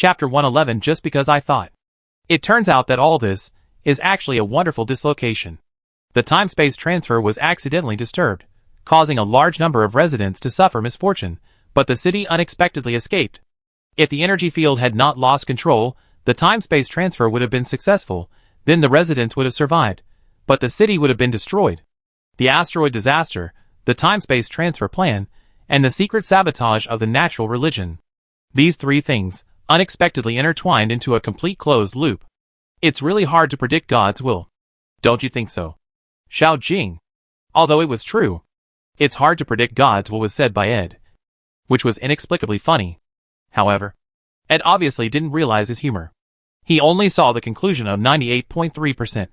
Chapter 111 just because I thought. It turns out that all this is actually a wonderful dislocation. The time-space transfer was accidentally disturbed, causing a large number of residents to suffer misfortune, but the city unexpectedly escaped. If the energy field had not lost control, the time-space transfer would have been successful, then the residents would have survived, but the city would have been destroyed. The asteroid disaster, the time-space transfer plan, and the secret sabotage of the natural religion. These three things, unexpectedly intertwined into a complete closed loop. It's really hard to predict God's will. Don't you think so? Xiao Jing. Although it was true. It's hard to predict God's will was said by Ed. Which was inexplicably funny. However, Ed obviously didn't realize his humor. He only saw the conclusion of 98.3%.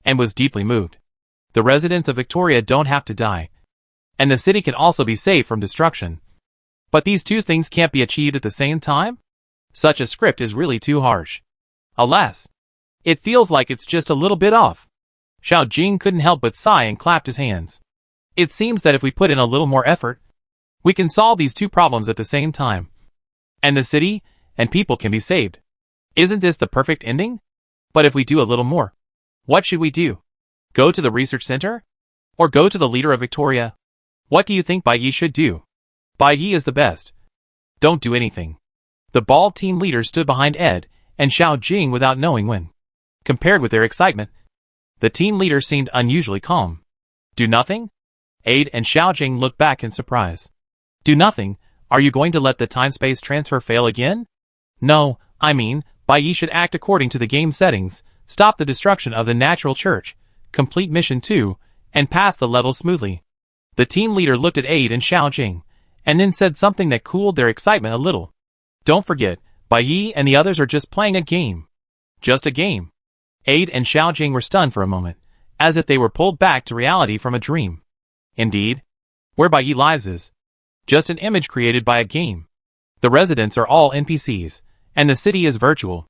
And was deeply moved. The residents of Victoria don't have to die. And the city can also be saved from destruction. But these two things can't be achieved at the same time? Such a script is really too harsh. Alas. It feels like it's just a little bit off. Xiao Jing couldn't help but sigh and clapped his hands. It seems that if we put in a little more effort, we can solve these two problems at the same time. And the city and people can be saved. Isn't this the perfect ending? But if we do a little more, what should we do? Go to the research center? Or go to the leader of Victoria? What do you think Bai Yi should do? Bai Yi is the best. Don't do anything. The bald team leader stood behind Ed and Xiao Jing without knowing when. Compared with their excitement, the team leader seemed unusually calm. Do nothing? Ed and Xiao Jing looked back in surprise. Do nothing? Are you going to let the time-space transfer fail again? No, I mean, Bai Yi should act according to the game settings, stop the destruction of the natural church, complete mission 2, and pass the level smoothly. The team leader looked at Ed and Xiao Jing, and then said something that cooled their excitement a little. Don't forget, Bai Yi and the others are just playing a game. Just a game. Ed and Xiao Jing were stunned for a moment, as if they were pulled back to reality from a dream. Indeed. Where Bai Yi lives is just an image created by a game. The residents are all NPCs, and the city is virtual.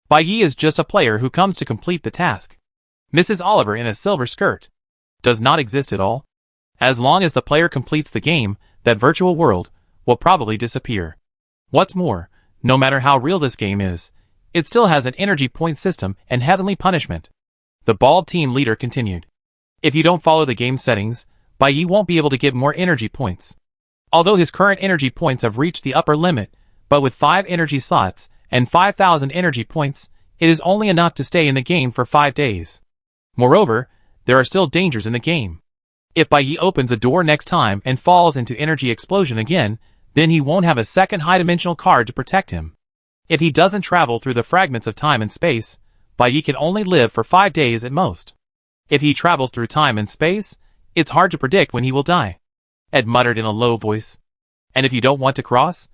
Bai Yi is just a player who comes to complete the task. Mrs. Oliver in a silver skirt does not exist at all. As long as the player completes the game, that virtual world will probably disappear. What's more, no matter how real this game is, it still has an energy point system and heavenly punishment. The bald team leader continued. If you don't follow the game settings, Bai Yi won't be able to get more energy points. Although his current energy points have reached the upper limit, but with 5 energy slots and 5,000 energy points, it is only enough to stay in the game for 5 days. Moreover, there are still dangers in the game. If Bai Yi opens a door next time and falls into energy explosion again, then he won't have a second high-dimensional card to protect him. If he doesn't travel through the fragments of time and space, Bai Yi can only live for 5 days at most. If he travels through time and space, it's hard to predict when he will die. Ed muttered in a low voice. And if you don't want to cross?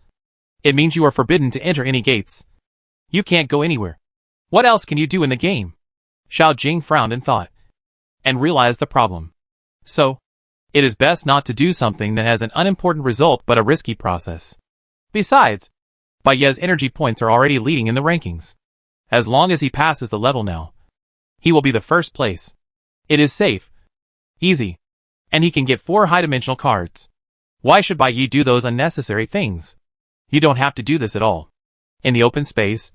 It means you are forbidden to enter any gates. You can't go anywhere. What else can you do in the game? Xiao Jing frowned and thought. And realized the problem. So, it is best not to do something that has an unimportant result but a risky process. Besides, Bai Yi's energy points are already leading in the rankings. As long as he passes the level now, he will be the first place. It is safe. Easy. And he can get 4 high-dimensional cards. Why should Bai Yi do those unnecessary things? You don't have to do this at all. In the open space,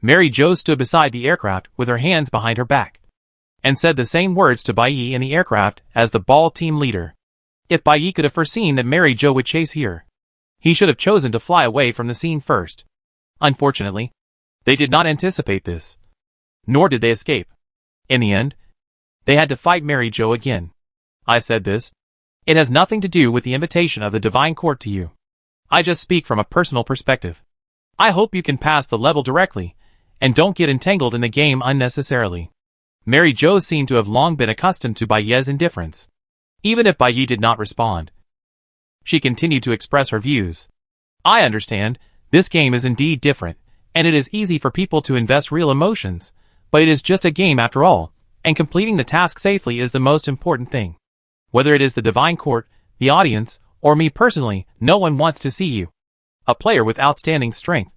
Mary Jo stood beside the aircraft with her hands behind her back, and said the same words to Bai Yi in the aircraft as the ball team leader. If Bai Yi could have foreseen that Mary Jo would chase here, he should have chosen to fly away from the scene first. Unfortunately, they did not anticipate this. Nor did they escape. In the end, they had to fight Mary Jo again. I said this. It has nothing to do with the invitation of the Divine Court to you. I just speak from a personal perspective. I hope you can pass the level directly, and don't get entangled in the game unnecessarily. Mary Jo seemed to have long been accustomed to Bai Yi's indifference. Even if Bai Yi did not respond, she continued to express her views. I understand, this game is indeed different, and it is easy for people to invest real emotions, but it is just a game after all, and completing the task safely is the most important thing. Whether it is the Divine Court, the audience, or me personally, no one wants to see you, a player with outstanding strength,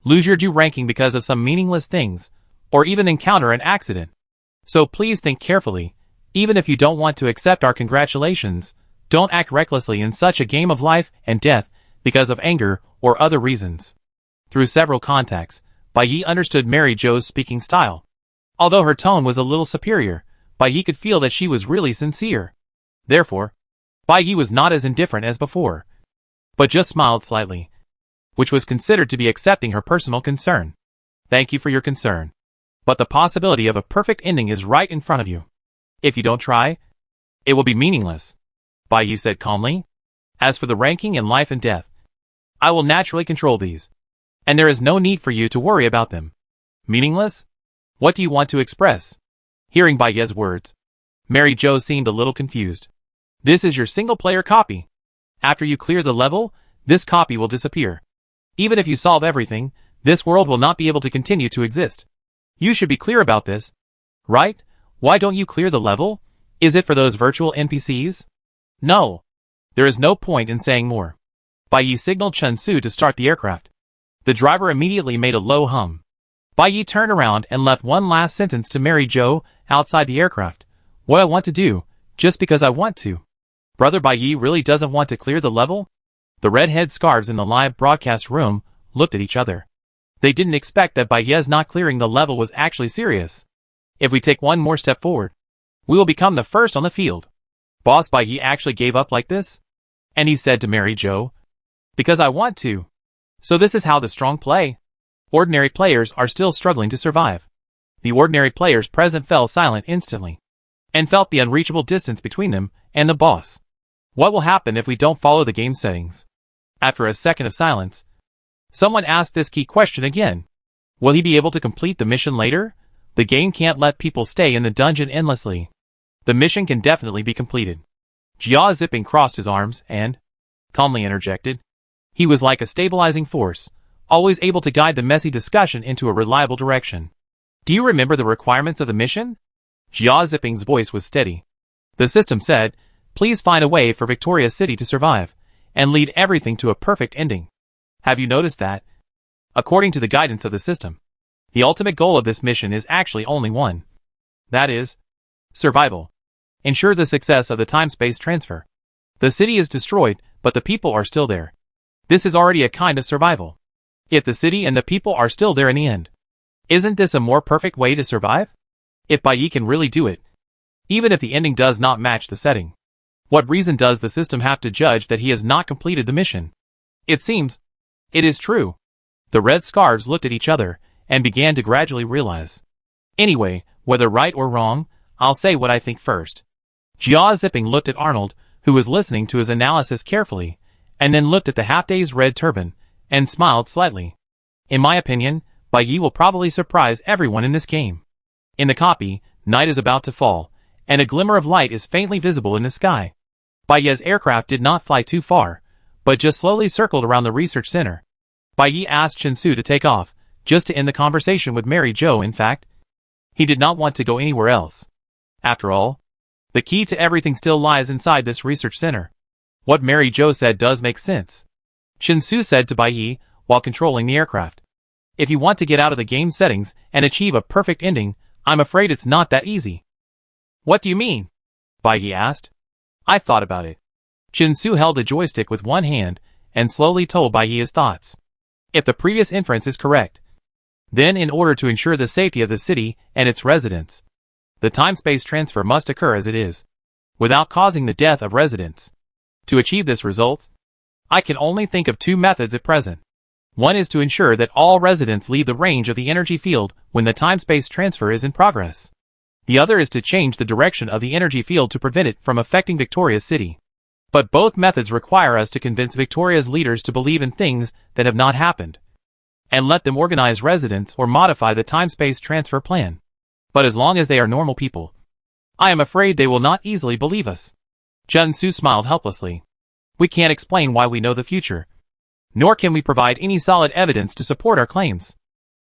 lose your due ranking because of some meaningless things, or even encounter an accident. So please think carefully. Even if you don't want to accept our congratulations, don't act recklessly in such a game of life and death because of anger or other reasons. Through several contacts, Bai Yi understood Mary Jo's speaking style. Although her tone was a little superior, Bai Yi could feel that she was really sincere. Therefore, Bai Yi was not as indifferent as before, but just smiled slightly, which was considered to be accepting her personal concern. Thank you for your concern. But the possibility of a perfect ending is right in front of you. If you don't try, it will be meaningless, Bai Yi said calmly. As for the ranking in life and death, I will naturally control these, and there is no need for you to worry about them. Meaningless? What do you want to express? Hearing Bai Yi's words, Mary Jo seemed a little confused. This is your single-player copy. After you clear the level, this copy will disappear. Even if you solve everything, this world will not be able to continue to exist. You should be clear about this, right? Why don't you clear the level? Is it for those virtual NPCs? No. There is no point in saying more. Bai Yi signaled Chen Su to start the aircraft. The driver immediately made a low hum. Bai Yi turned around and left one last sentence to Mary Jo outside the aircraft. What I want to do, just because I want to. Brother Bai Yi really doesn't want to clear the level? The redhead scarves in the live broadcast room looked at each other. They didn't expect that Bai Yi's not clearing the level was actually serious. If we take one more step forward, we will become the first on the field. Boss Bai Yi actually gave up like this? And he said to Mary Jo, because I want to. So this is how the strong play. Ordinary players are still struggling to survive. The ordinary players present fell silent instantly, and felt the unreachable distance between them and the boss. What will happen if we don't follow the game settings? After a second of silence, someone asked this key question again. Will he be able to complete the mission later? The game can't let people stay in the dungeon endlessly. The mission can definitely be completed. Jia Zipping crossed his arms and calmly interjected. He was like a stabilizing force, always able to guide the messy discussion into a reliable direction. Do you remember the requirements of the mission? Jia Zipping's voice was steady. The system said, please find a way for Victoria City to survive, and lead everything to a perfect ending. Have you noticed that? According to the guidance of the system, the ultimate goal of this mission is actually only one. That is, survival. Ensure the success of the time-space transfer. The city is destroyed, but the people are still there. This is already a kind of survival. If the city and the people are still there in the end, isn't this a more perfect way to survive? If Bai Yi can really do it, even if the ending does not match the setting, what reason does the system have to judge that he has not completed the mission? It seems, it is true. The red scarves looked at each other and began to gradually realize. Anyway, whether right or wrong, I'll say what I think first. Jia Zipping looked at Arnold, who was listening to his analysis carefully, and then looked at the half-dazed red turban, and smiled slightly. In my opinion, Bai Yi will probably surprise everyone in this game. In the copy, night is about to fall, and a glimmer of light is faintly visible in the sky. Bai Yi's aircraft did not fly too far, but just slowly circled around the research center. Bai Yi asked Chen Su to take off, just to end the conversation with Mary Jo. In fact, he did not want to go anywhere else. After all, the key to everything still lies inside this research center. What Mary Jo said does make sense. Chen Su said to Bai Yi, while controlling the aircraft. If you want to get out of the game settings and achieve a perfect ending, I'm afraid it's not that easy. What do you mean? Bai Yi asked. I thought about it. Chen Su held the joystick with one hand and slowly told Bai Yi his thoughts. If the previous inference is correct, then in order to ensure the safety of the city and its residents, the time-space transfer must occur as it is, without causing the death of residents. To achieve this result, I can only think of two methods at present. One is to ensure that all residents leave the range of the energy field when the time-space transfer is in progress. The other is to change the direction of the energy field to prevent it from affecting Victoria's city. But both methods require us to convince Victoria's leaders to believe in things that have not happened, and let them organize residents or modify the time-space transfer plan. But as long as they are normal people, I am afraid they will not easily believe us. Chen Su smiled helplessly. We can't explain why we know the future, nor can we provide any solid evidence to support our claims.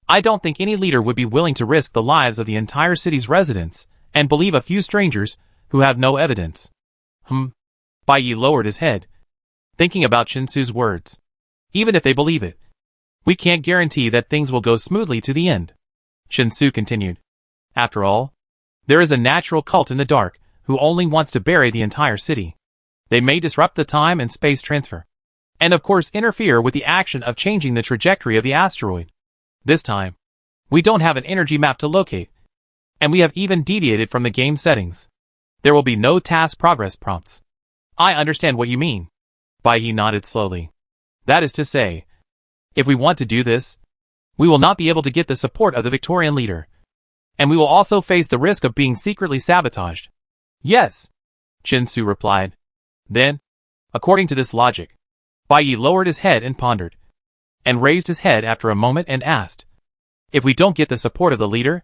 I don't think any leader would be willing to risk the lives of the entire city's residents and believe a few strangers who have no evidence. Bai Yi lowered his head, thinking about Chen Su's words. Even if they believe it, we can't guarantee that things will go smoothly to the end. Chen Su continued. After all, there is a natural cult in the dark who only wants to bury the entire city. They may disrupt the time and space transfer, and of course interfere with the action of changing the trajectory of the asteroid. This time, we don't have an energy map to locate, and we have even deviated from the game settings. There will be no task progress prompts. I understand what you mean. Bai nodded slowly. That is to say, if we want to do this, we will not be able to get the support of the Victorian leader, and we will also face the risk of being secretly sabotaged. Yes, Chin-Su replied. Then, according to this logic, Bai lowered his head and pondered, and raised his head after a moment and asked, if we don't get the support of the leader,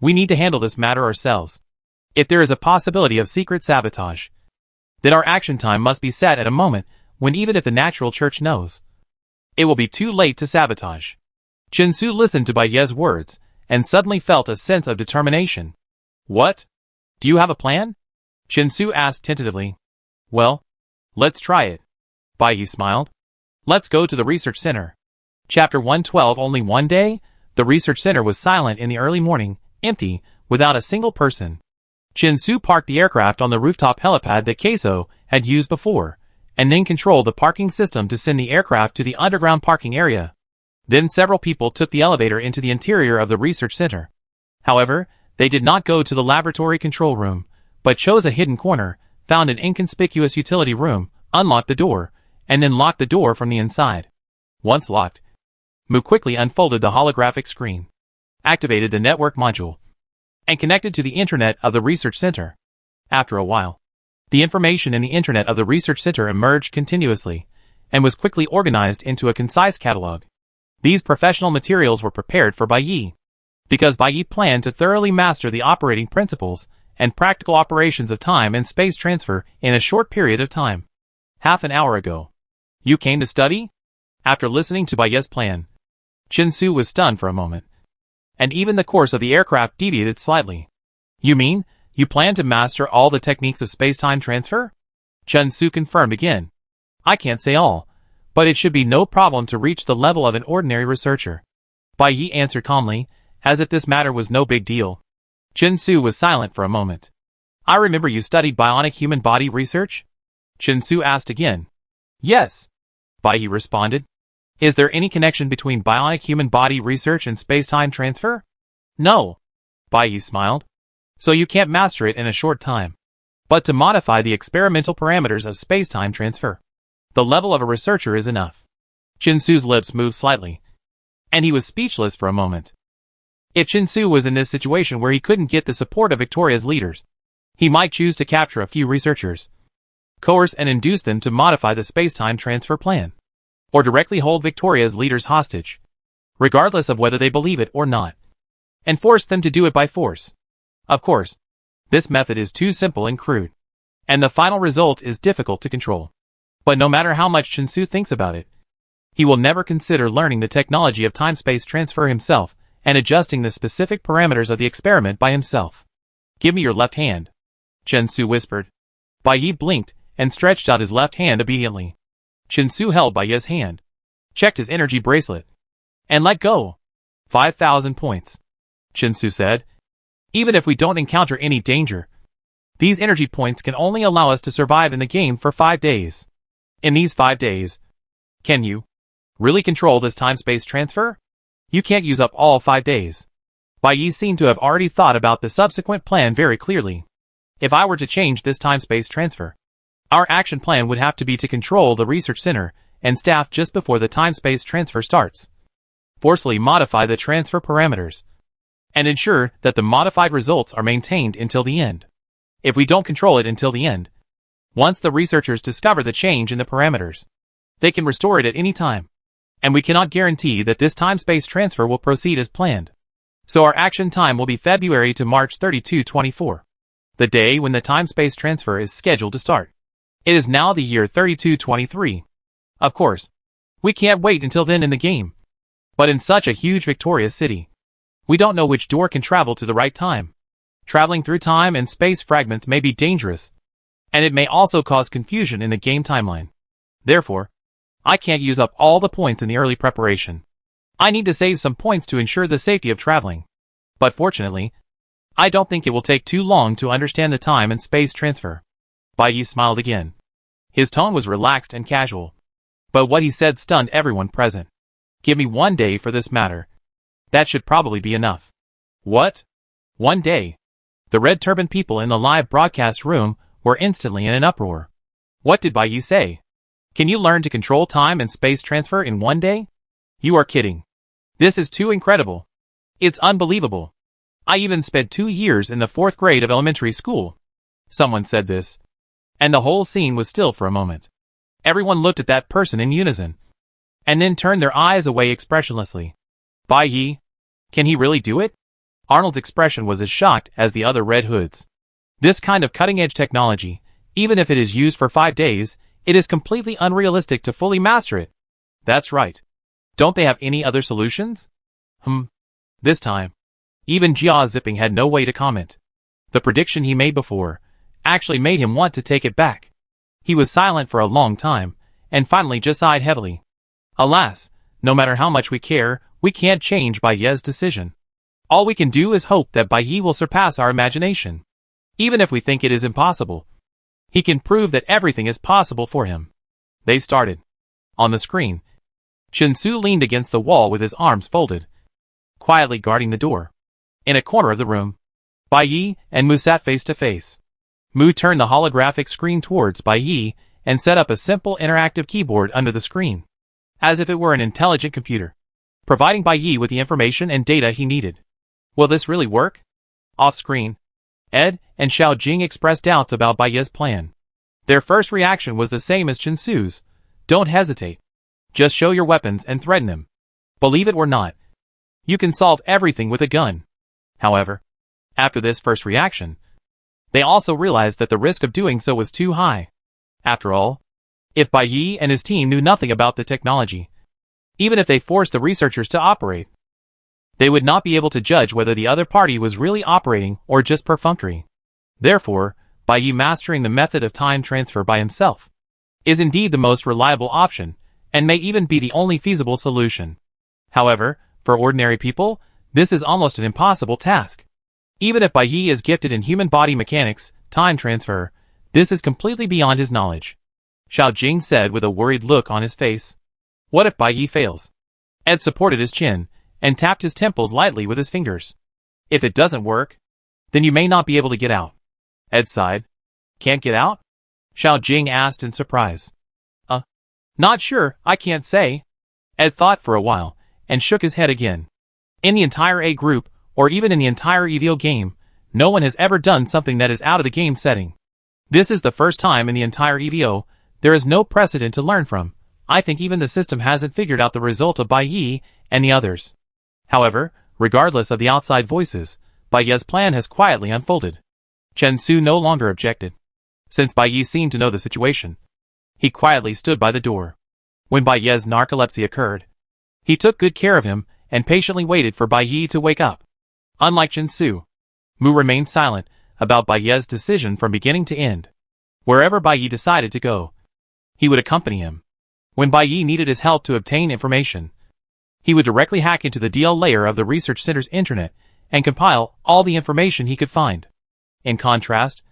we need to handle this matter ourselves. If there is a possibility of secret sabotage, then our action time must be set at a moment when even if the natural church knows, it will be too late to sabotage. Chin-Su listened to Bai's words and suddenly felt a sense of determination. What? Do you have a plan? Chin-Su asked tentatively. Well, let's try it. Bai smiled. Let's go to the research center. Chapter 112. Only one day, the research center was silent in the early morning, empty, without a single person. Chin-Su parked the aircraft on the rooftop helipad that Queso had used before, and then controlled the parking system to send the aircraft to the underground parking area. Then several people took the elevator into the interior of the research center. However, they did not go to the laboratory control room, but chose a hidden corner, found an inconspicuous utility room, unlocked the door, and then locked the door from the inside. Once locked, Mu quickly unfolded the holographic screen, activated the network module, and connected to the internet of the research center. After a while, the information in the internet of the research center emerged continuously, and was quickly organized into a concise catalog. These professional materials were prepared for Bai, because Bai planned to thoroughly master the operating principles and practical operations of time and space transfer in a short period of time. Half an hour ago, you came to study? After listening to Bai's plan, Chin-Su was stunned for a moment, and even the course of the aircraft deviated slightly. You mean, you plan to master all the techniques of space-time transfer? Chin-Su confirmed again. I can't say all, but it should be no problem to reach the level of an ordinary researcher. Bai answered calmly, as if this matter was no big deal. Chin-Su was silent for a moment. I remember you studied bionic human body research? Chin-Su asked again. Yes, Bai responded. Is there any connection between bionic human body research and space-time transfer? No, Bai smiled. So you can't master it in a short time. But to modify the experimental parameters of space-time transfer, the level of a researcher is enough. Chin-Su's lips moved slightly, and he was speechless for a moment. If Chin-Su was in this situation where he couldn't get the support of Victoria's leaders, he might choose to capture a few researchers, coerce and induce them to modify the space-time transfer plan, or directly hold Victoria's leaders hostage, regardless of whether they believe it or not, and force them to do it by force. Of course, this method is too simple and crude, and the final result is difficult to control. But no matter how much Chin-Su thinks about it, he will never consider learning the technology of time-space transfer himself and adjusting the specific parameters of the experiment by himself. Give me your left hand, Chin-Su whispered. Bai blinked and stretched out his left hand obediently. Chin-Su held Bai's hand, checked his energy bracelet, and let go. 5,000 points, Chin-Su said. Even if we don't encounter any danger, these energy points can only allow us to survive in the game for 5 days. In these 5 days, can you really control this time-space transfer? You can't use up all 5 days. Bai seemed to have already thought about the subsequent plan very clearly. If I were to change this time-space transfer, our action plan would have to be to control the research center and staff just before the time-space transfer starts, forcefully modify the transfer parameters, and ensure that the modified results are maintained until the end. If we don't control it until the end, once the researchers discover the change in the parameters, they can restore it at any time, and we cannot guarantee that this time-space transfer will proceed as planned. So our action time will be February to March 32, 24, the day when the time-space transfer is scheduled to start. It is now the year 3223. Of course, we can't wait until then in the game. But in such a huge victorious city, we don't know which door can travel to the right time. Traveling through time and space fragments may be dangerous, and it may also cause confusion in the game timeline. Therefore, I can't use up all the points in the early preparation. I need to save some points to ensure the safety of traveling. But fortunately, I don't think it will take too long to understand the time and space transfer. Bai smiled again. His tone was relaxed and casual. But what he said stunned everyone present. Give me 1 day for this matter. That should probably be enough. What? 1 day? The red turban people in the live broadcast room were instantly in an uproar. What did Bai Yi say? Can you learn to control time and space transfer in 1 day? You are kidding. This is too incredible. It's unbelievable. I even spent 2 years in the 4th grade of elementary school. Someone said this. And the whole scene was still for a moment. Everyone looked at that person in unison. And then turned their eyes away expressionlessly. Bai Yi? Can he really do it? Arnold's expression was as shocked as the other Red Hoods. This kind of cutting-edge technology, even if it is used for 5 days, it is completely unrealistic to fully master it. That's right. Don't they have any other solutions? This time, even Jia Zipping had no way to comment. The prediction he made before actually made him want to take it back. He was silent for a long time, and finally just sighed heavily. Alas, no matter how much we care, we can't change Bai Yi's decision. All we can do is hope that Bai Yi will surpass our imagination. Even if we think it is impossible, he can prove that everything is possible for him. They started. On the screen, Chen Su leaned against the wall with his arms folded, quietly guarding the door. In a corner of the room, Bai Yi and Mu sat face to face. Mu turned the holographic screen towards Bai Yi and set up a simple interactive keyboard under the screen, as if it were an intelligent computer, providing Bai Yi with the information and data he needed. Will this really work? Off-screen, Ed and Xiao Jing expressed doubts about Bai Yi's plan. Their first reaction was the same as Chen Su's. Don't hesitate. Just show your weapons and threaten him. Believe it or not, you can solve everything with a gun. However, after this first reaction, they also realized that the risk of doing so was too high. After all, if Bai Yi and his team knew nothing about the technology, even if they forced the researchers to operate, they would not be able to judge whether the other party was really operating or just perfunctory. Therefore, Bai Yi mastering the method of time transfer by himself is indeed the most reliable option, and may even be the only feasible solution. However, for ordinary people, this is almost an impossible task. Even if Bai Yi is gifted in human body mechanics, time transfer, this is completely beyond his knowledge. Xiao Jing said with a worried look on his face. What if Bai Yi fails? Ed supported his chin and tapped his temples lightly with his fingers. If it doesn't work, then you may not be able to get out. Ed sighed. Can't get out? Xiao Jing asked in surprise. Not sure, I can't say. Ed thought for a while, and shook his head again. In the entire A group, or even in the entire EVO game, no one has ever done something that is out of the game setting. This is the first time in the entire EVO, there is no precedent to learn from. I think even the system hasn't figured out the result of Bai Yi and the others. However, regardless of the outside voices, Bai Yi's plan has quietly unfolded. Chen Su no longer objected. Since Bai Yi seemed to know the situation, he quietly stood by the door. When Bai Yi's narcolepsy occurred, he took good care of him and patiently waited for Bai Yi to wake up. Unlike Chen Su, Mu remained silent about Bai Yi's decision from beginning to end. Wherever Bai Yi decided to go, he would accompany him. When Bai Yi needed his help to obtain information, he would directly hack into the DL layer of the research center's internet and compile all the information he could find. In contrast,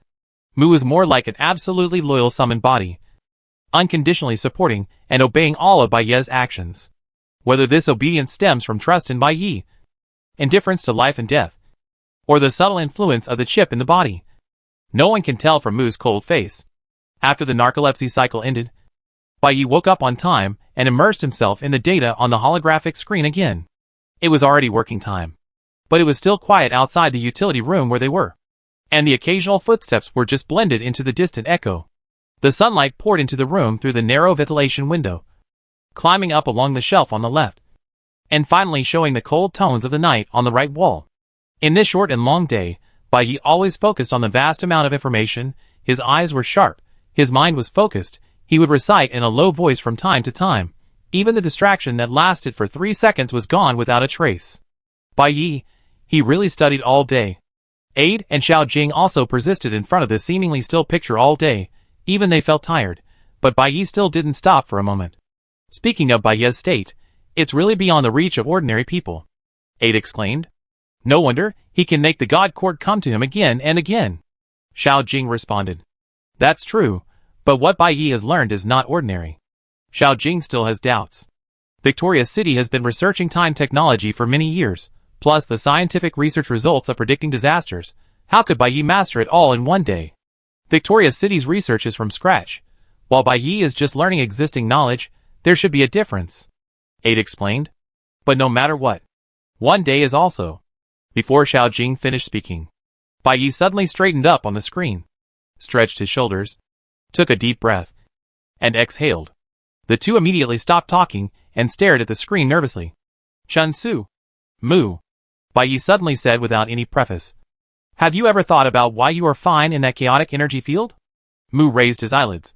Mu was more like an absolutely loyal summoned body, unconditionally supporting and obeying all of Bai Yi's actions. Whether this obedience stems from trust in Bai Yi, indifference to life and death, or the subtle influence of the chip in the body, no one can tell from Mu's cold face. After the narcolepsy cycle ended, Bai Yi woke up on time and immersed himself in the data on the holographic screen again. It was already working time, but it was still quiet outside the utility room where they were, and the occasional footsteps were just blended into the distant echo. The sunlight poured into the room through the narrow ventilation window, climbing up along the shelf on the left, and finally showing the cold tones of the night on the right wall. In this short and long day, Bai Yi always focused on the vast amount of information. His eyes were sharp, his mind was focused. He would recite in a low voice from time to time. Even the distraction that lasted for 3 seconds was gone without a trace. Bai Yi, he really studied all day. Ade and Xiao Jing also persisted in front of this seemingly still picture all day. Even they felt tired, but Bai Yi still didn't stop for a moment. Speaking of Bai Yi's state, it's really beyond the reach of ordinary people. Ade exclaimed. No wonder, he can make the God Court come to him again and again. Xiao Jing responded. That's true. But what Bai Yi has learned is not ordinary. Xiao Jing still has doubts. Victoria City has been researching time technology for many years, plus the scientific research results of predicting disasters. How could Bai Yi master it all in one day? Victoria City's research is from scratch, while Bai Yi is just learning existing knowledge. There should be a difference, 8 explained. But no matter what, one day is also. Before Xiao Jing finished speaking, Bai Yi suddenly straightened up on the screen, stretched his shoulders, took a deep breath, and exhaled. The two immediately stopped talking and stared at the screen nervously. Chun Su. Moo. Bai Yi suddenly said without any preface. Have you ever thought about why you are fine in that chaotic energy field? Moo raised his eyelids.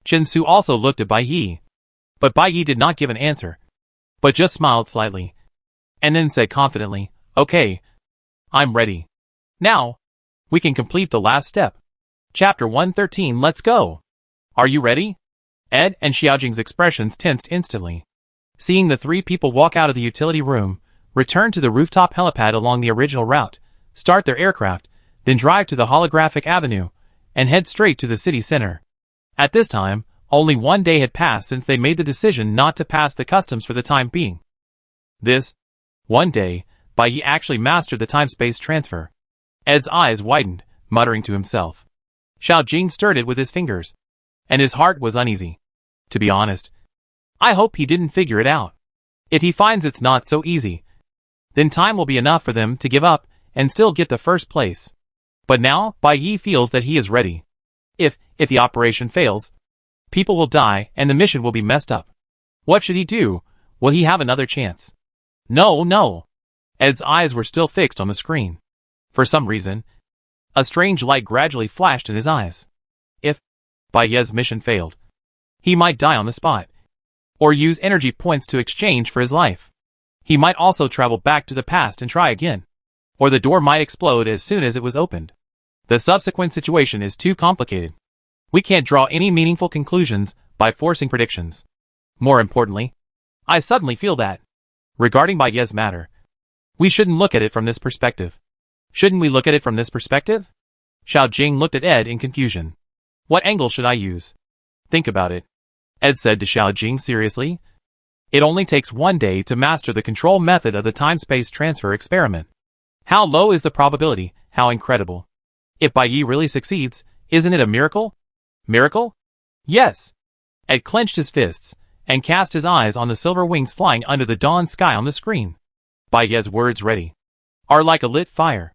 Chun Su also looked at Bai Yi. But Bai Yi did not give an answer, but just smiled slightly, and then said confidently, Okay, I'm ready. Now, we can complete the last step. Chapter 113, let's go. Are you ready? Ed and Xiaojing's expressions tensed instantly. Seeing the three people walk out of the utility room, return to the rooftop helipad along the original route, start their aircraft, then drive to the holographic avenue, and head straight to the city center. At this time, only one day had passed since they made the decision not to pass the customs for the time being. This one day, Bai Yi actually mastered the time-space transfer. Ed's eyes widened, muttering to himself. Xiao Jing stirred it with his fingers, and his heart was uneasy. To be honest, I hope he didn't figure it out. If he finds it's not so easy, then time will be enough for them to give up and still get the first place. But now, Bai Yi feels that he is ready. If the operation fails, people will die and the mission will be messed up. What should he do? Will he have another chance? No. Ed's eyes were still fixed on the screen. For some reason, a strange light gradually flashed in his eyes. If Bai Yi's mission failed, he might die on the spot, or use energy points to exchange for his life. He might also travel back to the past and try again, or the door might explode as soon as it was opened. The subsequent situation is too complicated. We can't draw any meaningful conclusions by forcing predictions. More importantly, I suddenly feel that, regarding Bai Yi's matter, we shouldn't look at it from this perspective. Shouldn't we look at it from this perspective? Xiao Jing looked at Ed in confusion. What angle should I use? Think about it, Ed said to Xiao Jing seriously. It only takes one day to master the control method of the time-space transfer experiment. How low is the probability? How incredible. If Bai Yi really succeeds, isn't it a miracle? Miracle? Yes. Ed clenched his fists and cast his eyes on the silver wings flying under the dawn sky on the screen. Bai Yi's words ready are like a lit fire.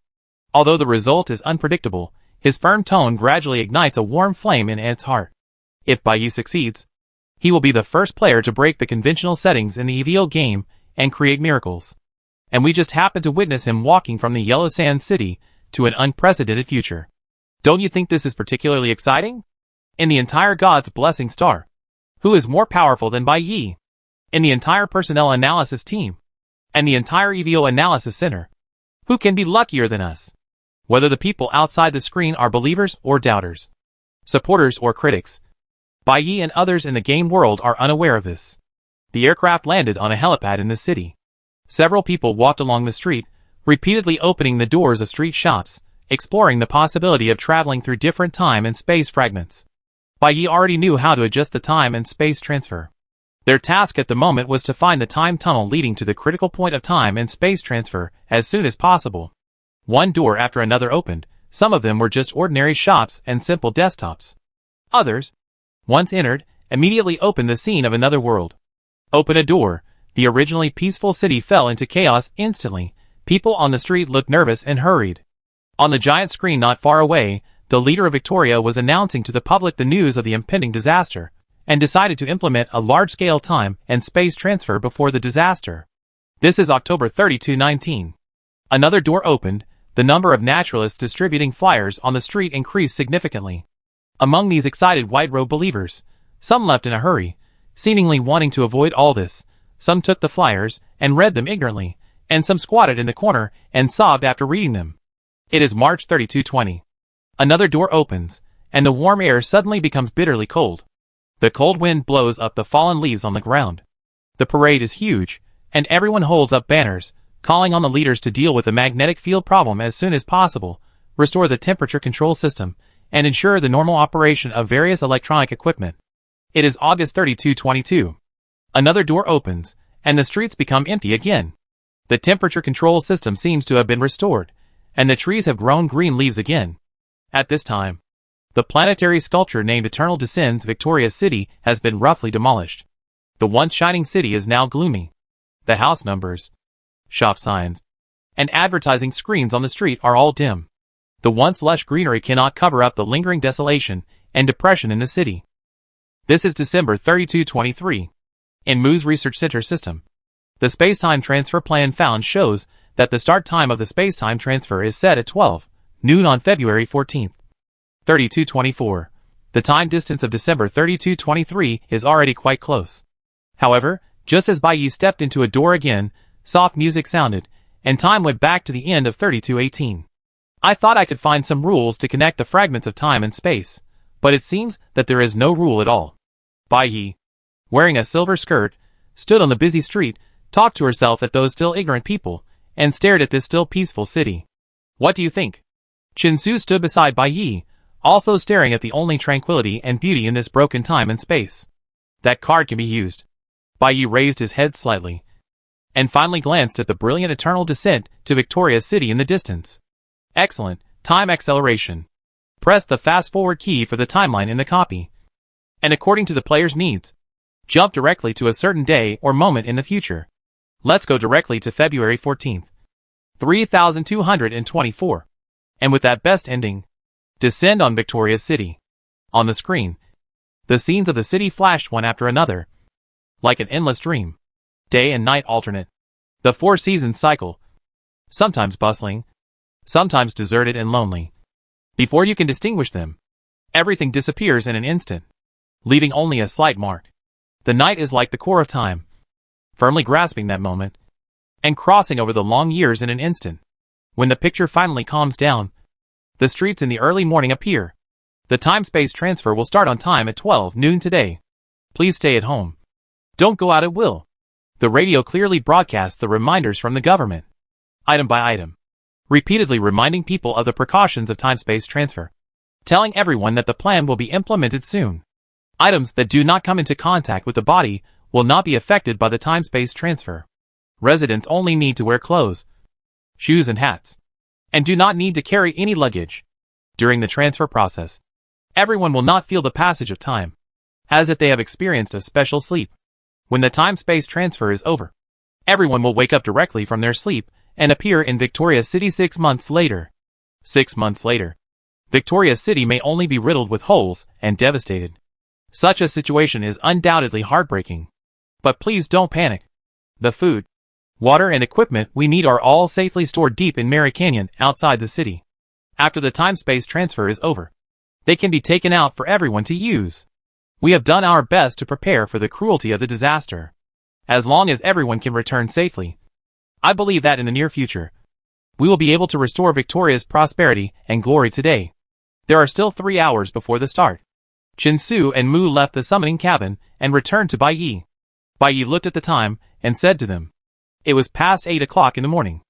Although the result is unpredictable, his firm tone gradually ignites a warm flame in Ed's heart. If Bai Yi succeeds, he will be the first player to break the conventional settings in the EVO game and create miracles. And we just happen to witness him walking from the Yellow Sand City to an unprecedented future. Don't you think this is particularly exciting? In the entire God's Blessing Star, who is more powerful than Bai Yi? In the entire Personnel Analysis Team, and the entire EVO Analysis Center, who can be luckier than us? Whether the people outside the screen are believers or doubters, supporters or critics, Bai Yi and others in the game world are unaware of this. The aircraft landed on a helipad in the city. Several people walked along the street, repeatedly opening the doors of street shops, exploring the possibility of traveling through different time and space fragments. Bai Yi already knew how to adjust the time and space transfer. Their task at the moment was to find the time tunnel leading to the critical point of time and space transfer as soon as possible. One door after another opened. Some of them were just ordinary shops and simple desktops. Others, once entered, immediately opened the scene of another world. Open a door, the originally peaceful city fell into chaos instantly. People on the street looked nervous and hurried. On the giant screen not far away, the leader of Victoria was announcing to the public the news of the impending disaster, and decided to implement a large-scale time and space transfer before the disaster. This is October 30, 2019. Another door opened. The number of naturalists distributing flyers on the street increased significantly. Among these excited white-robe believers, some left in a hurry, seemingly wanting to avoid all this. Some took the flyers and read them ignorantly, and some squatted in the corner and sobbed after reading them. It is March 30, 2020. Another door opens, and the warm air suddenly becomes bitterly cold. The cold wind blows up the fallen leaves on the ground. The parade is huge, and everyone holds up banners, calling on the leaders to deal with the magnetic field problem as soon as possible, restore the temperature control system, and ensure the normal operation of various electronic equipment. It is August 32, 22. Another door opens, and the streets become empty again. The temperature control system seems to have been restored, and the trees have grown green leaves again. At this time, the planetary sculpture named Eternal Descends Victoria's City has been roughly demolished. The once shining city is now gloomy. The house numbers, shop signs, and advertising screens on the street are all dim. The once lush greenery cannot cover up the lingering desolation and depression in the city. This is December 32, 23. In Moo's Research Center system, the space-time transfer plan found shows that the start time of the space-time transfer is set at 12 noon on February 14, 3224. The time distance of December 3223 is already quite close. However, just as Bai Yi stepped into a door again, soft music sounded, and time went back to the end of 3218. I thought I could find some rules to connect the fragments of time and space, but it seems that there is no rule at all. Bai Yi, wearing a silver skirt, stood on the busy street, talked to herself at those still ignorant people, and stared at this still peaceful city. What do you think? Chin-Su stood beside Bai Yi, also staring at the only tranquility and beauty in this broken time and space. That card can be used. Bai Yi raised his head slightly, and finally glanced at the brilliant eternal descent to Victoria's City in the distance. Excellent, time acceleration. Press the fast-forward key for the timeline in the copy. And according to the player's needs, jump directly to a certain day or moment in the future. Let's go directly to February 14th, 3224. And with that best ending, descend on Victoria's City. On the screen, the scenes of the city flashed one after another, like an endless dream. Day and night alternate. The 4 seasons cycle. Sometimes bustling, sometimes deserted and lonely. Before you can distinguish them, everything disappears in an instant, leaving only a slight mark. The night is like the core of time, firmly grasping that moment, and crossing over the long years in an instant. When the picture finally calms down, the streets in the early morning appear. The time-space transfer will start on time at 12 noon today. Please stay at home. Don't go out at will. The radio clearly broadcasts the reminders from the government, item by item, repeatedly reminding people of the precautions of time-space transfer, telling everyone that the plan will be implemented soon. Items that do not come into contact with the body will not be affected by the time-space transfer. Residents only need to wear clothes, shoes and hats, and do not need to carry any luggage. During the transfer process, everyone will not feel the passage of time, as if they have experienced a special sleep. When the time-space transfer is over, everyone will wake up directly from their sleep and appear in Victoria's City 6 months later. 6 months later, Victoria's City may only be riddled with holes and devastated. Such a situation is undoubtedly heartbreaking. But please don't panic. The food, water and equipment we need are all safely stored deep in Mary Canyon outside the city. After the time-space transfer is over, they can be taken out for everyone to use. We have done our best to prepare for the cruelty of the disaster. As long as everyone can return safely, I believe that in the near future, we will be able to restore Victoria's prosperity and glory today. There are still 3 hours before the start. Chin-Su and Mu left the summoning cabin and returned to Bai Yi. Bai Yi looked at the time and said to them, it was past 8 o'clock in the morning,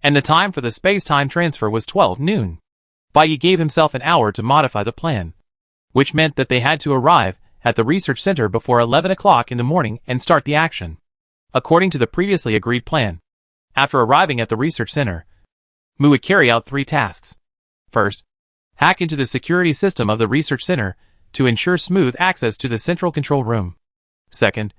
and the time for the space-time transfer was 12 noon. Bai Yi gave himself an hour to modify the plan, which meant that they had to arrive at the research center before 11 o'clock in the morning and start the action. According to the previously agreed plan, after arriving at the research center, Mu would carry out 3 tasks. First, hack into the security system of the research center to ensure smooth access to the central control room. Second,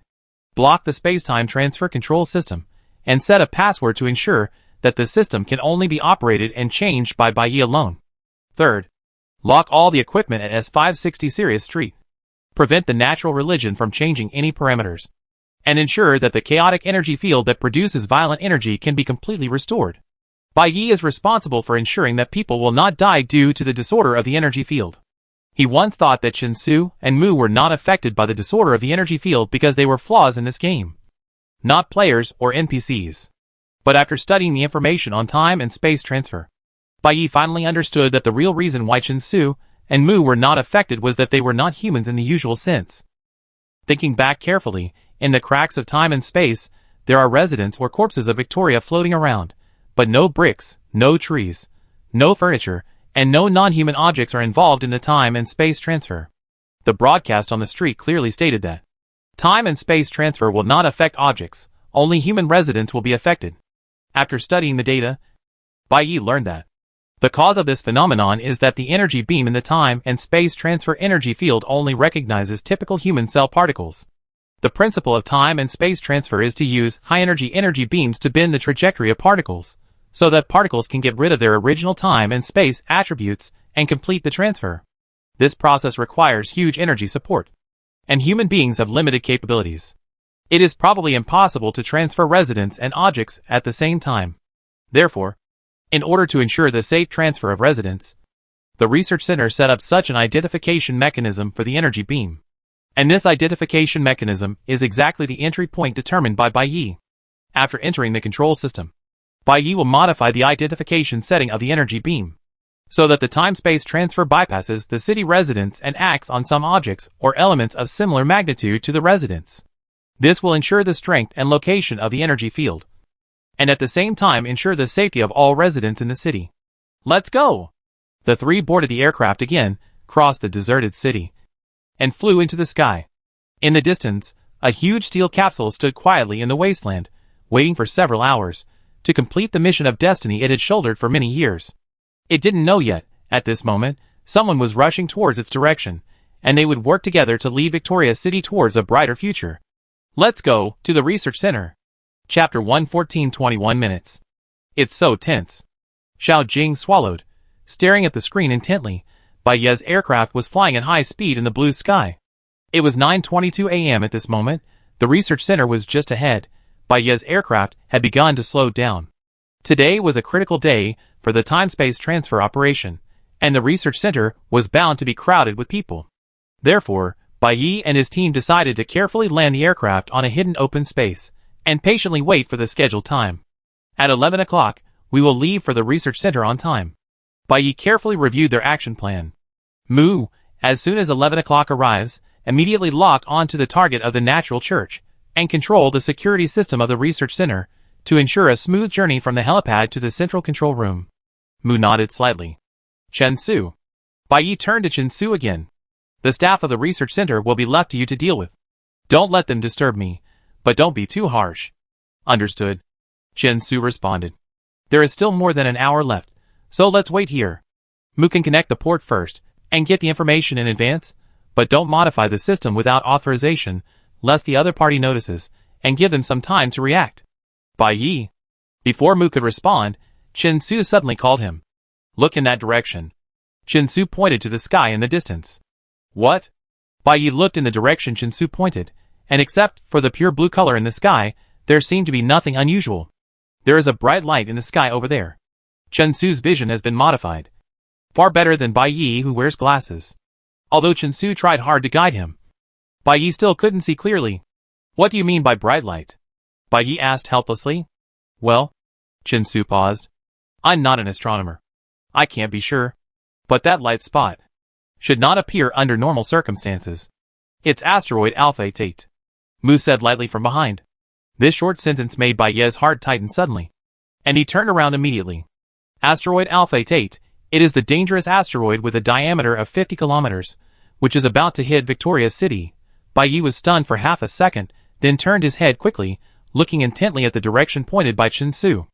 block the space-time transfer control system and set a password to ensure that the system can only be operated and changed by Bai Yi alone. Third, lock all the equipment at S560 Sirius Street. Prevent the natural religion from changing any parameters, and ensure that the chaotic energy field that produces violent energy can be completely restored. Bai Yi is responsible for ensuring that people will not die due to the disorder of the energy field. He once thought that Chin-Su and Mu were not affected by the disorder of the energy field because they were flaws in this game, not players or NPCs. But after studying the information on time and space transfer, Bai Yi finally understood that the real reason why Chin-Su and Mu were not affected was that they were not humans in the usual sense. Thinking back carefully, in the cracks of time and space, there are residents or corpses of Victoria floating around, but no bricks, no trees, no furniture, and no non-human objects are involved in the time and space transfer. The broadcast on the street clearly stated that time and space transfer will not affect objects, only human residents will be affected. After studying the data, Bai Yi learned that the cause of this phenomenon is that the energy beam in the time and space transfer energy field only recognizes typical human cell particles. The principle of time and space transfer is to use high-energy beams to bend the trajectory of particles, so that particles can get rid of their original time and space attributes and complete the transfer. This process requires huge energy support, and human beings have limited capabilities. It is probably impossible to transfer residents and objects at the same time. Therefore, in order to ensure the safe transfer of residents, the research center set up such an identification mechanism for the energy beam. And this identification mechanism is exactly the entry point determined by Bai Yi. After entering the control system, Bai Yi will modify the identification setting of the energy beam, so that the time-space transfer bypasses the city residents and acts on some objects or elements of similar magnitude to the residents. This will ensure the strength and location of the energy field, and at the same time ensure the safety of all residents in the city. Let's go! The three boarded the aircraft again, crossed the deserted city, and flew into the sky. In the distance, a huge steel capsule stood quietly in the wasteland, waiting for several hours, to complete the mission of destiny it had shouldered for many years. It didn't know yet, at this moment, someone was rushing towards its direction, and they would work together to lead Victoria City towards a brighter future. Let's go to the research center. Chapter 114, 21 minutes. It's so tense. Xiao Jing swallowed, staring at the screen intently. Bai Ye's aircraft was flying at high speed in the blue sky. It was 9:22 a.m. at this moment. The research center was just ahead. Bai Ye's aircraft had begun to slow down. Today was a critical day for the time-space transfer operation, and the research center was bound to be crowded with people. Therefore, Bai Yi and his team decided to carefully land the aircraft on a hidden open space, and patiently wait for the scheduled time. At 11 o'clock, we will leave for the research center on time. Bai Yi carefully reviewed their action plan. Mu, as soon as 11 o'clock arrives, immediately lock onto the target of the natural church, and control the security system of the research center, to ensure a smooth journey from the helipad to the central control room. Mu nodded slightly. Chen Su. Bai Yi turned to Chen Su again. The staff of the research center will be left to you to deal with. Don't let them disturb me, but don't be too harsh. Understood. Chen Su responded. There is still more than an hour left, so let's wait here. Mu can connect the port first, and get the information in advance, but don't modify the system without authorization, lest the other party notices, and give them some time to react. Bai Yi. Before Mu could respond, Chen Su suddenly called him. Look in that direction. Chen Su pointed to the sky in the distance. What? Bai Yi looked in the direction Chen Su pointed, and except for the pure blue color in the sky, there seemed to be nothing unusual. There is a bright light in the sky over there. Chen Su's vision has been modified. Far better than Bai Yi, who wears glasses. Although Chen Su tried hard to guide him, Bai Yi still couldn't see clearly. What do you mean by bright light? Bai Yi asked helplessly. Well, Chen Su paused. I'm not an astronomer. I can't be sure. But that light spot should not appear under normal circumstances. It's asteroid Alpha 8. Mu said lightly from behind. This short sentence made Bai Ye's heart tighten suddenly, and he turned around immediately. Asteroid Alpha 8, it is the dangerous asteroid with a diameter of 50 kilometers, which is about to hit Victoria City. Bai Yi was stunned for half a second, then turned his head quickly, looking intently at the direction pointed by Chen Su.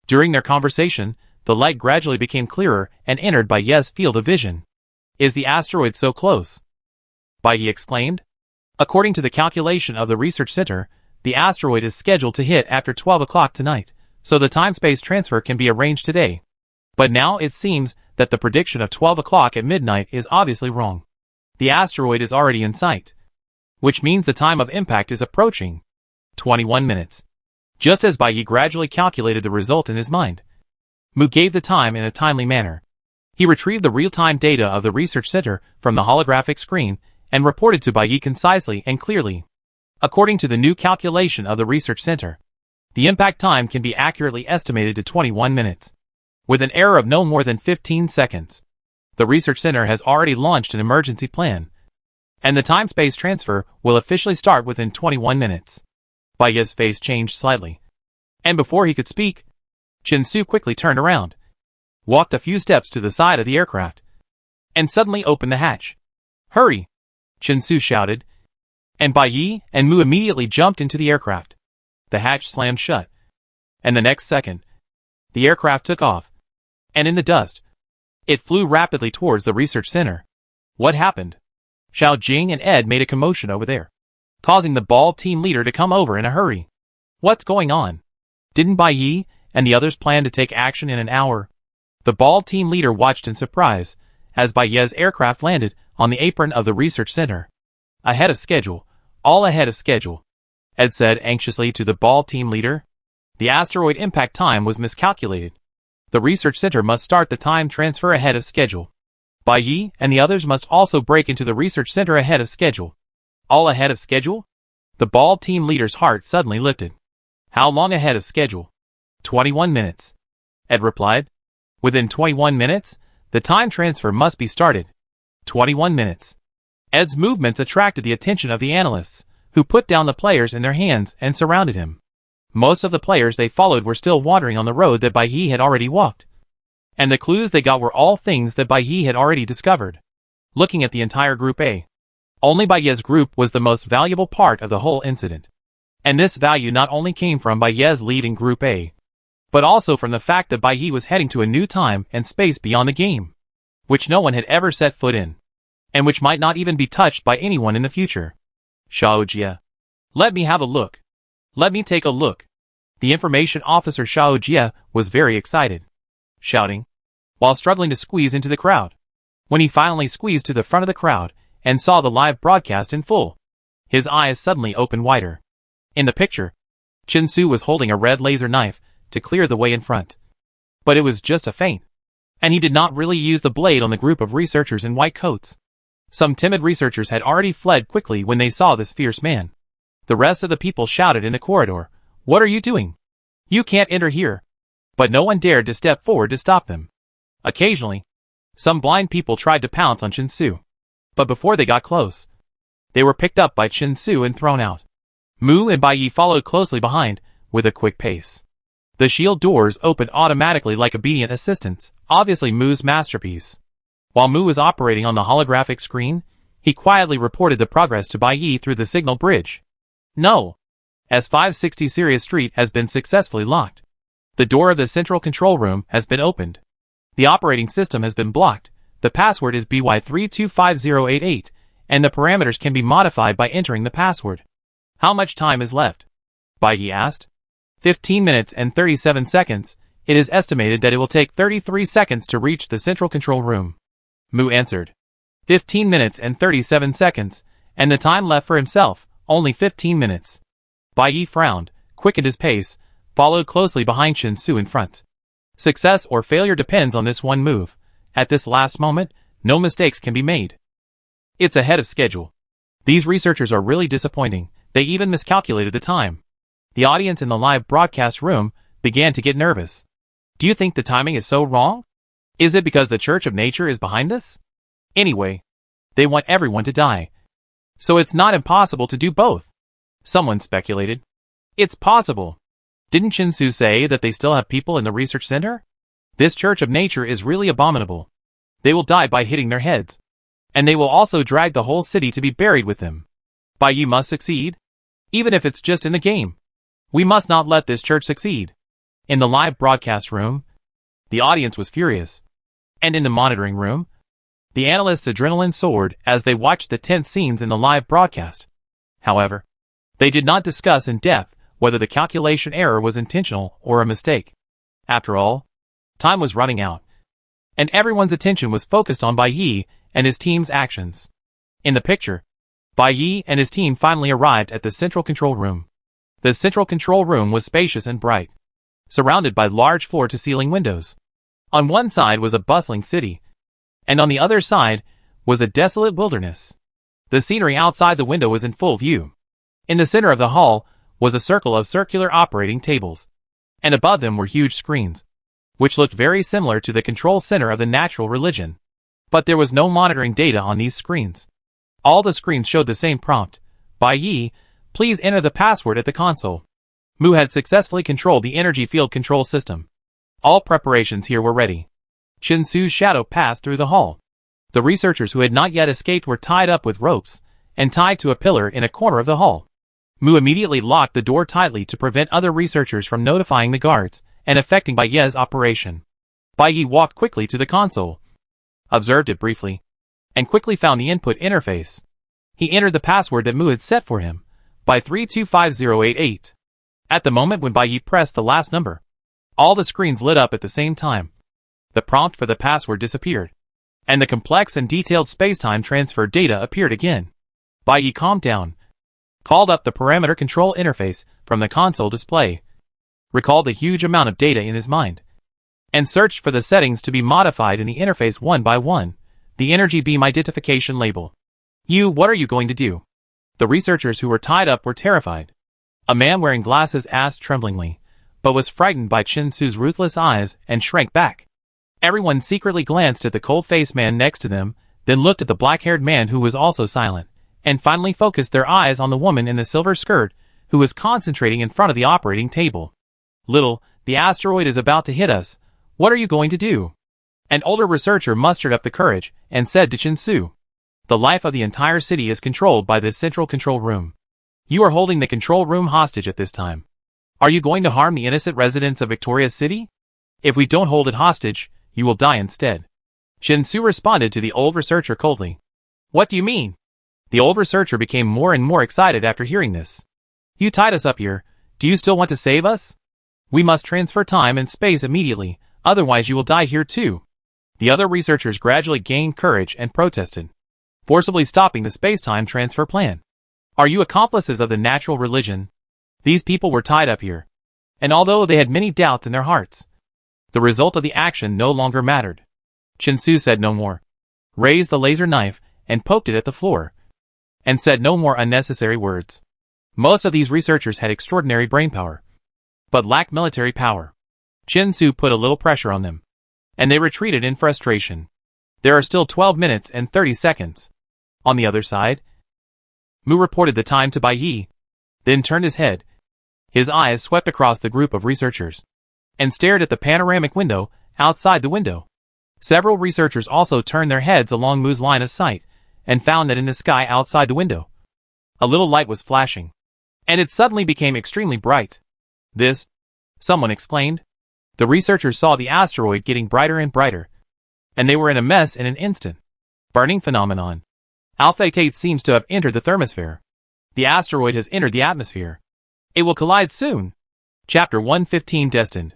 During their conversation, the light gradually became clearer and entered Bai Ye's field of vision. Is the asteroid so close? Bai Yi exclaimed. According to the calculation of the research center, the asteroid is scheduled to hit after 12 o'clock tonight, so the time-space transfer can be arranged today. But now it seems that the prediction of 12 o'clock at midnight is obviously wrong. The asteroid is already in sight, which means the time of impact is approaching. 21 minutes. Just as Bai Yi gradually calculated the result in his mind, Mu gave the time in a timely manner. He retrieved the real-time data of the research center from the holographic screen and reported to Bai Yi concisely and clearly. According to the new calculation of the research center, the impact time can be accurately estimated to 21 minutes, with an error of no more than 15 seconds. The research center has already launched an emergency plan, and the time-space transfer will officially start within 21 minutes. Bai Ye's face changed slightly, and before he could speak, Chen Su quickly turned around, walked a few steps to the side of the aircraft, and suddenly opened the hatch. Hurry! Chinsu shouted, and Bai Yi and Mu immediately jumped into the aircraft. The hatch slammed shut, and the next second, the aircraft took off, and in the dust, it flew rapidly towards the research center. What happened? Xiao Jing and Ed made a commotion over there, causing the ball team leader to come over in a hurry. What's going on? Didn't Bai Yi and the others plan to take action in an hour? The ball team leader watched in surprise as Bai Yi's aircraft landed on the apron of the research center. Ahead of schedule, all ahead of schedule, Ed said anxiously to the ball team leader. The asteroid impact time was miscalculated. The research center must start the time transfer ahead of schedule. Bai Yi and the others must also break into the research center ahead of schedule. All ahead of schedule? The ball team leader's heart suddenly lifted. How long ahead of schedule? 21 minutes. Ed replied. Within 21 minutes, the time transfer must be started. 21 minutes. Ed's movements attracted the attention of the analysts, who put down the players in their hands and surrounded him. Most of the players they followed were still wandering on the road that Bai Yi had already walked. And the clues they got were all things that Bai Yi had already discovered. Looking at the entire Group A, only Bai Yi's group was the most valuable part of the whole incident. And this value not only came from Bai Yi's lead in Group A, but also from the fact that Bai Yi was heading to a new time and space beyond the game, which no one had ever set foot in, and which might not even be touched by anyone in the future. Xiao Jie. Let me have a look. Let me take a look. The information officer Xiao Jie was very excited, shouting, while struggling to squeeze into the crowd. When he finally squeezed to the front of the crowd and saw the live broadcast in full, his eyes suddenly opened wider. In the picture, Chinsu was holding a red laser knife to clear the way in front. But it was just a feint, and he did not really use the blade on the group of researchers in white coats. Some timid researchers had already fled quickly when they saw this fierce man. The rest of the people shouted in the corridor, "What are you doing? You can't enter here." But no one dared to step forward to stop them. Occasionally, some blind people tried to pounce on Chinsu. But before they got close, they were picked up by Chinsu and thrown out. Mu and Bai Yi followed closely behind, with a quick pace. The shield doors opened automatically like obedient assistants, obviously Mu's masterpiece. While Mu was operating on the holographic screen, he quietly reported the progress to Bai Yi through the signal bridge. No. S560 Sirius Street has been successfully locked. The door of the central control room has been opened. The operating system has been blocked. The password is BY325088, and the parameters can be modified by entering the password. How much time is left? Bai Yi asked. 15 minutes and 37 seconds. It is estimated that it will take 33 seconds to reach the central control room. Mu answered. 15 minutes and 37 seconds, and the time left for himself, only 15 minutes. Bai Yi frowned, quickened his pace, followed closely behind Chinsu in front. Success or failure depends on this one move. At this last moment, no mistakes can be made. It's ahead of schedule. These researchers are really disappointing. They even miscalculated the time. The audience in the live broadcast room began to get nervous. Do you think the timing is so wrong? Is it because the Church of Nature is behind this? Anyway, they want everyone to die. So it's not impossible to do both. Someone speculated. It's possible. Didn't Chinsu say that they still have people in the research center? This Church of Nature is really abominable. They will die by hitting their heads. And they will also drag the whole city to be buried with them. Bai Yi must succeed. Even if it's just in the game. We must not let this church succeed. In the live broadcast room, the audience was furious. And in the monitoring room, the analysts' adrenaline soared as they watched the tense scenes in the live broadcast. However, they did not discuss in depth whether the calculation error was intentional or a mistake. After all, time was running out, and everyone's attention was focused on Bai Yi and his team's actions. In the picture, Bai Yi and his team finally arrived at the central control room. The central control room was spacious and bright, surrounded by large floor-to-ceiling windows. On one side was a bustling city, and on the other side was a desolate wilderness. The scenery outside the window was in full view. In the center of the hall was a circle of circular operating tables, and above them were huge screens, which looked very similar to the control center of the natural religion. But there was no monitoring data on these screens. All the screens showed the same prompt. Bai Yi, please enter the password at the console. Mu had successfully controlled the energy field control system. All preparations here were ready. Chinsu's shadow passed through the hall. The researchers who had not yet escaped were tied up with ropes, and tied to a pillar in a corner of the hall. Mu immediately locked the door tightly to prevent other researchers from notifying the guards and affecting Bai Ye's operation. Bai Ye walked quickly to the console, observed it briefly, and quickly found the input interface. He entered the password that Mu had set for him, by 325088. At the moment when Bai Ye pressed the last number, all the screens lit up at the same time. The prompt for the password disappeared, and the complex and detailed space-time transfer data appeared again. Bai Ye calmed down, called up the parameter control interface from the console display, recalled the huge amount of data in his mind, and searched for the settings to be modified in the interface one by one. The energy beam identification label. What are you going to do? The researchers who were tied up were terrified. A man wearing glasses asked tremblingly, but was frightened by Chen Su's ruthless eyes and shrank back. Everyone secretly glanced at the cold-faced man next to them, then looked at the black-haired man who was also silent, and finally focused their eyes on the woman in the silver skirt, who was concentrating in front of the operating table. Little, the asteroid is about to hit us. What are you going to do? An older researcher mustered up the courage and said to Chen Su, the life of the entire city is controlled by this central control room. You are holding the control room hostage at this time. Are you going to harm the innocent residents of Victoria's City? If we don't hold it hostage, you will die instead. Chen Su responded to the old researcher coldly. What do you mean? The old researcher became more and more excited after hearing this. You tied us up here. Do you still want to save us? We must transfer time and space immediately, otherwise you will die here too. The other researchers gradually gained courage and protested, forcibly stopping the space-time transfer plan. Are you accomplices of the natural religion? These people were tied up here, and although they had many doubts in their hearts, the result of the action no longer mattered. Chen Su said no more, raised the laser knife and poked it at the floor, and said no more unnecessary words. Most of these researchers had extraordinary brainpower, but lacked military power. Chen Su put a little pressure on them, and they retreated in frustration. There are still 12 minutes and 30 seconds. On the other side, Mu reported the time to Bai Ye, then turned his head. His eyes swept across the group of researchers, and stared at the panoramic window outside the window. Several researchers also turned their heads along Mu's line of sight, and found that in the sky outside the window, a little light was flashing, and it suddenly became extremely bright. This, someone exclaimed. The researchers saw the asteroid getting brighter and brighter, and they were in a mess in an instant. Burning phenomenon. Alpha Tate seems to have entered the thermosphere. The asteroid has entered the atmosphere. It will collide soon. Chapter 115 Destined.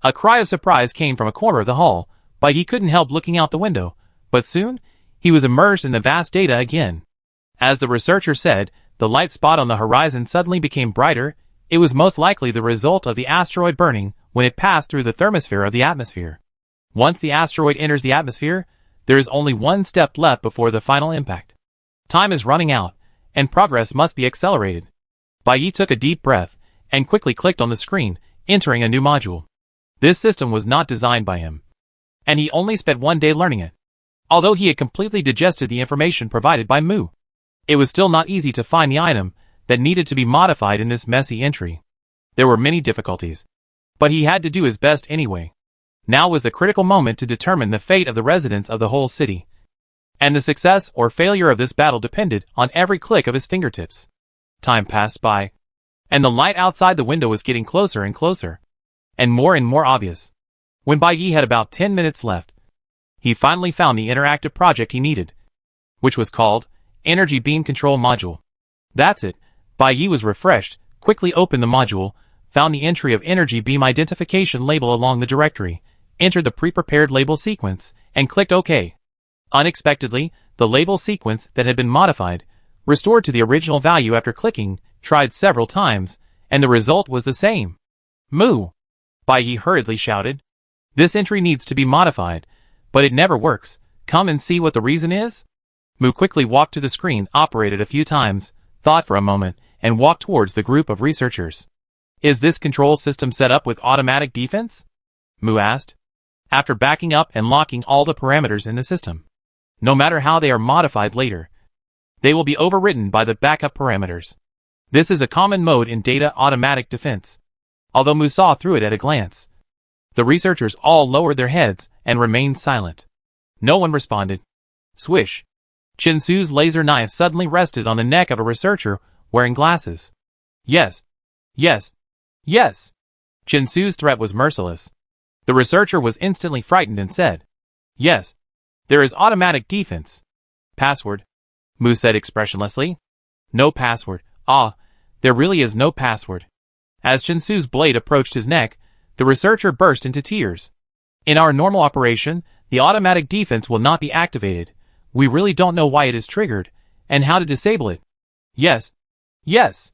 A cry of surprise came from a corner of the hall, but he couldn't help looking out the window, but soon, he was immersed in the vast data again. As the researcher said, the light spot on the horizon suddenly became brighter. It was most likely the result of the asteroid burning when it passed through the thermosphere of the atmosphere. Once the asteroid enters the atmosphere, there is only one step left before the final impact. Time is running out, and progress must be accelerated. Bai Ye took a deep breath, and quickly clicked on the screen, entering a new module. This system was not designed by him, and he only spent 1 day learning it. Although he had completely digested the information provided by Mu, it was still not easy to find the item that needed to be modified in this messy entry. There were many difficulties, but he had to do his best anyway. Now was the critical moment to determine the fate of the residents of the whole city, and the success or failure of this battle depended on every click of his fingertips. Time passed by, and the light outside the window was getting closer and closer, and more obvious. When Bai Ye had about 10 minutes left, he finally found the interactive project he needed, which was called Energy Beam Control Module. That's it. Bai Ye was refreshed, quickly opened the module, found the entry of Energy Beam Identification label along the directory, entered the pre-prepared label sequence, and clicked OK. Unexpectedly, the label sequence that had been modified, restored to the original value after clicking, tried several times, and the result was the same. Mu! Bai Ye hurriedly shouted. This entry needs to be modified, but it never works. Come and see what the reason is? Mu quickly walked to the screen, operated a few times, thought for a moment, and walked towards the group of researchers. Is this control system set up with automatic defense? Mu asked, after backing up and locking all the parameters in the system. No matter how they are modified later, they will be overwritten by the backup parameters. This is a common mode in data automatic defense. Although Mu saw through it at a glance, the researchers all lowered their heads and remained silent. No one responded. Swish. Chinsu's laser knife suddenly rested on the neck of a researcher wearing glasses. Yes. Yes. Yes. Chinsu's threat was merciless. The researcher was instantly frightened and said, "Yes. There is automatic defense." "Password?" Mu said expressionlessly. "No password." "Ah, there really is no password." As Chinsu's blade approached his neck, the researcher burst into tears. "In our normal operation, the automatic defense will not be activated. We really don't know why it is triggered, and how to disable it." "Yes. Yes."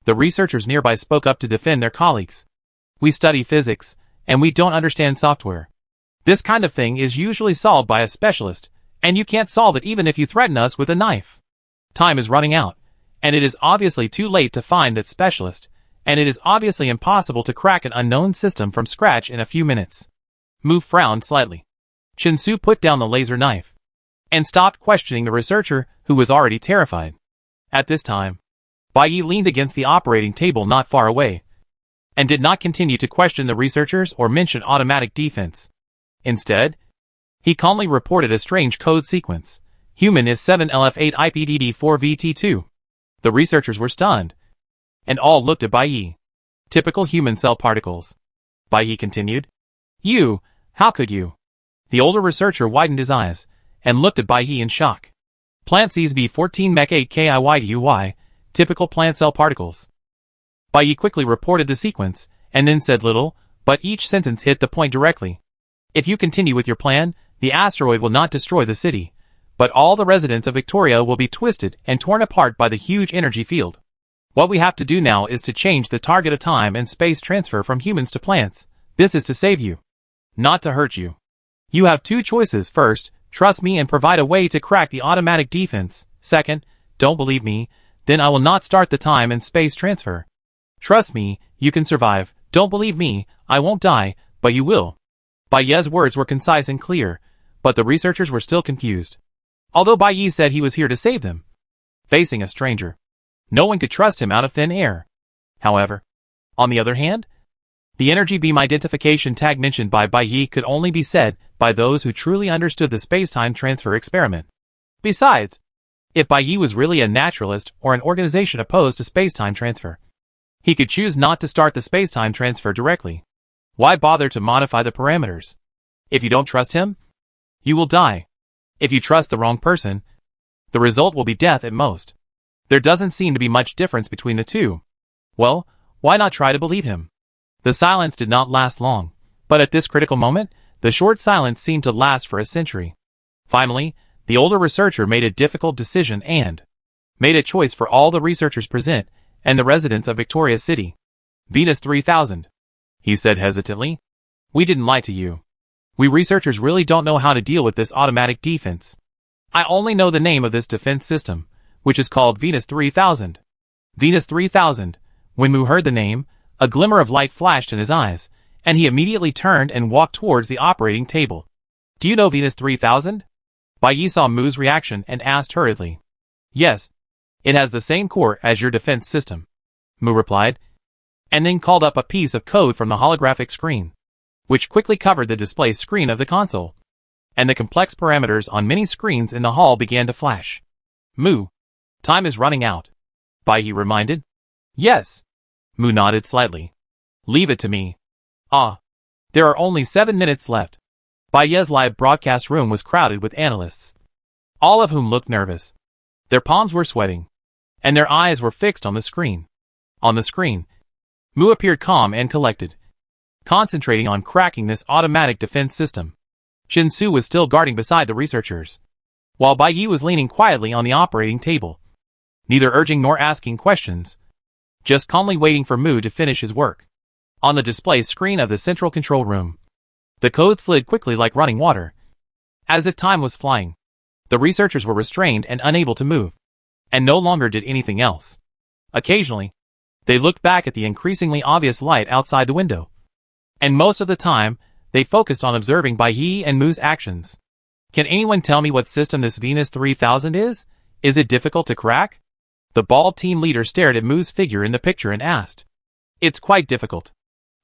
The researchers nearby spoke up to defend their colleagues. "We study physics, and we don't understand software. This kind of thing is usually solved by a specialist, and you can't solve it even if you threaten us with a knife. Time is running out, and it is obviously too late to find that specialist, and it is obviously impossible to crack an unknown system from scratch in a few minutes." Mu frowned slightly. Chinsu put down the laser knife and stopped questioning the researcher, who was already terrified. At this time, Bai Yi leaned against the operating table not far away, and did not continue to question the researchers or mention automatic defense. Instead, he calmly reported a strange code sequence. Human is 7LF8 IPDD4VT2. The researchers were stunned, and all looked at Bai Yi. "Typical human cell particles," Bai Yi continued. "You, how could you?" The older researcher widened his eyes, and looked at Bai Yi in shock. "Plant CSB14 Mech 8 KIYDUY, typical plant cell particles." Bai Yi quickly reported the sequence, and then said little, but each sentence hit the point directly. "If you continue with your plan, the asteroid will not destroy the city, but all the residents of Victoria will be twisted and torn apart by the huge energy field. What we have to do now is to change the target of time and space transfer from humans to plants. This is to save you, not to hurt you. You have two choices. First, trust me and provide a way to crack the automatic defense. Second, don't believe me, then I will not start the time and space transfer. Trust me, you can survive. Don't believe me, I won't die, but you will." Bai Yi's words were concise and clear, but the researchers were still confused. Although Bai Yi said he was here to save them, facing a stranger, no one could trust him out of thin air. However, on the other hand, the energy beam identification tag mentioned by Bai Yi could only be said by those who truly understood the space-time transfer experiment. Besides, if Bai Yi was really a naturalist or an organization opposed to space-time transfer, he could choose not to start the space-time transfer directly. Why bother to modify the parameters? If you don't trust him, you will die. If you trust the wrong person, the result will be death at most. There doesn't seem to be much difference between the two. Well, why not try to believe him? The silence did not last long, but at this critical moment, the short silence seemed to last for a century. Finally, the older researcher made a difficult decision and made a choice for all the researchers present and the residents of Victoria City. "Venus 3000, he said hesitantly. "We didn't lie to you. We researchers really don't know how to deal with this automatic defense. I only know the name of this defense system, which is called Venus 3000. Venus 3000. When Mu heard the name, a glimmer of light flashed in his eyes, and he immediately turned and walked towards the operating table. "Do you know Venus 3000? Bai Yi saw Mu's reaction and asked hurriedly. "Yes. It has the same core as your defense system," Mu replied, and then called up a piece of code from the holographic screen, which quickly covered the display screen of the console, and the complex parameters on many screens in the hall began to flash. "Mu, time is running out," Bai Yi reminded. "Yes." Mu nodded slightly. "Leave it to me." "Ah. There are only 7 minutes left." Bai Yi's live broadcast room was crowded with analysts, all of whom looked nervous. Their palms were sweating, and their eyes were fixed on the screen. On the screen, Mu appeared calm and collected, concentrating on cracking this automatic defense system. Chinsu was still guarding beside the researchers, while Bai Yi was leaning quietly on the operating table, neither urging nor asking questions, just calmly waiting for Mu to finish his work. On the display screen of the central control room, the code slid quickly like running water, as if time was flying. The researchers were restrained and unable to move, and no longer did anything else. Occasionally, they looked back at the increasingly obvious light outside the window, and most of the time, they focused on observing Bai Yi and Mu's actions. "Can anyone tell me what system this Venus 3000 is? Is it difficult to crack?" The bald team leader stared at Mu's figure in the picture and asked. "It's quite difficult."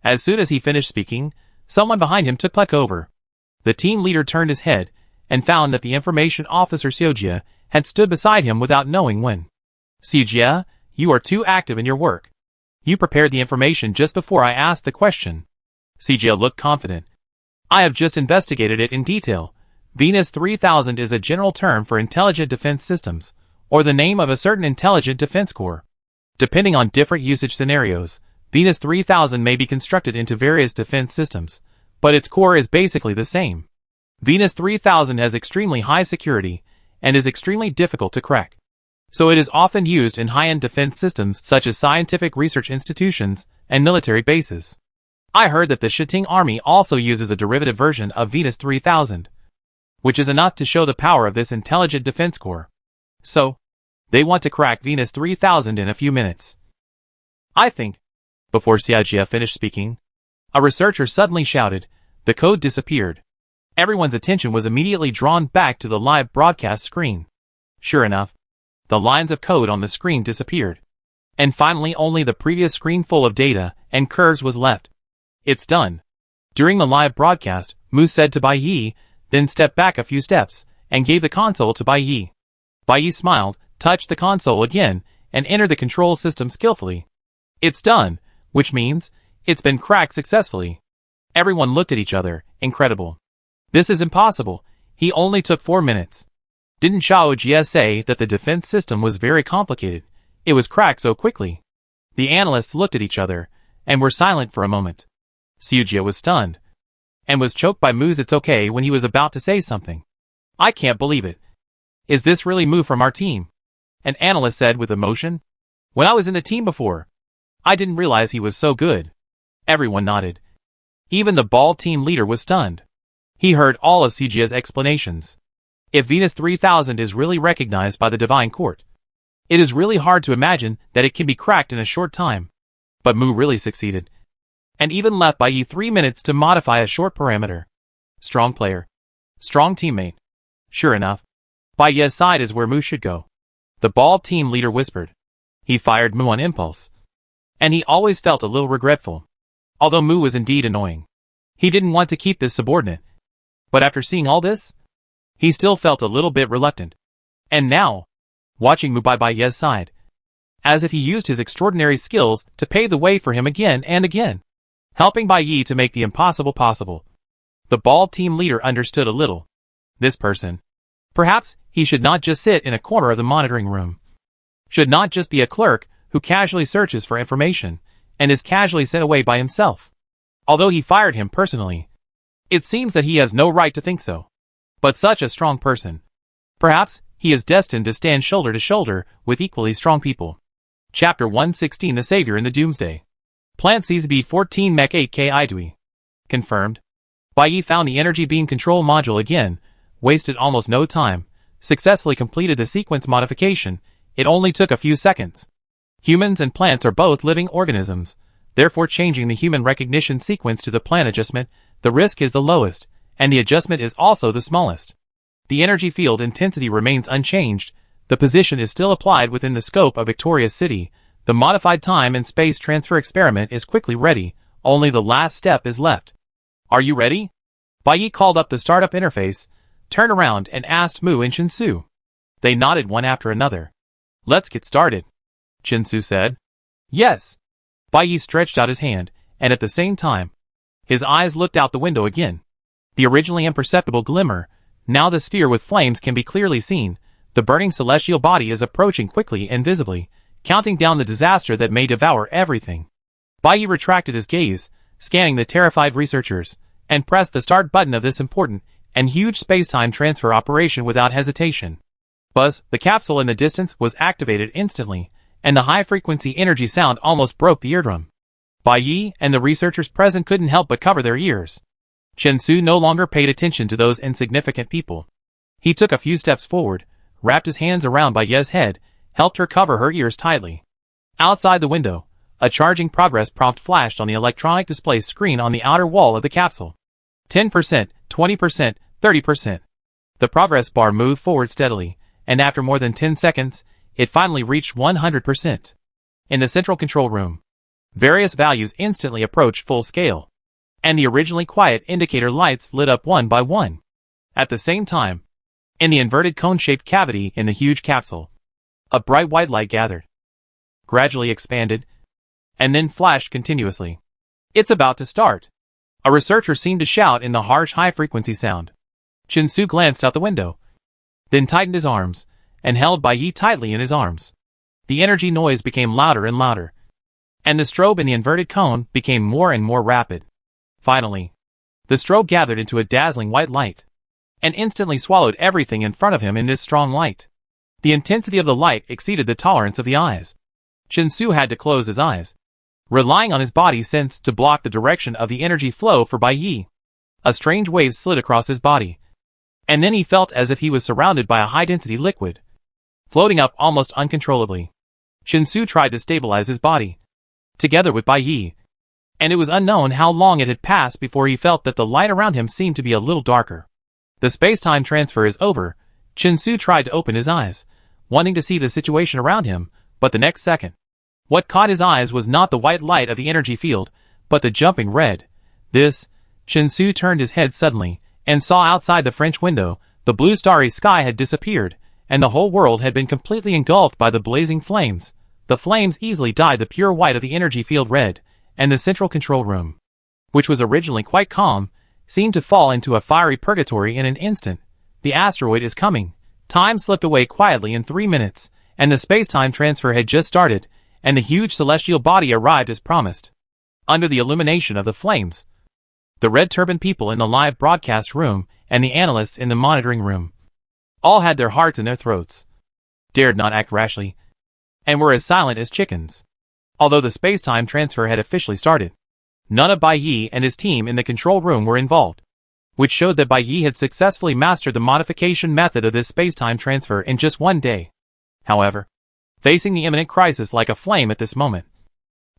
As soon as he finished speaking, someone behind him took over. The team leader turned his head and found that the information officer Xiujia had stood beside him without knowing when. Sijia, you are too active in your work. You prepared the information just before I asked the question. Sijia looked confident. I have just investigated it in detail. Venus 3000 is a general term for intelligent defense systems, or the name of a certain intelligent defense corps. Depending on different usage scenarios, Venus 3000 may be constructed into various defense systems, but its core is basically the same. Venus 3000 has extremely high security and is extremely difficult to crack. So it is often used in high-end defense systems such as scientific research institutions and military bases. I heard that the Shiting Army also uses a derivative version of Venus 3000, which is enough to show the power of this intelligent defense corps. So, they want to crack Venus 3000 in a few minutes. I think. Before Sijia finished speaking, a researcher suddenly shouted, the code disappeared. Everyone's attention was immediately drawn back to the live broadcast screen. Sure enough, the lines of code on the screen disappeared. And finally only the previous screen full of data and curves was left. It's done. During the live broadcast, Mu said to Bai Yi, then stepped back a few steps, and gave the console to Bai Yi. Bai Yi smiled, touched the console again, and entered the control system skillfully. It's done, which means, it's been cracked successfully. Everyone looked at each other, incredible. This is impossible, he only took 4 minutes. Didn't Xiao Jie say that the defense system was very complicated? It was cracked so quickly. The analysts looked at each other, and were silent for a moment. Sijia was stunned, and was choked by Mu's "it's okay" when he was about to say something. I can't believe it. Is this really Mu from our team? An analyst said with emotion. When I was in the team before, I didn't realize he was so good. Everyone nodded. Even the bald team leader was stunned. He heard all of Sijia's explanations. If Venus 3000 is really recognized by the Divine Court, it is really hard to imagine that it can be cracked in a short time. But Mu really succeeded. And even left Bai Yi 3 minutes to modify a short parameter. Strong player. Strong teammate. Sure enough, Bai Yi's side is where Mu should go. The bald team leader whispered. He fired Mu on impulse. And he always felt a little regretful. Although Mu was indeed annoying. He didn't want to keep this subordinate. But after seeing all this, he still felt a little bit reluctant. And now, watching Mu by Bai Yi's side, as if he used his extraordinary skills to pave the way for him again and again, helping Bai Yi to make the impossible possible. The bald team leader understood a little. This person. Perhaps he should not just sit in a corner of the monitoring room. Should not just be a clerk who casually searches for information and is casually sent away by himself. Although he fired him personally, it seems that he has no right to think so. But such a strong person. Perhaps he is destined to stand shoulder to shoulder with equally strong people. Chapter 116 The Savior in the Doomsday. Plant CZB-14 Mech 8K Idui. Confirmed. Bai Yi found the energy beam control module again, wasted almost no time, successfully completed the sequence modification. It only took a few seconds. Humans and plants are both living organisms, therefore changing the human recognition sequence to the plant adjustment, the risk is the lowest, and the adjustment is also the smallest. The energy field intensity remains unchanged, the position is still applied within the scope of Victoria's City, the modified time and space transfer experiment is quickly ready, only the last step is left. Are you ready? Bai Yi called up the startup interface, turned around and asked Mu and Chinsu. They nodded one after another. Let's get started, Chinsu said. Yes. Bai Yi stretched out his hand, and at the same time, his eyes looked out the window again. The originally imperceptible glimmer, now the sphere with flames can be clearly seen, the burning celestial body is approaching quickly and visibly, counting down the disaster that may devour everything. Bai Yi retracted his gaze, scanning the terrified researchers, and pressed the start button of this important and huge space-time transfer operation without hesitation. Buzz, the capsule in the distance, was activated instantly, and the high-frequency energy sound almost broke the eardrum. Bai Yi and the researchers present couldn't help but cover their ears. Chinsu no longer paid attention to those insignificant people. He took a few steps forward, wrapped his hands around Bai Yi's head, helped her cover her ears tightly. Outside the window, a charging progress prompt flashed on the electronic display screen on the outer wall of the capsule. 10%, 20%, 30%. The progress bar moved forward steadily, and after more than 10 seconds, it finally reached 100%. In the central control room, various values instantly approached full scale, and the originally quiet indicator lights lit up one by one. At the same time, In the inverted cone-shaped cavity in the huge capsule, a bright white light gathered, gradually expanded, and then flashed continuously. "It's about to start," a researcher seemed to shout in the harsh high-frequency sound. Chinsu glanced out the window, then tightened his arms, and held Bai Yi tightly in his arms. The energy noise became louder and louder, and the strobe in the inverted cone became more and more rapid. Finally, the strobe gathered into a dazzling white light, and instantly swallowed everything in front of him in this strong light. The intensity of the light exceeded the tolerance of the eyes. Chinsu had to close his eyes, relying on his body sense to block the direction of the energy flow for Bai Yi. A strange wave slid across his body, and then he felt as if he was surrounded by a high-density liquid, floating up almost uncontrollably. Chinsu tried to stabilize his body, together with Bai Yi, and it was unknown how long it had passed before he felt that the light around him seemed to be a little darker. The space-time transfer is over. Chinsu tried to open his eyes, wanting to see the situation around him, but the next second, what caught his eyes was not the white light of the energy field, but the jumping red. Chinsu turned his head suddenly, and saw outside the French window, the blue starry sky had disappeared, and the whole world had been completely engulfed by the blazing flames. The flames easily dyed the pure white of the energy field red, and the central control room, which was originally quite calm, seemed to fall into a fiery purgatory in an instant. The asteroid is coming. Time slipped away quietly in 3 minutes, and the space-time transfer had just started, and the huge celestial body arrived as promised. Under the illumination of the flames, the red turban people in the live broadcast room and the analysts in the monitoring room all had their hearts in their throats, dared not act rashly, and were as silent as chickens. Although the space-time transfer had officially started, none of Bai Yi and his team in the control room were involved, which showed that Bai Yi had successfully mastered the modification method of this space-time transfer in just 1 day. However, facing the imminent crisis like a flame at this moment,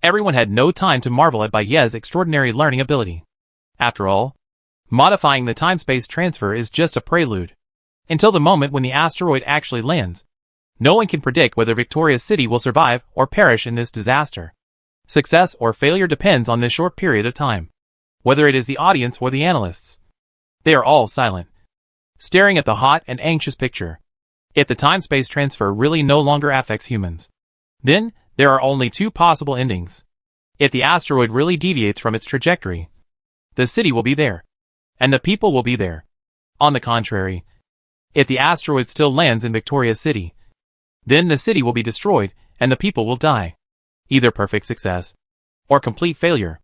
everyone had no time to marvel at Bai Yi's extraordinary learning ability. After all, modifying the time-space transfer is just a prelude. Until the moment when the asteroid actually lands, no one can predict whether Victoria's City will survive or perish in this disaster. Success or failure depends on this short period of time, whether it is the audience or the analysts. They are all silent, staring at the hot and anxious picture. If the time-space transfer really no longer affects humans, then there are only 2 possible endings. If the asteroid really deviates from its trajectory, the city will be there, and the people will be there. On the contrary, if the asteroid still lands in Victoria's City, then the city will be destroyed and the people will die. Either perfect success or complete failure.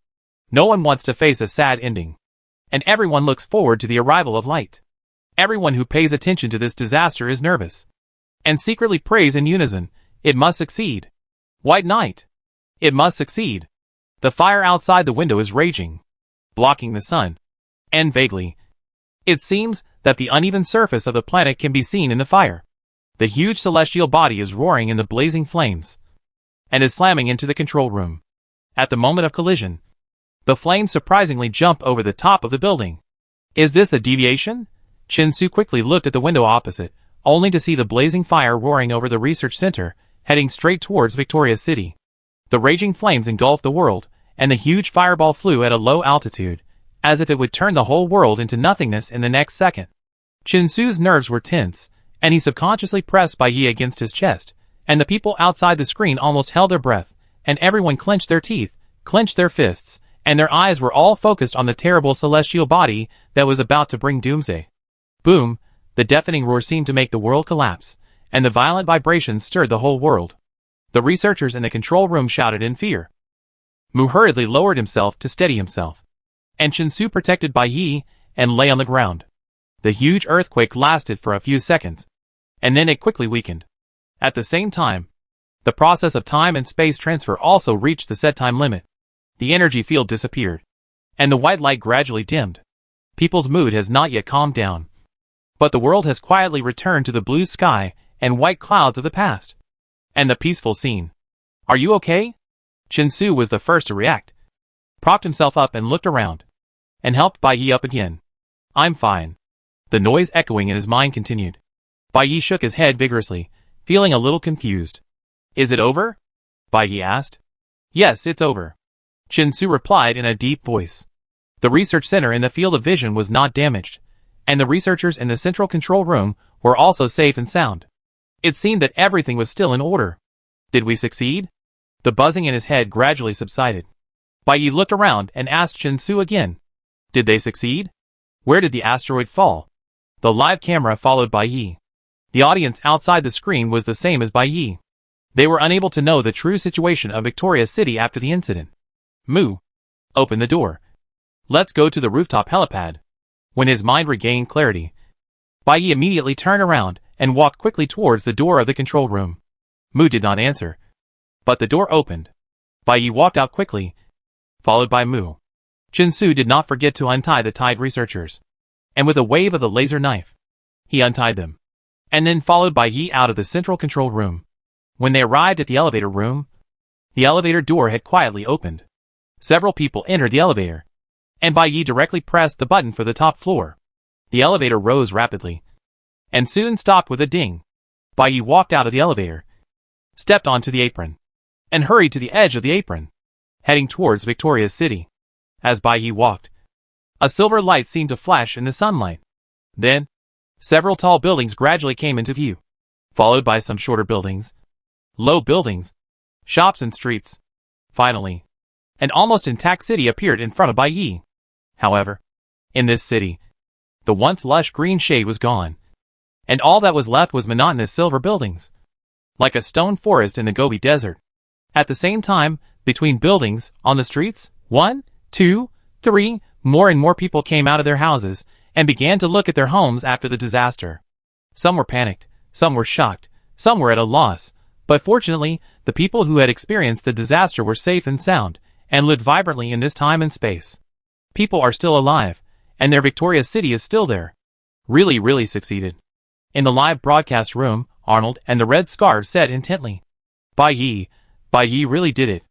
No one wants to face a sad ending, and everyone looks forward to the arrival of light. Everyone who pays attention to this disaster is nervous, and secretly prays in unison, "It must succeed. White Knight. It must succeed." The fire outside the window is raging, blocking the sun, and vaguely, it seems that the uneven surface of the planet can be seen in the fire. The huge celestial body is roaring in the blazing flames, and is slamming into the control room. At the moment of collision, the flames surprisingly jump over the top of the building. Is this a deviation? Chinsu quickly looked at the window opposite, only to see the blazing fire roaring over the research center, heading straight towards Victoria's City. The raging flames engulfed the world, and the huge fireball flew at a low altitude, as if it would turn the whole world into nothingness in the next second. Chinsu's nerves were tense, and he subconsciously pressed Bai Yi against his chest, and the people outside the screen almost held their breath, and everyone clenched their teeth, clenched their fists, and their eyes were all focused on the terrible celestial body that was about to bring doomsday. Boom! The deafening roar seemed to make the world collapse, and the violent vibrations stirred the whole world. The researchers in the control room shouted in fear. Mu hurriedly lowered himself to steady himself, and Chinsu protected Bai Yi and lay on the ground. The huge earthquake lasted for a few seconds, and then it quickly weakened. At the same time, the process of time and space transfer also reached the set time limit. The energy field disappeared, and the white light gradually dimmed. People's mood has not yet calmed down, but the world has quietly returned to the blue sky and white clouds of the past, and the peaceful scene. Are you okay? Chinsu was the first to react, propped himself up and looked around, and helped Bai Yi up again. I'm fine. The noise echoing in his mind continued. Bai Yi shook his head vigorously, feeling a little confused. Is it over? Bai Yi asked. Yes, it's over. Chinsu replied in a deep voice. The research center in the field of vision was not damaged, and the researchers in the central control room were also safe and sound. It seemed that everything was still in order. Did we succeed? The buzzing in his head gradually subsided. Bai Yi looked around and asked Chen Su again. Did they succeed? Where did the asteroid fall? The live camera followed Bai Yi. The audience outside the screen was the same as Bai Yi. They were unable to know the true situation of Victoria City after the incident. Mu. Open the door. Let's go to the rooftop helipad. When his mind regained clarity, Bai Yi immediately turned around and walked quickly towards the door of the control room. Mu did not answer, but the door opened. Bai Yi walked out quickly, followed by Mu. Chen Su did not forget to untie the tied researchers, and with a wave of the laser knife, he untied them, and then followed Bai Yi out of the central control room. When they arrived at the elevator room, the elevator door had quietly opened. Several people entered the elevator, and Bai Yi directly pressed the button for the top floor. The elevator rose rapidly, and soon stopped with a ding. Bai Yi walked out of the elevator, stepped onto the apron, and hurried to the edge of the apron, heading towards Victoria's City. As Bai Yi walked, a silver light seemed to flash in the sunlight. Then, several tall buildings gradually came into view, followed by some shorter buildings, low buildings, shops and streets. Finally, an almost intact city appeared in front of Bai Yi. However, in this city, the once lush green shade was gone, and all that was left was monotonous silver buildings, like a stone forest in the Gobi Desert. At the same time, between buildings, on the streets, 1, 2, 3, more and more people came out of their houses and began to look at their homes after the disaster. Some were panicked, some were shocked, some were at a loss, but fortunately, the people who had experienced the disaster were safe and sound, and lived vibrantly in this time and space. People are still alive, and their Victoria City is still there. Really succeeded. In the live broadcast room, Arnold and the Red Scarf said intently, Bai Yi really did it.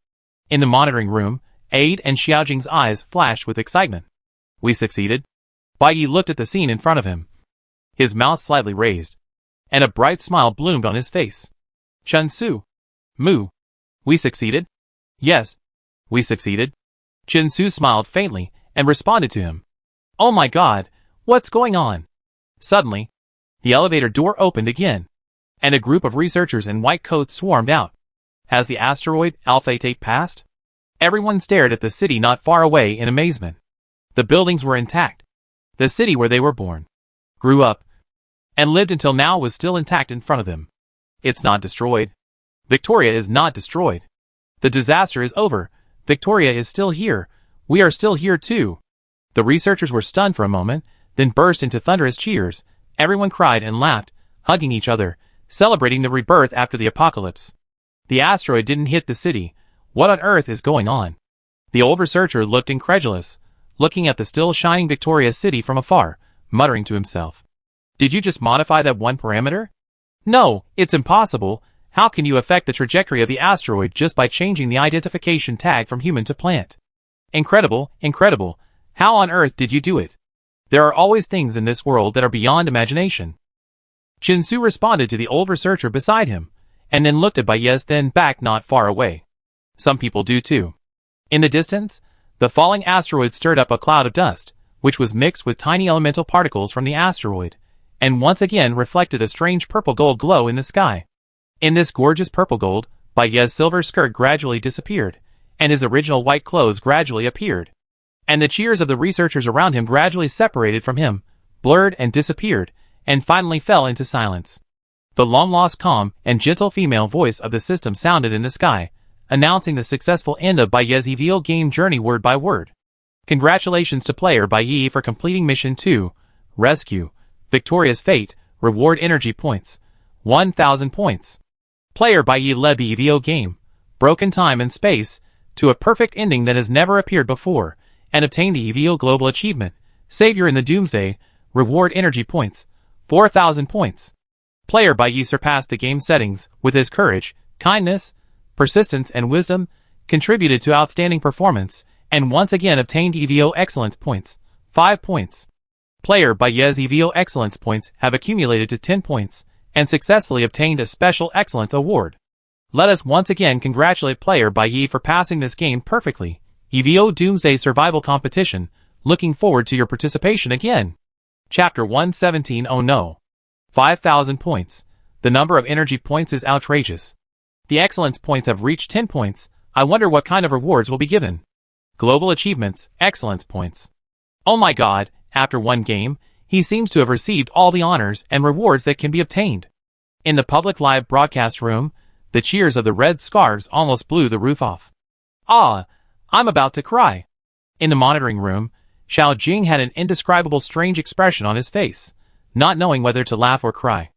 In the monitoring room, Aide and Xiaojing's eyes flashed with excitement. We succeeded. Bai Yi looked at the scene in front of him. His mouth slightly raised, and a bright smile bloomed on his face. Chen Su. Mu. We succeeded? Yes, we succeeded. Chen Su smiled faintly and responded to him. Oh my god, what's going on? Suddenly, the elevator door opened again, and a group of researchers in white coats swarmed out. Has the asteroid Alpha 8 passed? Everyone stared at the city not far away in amazement. The buildings were intact. The city where they were born, grew up, and lived until now was still intact in front of them. It's not destroyed. Victoria is not destroyed. The disaster is over. Victoria is still here. We are still here too. The researchers were stunned for a moment, then burst into thunderous cheers. Everyone cried and laughed, hugging each other, celebrating the rebirth after the apocalypse. The asteroid didn't hit the city. What on earth is going on? The old researcher looked incredulous, looking at the still shining Victoria City from afar, muttering to himself. Did you just modify that one parameter? No, it's impossible. How can you affect the trajectory of the asteroid just by changing the identification tag from human to plant? Incredible. How on earth did you do it? There are always things in this world that are beyond imagination. Chen Su responded to the old researcher beside him, and then looked at Bai Yi's thin back not far away. Some people do too. In the distance, the falling asteroid stirred up a cloud of dust, which was mixed with tiny elemental particles from the asteroid, and once again reflected a strange purple-gold glow in the sky. In this gorgeous purple gold, Bai Yi's silver skirt gradually disappeared, and his original white clothes gradually appeared. And the cheers of the researchers around him gradually separated from him, blurred and disappeared, and finally fell into silence. The long-lost calm and gentle female voice of the system sounded in the sky, announcing the successful end of Bai Yi's EVO game journey word by word. Congratulations to player Bai Yi for completing Mission 2, Rescue, Victoria's Fate, Reward Energy Points, 1,000 points. Player Bai Yi led the EVO game, broken time and space, to a perfect ending that has never appeared before, and obtained the EVO Global Achievement, Savior in the Doomsday, Reward Energy Points, 4,000 points. Player Bai Yi surpassed the game settings with his courage, kindness, persistence and wisdom, contributed to outstanding performance, and once again obtained EVO Excellence Points, 5 points. Player Bai Yi's EVO Excellence Points have accumulated to 10 points, and successfully obtained a Special Excellence Award. Let us once again congratulate player Bai Yi for passing this game perfectly. EVO Doomsday Survival Competition, looking forward to your participation again. Chapter 117. Oh no. 5,000 points. The number of energy points is outrageous. The excellence points have reached 10 points. I wonder what kind of rewards will be given. Global achievements, excellence points. Oh my god, after one game, he seems to have received all the honors and rewards that can be obtained. In the public live broadcast room, the cheers of the red scarves almost blew the roof off. Ah, I'm about to cry. In the monitoring room, Xiao Jing had an indescribable strange expression on his face, not knowing whether to laugh or cry.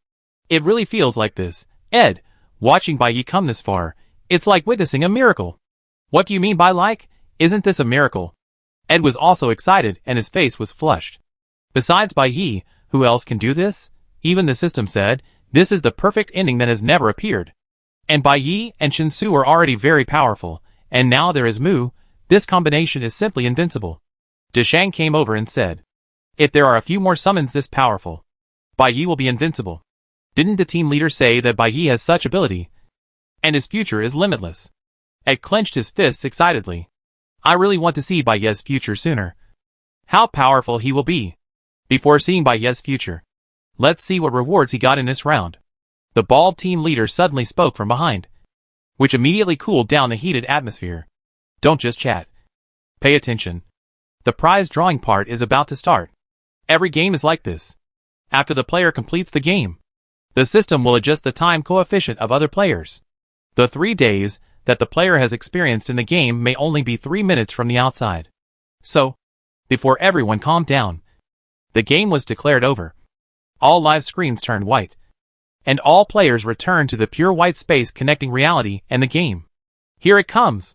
It really feels like this, Ed, watching Bai Yi come this far, it's like witnessing a miracle. What do you mean by like? Isn't this a miracle? Ed was also excited and his face was flushed. Besides Bai Yi, who else can do this? Even the system said, this is the perfect ending that has never appeared. And Bai Yi and Shen Su are already very powerful, and now there is Mu. This combination is simply invincible. Deshang came over and said, if there are a few more summons this powerful, Bai Yi will be invincible. Didn't the team leader say that Bai Yi has such ability? And his future is limitless. Ed clenched his fists excitedly. I really want to see Bai Yi's future sooner. How powerful he will be. Before seeing Bai Yi's future, let's see what rewards he got in this round. The bald team leader suddenly spoke from behind, which immediately cooled down the heated atmosphere. Don't just chat. Pay attention. The prize drawing part is about to start. Every game is like this. After the player completes the game, the system will adjust the time coefficient of other players. The 3 days that the player has experienced in the game may only be 3 minutes from the outside. So, before everyone calmed down, the game was declared over. All live screens turned white, and all players returned to the pure white space connecting reality and the game. Here it comes.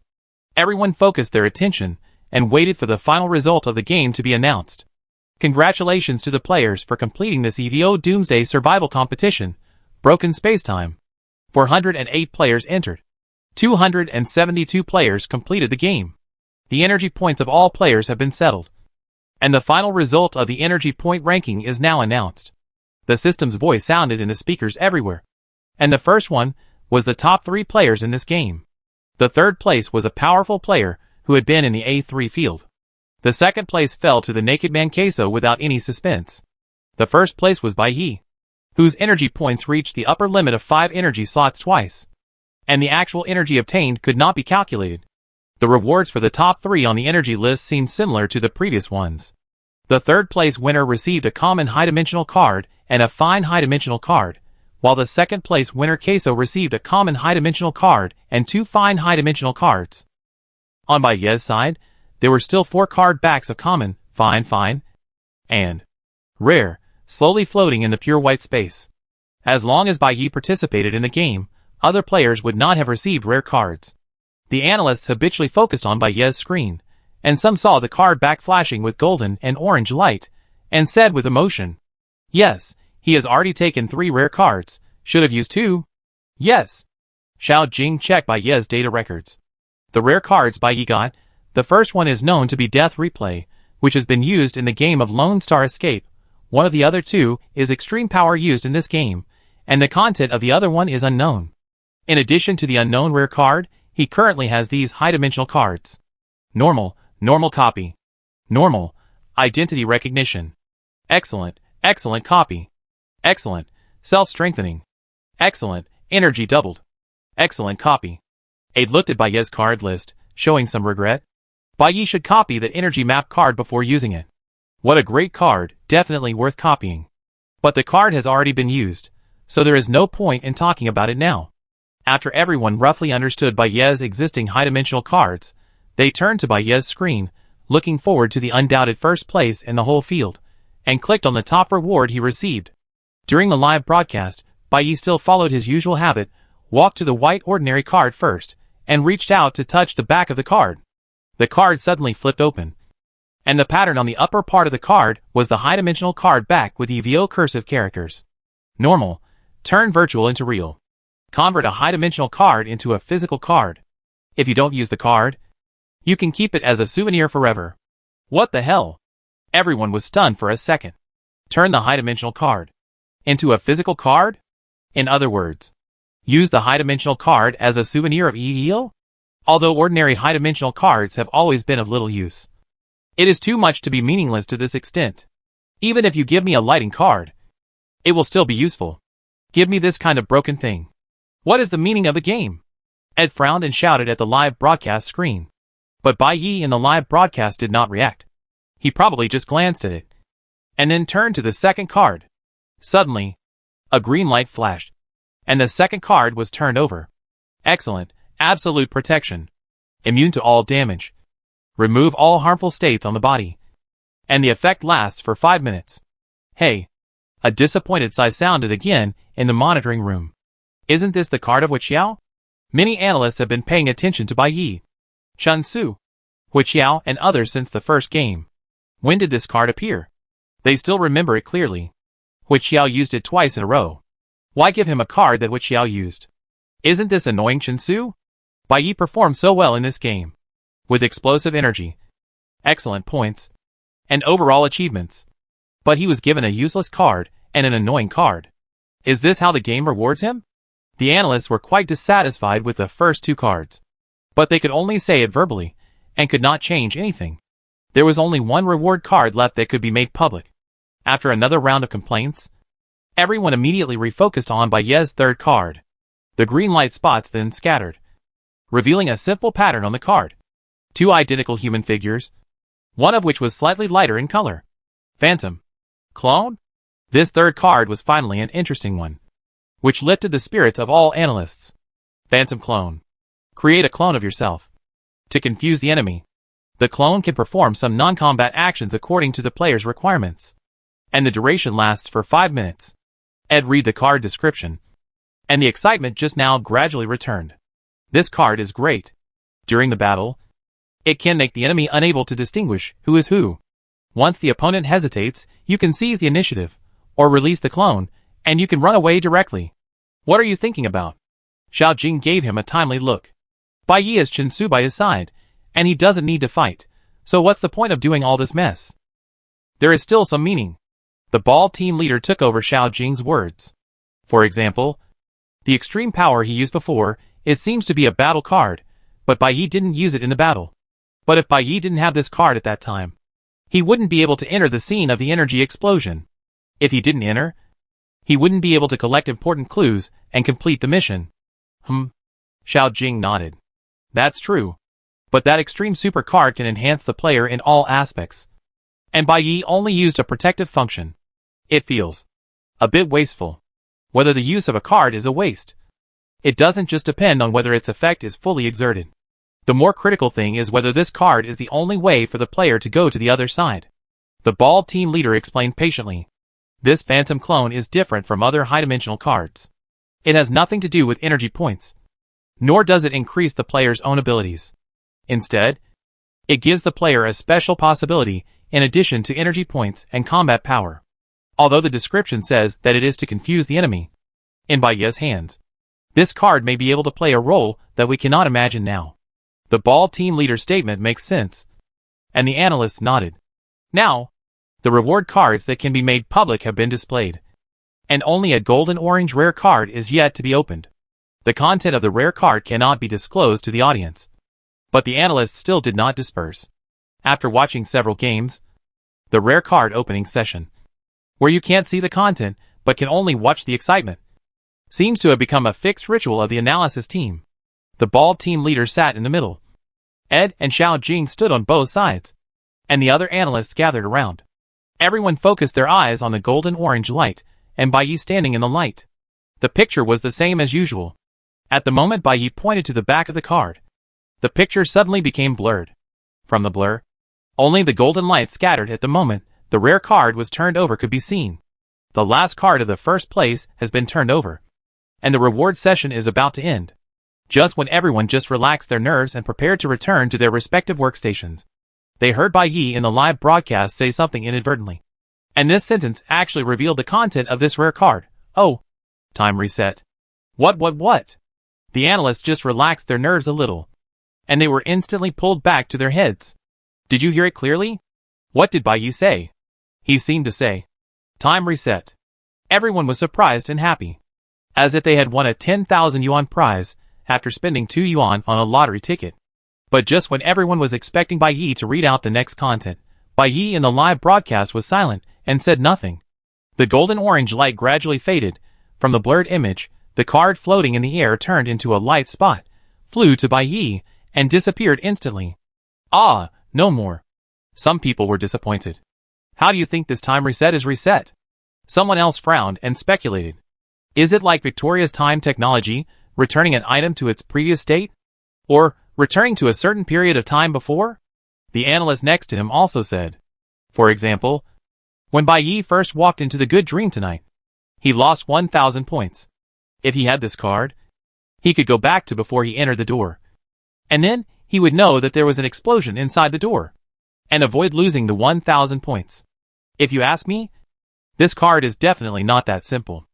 Everyone focused their attention and waited for the final result of the game to be announced. Congratulations to the players for completing this EVO Doomsday Survival Competition, Broken Spacetime. 408 players entered. 272 players completed the game. The energy points of all players have been settled. And the final result of the energy point ranking is now announced. The system's voice sounded in the speakers everywhere. And the first one was the top 3 players in this game. The third place was a powerful player who had been in the A3 field. The second place fell to the naked man Queso without any suspense. The first place was Bai Yi, whose energy points reached the upper limit of 5 energy slots twice. And the actual energy obtained could not be calculated. The rewards for the top 3 on the energy list seemed similar to the previous ones. The third place winner received a common high-dimensional card and a fine high-dimensional card, while the second place winner Queso received a common high-dimensional card and 2 fine high-dimensional cards. On Bai Yi's side, there were still 4 card backs of common, fine, and rare, slowly floating in the pure white space. As long as Bai Yi participated in the game, other players would not have received rare cards. The analysts habitually focused on Bai Yi's screen, and some saw the card back flashing with golden and orange light, and said with emotion, yes, he has already taken 3 rare cards, should have used 2. Yes. Xiao Jing checked Bai Yi's data records. The rare cards Bai Yi got, the first one is known to be Death Replay, which has been used in the game of Lone Star Escape. One of the other 2 is Extreme Power used in this game, and the content of the other one is unknown. In addition to the unknown rare card, he currently has these high-dimensional cards. Normal copy. Normal, identity recognition. Excellent copy. Excellent, self-strengthening. Excellent, energy doubled. Excellent copy. Aide looked at Bai Yi's card list, showing some regret. Bai Yi should copy the energy map card before using it. What a great card, definitely worth copying. But the card has already been used, so there is no point in talking about it now. After everyone roughly understood Bai Yi's existing high-dimensional cards, they turned to Bai Yi's screen, looking forward to the undoubted first place in the whole field, and clicked on the top reward he received. During the live broadcast, Bai Yi still followed his usual habit, walked to the white ordinary card first, and reached out to touch the back of the card. The card suddenly flipped open, and the pattern on the upper part of the card was the high-dimensional card back with EVO cursive characters. Normal, turn virtual into real. Convert a high-dimensional card into a physical card. If you don't use the card, you can keep it as a souvenir forever. What the hell? Everyone was stunned for a second. Turn the high-dimensional card into a physical card? In other words, use the high-dimensional card as a souvenir of EVO? Although ordinary high-dimensional cards have always been of little use, it is too much to be meaningless to this extent. Even if you give me a lighting card, it will still be useful. Give me this kind of broken thing. What is the meaning of the game? Ed frowned and shouted at the live broadcast screen. But Bai Yi in the live broadcast did not react. He probably just glanced at it, and then turned to the second card. Suddenly, a green light flashed, and the second card was turned over. Excellent, absolute protection. Immune to all damage. Remove all harmful states on the body. And the effect lasts for 5 minutes. Hey. A disappointed sigh sounded again in the monitoring room. Isn't this the card of Huixiao? Many analysts have been paying attention to Bai Yi, Chen Su, Huixiao, and others since the first game. When did this card appear? They still remember it clearly. Huixiao used it twice in a row. Why give him a card that Huixiao used? Isn't this annoying, Chen Su? Bai Yi performed so well in this game. With explosive energy, excellent points, and overall achievements. But he was given a useless card and an annoying card. Is this how the game rewards him? The analysts were quite dissatisfied with the first 2 cards. But they could only say it verbally, and could not change anything. There was only one reward card left that could be made public. After another round of complaints, everyone immediately refocused on Bai Yi's third card. The green light spots then scattered, revealing a simple pattern on the card. 2 identical human figures, one of which was slightly lighter in color. Phantom. Clone? This third card was finally an interesting one, which lifted the spirits of all analysts. Phantom clone. Create a clone of yourself. To confuse the enemy. The clone can perform some non-combat actions according to the player's requirements. And the duration lasts for 5 minutes. Ed read the card description. And the excitement just now gradually returned. This card is great. During the battle, it can make the enemy unable to distinguish who is who. Once the opponent hesitates, you can seize the initiative, or release the clone, and you can run away directly. What are you thinking about? Xiao Jing gave him a timely look. Bai Yi has Chen Su by his side, and he doesn't need to fight, so what's the point of doing all this mess? There is still some meaning. The ball team leader took over Xiao Jing's words. For example, the extreme power he used before, it seems to be a battle card, but Bai Yi didn't use it in the battle. But if Bai Yi didn't have this card at that time, he wouldn't be able to enter the scene of the energy explosion. If he didn't enter, he wouldn't be able to collect important clues and complete the mission. Xiao Jing nodded. That's true. But that extreme super card can enhance the player in all aspects. And Bai Yi only used a protective function. It feels a bit wasteful. Whether the use of a card is a waste. It doesn't just depend on whether its effect is fully exerted. The more critical thing is whether this card is the only way for the player to go to the other side. The ball team leader explained patiently. This phantom clone is different from other high-dimensional cards. It has nothing to do with energy points. Nor does it increase the player's own abilities. Instead, it gives the player a special possibility in addition to energy points and combat power. Although the description says that it is to confuse the enemy. In Bai Yi's hands, this card may be able to play a role that we cannot imagine now. The ball team leader's statement makes sense. And the analysts nodded. Now, the reward cards that can be made public have been displayed. And only a golden-orange rare card is yet to be opened. The content of the rare card cannot be disclosed to the audience. But the analysts still did not disperse. After watching several games, the rare card opening session, where you can't see the content but can only watch the excitement, seems to have become a fixed ritual of the analysis team. The ball team leader sat in the middle. Ed and Xiao Jing stood on both sides, and the other analysts gathered around. Everyone focused their eyes on the golden-orange light, and Bai Yi standing in the light. The picture was the same as usual. At the moment Bai Yi pointed to the back of the card, the picture suddenly became blurred. From the blur, only the golden light scattered at the moment the rare card was turned over could be seen. The last card of the first place has been turned over, and the reward session is about to end. Just when everyone just relaxed their nerves and prepared to return to their respective workstations, they heard Bai Yi in the live broadcast say something inadvertently. And this sentence actually revealed the content of this rare card. Oh. Time reset. What? The analysts just relaxed their nerves a little, and they were instantly pulled back to their heads. Did you hear it clearly? What did Bai Yi say? He seemed to say, time reset. Everyone was surprised and happy, as if they had won a 10,000 yuan prize after spending 2 yuan on a lottery ticket. But just when everyone was expecting Bai Yi to read out the next content, Bai Yi in the live broadcast was silent and said nothing. The golden-orange light gradually faded. From the blurred image, the card floating in the air turned into a light spot, flew to Bai Yi, and disappeared instantly. Ah, no more. Some people were disappointed. How do you think this time reset is reset? Someone else frowned and speculated. Is it like Victoria's time technology, returning an item to its previous state? Or returning to a certain period of time before? The analyst next to him also said. For example, when Bai Yi first walked into the good dream tonight, he lost 1,000 points. If he had this card, he could go back to before he entered the door. And then he would know that there was an explosion inside the door, and avoid losing the 1,000 points. If you ask me, this card is definitely not that simple.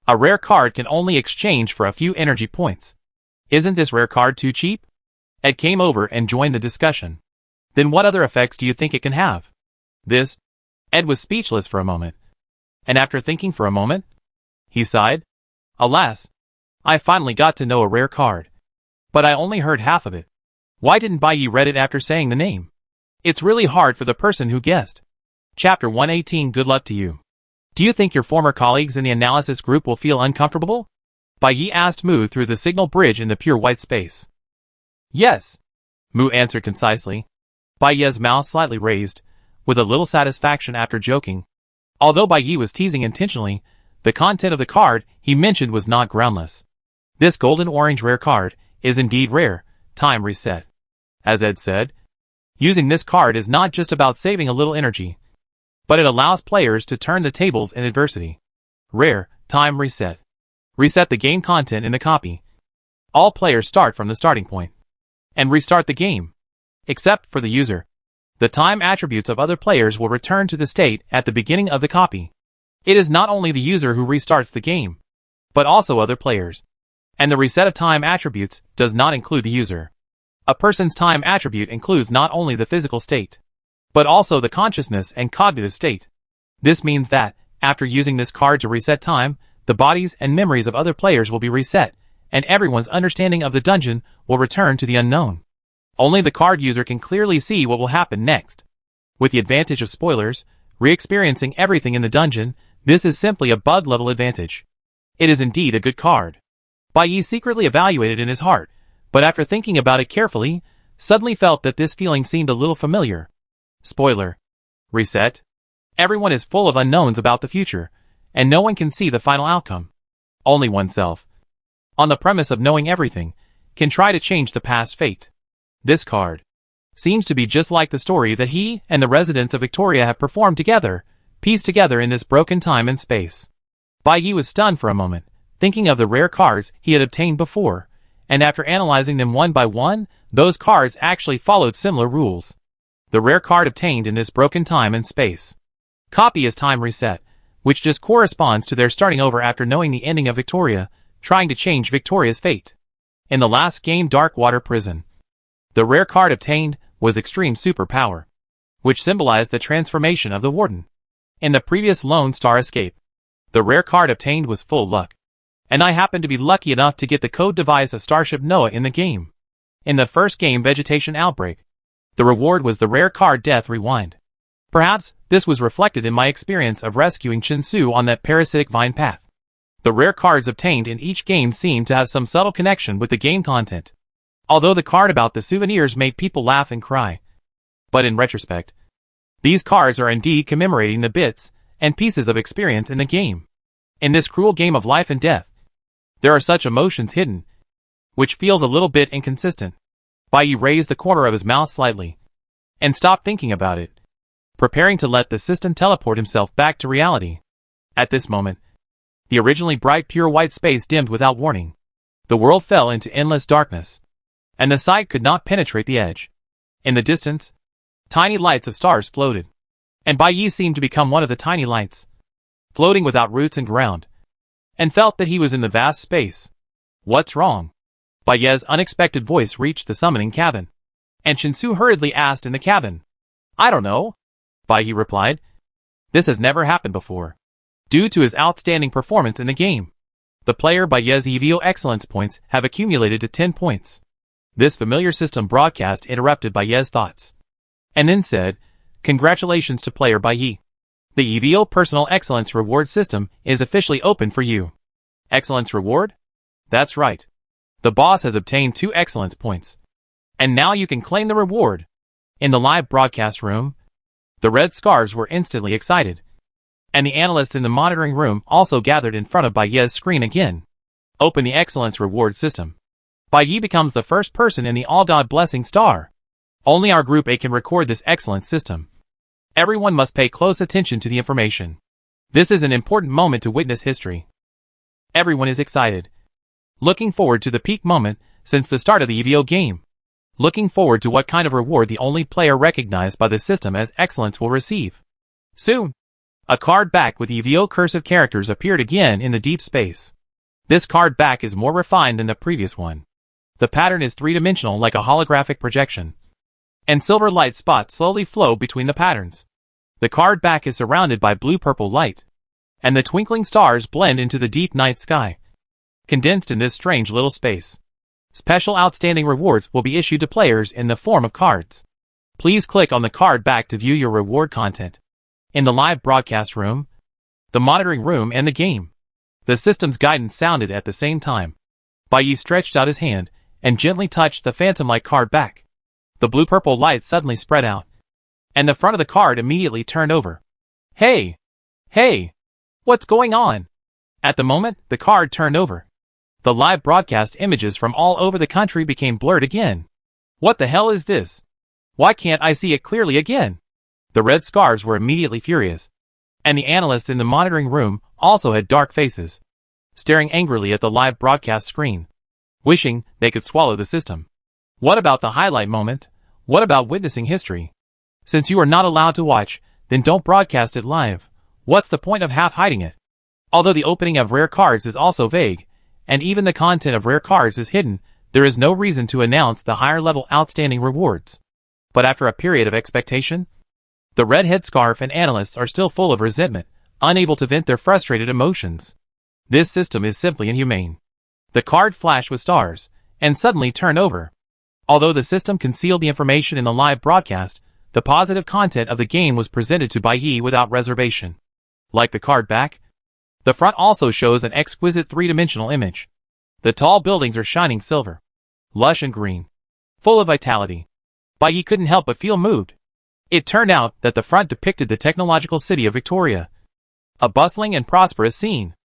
A rare card can only exchange for a few energy points. Isn't this rare card too cheap? Ed came over and joined the discussion. Then what other effects do you think it can have? Ed was speechless for a moment. And after thinking for a moment, he sighed. Alas, I finally got to know a rare card. But I only heard half of it. Why didn't Bai Yi read it after saying the name? It's really hard for the person who guessed. Chapter 118. Good luck to you. Do you think your former colleagues in the analysis group will feel uncomfortable? Bai Yi asked Mu through the signal bridge in the pure white space. Yes, Mu answered concisely. Bai Yi's mouth slightly raised, with a little satisfaction after joking. Although Bai Yi was teasing intentionally, the content of the card he mentioned was not groundless. This golden-orange rare card is indeed rare. Time reset. As Ed said, using this card is not just about saving a little energy, but it allows players to turn the tables in adversity. Rare, time reset. Reset the game content in the copy. All players start from the starting point and restart the game, except for the user. The time attributes of other players will return to the state at the beginning of the copy. It is not only the user who restarts the game, but also other players. And the reset of time attributes does not include the user. A person's time attribute includes not only the physical state, but also the consciousness and cognitive state. This means that, after using this card to reset time, the bodies and memories of other players will be reset, and everyone's understanding of the dungeon will return to the unknown. Only the card user can clearly see what will happen next. With the advantage of spoilers, re-experiencing everything in the dungeon, this is simply a bug-level advantage. It is indeed a good card. Bai Yi secretly evaluated in his heart, but after thinking about it carefully, suddenly felt that this feeling seemed a little familiar. Spoiler. Reset. Everyone is full of unknowns about the future, and no one can see the final outcome. Only oneself, on the premise of knowing everything, can try to change the past fate. This card seems to be just like the story that he and the residents of Victoria have performed together, pieced together in this broken time and space. Bai Yi was stunned for a moment, thinking of the rare cards he had obtained before, and after analyzing them one by one, those cards actually followed similar rules. The rare card obtained in this broken time and space. Copy is time reset, which just corresponds to their starting over after knowing the ending of Victoria, trying to change Victoria's fate. In the last game Darkwater Prison, the rare card obtained was Extreme Superpower, which symbolized the transformation of the Warden. In the previous Lone Star Escape, the rare card obtained was Full Luck, and I happened to be lucky enough to get the code device of Starship Noah in the game. In the first game Vegetation Outbreak, the reward was the rare card Death Rewind. Perhaps this was reflected in my experience of rescuing Chinsu on that parasitic vine path. The rare cards obtained in each game seemed to have some subtle connection with the game content, although the card about the souvenirs made people laugh and cry. But in retrospect, these cards are indeed commemorating the bits and pieces of experience in the game. In this cruel game of life and death, there are such emotions hidden, which feels a little bit inconsistent. Bai Yi raised the corner of his mouth slightly, and stopped thinking about it, preparing to let the system teleport himself back to reality. At this moment, the originally bright pure white space dimmed without warning. The world fell into endless darkness, and the sight could not penetrate the edge. In the distance, tiny lights of stars floated, and Bai Yi seemed to become one of the tiny lights, floating without roots and ground, and felt that he was in the vast space. What's wrong? Bai Yi's unexpected voice reached the summoning cabin, and Chinsu hurriedly asked in the cabin. I don't know, Bai Yi replied. This has never happened before. Due to his outstanding performance in the game, the player Bai Yi's EVO excellence points have accumulated to 10 points. This familiar system broadcast interrupted Bai Yi's thoughts, and then said, Congratulations to player Bai Yi. The EVO Personal Excellence Reward System is officially open for you. Excellence Reward? That's right. The boss has obtained 2 excellence points. And now you can claim the reward. In the live broadcast room, the Red Scars were instantly excited. And the analysts in the monitoring room also gathered in front of Baiye's screen again. Open the Excellence Reward System. Baiye becomes the first person in the All-God Blessing Star. Only our Group A can record this excellence system. Everyone must pay close attention to the information. This is an important moment to witness history. Everyone is excited. Looking forward to the peak moment since the start of the EVO game. Looking forward to what kind of reward the only player recognized by the system as excellence will receive. Soon, a card back with EVO cursive characters appeared again in the deep space. This card back is more refined than the previous one. The pattern is 3-dimensional like a holographic projection. And silver light spots slowly flow between the patterns. The card back is surrounded by blue-purple light. And the twinkling stars blend into the deep night sky. Condensed in this strange little space. Special outstanding rewards will be issued to players in the form of cards. Please click on the card back to view your reward content. In the live broadcast room, the monitoring room and the game, the system's guidance sounded at the same time. Baiye stretched out his hand and gently touched the phantom-like card back. The blue-purple light suddenly spread out, and the front of the card immediately turned over. Hey! Hey! What's going on? At the moment, the card turned over. The live broadcast images from all over the country became blurred again. What the hell is this? Why can't I see it clearly again? The Red Scars were immediately furious. And the analysts in the monitoring room also had dark faces, staring angrily at the live broadcast screen, wishing they could swallow the system. What about the highlight moment? What about witnessing history? Since you are not allowed to watch, then don't broadcast it live. What's the point of half hiding it? Although the opening of rare cards is also vague, and even the content of rare cards is hidden, there is no reason to announce the higher level outstanding rewards. But after a period of expectation, the red headscarf and analysts are still full of resentment, unable to vent their frustrated emotions. This system is simply inhumane. The card flashed with stars, and suddenly turned over. Although the system concealed the information in the live broadcast, the positive content of the game was presented to Baiye without reservation. Like the card back, the front also shows an exquisite 3-dimensional image. The tall buildings are shining silver, lush and green, full of vitality. Baiye couldn't help but feel moved. It turned out that the front depicted the technological city of Victoria, a bustling and prosperous scene.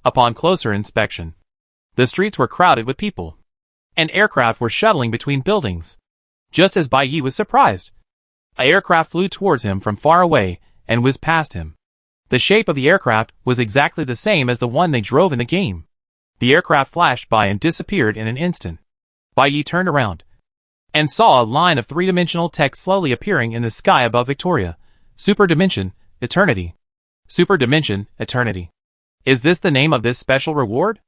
Upon closer inspection, the streets were crowded with people, and aircraft were shuttling between buildings. Just as Baiye was surprised, an aircraft flew towards him from far away and whizzed past him. The shape of the aircraft was exactly the same as the one they drove in the game. The aircraft flashed by and disappeared in an instant. Baiye turned around and saw a line of 3-dimensional text slowly appearing in the sky above Victoria. Super Dimension, Eternity. Super Dimension, Eternity. Is this the name of this special reward?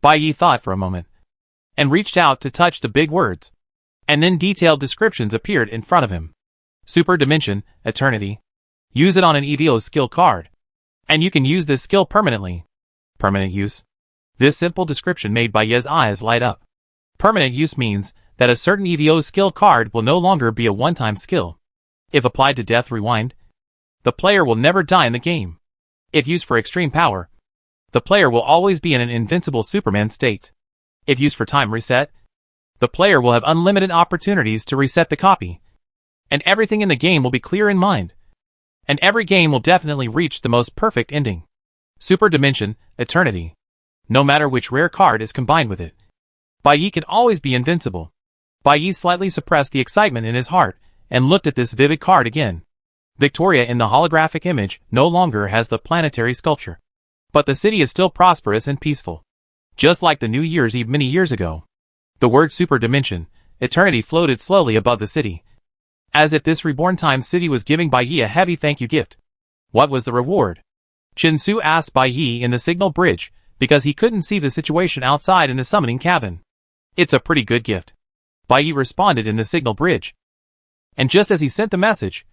Baiye thought for a moment, and reached out to touch the big words. And then detailed descriptions appeared in front of him. Super Dimension, Eternity. Use it on an EVO skill card. And you can use this skill permanently. Permanent use. This simple description made Baiye's eyes light up. Permanent use means that a certain EVO skill card will no longer be a one-time skill. If applied to Death Rewind, the player will never die in the game. If used for extreme power, the player will always be in an invincible Superman state. If used for Time Reset, the player will have unlimited opportunities to reset the copy. And everything in the game will be clear in mind. And every game will definitely reach the most perfect ending. Super Dimension, Eternity. No matter which rare card is combined with it, Baiye can always be invincible. Baiye slightly suppressed the excitement in his heart and looked at this vivid card again. Victoria in the holographic image no longer has the planetary sculpture. But the city is still prosperous and peaceful. Just like the New Year's Eve many years ago. The word Super Dimension, Eternity floated slowly above the city, as if this reborn time city was giving Baiye a heavy thank you gift. What was the reward? Chinsu asked Baiye in the signal bridge, because he couldn't see the situation outside in the summoning cabin. It's a pretty good gift. Baiye responded in the signal bridge. And just as he sent the message,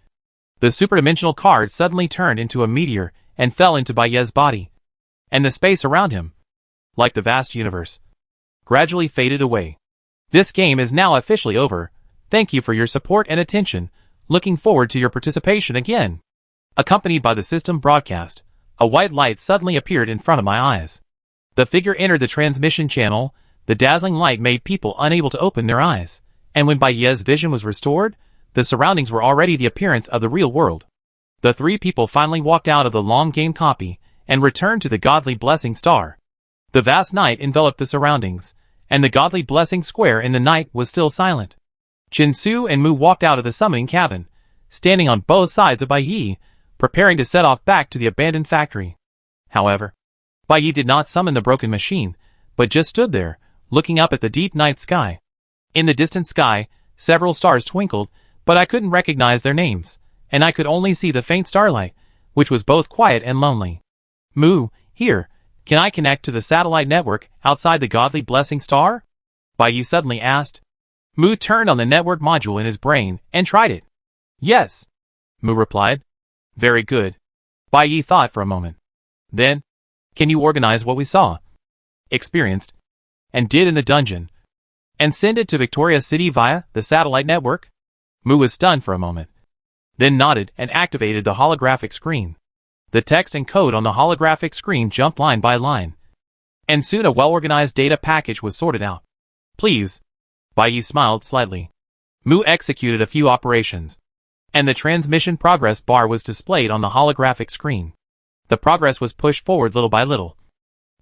the superdimensional card suddenly turned into a meteor and fell into Baiye's body. And the space around him, like the vast universe, gradually faded away. This game is now officially over. Thank you for your support and attention. Looking forward to your participation again. Accompanied by the system broadcast, a white light suddenly appeared in front of my eyes. The figure entered the transmission channel. The dazzling light made people unable to open their eyes, and when Baye's vision was restored, the surroundings were already the appearance of the real world. The three people finally walked out of the long game copy and returned to the godly blessing star. The vast night enveloped the surroundings, and the godly blessing square in the night was still silent. Chinsu and Mu walked out of the summoning cabin, standing on both sides of Baiyi, preparing to set off back to the abandoned factory. However, Baiyi did not summon the broken machine, but just stood there, looking up at the deep night sky. In the distant sky, several stars twinkled, but I couldn't recognize their names, and I could only see the faint starlight, which was both quiet and lonely. Mu, here, can I connect to the satellite network outside the godly blessing star? Baiyi suddenly asked. Mu turned on the network module in his brain and tried it. Yes, Mu replied. Very good. Baiyi thought for a moment. Then, can you organize what we saw, experienced, and did in the dungeon, and send it to Victoria City via the satellite network? Mu was stunned for a moment, then nodded and activated the holographic screen. The text and code on the holographic screen jumped line by line, and soon a well-organized data package was sorted out. Please. Baiyi smiled slightly. Mu executed a few operations, and the transmission progress bar was displayed on the holographic screen. The progress was pushed forward little by little,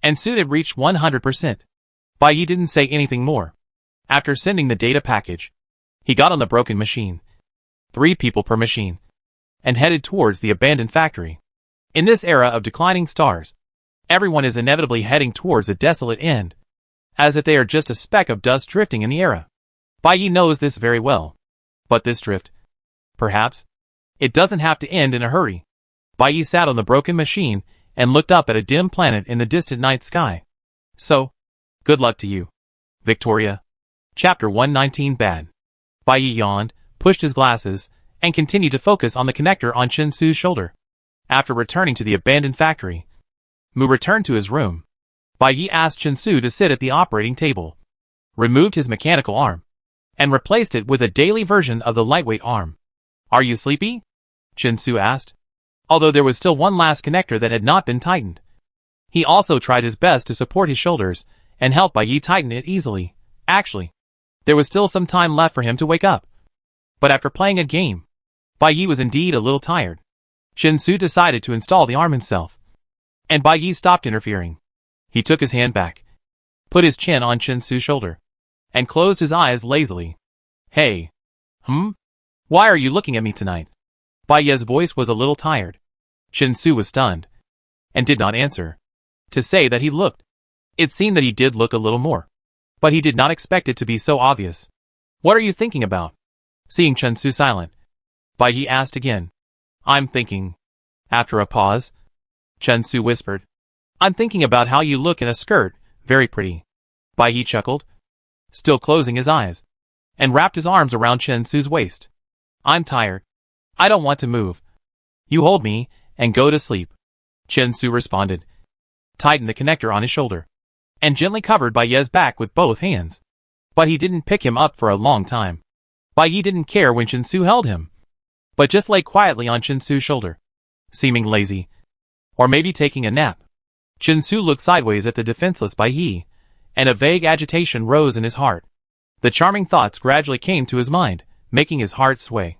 and soon it reached 100%. Baiyi didn't say anything more. After sending the data package, he got on the broken machine, 3 people per machine, and headed towards the abandoned factory. In this era of declining stars, everyone is inevitably heading towards a desolate end, as if they are just a speck of dust drifting in the era. Baiyi knows this very well. But this drift, perhaps, it doesn't have to end in a hurry. Baiyi sat on the broken machine and looked up at a dim planet in the distant night sky. So, good luck to you, Victoria. Chapter 119 Bad. Baiyi yawned, pushed his glasses, and continued to focus on the connector on Chinsu's shoulder. After returning to the abandoned factory, Mu returned to his room. Baiyi asked Chinsu to sit at the operating table, removed his mechanical arm, and replaced it with a daily version of the lightweight arm. Are you sleepy? Chinsu asked, although there was still one last connector that had not been tightened. He also tried his best to support his shoulders and help Baiyi tighten it easily. Actually, there was still some time left for him to wake up. But after playing a game, Baiyi was indeed a little tired. Chinsu decided to install the arm himself, and Baiyi stopped interfering. He took his hand back, put his chin on Chinsu's shoulder, and closed his eyes lazily. Hey. Why are you looking at me tonight? Baiyi's voice was a little tired. Chinsu was stunned, and did not answer. To say that he looked, it seemed that he did look a little more, but he did not expect it to be so obvious. What are you thinking about? Seeing Chinsu silent, Baiyi asked again. I'm thinking. After a pause, Chinsu whispered. I'm thinking about how you look in a skirt, very pretty. Baiyi chuckled, still closing his eyes, and wrapped his arms around Chinsu's waist. I'm tired. I don't want to move. You hold me, and go to sleep. Chinsu responded, tightened the connector on his shoulder, and gently covered Baiyi's back with both hands. But he didn't pick him up for a long time. Baiyi didn't care when Chinsu held him, but just lay quietly on Chinsu's shoulder, seeming lazy, or maybe taking a nap. Chinsu looked sideways at the defenseless Baiyi, and a vague agitation rose in his heart. The charming thoughts gradually came to his mind, making his heart sway.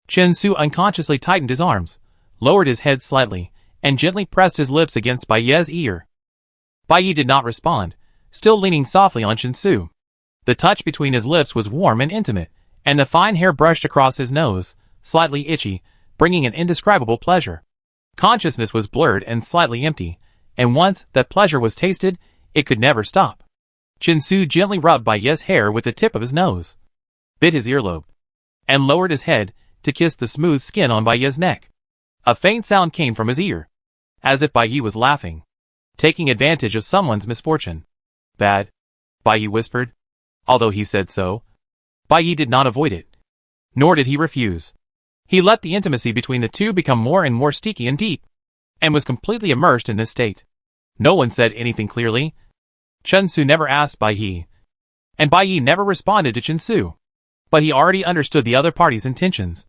Chinsu unconsciously tightened his arms, lowered his head slightly, and gently pressed his lips against Baiyi's ear. Baiyi did not respond, still leaning softly on Chinsu. The touch between his lips was warm and intimate, and the fine hair brushed across his nose, slightly itchy, bringing an indescribable pleasure. Consciousness was blurred and slightly empty, and once that pleasure was tasted, it could never stop. Chinsu gently rubbed Baiyi's hair with the tip of his nose, bit his earlobe, and lowered his head to kiss the smooth skin on Baiyi's neck. A faint sound came from his ear, as if Baiyi was laughing, taking advantage of someone's misfortune. Bad, Baiyi whispered. Although he said so, Baiyi did not avoid it, nor did he refuse. He let the intimacy between the two become more and more sticky and deep, and was completely immersed in this state. No one said anything clearly. Chinsu never asked Baiyi, and Baiyi never responded to Chinsu. But he already understood the other party's intentions,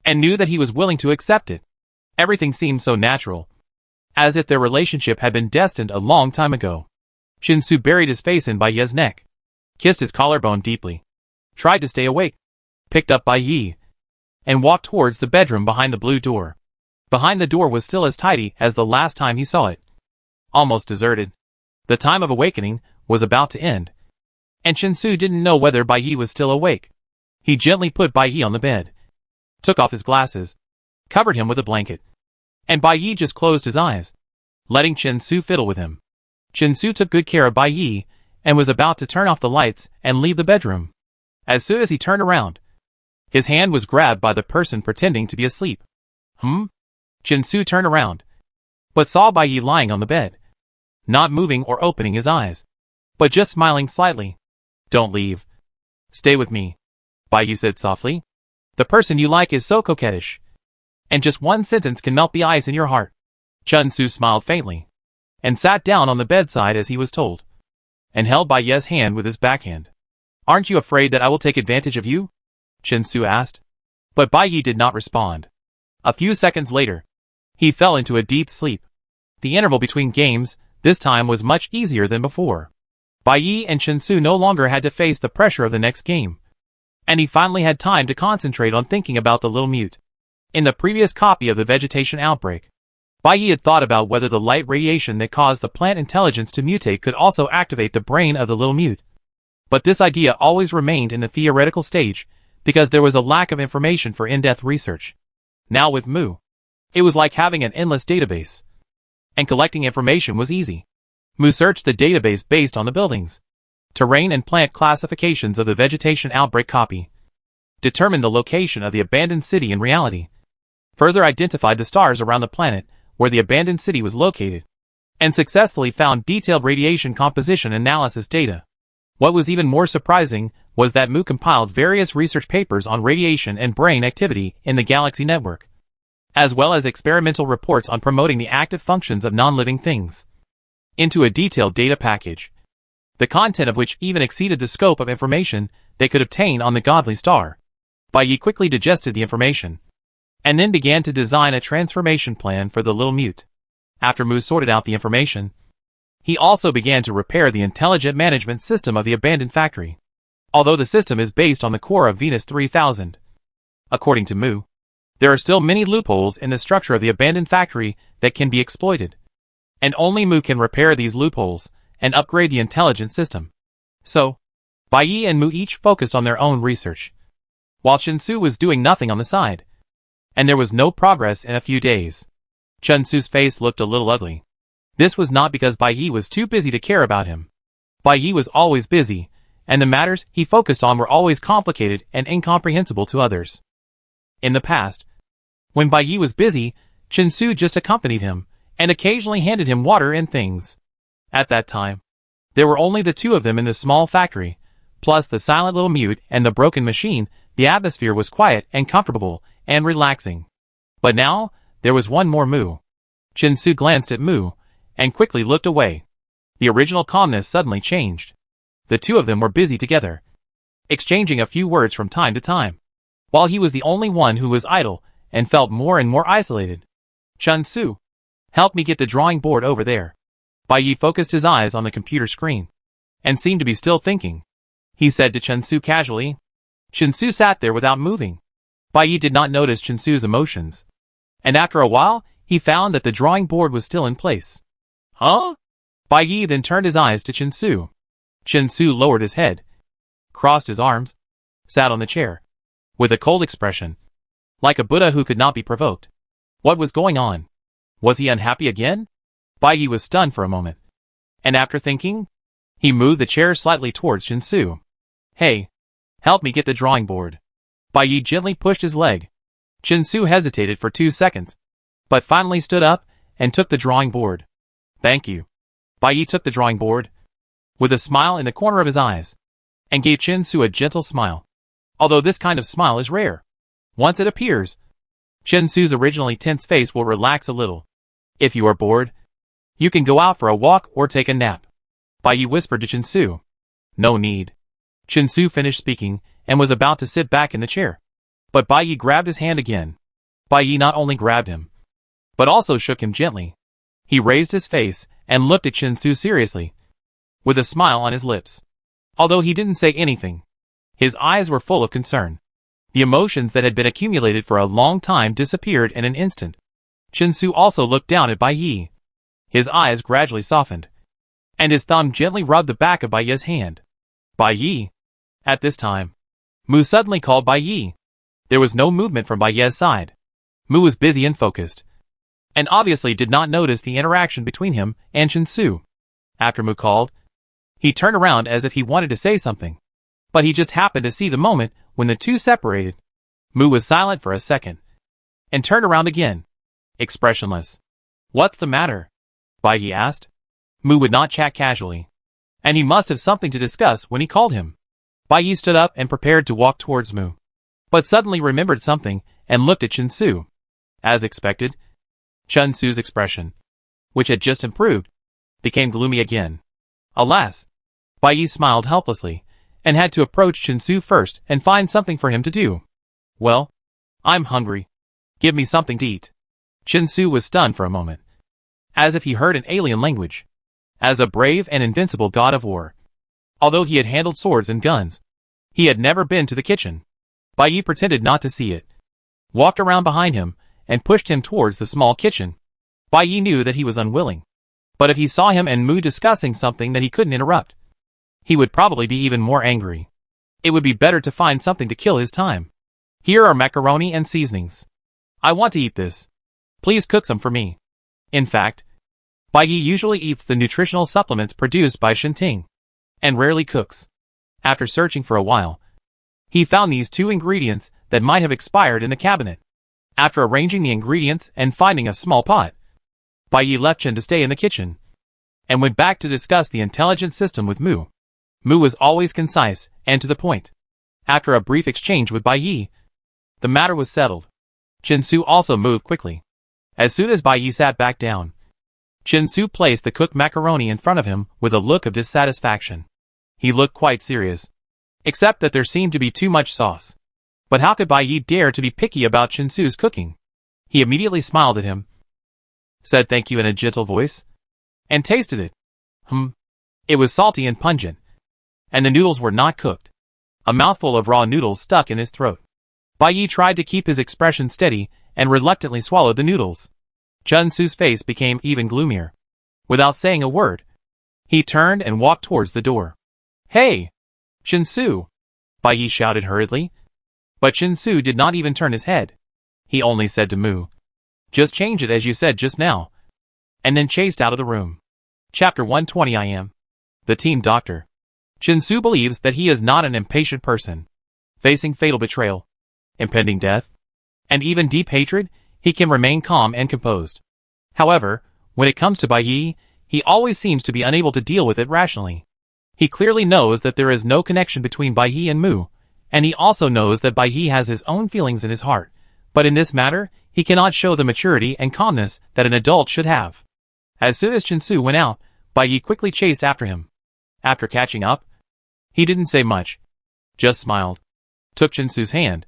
and knew that he was willing to accept it. Everything seemed so natural, as if their relationship had been destined a long time ago. Chin-Su buried his face in Bai Ye's neck, kissed his collarbone deeply, tried to stay awake, picked up Bai Ye, and walked towards the bedroom behind the blue door. Behind the door was still as tidy as the last time he saw it. Almost deserted. The time of awakening was about to end, and Chin-Su didn't know whether Bai Ye was still awake. He gently put Bai Ye on the bed, took off his glasses, covered him with a blanket, and Bai Ye just closed his eyes, letting Chin-Su fiddle with him. Chin-Su took good care of Bai Ye and was about to turn off the lights and leave the bedroom. As soon as he turned around, his hand was grabbed by the person pretending to be asleep. Chin-Su turned around, but saw Bai Ye lying on the bed, not moving or opening his eyes, but just smiling slightly. "Don't leave. Stay with me," Bai Ye said softly. "The person you like is so coquettish, and just one sentence can melt the ice in your heart." Chin-Su smiled faintly, and sat down on the bedside as he was told, and held Bai Ye's hand with his backhand. "Aren't you afraid that I will take advantage of you?" Chin-Su asked. But Bai Ye did not respond. A few seconds later, he fell into a deep sleep. The interval between games this time was much easier than before. Bai Ye and Chin-Su no longer had to face the pressure of the next game, and he finally had time to concentrate on thinking about the little mute. In the previous copy of the vegetation outbreak, Bai Ye had thought about whether the light radiation that caused the plant intelligence to mutate could also activate the brain of the little mute. But this idea always remained in the theoretical stage, because there was a lack of information for in-depth research. Now with Mu, it was like having an endless database, and collecting information was easy. Mu searched the database based on the buildings, terrain and plant classifications of the vegetation outbreak copy, determined the location of the abandoned city in reality, further identified the stars around the planet where the abandoned city was located, and successfully found detailed radiation composition analysis data. What was even more surprising was that Mu compiled various research papers on radiation and brain activity in the galaxy network, as well as experimental reports on promoting the active functions of non-living things, into a detailed data package, the content of which even exceeded the scope of information they could obtain on the godly star. Bai Ye quickly digested the information, and then began to design a transformation plan for the little mute. After Mu sorted out the information, he also began to repair the intelligent management system of the abandoned factory. Although the system is based on the core of Venus 3000, according to Mu, there are still many loopholes in the structure of the abandoned factory that can be exploited, and only Mu can repair these loopholes and upgrade the intelligent system. So, Bai Ye and Mu each focused on their own research, while Chin-Su was doing nothing on the side, and there was no progress in a few days. Chin-Su's face looked a little ugly. This was not because Bai Ye was too busy to care about him. Bai Ye was always busy, and the matters he focused on were always complicated and incomprehensible to others. In the past, when Bai Ye was busy, Chin-Su just accompanied him, and occasionally handed him water and things. At that time, there were only the two of them in the small factory, plus the silent little mute and the broken machine. The atmosphere was quiet and comfortable and relaxing. But now, there was one more Mu. Chin-Su glanced at Mu, and quickly looked away. The original calmness suddenly changed. The two of them were busy together, exchanging a few words from time to time, while he was the only one who was idle and felt more and more isolated. "Chin-Su, help me get the drawing board over there." Bai Ye focused his eyes on the computer screen, and seemed to be still thinking. He said to Chin-Su casually. Chin-Su sat there without moving. Bai Ye did not notice Chin-Su's emotions, and after a while, he found that the drawing board was still in place. "Huh?" Bai Ye then turned his eyes to Chin-Su. Chin-Su lowered his head, crossed his arms, sat on the chair, with a cold expression, like a Buddha who could not be provoked. What was going on? Was he unhappy again? Bai Ye was stunned for a moment, and after thinking, he moved the chair slightly towards Chin-Su. "Hey, help me get the drawing board." Bai Ye gently pushed his leg. Chin-Su hesitated for 2 seconds, but finally stood up and took the drawing board. "Thank you." Bai Ye took the drawing board, with a smile in the corner of his eyes, and gave Chin-Su a gentle smile. Although this kind of smile is rare, once it appears, Chin-Su's originally tense face will relax a little. "If you are bored, you can go out for a walk or take a nap," Bai Ye whispered to Chin-Su. "No need." Chin-Su finished speaking and was about to sit back in the chair, but Bai Ye grabbed his hand again. Bai Ye not only grabbed him, but also shook him gently. He raised his face and looked at Chin-Su seriously, with a smile on his lips. Although he didn't say anything, his eyes were full of concern. The emotions that had been accumulated for a long time disappeared in an instant. Chin-Su also looked down at Bai Yi. His eyes gradually softened, and his thumb gently rubbed the back of Bai Yi's hand. Bai Yi. At this time, Mu suddenly called Bai Yi. There was no movement from Bai Yi's side. Mu was busy and focused, and obviously did not notice the interaction between him and Chin-Su. After Mu called, he turned around as if he wanted to say something, but he just happened to see the moment when the two separated. Mu was silent for a second, and turned around again, expressionless. "What's the matter?" Bai Yi asked. Mu would not chat casually, and he must have something to discuss when he called him. Bai Yi stood up and prepared to walk towards Mu, but suddenly remembered something and looked at Chin-Su. As expected, Chin-Su's expression, which had just improved, became gloomy again. Alas! Bai Yi smiled helplessly, and had to approach Chin-Su first and find something for him to do. "Well, I'm hungry. Give me something to eat." Chin-Su was stunned for a moment, as if he heard an alien language. As a brave and invincible god of war, although he had handled swords and guns, he had never been to the kitchen. Bai Yi pretended not to see it, walked around behind him, and pushed him towards the small kitchen. Bai Yi knew that he was unwilling, but if he saw him and Mu discussing something that he couldn't interrupt, he would probably be even more angry. It would be better to find something to kill his time. "Here are macaroni and seasonings. I want to eat this. Please cook some for me." In fact, Bai Yi usually eats the nutritional supplements produced by Shinting, and rarely cooks. After searching for a while, he found these two ingredients that might have expired in the cabinet. After arranging the ingredients and finding a small pot, Bai Yi left Chen to stay in the kitchen, and went back to discuss the intelligence system with Mu. Mu was always concise and to the point. After a brief exchange with Bai Yi, the matter was settled. Chin-Su also moved quickly. As soon as Bai Yi sat back down, Chin-Su placed the cooked macaroni in front of him with a look of dissatisfaction. He looked quite serious, except that there seemed to be too much sauce. But how could Bai Yi dare to be picky about Chin-Su's cooking? He immediately smiled at him, said thank you in a gentle voice, and tasted it. It was salty and pungent, and the noodles were not cooked. A mouthful of raw noodles stuck in his throat. Bai Yi tried to keep his expression steady and reluctantly swallowed the noodles. Chin-Su's face became even gloomier. Without saying a word, he turned and walked towards the door. "Hey! Chin-Su!" Bai Yi shouted hurriedly. But Chin-Su did not even turn his head. He only said to Mu, "Just change it as you said just now," and then chased out of the room. Chapter 120. I am the team doctor. Chin-Su believes that he is not an impatient person. Facing fatal betrayal, impending death, and even deep hatred, he can remain calm and composed. However, when it comes to Bai Yi, he always seems to be unable to deal with it rationally. He clearly knows that there is no connection between Bai Yi and Mu, and he also knows that Bai Yi has his own feelings in his heart, but in this matter, he cannot show the maturity and calmness that an adult should have. As soon as Chin-Su went out, Bai Yi quickly chased after him. After catching up, he didn't say much, just smiled, took Chin-Su's hand,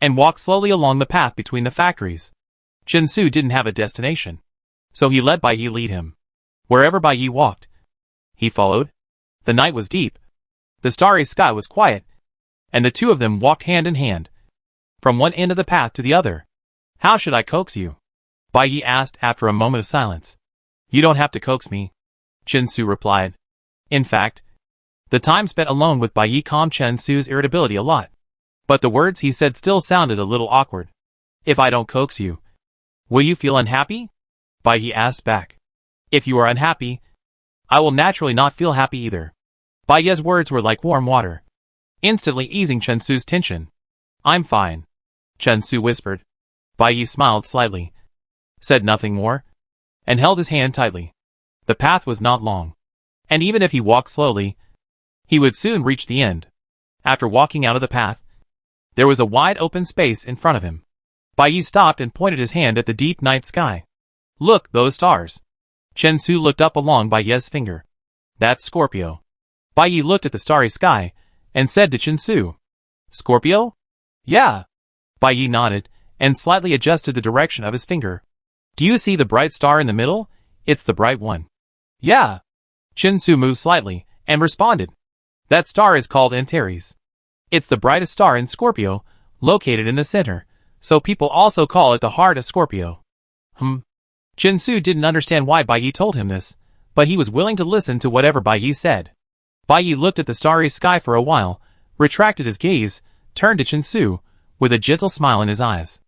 and walked slowly along the path between the factories. Chin-Su didn't have a destination, so he let Bai Yi lead him. Wherever Bai Yi walked, he followed. The night was deep, the starry sky was quiet, and the two of them walked hand in hand, from one end of the path to the other. "How should I coax you?" Bai Yi asked after a moment of silence. "You don't have to coax me," Chin-Su replied. In fact, the time spent alone with Bai Yi calmed Chin-Su's irritability a lot, but the words he said still sounded a little awkward. "If I don't coax you, will you feel unhappy?" Bai Yi asked back. "If you are unhappy, I will naturally not feel happy either." Bai Yi's words were like warm water, instantly easing Chin-Su's tension. "I'm fine," Chin-Su whispered. Bai Yi smiled slightly, said nothing more, and held his hand tightly. The path was not long, and even if he walked slowly, he would soon reach the end. After walking out of the path, there was a wide open space in front of him. Bai Yi stopped and pointed his hand at the deep night sky. "Look, those stars." Chin-Su looked up along Bai Yi's finger. "That's Scorpio." Bai Yi looked at the starry sky, and said to Chin-Su, "Scorpio?" "Yeah." Bai Yi nodded, and slightly adjusted the direction of his finger. Do you see the bright star in the middle? It's the bright one. Yeah. Chin-Su moved slightly and responded. That star is called Antares. It's the brightest star in Scorpio, located in the center, so people also call it the heart of Scorpio. Chin-Su didn't understand why Bai Yi told him this, but he was willing to listen to whatever Bai Yi said. Bai Yi looked at the starry sky for a while, retracted his gaze, turned to Chin-Su, with a gentle smile in his eyes.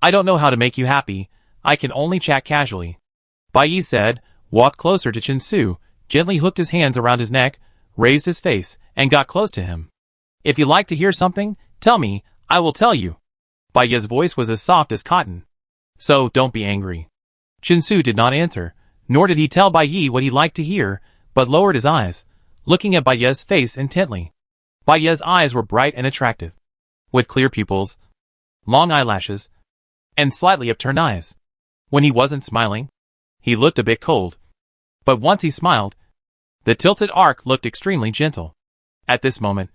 I don't know how to make you happy, I can only chat casually. Bai Yi said, walked closer to Chin-Su, gently hooked his hands around his neck, raised his face, and got close to him. If you like to hear something, tell me, I will tell you. Bai Yi's voice was as soft as cotton. So, don't be angry. Chin-Su did not answer, nor did he tell Bai Yi what he liked to hear, but lowered his eyes, looking at Bai Yi's face intently. Bai Yi's eyes were bright and attractive, with clear pupils, long eyelashes, and slightly upturned eyes. When he wasn't smiling, he looked a bit cold. But once he smiled, the tilted arc looked extremely gentle. At this moment,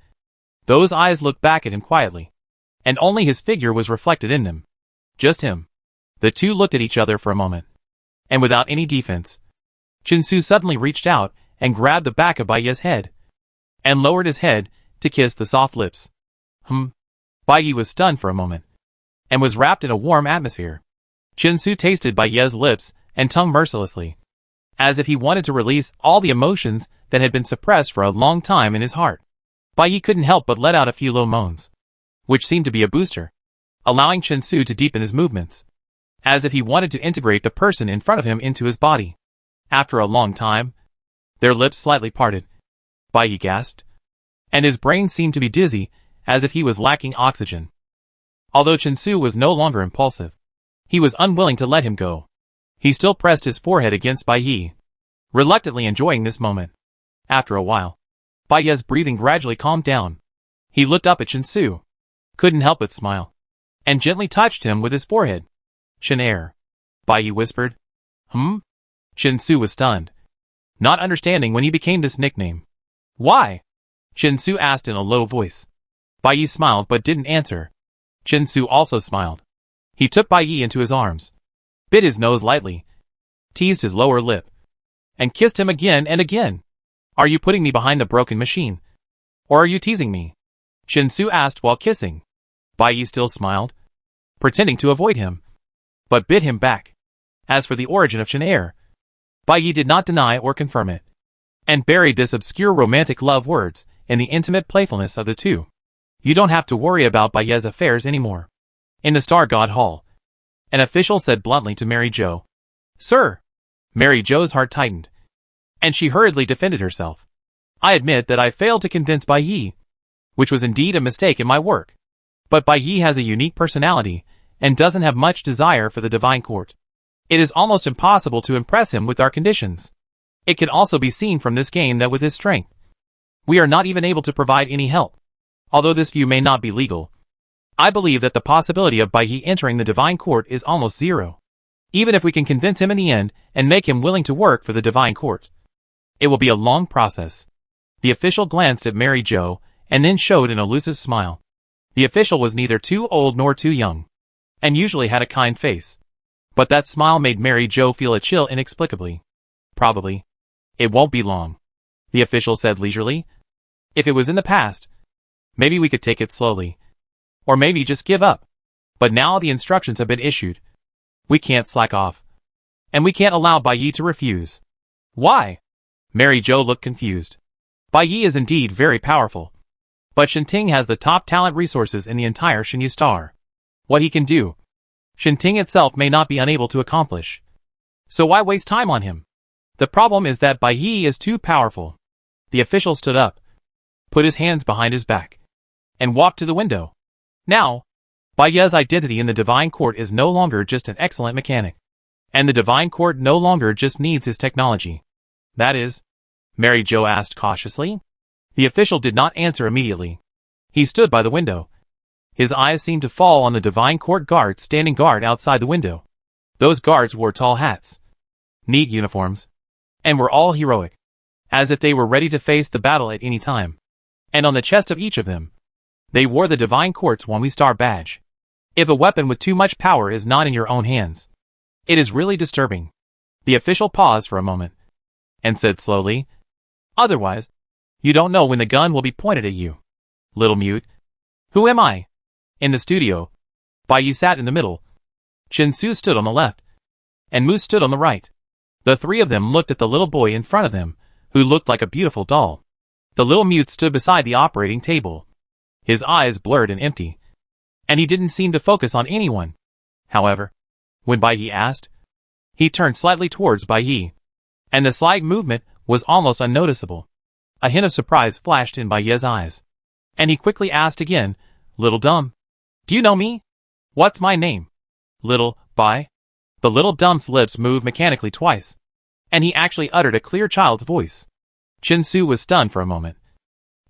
those eyes looked back at him quietly, and only his figure was reflected in them. Just him. The two looked at each other for a moment, and without any defense, Chin-Su suddenly reached out and grabbed the back of Bai Yi's head, and lowered his head to kiss the soft lips. Bai Yi was stunned for a moment, and was wrapped in a warm atmosphere. Chin-Su tasted Bai Yi's lips and tongue mercilessly, as if he wanted to release all the emotions that had been suppressed for a long time in his heart. Bai Yi couldn't help but let out a few low moans, which seemed to be a booster, allowing Chin-Su to deepen his movements, as if he wanted to integrate the person in front of him into his body. After a long time, their lips slightly parted. Bai Yi gasped, and his brain seemed to be dizzy, as if he was lacking oxygen. Although Chin-Su was no longer impulsive, he was unwilling to let him go. He still pressed his forehead against Bai Yi, reluctantly enjoying this moment. After a while, Bai Yi's breathing gradually calmed down. He looked up at Chin-Su, couldn't help but smile, and gently touched him with his forehead. Chin-Air, Bai Yi whispered. Chin-Su was stunned, not understanding when he became this nickname. Why? Chin-Su asked in a low voice. Bai Yi smiled but didn't answer. Chin-Su also smiled. He took Bai Yi into his arms, bit his nose lightly, teased his lower lip, and kissed him again and again. Are you putting me behind the broken machine? Or are you teasing me? Chin-Su asked while kissing. Bai Yi still smiled, pretending to avoid him, but bit him back. As for the origin of Chin-Air, Bai Yi did not deny or confirm it, and buried this obscure romantic love words in the intimate playfulness of the two. You don't have to worry about Bai Yi's affairs anymore. In the Star God Hall, an official said bluntly to Mary Jo. Sir! Mary Jo's heart tightened, and she hurriedly defended herself. I admit that I failed to convince Bai Yi, which was indeed a mistake in my work. But Bai Yi has a unique personality, and doesn't have much desire for the divine court. It is almost impossible to impress him with our conditions. It can also be seen from this game that with his strength, we are not even able to provide any help. Although this view may not be legal, I believe that the possibility of Bai Yi entering the divine court is almost zero. Even if we can convince him in the end and make him willing to work for the divine court, it will be a long process. The official glanced at Mary Jo and then showed an elusive smile. The official was neither too old nor too young, and usually had a kind face. But that smile made Mary Jo feel a chill inexplicably. Probably. It won't be long, the official said leisurely. If it was in the past, maybe we could take it slowly. Or maybe just give up. But now the instructions have been issued. We can't slack off. And we can't allow Bai Yi to refuse. Why? Mary Jo looked confused. Bai Yi is indeed very powerful. But Shinting has the top talent resources in the entire Shinyu Star. What he can do, Shinting itself may not be unable to accomplish. So why waste time on him? The problem is that Bai Yi is too powerful. The official stood up, put his hands behind his back, and walked to the window. Now, Bai Yi's identity in the divine court is no longer just an excellent mechanic. And the divine court no longer just needs his technology. That is? Mary Jo asked cautiously. The official did not answer immediately. He stood by the window. His eyes seemed to fall on the divine court guards standing guard outside the window. Those guards wore tall hats, neat uniforms, and were all heroic, as if they were ready to face the battle at any time. And on the chest of each of them, they wore the divine court's 1-star badge. If a weapon with too much power is not in your own hands, It is really disturbing. The official paused for a moment and said slowly, "Otherwise, you don't know when the gun will be pointed at you. Little mute." "Who am I?" In the studio, Bai Yi sat in the middle. Chin-Su stood on the left, and Mu stood on the right. The three of them looked at the little boy in front of them, who looked like a beautiful doll. The little mute stood beside the operating table, his eyes blurred and empty, and he didn't seem to focus on anyone. However, when Bai Yi asked, he turned slightly towards Bai Yi, and the slight movement was almost unnoticeable. A hint of surprise flashed in Bai Yi's eyes, and he quickly asked again, "Little Dumb, do you know me? What's my name?" "Little Bai." The little dumb's lips moved mechanically twice, and he actually uttered a clear child's voice. Chin-Su was stunned for a moment,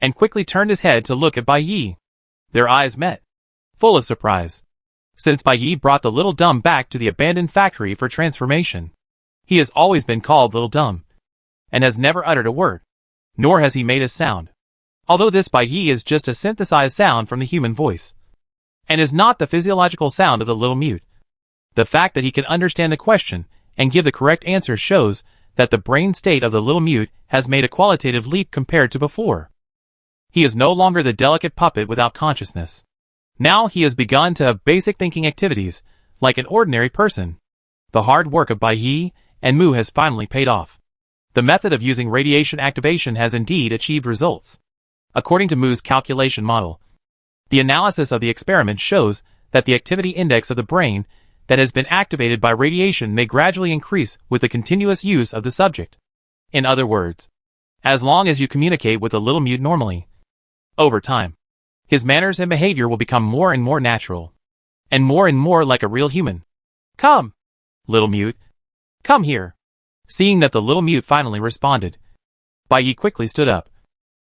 and quickly turned his head to look at Bai Yi. Their eyes met, full of surprise, since Bai Yi brought the little dumb back to the abandoned factory for transformation. He has always been called Little Dumb, and has never uttered a word, nor has he made a sound. Although this Bai Yi is just a synthesized sound from the human voice, and is not the physiological sound of the little mute. The fact that he can understand the question and give the correct answer shows that the brain state of the little mute has made a qualitative leap compared to before. He is no longer the delicate puppet without consciousness. Now he has begun to have basic thinking activities, like an ordinary person. The hard work of Bai Yi and Mu has finally paid off. The method of using radiation activation has indeed achieved results. According to Mu's calculation model, the analysis of the experiment shows that the activity index of the brain that has been activated by radiation may gradually increase with the continuous use of the subject. In other words, as long as you communicate with the little mute normally, over time, his manners and behavior will become more and more natural, and more like a real human. "Come, little mute, come here." Seeing that the little mute finally responded, Bai Yi quickly stood up,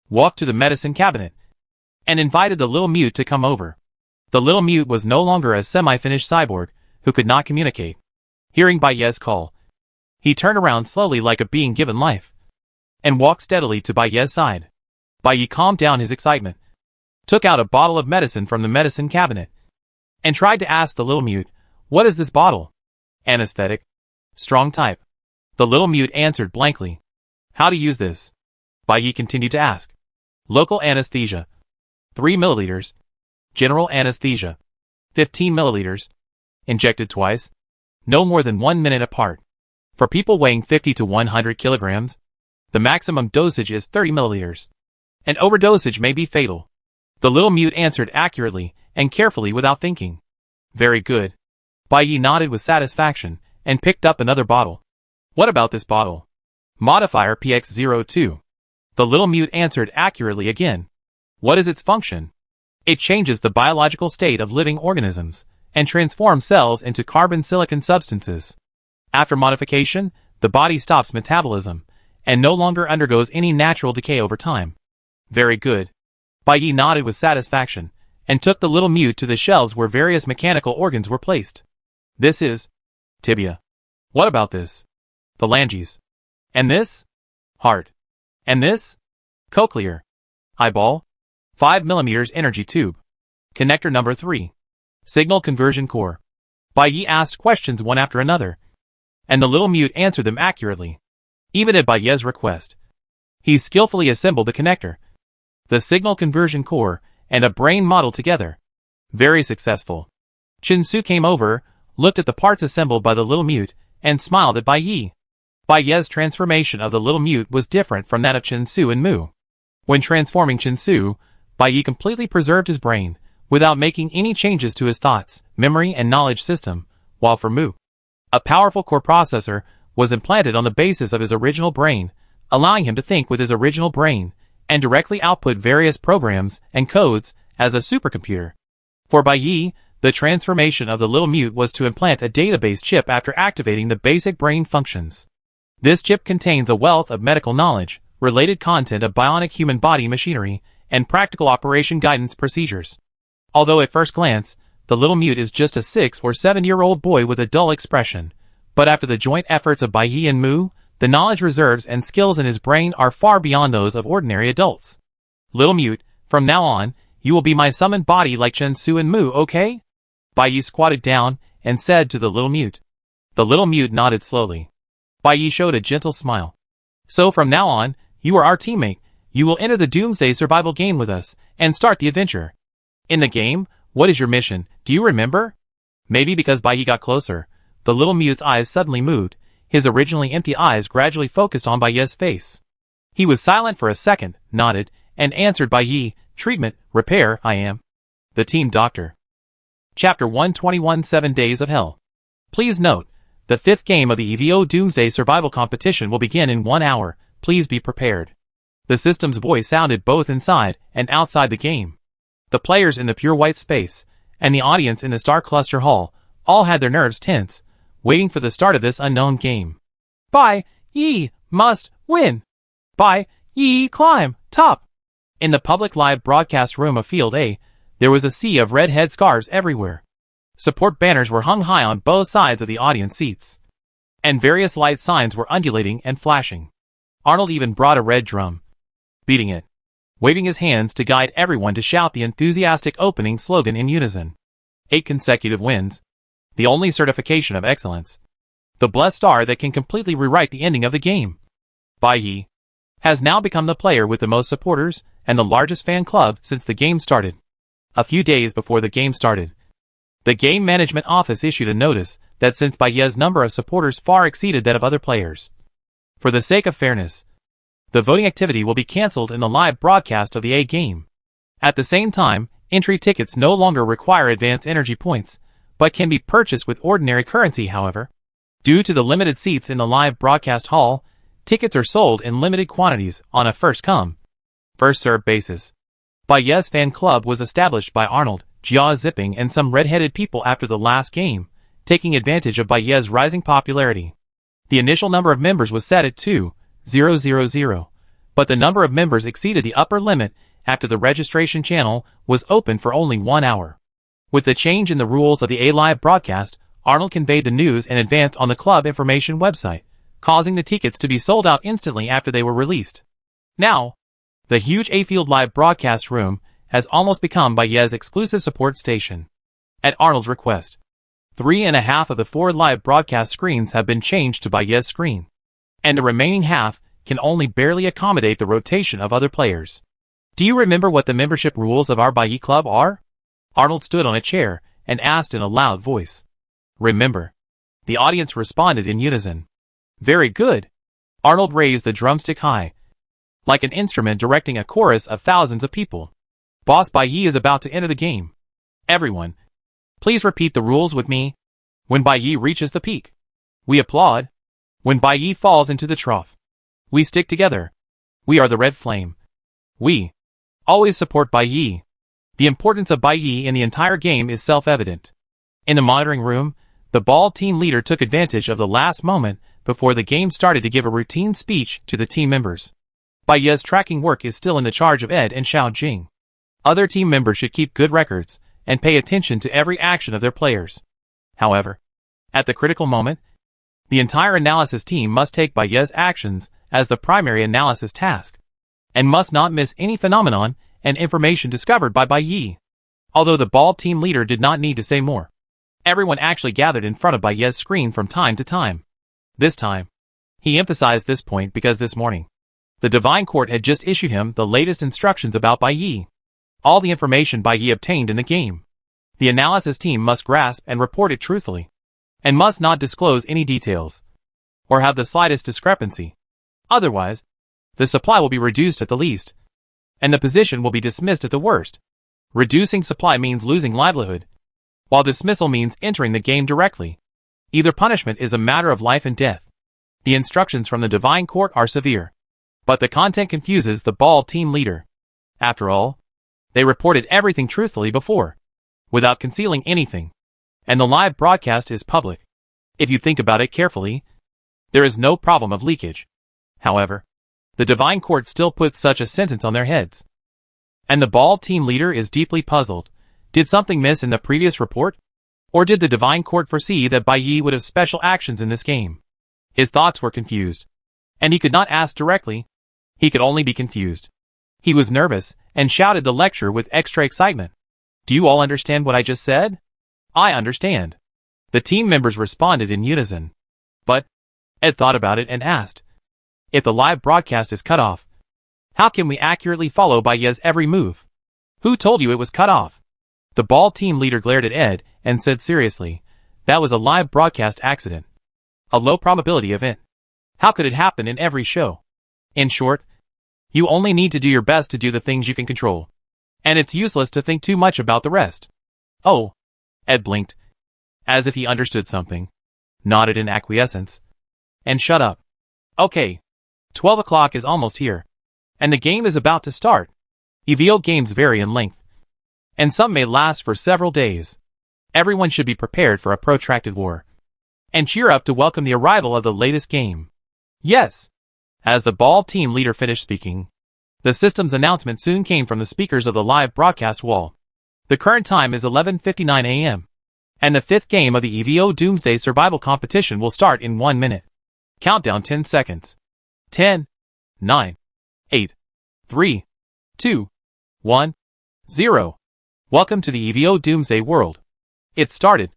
walked to the medicine cabinet, and invited the little mute to come over. The little mute was no longer a semi-finished cyborg who could not communicate. Hearing Bai Yi's call, he turned around slowly like a being given life, and walked steadily to Bai Yi's side. Bai Yi calmed down his excitement, took out a bottle of medicine from the medicine cabinet, and tried to ask the little mute, "What is this bottle?" "Anesthetic. Strong type." The little mute answered blankly. "How to use this?" Bai Yi continued to ask. "Local anesthesia. 3 milliliters. General anesthesia. 15 milliliters. Injected twice. No more than 1 minute apart. For people weighing 50 to 100 kilograms, the maximum dosage is 30 milliliters. An overdosage may be fatal." The little mute answered accurately and carefully without thinking. "Very good." Bai Yi nodded with satisfaction and picked up another bottle. "What about this bottle?" "Modifier PX02. The little mute answered accurately again. "What is its function?" "It changes the biological state of living organisms and transforms cells into carbon-silicon substances. After modification, the body stops metabolism and no longer undergoes any natural decay over time." "Very good." Bai Yi nodded with satisfaction and took the little mute to the shelves where various mechanical organs were placed. "This is tibia." "What about this?" "Phalanges." "And this?" "Heart." "And this?" "Cochlear." "Eyeball." 5 mm energy tube. "Connector number 3. Signal conversion core." Bai Yi asked questions one after another, and the little mute answered them accurately. Even at Bai Yi's request, he skillfully assembled the connector, the signal conversion core, and a brain model together. Very successful. Chin-Su came over, looked at the parts assembled by the little mute, and smiled at Bai Yi. Bai Yi's transformation of the little mute was different from that of Chin-Su and Mu. When transforming Chin-Su, Bai Yi completely preserved his brain, without making any changes to his thoughts, memory and knowledge system, while for Mu, a powerful core processor was implanted on the basis of his original brain, allowing him to think with his original brain, and directly output various programs and codes as a supercomputer. For Bai Yi, the transformation of the little mute was to implant a database chip after activating the basic brain functions. This chip contains a wealth of medical knowledge, related content of bionic human body machinery, and practical operation guidance procedures. Although at first glance, the little mute is just a 6 or 7-year-old boy with a dull expression, but after the joint efforts of Bai Yi and Mu, the knowledge reserves and skills in his brain are far beyond those of ordinary adults. "Little mute, from now on, you will be my summoned body like Chin-Su and Mu, okay?" Bai Yi squatted down and said to the little mute. The little mute nodded slowly. Bai Yi showed a gentle smile. So from now on, you are our teammate. You will enter the Doomsday survival game with us, and start the adventure. In the game, what is your mission, do you remember? Maybe because Bai Yi got closer, the little mute's eyes suddenly moved, his originally empty eyes gradually focused on Bai Yi's face. He was silent for a second, nodded, and answered Bai Yi, treatment, repair, I am the team doctor. Chapter 121 7 Days of Hell. Please note, the 5th game of the EVO Doomsday Survival Competition will begin in 1 hour, please be prepared. The system's voice sounded both inside and outside the game. The players in the pure white space, and the audience in the Star Cluster Hall, all had their nerves tense, waiting for the start of this unknown game. Bai Yi must win! Bai Yi climb top! In the public live broadcast room of Field A, there was a sea of red headscarves everywhere. Support banners were hung high on both sides of the audience seats. And various light signs were undulating and flashing. Arnold even brought a red drum, beating it, waving his hands to guide everyone to shout the enthusiastic opening slogan in unison. 8 consecutive wins. The only certification of excellence. The blessed star that can completely rewrite the ending of the game. Bai Yi has now become the player with the most supporters and the largest fan club since the game started. A few days before the game started, the Game Management Office issued a notice that since Bai Yi's number of supporters far exceeded that of other players, for the sake of fairness, the voting activity will be cancelled in the live broadcast of the A game. At the same time, entry tickets no longer require advance energy points, but can be purchased with ordinary currency however. Due to the limited seats in the live broadcast hall, tickets are sold in limited quantities on a first-come, first-served basis. Bai Yi's fan club was established by Arnold, Jia Zipping and some red-headed people after the last game, taking advantage of Bai Yi's rising popularity. The initial number of members was set at 2,000, but the number of members exceeded the upper limit after the registration channel was open for only 1 hour. With the change in the rules of the A live broadcast, Arnold conveyed the news in advance on the club information website, causing the tickets to be sold out instantly after they were released. Now, the huge A Field live broadcast room has almost become Bai Yi's exclusive support station. At Arnold's request, 3.5 of the 4 live broadcast screens have been changed to Bai Yi's screen, and the remaining half can only barely accommodate the rotation of other players. Do you remember what the membership rules of our Bai Yi club are? Arnold stood on a chair and asked in a loud voice. Remember. The audience responded in unison. Very good. Arnold raised the drumstick high, like an instrument directing a chorus of thousands of people. Boss Bai Yi is about to enter the game. Everyone, please repeat the rules with me. When Bai Yi reaches the peak, we applaud. When Bai Yi falls into the trough, we stick together. We are the Red Flame. We always support Bai Yi. The importance of Bai Yi in the entire game is self-evident. In the monitoring room, the ball team leader took advantage of the last moment before the game started to give a routine speech to the team members. Bai Yi's tracking work is still in the charge of Ed and Xiao Jing. Other team members should keep good records and pay attention to every action of their players. However, at the critical moment, the entire analysis team must take Bai Yi's actions as the primary analysis task, and must not miss any phenomenon and information discovered by Bai Yi. Although the ball team leader did not need to say more, everyone actually gathered in front of Bai Yi's screen from time to time. This time, he emphasized this point because this morning, the Divine Court had just issued him the latest instructions about Bai Yi. All the information Bai Yi obtained in the game, the analysis team must grasp and report it truthfully, and must not disclose any details, or have the slightest discrepancy. Otherwise, the supply will be reduced at the least, and the position will be dismissed at the worst. Reducing supply means losing livelihood, while dismissal means entering the game directly. Either punishment is a matter of life and death. The instructions from the Divine Court are severe, but the content confuses the ball team leader. After all, they reported everything truthfully before, without concealing anything, and the live broadcast is public. If you think about it carefully, there is no problem of leakage. However, the Divine Court still puts such a sentence on their heads. And the ball team leader is deeply puzzled. Did something miss in the previous report? Or did the Divine Court foresee that Bai Yi would have special actions in this game? His thoughts were confused, and he could not ask directly. He could only be confused. He was nervous and shouted the lecture with extra excitement. Do you all understand what I just said? I understand. The team members responded in unison. But Ed thought about it and asked, if the live broadcast is cut off, how can we accurately follow Baye's every move? Who told you it was cut off? The ball team leader glared at Ed and said seriously, that was a live broadcast accident. A low probability event. How could it happen in every show? In short, you only need to do your best to do the things you can control. And it's useless to think too much about the rest. Oh. Ed blinked, as if he understood something, nodded in acquiescence, and shut up. Okay. 12 o'clock is almost here. And the game is about to start. EVO games vary in length, and some may last for several days. Everyone should be prepared for a protracted war, and cheer up to welcome the arrival of the latest game. Yes. As the ball team leader finished speaking, the system's announcement soon came from the speakers of the live broadcast wall. The current time is 11:59 a.m., and the 5th game of the EVO Doomsday Survival Competition will start in 1 minute. Countdown 10 seconds. 10, 9, 8, 3, 2, 1, 0. Welcome to the EVO Doomsday world. It started.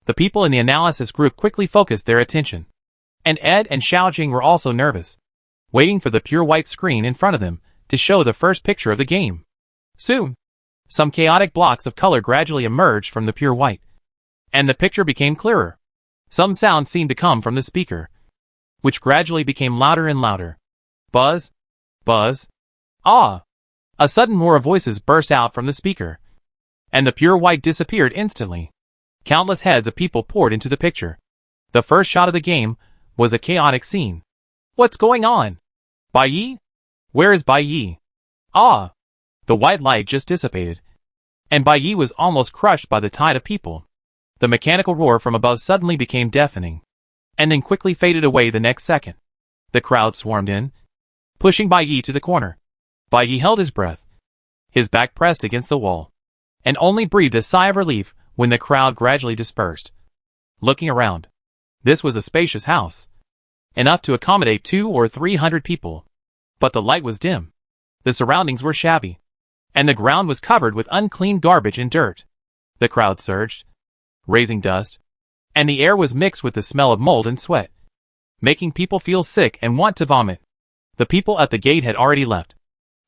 The people in the analysis group quickly focused their attention. And Ed and Xiaojing were also nervous, waiting for the pure white screen in front of them to show the first picture of the game. Soon, some chaotic blocks of color gradually emerged from the pure white, and the picture became clearer. Some sound seemed to come from the speaker, which gradually became louder and louder. Buzz, buzz, ah! A sudden roar of voices burst out from the speaker, and the pure white disappeared instantly. Countless heads of people poured into the picture. The first shot of the game was a chaotic scene. What's going on? Bayi? Where is Bayi? Ah! The white light just dissipated, and Bayi was almost crushed by the tide of people. The mechanical roar from above suddenly became deafening, and then quickly faded away the next second. The crowd swarmed in, pushing Bayi to the corner. Bayi held his breath, his back pressed against the wall, and only breathed a sigh of relief when the crowd gradually dispersed. Looking around, this was a spacious house, enough to accommodate 200 or 300 people. But the light was dim, the surroundings were shabby, and the ground was covered with unclean garbage and dirt. The crowd surged, raising dust, and the air was mixed with the smell of mold and sweat, making people feel sick and want to vomit. The people at the gate had already left.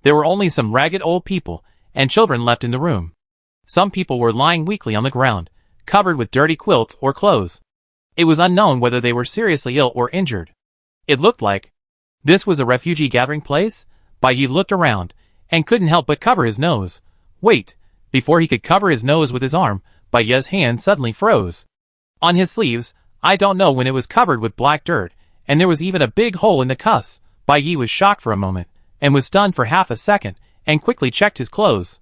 There were only some ragged old people and children left in the room. Some people were lying weakly on the ground, covered with dirty quilts or clothes. It was unknown whether they were seriously ill or injured. It looked like this was a refugee gathering place. Bayi looked around and couldn't help but cover his nose. Wait, before he could cover his nose with his arm, Bayi's hand suddenly froze. On his sleeves, I don't know when it was covered with black dirt, and there was even a big hole in the cuffs. Bayi was shocked for a moment, and was stunned for half a second, and quickly checked his clothes.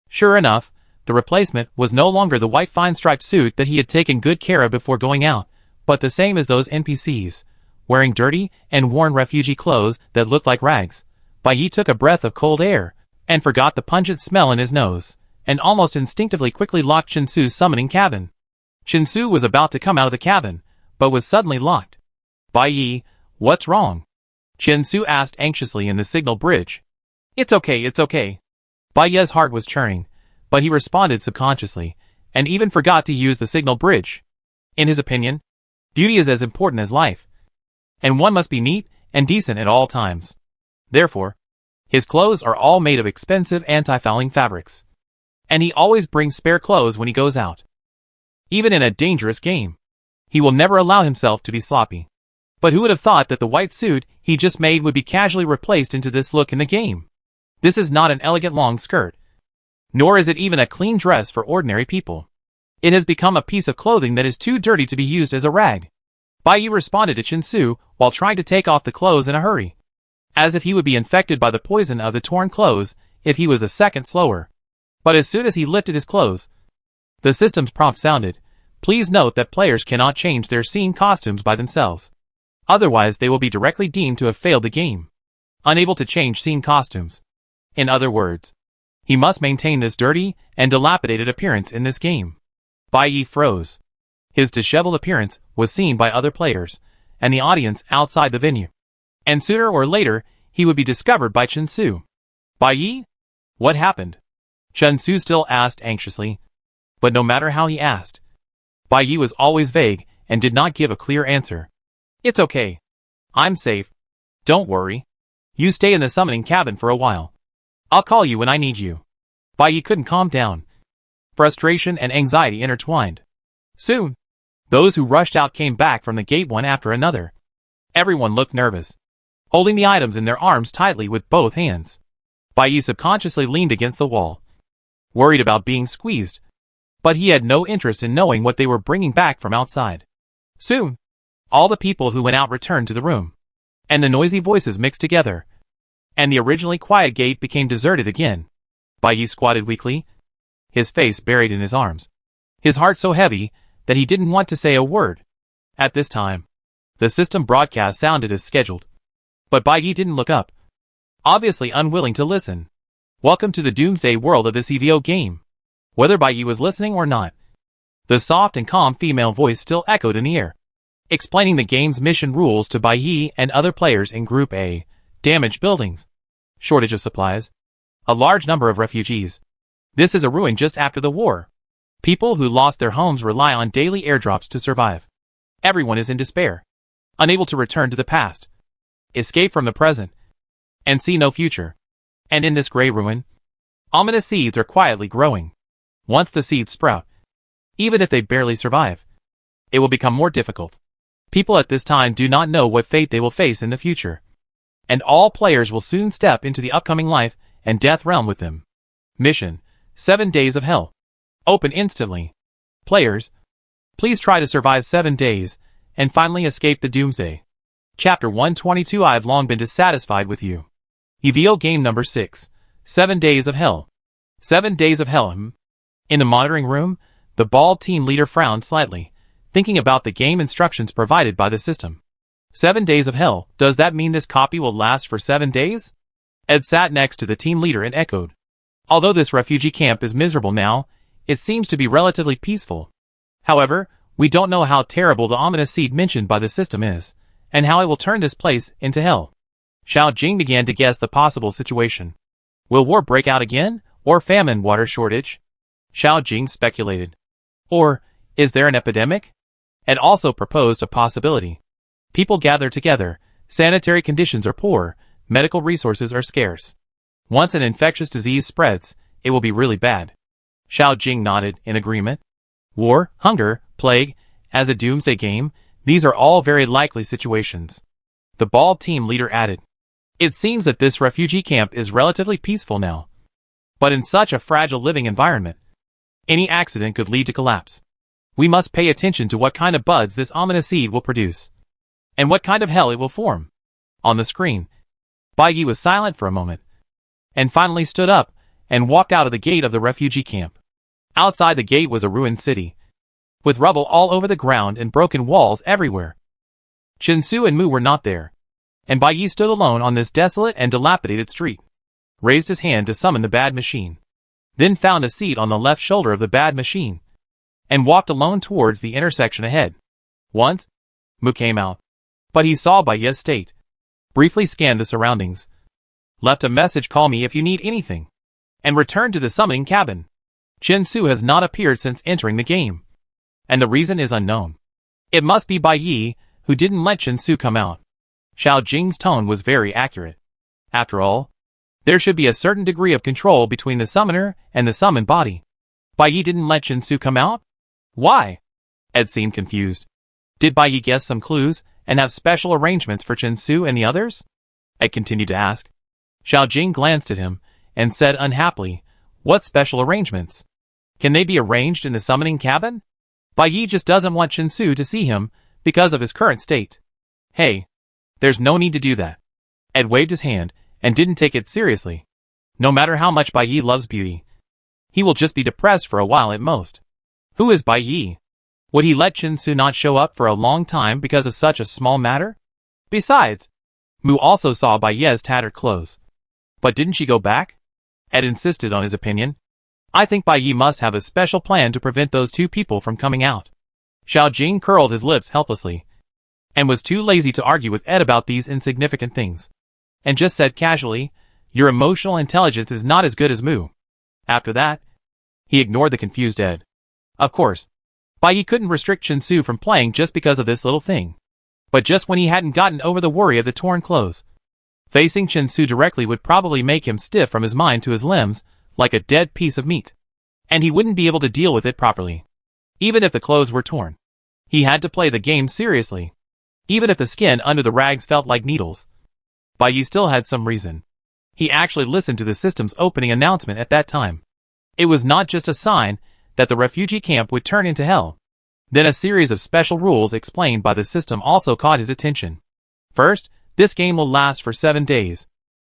Sure enough, the replacement was no longer the white fine-striped suit that he had taken good care of before going out, but the same as those NPCs, wearing dirty and worn refugee clothes that looked like rags. Bayi took a breath of cold air, and forgot the pungent smell in his nose, and almost instinctively quickly locked Chinsu's summoning cabin. Chinsu was about to come out of the cabin, but was suddenly locked. Bayi, what's wrong? Chinsu asked anxiously in the signal bridge. It's okay. Bayi's heart was churning, but he responded subconsciously, and even forgot to use the signal bridge. In his opinion, beauty is as important as life, and one must be neat and decent at all times. Therefore, his clothes are all made of expensive anti-fouling fabrics, and he always brings spare clothes when he goes out. Even in a dangerous game, he will never allow himself to be sloppy. But who would have thought that the white suit he just made would be casually replaced into this look in the game? This is not an elegant long skirt, nor is it even a clean dress for ordinary people. It has become a piece of clothing that is too dirty to be used as a rag. Bayi responded to Chinsu while trying to take off the clothes in a hurry, as if he would be infected by the poison of the torn clothes if he was a second slower. But as soon as he lifted his clothes, the system's prompt sounded. Please note that players cannot change their scene costumes by themselves. Otherwise they will be directly deemed to have failed the game. Unable to change scene costumes. In other words, he must maintain this dirty and dilapidated appearance in this game. Bayi froze. His disheveled appearance was seen by other players and the audience outside the venue. And sooner or later, he would be discovered by Chinsu. Bayi? What happened? Chinsu still asked anxiously. But no matter how he asked, Bai Yi was always vague and did not give a clear answer. It's okay. I'm safe. Don't worry. You stay in the summoning cabin for a while. I'll call you when I need you. Bai Yi couldn't calm down. Frustration and anxiety intertwined. Soon, those who rushed out came back from the gate one after another. Everyone looked nervous, holding the items in their arms tightly with both hands. Bai Yi subconsciously leaned against the wall, worried about being squeezed, but he had no interest in knowing what they were bringing back from outside. Soon, all the people who went out returned to the room, and the noisy voices mixed together, and the originally quiet gate became deserted again. Bai Yi squatted weakly, his face buried in his arms, his heart so heavy that he didn't want to say a word. At this time, the system broadcast sounded as scheduled, but Bai Yi didn't look up, obviously unwilling to listen. Welcome to the doomsday world of this EVO game. Whether Bai Yi was listening or not, the soft and calm female voice still echoed in the air, explaining the game's mission rules to Bai Yi and other players in Group A. Damaged buildings, shortage of supplies, a large number of refugees. This is a ruin just after the war. People who lost their homes rely on daily airdrops to survive. Everyone is in despair, unable to return to the past, escape from the present, and see no future. And in this gray ruin, ominous seeds are quietly growing. Once the seeds sprout, even if they barely survive, it will become more difficult. People at this time do not know what fate they will face in the future, and all players will soon step into the upcoming life and death realm with them. Mission: 7 Days of Hell. Open instantly. Players, please try to survive 7 days and finally escape the doomsday. Chapter 122. I have long been dissatisfied with you. EVO game number 6. 7 Days of Hell. 7 Days of Hell. In the monitoring room, the bald team leader frowned slightly, thinking about the game instructions provided by the system. 7 Days of Hell, does that mean this copy will last for 7 days? Ed sat next to the team leader and echoed. Although this refugee camp is miserable now, it seems to be relatively peaceful. However, we don't know how terrible the ominous seed mentioned by the system is, and how it will turn this place into hell. Xiao Jing began to guess the possible situation. Will war break out again, or famine, water shortage? Xiao Jing speculated. Or, is there an epidemic? Ed also proposed a possibility. People gather together, sanitary conditions are poor, medical resources are scarce. Once an infectious disease spreads, it will be really bad. Xiao Jing nodded in agreement. War, hunger, plague, as a doomsday game, these are all very likely situations. The bald team leader added. It seems that this refugee camp is relatively peaceful now. But in such a fragile living environment, any accident could lead to collapse. We must pay attention to what kind of buds this ominous seed will produce, and what kind of hell it will form. On the screen, Bai Yi was silent for a moment, and finally stood up and walked out of the gate of the refugee camp. Outside the gate was a ruined city, with rubble all over the ground and broken walls everywhere. Chen Su and Mu were not there, and Bai Yi stood alone on this desolate and dilapidated street, raised his hand to summon the bad machine, then found a seat on the left shoulder of the bad machine, and walked alone towards the intersection ahead. Once, Mu came out, but he saw Bai Yi's state, briefly scanned the surroundings, left a message, call me if you need anything, and returned to the summoning cabin. Chen Su has not appeared since entering the game, and the reason is unknown. It must be Bai Yi, who didn't let Chen Su come out. Xiao Jing's tone was very accurate. After all, there should be a certain degree of control between the summoner and the summoned body. Bai Yi didn't let Chen Su come out? Why? Ed seemed confused. Did Bai Yi guess some clues and have special arrangements for Chen Su and the others? Ed continued to ask. Xiao Jing glanced at him and said unhappily, what special arrangements? Can they be arranged in the summoning cabin? Bai Yi just doesn't want Chen Su to see him because of his current state. Hey, there's no need to do that. Ed waved his hand and didn't take it seriously. No matter how much Bai Yi loves beauty, he will just be depressed for a while at most. Who is Bai Yi? Would he let Chen Su not show up for a long time because of such a small matter? Besides, Mu also saw Bai Yi's tattered clothes. But didn't she go back? Ed insisted on his opinion. I think Bai Yi must have a special plan to prevent those two people from coming out. Xiao Jing curled his lips helplessly, and was too lazy to argue with Ed about these insignificant things, and just said casually, your emotional intelligence is not as good as Mu. After that, he ignored the confused Ed. Of course, Bai Yi couldn't restrict Chen Su from playing just because of this little thing. But just when he hadn't gotten over the worry of the torn clothes, facing Chen Su directly would probably make him stiff from his mind to his limbs, like a dead piece of meat. And he wouldn't be able to deal with it properly. Even if the clothes were torn, he had to play the game seriously. Even if the skin under the rags felt like needles, Bai Yi still had some reason. He actually listened to the system's opening announcement at that time. It was not just a sign that the refugee camp would turn into hell. Then a series of special rules explained by the system also caught his attention. First, this game will last for 7 days.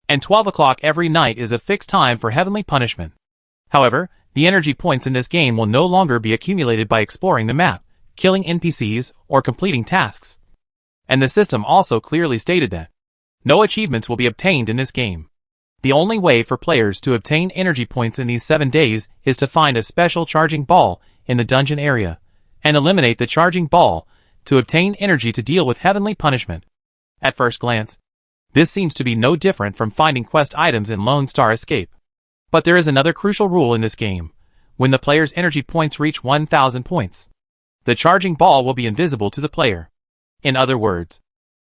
And 12 o'clock every night is a fixed time for heavenly punishment. However, the energy points in this game will no longer be accumulated by exploring the map, killing NPCs, or completing tasks. And the system also clearly stated that no achievements will be obtained in this game. The only way for players to obtain energy points in these 7 days is to find a special charging ball in the dungeon area, and eliminate the charging ball to obtain energy to deal with heavenly punishment. At first glance, this seems to be no different from finding quest items in Lone Star Escape. But there is another crucial rule in this game. When the player's energy points reach 1,000 points, the charging ball will be invisible to the player. In other words,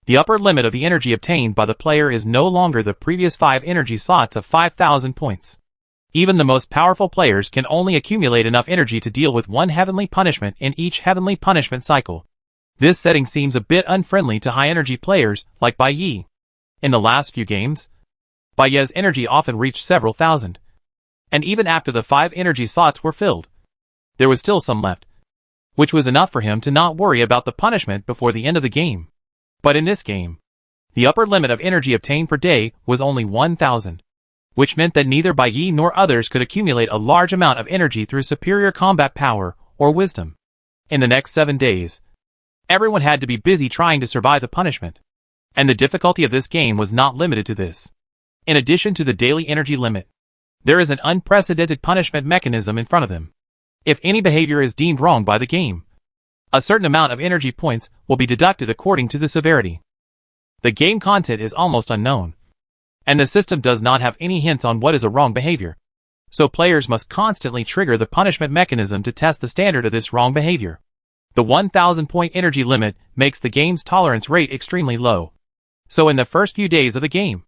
the upper limit of the energy obtained by the player is no longer the previous 5 energy slots of 5,000 points. Even the most powerful players can only accumulate enough energy to deal with 1 heavenly punishment in each heavenly punishment cycle. This setting seems a bit unfriendly to high-energy players like Bai Yi. In the last few games, Bai Yi's energy often reached several thousand. And even after the 5 energy slots were filled, there was still some left, which was enough for him to not worry about the punishment before the end of the game. But in this game, the upper limit of energy obtained per day was only 1,000, which meant that neither Bai Yi nor others could accumulate a large amount of energy through superior combat power or wisdom. In the next 7 days, everyone had to be busy trying to survive the punishment. And the difficulty of this game was not limited to this. In addition to the daily energy limit, there is an unprecedented punishment mechanism in front of them. If any behavior is deemed wrong by the game, a certain amount of energy points will be deducted according to the severity. The game content is almost unknown, and the system does not have any hints on what is a wrong behavior. So players must constantly trigger the punishment mechanism to test the standard of this wrong behavior. The 1,000 point energy limit makes the game's tolerance rate extremely low. So in the first few days of the game,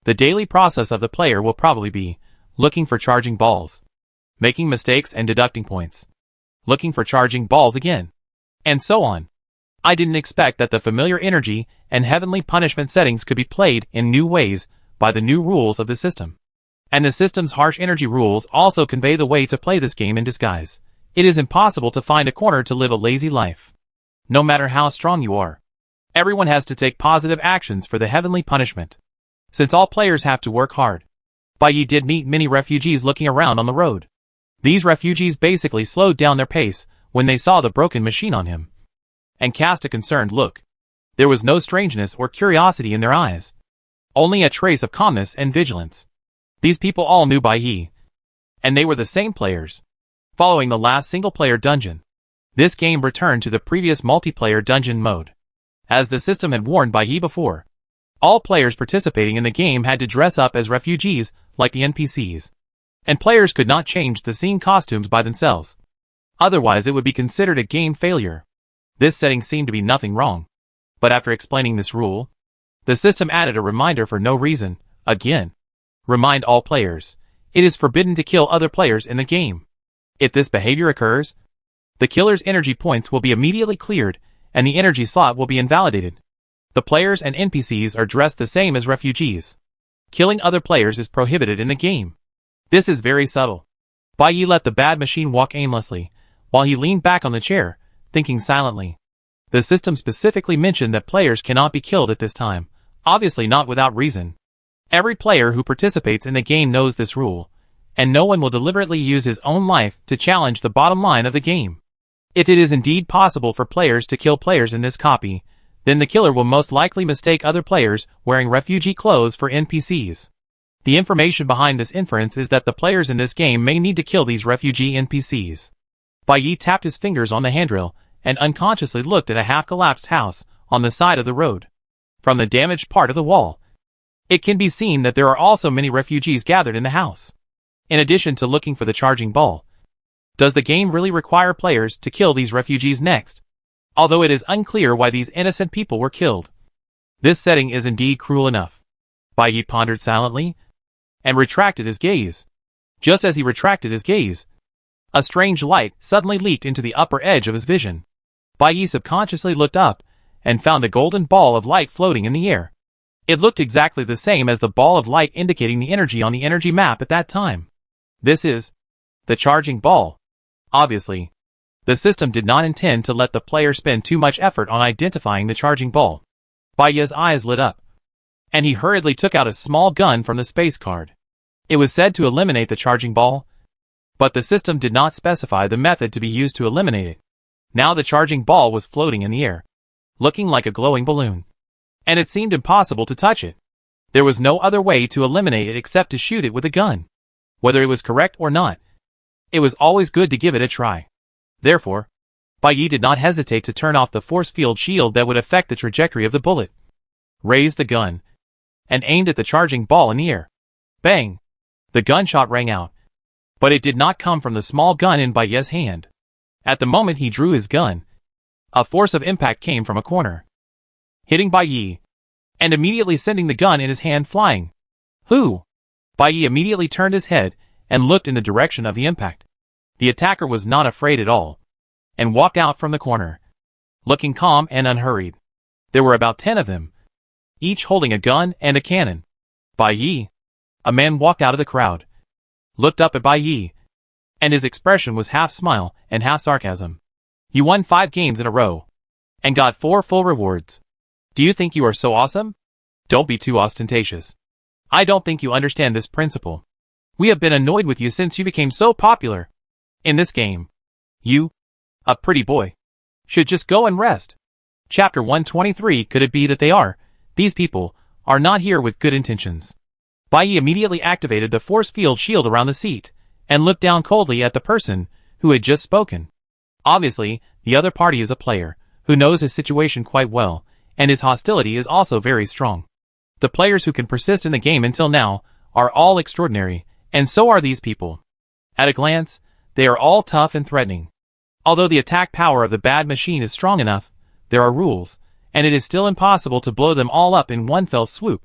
the daily process of the player will probably be looking for charging balls, making mistakes and deducting points, looking for charging balls again, and so on. I didn't expect that the familiar energy and heavenly punishment settings could be played in new ways by the new rules of the system. And the system's harsh energy rules also convey the way to play this game in disguise. It is impossible to find a corner to live a lazy life. No matter how strong you are, everyone has to take positive actions for the heavenly punishment. Since all players have to work hard, Bai Yi did meet many refugees looking around on the road. These refugees basically slowed down their pace when they saw the broken machine on him, and cast a concerned look. There was no strangeness or curiosity in their eyes, only a trace of calmness and vigilance. These people all knew Bai Yi, and they were the same players. Following the last single-player dungeon, this game returned to the previous multiplayer dungeon mode. As the system had warned Bai Yi before, all players participating in the game had to dress up as refugees like the NPCs, and players could not change the scene costumes by themselves. Otherwise it would be considered a game failure. This setting seemed to be nothing wrong. But after explaining this rule, the system added a reminder for no reason. Again, remind all players, it is forbidden to kill other players in the game. If this behavior occurs, the killer's energy points will be immediately cleared, and the energy slot will be invalidated. The players and NPCs are dressed the same as refugees. Killing other players is prohibited in the game. This is very subtle. Bai Yi let the bad machine walk aimlessly, while he leaned back on the chair, thinking silently. The system specifically mentioned that players cannot be killed at this time, obviously not without reason. Every player who participates in the game knows this rule, and no one will deliberately use his own life to challenge the bottom line of the game. If it is indeed possible for players to kill players in this copy, then the killer will most likely mistake other players wearing refugee clothes for NPCs. The information behind this inference is that the players in this game may need to kill these refugee NPCs. Bai Yi tapped his fingers on the handrail and unconsciously looked at a half-collapsed house on the side of the road. From the damaged part of the wall, it can be seen that there are also many refugees gathered in the house. In addition to looking for the charging ball, Does the game really require players to kill these refugees next? Although it is unclear why these innocent people were killed. This setting is indeed cruel enough. Bai Yi pondered silently and retracted his gaze. Just as he retracted his gaze, a strange light suddenly leaped into the upper edge of his vision. Bai Yi subconsciously looked up and found a golden ball of light floating in the air. It looked exactly the same as the ball of light indicating the energy on the energy map at that time. This is the charging ball. Obviously, the system did not intend to let the player spend too much effort on identifying the charging ball. Bai Yi's eyes lit up, and he hurriedly took out a small gun from the space card. It was said to eliminate the charging ball, but the system did not specify the method to be used to eliminate it. Now the charging ball was floating in the air, looking like a glowing balloon, and it seemed impossible to touch it. There was no other way to eliminate it except to shoot it with a gun. Whether it was correct or not, it was always good to give it a try. Therefore, Bai Yi did not hesitate to turn off the force field shield that would affect the trajectory of the bullet, raised the gun, and aimed at the charging ball in the air. Bang! The gunshot rang out, but it did not come from the small gun in Bai Yi's hand. At the moment he drew his gun, a force of impact came from a corner, hitting Bai Yi, and immediately sending the gun in his hand flying. Who? Bai Yi immediately turned his head and looked in the direction of the impact. The attacker was not afraid at all, and walked out from the corner, looking calm and unhurried. There were about 10 of them, each holding a gun and a cannon. Bai Yi. A man walked out of the crowd, looked up at Bai Yi, and his expression was half smile and half sarcasm. You won 5 games in a row, and got 4 full rewards. Do you think you are so awesome? Don't be too ostentatious. I don't think you understand this principle. We have been annoyed with you since you became so popular. In this game, you, a pretty boy, should just go and rest. Chapter 123. Could it be that these people, are not here with good intentions? Bai Yi immediately activated the force field shield around the seat, and looked down coldly at the person who had just spoken. Obviously, the other party is a player, who knows his situation quite well, and his hostility is also very strong. The players who can persist in the game until now, are all extraordinary, and so are these people. At a glance, they are all tough and threatening. Although the attack power of the bad machine is strong enough, there are rules, and it is still impossible to blow them all up in one fell swoop.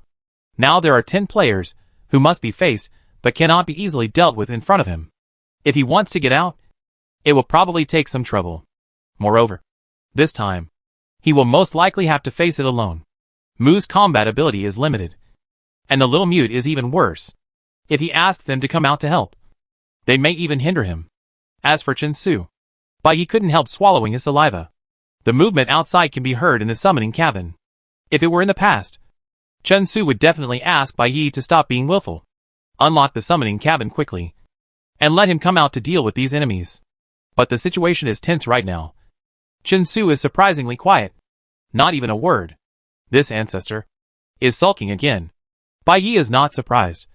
Now there are 10 players, who must be faced, but cannot be easily dealt with in front of him. If he wants to get out, it will probably take some trouble. Moreover, this time, he will most likely have to face it alone. Mu's combat ability is limited, and the little mute is even worse. If he asks them to come out to help, they may even hinder him. As for Chen Su, Bai Yi couldn't help swallowing his saliva. The movement outside can be heard in the summoning cabin. If it were in the past, Chen Su would definitely ask Bai Yi to stop being willful, unlock the summoning cabin quickly, and let him come out to deal with these enemies. But the situation is tense right now. Chen Su is surprisingly quiet. Not even a word. This ancestor is sulking again. Bai Yi is not surprised.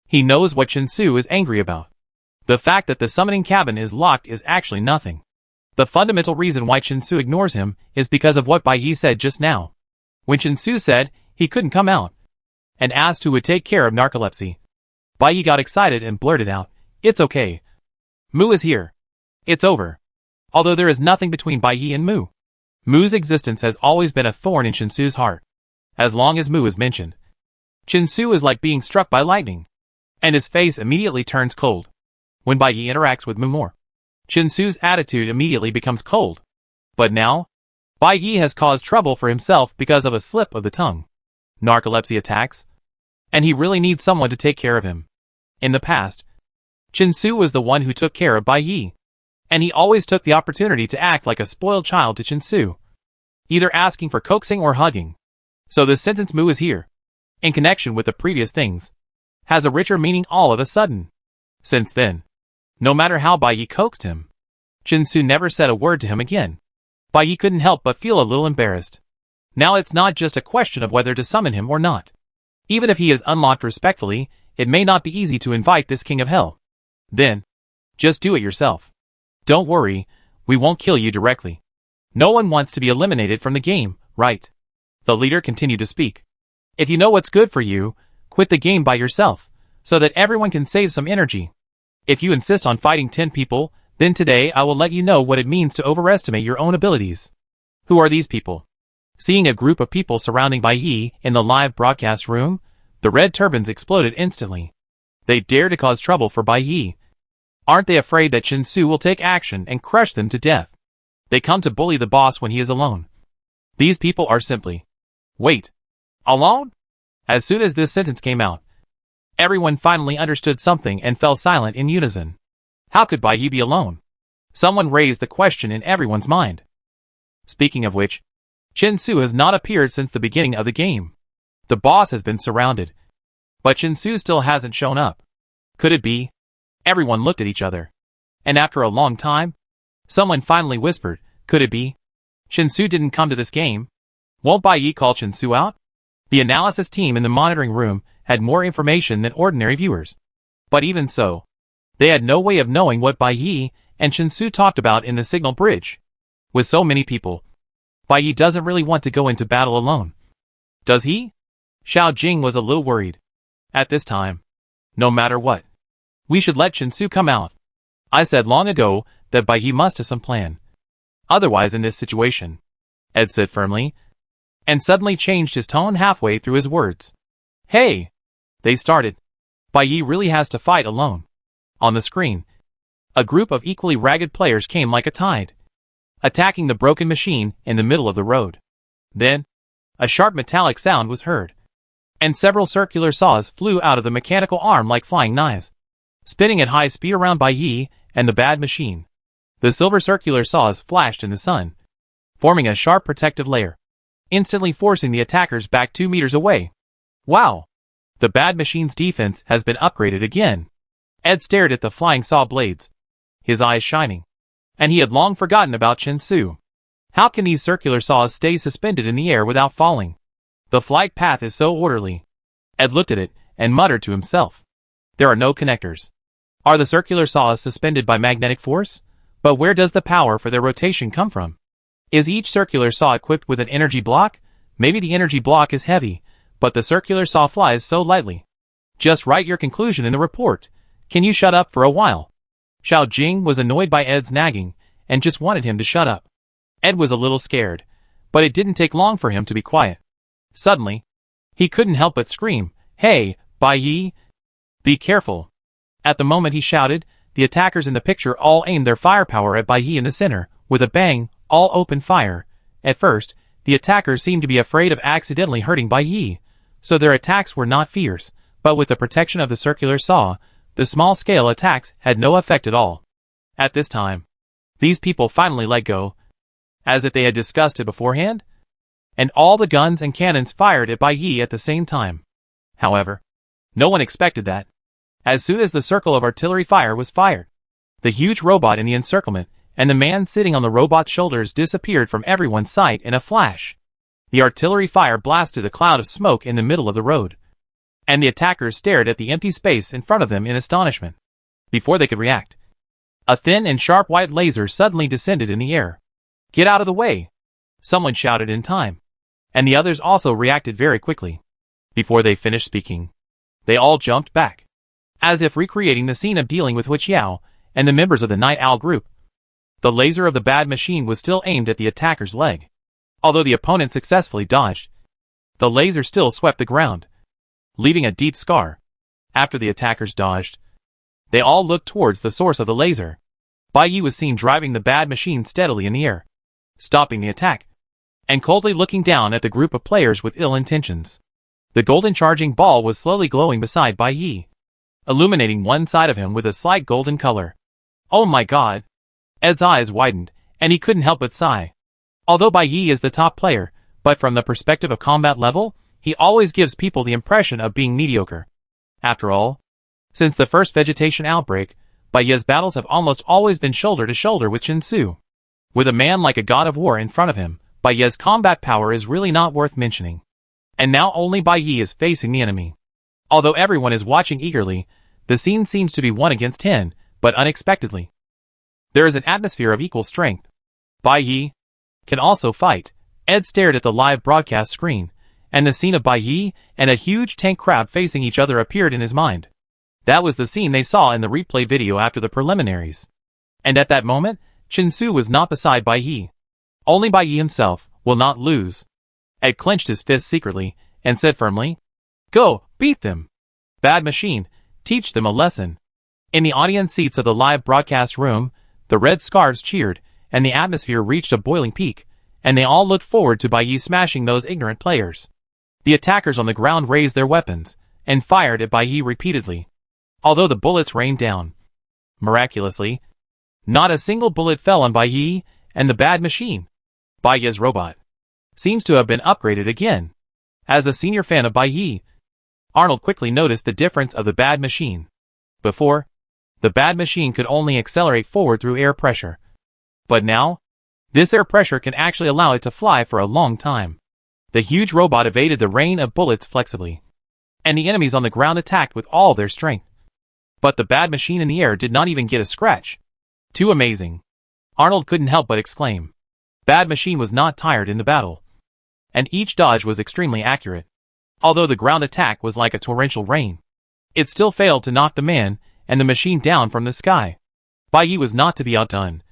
He knows what Chen Su is angry about. The fact that the summoning cabin is locked is actually nothing. The fundamental reason why Chen Su ignores him is because of what Bai Yi said just now. When Chen Su said he couldn't come out, and asked who would take care of narcolepsy, Bai Yi got excited and blurted out, "It's okay. Mu is here. It's over." Although there is nothing between Bai Yi and Mu, Mu's existence has always been a thorn in Chen Su's heart. As long as Mu is mentioned, Chen Su is like being struck by lightning, and his face immediately turns cold. When Bai Yi interacts with Mu more, Chen Su's attitude immediately becomes cold. But now, Bai Yi has caused trouble for himself because of a slip of the tongue. Narcolepsy attacks, and he really needs someone to take care of him. In the past, Chen Su was the one who took care of Bai Yi, and he always took the opportunity to act like a spoiled child to Chen Su, either asking for coaxing or hugging. So this sentence Mu is here, in connection with the previous things, has a richer meaning all of a sudden. Since then, no matter how Bai Yi coaxed him, Chen Su never said a word to him again. Bai Yi couldn't help but feel a little embarrassed. Now it's not just a question of whether to summon him or not. Even if he is unlocked respectfully, it may not be easy to invite this king of hell. Then, just do it yourself. Don't worry, we won't kill you directly. No one wants to be eliminated from the game, right? The leader continued to speak. If you know what's good for you, quit the game by yourself, so that everyone can save some energy. If you insist on fighting 10 people, Then today I will let you know what it means to overestimate your own abilities. Who are these people? Seeing a group of people surrounding Bai Yi in the live broadcast room, the red turbans exploded instantly. They dare to cause trouble for Bai Yi. Aren't they afraid that Chen Su will take action and crush them to death? They come to bully the boss when he is alone. These people are simply... Wait. Alone? As soon as this sentence came out, everyone finally understood something and fell silent in unison. How could Bai Yi be alone? Someone raised the question in everyone's mind. Speaking of which, Chen Su has not appeared since the beginning of the game. The boss has been surrounded, but Chen Su still hasn't shown up. Could it be? Everyone looked at each other. And after a long time, someone finally whispered, could it be? Chen Su didn't come to this game. Won't Bai Yi call Chen Su out? The analysis team in the monitoring room had more information than ordinary viewers. But even so, they had no way of knowing what Bai Yi and Chen Su talked about in the signal bridge. With so many people, Bai Yi doesn't really want to go into battle alone. Does he? Xiao Jing was a little worried. At this time, no matter what, we should let Chen Su come out. I said long ago that Bai Yi must have some plan. Otherwise in this situation, Ed said firmly, and suddenly changed his tone halfway through his words. Hey! They started. Bai Yi really has to fight alone. On the screen, a group of equally ragged players came like a tide, attacking the broken machine in the middle of the road. Then, a sharp metallic sound was heard, and several circular saws flew out of the mechanical arm like flying knives, spinning at high speed around Bai Yi and the bad machine. The silver circular saws flashed in the sun, forming a sharp protective layer, instantly forcing the attackers back 2 meters away. Wow! The bad machine's defense has been upgraded again. Ed stared at the flying saw blades, his eyes shining, and he had long forgotten about Chen Su. How can these circular saws stay suspended in the air without falling? The flight path is so orderly. Ed looked at it and muttered to himself. There are no connectors. Are the circular saws suspended by magnetic force? But where does the power for their rotation come from? Is each circular saw equipped with an energy block? Maybe the energy block is heavy, but the circular saw flies so lightly. Just write your conclusion in the report. Can you shut up for a while? Xiao Jing was annoyed by Ed's nagging and just wanted him to shut up. Ed was a little scared, but it didn't take long for him to be quiet. Suddenly, he couldn't help but scream, Hey, Bai Yi! Be careful! At the moment he shouted, the attackers in the picture all aimed their firepower at Bai Yi in the center. With a bang, all opened fire. At first, the attackers seemed to be afraid of accidentally hurting Bai Yi, so their attacks were not fierce, but with the protection of the circular saw, the small-scale attacks had no effect at all. At this time, these people finally let go, as if they had discussed it beforehand, and all the guns and cannons fired at Bai Yi at the same time. However, no one expected that. As soon as the circle of artillery fire was fired, the huge robot in the encirclement and the man sitting on the robot's shoulders disappeared from everyone's sight in a flash. The artillery fire blasted a cloud of smoke in the middle of the road, and the attackers stared at the empty space in front of them in astonishment. Before they could react, a thin and sharp white laser suddenly descended in the air. Get out of the way! Someone shouted in time, and the others also reacted very quickly. Before they finished speaking, they all jumped back, as if recreating the scene of dealing with Hui Qiao and the members of the Night Owl group. The laser of the bad machine was still aimed at the attacker's leg. Although the opponent successfully dodged, the laser still swept the ground, leaving a deep scar. After the attackers dodged, they all looked towards the source of the laser. Bai Yi was seen driving the bad machine steadily in the air, stopping the attack, and coldly looking down at the group of players with ill intentions. The golden charging ball was slowly glowing beside Bai Yi, illuminating one side of him with a slight golden color. Oh my god! Ed's eyes widened, and he couldn't help but sigh. Although Bai Yi is the top player, but from the perspective of combat level, he always gives people the impression of being mediocre. After all, since the first vegetation outbreak, Bai Yi's battles have almost always been shoulder to shoulder with Chen Su. With a man like a god of war in front of him, Bai Yi's combat power is really not worth mentioning. And now only Bai Yi is facing the enemy. Although everyone is watching eagerly, the scene seems to be 1 against 10, but unexpectedly, there is an atmosphere of equal strength. Bai Yi can also fight. Ed stared at the live broadcast screen, and the scene of Bai Yi and a huge tank crowd facing each other appeared in his mind. That was the scene they saw in the replay video after the preliminaries. And at that moment, Chinsu was not beside Bai Yi. Only Bai Yi himself will not lose. Ed clenched his fist secretly and said firmly, "Go, beat them. Bad machine, teach them a lesson." In the audience seats of the live broadcast room, the red scarves cheered, and the atmosphere reached a boiling peak, and they all looked forward to Bai Yi smashing those ignorant players. The attackers on the ground raised their weapons, and fired at Bai Yi repeatedly. Although the bullets rained down, miraculously, not a single bullet fell on Bai Yi and the bad machine. Bai Yi's robot seems to have been upgraded again. As a senior fan of Bai Yi, Arnold quickly noticed the difference of the bad machine. Before, the bad machine could only accelerate forward through air pressure. But now, this air pressure can actually allow it to fly for a long time. The huge robot evaded the rain of bullets flexibly, and the enemies on the ground attacked with all their strength. But the bad machine in the air did not even get a scratch. Too amazing. Arnold couldn't help but exclaim. Bad machine was not tired in the battle, and each dodge was extremely accurate. Although the ground attack was like a torrential rain, it still failed to knock the man and the machine down from the sky. Bai Yi was not to be outdone,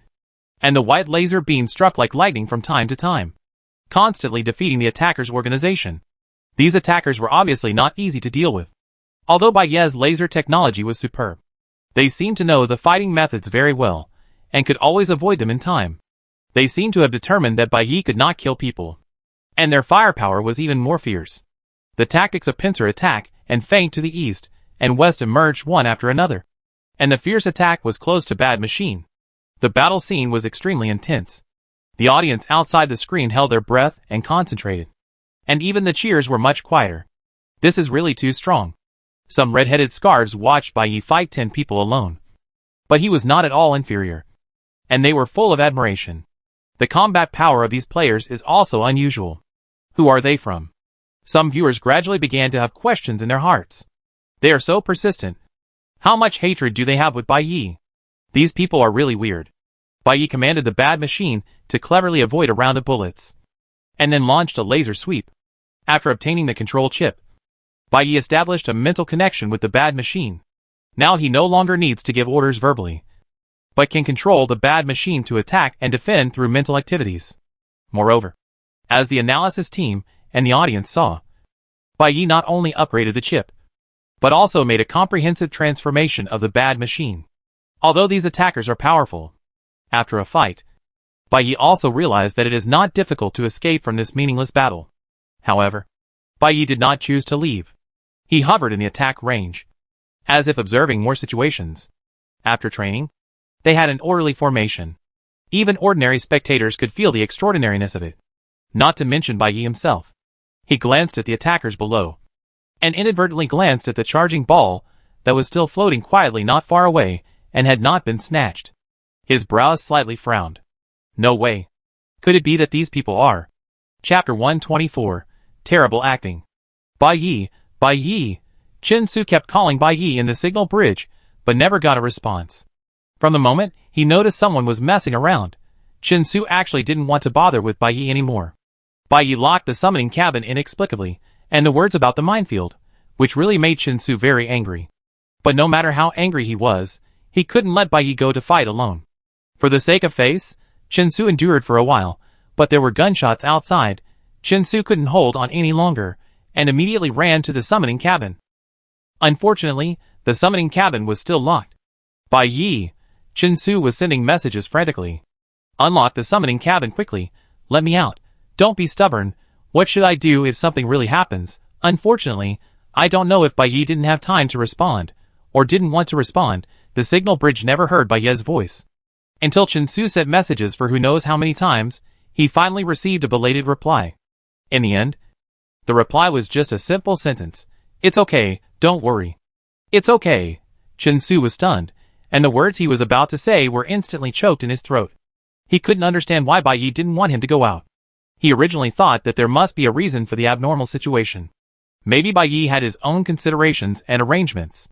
and the white laser beam struck like lightning from time to time, constantly defeating the attackers' organization. These attackers were obviously not easy to deal with. Although Bai Yi's laser technology was superb, they seemed to know the fighting methods very well, and could always avoid them in time. They seemed to have determined that Bai Yi could not kill people, and their firepower was even more fierce. The tactics of pincer attack and feint to the east and west emerged one after another, and the fierce attack was close to bad machine. The battle scene was extremely intense. The audience outside the screen held their breath and concentrated, and even the cheers were much quieter. This is really too strong. Some red-headed scarves watched Bai Yi fight 10 people alone, but he was not at all inferior, and they were full of admiration. The combat power of these players is also unusual. Who are they from? Some viewers gradually began to have questions in their hearts. They are so persistent. How much hatred do they have with Bai Yi? These people are really weird. Bai Yi commanded the bad machine to cleverly avoid a round of bullets, and then launched a laser sweep. After obtaining the control chip, Bai Yi established a mental connection with the bad machine. Now he no longer needs to give orders verbally, but can control the bad machine to attack and defend through mental activities. Moreover, as the analysis team and the audience saw, Bai Yi not only upgraded the chip, but also made a comprehensive transformation of the bad machine. Although these attackers are powerful, after a fight, Bai Yi also realized that it is not difficult to escape from this meaningless battle. However, Bai Yi did not choose to leave. He hovered in the attack range, as if observing more situations. After training, they had an orderly formation. Even ordinary spectators could feel the extraordinariness of it. Not to mention Bai Yi himself. He glanced at the attackers below, and inadvertently glanced at the charging ball that was still floating quietly not far away and had not been snatched. His brows slightly frowned. No way. Could it be that these people are? Chapter 124. Terrible acting. Bai Yi, Bai Yi. Chinsu kept calling Bai Yi in the signal bridge, but never got a response. From the moment he noticed someone was messing around, Chinsu actually didn't want to bother with Bai Yi anymore. Bai Yi locked the summoning cabin inexplicably, and the words about the minefield, which really made Chinsu very angry. But no matter how angry he was, he couldn't let Bai Yi go to fight alone. For the sake of face, Chinsu endured for a while, but there were gunshots outside. Chinsu couldn't hold on any longer, and immediately ran to the summoning cabin. Unfortunately, the summoning cabin was still locked. Bai Yi, Chinsu was sending messages frantically. Unlock the summoning cabin quickly. Let me out. Don't be stubborn. What should I do if something really happens? Unfortunately, I don't know if Bai Yi didn't have time to respond, or didn't want to respond. The signal bridge never heard Bai Yi's voice. Until Chinsu sent messages for who knows how many times, he finally received a belated reply. In the end, the reply was just a simple sentence. It's okay, don't worry. It's okay. Chinsu was stunned, and the words he was about to say were instantly choked in his throat. He couldn't understand why Bai Yi didn't want him to go out. He originally thought that there must be a reason for the abnormal situation. Maybe Bai Yi had his own considerations and arrangements.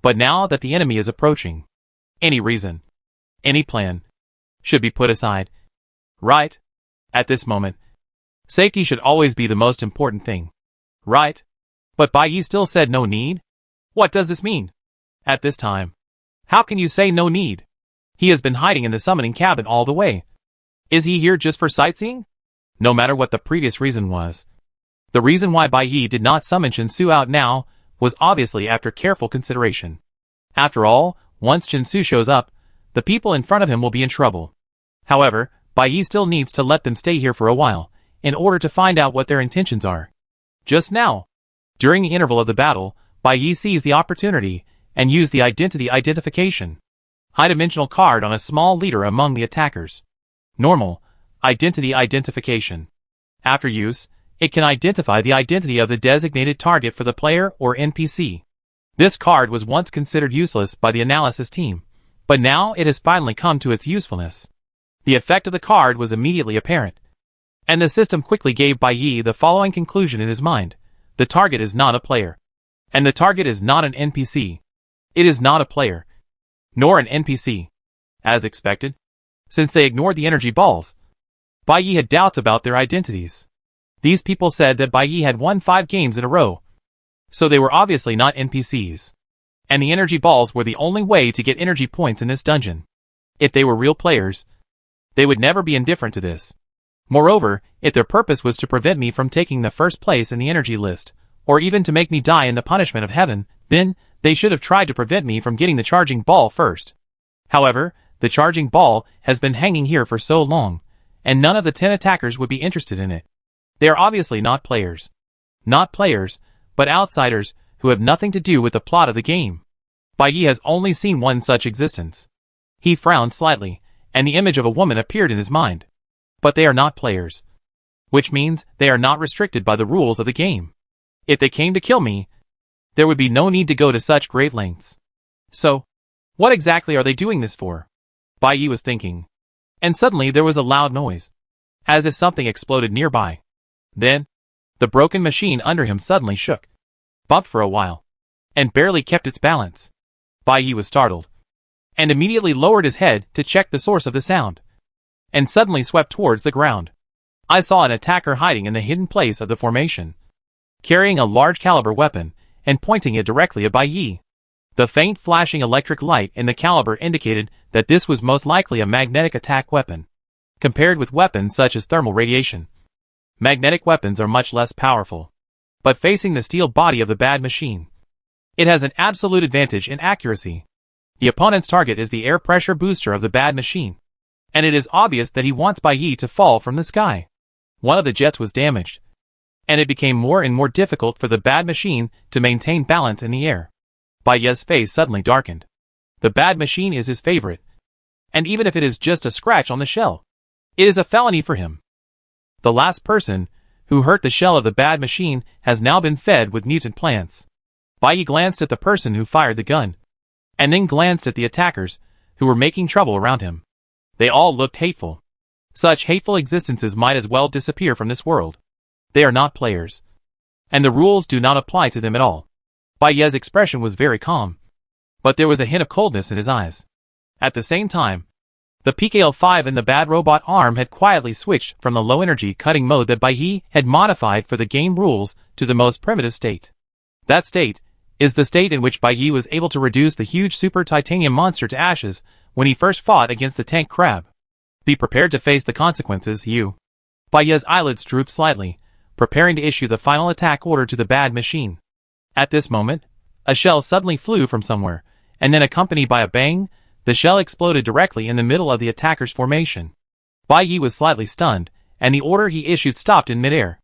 But now that the enemy is approaching, any reason, any plan, should be put aside. Right? At this moment, safety should always be the most important thing. Right? But Bai Yi still said no need? What does this mean? At this time, how can you say no need? He has been hiding in the summoning cabin all the way. Is he here just for sightseeing? No matter what the previous reason was. The reason why Bai Yi did not summon Chinsu out now was obviously after careful consideration. After all, once Chinsu shows up, the people in front of him will be in trouble. However, Bai Yi still needs to let them stay here for a while, in order to find out what their intentions are. Just now, during the interval of the battle, Bai Yi seized the opportunity and used the identity identification high-dimensional card on a small leader among the attackers. Normal identity identification. After use, it can identify the identity of the designated target for the player or NPC. This card was once considered useless by the analysis team, but now it has finally come to its usefulness. The effect of the card was immediately apparent, and the system quickly gave Bai Yi the following conclusion in his mind. The target is not a player, and the target is not an NPC. It is not a player, nor an NPC. As expected, since they ignored the energy balls, Bai Yi had doubts about their identities. These people said that Bai Yi had won 5 games in a row, so they were obviously not NPCs. And the energy balls were the only way to get energy points in this dungeon. If they were real players, they would never be indifferent to this. Moreover, if their purpose was to prevent me from taking the first place in the energy list, or even to make me die in the punishment of heaven, then they should have tried to prevent me from getting the charging ball first. However, the charging ball has been hanging here for so long, and none of the 10 attackers would be interested in it. They are obviously not players. Not players, but outsiders who have nothing to do with the plot of the game. Bai Yi has only seen one such existence. He frowned slightly, and the image of a woman appeared in his mind. But they are not players, which means they are not restricted by the rules of the game. If they came to kill me, there would be no need to go to such great lengths. So, what exactly are they doing this for? Bai Yi was thinking. And suddenly there was a loud noise, as if something exploded nearby. Then, the broken machine under him suddenly shook, bumped for a while, and barely kept its balance. Bai Yi was startled, and immediately lowered his head to check the source of the sound, and suddenly swept towards the ground. I saw an attacker hiding in the hidden place of the formation, carrying a large caliber weapon and pointing it directly at Bai Yi. The faint flashing electric light in the caliber indicated that this was most likely a magnetic attack weapon. Compared with weapons such as thermal radiation, magnetic weapons are much less powerful. But facing the steel body of the bad machine, it has an absolute advantage in accuracy. The opponent's target is the air pressure booster of the bad machine, and it is obvious that he wants Bai Yi to fall from the sky. One of the jets was damaged, and it became more and more difficult for the bad machine to maintain balance in the air. Bai Yi's face suddenly darkened. The bad machine is his favorite, and even if it is just a scratch on the shell, it is a felony for him. The last person who hurt the shell of the bad machine has now been fed with mutant plants. Bai Yi glanced at the person who fired the gun, and then glanced at the attackers who were making trouble around him. They all looked hateful. Such hateful existences might as well disappear from this world. They are not players, and the rules do not apply to them at all. Bai Yi's expression was very calm, but there was a hint of coldness in his eyes. At the same time, the PKL-5 in the bad robot arm had quietly switched from the low-energy cutting mode that Bai Yi had modified for the game rules to the most primitive state. That state is the state in which Bai Yi was able to reduce the huge super titanium monster to ashes when he first fought against the tank crab. Be prepared to face the consequences, you. Bai Yi's eyelids drooped slightly, preparing to issue the final attack order to the bad machine. At this moment, a shell suddenly flew from somewhere, and then accompanied by a bang, the shell exploded directly in the middle of the attacker's formation. Bai Yi was slightly stunned, and the order he issued stopped in midair.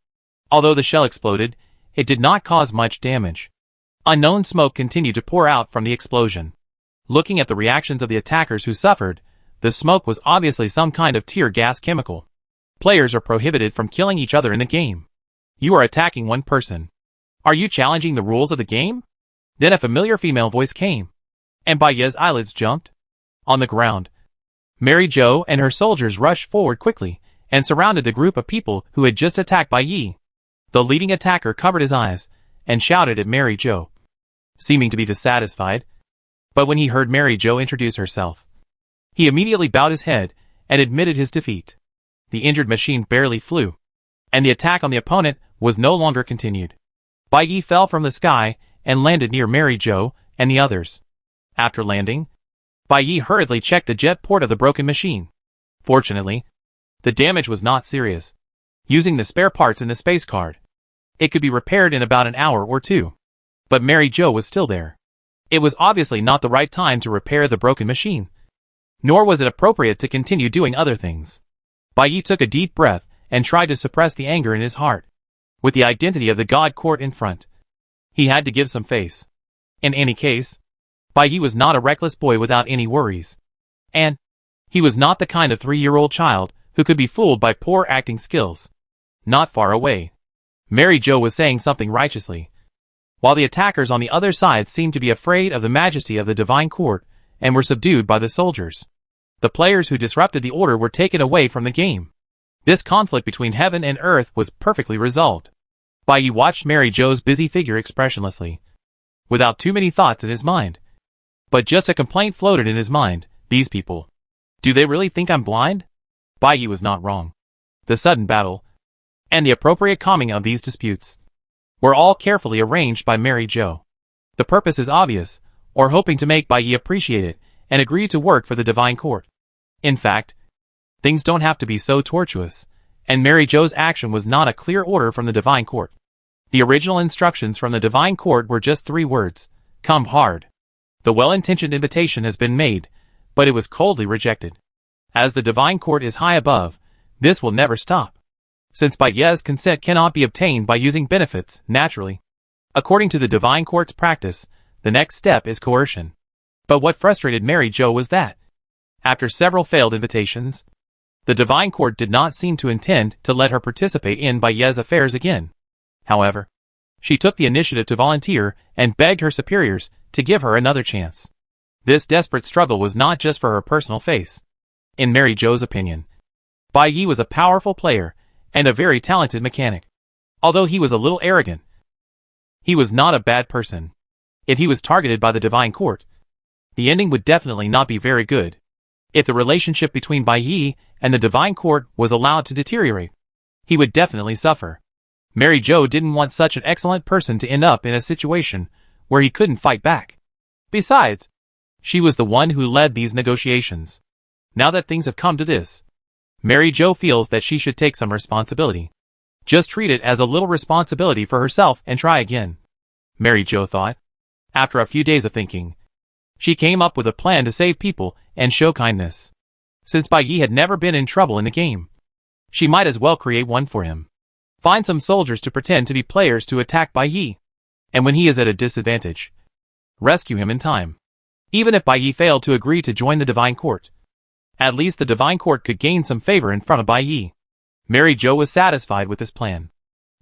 Although the shell exploded, it did not cause much damage. Unknown smoke continued to pour out from the explosion. Looking at the reactions of the attackers who suffered, the smoke was obviously some kind of tear gas chemical. Players are prohibited from killing each other in the game. You are attacking one person. Are you challenging the rules of the game? Then a familiar female voice came, and Bai Yi's eyelids jumped. On the ground, Mary Jo and her soldiers rushed forward quickly and surrounded the group of people who had just attacked Bai Yi. The leading attacker covered his eyes and shouted at Mary Jo, seeming to be dissatisfied. But when he heard Mary Jo introduce herself, he immediately bowed his head and admitted his defeat. The injured machine barely flew, and the attack on the opponent was no longer continued. Bai Yi fell from the sky and landed near Mary Jo and the others. After landing, Bai Yi hurriedly checked the jet port of the broken machine. Fortunately, the damage was not serious. Using the spare parts in the space card, it could be repaired in about an hour or two. But Mary Jo was still there. It was obviously not the right time to repair the broken machine. Nor was it appropriate to continue doing other things. Bai Yi took a deep breath and tried to suppress the anger in his heart. With the identity of the God Court in front, he had to give some face. In any case, Bai Yi was not a reckless boy without any worries. And he was not the kind of 3-year-old child who could be fooled by poor acting skills. Not far away, Mary Jo was saying something righteously. While the attackers on the other side seemed to be afraid of the majesty of the divine court and were subdued by the soldiers, the players who disrupted the order were taken away from the game. This conflict between heaven and earth was perfectly resolved. Bai Yi watched Mary Jo's busy figure expressionlessly, without too many thoughts in his mind. But just a complaint floated in his mind. These people. Do they really think I'm blind? Bai Yi was not wrong. The sudden battle, and the appropriate calming of these disputes, were all carefully arranged by Mary Jo. The purpose is obvious, or hoping to make Bai Yi appreciate it, and agree to work for the divine court. In fact, things don't have to be so tortuous, and Mary Jo's action was not a clear order from the divine court. The original instructions from the divine court were just 3 words: come hard. The well-intentioned invitation has been made, but it was coldly rejected. As the divine court is high above, this will never stop. Since Bai Yi's consent cannot be obtained by using benefits, naturally, according to the divine court's practice, the next step is coercion. But what frustrated Mary Jo was that, after several failed invitations, the divine court did not seem to intend to let her participate in Bai Yi's affairs again. However, she took the initiative to volunteer and begged her superiors to give her another chance. This desperate struggle was not just for her personal face. In Mary Jo's opinion, Bai Yi was a powerful player and a very talented mechanic. Although he was a little arrogant, he was not a bad person. If he was targeted by the divine court, the ending would definitely not be very good. If the relationship between Bai Yi and the divine court was allowed to deteriorate, he would definitely suffer. Mary Jo didn't want such an excellent person to end up in a situation where he couldn't fight back. Besides, she was the one who led these negotiations. Now that things have come to this, Mary Jo feels that she should take some responsibility. Just treat it as a little responsibility for herself and try again, Mary Jo thought. After a few days of thinking, she came up with a plan to save people and show kindness. Since Bai Yi had never been in trouble in the game, she might as well create one for him. Find some soldiers to pretend to be players to attack Bai Yi, and when he is at a disadvantage, rescue him in time. Even if Bai Yi failed to agree to join the divine court, at least the divine court could gain some favor in front of Bai Yi. Mary Jo was satisfied with this plan.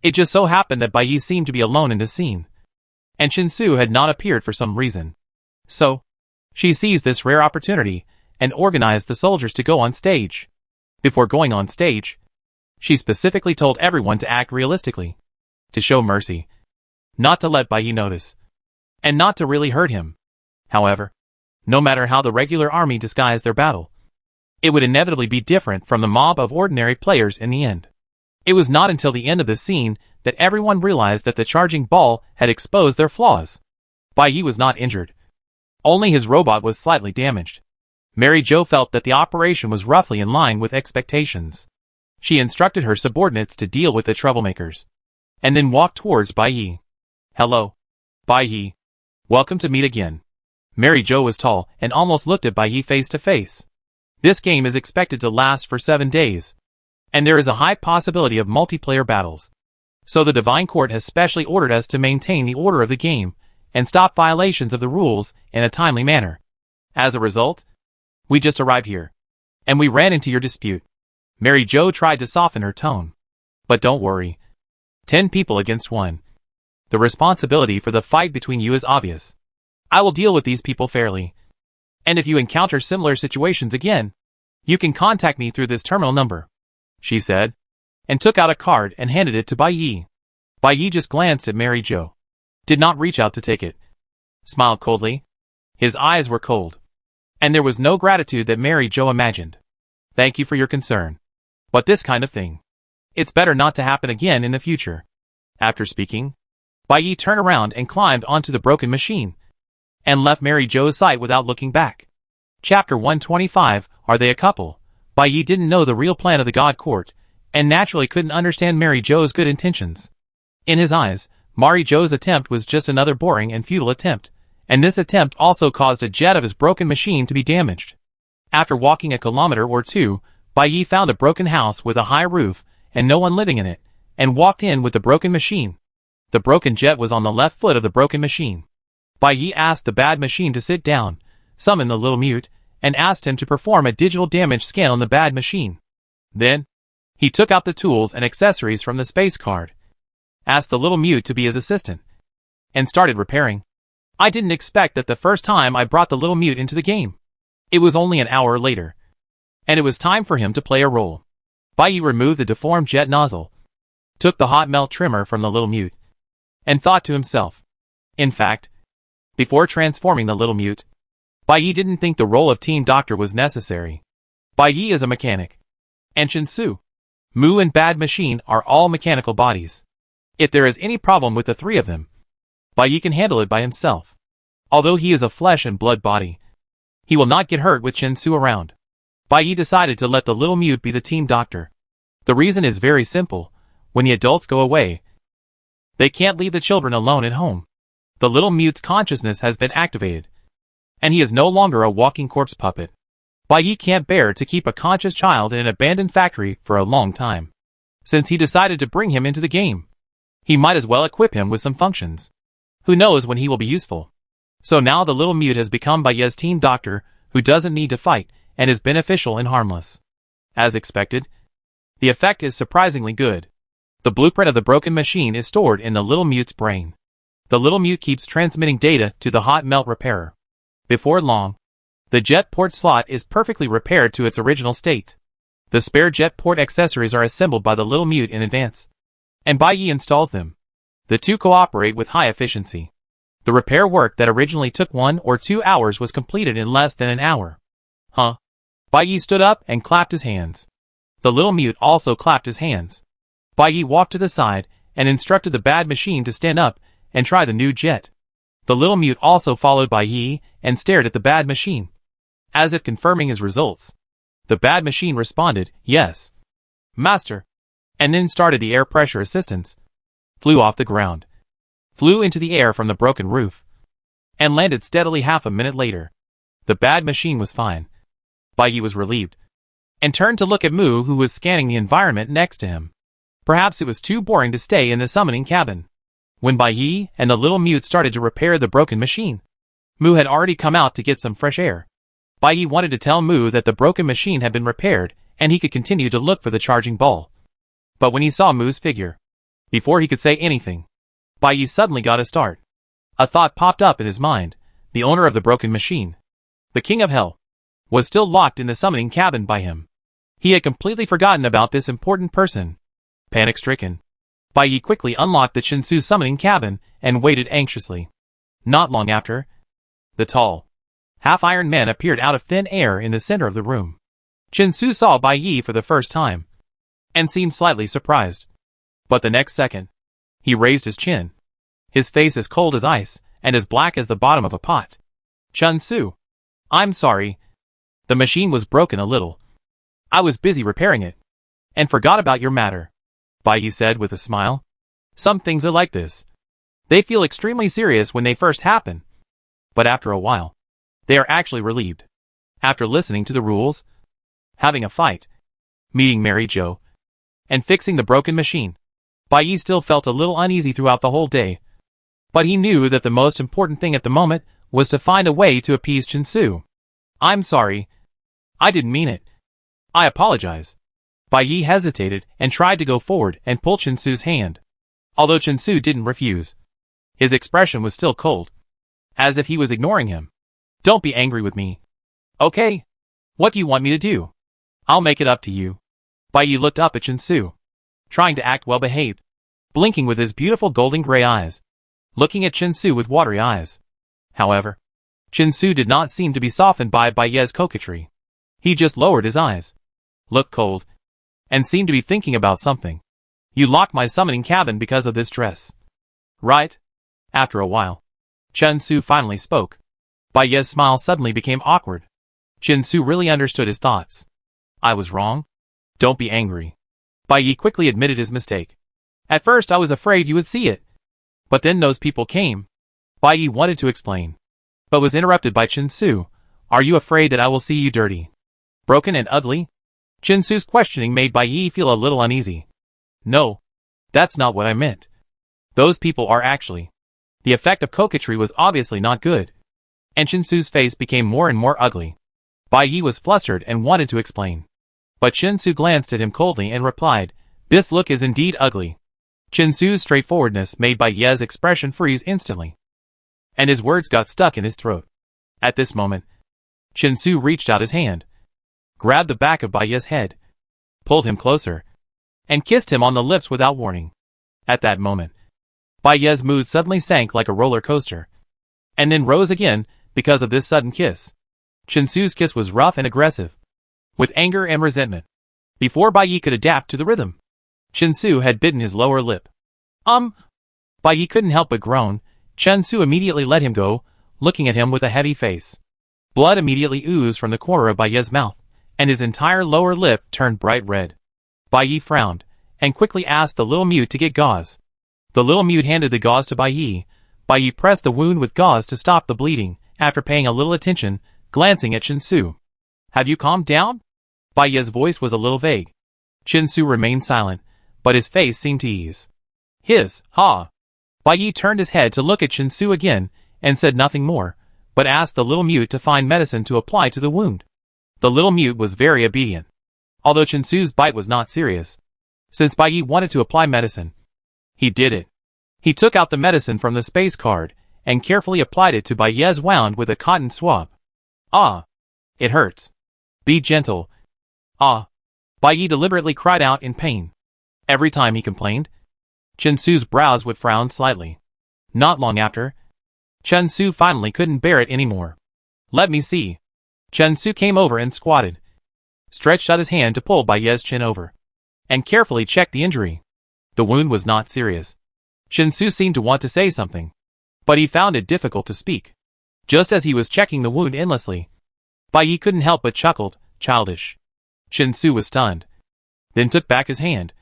It just so happened that Bai Yi seemed to be alone in this scene, and Shinsu had not appeared for some reason. So, she seized this rare opportunity and organized the soldiers to go on stage. Before going on stage, she specifically told everyone to act realistically, to show mercy, not to let Bai Yi notice, and not to really hurt him. However, no matter how the regular army disguised their battle, it would inevitably be different from the mob of ordinary players in the end. It was not until the end of the scene that everyone realized that the charging ball had exposed their flaws. Bai Yi was not injured. Only his robot was slightly damaged. Mary Jo felt that the operation was roughly in line with expectations. She instructed her subordinates to deal with the troublemakers, and then walked towards Bai Yi. Hello, Bai Yi. Welcome to meet again. Mary Jo was tall and almost looked at Bai Yi face to face. This game is expected to last for 7 days, and there is a high possibility of multiplayer battles. So the divine court has specially ordered us to maintain the order of the game and stop violations of the rules in a timely manner. As a result, we just arrived here, and we ran into your dispute. Mary Jo tried to soften her tone. But don't worry. 10 people against 1. The responsibility for the fight between you is obvious. I will deal with these people fairly. And if you encounter similar situations again, you can contact me through this terminal number, she said, and took out a card and handed it to Bai Yi. Bai Yi just glanced at Mary Jo, did not reach out to take it, smiled coldly. His eyes were cold, and there was no gratitude that Mary Jo imagined. Thank you for your concern. But this kind of thing, it's better not to happen again in the future. After speaking, Bai Yi turned around and climbed onto the broken machine, and left Mary Jo's sight without looking back. Chapter 125, Are They a Couple? Bai Yi didn't know the real plan of the God Court, and naturally couldn't understand Mary Jo's good intentions. In his eyes, Mary Jo's attempt was just another boring and futile attempt, and this attempt also caused a jet of his broken machine to be damaged. After walking a kilometer or two, Bai Yi found a broken house with a high roof, and no one living in it, and walked in with the broken machine. The broken jet was on the left foot of the broken machine. Bai Yi asked the bad machine to sit down, summoned the little mute, and asked him to perform a digital damage scan on the bad machine. Then, he took out the tools and accessories from the space card, asked the little mute to be his assistant, and started repairing. I didn't expect that the first time I brought the little mute into the game. It was only an hour later, and it was time for him to play a role. Bai Yi removed the deformed jet nozzle, took the hot melt trimmer from the little mute, and thought to himself. In fact, before transforming the little mute, Bai Yi didn't think the role of team doctor was necessary. Bai Yi is a mechanic, and Shinsu, Mu and Bad Machine are all mechanical bodies. If there is any problem with the three of them, Bai Yi can handle it by himself. Although he is a flesh and blood body, he will not get hurt with Shinsu around. Bai Yi decided to let the little mute be the team doctor. The reason is very simple. When the adults go away, they can't leave the children alone at home. The little mute's consciousness has been activated, and he is no longer a walking corpse puppet. Bai Yi can't bear to keep a conscious child in an abandoned factory for a long time. Since he decided to bring him into the game, he might as well equip him with some functions. Who knows when he will be useful. So now the little mute has become Bai Yi's team doctor, who doesn't need to fight, and is beneficial and harmless. As expected, the effect is surprisingly good. The blueprint of the broken machine is stored in the little mute's brain. The little mute keeps transmitting data to the hot melt repairer. Before long, the jet port slot is perfectly repaired to its original state. The spare jet port accessories are assembled by the little mute in advance, and Bai Yi installs them. The two cooperate with high efficiency. The repair work that originally took 1 or 2 hours was completed in less than an hour. Huh? Bai Yi stood up and clapped his hands. The little mute also clapped his hands. Bai Yi walked to the side and instructed the bad machine to stand up and try the new jet. The little mute also followed Bai Yi and stared at the bad machine, as if confirming his results. The bad machine responded, "Yes, master," and then started the air pressure assistance, flew off the ground, flew into the air from the broken roof, and landed steadily half a minute later. The bad machine was fine. Bai Yi was relieved, and turned to look at Mu, who was scanning the environment next to him. Perhaps it was too boring to stay in the summoning cabin. When Bai Yi and the little mute started to repair the broken machine, Mu had already come out to get some fresh air. Bai Yi wanted to tell Mu that the broken machine had been repaired and he could continue to look for the charging ball. But when he saw Mu's figure, before he could say anything, Bai Yi suddenly got a start. A thought popped up in his mind. The owner of the broken machine, the King of Hell, was still locked in the summoning cabin by him. He had completely forgotten about this important person. Panic-stricken, Bai Yi quickly unlocked the Shinsu summoning cabin and waited anxiously. Not long after, the tall, half-iron man appeared out of thin air in the center of the room. Shinsu saw Bai Yi for the first time, and seemed slightly surprised. But the next second, he raised his chin, his face as cold as ice, and as black as the bottom of a pot. "Shinsu, I'm sorry. The machine was broken a little. I was busy repairing it, and forgot about your matter," Bai Yi said with a smile. Some things are like this. They feel extremely serious when they first happen, but after a while, they are actually relieved. After listening to the rules, having a fight, meeting Mary Jo, and fixing the broken machine, Bai Yi still felt a little uneasy throughout the whole day. But he knew that the most important thing at the moment was to find a way to appease Shinsu. "I'm sorry. I didn't mean it. I apologize." Bai Yi hesitated and tried to go forward and pull Shinsu's hand. Although Shinsu didn't refuse, his expression was still cold, as if he was ignoring him. "Don't be angry with me. Okay? What do you want me to do? I'll make it up to you." Bai Yi looked up at Shinsu, trying to act well-behaved, blinking with his beautiful golden gray eyes, looking at Shinsu with watery eyes. However, Shinsu did not seem to be softened by Bai Yi's coquetry. He just lowered his eyes, looked cold, and seemed to be thinking about something. "You locked my summoning cabin because of this dress, right?" After a while, Shinsu finally spoke. Bai Yi's smile suddenly became awkward. Chin-su really understood his thoughts. I was wrong. Don't be angry. Bai Yi quickly admitted his mistake. At first I was afraid you would see it. But then those people came. Bai Yi wanted to explain, but was interrupted by Chin-su. Are you afraid that I will see you dirty, broken and ugly? Chin-su's questioning made Bai Yi feel a little uneasy. No. That's not what I meant. Those people are actually. The effect of coquetry was obviously not good. And Chin-su's face became more and more ugly. Bai Yi was flustered and wanted to explain. But Chin-su glanced at him coldly and replied, this look is indeed ugly. Chin-su's straightforwardness made Bai Yi's expression freeze instantly. And his words got stuck in his throat. At this moment, Chin-su reached out his hand, grabbed the back of Bai Yi's head, pulled him closer, and kissed him on the lips without warning. At that moment, Bai Yi's mood suddenly sank like a roller coaster, and then rose again because of this sudden kiss. Chin-su's kiss was rough and aggressive, with anger and resentment. Before Bai Yi could adapt to the rhythm, Chin-su had bitten his lower lip. Bai Yi couldn't help but groan. Chin-su immediately let him go, looking at him with a heavy face. Blood immediately oozed from the corner of Bai Yi's mouth, and his entire lower lip turned bright red. Bai Yi frowned, and quickly asked the little mute to get gauze. The little mute handed the gauze to Bai Yi. Bai Yi pressed the wound with gauze to stop the bleeding, after paying a little attention, glancing at Chin-su. Have you calmed down? Bai Yi's voice was a little vague. Chin-su remained silent, but his face seemed to ease. Bai Yi turned his head to look at Chin-su again, and said nothing more, but asked the little mute to find medicine to apply to the wound. The little mute was very obedient, although Chin-su's bite was not serious. Since Bai Yi wanted to apply medicine, he did it. He took out the medicine from the space card, and carefully applied it to Bai Yi's wound with a cotton swab. It hurts. Be gentle. Bai Yi deliberately cried out in pain. Every time he complained, Chin-su's brows would frown slightly. Not long after, Chin-su finally couldn't bear it anymore. Let me see. Chin-su came over and squatted, stretched out his hand to pull Bai Yi's chin over, and carefully checked the injury. The wound was not serious. Chin-su seemed to want to say something, but he found it difficult to speak. Just as he was checking the wound endlessly, Bai Yi couldn't help but chuckled, childish. Chin-su was stunned, then took back his hand.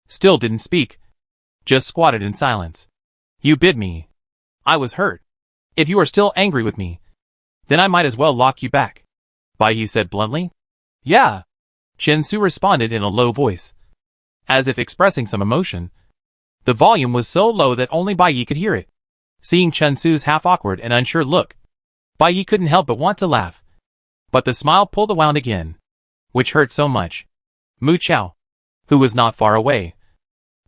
Still didn't speak, just squatted in silence. You bit me. I was hurt. If you are still angry with me, then I might as well lock you back, Bai Yi said bluntly. Yeah, Chin-su responded in a low voice, as if expressing some emotion. The volume was so low that only Bai Yi could hear it. Seeing Chin-su's half-awkward and unsure look, Bai Yi couldn't help but want to laugh. But the smile pulled the wound again, which hurt so much. Mu Chao, who was not far away,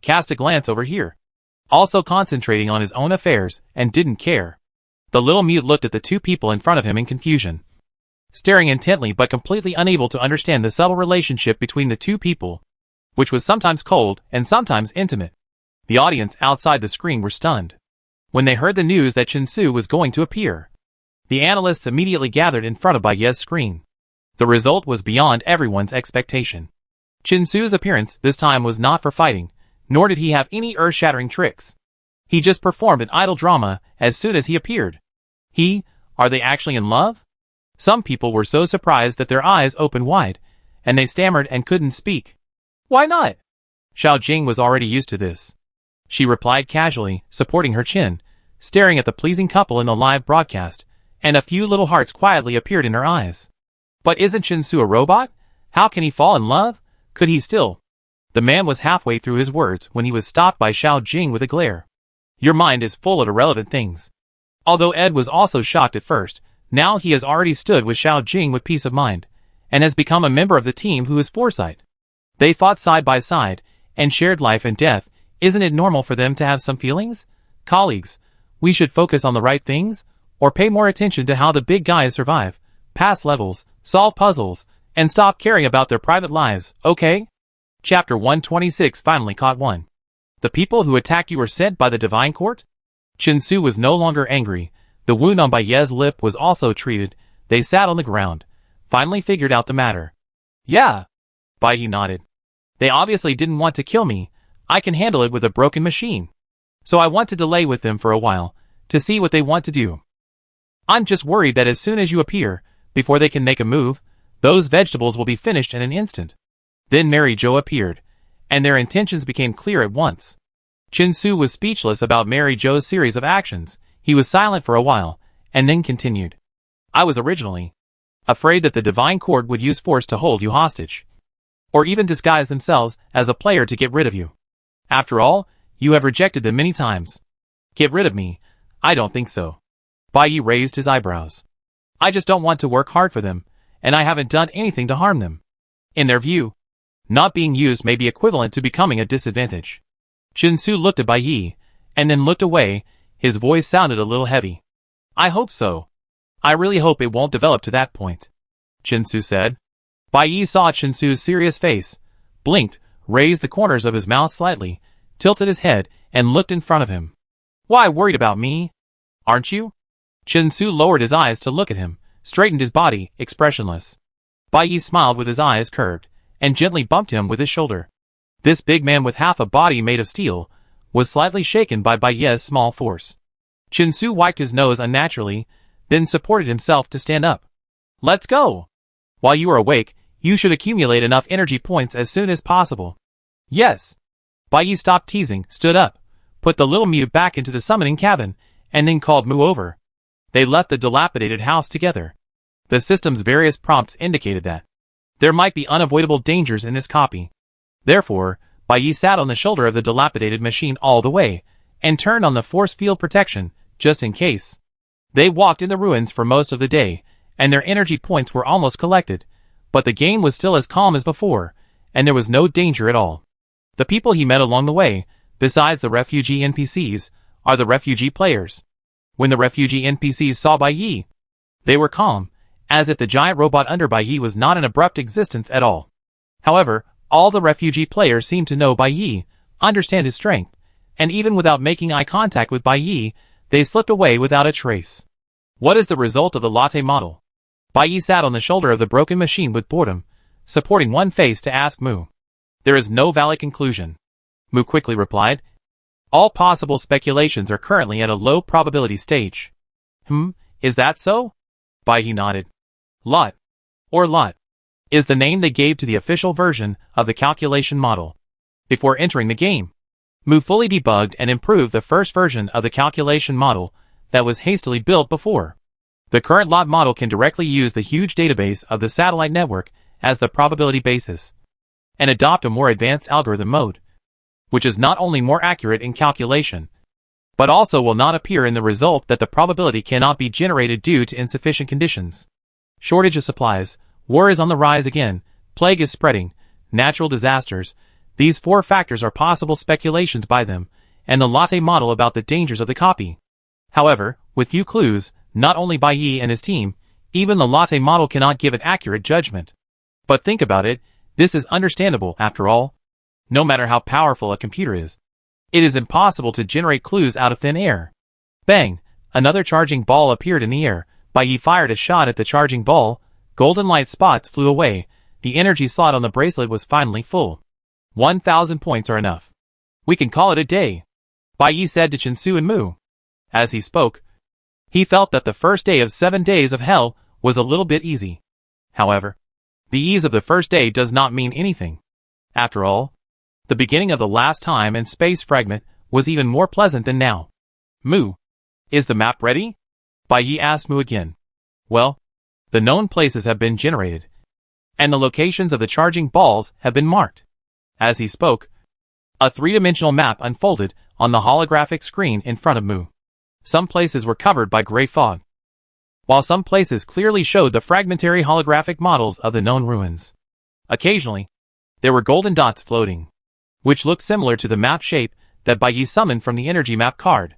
cast a glance over here, also concentrating on his own affairs, and didn't care. The little mute looked at the two people in front of him in confusion, staring intently but completely unable to understand the subtle relationship between the two people, which was sometimes cold and sometimes intimate. The audience outside the screen were stunned when they heard the news that Chin-su was going to appear. The analysts immediately gathered in front of Bai Yi's screen. The result was beyond everyone's expectation. Chin-su's appearance this time was not for fighting, nor did he have any earth-shattering tricks. He just performed an idle drama as soon as he appeared. Are they actually in love? Some people were so surprised that their eyes opened wide, and they stammered and couldn't speak. Why not? Xiao Jing was already used to this. She replied casually, supporting her chin, staring at the pleasing couple in the live broadcast, and a few little hearts quietly appeared in her eyes. But isn't Chin-su a robot? How can he fall in love? Could he still? The man was halfway through his words when he was stopped by Xiao Jing with a glare. Your mind is full of irrelevant things. Although Ed was also shocked at first, now he has already stood with Xiao Jing with peace of mind, and has become a member of the team who has foresight. They fought side by side, and shared life and death. Isn't it normal for them to have some feelings? Colleagues, we should focus on the right things, or pay more attention to how the big guys survive, pass levels, solve puzzles, and stop caring about their private lives, okay? Chapter 126 finally caught one. The people who attacked you were sent by the Divine Court? Chin-su was no longer angry. The wound on Bai Yi's lip was also treated. They sat on the ground, finally figured out the matter. Yeah. Bai Yi nodded. They obviously didn't want to kill me. I can handle it with a broken machine. So I want to delay with them for a while, to see what they want to do. I'm just worried that as soon as you appear, Before they can make a move, those vegetables will be finished in an instant. Then Mary Jo appeared, and their intentions became clear at once. Chin-Su was speechless about Mary Jo's series of actions. He was silent for a while, and then continued. I was originally afraid that the divine court would use force to hold you hostage, or even disguise themselves as a player to get rid of you. After all, you have rejected them many times. Get rid of me? I don't think so. Bai Yi raised his eyebrows. I just don't want to work hard for them, and I haven't done anything to harm them. In their view, not being used may be equivalent to becoming a disadvantage. Chin-Su looked at Bai Yi, and then looked away. His voice sounded a little heavy. I hope so. I really hope it won't develop to that point, Chin-Su said. Bai Yi saw Chin-Su's serious face, blinked, raised the corners of his mouth slightly, tilted his head, and looked in front of him. Why, worried about me? Aren't you? Chin-Su lowered his eyes to look at him, straightened his body, expressionless. Bai Yi smiled with his eyes curved, and gently bumped him with his shoulder. This big man with half a body made of steel was slightly shaken by Bai Yi's small force. Chin-Su wiped his nose unnaturally, then supported himself to stand up. Let's go! While you are awake, you should accumulate enough energy points as soon as possible. Yes. Bai Yi stopped teasing, stood up, put the little Mew back into the summoning cabin, and then called Mu over. They left the dilapidated house together. The system's various prompts indicated that there might be unavoidable dangers in this copy. Therefore, Bai Yi sat on the shoulder of the dilapidated machine all the way, and turned on the force field protection, just in case. They walked in the ruins for most of the day, and their energy points were almost collected, but the game was still as calm as before, and there was no danger at all. The people he met along the way, besides the refugee NPCs, are the refugee players. When the refugee NPCs saw Bai Yi, they were calm, as if the giant robot under Bai Yi was not an abrupt existence at all. However, all the refugee players seemed to know Bai Yi, understand his strength, and even without making eye contact with Bai Yi, they slipped away without a trace. What is the result of the latte model? Bai Yi sat on the shoulder of the broken machine with boredom, supporting one face to ask Mu. There is no valid conclusion, Mu quickly replied. All possible speculations are currently at a low probability stage. Is that so? Bai Yi nodded. Lot, or Lot, is the name they gave to the official version of the calculation model. Before entering the game, Mu fully debugged and improved the first version of the calculation model that was hastily built before. The current Lot model can directly use the huge database of the satellite network as the probability basis, and adopt a more advanced algorithm mode, which is not only more accurate in calculation, but also will not appear in the result that the probability cannot be generated due to insufficient conditions. Shortage of supplies, war is on the rise again, plague is spreading, natural disasters. These four factors are possible speculations by them, and the latte model about the dangers of the copy. However, with few clues, not only Bai Yi and his team, even the latte model cannot give an accurate judgment. But think about it, this is understandable after all. No matter how powerful a computer is, it is impossible to generate clues out of thin air. Bang! Another charging ball appeared in the air. Bai Yi fired a shot at the charging ball. Golden light spots flew away. The energy slot on the bracelet was finally full. 1,000 points are enough. We can call it a day, Bai Yi said to Chin-Su and Mu. As he spoke, he felt that the first day of 7 days of hell was a little bit easy. However, the ease of the first day does not mean anything. After all, the beginning of the last time and space fragment was even more pleasant than now. Mu, is the map ready? Bai Yi asked Mu again. Well, the known places have been generated, and the locations of the charging balls have been marked. As he spoke, a three-dimensional map unfolded on the holographic screen in front of Mu. Some places were covered by gray fog, while some places clearly showed the fragmentary holographic models of the known ruins. Occasionally, there were golden dots floating, which looked similar to the map shape that Bai Yi summoned from the energy map card.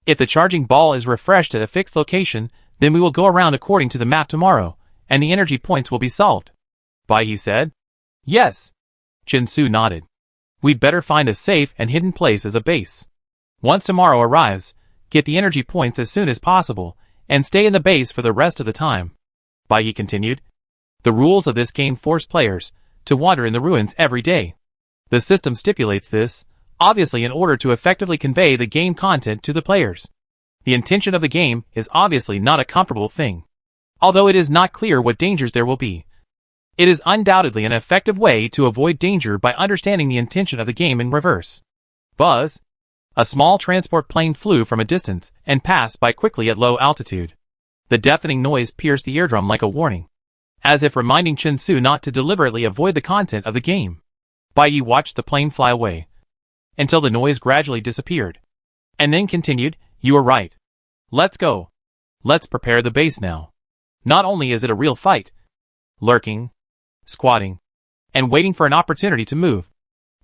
If the charging ball is refreshed at a fixed location, then we will go around according to the map tomorrow, and the energy points will be solved, Bai Yi said. Yes. Chin-Su nodded. We'd better find a safe and hidden place as a base. Once tomorrow arrives, get the energy points as soon as possible, and stay in the base for the rest of the time, Bai Yi continued. The rules of this game force players to wander in the ruins every day. The system stipulates this, obviously in order to effectively convey the game content to the players. The intention of the game is obviously not a comfortable thing. Although it is not clear what dangers there will be, it is undoubtedly an effective way to avoid danger by understanding the intention of the game in reverse. Buzz. A small transport plane flew from a distance and passed by quickly at low altitude. The deafening noise pierced the eardrum like a warning, as if reminding Chin-Su not to deliberately avoid the content of the game. Bai Yi watched the plane fly away, until the noise gradually disappeared, and then continued, "You are right. Let's go. Let's prepare the base now." Not only is it a real fight, lurking, squatting, and waiting for an opportunity to move,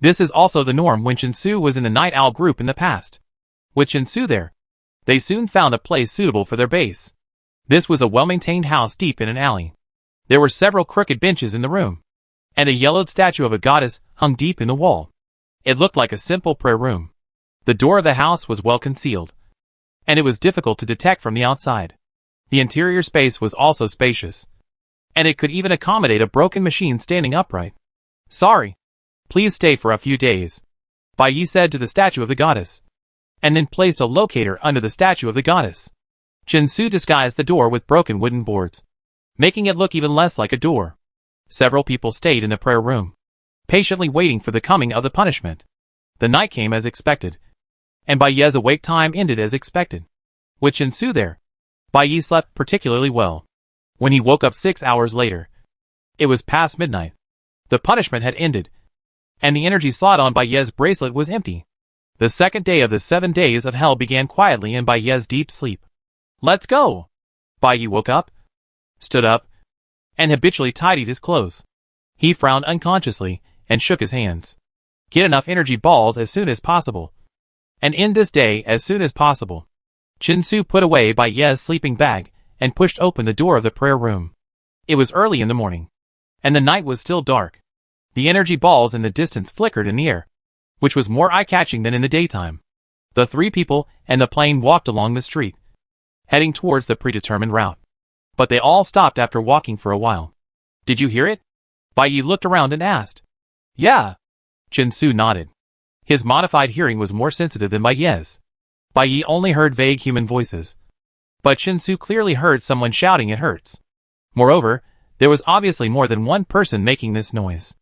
this is also the norm when Chin-Su was in the Night Owl group in the past. With Chin-Su there, they soon found a place suitable for their base. This was a well-maintained house deep in an alley. There were several crooked benches in the room, and a yellowed statue of a goddess hung deep in the wall. It looked like a simple prayer room. The door of the house was well concealed, and it was difficult to detect from the outside. The interior space was also spacious, and it could even accommodate a broken machine standing upright. "Sorry. Please stay for a few days," Bai Yi said to the statue of the goddess, and then placed a locator under the statue of the goddess. Chin-Su disguised the door with broken wooden boards, making it look even less like a door. Several people stayed in the prayer room, patiently waiting for the coming of the punishment. The night came as expected, and Bai Yi's awake time ended as expected. With Chin-Su there, Bai Yi slept particularly well. When he woke up 6 hours later, it was past midnight. The punishment had ended, and the energy slot on Bai Yi's bracelet was empty. The second day of the 7 days of hell began quietly in Bai Yi's deep sleep. "Let's go!" Bai Yi woke up, stood up, and habitually tidied his clothes. He frowned unconsciously and shook his hands. Get enough energy balls as soon as possible, and end this day as soon as possible. Chin-Su put away Bai Yi's sleeping bag and pushed open the door of the prayer room. It was early in the morning, and the night was still dark. The energy balls in the distance flickered in the air, which was more eye-catching than in the daytime. The three people and the plane walked along the street, heading towards the predetermined route. But they all stopped after walking for a while. "Did you hear it?" Bai Yi looked around and asked. "Yeah." Chin-Su nodded. His modified hearing was more sensitive than Bai Yi's. Bai Yi only heard vague human voices, but Chin-Su clearly heard someone shouting "it hurts." Moreover, there was obviously more than one person making this noise.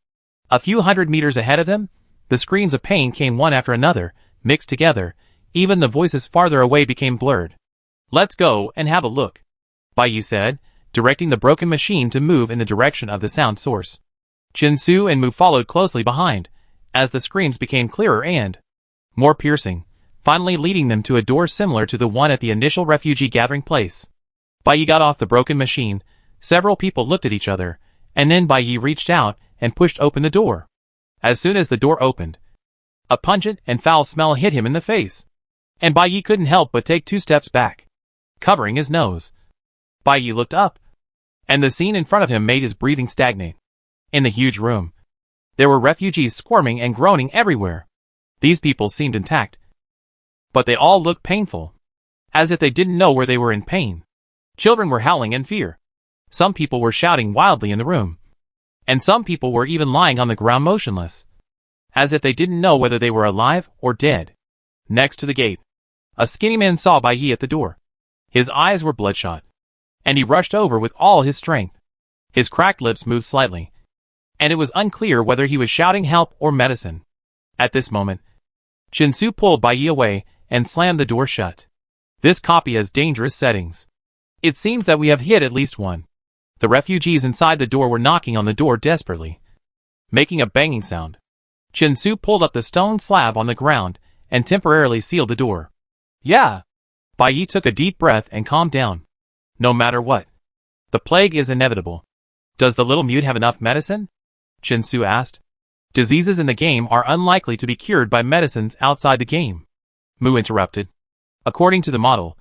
A few hundred meters ahead of them, the screams of pain came one after another, mixed together. Even the voices farther away became blurred. "Let's go and have a look," Bai Yi said, directing the broken machine to move in the direction of the sound source. Chin-Su and Mu followed closely behind, as the screams became clearer and more piercing, finally leading them to a door similar to the one at the initial refugee gathering place. Bai Yi got off the broken machine. Several people looked at each other, and then Bai Yi reached out and pushed open the door. As soon as the door opened, a pungent and foul smell hit him in the face, and Bai Yi couldn't help but take 2 steps back, covering his nose. Bai Yi looked up, and the scene in front of him made his breathing stagnate. In the huge room, there were refugees squirming and groaning everywhere. These people seemed intact, but they all looked painful, as if they didn't know where they were in pain. Children were howling in fear. Some people were shouting wildly in the room, and some people were even lying on the ground motionless, as if they didn't know whether they were alive or dead. Next to the gate, a skinny man saw Bai Yi at the door. His eyes were bloodshot, and he rushed over with all his strength. His cracked lips moved slightly, and it was unclear whether he was shouting help or medicine. At this moment, Chin-Su pulled Bai Yi away and slammed the door shut. "This copy has dangerous settings. It seems that we have hit at least one." The refugees inside the door were knocking on the door desperately, making a banging sound. Chin-Su pulled up the stone slab on the ground and temporarily sealed the door. "Yeah." Bai Yi took a deep breath and calmed down. "No matter what, the plague is inevitable. Does the little mute have enough medicine?" Chin-Su asked. "Diseases in the game are unlikely to be cured by medicines outside the game," Mu interrupted. "According to the model,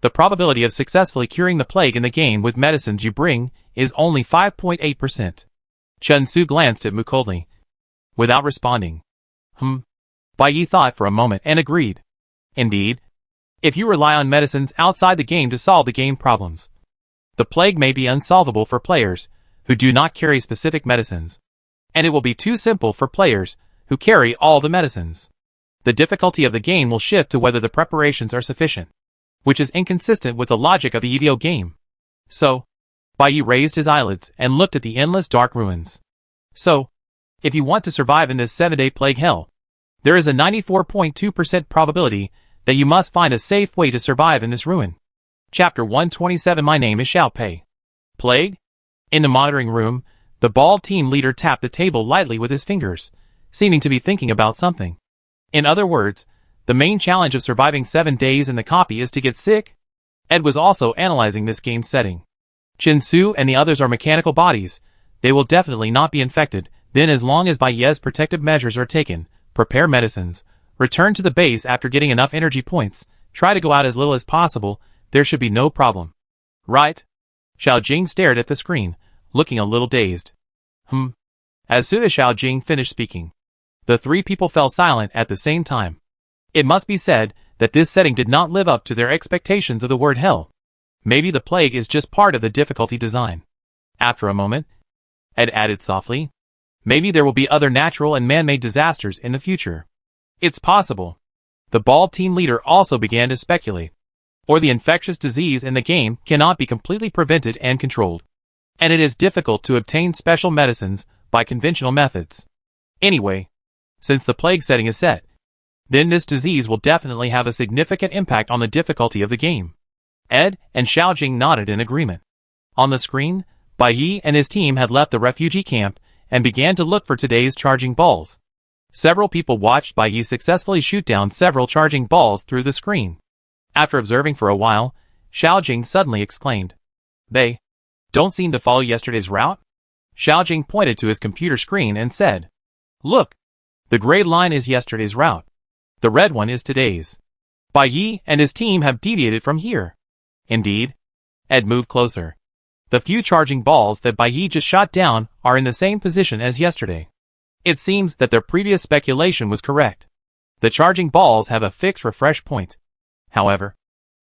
the probability of successfully curing the plague in the game with medicines you bring is only 5.8%. Chin-Su glanced at Mu coldly, without responding. Bai Yi thought for a moment and agreed. "Indeed, if you rely on medicines outside the game to solve the game problems, the plague may be unsolvable for players who do not carry specific medicines, and it will be too simple for players who carry all the medicines. The difficulty of the game will shift to whether the preparations are sufficient, which is inconsistent with the logic of the EDO game. So, Bai Yi raised his eyelids and looked at the endless dark ruins. So, if you want to survive in this 7-day plague hell, there is a 94.2% probability that you must find a safe way to survive in this ruin. Chapter 127. My name is Xiao Pei. Plague? In the monitoring room, the bald team leader tapped the table lightly with his fingers, seeming to be thinking about something. In other words, the main challenge of surviving 7 days in the copy is to get sick. Ed was also analyzing this game setting. Chen Su and the others are mechanical bodies. They will definitely not be infected. Then as long as Bai Yi's protective measures are taken, prepare medicines, return to the base after getting enough energy points, try to go out as little as possible, there should be no problem. Right? Xiao Jing stared at the screen, looking a little dazed. As soon as Xiao Jing finished speaking, the three people fell silent at the same time. It must be said that this setting did not live up to their expectations of the word hell. Maybe the plague is just part of the difficulty design. After a moment, Ed added softly, maybe there will be other natural and man-made disasters in the future. It's possible. The bald team leader also began to speculate. Or the infectious disease in the game cannot be completely prevented and controlled. And it is difficult to obtain special medicines by conventional methods. Anyway, since the plague setting is set, then this disease will definitely have a significant impact on the difficulty of the game. Ed and Xiao Jing nodded in agreement. On the screen, Bai Yi and his team had left the refugee camp and began to look for today's charging balls. Several people watched Bai Yi successfully shoot down several charging balls through the screen. After observing for a while, Xiao Jing suddenly exclaimed, "They don't seem to follow yesterday's route?" Xiao Jing pointed to his computer screen and said, "Look, the gray line is yesterday's route. The red one is today's. Bai Yi and his team have deviated from here." Indeed. Ed moved closer. The few charging balls that Bai Yi just shot down are in the same position as yesterday. It seems that their previous speculation was correct. The charging balls have a fixed refresh point. However,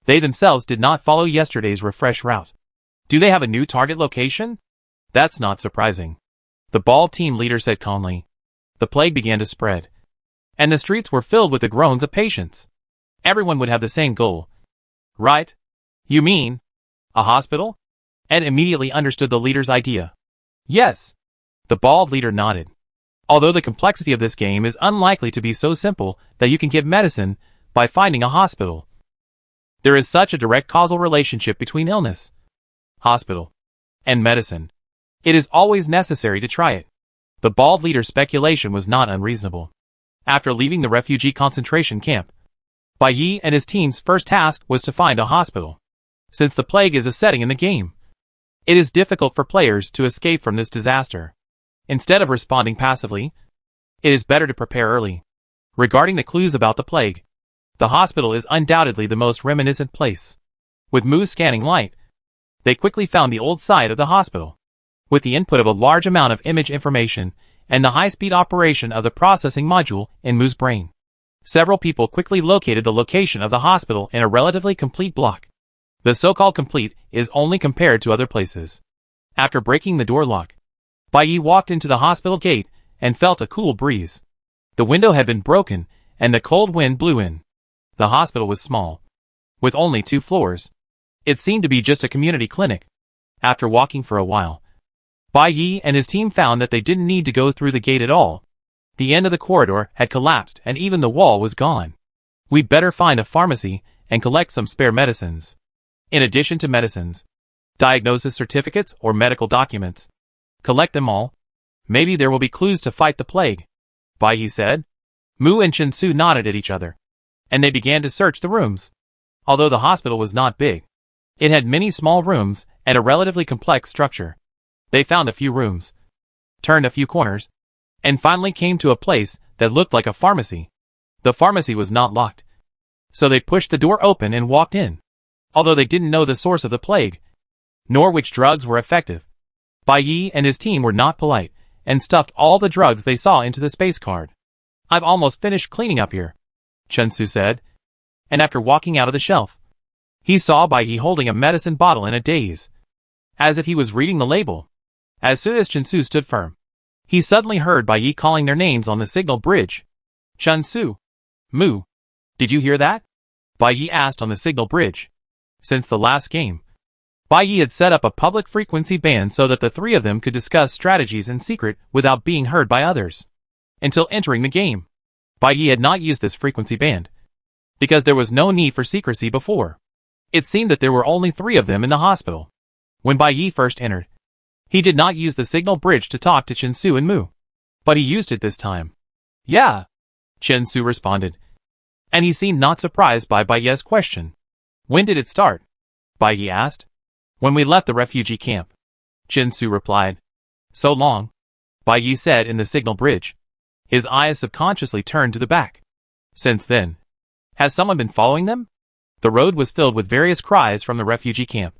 they themselves did not follow yesterday's refresh route. Do they have a new target location? That's not surprising. The bald team leader said calmly. The plague began to spread, and the streets were filled with the groans of patients. Everyone would have the same goal. Right? You mean a hospital? Ed immediately understood the leader's idea. Yes. The bald leader nodded. Although the complexity of this game is unlikely to be so simple that you can get medicine by finding a hospital, there is such a direct causal relationship between illness, hospital, and medicine. It is always necessary to try it. The bald leader's speculation was not unreasonable. After leaving the refugee concentration camp, Bai Yi and his team's first task was to find a hospital. Since the plague is a setting in the game, it is difficult for players to escape from this disaster. Instead of responding passively, it is better to prepare early. Regarding the clues about the plague, the hospital is undoubtedly the most reminiscent place. With Mu's scanning light, they quickly found the old site of the hospital. With the input of a large amount of image information and the high-speed operation of the processing module in Mu's brain, several people quickly located the location of the hospital in a relatively complete block. The so-called complete is only compared to other places. After breaking the door lock, Bai Yi walked into the hospital gate and felt a cool breeze. The window had been broken and the cold wind blew in. The hospital was small, with only 2 floors. It seemed to be just a community clinic. After walking for a while, Bai Yi and his team found that they didn't need to go through the gate at all. The end of the corridor had collapsed and even the wall was gone. We'd better find a pharmacy and collect some spare medicines. In addition to medicines, diagnosis certificates or medical documents. Collect them all. Maybe there will be clues to fight the plague, Bai Yi said. Mu and Chen Su nodded at each other, and they began to search the rooms. Although the hospital was not big, it had many small rooms and a relatively complex structure. They found a few rooms, turned a few corners, and finally came to a place that looked like a pharmacy. The pharmacy was not locked, so they pushed the door open and walked in. Although they didn't know the source of the plague, nor which drugs were effective, Bai Yi and his team were not polite, and stuffed all the drugs they saw into the space card. I've almost finished cleaning up here, Chen Su said, and after walking out of the shelf, he saw Bai Yi holding a medicine bottle in a daze, as if he was reading the label. As soon as Chen Su stood firm, he suddenly heard Bai Yi calling their names on the signal bridge. Chen Su, Mu, did you hear that? Bai Yi asked on the signal bridge. Since the last game, Bai Yi had set up a public frequency band so that the three of them could discuss strategies in secret without being heard by others. Until entering the game, Bai Yi had not used this frequency band, because there was no need for secrecy before. It seemed that there were only three of them in the hospital. When Bai Yi first entered, he did not use the signal bridge to talk to Chen Su and Mu, but he used it this time. Yeah, Chen Su responded, and he seemed not surprised by Bai Yi's question. When did it start? Bai Yi asked. When we left the refugee camp, Chen Su replied. So long, Bai Yi said in the signal bridge. His eyes subconsciously turned to the back. Since then, has someone been following them? The road was filled with various cries from the refugee camp,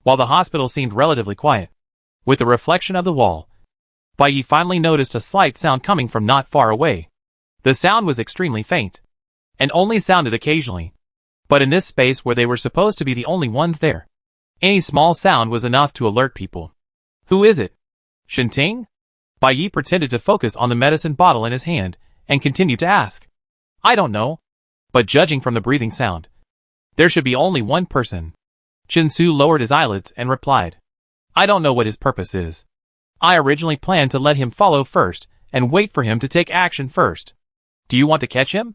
while the hospital seemed relatively quiet. With the reflection of the wall, Bai Yi finally noticed a slight sound coming from not far away. The sound was extremely faint, and only sounded occasionally. But in this space where they were supposed to be the only ones there, any small sound was enough to alert people. Who is it? Shinting? Bai Yi pretended to focus on the medicine bottle in his hand, and continued to ask. I don't know. But judging from the breathing sound, there should be only one person. Chen Su lowered his eyelids and replied. I don't know what his purpose is. I originally planned to let him follow first, and wait for him to take action first. Do you want to catch him?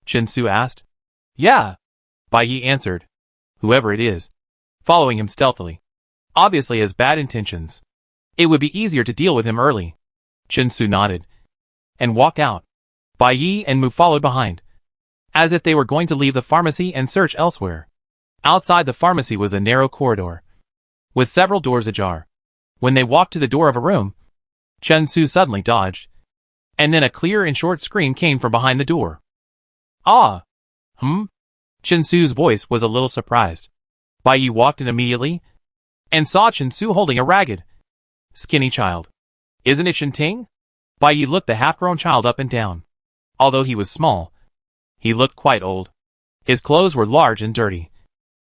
Chen Su asked. Yeah, Bai Yi answered. Whoever it is, following him stealthily, obviously has bad intentions. It would be easier to deal with him early. Chen Su nodded and walked out. Bai Yi and Mu followed behind, as if they were going to leave the pharmacy and search elsewhere. Outside the pharmacy was a narrow corridor, with several doors ajar. When they walked to the door of a room, Chen Su suddenly dodged, and then a clear and short scream came from behind the door. Ah! Chen Su's voice was a little surprised. Bai Yi walked in immediately, and saw Chen Su holding a ragged, skinny child. Isn't it Shinting? Bai Yi looked the half-grown child up and down. Although he was small, he looked quite old. His clothes were large and dirty.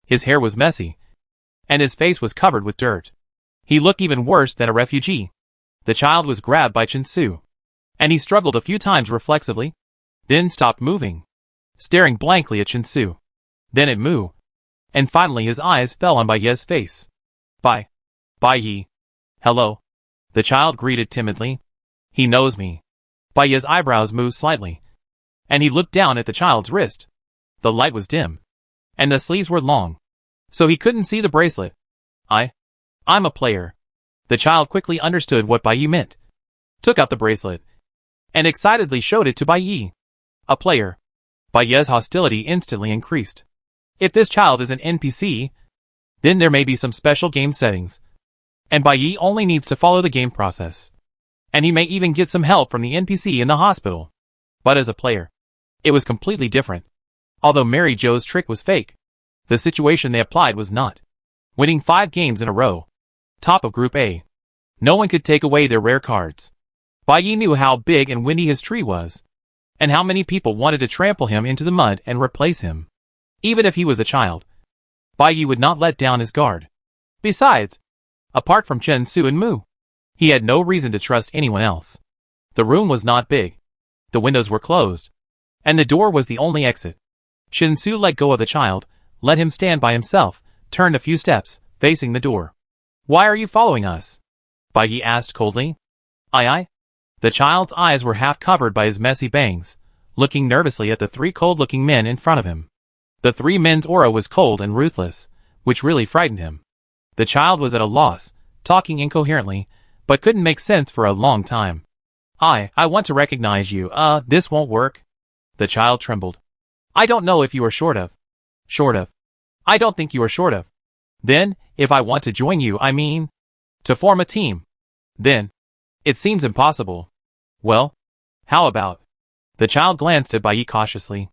His hair was messy, and his face was covered with dirt. He looked even worse than a refugee. The child was grabbed by Chen Su, and he struggled a few times reflexively, then stopped moving, staring blankly at Chen Su, then at Mu, and finally his eyes fell on Bai Yi's face. Bai Yi. Hello. The child greeted timidly. He knows me. Bai Yi's eyebrows moved slightly, and he looked down at the child's wrist. The light was dim, and the sleeves were long, so he couldn't see the bracelet. I'm a player. The child quickly understood what Bai Yi meant, took out the bracelet, and excitedly showed it to Bai Yi. A player. Bai Yi's hostility instantly increased. If this child is an NPC, then there may be some special game settings, and Bai Yi only needs to follow the game process, and he may even get some help from the NPC in the hospital. But as a player, it was completely different. Although Mary Jo's trick was fake, the situation they applied was not. Winning 5 games in a row, top of Group A, no one could take away their rare cards. Bai Yi knew how big and windy his tree was, and how many people wanted to trample him into the mud and replace him. Even if he was a child, Bai Yi would not let down his guard. Besides, apart from Chen Su and Mu, he had no reason to trust anyone else. The room was not big. The windows were closed, and the door was the only exit. Chen Su let go of the child, let him stand by himself, turned a few steps, facing the door. Why are you following us? Bai Yi asked coldly. I? The child's eyes were half covered by his messy bangs, looking nervously at the 3 cold-looking men in front of him. The 3 men's aura was cold and ruthless, which really frightened him. The child was at a loss, talking incoherently, but couldn't make sense for a long time. I want to recognize you. This won't work. The child trembled. I don't know if you are short of. I don't think you are short of. Then, if I want to join you, I mean, to form a team. Then, it seems impossible. Well, how about? The child glanced at Bai Yi cautiously.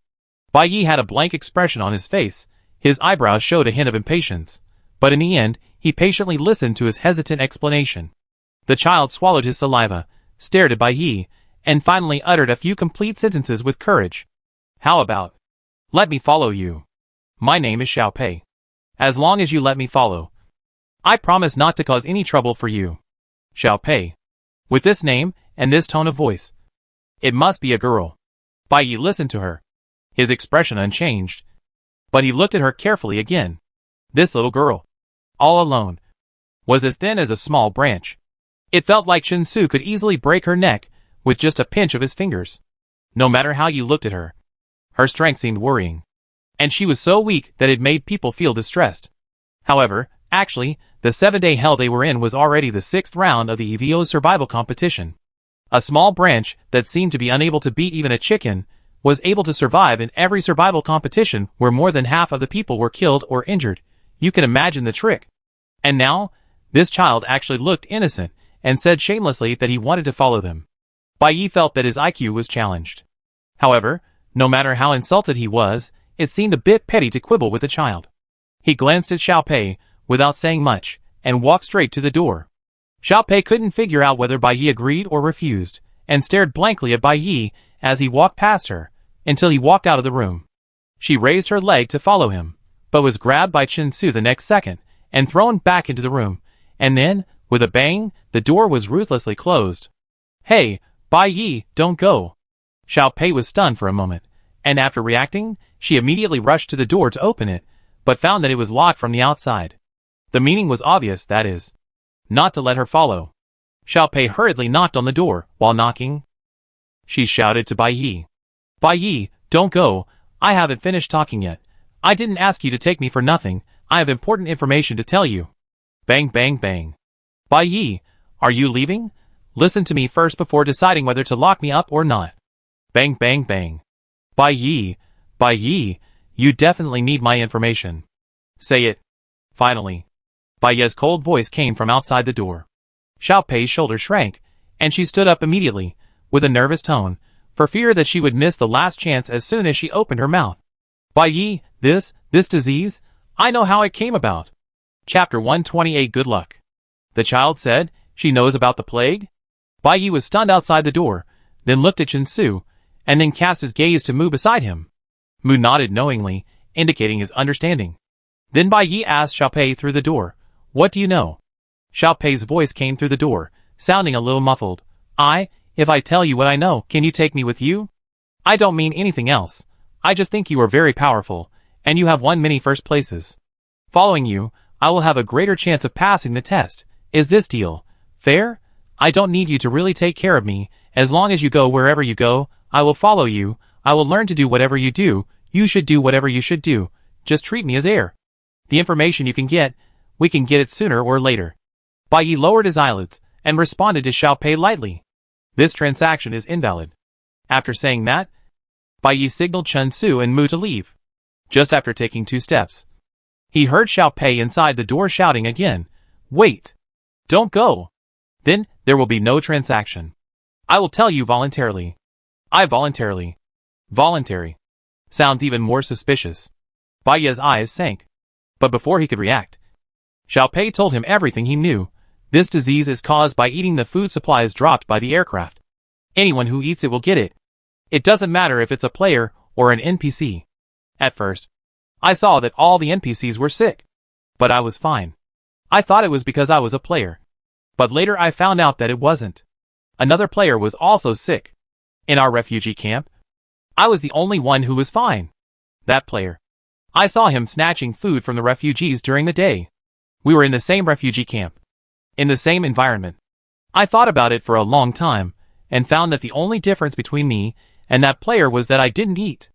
Bai Yi had a blank expression on his face. His eyebrows showed a hint of impatience, but in the end, he patiently listened to his hesitant explanation. The child swallowed his saliva, stared at Bai Yi, and finally uttered a few complete sentences with courage. How about? Let me follow you. My name is Xiao Pei. As long as you let me follow, I promise not to cause any trouble for you. Xiao Pei. With this name, and this tone of voice. It must be a girl. Bai Yi listened to her, his expression unchanged. But he looked at her carefully again. This little girl. all alone, was as thin as a small branch. It felt like Chinsu could easily break her neck with just a pinch of his fingers. No matter how you looked at her, her strength seemed worrying. And she was so weak that it made people feel distressed. However, actually, the 7-day hell they were in was already the 6th round of the EVO survival competition. A small branch that seemed to be unable to beat even a chicken was able to survive in every survival competition where more than half of the people were killed or injured. You can imagine the trick. And now, this child actually looked innocent and said shamelessly that he wanted to follow them. Bai Yi felt that his IQ was challenged. However, no matter how insulted he was, it seemed a bit petty to quibble with the child. He glanced at Xiao Pei without saying much and walked straight to the door. Xiao Pei couldn't figure out whether Bai Yi agreed or refused, and stared blankly at Bai Yi as he walked past her, until he walked out of the room. She raised her leg to follow him, but was grabbed by Chinsu the next second, and thrown back into the room, and then, with a bang, the door was ruthlessly closed. Hey, Bai Yi, don't go. Xiao Pei was stunned for a moment, and after reacting, she immediately rushed to the door to open it, but found that it was locked from the outside. The meaning was obvious, that is, not to let her follow. Xiao Pei hurriedly knocked on the door. While knocking, she shouted to Bai Yi. Bai Yi, don't go. I haven't finished talking yet. I didn't ask you to take me for nothing. I have important information to tell you. Bang, bang, bang. Bai Yi, are you leaving? Listen to me first before deciding whether to lock me up or not. Bang, bang, bang. Bai Yi, you definitely need my information. Say it. Finally, Bai Yi's cold voice came from outside the door. Xiao Pei's shoulders shrank, and she stood up immediately, with a nervous tone, for fear that she would miss the last chance as soon as she opened her mouth. Bai Yi, this disease, I know how it came about. Chapter 128. Good luck. The child said, she knows about the plague? Bai Yi was stunned outside the door, then looked at Chinsu, and then cast his gaze to Mu beside him. Mu nodded knowingly, indicating his understanding. Then Bai Yi asked Xiao Pei through the door, what do you know? Xiao Pei's voice came through the door, sounding a little muffled. If I tell you what I know, can you take me with you? I don't mean anything else. I just think you are very powerful, and you have won many first places. Following you, I will have a greater chance of passing the test. Is this deal fair? I don't need you to really take care of me. As long as you go wherever you go, I will follow you. I will learn to do whatever you do. You should do whatever you should do. Just treat me as heir. The information you can get, we can get it sooner or later. Bai Yi lowered his eyelids and responded to Xiao Pei lightly. This transaction is invalid. After saying that, Bai Yi signaled Chinsu and Mu to leave. Just after taking 2 steps, he heard Xiao Pei inside the door shouting again, wait! Don't go! Then, there will be no transaction. I will tell you voluntarily. I voluntarily. Voluntary. Sounds even more suspicious. Bai Yi's eyes sank. But before he could react, Xiao Pei told him everything he knew. This disease is caused by eating the food supplies dropped by the aircraft. Anyone who eats it will get it. It doesn't matter if it's a player or an NPC. At first, I saw that all the NPCs were sick. But I was fine. I thought it was because I was a player. But later I found out that it wasn't. Another player was also sick. In our refugee camp, I was the only one who was fine. That player. I saw him snatching food from the refugees during the day. We were in the same refugee camp. In the same environment. I thought about it for a long time, and found that the only difference between me and that player was that I didn't eat.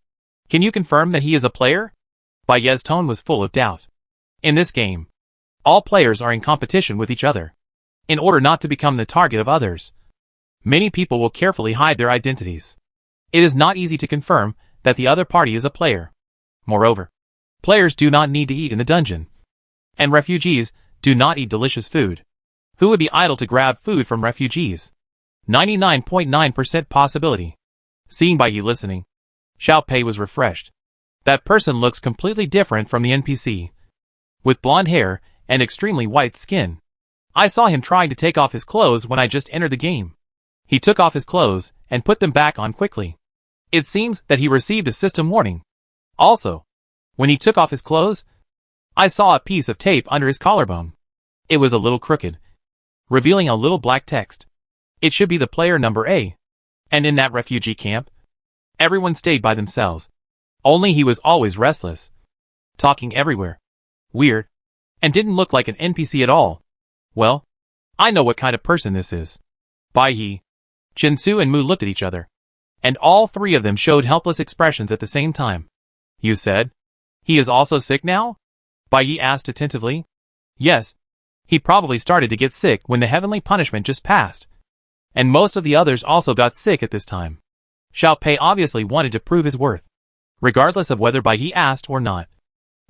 Can you confirm that he is a player? Bai Yi's tone was full of doubt. In this game, all players are in competition with each other. In order not to become the target of others, many people will carefully hide their identities. It is not easy to confirm that the other party is a player. Moreover, players do not need to eat in the dungeon. And refugees do not eat delicious food. Who would be idle to grab food from refugees? 99.9% possibility. Seeing Bai Yi listening, Xiao Pei was refreshed. That person looks completely different from the NPC. With blonde hair and extremely white skin. I saw him trying to take off his clothes when I just entered the game. He took off his clothes and put them back on quickly. It seems that he received a system warning. Also, when he took off his clothes, I saw a piece of tape under his collarbone. It was a little crooked, revealing a little black text. It should be the player number A. And in that refugee camp, everyone stayed by themselves. Only he was always restless. Talking everywhere. Weird. and didn't look like an NPC at all. Well, I know what kind of person this is. Bai Yi. Jinsu and Mu looked at each other, and all three of them showed helpless expressions at the same time. You said? He is also sick now? Bai Yi asked attentively. Yes. He probably started to get sick when the heavenly punishment just passed. And most of the others also got sick at this time. Xiao Pei obviously wanted to prove his worth, regardless of whether Bai Yi asked or not.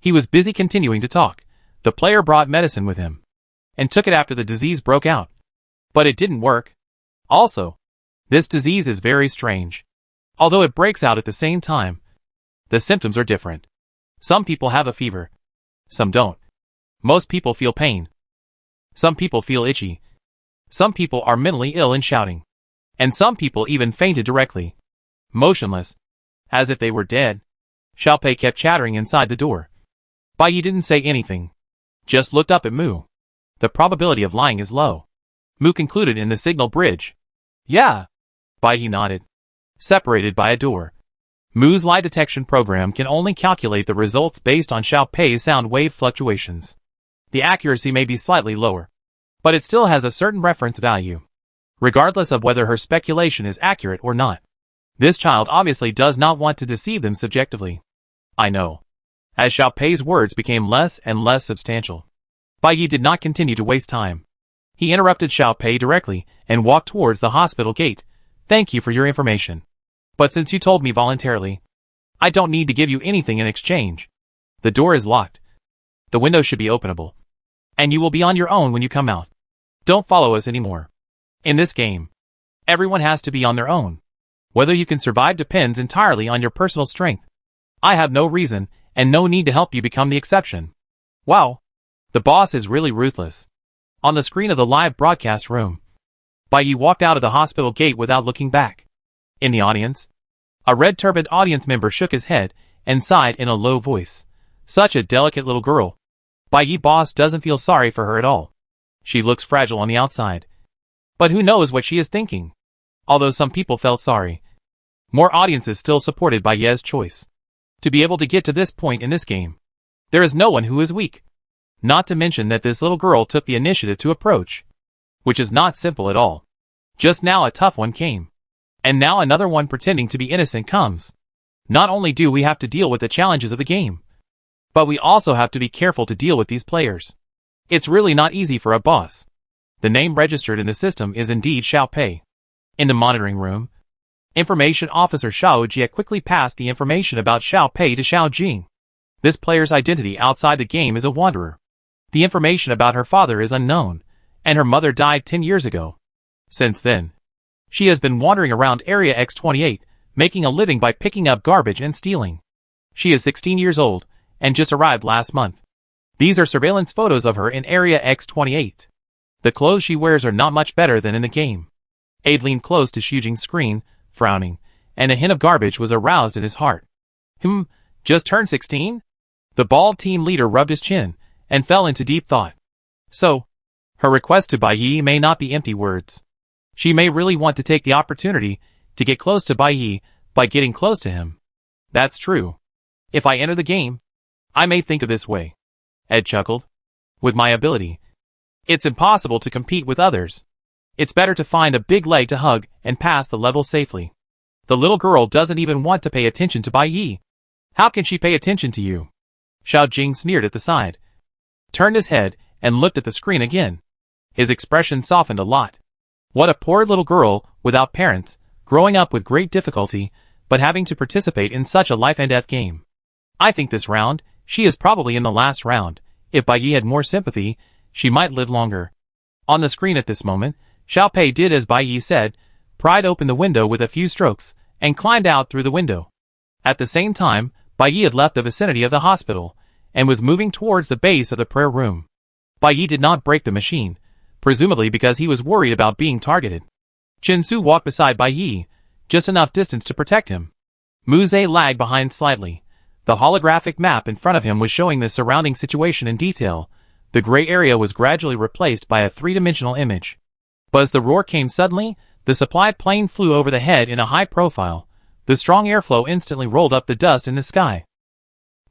He was busy continuing to talk. The player brought medicine with him, and took it after the disease broke out. But it didn't work. Also, this disease is very strange. Although it breaks out at the same time, the symptoms are different. Some people have a fever. Some don't. Most people feel pain. Some people feel itchy. Some people are mentally ill and shouting. And some people even fainted directly. Motionless. As if they were dead. Xiao Pei kept chattering inside the door. Bai Yi didn't say anything. Just looked up at Mu. The probability of lying is low. Mu concluded in the signal bridge. Yeah. Bai Yi nodded. Separated by a door. Mu's lie detection program can only calculate the results based on Xiao Pei's sound wave fluctuations. The accuracy may be slightly lower, but it still has a certain reference value, regardless of whether her speculation is accurate or not. This child obviously does not want to deceive them subjectively. I know. As Xiao Pei's words became less and less substantial, Bai Yi did not continue to waste time. He interrupted Xiao Pei directly and walked towards the hospital gate. Thank you for your information. But since you told me voluntarily, I don't need to give you anything in exchange. The door is locked. The window should be openable. And you will be on your own when you come out. Don't follow us anymore. In this game, everyone has to be on their own. Whether you can survive depends entirely on your personal strength. I have no reason and no need to help you become the exception. Wow. The boss is really ruthless. On the screen of the live broadcast room, Bai Yi walked out of the hospital gate without looking back. In the audience, a red-turbaned audience member shook his head and sighed in a low voice. Such a delicate little girl. Bai Yi boss doesn't feel sorry for her at all. She looks fragile on the outside. But who knows what she is thinking? Although some people felt sorry, more audiences still supported Bai Yi's choice. To be able to get to this point in this game, there is no one who is weak. Not to mention that this little girl took the initiative to approach, which is not simple at all. Just now a tough one came. And now another one pretending to be innocent comes. Not only do we have to deal with the challenges of the game, but we also have to be careful to deal with these players. It's really not easy for a boss. The name registered in the system is indeed Xiao Pei. In the monitoring room, Information Officer Xiao Jie quickly passed the information about Xiao Pei to Xiao Jing. This player's identity outside the game is a wanderer. The information about her father is unknown, and her mother died 10 years ago. Since then, she has been wandering around Area X28, making a living by picking up garbage and stealing. She is 16 years old, and just arrived last month. These are surveillance photos of her in Area X28. The clothes she wears are not much better than in the game. Aide leaned close to Xu screen, frowning, and a hint of garbage was aroused in his heart. Just turned 16? The bald team leader rubbed his chin, and fell into deep thought. So, her request to Bai Yi may not be empty words. She may really want to take the opportunity to get close to Bai Yi by getting close to him. That's true. If I enter the game, I may think of this way. Ed chuckled. With my ability, it's impossible to compete with others. It's better to find a big leg to hug and pass the level safely. The little girl doesn't even want to pay attention to Bai Yi. How can she pay attention to you? Xiao Jing sneered at the side, turned his head, and looked at the screen again. His expression softened a lot. What a poor little girl, without parents, growing up with great difficulty, but having to participate in such a life and death game. I think this round, she is probably in the last round. If Bai Yi had more sympathy, she might live longer. On the screen at this moment, Xiao Pei did as Bai Yi said, pried open the window with a few strokes, and climbed out through the window. At the same time, Bai Yi had left the vicinity of the hospital, and was moving towards the base of the prayer room. Bai Yi did not break the machine, presumably because he was worried about being targeted. Chinsu walked beside Bai Yi, just enough distance to protect him. Mu Zhe lagged behind slightly. The holographic map in front of him was showing the surrounding situation in detail. The gray area was gradually replaced by a three-dimensional image. But as the roar came suddenly, the supply plane flew over the head in a high profile. The strong airflow instantly rolled up the dust in the sky.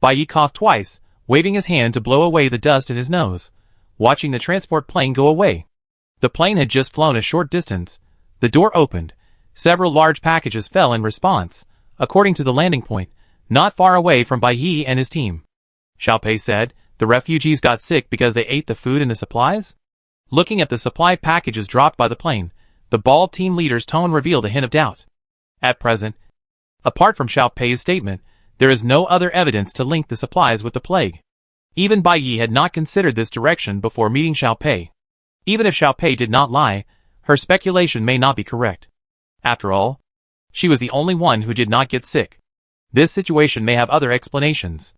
Bai Yi coughed twice, waving his hand to blow away the dust in his nose, watching the transport plane go away. The plane had just flown a short distance. The door opened. Several large packages fell in response, according to the landing point, not far away from Bai Yi and his team. Xiao Pei said, "The refugees got sick because they ate the food and the supplies?" Looking at the supply packages dropped by the plane, the bald team leader's tone revealed a hint of doubt. At present, apart from Xiao Pei's statement, there is no other evidence to link the supplies with the plague. Even Bai Yi had not considered this direction before meeting Xiao Pei. Even if Xiao Pei did not lie, her speculation may not be correct. After all, she was the only one who did not get sick. This situation may have other explanations.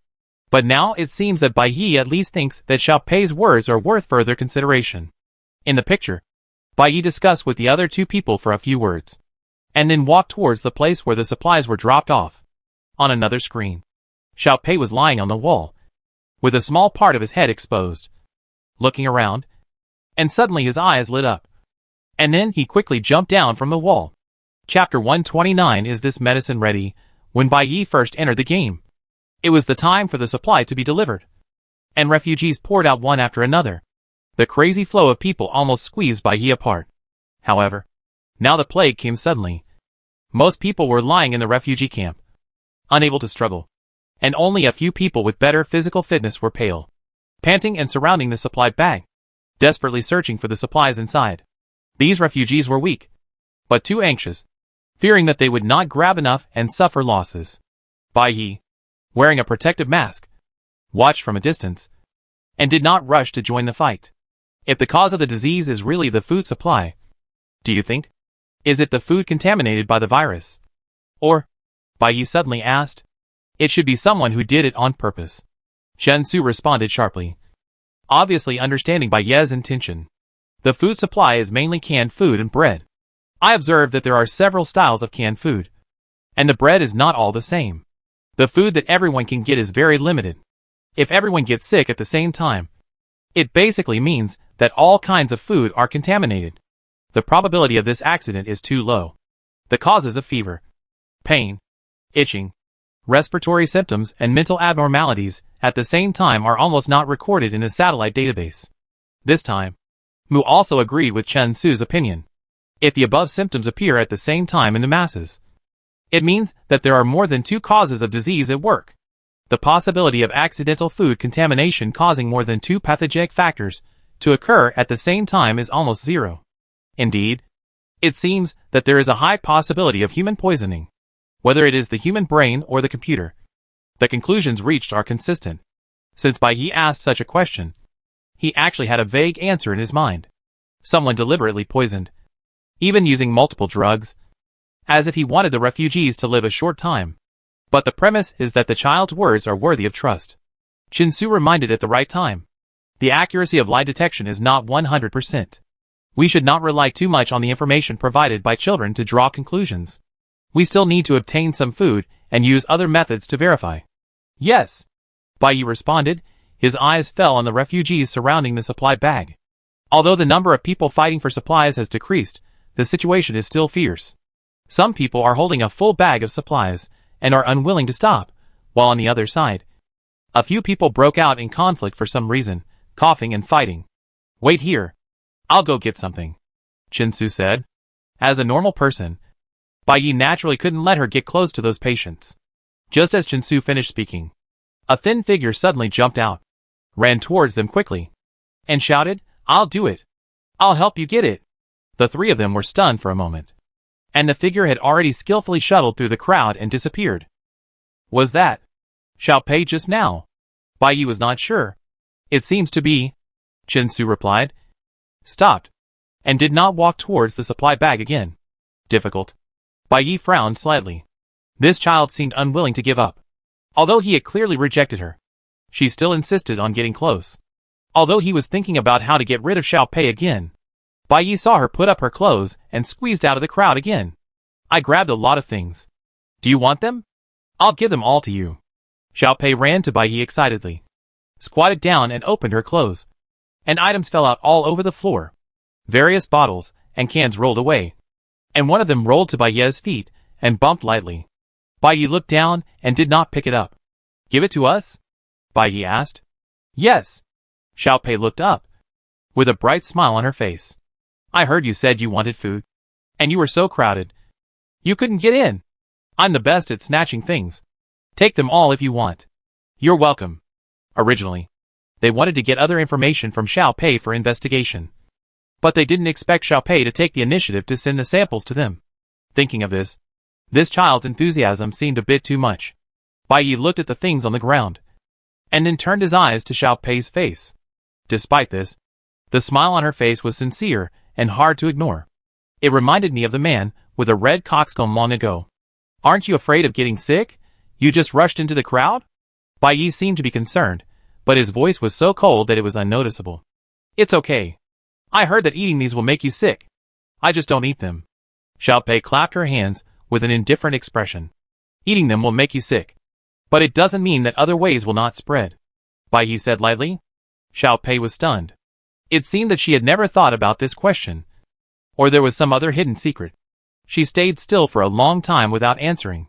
But now it seems that Bai Yi at least thinks that Xiao Pei's words are worth further consideration. In the picture, Bai Yi discussed with the other two people for a few words, and then walked towards the place where the supplies were dropped off. On another screen, Xiao Pei was lying on the wall, with a small part of his head exposed, looking around, and suddenly his eyes lit up. And then he quickly jumped down from the wall. Chapter 129. Is this medicine ready? When Bai Yi first entered the game, it was the time for the supply to be delivered, and refugees poured out one after another. The crazy flow of people almost squeezed Bai Yi apart. However, now the plague came suddenly. Most people were lying in the refugee camp, unable to struggle, and only a few people with better physical fitness were pale, panting and surrounding the supply bag, desperately searching for the supplies inside. These refugees were weak, but too anxious, fearing that they would not grab enough and suffer losses. Bai Yi, wearing a protective mask, watched from a distance, and did not rush to join the fight. If the cause of the disease is really the food supply, do you think? Is it the food contaminated by the virus? Or, Bai Yi suddenly asked, it should be someone who did it on purpose. Chen Su responded sharply, obviously understanding Bai Yi's intention. The food supply is mainly canned food and bread. I observed that there are several styles of canned food, and the bread is not all the same. The food that everyone can get is very limited. If everyone gets sick at the same time, it basically means that all kinds of food are contaminated. The probability of this accident is too low. The causes of fever, pain, itching, respiratory symptoms, and mental abnormalities at the same time are almost not recorded in the satellite database. This time, Mu also agreed with Chen Su's opinion. If the above symptoms appear at the same time in the masses, it means that there are more than two causes of disease at work. The possibility of accidental food contamination causing more than two pathogenic factors to occur at the same time is almost zero. Indeed, it seems that there is a high possibility of human poisoning, whether it is the human brain or the computer. The conclusions reached are consistent. Since Bai Yi asked such a question, he actually had a vague answer in his mind. Someone deliberately poisoned, even using multiple drugs, as if he wanted the refugees to live a short time. But the premise is that the child's words are worthy of trust. Chen Su reminded at the right time. The accuracy of lie detection is not 100%. We should not rely too much on the information provided by children to draw conclusions. We still need to obtain some food and use other methods to verify. Yes, Bai Yi responded. His eyes fell on the refugees surrounding the supply bag. Although the number of people fighting for supplies has decreased, the situation is still fierce. Some people are holding a full bag of supplies and are unwilling to stop, while on the other side, a few people broke out in conflict for some reason, coughing and fighting. Wait here. I'll go get something, Chen Su said. As a normal person, Bai Yi naturally couldn't let her get close to those patients. Just as Chen Su finished speaking, a thin figure suddenly jumped out, ran towards them quickly, and shouted, I'll do it. I'll help you get it. The three of them were stunned for a moment, and the figure had already skillfully shuttled through the crowd and disappeared. Was that Xiao Pei just now? Bai Yi was not sure. It seems to be, Chen Su replied, stopped, and did not walk towards the supply bag again. Difficult. Bai Yi frowned slightly. This child seemed unwilling to give up. Although he had clearly rejected her, she still insisted on getting close. Although he was thinking about how to get rid of Xiao Pei again, Bai Yi saw her put up her clothes and squeezed out of the crowd again. I grabbed a lot of things. Do you want them? I'll give them all to you. Xiao Pei ran to Bai Yi excitedly, squatted down and opened her clothes, and items fell out all over the floor. Various bottles and cans rolled away, and one of them rolled to Bai Yi's feet and bumped lightly. Bai Yi looked down and did not pick it up. Give it to us? Bai Yi asked. Yes. Xiao Pei looked up, with a bright smile on her face. I heard you said you wanted food. And you were so crowded. You couldn't get in. I'm the best at snatching things. Take them all if you want. You're welcome. Originally, they wanted to get other information from Xiao Pei for investigation. But they didn't expect Xiao Pei to take the initiative to send the samples to them. Thinking of this child's enthusiasm seemed a bit too much. Bai Yi looked at the things on the ground, and then turned his eyes to Xiao Pei's face. Despite this, the smile on her face was sincere and hard to ignore. It reminded me of the man with a red coxcomb long ago. Aren't you afraid of getting sick? You just rushed into the crowd? Bai Yi seemed to be concerned, but his voice was so cold that it was unnoticeable. It's okay. I heard that eating these will make you sick. I just don't eat them. Xiao Pei clapped her hands with an indifferent expression. Eating them will make you sick. But it doesn't mean that other ways will not spread. Bai Yi said lightly. Xiao Pei was stunned. It seemed that she had never thought about this question. Or there was some other hidden secret. She stayed still for a long time without answering.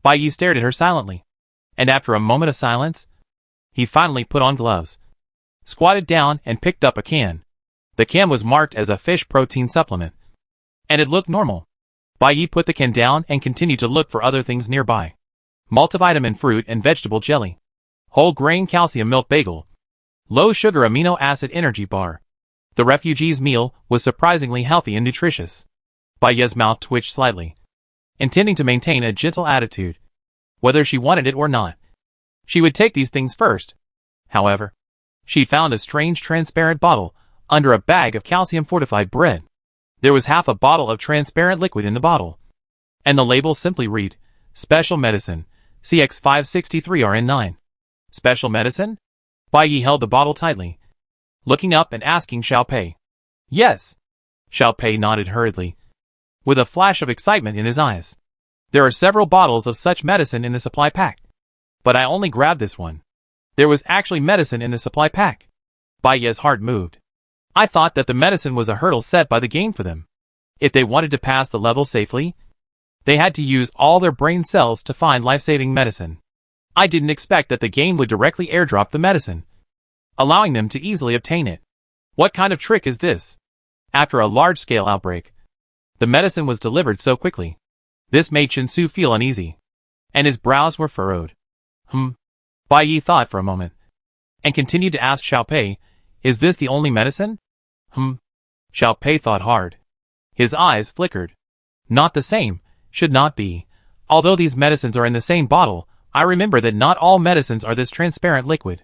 Bai Yi stared at her silently. And after a moment of silence, he finally put on gloves, squatted down and picked up a can. The can was marked as a fish protein supplement. And it looked normal. Bai Yi put the can down and continued to look for other things nearby. Multivitamin fruit and vegetable jelly. Whole grain calcium milk bagel. Low sugar amino acid energy bar. The refugee's meal was surprisingly healthy and nutritious. Bai Yi's mouth twitched slightly, intending to maintain a gentle attitude. Whether she wanted it or not, she would take these things first. However, she found a strange transparent bottle under a bag of calcium-fortified bread. There was half a bottle of transparent liquid in the bottle, and the label simply read, Special Medicine, CX563RN9. Special Medicine? Bai Yi held the bottle tightly, looking up and asking Xiao Pei. Yes. Xiao Pei nodded hurriedly, with a flash of excitement in his eyes. There are several bottles of such medicine in the supply pack. But I only grabbed this one. There was actually medicine in the supply pack. Bai Yi's heart moved. I thought that the medicine was a hurdle set by the game for them. If they wanted to pass the level safely, they had to use all their brain cells to find life-saving medicine. I didn't expect that the game would directly airdrop the medicine, allowing them to easily obtain it. What kind of trick is this? After a large-scale outbreak, the medicine was delivered so quickly. This made Shinsu feel uneasy, and his brows were furrowed. Bai Yi thought for a moment, and continued to ask Xiao Pei, is this the only medicine? Xiao Pei thought hard. His eyes flickered. Not the same, should not be. Although these medicines are in the same bottle, I remember that not all medicines are this transparent liquid.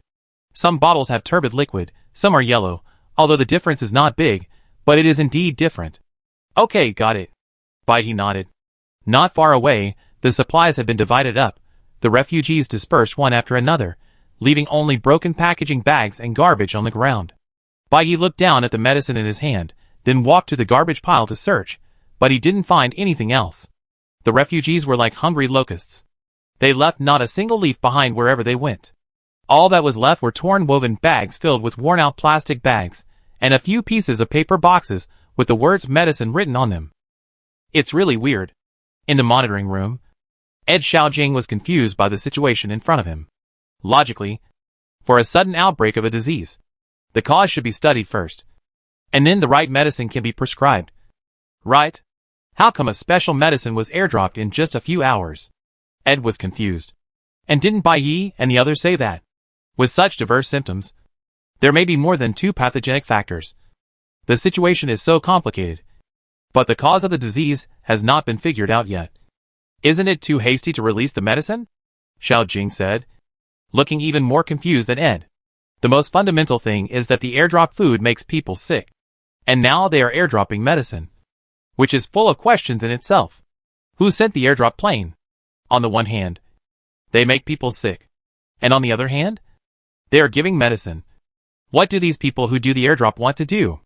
Some bottles have turbid liquid, some are yellow, although the difference is not big, but it is indeed different. Okay, got it. Bai Yi nodded. Not far away, the supplies had been divided up. The refugees dispersed one after another, leaving only broken packaging bags and garbage on the ground. Bai Yi looked down at the medicine in his hand, then walked to the garbage pile to search, but he didn't find anything else. The refugees were like hungry locusts. They left not a single leaf behind wherever they went. All that was left were torn woven bags filled with worn-out plastic bags, and a few pieces of paper boxes with the words medicine written on them. It's really weird. In the monitoring room, Ed Xiaojing was confused by the situation in front of him. Logically, for a sudden outbreak of a disease, the cause should be studied first, and then the right medicine can be prescribed. Right? How come a special medicine was airdropped in just a few hours? Ed was confused. And didn't Bai Yi and the others say that? With such diverse symptoms, there may be more than 2 pathogenic factors. The situation is so complicated, but the cause of the disease has not been figured out yet. Isn't it too hasty to release the medicine? Xiaojing said, looking even more confused than Ed. The most fundamental thing is that the airdrop food makes people sick. And now they are airdropping medicine, which is full of questions in itself. Who sent the airdrop plane? On the one hand, they make people sick. And on the other hand, they are giving medicine. What do these people who do the airdrop want to do?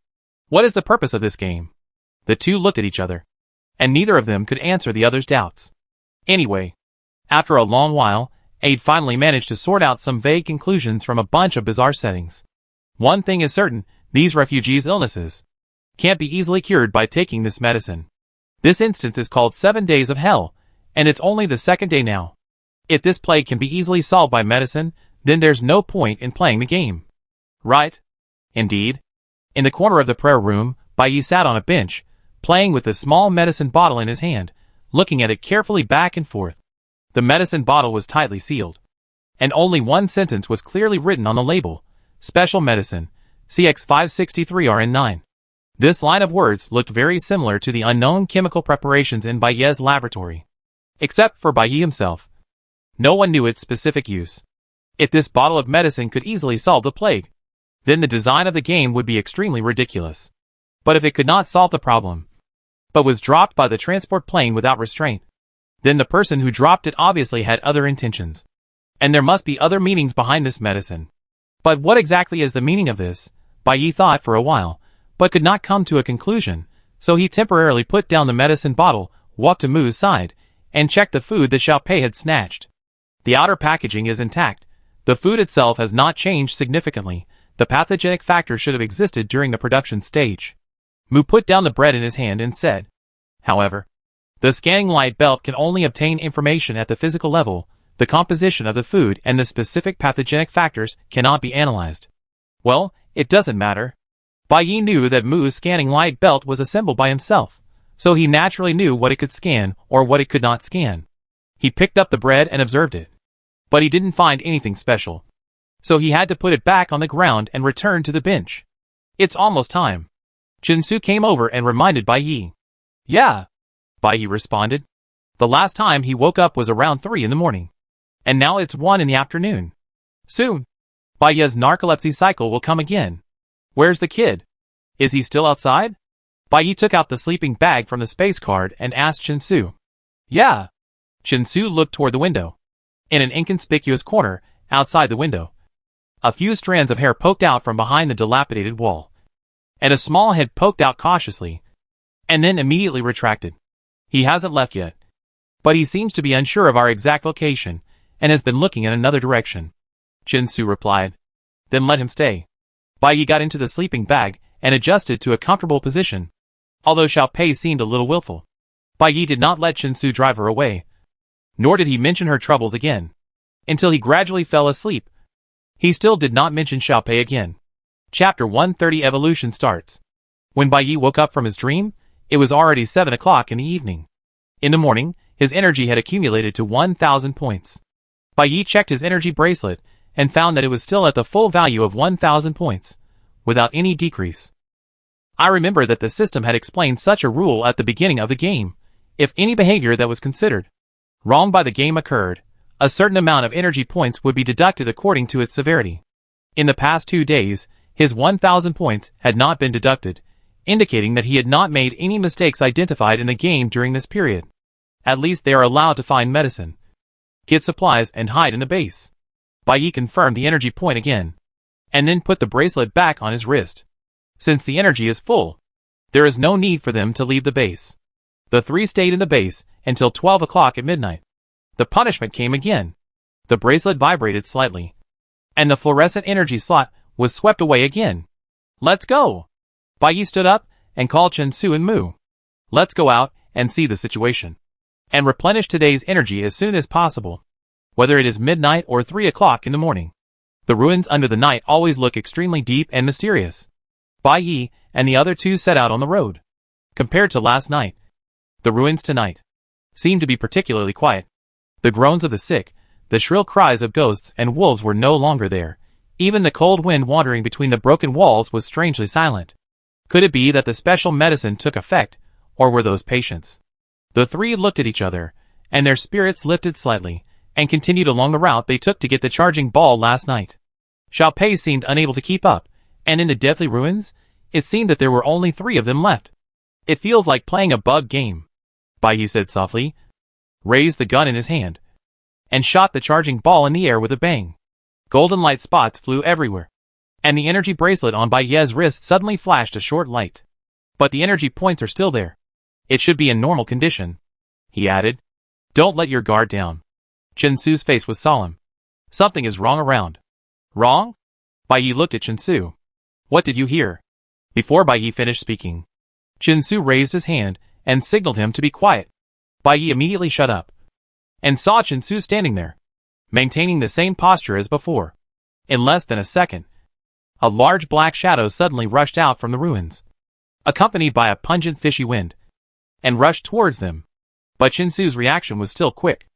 What is the purpose of this game? The two looked at each other, and neither of them could answer the other's doubts. Anyway, after a long while, Aid finally managed to sort out some vague conclusions from a bunch of bizarre settings. One thing is certain, these refugees' illnesses can't be easily cured by taking this medicine. This instance is called 7 Days of Hell, and it's only the 2nd day now. If this plague can be easily solved by medicine, then there's no point in playing the game. Right? Indeed. In the corner of the prayer room, Bai Yi sat on a bench, playing with a small medicine bottle in his hand, looking at it carefully back and forth. The medicine bottle was tightly sealed, and only one sentence was clearly written on the label: Special Medicine, CX563RN9. This line of words looked very similar to the unknown chemical preparations in Bai Yi's laboratory. Except for Bai Yi himself. No one knew its specific use. If this bottle of medicine could easily solve the plague, then the design of the game would be extremely ridiculous. But if it could not solve the problem, but was dropped by the transport plane without restraint, then the person who dropped it obviously had other intentions. And there must be other meanings behind this medicine. But what exactly is the meaning of this? Bai Yi thought for a while, but could not come to a conclusion, so he temporarily put down the medicine bottle, walked to Mu's side, and checked the food that Xiao Pei had snatched. The outer packaging is intact. The food itself has not changed significantly. The pathogenic factor should have existed during the production stage. Mu put down the bread in his hand and said, however, the scanning light belt can only obtain information at the physical level. The composition of the food and the specific pathogenic factors cannot be analyzed. Well, it doesn't matter. Bai Yi knew that Mu's scanning light belt was assembled by himself, so he naturally knew what it could scan or what it could not scan. He picked up the bread and observed it. But he didn't find anything special. So he had to put it back on the ground and return to the bench. It's almost time. Chensu came over and reminded Bai Yi. Yeah, Bai Yi responded. The last time he woke up was around 3 in the morning. And now it's 1 in the afternoon. Soon, Bai Yi's narcolepsy cycle will come again. Where's the kid? Is he still outside? Bai Yi took out the sleeping bag from the space card and asked Chensu. Yeah. Chensu looked toward the window. In an inconspicuous corner, outside the window, a few strands of hair poked out from behind the dilapidated wall, and a small head poked out cautiously, and then immediately retracted. He hasn't left yet, but he seems to be unsure of our exact location, and has been looking in another direction. Chensu replied. Then let him stay. Bai Yi got into the sleeping bag and adjusted to a comfortable position. Although Xiao Pei seemed a little willful, Bai Yi did not let Chensu drive her away, nor did he mention her troubles again, until he gradually fell asleep. He still did not mention Xiao Pei again. Chapter 130 Evolution starts. When Bai Yi woke up from his dream, it was already 7 o'clock in the evening. In the morning, his energy had accumulated to 1,000 points. Bai Yi checked his energy bracelet and found that it was still at the full value of 1,000 points, without any decrease. I remember that the system had explained such a rule at the beginning of the game. If any behavior that was considered wrong by the game occurred, a certain amount of energy points would be deducted according to its severity. In the past 2 days, his 1,000 points had not been deducted, indicating that he had not made any mistakes identified in the game during this period. At least they are allowed to find medicine, get supplies, and hide in the base. Bai Yi confirmed the energy point again, and then put the bracelet back on his wrist. Since the energy is full, there is no need for them to leave the base. The 3 stayed in the base until 12 o'clock at midnight. The punishment came again. The bracelet vibrated slightly, and the fluorescent energy slot was swept away again. Let's go! Bai Yi stood up and called Chensu and Mu. Let's go out and see the situation, and replenish today's energy as soon as possible, whether it is midnight or 3 o'clock in the morning. The ruins under the night always look extremely deep and mysterious. Bai Yi and the other 2 set out on the road. Compared to last night, the ruins tonight seemed to be particularly quiet. The groans of the sick, the shrill cries of ghosts and wolves were no longer there. Even the cold wind wandering between the broken walls was strangely silent. Could it be that the special medicine took effect, or were those patients? The 3 looked at each other, and their spirits lifted slightly, and continued along the route they took to get the charging ball last night. Xiao Pei seemed unable to keep up, and in the deathly ruins, it seemed that there were only 3 of them left. It feels like playing a bug game, Bai Yi said softly, raised the gun in his hand, and shot the charging ball in the air with a bang. Golden light spots flew everywhere, and the energy bracelet on Bai Yi's wrist suddenly flashed a short light. But the energy points are still there. It should be in normal condition, he added. Don't let your guard down. Chensu's face was solemn. Something is wrong around. Wrong? Bai Yi looked at Chensu. What did you hear? Before Bai Yi finished speaking, Chensu raised his hand and signaled him to be quiet. Bai Yi immediately shut up, and saw Chensu standing there, maintaining the same posture as before. In less than a second, a large black shadow suddenly rushed out from the ruins, accompanied by a pungent fishy wind, and rushed towards them. But Chinsu's reaction was still quick.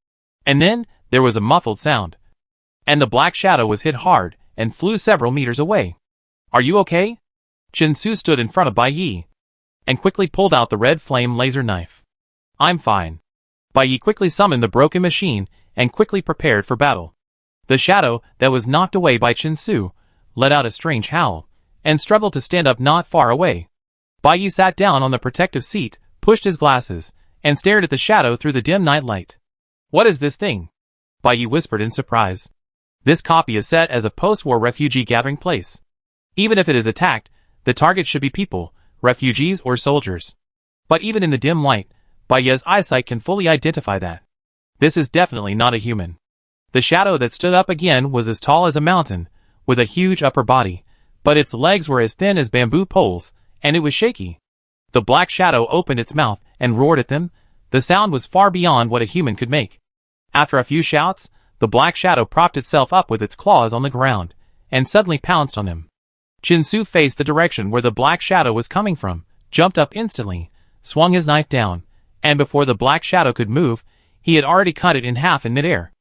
And then, there was a muffled sound, and the black shadow was hit hard and flew several meters away. "Are you okay?" Chinsu stood in front of Bai Yi, and quickly pulled out the red flame laser knife. "I'm fine." Bai Yi quickly summoned the broken machine and quickly prepared for battle. The shadow that was knocked away by Chinsu let out a strange howl, and struggled to stand up not far away. Bai Yi sat down on the protective seat, pushed his glasses, and stared at the shadow through the dim night light. "What is this thing?" Bai Yi whispered in surprise. "This copy is set as a post-war refugee gathering place. Even if it is attacked, the target should be people, refugees or soldiers. But even in the dim light, Bai Yi's eyesight can fully identify that. This is definitely not a human." The shadow that stood up again was as tall as a mountain, with a huge upper body, but its legs were as thin as bamboo poles, and it was shaky. The black shadow opened its mouth and roared at them. The sound was far beyond what a human could make. After a few shouts, the black shadow propped itself up with its claws on the ground, and suddenly pounced on them. Chinsu faced the direction where the black shadow was coming from, jumped up instantly, swung his knife down, and before the black shadow could move, he had already cut it in half in midair.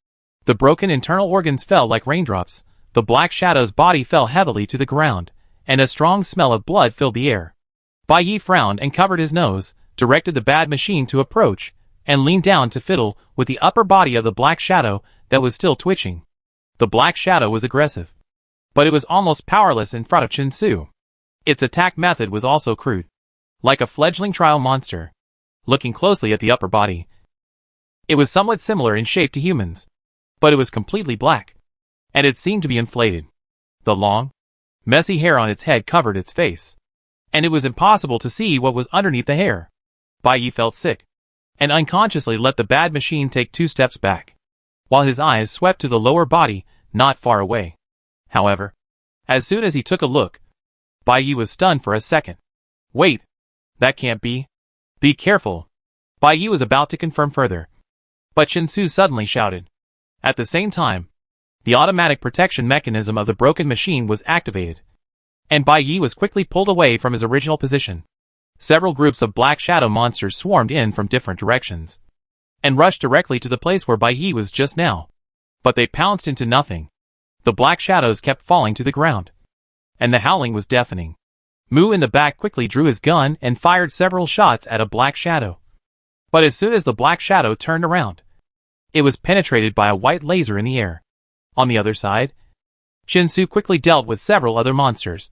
The broken internal organs fell like raindrops, the black shadow's body fell heavily to the ground, and a strong smell of blood filled the air. Bai Yi frowned and covered his nose, directed the bad machine to approach, and leaned down to fiddle with the upper body of the black shadow that was still twitching. The black shadow was aggressive, but it was almost powerless in front of Chinsu. Its attack method was also crude, like a fledgling trial monster. Looking closely at the upper body, it was somewhat similar in shape to humans, but it was completely black, and it seemed to be inflated. The long, messy hair on its head covered its face, and it was impossible to see what was underneath the hair. Bai Yi felt sick, and unconsciously let the bad machine take 2 steps back, while his eyes swept to the lower body not far away. However, as soon as he took a look, Bai Yi was stunned for a second. "Wait, that can't be. Be careful." Bai Yi was about to confirm further, but Chinsu suddenly shouted. At the same time, the automatic protection mechanism of the broken machine was activated, and Bai Yi was quickly pulled away from his original position. Several groups of black shadow monsters swarmed in from different directions, and rushed directly to the place where Bai Yi was just now. But they pounced into nothing. The black shadows kept falling to the ground, and the howling was deafening. Mu in the back quickly drew his gun and fired several shots at a black shadow. But as soon as the black shadow turned around, it was penetrated by a white laser in the air. On the other side, Chinsu quickly dealt with several other monsters.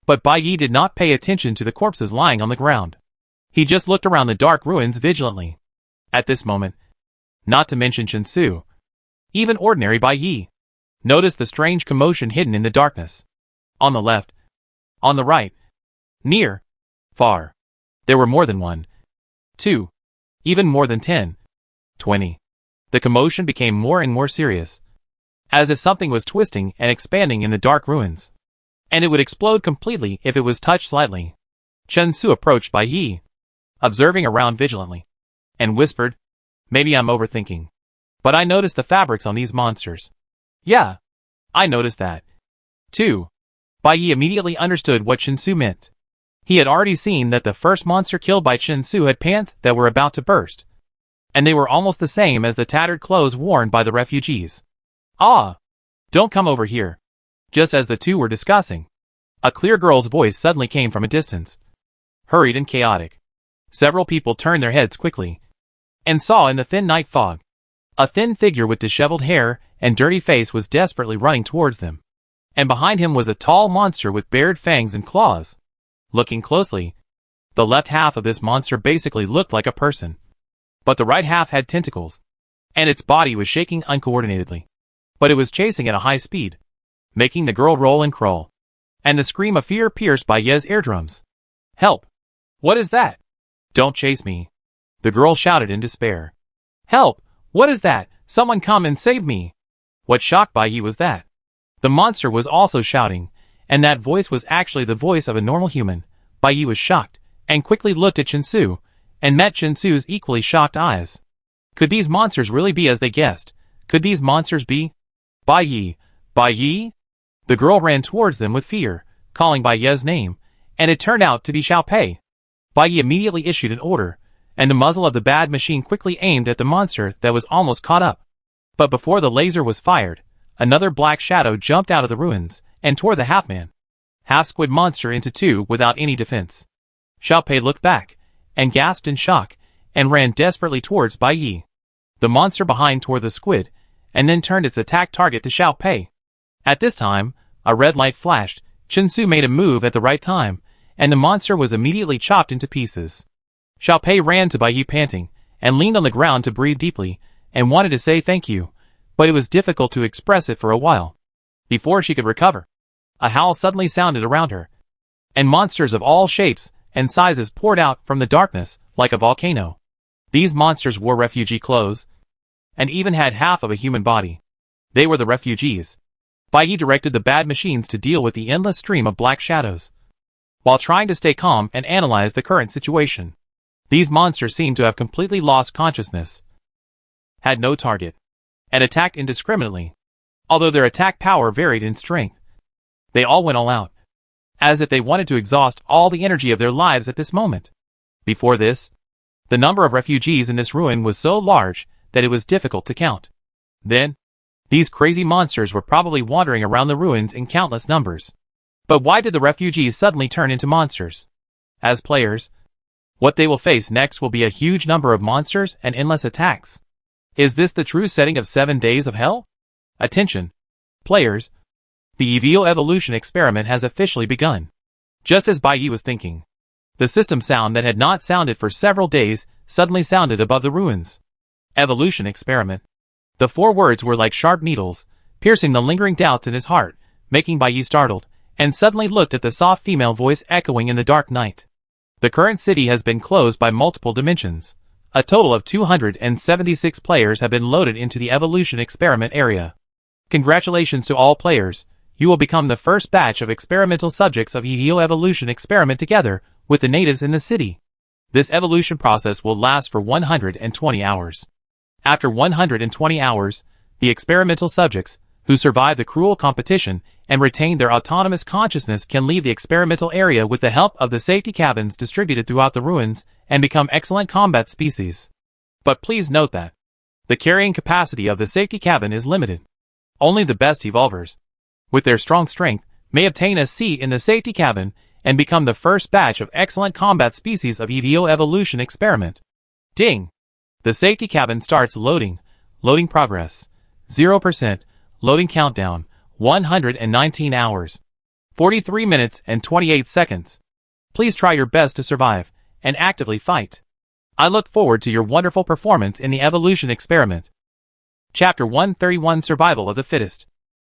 But Bai Yi did not pay attention to the corpses lying on the ground. He just looked around the dark ruins vigilantly. At this moment, not to mention Chinsu, even ordinary Bai Yi noticed the strange commotion hidden in the darkness. On the left, on the right, near, far. There were more than 1, 2, even more than 10, 20. The commotion became more and more serious, as if something was twisting and expanding in the dark ruins, and it would explode completely if it was touched slightly. Chinsu approached Bai Yi, observing around vigilantly, and whispered, "Maybe I'm overthinking, but I noticed the fabrics on these monsters." "Yeah, I noticed that, too." Bai Yi immediately understood what Chinsu meant. He had already seen that the first monster killed by Chinsu had pants that were about to burst, and they were almost the same as the tattered clothes worn by the refugees. "Ah! Don't come over here." Just as the two were discussing, a clear girl's voice suddenly came from a distance, hurried and chaotic. Several people turned their heads quickly, and saw in the thin night fog, a thin figure with disheveled hair and dirty face was desperately running towards them, and behind him was a tall monster with bared fangs and claws. Looking closely, the left half of this monster basically looked like a person, but the right half had tentacles, and its body was shaking uncoordinatedly. But it was chasing at a high speed, making the girl roll and crawl, and the scream of fear pierced Bai Yi's eardrums. "Help! What is that? Don't chase me!" the girl shouted in despair. "Help! What is that? Someone come and save me!" What shocked Bai Yi was that the monster was also shouting, and that voice was actually the voice of a normal human. Bai Yi was shocked, and quickly looked at Chinsu, and met Chinsu's equally shocked eyes. Could these monsters really be as they guessed? Could these monsters be? Bai Yi! Bai Yi! The girl ran towards them with fear, calling Bai Ye's name, and it turned out to be Xiao Pei. Bai Yi immediately issued an order, and the muzzle of the bad machine quickly aimed at the monster that was almost caught up. But before the laser was fired, another black shadow jumped out of the ruins and tore the half-man, half-squid monster into two without any defense. Xiao Pei looked back, and gasped in shock, and ran desperately towards Bai Yi. The monster behind tore the squid, and then turned its attack target to Xiao Pei. At this time, a red light flashed. Chen Su made a move at the right time, and the monster was immediately chopped into pieces. Xiao Pei ran to Bai Yi panting, and leaned on the ground to breathe deeply, and wanted to say thank you, but it was difficult to express it for a while. Before she could recover, a howl suddenly sounded around her, and monsters of all shapes and sizes poured out from the darkness like a volcano. These monsters wore refugee clothes, and even had half of a human body. They were the refugees. Bai Yi directed the bad machines to deal with the endless stream of black shadows, while trying to stay calm and analyze the current situation. These monsters seemed to have completely lost consciousness, had no target, and attacked indiscriminately. Although their attack power varied in strength, they all went all out, as if they wanted to exhaust all the energy of their lives at this moment. Before this, the number of refugees in this ruin was so large that it was difficult to count. Then, these crazy monsters were probably wandering around the ruins in countless numbers. But why did the refugees suddenly turn into monsters? As players, what they will face next will be a huge number of monsters and endless attacks. Is this the true setting of 7 Days of Hell? Attention, players! The EVO evolution experiment has officially begun. Just as Bai Yi was thinking, the system sound that had not sounded for several days suddenly sounded above the ruins. Evolution experiment. The 4 words were like sharp needles, piercing the lingering doubts in his heart, making Bai Yi startled, and suddenly looked at the soft female voice echoing in the dark night. The current city has been closed by multiple dimensions. A total of 276 players have been loaded into the evolution experiment area. Congratulations to all players. You will become the first batch of experimental subjects of EVO evolution experiment together with the natives in the city. This evolution process will last for 120 hours. After 120 hours, the experimental subjects, who survive the cruel competition and retain their autonomous consciousness, can leave the experimental area with the help of the safety cabins distributed throughout the ruins and become excellent combat species. But please note that the carrying capacity of the safety cabin is limited. Only the best evolvers, with their strong strength, may obtain a seat in the safety cabin and become the first batch of excellent combat species of EVO evolution experiment. Ding! The safety cabin starts loading. Loading progress. 0%. Loading countdown. 119 hours. 43 minutes and 28 seconds. Please try your best to survive and actively fight. I look forward to your wonderful performance in the evolution experiment. Chapter 131, Survival of the Fittest.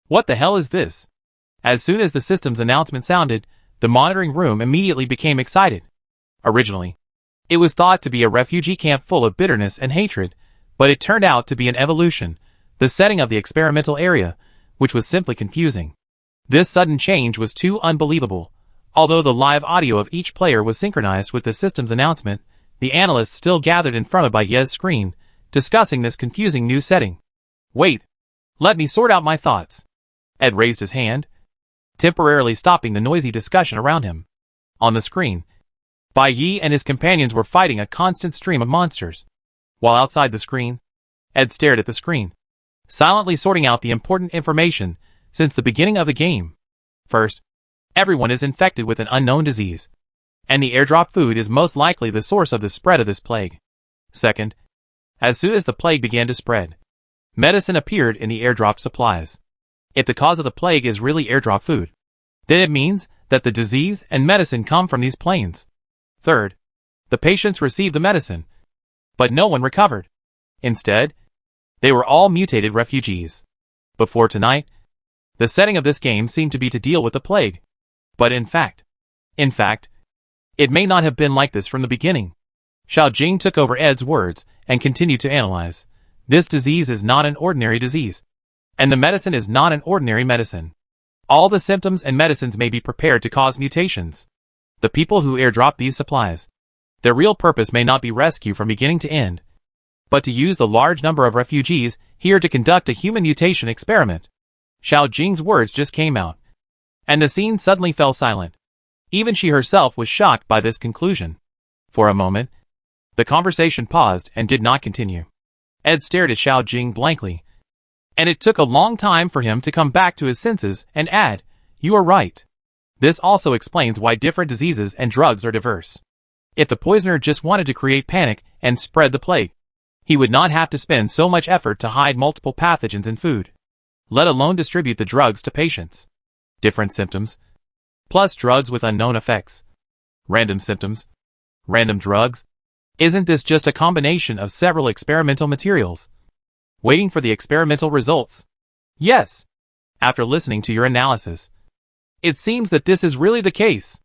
What the hell is this? As soon as the system's announcement sounded, the monitoring room immediately became excited. Originally, it was thought to be a refugee camp full of bitterness and hatred, but it turned out to be an evolution, the setting of the experimental area, which was simply confusing. This sudden change was too unbelievable. Although the live audio of each player was synchronized with the system's announcement, the analysts still gathered in front of Bai Ye's screen, discussing this confusing new setting. Wait, let me sort out my thoughts. Ed raised his hand, temporarily stopping the noisy discussion around him. On the screen, Bai Yi and his companions were fighting a constant stream of monsters. While outside the screen, Ed stared at the screen, silently sorting out the important information since the beginning of the game. First, everyone is infected with an unknown disease, and the airdrop food is most likely the source of the spread of this plague. Second, as soon as the plague began to spread, medicine appeared in the airdrop supplies. If the cause of the plague is really airdrop food, then it means that the disease and medicine come from these planes. Third, the patients received the medicine, but no one recovered. Instead, they were all mutated refugees. Before tonight, the setting of this game seemed to be to deal with the plague. But in fact, it may not have been like this from the beginning. Xiao Jing took over Ed's words and continued to analyze. This disease is not an ordinary disease, and the medicine is not an ordinary medicine. All the symptoms and medicines may be prepared to cause mutations. The people who airdrop these supplies, their real purpose may not be rescue from beginning to end, but to use the large number of refugees here to conduct a human mutation experiment. Xiao Jing's words just came out, and the scene suddenly fell silent. Even she herself was shocked by this conclusion. For a moment, the conversation paused and did not continue. Ed stared at Xiao Jing blankly, and it took a long time for him to come back to his senses and add, "You are right." This also explains why different diseases and drugs are diverse. If the poisoner just wanted to create panic and spread the plague, he would not have to spend so much effort to hide multiple pathogens in food, let alone distribute the drugs to patients. Different symptoms, plus drugs with unknown effects. Random symptoms, random drugs. Isn't this just a combination of several experimental materials, waiting for the experimental results? Yes. After listening to your analysis, it seems that this is really the case.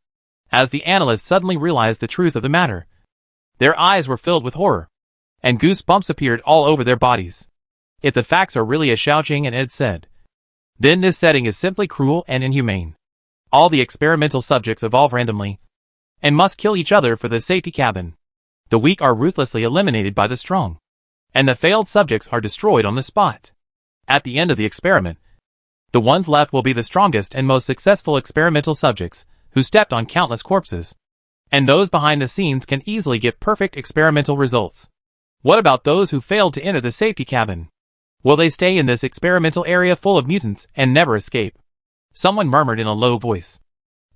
As the analysts suddenly realized the truth of the matter, their eyes were filled with horror, and goosebumps appeared all over their bodies. If the facts are really as Xiao Jing and Ed said, then this setting is simply cruel and inhumane. All the experimental subjects evolve randomly, and must kill each other for the safety cabin. The weak are ruthlessly eliminated by the strong, and the failed subjects are destroyed on the spot. At the end of the experiment, the ones left will be the strongest and most successful experimental subjects, who stepped on countless corpses. And those behind the scenes can easily get perfect experimental results. What about those who failed to enter the safety cabin? Will they stay in this experimental area full of mutants and never escape? Someone murmured in a low voice.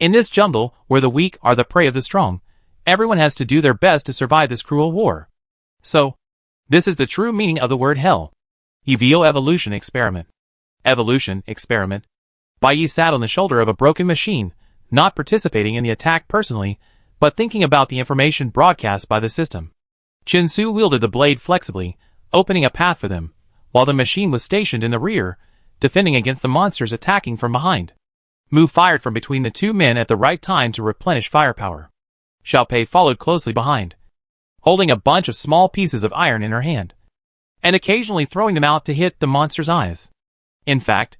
In this jungle, where the weak are the prey of the strong, everyone has to do their best to survive this cruel war. So, this is the true meaning of the word hell. EVO evolution experiment. Evolution experiment. Bai Yi sat on the shoulder of a broken machine, not participating in the attack personally, but thinking about the information broadcast by the system. Chen Su wielded the blade flexibly, opening a path for them, while the machine was stationed in the rear, defending against the monsters attacking from behind. Mu fired from between the two men at the right time to replenish firepower. Xiao Pei followed closely behind, holding a bunch of small pieces of iron in her hand, and occasionally throwing them out to hit the monster's eyes. In fact,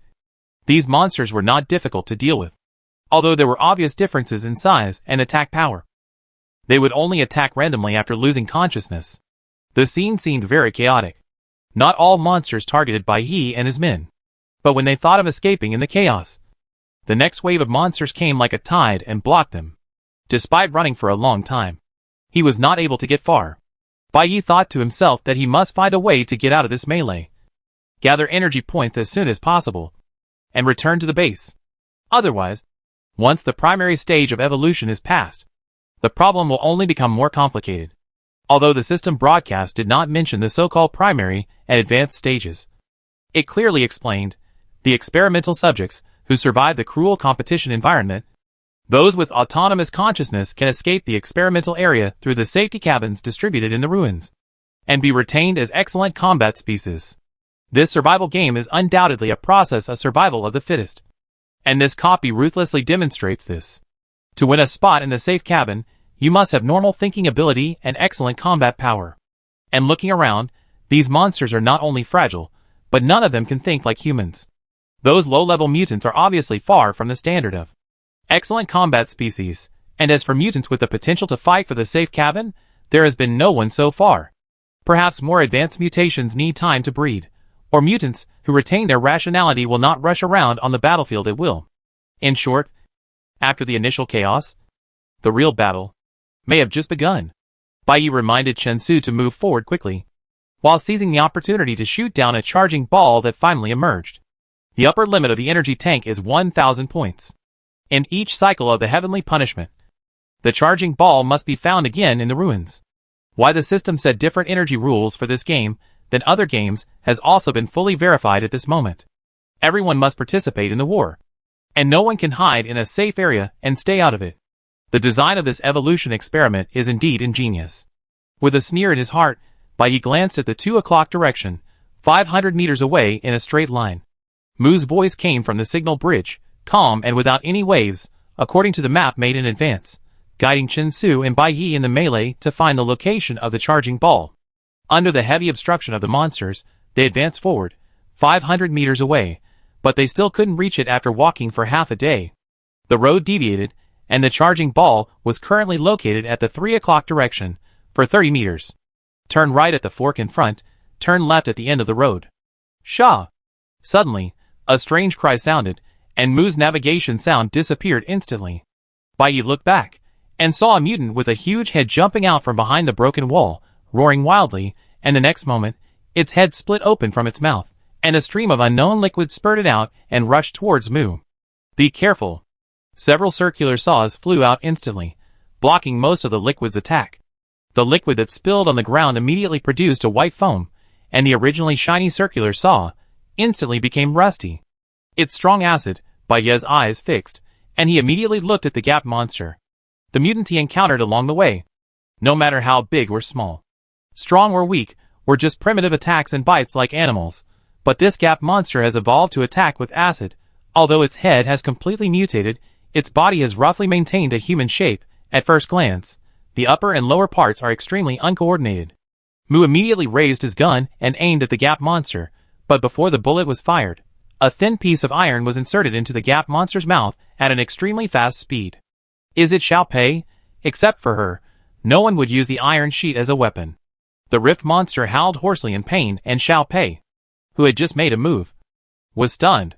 these monsters were not difficult to deal with, although there were obvious differences in size and attack power. They would only attack randomly after losing consciousness. The scene seemed very chaotic. Not all monsters targeted Bai Yi and his men, but when they thought of escaping in the chaos, the next wave of monsters came like a tide and blocked them. Despite running for a long time, he was not able to get far. Bai Yi thought to himself that he must find a way to get out of this melee, gather energy points as soon as possible, and return to the base. Otherwise, once the primary stage of evolution is passed, the problem will only become more complicated. Although the system broadcast did not mention the so-called primary and advanced stages, it clearly explained the experimental subjects who survive the cruel competition environment. Those with autonomous consciousness can escape the experimental area through the safety cabins distributed in the ruins, and be retained as excellent combat species. This survival game is undoubtedly a process of survival of the fittest, and this copy ruthlessly demonstrates this. To win a spot in the safe cabin, you must have normal thinking ability and excellent combat power. And looking around, these monsters are not only fragile, but none of them can think like humans. Those low-level mutants are obviously far from the standard of excellent combat species, and as for mutants with the potential to fight for the safe cabin, there has been no one so far. Perhaps more advanced mutations need time to breed, or mutants who retain their rationality will not rush around on the battlefield at will. In short, after the initial chaos, the real battle may have just begun. Bai Yi reminded Chen Su to move forward quickly, while seizing the opportunity to shoot down a charging ball that finally emerged. The upper limit of the energy tank is 1,000 points. In each cycle of the heavenly punishment, the charging ball must be found again in the ruins. Why the system set different energy rules for this game than other games has also been fully verified at this moment. Everyone must participate in the war, and no one can hide in a safe area and stay out of it. The design of this evolution experiment is indeed ingenious. With a sneer in his heart, Bai Yi glanced at the 2 o'clock direction, 500 meters away in a straight line. Mu's voice came from the signal bridge, calm and without any waves, according to the map made in advance, guiding Chen Su and Bai Yi in the melee to find the location of the charging ball. Under the heavy obstruction of the monsters, they advanced forward, 500 meters away, but they still couldn't reach it after walking for half a day. The road deviated, and the charging ball was currently located at the 3 o'clock direction, for 30 meters. Turn right at the fork in front, turn left at the end of the road. Shaw! Suddenly, a strange cry sounded, and Mu's navigation sound disappeared instantly. Bai looked back, and saw a mutant with a huge head jumping out from behind the broken wall, roaring wildly, and the next moment, its head split open from its mouth, and a stream of unknown liquid spurted out and rushed towards Mu. Be careful! Several circular saws flew out instantly, blocking most of the liquid's attack. The liquid that spilled on the ground immediately produced a white foam, and the originally shiny circular saw instantly became rusty. Its strong acid, Bai's eyes fixed, and he immediately looked at the Gap monster. The mutant he encountered along the way, no matter how big or small, strong or weak, were just primitive attacks and bites like animals, but this Gap monster has evolved to attack with acid. Although its head has completely mutated, its body has roughly maintained a human shape. At first glance, the upper and lower parts are extremely uncoordinated. Mu immediately raised his gun and aimed at the Gap monster, but before the bullet was fired, a thin piece of iron was inserted into the Gap monster's mouth at an extremely fast speed. Is it Xiao Pei? Except for her, no one would use the iron sheet as a weapon. The Rift monster howled hoarsely in pain, and Xiao Pei, who had just made a move, was stunned.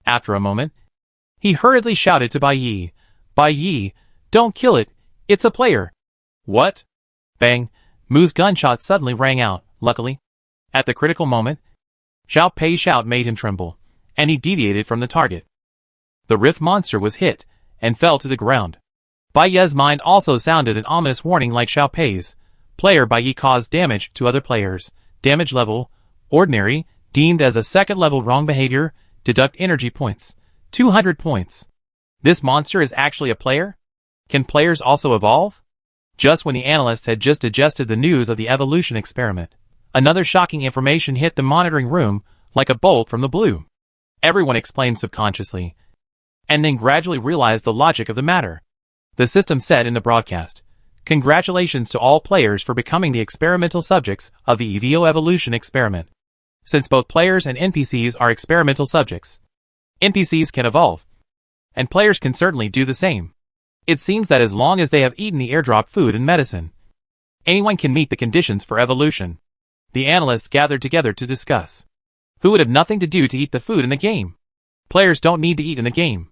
After a moment, he hurriedly shouted to Bai Yi, don't kill it, it's a player. What? Bang! Mu's gunshot suddenly rang out, luckily. At the critical moment, Xiao Pei's shout made him tremble, and he deviated from the target. The Rift monster was hit, and fell to the ground. Bai's mind also sounded an ominous warning like Xiao Pei's. Player Bai caused damage to other players. Damage level, ordinary, deemed as a second level wrong behavior, deduct energy points. 200 points. This monster is actually a player? Can players also evolve? Just when the analysts had just digested the news of the evolution experiment, another shocking information hit the monitoring room like a bolt from the blue. Everyone explained subconsciously, and then gradually realized the logic of the matter. The system said in the broadcast, "Congratulations to all players for becoming the experimental subjects of the EVO evolution experiment." Since both players and NPCs are experimental subjects, NPCs can evolve, and players can certainly do the same. It seems that as long as they have eaten the airdrop food and medicine, anyone can meet the conditions for evolution. The analysts gathered together to discuss. Who would have nothing to do to eat the food in the game? Players don't need to eat in the game.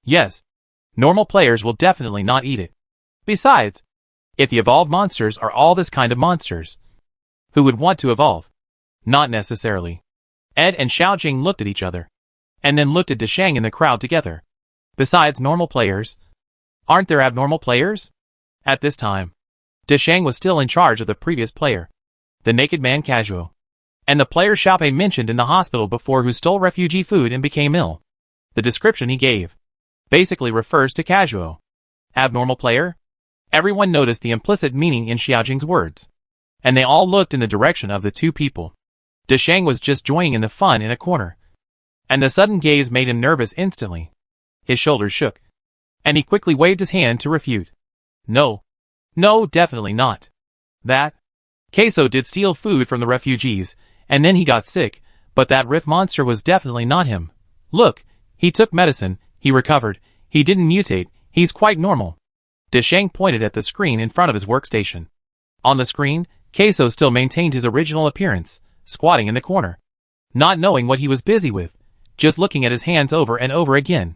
Yes, normal players will definitely not eat it. Besides, if the evolved monsters are all this kind of monsters, who would want to evolve? Not necessarily. Ed and Xiaojing looked at each other, and then looked at Deshang in the crowd together. Besides normal players, aren't there abnormal players? At this time, Deshang was still in charge of the previous player, the naked man Casual, and the player Xiao Pei mentioned in the hospital before who stole refugee food and became ill. The description he gave basically refers to Casual. Abnormal player? Everyone noticed the implicit meaning in Xiaojing's words, and they all looked in the direction of the two people. Deshang was just joining in the fun in a corner, and the sudden gaze made him nervous instantly. His shoulders shook, and he quickly waved his hand to refute. No, definitely not. That Queso did steal food from the refugees, and then he got sick, but that Rift monster was definitely not him. Look, he took medicine, he recovered, he didn't mutate, he's quite normal. Deshang pointed at the screen in front of his workstation. On the screen, Queso still maintained his original appearance, squatting in the corner, not knowing what he was busy with, just looking at his hands over and over again.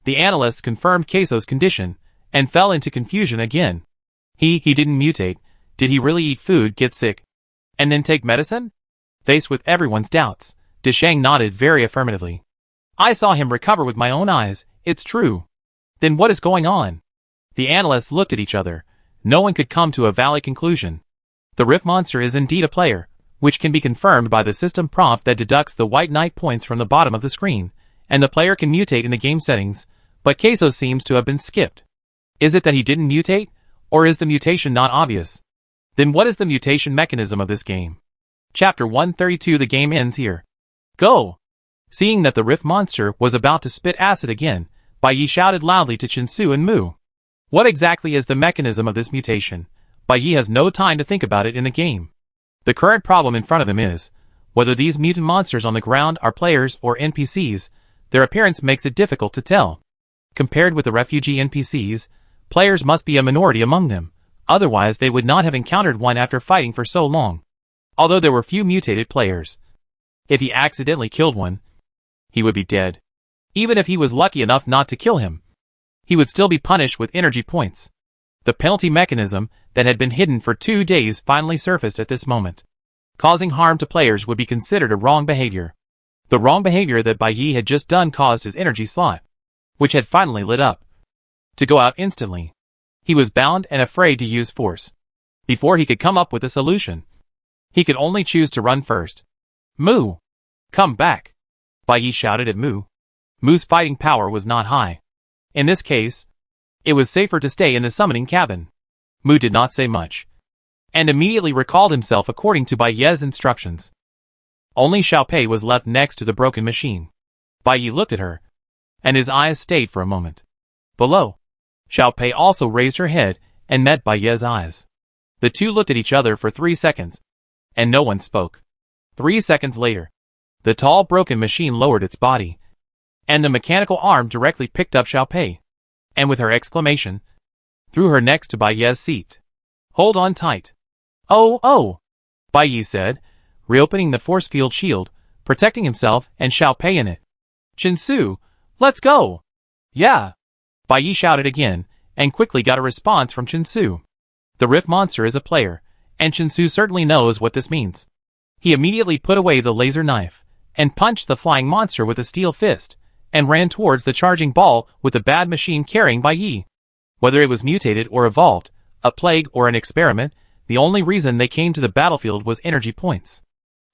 The analysts confirmed Queso's condition, and fell into confusion again. He didn't mutate. Did he really eat food, get sick, and then take medicine? Faced with everyone's doubts, Deshang nodded very affirmatively. I saw him recover with my own eyes, it's true. Then what is going on? The analysts looked at each other. No one could come to a valid conclusion. The Rift monster is indeed a player, which can be confirmed by the system prompt that deducts the white knight points from the bottom of the screen, and the player can mutate in the game settings, but Queso seems to have been skipped. Is it that he didn't mutate, or is the mutation not obvious? Then what is the mutation mechanism of this game? Chapter 132. The game ends here. Go! Seeing that the Rift monster was about to spit acid again, Bai Yi shouted loudly to Chinsu and Mu. What exactly is the mechanism of this mutation? Bai Yi has no time to think about it in the game. The current problem in front of him is, whether these mutant monsters on the ground are players or NPCs, their appearance makes it difficult to tell. Compared with the refugee NPCs, players must be a minority among them, otherwise they would not have encountered one after fighting for so long. although there were few mutated players. If he accidentally killed one, he would be dead. Even if he was lucky enough not to kill him, he would still be punished with energy points. The penalty mechanism that had been hidden for 2 days finally surfaced at this moment. Causing harm to players would be considered a wrong behavior. The wrong behavior that Bai Yi had just done caused his energy slot, which had finally lit up, to go out instantly. He was bound and afraid to use force. Before he could come up with a solution, he could only choose to run first. Mu! Come back! Bai Yi shouted at Mu. Mu's fighting power was not high. In this case, it was safer to stay in the summoning cabin. Mu did not say much, and immediately recalled himself according to Bai Yi's instructions. Only Xiaopei was left next to the broken machine. Bai Yi looked at her, and his eyes stayed for a moment. Below, Xiaopei also raised her head and met Bai Yi's eyes. The two looked at each other for 3 seconds, and no one spoke. 3 seconds later, the tall broken machine lowered its body, and the mechanical arm directly picked up Xiaopei, and with her exclamation, threw her next to Bai Yi's seat. Hold on tight. Oh, oh, Bai Yi said, reopening the force field shield, protecting himself and Xiaopei in it. Chinsu, let's go! Yeah! Bai Yi shouted again, and quickly got a response from Chinsu. The Rift monster is a player, and Chinsu certainly knows what this means. He immediately put away the laser knife, and punched the flying monster with a steel fist, and ran towards the charging ball with the bad machine carrying Bai Yi. Whether it was mutated or evolved, a plague or an experiment, the only reason they came to the battlefield was energy points.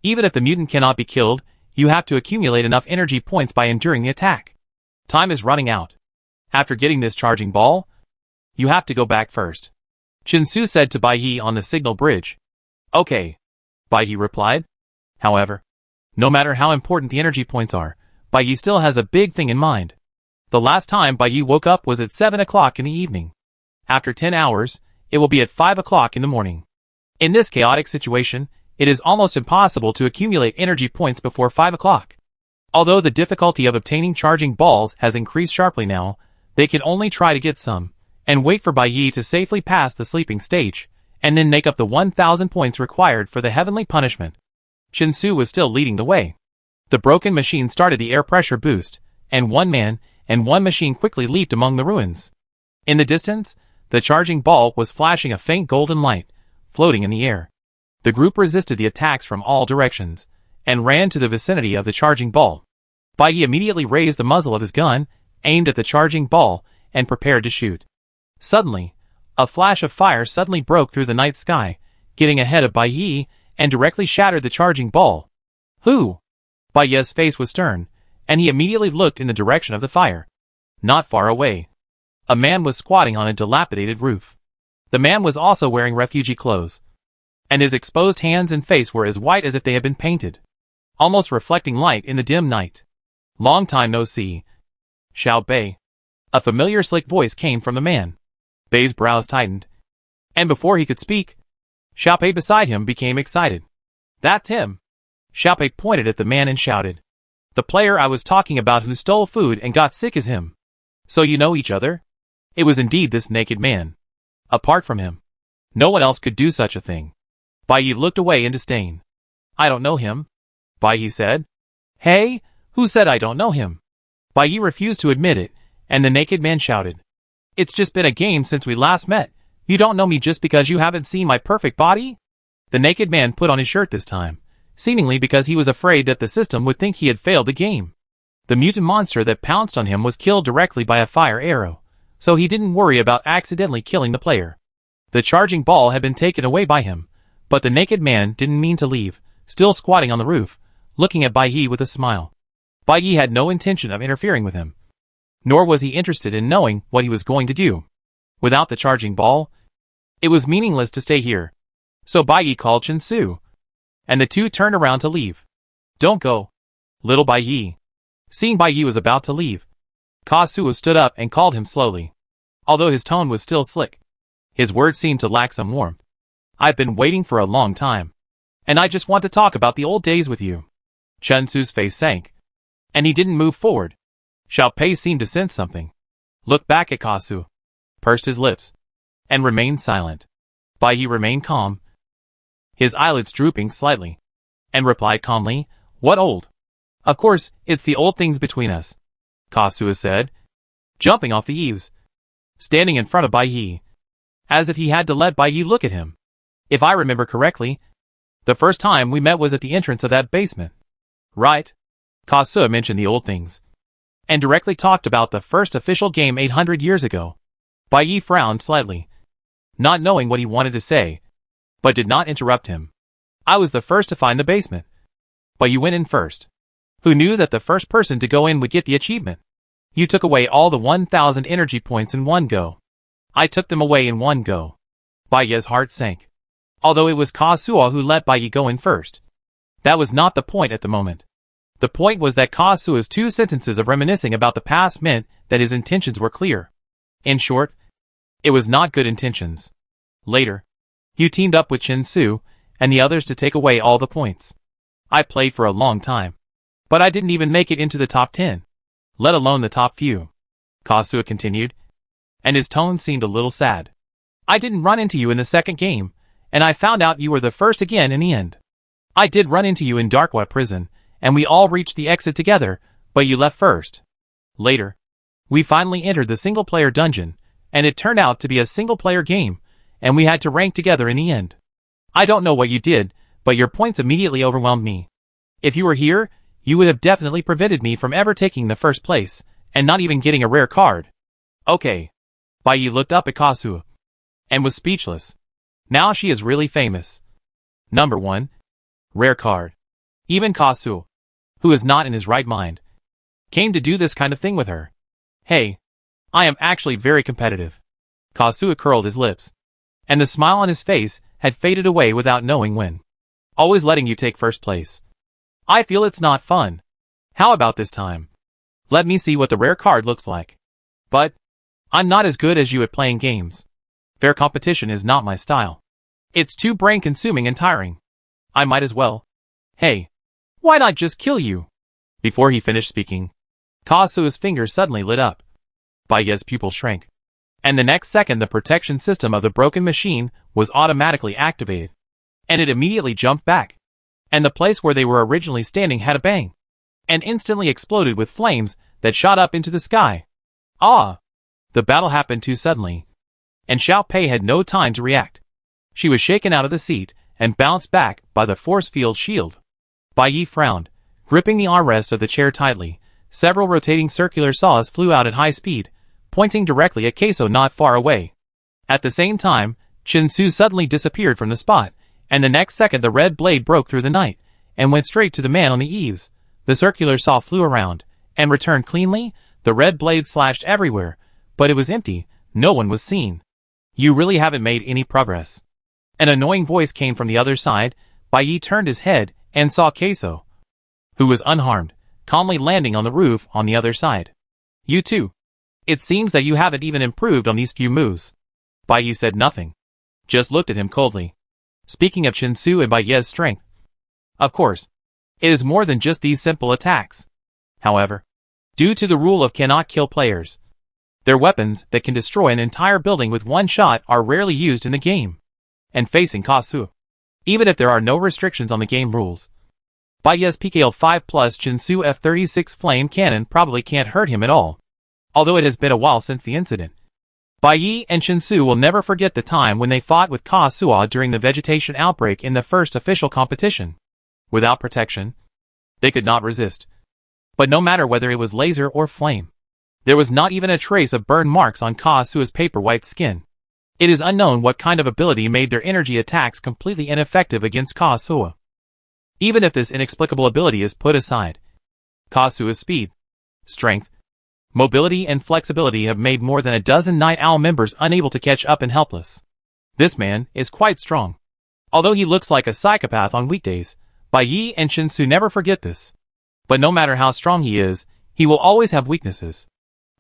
Even if the mutant cannot be killed, you have to accumulate enough energy points by enduring the attack. Time is running out. After getting this charging ball, you have to go back first. Chinsu said to Bai Yi on the signal bridge. Okay, Bai Yi replied. However, no matter how important the energy points are, Bai Yi still has a big thing in mind. The last time Bai Yi woke up was at 7 o'clock in the evening. After 10 hours, it will be at 5 o'clock in the morning. In this chaotic situation, it is almost impossible to accumulate energy points before 5 o'clock. Although the difficulty of obtaining charging balls has increased sharply now, they can only try to get some, and wait for Bai Yi to safely pass the sleeping stage, and then make up the 1,000 points required for the heavenly punishment. Chinsu was still leading the way. The broken machine started the air pressure boost, and one man and one machine quickly leaped among the ruins. In the distance, the charging ball was flashing a faint golden light, floating in the air. The group resisted the attacks from all directions, and ran to the vicinity of the charging ball. Bai Yi immediately raised the muzzle of his gun, aimed at the charging ball, and prepared to shoot. Suddenly, a flash of fire suddenly broke through the night sky, getting ahead of Bai Yi, and directly shattered the charging ball. Who? Bai Yi's face was stern, and he immediately looked in the direction of the fire. Not far away, a man was squatting on a dilapidated roof. The man was also wearing refugee clothes, and his exposed hands and face were as white as if they had been painted, almost reflecting light in the dim night. Long time no see. Xiaopei. A familiar slick voice came from the man. Bei's brows tightened, and before he could speak, Xiaopei beside him became excited. That's him. Xiaopei pointed at the man and shouted. The player I was talking about who stole food and got sick is him. So you know each other? It was indeed this naked man. Apart from him, no one else could do such a thing. Bai Yi looked away in disdain. I don't know him, Bai Yi said. Hey, who said I don't know him? Bai Yi refused to admit it, and the naked man shouted. It's just been a game since we last met. You don't know me just because you haven't seen my perfect body? The naked man put on his shirt this time, seemingly because he was afraid that the system would think he had failed the game. The mutant monster that pounced on him was killed directly by a fire arrow, so he didn't worry about accidentally killing the player. The charging ball had been taken away by him, but the naked man didn't mean to leave, still squatting on the roof, looking at Bai Yi with a smile. Bai Yi had no intention of interfering with him, nor was he interested in knowing what he was going to do. Without the charging ball, it was meaningless to stay here. So Bai Yi called Chinsu, and the two turned around to leave. Don't go, little Bai Yi. Seeing Bai Yi was about to leave, Kazuo stood up and called him slowly. Although his tone was still slick, his words seemed to lack some warmth. I've been waiting for a long time, and I just want to talk about the old days with you. Chinsu's face sank, and he didn't move forward. Xiaopei seemed to sense something, looked back at Kazuo, pursed his lips, and remained silent. Bai Yi remained calm, his eyelids drooping slightly, and replied calmly, "What old?" "Of course, it's the old things between us," Kasuya said, jumping off the eaves, standing in front of Bai Yi, as if he had to let Bai Yi look at him. "If I remember correctly, the first time we met was at the entrance of that basement." "Right." Kasuya mentioned the old things, and directly talked about the first official game 800 years ago. Bai Yi frowned slightly, not knowing what he wanted to say, but did not interrupt him. "I was the first to find the basement, but you went in first. Who knew that the first person to go in would get the achievement? You took away all the 1,000 energy points in one go." "I took them away in one go." Bai Yi's heart sank. Although it was Kasuya who let Bai Yi go in first, that was not the point at the moment. The point was that Kasuya's 2 sentences of reminiscing about the past meant that his intentions were clear. In short, it was not good intentions. "Later, you teamed up with Shinsu and the others to take away all the points. I played for a long time, but I didn't even make it into the top 10, let alone the top few," Kasuya continued, and his tone seemed a little sad. "I didn't run into you in the second game, and I found out you were the first again in the end. I did run into you in Darkwa prison, and we all reached the exit together, but you left first. Later, we finally entered the single-player dungeon, and it turned out to be a single-player game, and we had to rank together in the end. I don't know what you did, but your points immediately overwhelmed me. If you were here, you would have definitely prevented me from ever taking the first place, and not even getting a rare card." "Okay." Bai Yi looked up at Kasuya, and was speechless. Now she is really famous. Number 1. Rare card. Even Kasuya, who is not in his right mind, came to do this kind of thing with her. "Hey, I am actually very competitive." Kasuya curled his lips, and the smile on his face had faded away without knowing when. "Always letting you take first place. I feel it's not fun. How about this time? Let me see what the rare card looks like. But I'm not as good as you at playing games. Fair competition is not my style. It's too brain-consuming and tiring. I might as well. Hey, why not just kill you?" Before he finished speaking, Kasuya's fingers suddenly lit up. Bai Yi's pupil shrank, and the next second the protection system of the broken machine was automatically activated, and it immediately jumped back, and the place where they were originally standing had a bang, and instantly exploded with flames that shot up into the sky. Ah! The battle happened too suddenly, and Xiao Pei had no time to react. She was shaken out of the seat and bounced back by the force field shield. Bai Yi frowned, gripping the armrest of the chair tightly. Several rotating circular saws flew out at high speed, pointing directly at Queso not far away. At the same time, Shinsu suddenly disappeared from the spot, and the next second the red blade broke through the night, and went straight to the man on the eaves. The circular saw flew around, and returned cleanly. The red blade slashed everywhere, but it was empty. No one was seen. "You really haven't made any progress." An annoying voice came from the other side. Bai Yi turned his head, and saw Queso, who was unharmed, calmly landing on the roof on the other side. "You too. It seems that you haven't even improved on these few moves." Bai Yi said nothing, just looked at him coldly. Speaking of Shinsu and Bai Yi's strength, of course, it is more than just these simple attacks. However, due to the rule of cannot kill players, their weapons that can destroy an entire building with one shot are rarely used in the game. And facing Kasuya, even if there are no restrictions on the game rules, Bai Yi's PKL 5 plus Shinsu F-36 flame cannon probably can't hurt him at all. Although it has been a while since the incident, Bai Yi and Shinsu will never forget the time when they fought with Kasuya during the vegetation outbreak in the first official competition. Without protection, they could not resist. But no matter whether it was laser or flame, there was not even a trace of burn marks on Kasuya's paper-white skin. It is unknown what kind of ability made their energy attacks completely ineffective against Kasuya. Even if this inexplicable ability is put aside, Kasuya's speed, strength, mobility and flexibility have made more than a dozen Night Owl members unable to catch up and helpless. This man is quite strong. Although he looks like a psychopath on weekdays, Bai Yi and Shinsu never forget this. But no matter how strong he is, he will always have weaknesses.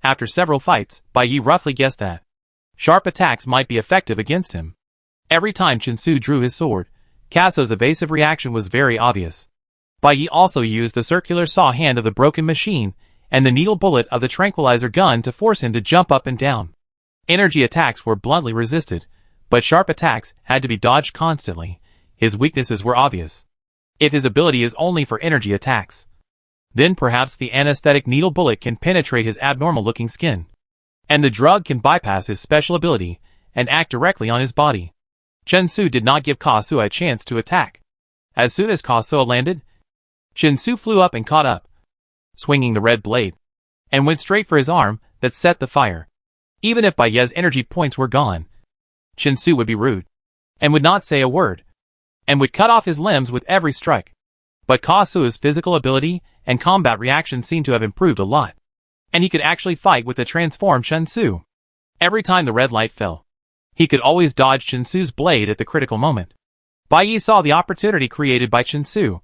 After several fights, Bai Yi roughly guessed that sharp attacks might be effective against him. Every time Shinsu drew his sword, Kasuya's evasive reaction was very obvious. Bai Yi also used the circular saw hand of the broken machine and the needle bullet of the tranquilizer gun to force him to jump up and down. Energy attacks were bluntly resisted, but sharp attacks had to be dodged constantly. His weaknesses were obvious. If his ability is only for energy attacks, then perhaps the anesthetic needle bullet can penetrate his abnormal-looking skin, and the drug can bypass his special ability and act directly on his body. Chen-Su did not give Kazuo a chance to attack. As soon as Kazuo landed, Chen-Su flew up and caught up, swinging the red blade, and went straight for his arm that set the fire. Even if Bai Ye's energy points were gone, Chen-Su would be rude, and would not say a word, and would cut off his limbs with every strike. But Kazuo's physical ability and combat reaction seemed to have improved a lot, and he could actually fight with the transformed Chen-Su. Every time the red light fell, he could always dodge Chen-Su's blade at the critical moment. Bai Yi saw the opportunity created by Chen-Su,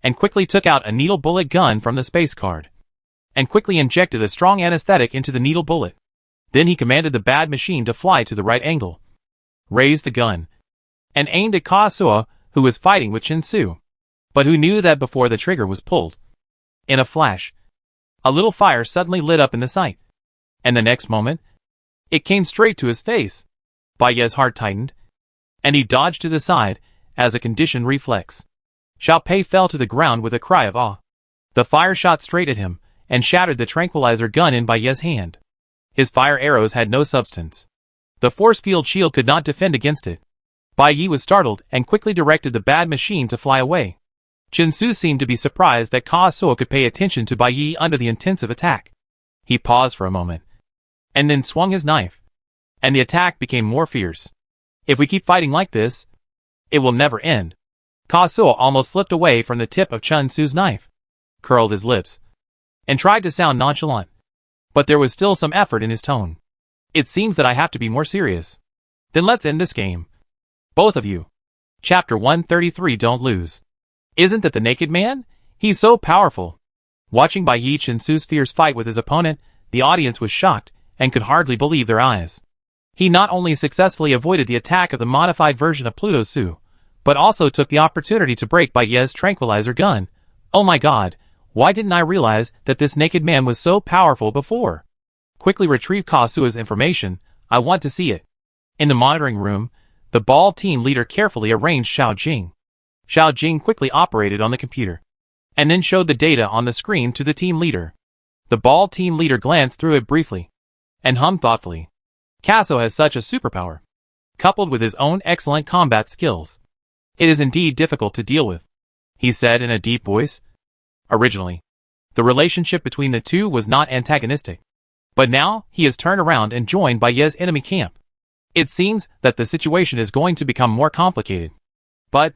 and quickly took out a needle bullet gun from the space card, and quickly injected a strong anesthetic into the needle bullet. Then he commanded the bad machine to fly to the right angle, raised the gun, and aimed at Kazuo, who was fighting with Chen-Su, but who knew that before the trigger was pulled. In a flash, a little fire suddenly lit up in the sight, and the next moment, it came straight to his face. Bai Ye's heart tightened, and he dodged to the side as a conditioned reflex. Xiao Pei fell to the ground with a cry of awe. The fire shot straight at him and shattered the tranquilizer gun in Bai Ye's hand. His fire arrows had no substance. The force field shield could not defend against it. Bai Yi was startled and quickly directed the bad machine to fly away. Chen-Su seemed to be surprised that Kazuo could pay attention to Bai Yi under the intensive attack. He paused for a moment, and then swung his knife, and the attack became more fierce. If we keep fighting like this, it will never end. Kazuo almost slipped away from the tip of Chen-Su's knife, curled his lips, and tried to sound nonchalant. But there was still some effort in his tone. It seems that I have to be more serious. Then let's end this game. Both of you. Chapter 133. Don't lose. Isn't that the naked man? He's so powerful. Watching Bai Yi Chen-Su's fierce fight with his opponent, the audience was shocked and could hardly believe their eyes. He not only successfully avoided the attack of the modified version of Pluto Su, but also took the opportunity to break Bai Ye's tranquilizer gun. Oh my god, why didn't I realize that this naked man was so powerful before? Quickly retrieve Kazuo's information, I want to see it. In the monitoring room, the ball team leader carefully arranged Xiao Jing. Xiao Jing quickly operated on the computer, and then showed the data on the screen to the team leader. The ball team leader glanced through it briefly, and hummed thoughtfully. Kazuo has such a superpower, coupled with his own excellent combat skills. It is indeed difficult to deal with, he said in a deep voice. Originally, the relationship between the two was not antagonistic, but now he has turned around and joined Bai Ye's enemy camp. It seems that the situation is going to become more complicated. But,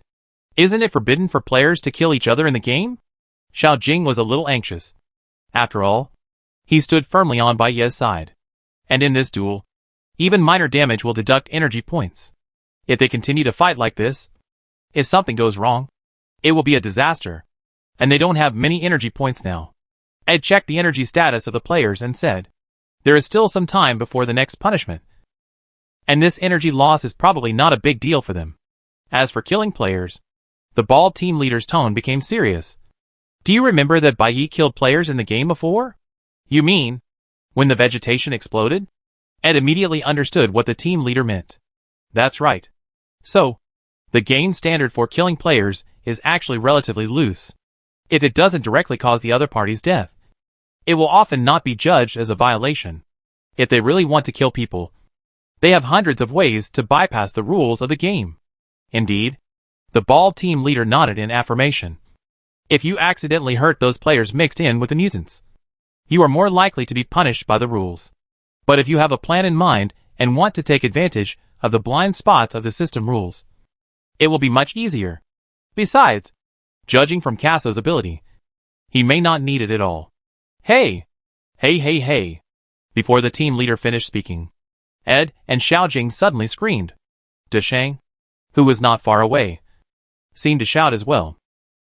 isn't it forbidden for players to kill each other in the game? Xiao Jing was a little anxious. After all, he stood firmly on Bai Ye's side. And in this duel, even minor damage will deduct energy points. If they continue to fight like this, if something goes wrong, it will be a disaster. And they don't have many energy points now. Ed checked the energy status of the players and said, there is still some time before the next punishment. And this energy loss is probably not a big deal for them. As for killing players, the ball team leader's tone became serious. Do you remember that Bai Yi killed players in the game before? You mean, when the vegetation exploded? Ed immediately understood what the team leader meant. That's right. So, the game standard for killing players is actually relatively loose. If it doesn't directly cause the other party's death, it will often not be judged as a violation. If they really want to kill people, they have hundreds of ways to bypass the rules of the game. Indeed, the ball team leader nodded in affirmation. If you accidentally hurt those players mixed in with the mutants, you are more likely to be punished by the rules. But if you have a plan in mind and want to take advantage of the blind spots of the system rules, it will be much easier. Besides, judging from Kazuo's ability, he may not need it at all. Hey! Hey hey hey! Before the team leader finished speaking, Ed and Xiao Jing suddenly screamed. De Shang, who was not far away, seemed to shout as well.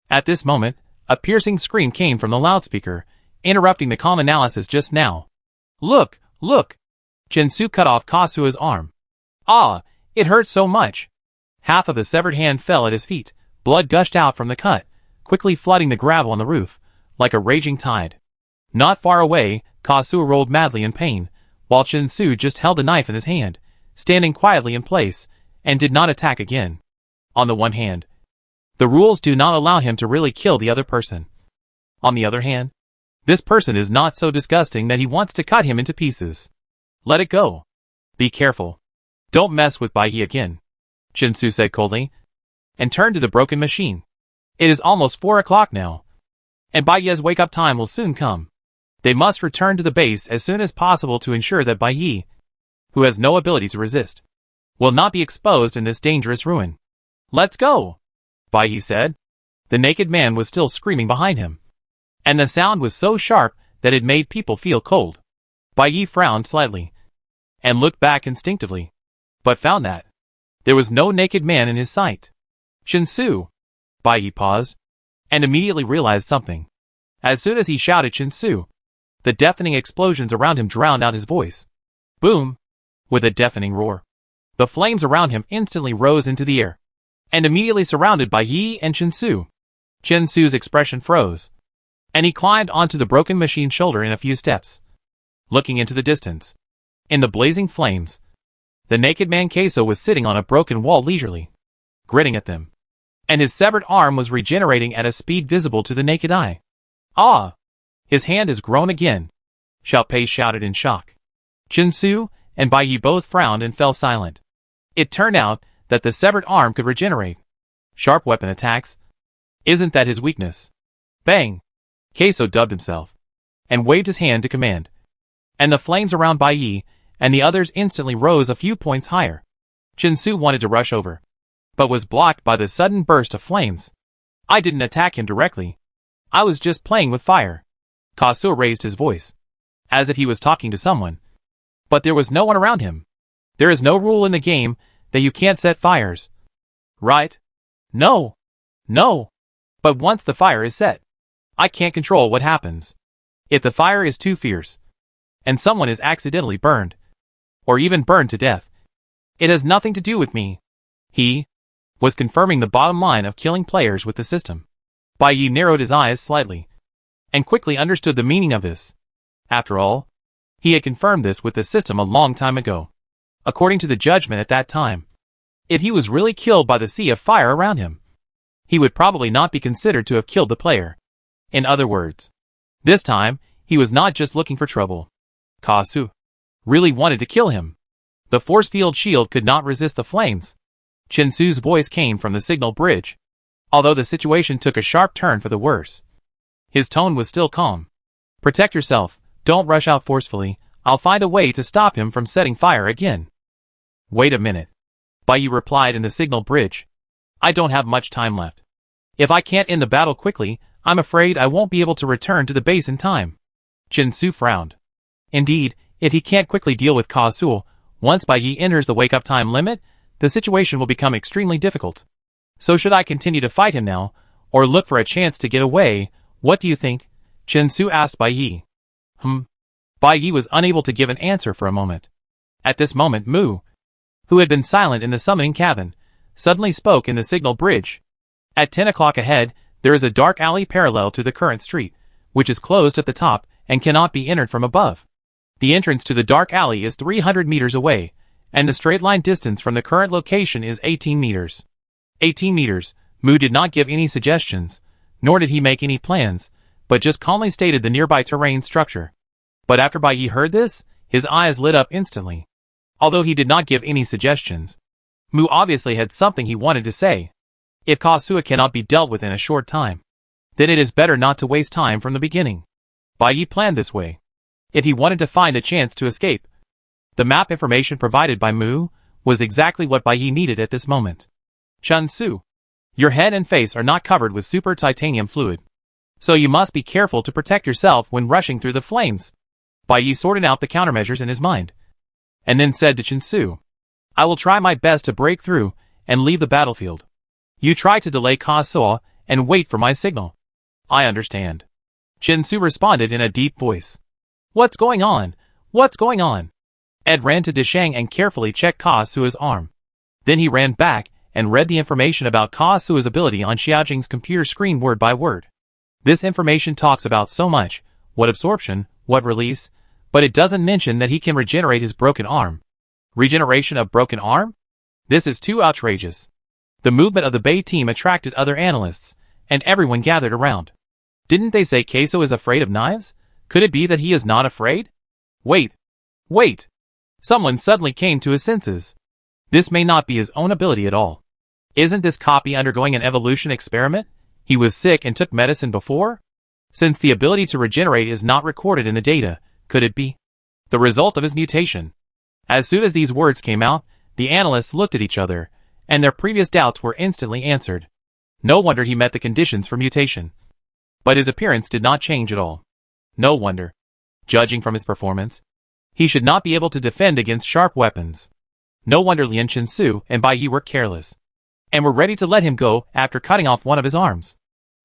At this moment, a piercing scream came from the loudspeaker, interrupting the calm analysis just now. Look! Look! Chen-Su cut off Kazuo's arm. Ah! It hurts so much! Half of the severed hand fell at his feet. Blood gushed out from the cut, quickly flooding the gravel on the roof, like a raging tide. Not far away, Kazuo rolled madly in pain, while Chen-Su just held a knife in his hand, standing quietly in place, and did not attack again. On the one hand, the rules do not allow him to really kill the other person. On the other hand, this person is not so disgusting that he wants to cut him into pieces. Let it go. Be careful. Don't mess with Bai Yi again, Chinsu said coldly, and turned to the broken machine. It is almost 4 o'clock now, and Bai Yi's wake-up time will soon come. They must return to the base as soon as possible to ensure that Bai Yi, who has no ability to resist, will not be exposed in this dangerous ruin. Let's go, Bai Yi said. The naked man was still screaming behind him, and the sound was so sharp that it made people feel cold. Bai Yi frowned slightly, and looked back instinctively, but found that there was no naked man in his sight. Chinsu. Bai Yi paused, and immediately realized something. As soon as he shouted Chinsu, the deafening explosions around him drowned out his voice. Boom! With a deafening roar, the flames around him instantly rose into the air, and immediately surrounded Bai Yi and Chinsu. Chinsu's expression froze, and he climbed onto the broken machine's shoulder in a few steps, looking into the distance. In the blazing flames, the naked man Queso was sitting on a broken wall leisurely, grinning at them, and his severed arm was regenerating at a speed visible to the naked eye. Ah! His hand has grown again, Xiao Pei shouted in shock. Chinsu and Bai Yi both frowned and fell silent. It turned out that the severed arm could regenerate. Sharp weapon attacks. Isn't that his weakness? Bang! Queso dubbed himself, and waved his hand to command, and the flames around Bai Yi and the others instantly rose a few points higher. Chinsu wanted to rush over, but was blocked by the sudden burst of flames. I didn't attack him directly. I was just playing with fire. Kasu raised his voice, as if he was talking to someone. But there was no one around him. There is no rule in the game that you can't set fires. Right? No. No. But once the fire is set, I can't control what happens. If the fire is too fierce, and someone is accidentally burned, or even burned to death, it has nothing to do with me. He was confirming the bottom line of killing players with the system. Bai Yi narrowed his eyes slightly, and quickly understood the meaning of this. After all, he had confirmed this with the system a long time ago. According to the judgment at that time, if he was really killed by the sea of fire around him, he would probably not be considered to have killed the player. In other words, this time, he was not just looking for trouble. Kasu really wanted to kill him. The force field shield could not resist the flames. Chinsu's voice came from the signal bridge, although the situation took a sharp turn for the worse. His tone was still calm. Protect yourself, don't rush out forcefully, I'll find a way to stop him from setting fire again. Wait a minute, Bai Yi replied in the signal bridge. I don't have much time left. If I can't end the battle quickly, I'm afraid I won't be able to return to the base in time. Chinsu frowned. Indeed, if he can't quickly deal with Kasu, once Bai Yi enters the wake-up time limit, the situation will become extremely difficult. So should I continue to fight him now, or look for a chance to get away? What do you think? Chinsu asked Bai Yi. Bai Yi was unable to give an answer for a moment. At this moment Mu, who had been silent in the summoning cabin, suddenly spoke in the signal bridge. At 10 o'clock ahead, there is a dark alley parallel to the current street, which is closed at the top and cannot be entered from above. The entrance to the dark alley is 300 meters away, and the straight line distance from the current location is 18 meters. 18 meters. Mu did not give any suggestions, nor did he make any plans, but just calmly stated the nearby terrain structure. But after Bai Yi heard this, his eyes lit up instantly. Although he did not give any suggestions, Mu obviously had something he wanted to say. If Kasu cannot be dealt with in a short time, then it is better not to waste time from the beginning. Bai Yi planned this way. If he wanted to find a chance to escape, the map information provided by Mu was exactly what Bai Yi needed at this moment. Chinsu, your head and face are not covered with super titanium fluid, so you must be careful to protect yourself when rushing through the flames. Bai Yi sorted out the countermeasures in his mind, and then said to Chinsu, I will try my best to break through and leave the battlefield. You try to delay Kasu and wait for my signal. I understand. Chinsu responded in a deep voice. What's going on? What's going on? Ed ran to Deshang and carefully checked Kasu's arm. Then he ran back and read the information about Kasu's ability on Xiaojing's computer screen word by word. This information talks about so much, what absorption, what release, but it doesn't mention that he can regenerate his broken arm. Regeneration of broken arm? This is too outrageous. The movement of the Bay team attracted other analysts, and everyone gathered around. Didn't they say Queso is afraid of knives? Could it be that he is not afraid? Wait! Wait! Someone suddenly came to his senses. This may not be his own ability at all. Isn't this copy undergoing an evolution experiment? He was sick and took medicine before? Since the ability to regenerate is not recorded in the data, could it be the result of his mutation? As soon as these words came out, the analysts looked at each other, and their previous doubts were instantly answered. No wonder he met the conditions for mutation. But his appearance did not change at all. No wonder. Judging from his performance, he should not be able to defend against sharp weapons. No wonder Lien Chensu and Bai Yi were careless, and were ready to let him go after cutting off one of his arms.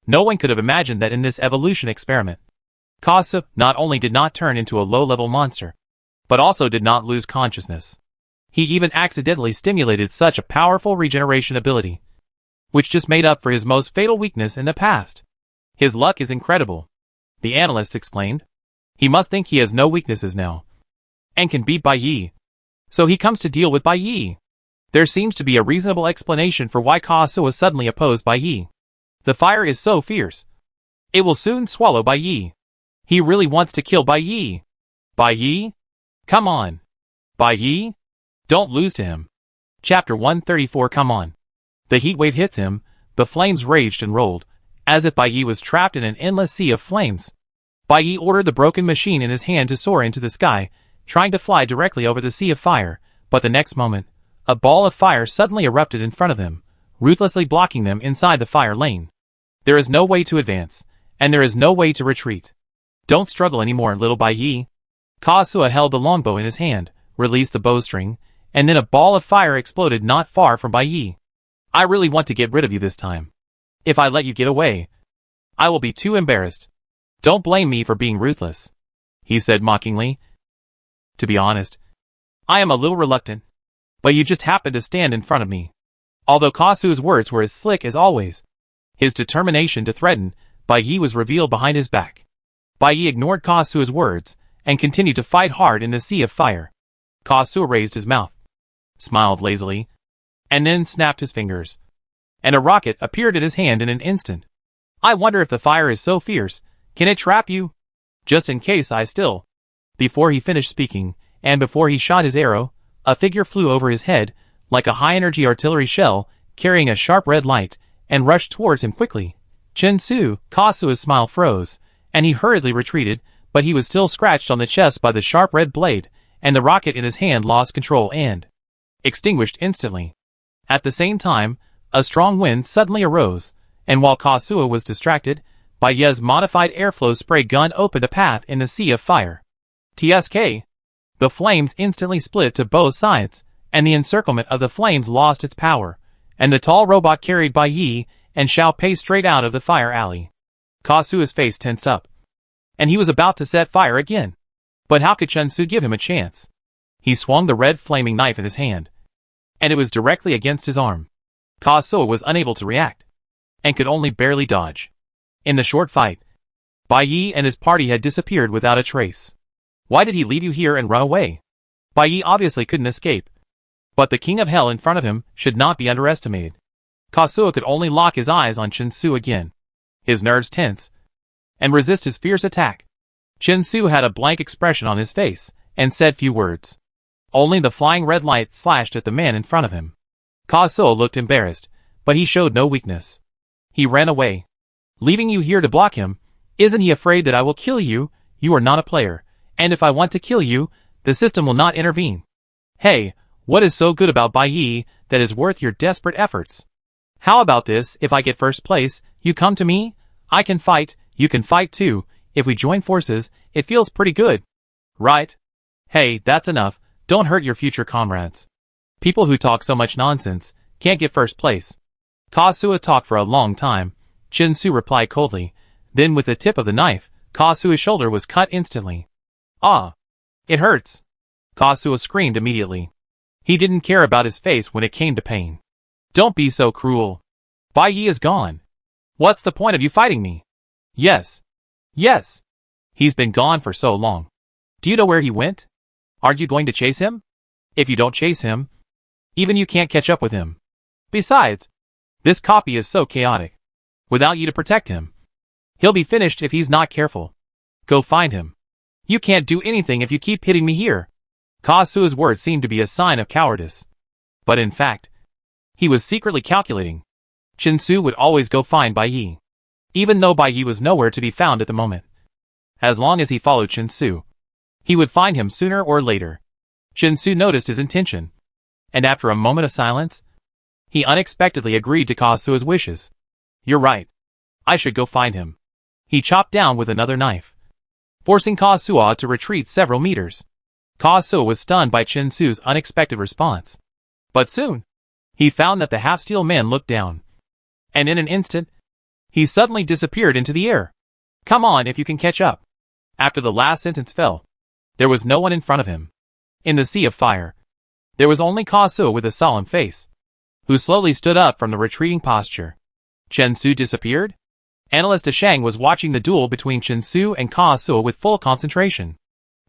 No one could have imagined that in this evolution experiment, Kasu not only did not turn into a low-level monster, but also did not lose consciousness. He even accidentally stimulated such a powerful regeneration ability, which just made up for his most fatal weakness in the past. His luck is incredible, the analysts exclaimed. He must think he has no weaknesses now, and can beat Bai Yi. So he comes to deal with Bai Yi. There seems to be a reasonable explanation for why Kasu was suddenly opposed Bai Yi. The fire is so fierce. It will soon swallow Bai Yi. He really wants to kill Bai Yi. Bai Yi? Come on. Bai Yi? Don't lose to him. Chapter 134. Come on. The heat wave hits him, the flames raged and rolled, as if Bai Yi was trapped in an endless sea of flames. Bai Yi ordered the broken machine in his hand to soar into the sky, trying to fly directly over the sea of fire, but the next moment, a ball of fire suddenly erupted in front of them, ruthlessly blocking them inside the fire lane. There is no way to advance, and there is no way to retreat. Don't struggle anymore, little Bai Yi. Kasu held the longbow in his hand, released the bowstring, and then a ball of fire exploded not far from Bai Yi. I really want to get rid of you this time. If I let you get away, I will be too embarrassed. Don't blame me for being ruthless, he said mockingly. To be honest, I am a little reluctant, but you just happened to stand in front of me. Although Kasu's words were as slick as always, his determination to threaten Bai Yi was revealed behind his back. Bai Yi ignored Kasu's words and continued to fight hard in the sea of fire. Kasu raised his mouth, smiled lazily, and then snapped his fingers, and a rocket appeared at his hand in an instant. I wonder if the fire is so fierce, can it trap you? Just in case I still. Before he finished speaking, and before he shot his arrow, a figure flew over his head, like a high-energy artillery shell, carrying a sharp red light, and rushed towards him quickly. Chensu, Kasu's smile froze, and he hurriedly retreated, but he was still scratched on the chest by the sharp red blade, and the rocket in his hand lost control and extinguished instantly. At the same time, a strong wind suddenly arose, and while Kasu was distracted, Bai Yi's modified airflow spray gun opened a path in the sea of fire. TSK. The flames instantly split to both sides, and the encirclement of the flames lost its power, and the tall robot carried Bai Yi and Xiao Pei straight out of the fire alley. Kasu's face tensed up, and he was about to set fire again. But how could Chensu give him a chance? He swung the red flaming knife in his hand, and it was directly against his arm. Kasu was unable to react, and could only barely dodge. In the short fight, Bai Yi and his party had disappeared without a trace. Why did he leave you here and run away? Bai Yi obviously couldn't escape, but the king of hell in front of him should not be underestimated. Kasu could only lock his eyes on Chensu again, his nerves tense, and resist his fierce attack. Chensu had a blank expression on his face, and said few words. Only the flying red light slashed at the man in front of him. Kasu looked embarrassed, but he showed no weakness. He ran away, leaving you here to block him. Isn't he afraid that I will kill you? You are not a player, and if I want to kill you, the system will not intervene. Hey, what is so good about Bai Yi that is worth your desperate efforts? How about this, if I get first place, you come to me? I can fight, you can fight too. If we join forces, it feels pretty good. Right? Hey, that's enough, don't hurt your future comrades. People who talk so much nonsense can't get first place. Kasu talked for a long time. Chensu replied coldly. Then with the tip of the knife, Kasu's shoulder was cut instantly. Ah! It hurts! Kasu screamed immediately. He didn't care about his face when it came to pain. Don't be so cruel. Bai Yi is gone. What's the point of you fighting me? Yes. Yes. He's been gone for so long. Do you know where he went? Aren't you going to chase him? If you don't chase him, even you can't catch up with him. Besides, This copy is so chaotic. Without you to protect him, he'll be finished if he's not careful. Go find him. You can't do anything if you keep hitting me here. Kasuo's words seemed to be a sign of cowardice. But in fact, he was secretly calculating. Chinsu would always go find Bai Yi, even though Bai Yi was nowhere to be found at the moment. As long as he followed Chinsu, he would find him sooner or later. Chinsu noticed his intention, and after a moment of silence, he unexpectedly agreed to Kasuo's wishes. You're right. I should go find him. He chopped down with another knife, forcing Kasuo to retreat several meters. Kasuo was stunned by Chinsu's unexpected response. But soon, he found that the half-steel man looked down, and in an instant, he suddenly disappeared into the air. Come on if you can catch up. After the last sentence fell, there was no one in front of him. In the sea of fire, there was only Kasuo with a solemn face, who slowly stood up from the retreating posture. Chinsu disappeared? Analyst Shang was watching the duel between Chinsu and Kasuo with full concentration.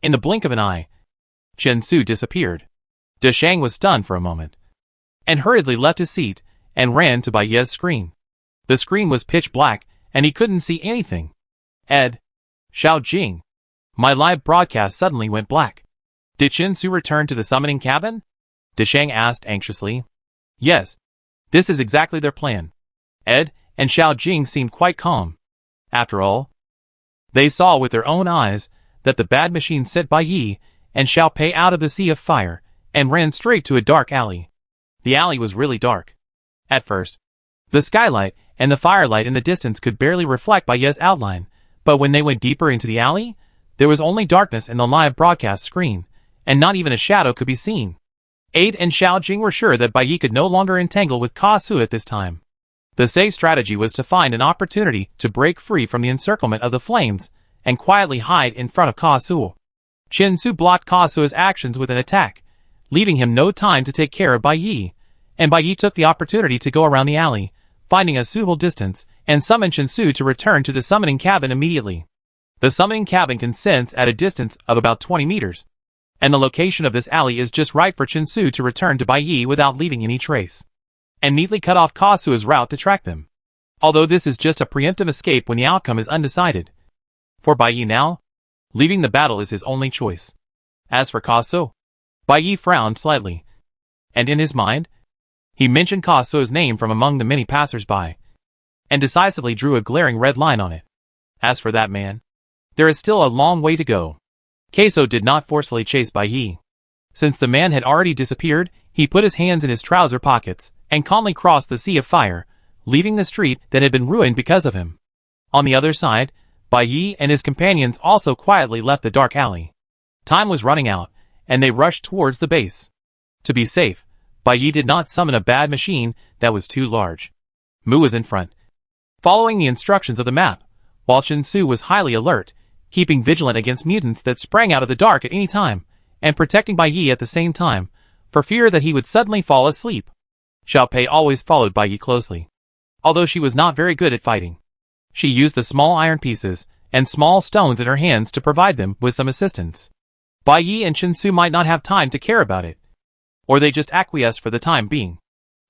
In the blink of an eye, Chinsu disappeared. Shang was stunned for a moment, and hurriedly left his seat and ran to Bai Yi's screen. The screen was pitch black, and he couldn't see anything. Ed. Xiao Jing. My live broadcast suddenly went black. Did Chinsu return to the summoning cabin? Shang asked anxiously. Yes. This is exactly their plan. Ed and Xiao Jing seemed quite calm. After all, they saw with their own eyes that the bad machine sent Bai Yi and Xiao Pei out of the sea of fire and ran straight to a dark alley. The alley was really dark. At first, the skylight and the firelight in the distance could barely reflect Bai Yi's outline, but when they went deeper into the alley, there was only darkness in the live broadcast screen, and not even a shadow could be seen. Ade and Xiao Jing were sure that Bai Yi could no longer entangle with Kasuo at this time. The safe strategy was to find an opportunity to break free from the encirclement of the flames and quietly hide in front of Kasuo. Chinsu blocked Kasuo's actions with an attack, leaving him no time to take care of Bai Yi, and Bai Yi took the opportunity to go around the alley, finding a suitable distance, and summoned Chinsu to return to the summoning cabin immediately. The summoning cabin can sense at a distance of about 20 meters, and the location of this alley is just right for Chinsu to return to Bai Yi without leaving any trace, and neatly cut off Kasuo's route to track them. Although this is just a preemptive escape when the outcome is undecided. For Bai Yi now, leaving the battle is his only choice. As for Kasuo, Bai Yi frowned slightly, and in his mind, he mentioned Kasuo's name from among the many passers-by, and decisively drew a glaring red line on it. As for that man, there is still a long way to go. Kasuo did not forcefully chase Bai Yi. Since the man had already disappeared, he put his hands in his trouser pockets and calmly crossed the sea of fire, leaving the street that had been ruined because of him. On the other side, Bai Yi and his companions also quietly left the dark alley. Time was running out, and they rushed towards the base. To be safe, Bai Yi did not summon a bad machine that was too large. Mu was in front, following the instructions of the map, while Chinsu was highly alert, keeping vigilant against mutants that sprang out of the dark at any time, and protecting Bai Yi at the same time, for fear that he would suddenly fall asleep. Xiao Pei always followed Bai Yi closely. Although she was not very good at fighting, she used the small iron pieces and small stones in her hands to provide them with some assistance. Bai Yi and Chinsu might not have time to care about it, or they just acquiesced for the time being.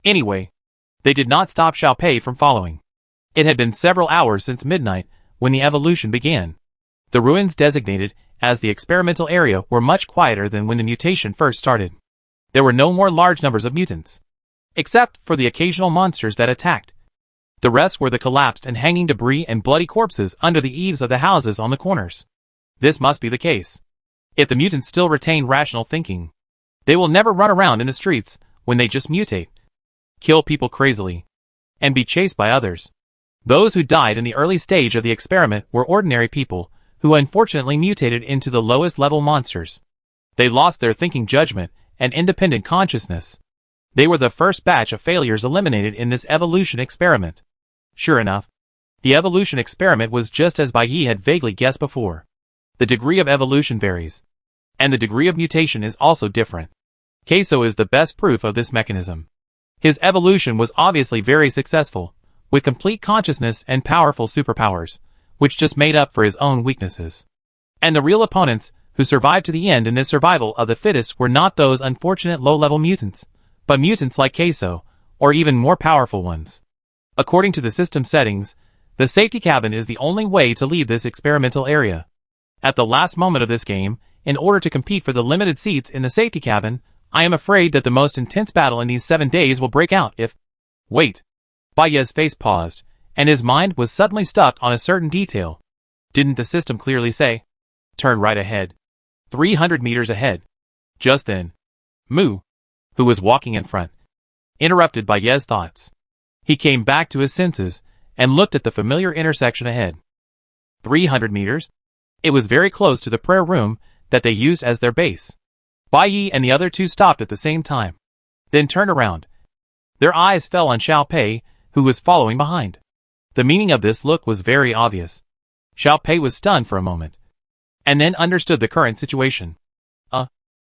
Anyway, they did not stop Xiao Pei from following. It had been several hours since midnight when the evolution began. The ruins designated as the experimental area were much quieter than when the mutation first started. There were no more large numbers of mutants, except for the occasional monsters that attacked. The rest were the collapsed and hanging debris and bloody corpses under the eaves of the houses on the corners. This must be the case. If the mutants still retain rational thinking, they will never run around in the streets when they just mutate, kill people crazily, and be chased by others. Those who died in the early stage of the experiment were ordinary people who unfortunately mutated into the lowest level monsters. They lost their thinking judgment and independent consciousness. They were the first batch of failures eliminated in this evolution experiment. Sure enough, the evolution experiment was just as Bai Yi had vaguely guessed before. The degree of evolution varies, and the degree of mutation is also different. Kasuo is the best proof of this mechanism. His evolution was obviously very successful, with complete consciousness and powerful superpowers, which just made up for his own weaknesses. And the real opponents who survived to the end in this survival of the fittest were not those unfortunate low-level mutants, but mutants like Kasuo, or even more powerful ones. According to the system settings, the safety cabin is the only way to leave this experimental area. At the last moment of this game, in order to compete for the limited seats in the safety cabin, I am afraid that the most intense battle in these 7 days will break out if... Wait. Baye's face paused, and his mind was suddenly stuck on a certain detail. Didn't the system clearly say, "Turn right ahead. 300 meters ahead"? Just then, Mu, who was walking in front, interrupted Baye's thoughts. He came back to his senses and looked at the familiar intersection ahead. 300 meters? It was very close to the prayer room that they used as their base. Baye and the other two stopped at the same time, then turned around. Their eyes fell on Xiao Pei, who was following behind. The meaning of this look was very obvious. Xiao Pei was stunned for a moment, and then understood the current situation.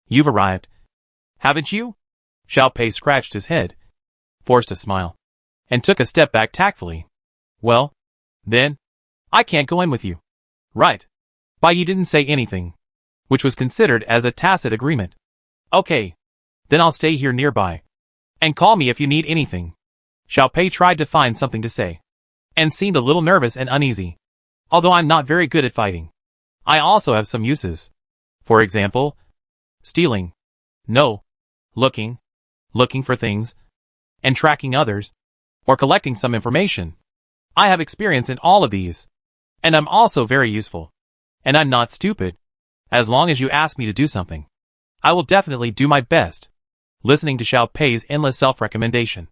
You've arrived. Haven't you? Xiao Pei scratched his head, forced a smile, and took a step back tactfully. Well, then, I can't go in with you. Right. Baye didn't say anything, which was considered as a tacit agreement. Okay. Then I'll stay here nearby. And call me if you need anything. Xiao Pei tried to find something to say, and seemed a little nervous and uneasy. Although I'm not very good at fighting, I also have some uses. For example, stealing. No. Looking for things, and tracking others, or collecting some information. I have experience in all of these, and I'm also very useful. And I'm not stupid. As long as you ask me to do something, I will definitely do my best. Listening to Xiao Pei's endless self-recommendation,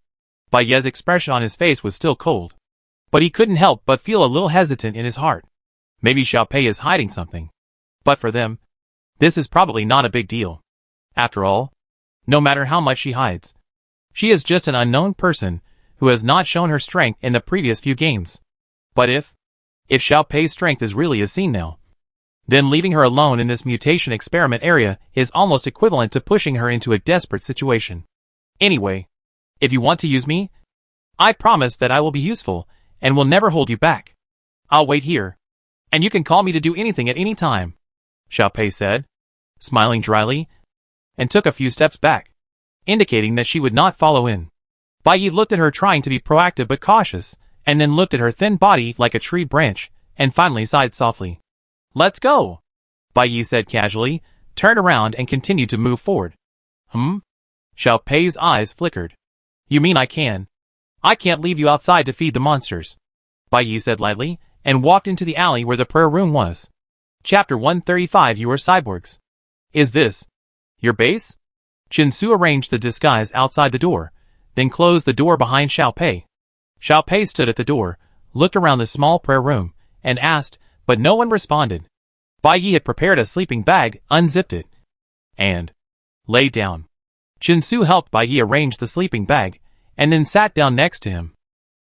Baye's expression on his face was still cold. But he couldn't help but feel a little hesitant in his heart. Maybe Xiao Pei is hiding something. But for them, this is probably not a big deal. After all, no matter how much she hides, she is just an unknown person who has not shown her strength in the previous few games. But if Xiao Pei's strength is really as seen now, then leaving her alone in this mutation experiment area is almost equivalent to pushing her into a desperate situation. Anyway, if you want to use me, I promise that I will be useful and will never hold you back. I'll wait here, and you can call me to do anything at any time, Xiao Pei said, smiling dryly, and took a few steps back, indicating that she would not follow in. Baye looked at her trying to be proactive but cautious, and then looked at her thin body like a tree branch, and finally sighed softly. Let's go, Baye said casually, turned around and continued to move forward. Xiao Pei's eyes flickered. You mean I can't leave you outside to feed the monsters, Baye said lightly, and walked into the alley where the prayer room was. Chapter 135. You are cyborgs. Is this your base? Chinsu arranged the disguise outside the door, then closed the door behind Xiao Pei. Xiao Pei stood at the door, looked around the small prayer room, and asked, but no one responded. Baye had prepared a sleeping bag, unzipped it, and lay down. Chinsu helped Baye arrange the sleeping bag, and then sat down next to him.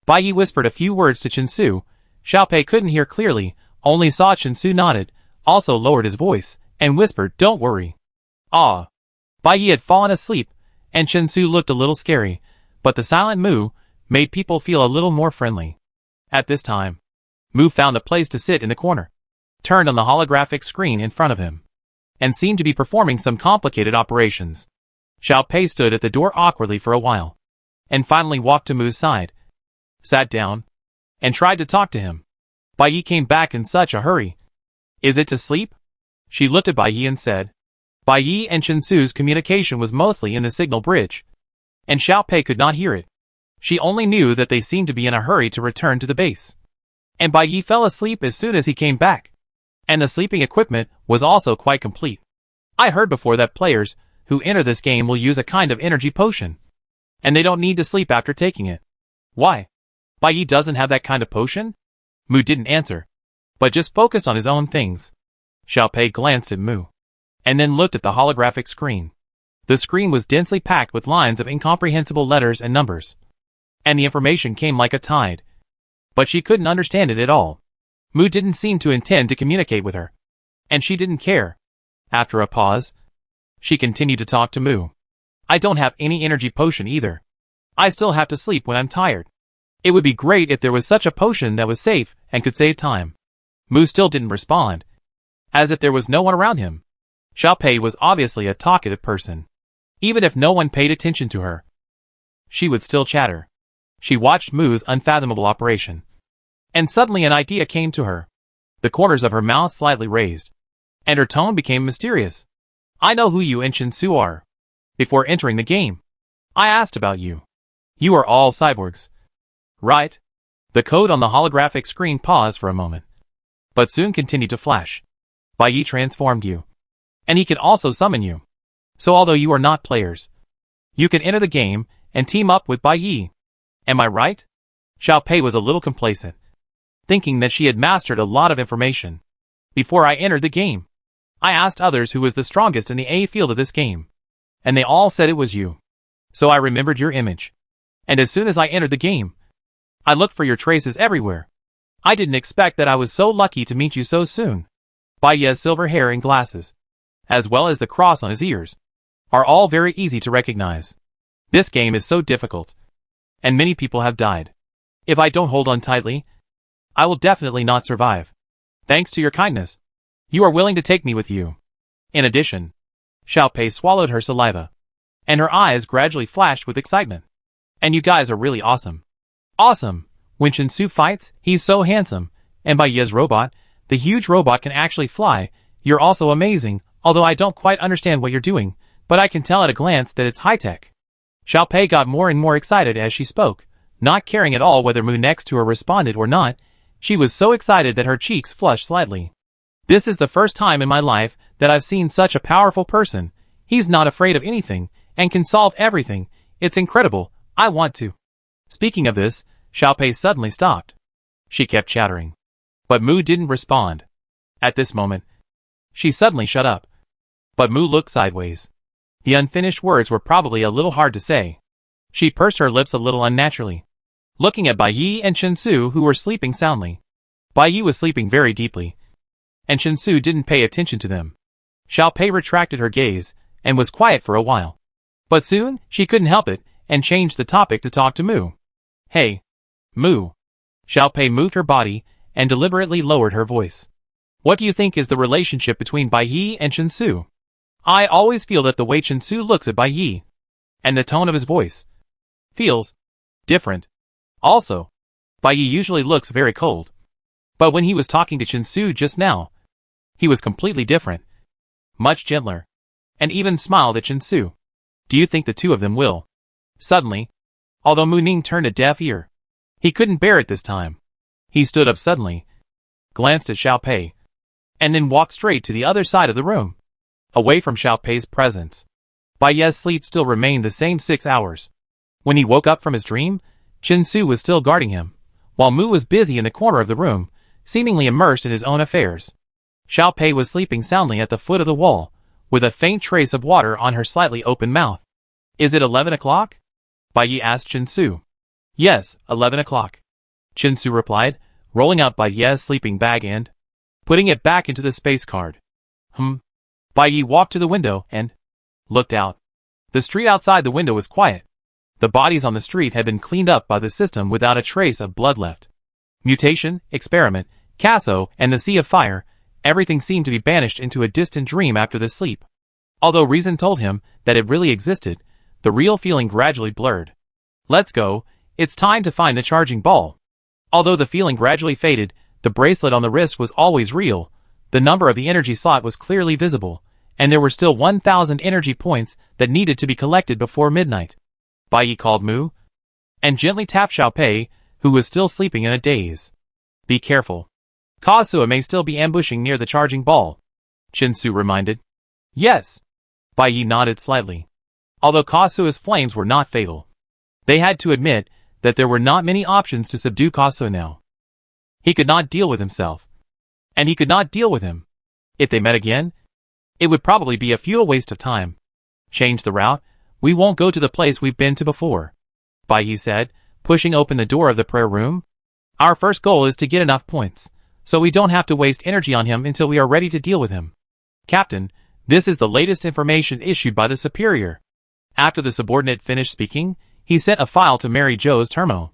Baye whispered a few words to Chinsu. Xiao Pei couldn't hear clearly, only saw Chinsu nodded, also lowered his voice, and whispered, "Don't worry." Baye had fallen asleep, and Chinsu looked a little scary, but the silent Mu made people feel a little more friendly. At this time, Mu found a place to sit in the corner, turned on the holographic screen in front of him, and seemed to be performing some complicated operations. Xiao Pei stood at the door awkwardly for a while, and finally walked to Mu's side, sat down, and tried to talk to him. Baye came back in such a hurry. Is it to sleep? She looked at Baye and said. Baye and Chinsu's communication was mostly in the signal bridge, and Xiao Pei could not hear it. She only knew that they seemed to be in a hurry to return to the base. And Baye fell asleep as soon as he came back. And the sleeping equipment was also quite complete. I heard before that players who enter this game will use a kind of energy potion, and they don't need to sleep after taking it. Why? Baye doesn't have that kind of potion? Mu didn't answer, but just focused on his own things. Xiao Pei glanced at Mu, and then looked at the holographic screen. The screen was densely packed with lines of incomprehensible letters and numbers, and the information came like a tide. But she couldn't understand it at all. Mu didn't seem to intend to communicate with her, and she didn't care. After a pause, she continued to talk to Mu. I don't have any energy potion either. I still have to sleep when I'm tired. It would be great if there was such a potion that was safe and could save time. Mu still didn't respond, as if there was no one around him. Xiao Pei was obviously a talkative person. Even if no one paid attention to her, she would still chatter. She watched Mu's unfathomable operation. And suddenly an idea came to her. The corners of her mouth slightly raised. And her tone became mysterious. I know who you and Shinsu are. Before entering the game, I asked about you. You are all cyborgs. Right? The code on the holographic screen paused for a moment, but soon continued to flash. Bai Yi transformed you. And he can also summon you. So although you are not players, you can enter the game and team up with Bai Yi. Am I right? Xiao Pei was a little complacent, thinking that she had mastered a lot of information. Before I entered the game, I asked others who was the strongest in the A field of this game, and they all said it was you. So I remembered your image. And as soon as I entered the game, I looked for your traces everywhere. I didn't expect that I was so lucky to meet you so soon. Bai Yi's silver hair and glasses, as well as the cross on his ears, are all very easy to recognize. This game is so difficult, and many people have died. If I don't hold on tightly, I will definitely not survive. Thanks to your kindness, you are willing to take me with you. In addition, Xiao Pei swallowed her saliva, and her eyes gradually flashed with excitement. And you guys are really awesome. Awesome! When Shinsu fights, he's so handsome, and Bai Yi's robot, the huge robot, can actually fly. You're also amazing, although I don't quite understand what you're doing, but I can tell at a glance that it's high-tech. Xiao Pei got more and more excited as she spoke, not caring at all whether Mu next to her responded or not. She was so excited that her cheeks flushed slightly. This is the first time in my life that I've seen such a powerful person. He's not afraid of anything, and can solve everything. It's incredible. I want to. Speaking of this, Xiao Pei suddenly stopped. She kept chattering, but Mu didn't respond. At this moment, she suddenly shut up. But Mu looked sideways. The unfinished words were probably a little hard to say. She pursed her lips a little unnaturally, looking at Bai Yi and Shinsu, who were sleeping soundly. Bai Yi was sleeping very deeply, and Shinsu didn't pay attention to them. Xiao Pei retracted her gaze and was quiet for a while. But soon, she couldn't help it and changed the topic to talk to Mu. Hey, Mu. Xiao Pei moved her body and deliberately lowered her voice. What do you think is the relationship between Bai Yi and Shinsu? I always feel that the way Shinsu looks at Bai Yi, and the tone of his voice, feels different. Also, Bai Yi usually looks very cold. But when he was talking to Shinsu just now, he was completely different. Much gentler. And even smiled at Shinsu. Do you think the two of them will? Suddenly, although Mu Ning turned a deaf ear, he couldn't bear it this time. He stood up suddenly, glanced at Xiao Pei, and then walked straight to the other side of the room, away from Xiao Pei's presence. Bai Yi's sleep still remained the same 6 hours. When he woke up from his dream, Shinsu was still guarding him, while Mu was busy in the corner of the room, seemingly immersed in his own affairs. Xiao Pei was sleeping soundly at the foot of the wall, with a faint trace of water on her slightly open mouth. Is it 11 o'clock? Bai Yi asked Shinsu. Yes, 11 o'clock. Shinsu replied, rolling up Bai Yi's sleeping bag and putting it back into the space card. Bai Yi walked to the window and looked out. The street outside the window was quiet. The bodies on the street had been cleaned up by the system without a trace of blood left. Mutation, experiment, Casso, and the Sea of Fire, everything seemed to be banished into a distant dream after this sleep. Although reason told him that it really existed, the real feeling gradually blurred. Let's go, it's time to find the charging ball. Although the feeling gradually faded, the bracelet on the wrist was always real. The number of the energy slot was clearly visible, and there were still 1,000 energy points that needed to be collected before midnight. Bai Yi called Mu, and gently tapped Xiao Pei, who was still sleeping in a daze. Be careful. Kazuya may still be ambushing near the charging ball, Shinsu reminded. Yes. Bai Yi nodded slightly. Although Kazuya's flames were not fatal, they had to admit that there were not many options to subdue Kazuya now. He could not deal with himself, and he could not deal with him. If they met again, it would probably be a futile waste of time. Change the route, we won't go to the place we've been to before, Bai Yi said, pushing open the door of the prayer room. Our first goal is to get enough points, so we don't have to waste energy on him until we are ready to deal with him. Captain, this is the latest information issued by the superior. After the subordinate finished speaking, he sent a file to Mary Jo's terminal.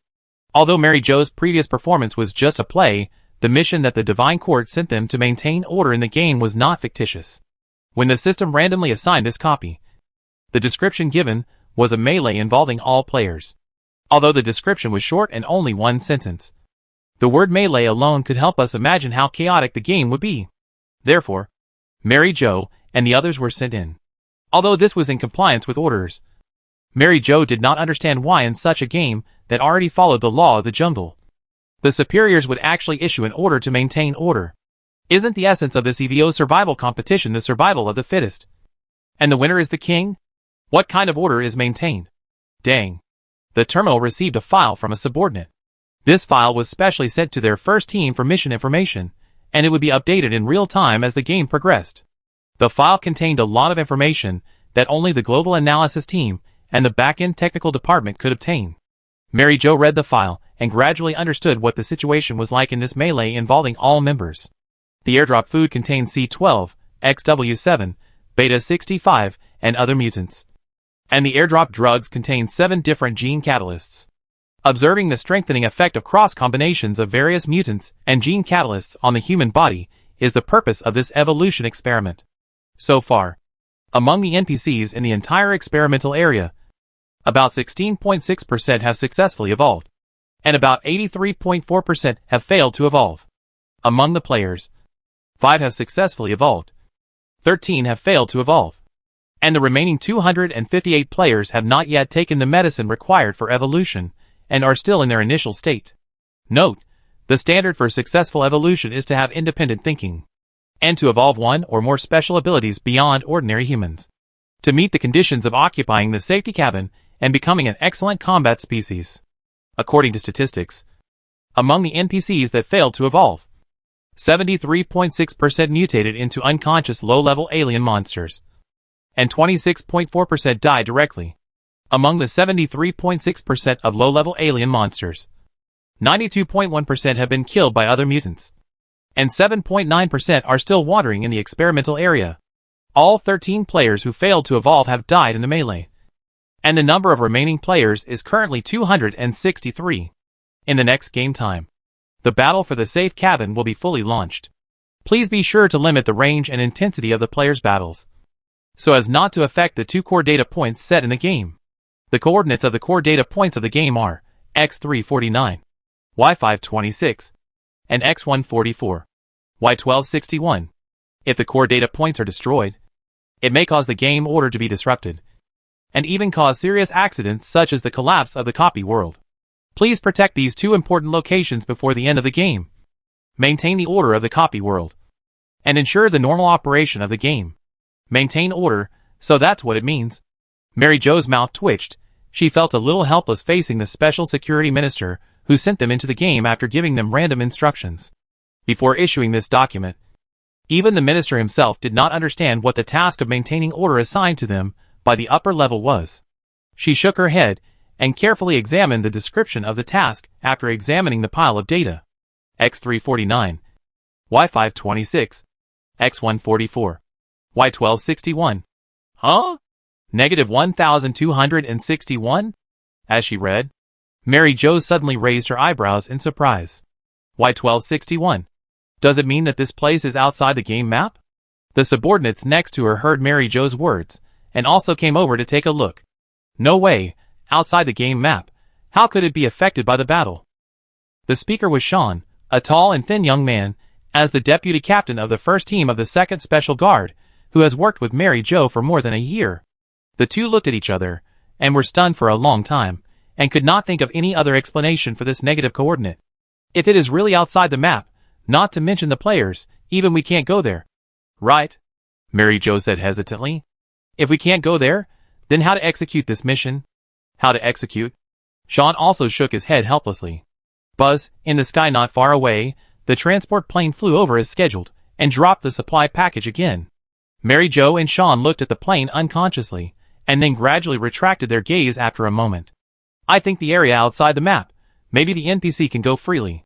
Although Mary Jo's previous performance was just a play, the mission that the Divine Court sent them to maintain order in the game was not fictitious. When the system randomly assigned this copy, the description given was a melee involving all players. although the description was short and only one sentence. The word melee alone could help us imagine how chaotic the game would be. Therefore, Mary Jo and the others were sent in. Although this was in compliance with orders, Mary Jo did not understand why in such a game that already followed the law of the jungle, the superiors would actually issue an order to maintain order. Isn't the essence of this EVO survival competition the survival of the fittest? And the winner is the king? What kind of order is maintained? Dang. The terminal received a file from a subordinate. This file was specially sent to their first team for mission information, and it would be updated in real time as the game progressed. The file contained a lot of information that only the global analysis team and the back-end technical department could obtain. Mary Jo read the file and gradually understood what the situation was like in this melee involving all members. The airdrop food contained C12, XW7, Beta 65, and other mutants. And the airdrop drugs contained 7 different gene catalysts. Observing the strengthening effect of cross-combinations of various mutants and gene catalysts on the human body is the purpose of this evolution experiment. So far, among the NPCs in the entire experimental area, about 16.6% have successfully evolved, and about 83.4% have failed to evolve. Among the players, 5 have successfully evolved, 13 have failed to evolve, and the remaining 258 players have not yet taken the medicine required for evolution and are still in their initial state. Note, the standard for successful evolution is to have independent thinking, and to evolve one or more special abilities beyond ordinary humans, to meet the conditions of occupying the safety cabin and becoming an excellent combat species. According to statistics, among the NPCs that failed to evolve, 73.6% mutated into unconscious low-level alien monsters, and 26.4% died directly. Among the 73.6% of low-level alien monsters, 92.1% have been killed by other mutants, and 7.9% are still wandering in the experimental area. All 13 players who failed to evolve have died in the melee, and the number of remaining players is currently 263. In the next game time, the battle for the safe cabin will be fully launched. Please be sure to limit the range and intensity of the players' battles, so as not to affect the 2 core data points set in the game. The coordinates of the core data points of the game are X349, Y526, and X144, Y1261. If the core data points are destroyed, it may cause the game order to be disrupted, and even cause serious accidents such as the collapse of the copy world. Please protect these 2 important locations before the end of the game. Maintain the order of the copy world, and ensure the normal operation of the game. Maintain order, so that's what it means. Mary Jo's mouth twitched. She felt a little helpless facing the special security minister who sent them into the game after giving them random instructions. Before issuing this document, even the minister himself did not understand what the task of maintaining order assigned to them by the upper level was. She shook her head and carefully examined the description of the task after examining the pile of data. X349, Y526, X144, Y1261. Huh? -1261? As she read, Mary Jo suddenly raised her eyebrows in surprise. Y1261. Does it mean that this place is outside the game map? The subordinates next to her heard Mary Jo's words, and also came over to take a look. No way, outside the game map. How could it be affected by the battle? The speaker was Sean, a tall and thin young man, as the deputy captain of the first team of the 2nd Special Guard, who has worked with Mary Jo for more than a year. The two looked at each other, and were stunned for a long time, and could not think of any other explanation for this negative coordinate. If it is really outside the map, not to mention the players, even we can't go there. Right? Mary Jo said hesitantly. If we can't go there, then how to execute this mission? How to execute? Sean also shook his head helplessly. Buzz, in the sky not far away, the transport plane flew over as scheduled, and dropped the supply package again. Mary Jo and Sean looked at the plane unconsciously, and then gradually retracted their gaze after a moment. I think the area outside the map. Maybe the NPC can go freely.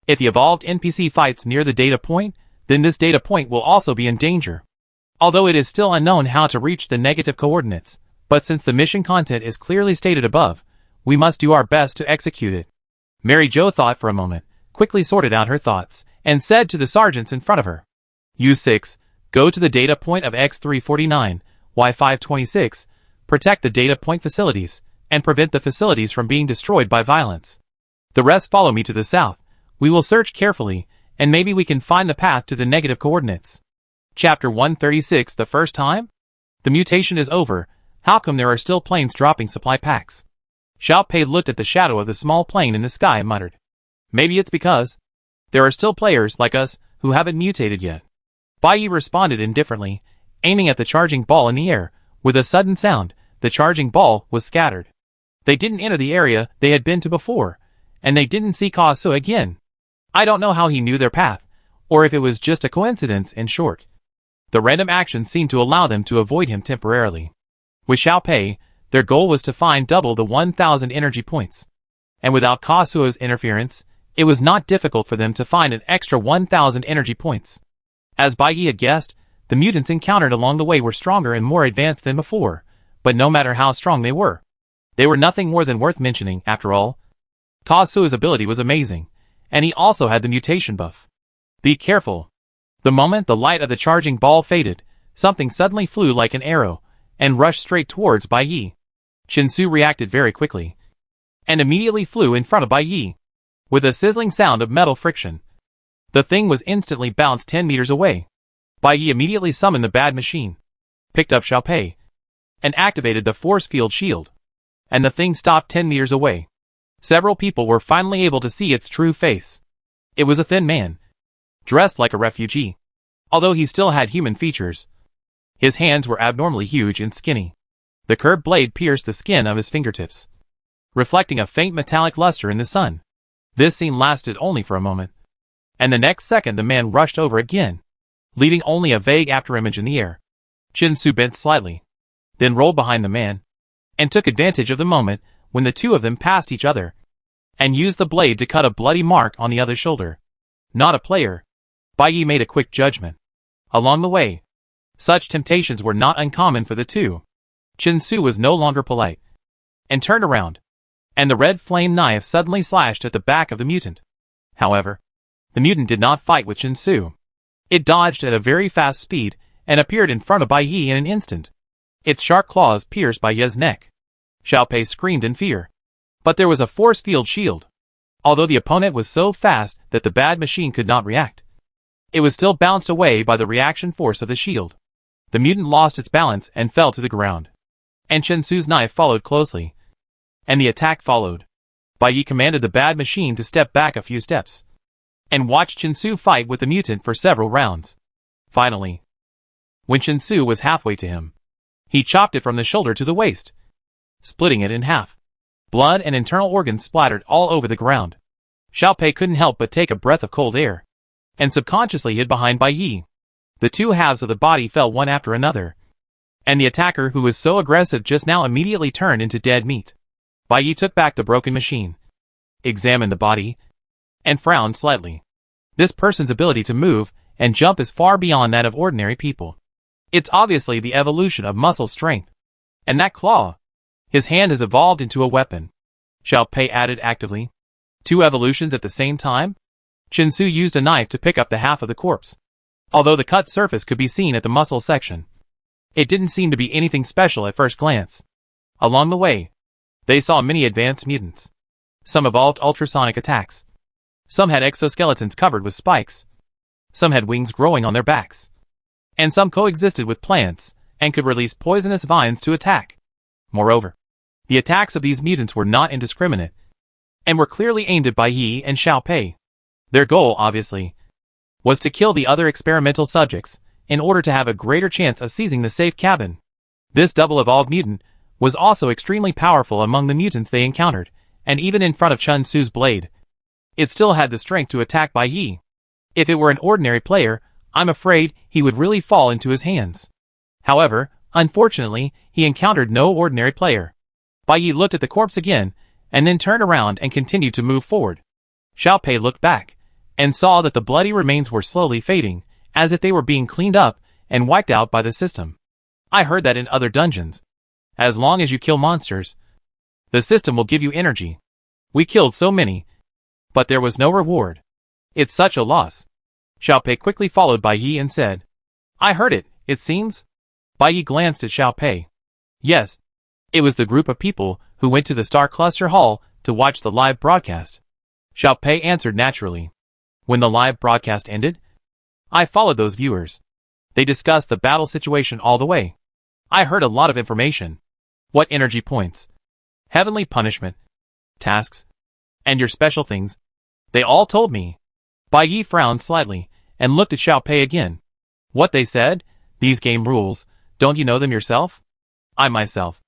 If the evolved NPC fights near the data point, then this data point will also be in danger. Although it is still unknown how to reach the negative coordinates, but since the mission content is clearly stated above, we must do our best to execute it. Mary Jo thought for a moment, quickly sorted out her thoughts, and said to the sergeants in front of her, U6, go to the data point of X349, Y526, protect the data point facilities, and prevent the facilities from being destroyed by violence. The rest follow me to the south. We will search carefully, and maybe we can find the path to the negative coordinates. Chapter 136. The first time? The mutation is over. How come there are still planes dropping supply packs? Xiao Pei looked at the shadow of the small plane in the sky and muttered. Maybe it's because there are still players like us who haven't mutated yet. Bai Yi responded indifferently, aiming at the charging ball in the air. With a sudden sound, the charging ball was scattered. They didn't enter the area they had been to before, and they didn't see Ka Su again. I don't know how he knew their path, or if it was just a coincidence. In short, the random action seemed to allow them to avoid him temporarily. With Xiao Pei, their goal was to find double the 1,000 energy points. And without Ka Su's interference, it was not difficult for them to find an extra 1,000 energy points. As Bai Yi had guessed, the mutants encountered along the way were stronger and more advanced than before, but no matter how strong they were nothing more than worth mentioning. After all, Ka Su's ability was amazing, and he also had the mutation buff. Be careful. The moment the light of the charging ball faded, something suddenly flew like an arrow, and rushed straight towards Bai Yi. Shinsu reacted very quickly, and immediately flew in front of Bai Yi. With a sizzling sound of metal friction, the thing was instantly bounced 10 meters away. Bai Yi immediately summoned the bad machine, picked up Xiao Pei, and activated the force field shield, and the thing stopped 10 meters away. Several people were finally able to see its true face. It was a thin man, dressed like a refugee. Although he still had human features, his hands were abnormally huge and skinny. The curved blade pierced the skin of his fingertips, reflecting a faint metallic luster in the sun. This scene lasted only for a moment, and the next second the man rushed over again, leaving only a vague afterimage in the air. Shinsu bent slightly, then rolled behind the man, and took advantage of the moment when the two of them passed each other, and used the blade to cut a bloody mark on the other's shoulder. Not a player. Bai Yi made a quick judgment. Along the way, such temptations were not uncommon for the two. Shinsu was no longer polite, and turned around, and the red flame knife suddenly slashed at the back of the mutant. However, the mutant did not fight with Shinsu. It dodged at a very fast speed, and appeared in front of Bai Yi in an instant. Its sharp claws pierced Bai Yi's neck. Xiao Pei screamed in fear, but there was a force field shield. Although the opponent was so fast that the bad machine could not react, it was still bounced away by the reaction force of the shield. The mutant lost its balance and fell to the ground, and Shinsu's knife followed closely, and the attack followed. Bai Yi commanded the bad machine to step back a few steps, and watched Shinsu fight with the mutant for several rounds. Finally, when Shinsu was halfway to him, he chopped it from the shoulder to the waist, splitting it in half. Blood and internal organs splattered all over the ground. Xiao Pei couldn't help but take a breath of cold air, and subconsciously hid behind Bai Yi. The two halves of the body fell one after another, and the attacker who was so aggressive just now immediately turned into dead meat. Bai Yi took back the broken machine, examined the body, and frowned slightly. This person's ability to move and jump is far beyond that of ordinary people. It's obviously the evolution of muscle strength. And that claw, his hand has evolved into a weapon, Xiao Pei added actively. 2 evolutions at the same time? Shinsu used a knife to pick up the half of the corpse. Although the cut surface could be seen at the muscle section, it didn't seem to be anything special at first glance. Along the way, they saw many advanced mutants. Some evolved ultrasonic attacks. Some had exoskeletons covered with spikes. Some had wings growing on their backs. And some coexisted with plants, and could release poisonous vines to attack. Moreover, the attacks of these mutants were not indiscriminate, and were clearly aimed at Bai Yi and Xiao Pei. Their goal, obviously, was to kill the other experimental subjects, in order to have a greater chance of seizing the safe cabin. This double-evolved mutant was also extremely powerful among the mutants they encountered, and even in front of Chun Su's blade, it still had the strength to attack Bai Yi. If it were an ordinary player, I'm afraid he would really fall into his hands. However, unfortunately, he encountered no ordinary player. Bai Yi looked at the corpse again, and then turned around and continued to move forward. Xiao Pei looked back, and saw that the bloody remains were slowly fading, as if they were being cleaned up and wiped out by the system. I heard that in other dungeons, as long as you kill monsters, the system will give you energy. We killed so many, but there was no reward. It's such a loss. Xiao Pei quickly followed Bai Yi and said, I heard it, it seems. Bai Yi glanced at Xiao Pei. Yes, it was the group of people who who went to the Star Cluster Hall to watch the live broadcast. Xiao Pei answered naturally. When the live broadcast ended, I followed those viewers. They discussed the battle situation all the way. I heard a lot of information. What energy points, heavenly punishment, tasks, and your special things. They all told me. Bai Yi frowned slightly and looked at Xiao Pei again. What they said? These game rules, don't you know them yourself? I myself.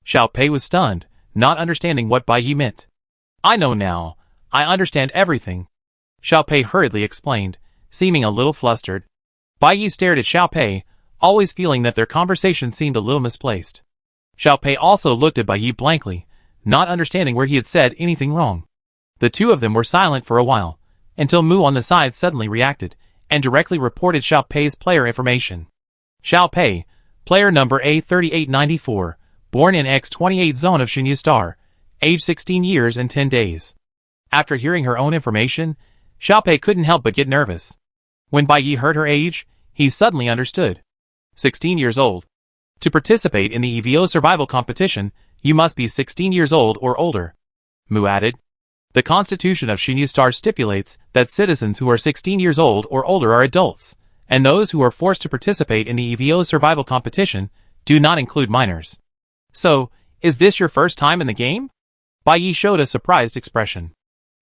Xiao Pei was stunned, not understanding what Bai Yi meant. I know now. I understand everything. Xiao Pei hurriedly explained, seeming a little flustered. Bai Yi stared at Xiao Pei, always feeling that their conversation seemed a little misplaced. Xiao Pei also looked at Bai Yi blankly, not understanding where he had said anything wrong. The two of them were silent for a while, until Mu on the side suddenly reacted, and directly reported Xiao Pei's player information. Xiao Pei, player number A3894, born in X28 zone of Xinyu Star, age 16 years and 10 days. After hearing her own information, Xiao Pei couldn't help but get nervous. When Bai Yi heard her age, he suddenly understood. 16 years old. To participate in the EVO survival competition, you must be 16 years old or older. Mu added. The Constitution of Xinyu Star stipulates that citizens who are 16 years old or older are adults, and those who are forced to participate in the EVO survival competition do not include minors. So, is this your first time in the game? Bai Yi showed a surprised expression.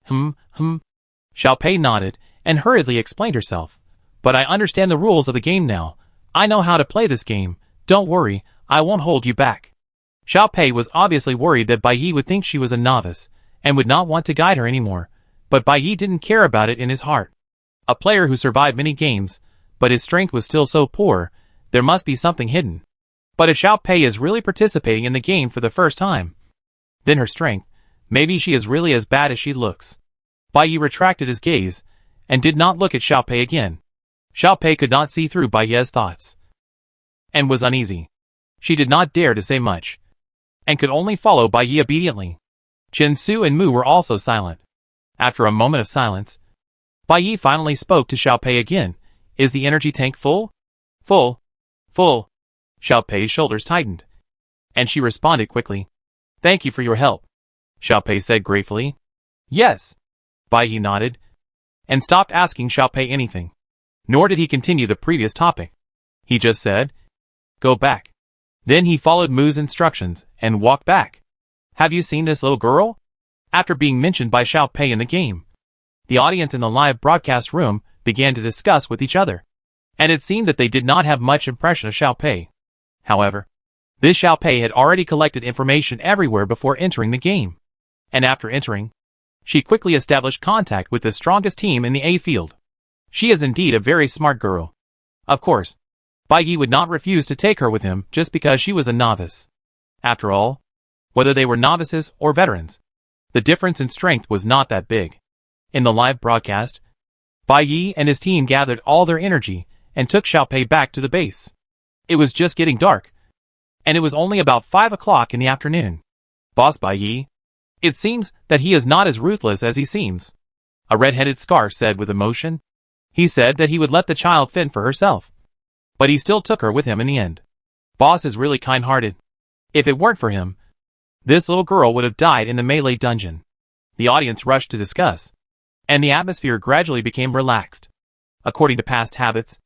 Xiao Pei nodded and hurriedly explained herself. But I understand the rules of the game now. I know how to play this game. Don't worry, I won't hold you back. Xiao Pei was obviously worried that Bai Yi would think she was a novice, and would not want to guide her anymore, but Bai Yi didn't care about it in his heart. A player who survived many games, but his strength was still so poor, there must be something hidden. But if Xiao Pei is really participating in the game for the first time, then her strength, maybe she is really as bad as she looks. Bai Yi retracted his gaze, and did not look at Xiao Pei again. Xiao Pei could not see through Bai Yi's thoughts, and was uneasy. She did not dare to say much, and could only follow Bai Yi obediently. Chen Su and Mu were also silent. After a moment of silence, Bai Yi finally spoke to Xiao Pei again. Is the energy tank full? Full. Full. Xiao Pei's shoulders tightened, and she responded quickly. Thank you for your help. Xiao Pei said gratefully. Yes. Bai Yi nodded, and stopped asking Xiao Pei anything. Nor did he continue the previous topic. He just said, go back. Then he followed Mu's instructions, and walked back. Have you seen this little girl? After being mentioned by Xiao Pei in the game, the audience in the live broadcast room began to discuss with each other, and it seemed that they did not have much impression of Xiao Pei. However, this Xiao Pei had already collected information everywhere before entering the game, and after entering, she quickly established contact with the strongest team in the A field. She is indeed a very smart girl. Of course, Bai Yi would not refuse to take her with him just because she was a novice. After all, whether they were novices or veterans, the difference in strength was not that big. In the live broadcast, Bai Yi and his team gathered all their energy and took Xiao Pei back to the base. It was just getting dark, and it was only about 5 o'clock in the afternoon. Boss Bai Yi, it seems that he is not as ruthless as he seems, a red-headed scarf said with emotion. He said that he would let the child fend for herself, but he still took her with him in the end. Boss is really kind-hearted. If it weren't for him, this little girl would have died in the melee dungeon. The audience rushed to discuss, and the atmosphere gradually became relaxed. According to past habits,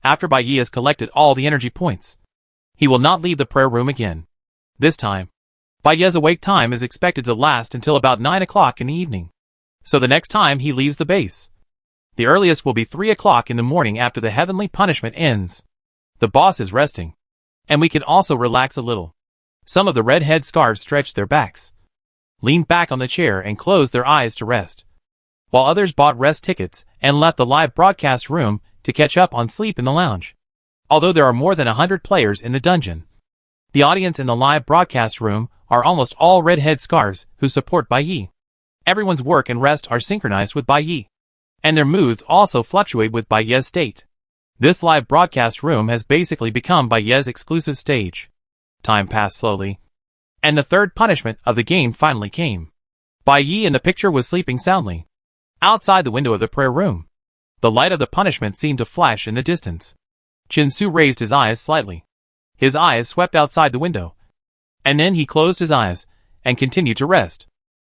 after Bai Yi has collected all the energy points, he will not leave the prayer room again. This time, Bai Yi's awake time is expected to last until about 9 o'clock in the evening, so the next time he leaves the base, the earliest will be 3 o'clock in the morning after the heavenly punishment ends. The boss is resting, and we can also relax a little. Some of the red-head scarves stretched their backs, leaned back on the chair and closed their eyes to rest, while others bought rest tickets and left the live broadcast room to catch up on sleep in the lounge. Although there are more than 100 players in the dungeon, the audience in the live broadcast room are almost all red-head scarves who support Bai Yi. Everyone's work and rest are synchronized with Bai Yi, and their moods also fluctuate with Bai Yi's state. This live broadcast room has basically become Bai Yi's exclusive stage. Time passed slowly, and the third punishment of the game finally came. Bai Yi in the picture was sleeping soundly, outside the window of the prayer room. The light of the punishment seemed to flash in the distance. Chen Su raised his eyes slightly. His eyes swept outside the window, and then he closed his eyes, and continued to rest.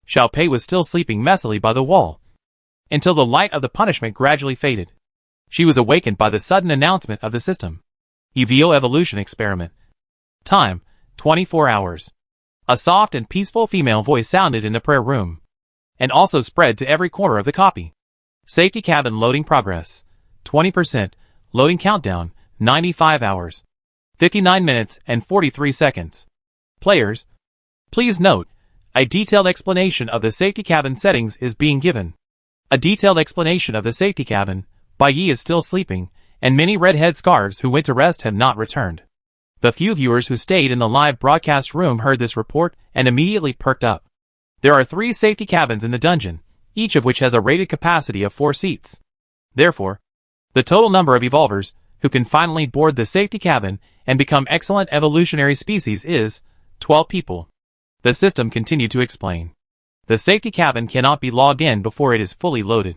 Xiao Pei was still sleeping messily by the wall, until the light of the punishment gradually faded. She was awakened by the sudden announcement of the system. EVO evolution experiment. Time, 24 hours. A soft and peaceful female voice sounded in the prayer room, and also spread to every corner of the copy. Safety cabin loading progress. 20%. Loading countdown, 95 hours. 59 minutes and 43 seconds. Players, please note, a detailed explanation of the safety cabin settings is being given. A detailed explanation of the safety cabin. Bai Yi is still sleeping, and many redhead scarves who went to rest have not returned. The few viewers who stayed in the live broadcast room heard this report and immediately perked up. There are 3 safety cabins in the dungeon, each of which has a rated capacity of 4 seats. Therefore, the total number of evolvers who can finally board the safety cabin and become excellent evolutionary species is 12 people. The system continued to explain. The safety cabin cannot be logged in before it is fully loaded.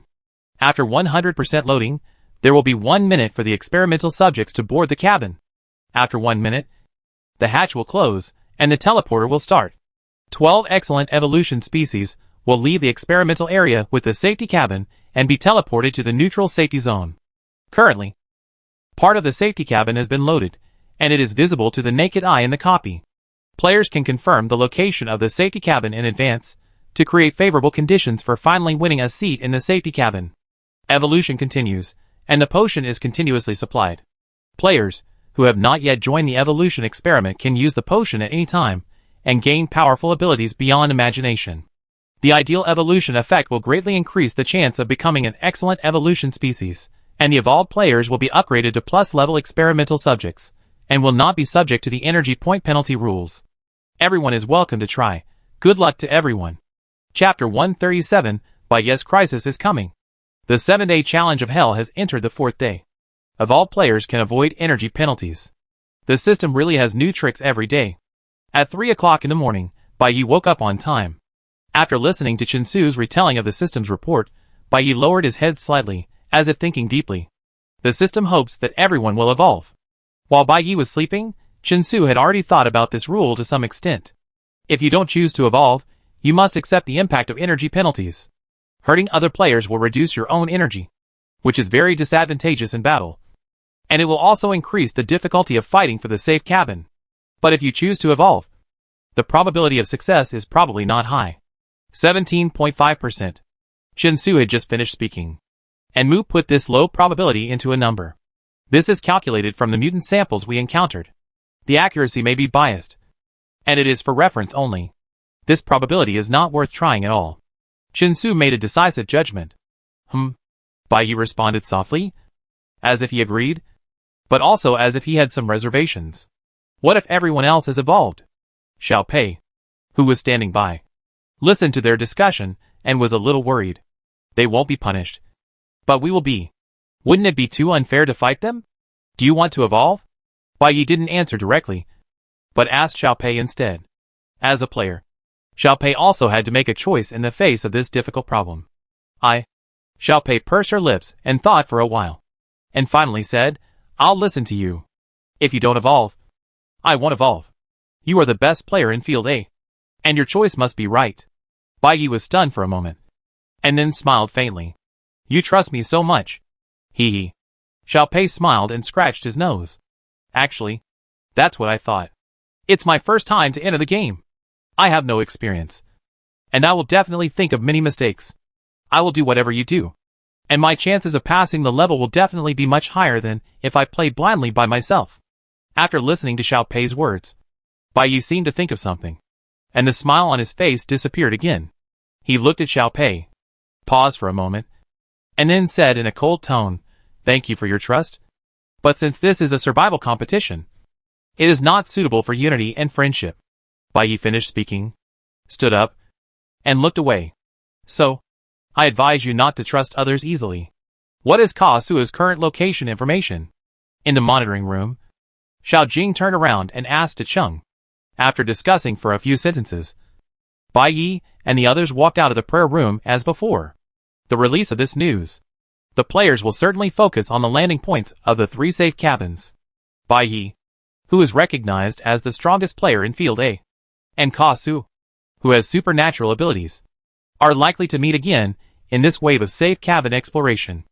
After 100% loading, there will be 1 minute for the experimental subjects to board the cabin. After 1 minute, the hatch will close and the teleporter will start. 12 excellent evolution species will leave the experimental area with the safety cabin and be teleported to the neutral safety zone. Currently, part of the safety cabin has been loaded, and it is visible to the naked eye in the copy. Players can confirm the location of the safety cabin in advance to create favorable conditions for finally winning a seat in the safety cabin. Evolution continues, and the potion is continuously supplied. Players who have not yet joined the evolution experiment can use the potion at any time and gain powerful abilities beyond imagination. The ideal evolution effect will greatly increase the chance of becoming an excellent evolution species, and the evolved players will be upgraded to plus-level experimental subjects, and will not be subject to the energy point penalty rules. Everyone is welcome to try. Good luck to everyone. Chapter 137, Bai Yi's Crisis is coming. The 7-day challenge of hell has entered the 4th day. Evolved players can avoid energy penalties. The system really has new tricks every day. At 3 o'clock in the morning, Bai Yi woke up on time. After listening to Chen Su's retelling of the system's report, Bai Yi lowered his head slightly, as if thinking deeply. The system hopes that everyone will evolve. While Bai Yi was sleeping, Chen Su had already thought about this rule to some extent. If you don't choose to evolve, you must accept the impact of energy penalties. Hurting other players will reduce your own energy, which is very disadvantageous in battle. And it will also increase the difficulty of fighting for the safe cabin. But if you choose to evolve, the probability of success is probably not high. 17.5%. Chen Su had just finished speaking, and Mu put this low probability into a number. This is calculated from the mutant samples we encountered. The accuracy may be biased, and it is for reference only. This probability is not worth trying at all. Chen Su made a decisive judgment. Bai Yi responded softly, as if he agreed, but also as if he had some reservations. What if everyone else has evolved? Xiao Pei, who was standing by, listened to their discussion and was a little worried. They won't be punished, but we will be. Wouldn't it be too unfair to fight them? Do you want to evolve? Bai Yi didn't answer directly, but asked Xiao Pei instead. As a player, Xiao Pei also had to make a choice in the face of this difficult problem. Xiao Pei pursed her lips and thought for a while, and finally said, I'll listen to you. If you don't evolve, I won't evolve. You are the best player in Field A, and your choice must be right. Bai Yi was stunned for a moment, and then smiled faintly. You trust me so much. Hee. Xiao Pei smiled and scratched his nose. Actually, that's what I thought. It's my first time to enter the game. I have no experience, and I will definitely think of many mistakes. I will do whatever you do, and my chances of passing the level will definitely be much higher than if I played blindly by myself. After listening to Xiao Pei's words, Bai Yi seemed to think of something, and the smile on his face disappeared again. He looked at Xiao Pei, paused for a moment, and then said in a cold tone, Thank you for your trust, but since this is a survival competition, it is not suitable for unity and friendship. Bai Yi finished speaking, stood up, and looked away. So, I advise you not to trust others easily. What is Ka Sua's current location information? In the monitoring room, Xiao Jing turned around and asked to Cheng. After discussing for a few sentences, Bai Yi and the others walked out of the prayer room as before. The release of this news, the players will certainly focus on the landing points of the 3 safe cabins. Bai Yi, who is recognized as the strongest player in Field A, and Ka Su, who has supernatural abilities, are likely to meet again in this wave of safe cabin exploration.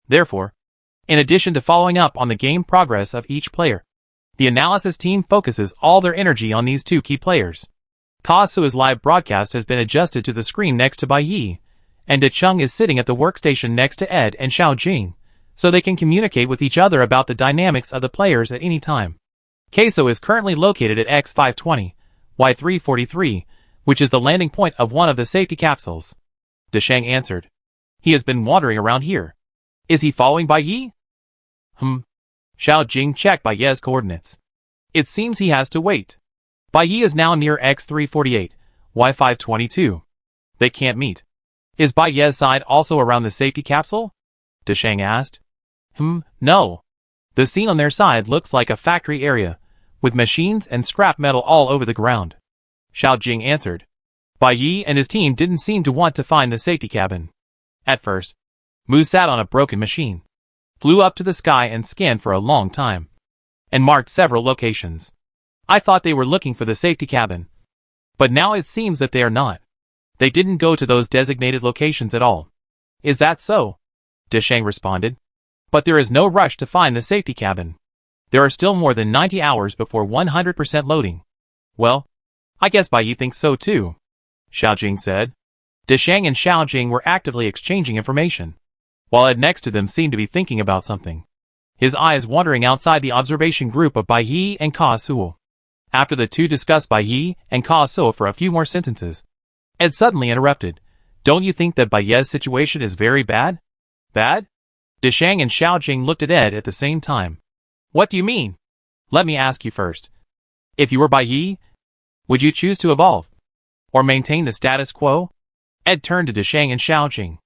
Therefore, in addition to following up on the game progress of each player, the analysis team focuses all their energy on these two key players. Kazu's live broadcast has been adjusted to the screen next to Bai Yi, and De Chung is sitting at the workstation next to Ed and Xiao Jing, so they can communicate with each other about the dynamics of the players at any time. Kazu is currently located at X520, Y343, which is the landing point of one of the safety capsules. Deshang answered. He has been wandering around here. Is he following Bai Yi? Xiao Jing checked Bai Yi's coordinates. It seems he has to wait. Bai Yi is now near X348, Y522. They can't meet. Is Bai Yi's side also around the safety capsule? Deshang asked. No. The scene on their side looks like a factory area, with machines and scrap metal all over the ground. Xiao Jing answered. Bai Yi and his team didn't seem to want to find the safety cabin. At first, Mu sat on a broken machine, flew up to the sky and scanned for a long time, and marked several locations. I thought they were looking for the safety cabin, but now it seems that they are not. They didn't go to those designated locations at all. Is that so? Deshang responded. But there is no rush to find the safety cabin. There are still more than 90 hours before 100% loading. Well, I guess Bai Yi thinks so too, Xiao Jing said. Deshang and Xiao Jing were actively exchanging information, while Ed next to them seemed to be thinking about something, his eyes wandering outside the observation group of Bai Yi and Kazu. After the two discussed Bai Yi and Kazu for a few more sentences, Ed suddenly interrupted. Don't you think that Bai Yi's situation is very bad? Bad? Deshang and Xiao Jing looked at Ed at the same time. What do you mean? Let me ask you first. If you were Bai Yi, would you choose to evolve? Or maintain the status quo? Ed turned to Deshang and Xiao Jing.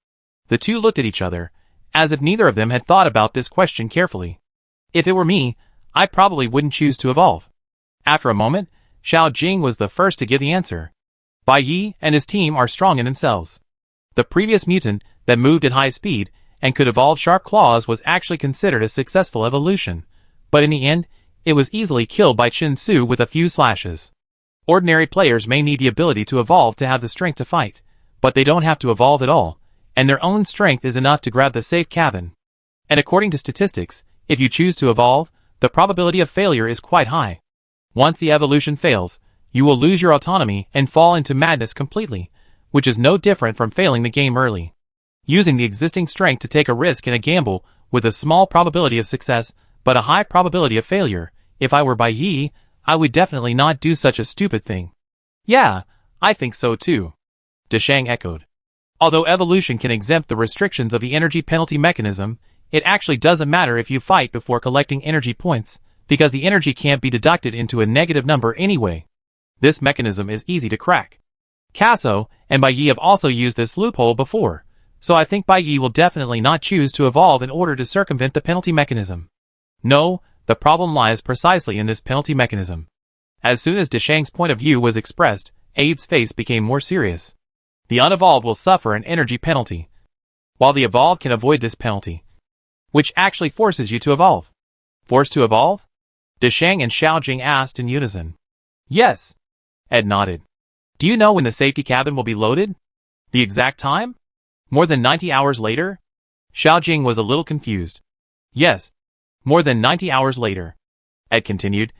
The two looked at each other, as if neither of them had thought about this question carefully. If it were me, I probably wouldn't choose to evolve. After a moment, Xiao Jing was the first to give the answer. Bai Yi and his team are strong in themselves. The previous mutant that moved at high speed and could evolve sharp claws was actually considered a successful evolution, but in the end, it was easily killed by Chen Su with a few slashes. Ordinary players may need the ability to evolve to have the strength to fight, but they don't have to evolve at all, and their own strength is enough to grab the safe cabin. And according to statistics, if you choose to evolve, the probability of failure is quite high. Once the evolution fails, you will lose your autonomy and fall into madness completely, which is no different from failing the game early. Using the existing strength to take a risk in a gamble with a small probability of success but a high probability of failure, if I were Bai Yi, I would definitely not do such a stupid thing. Yeah, I think so too, Deshang echoed. Although evolution can exempt the restrictions of the energy penalty mechanism, it actually doesn't matter if you fight before collecting energy points, because the energy can't be deducted into a negative number anyway. This mechanism is easy to crack. Kazu and Bai Yi have also used this loophole before, so I think Bai Yi will definitely not choose to evolve in order to circumvent the penalty mechanism. No, the problem lies precisely in this penalty mechanism. As soon as Deshang's point of view was expressed, Abe's face became more serious. The unevolved will suffer an energy penalty, while the evolved can avoid this penalty, which actually forces you to evolve. Forced to evolve? Deshang and Xiao Jing asked in unison. Yes. Ed nodded. Do you know when the safety cabin will be loaded? The exact time? More than 90 hours later? Xiao Jing was a little confused. Yes. More than 90 hours later. Ed continued.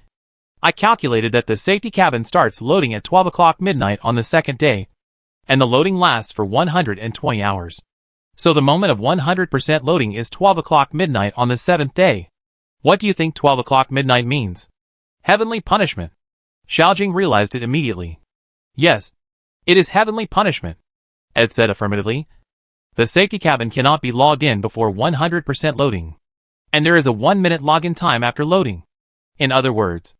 I calculated that the safety cabin starts loading at 12 o'clock midnight on the second day, and the loading lasts for 120 hours. So the moment of 100% loading is 12 o'clock midnight on the seventh day. What do you think 12 o'clock midnight means? Heavenly punishment. Xiao Jing realized it immediately. Yes, it is heavenly punishment, Ed said affirmatively. The safety cabin cannot be logged in before 100% loading, and there is a 1-minute login time after loading. In other words,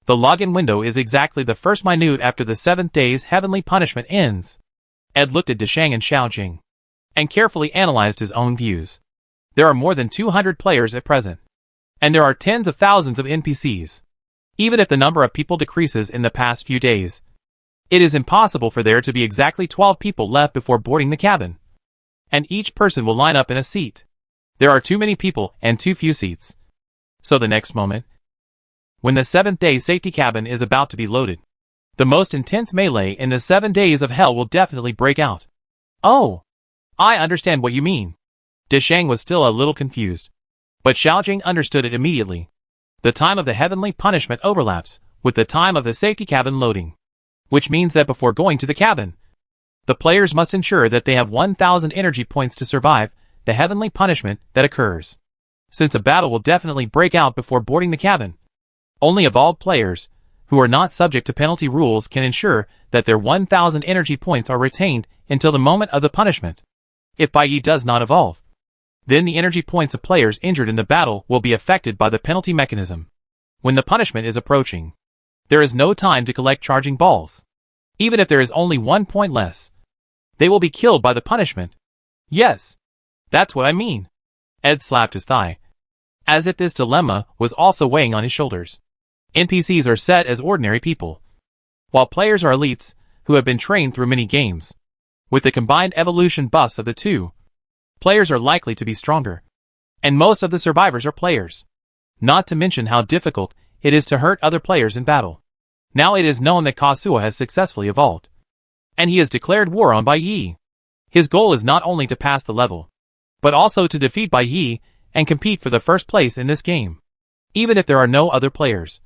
the login window is exactly the first minute after the 7th day's heavenly punishment ends. Ed looked at Deshang and Xiao Jing, and carefully analyzed his own views. There are more than 200 players at present, and there are tens of thousands of NPCs. Even if the number of people decreases in the past few days, it is impossible for there to be exactly 12 people left before boarding the cabin, and each person will line up in a seat. There are too many people and too few seats. So the next moment, when the 7th day safety cabin is about to be loaded, The most intense melee in the 7 days of hell will definitely break out. Oh, I understand what you mean. Deshang was still a little confused, but Xiaojing understood it immediately. The time of the heavenly punishment overlaps with the time of the safety cabin loading, which means that before going to the cabin, the players must ensure that they have 1,000 energy points to survive the heavenly punishment that occurs. Since a battle will definitely break out before boarding the cabin, only evolved players, who are not subject to penalty rules, can ensure that their 1,000 energy points are retained until the moment of the punishment. If Bai Yi does not evolve, then the energy points of players injured in the battle will be affected by the penalty mechanism. When the punishment is approaching, there is no time to collect charging balls. Even if there is only 1 point less, they will be killed by the punishment. Yes, that's what I mean. Ed slapped his thigh, as if this dilemma was also weighing on his shoulders. NPCs are set as ordinary people, while players are elites who have been trained through many games. With the combined evolution buffs of the two, players are likely to be stronger, and most of the survivors are players. Not to mention how difficult it is to hurt other players in battle. Now it is known that Kazuha has successfully evolved, and he has declared war on Bai Yi. His goal is not only to pass the level, but also to defeat Bai Yi and compete for the first place in this game. Even if there are no other players,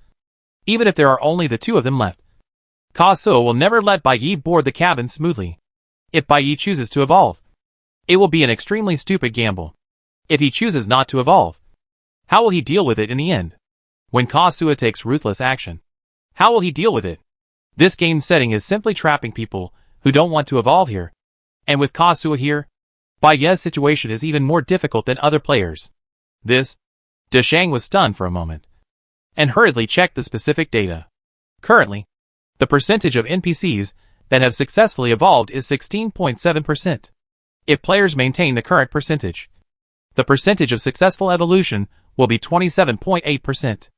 even if there are only the two of them left, Kazuha will never let Bai Yi board the cabin smoothly. If Bai Yi chooses to evolve, it will be an extremely stupid gamble. If he chooses not to evolve, how will he deal with it in the end? When Kazuha takes ruthless action, how will he deal with it? This game setting is simply trapping people who don't want to evolve here. And with Kazuha here, Bai Yi's situation is even more difficult than other players. Deshang was stunned for a moment, and hurriedly checked the specific data. Currently, the percentage of NPCs that have successfully evolved is 16.7%. If players maintain the current percentage, the percentage of successful evolution will be 27.8%.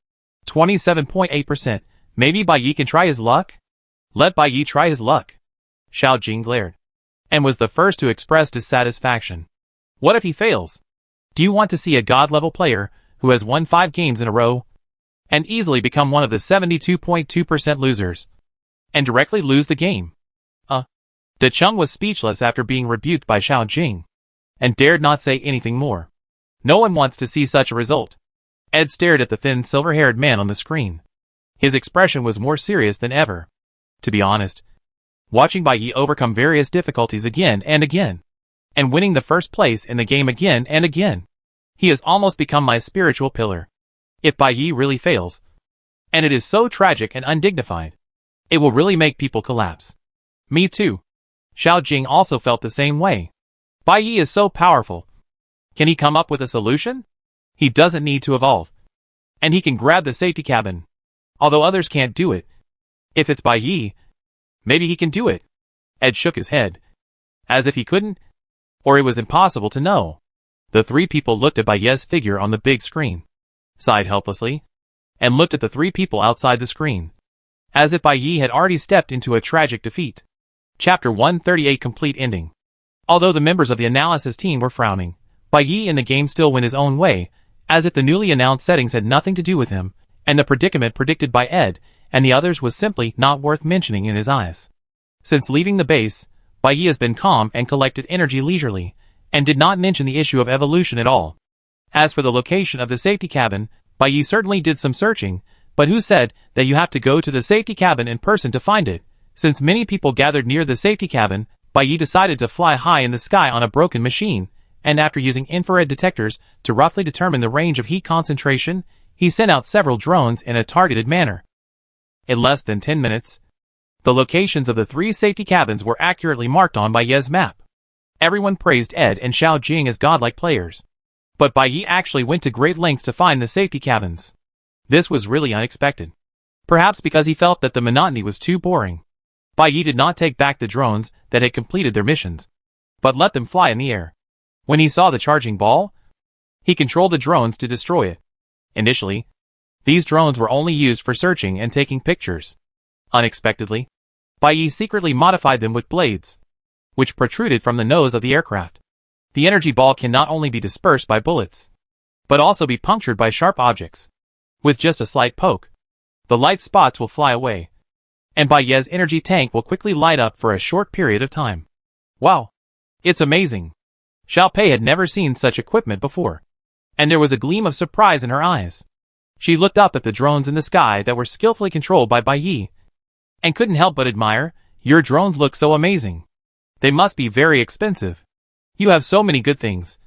27.8%. Maybe Bai Yi can try his luck? Let Bai Yi try his luck. Xiaojing glared, and was the first to express dissatisfaction. What if he fails? Do you want to see a god-level player who has won 5 games in a row and easily become one of the 72.2% losers and directly lose the game? De Chung was speechless after being rebuked by Xiaojing, and dared not say anything more. No one wants to see such a result. Ed stared at the thin silver-haired man on the screen. His expression was more serious than ever. To be honest, watching Bai Yi overcome various difficulties again and again, and winning the first place in the game again and again, he has almost become my spiritual pillar. If Bai Yi really fails, and it is so tragic and undignified, it will really make people collapse. Me too. Xiaojing also felt the same way. Bai Yi is so powerful. Can he come up with a solution? He doesn't need to evolve, and he can grab the safety cabin, although others can't do it. If it's Bai Yi, maybe he can do it. Ed shook his head, as if he couldn't, or it was impossible to know. The 3 people looked at Bai Yi's figure on the big screen, sighed helplessly, and looked at the 3 people outside the screen, as if Bai Yi had already stepped into a tragic defeat. Chapter 138 Complete Ending. Although the members of the analysis team were frowning, Bai Yi in the game still went his own way, as if the newly announced settings had nothing to do with him, and the predicament predicted by Ed and the others was simply not worth mentioning in his eyes. Since leaving the base, Bai Yi has been calm and collected energy leisurely, and did not mention the issue of evolution at all. As for the location of the safety cabin, Bai Yi certainly did some searching, but who said that you have to go to the safety cabin in person to find it? Since many people gathered near the safety cabin, Bai Yi decided to fly high in the sky on a broken machine, and after using infrared detectors to roughly determine the range of heat concentration, he sent out several drones in a targeted manner. In less than 10 minutes, the locations of the 3 safety cabins were accurately marked on Bai Yi's map. Everyone praised Ed and Xiaojing as godlike players, but Bai Yi actually went to great lengths to find the safety cabins. This was really unexpected. Perhaps because he felt that the monotony was too boring. Bai Yi did not take back the drones that had completed their missions, but let them fly in the air. When he saw the charging ball, he controlled the drones to destroy it. Initially, these drones were only used for searching and taking pictures. Unexpectedly, Bai Yi secretly modified them with blades, which protruded from the nose of the aircraft. The energy ball can not only be dispersed by bullets, but also be punctured by sharp objects. With just a slight poke, the light spots will fly away. and Bai Ye's energy tank will quickly light up for a short period of time. Wow! It's amazing! Xiao Pei had never seen such equipment before, and there was a gleam of surprise in her eyes. She looked up at the drones in the sky that were skillfully controlled by Bai Yi, and couldn't help but admire. Your drones look so amazing. They must be very expensive. You have so many good things.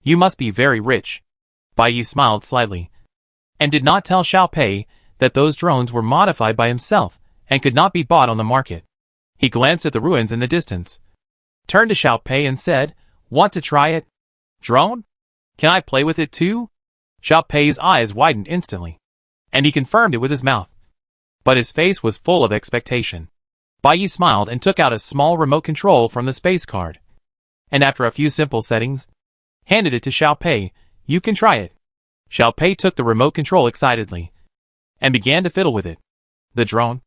You must be very rich. Bai Yi smiled slightly, and did not tell Xiao Pei that those drones were modified by himself and could not be bought on the market. He glanced at the ruins in the distance, turned to Xiao Pei and said, "Want to try it? Drone? Can I play with it too?" Xiao Pei's eyes widened instantly, and he confirmed it with his mouth. But his face was full of expectation. Bai Yi smiled and took out a small remote control from the space card, and after a few simple settings, handed it to Xiao Pei. "You can try it." Xiao Pei took the remote control excitedly, and began to fiddle with it. The drone,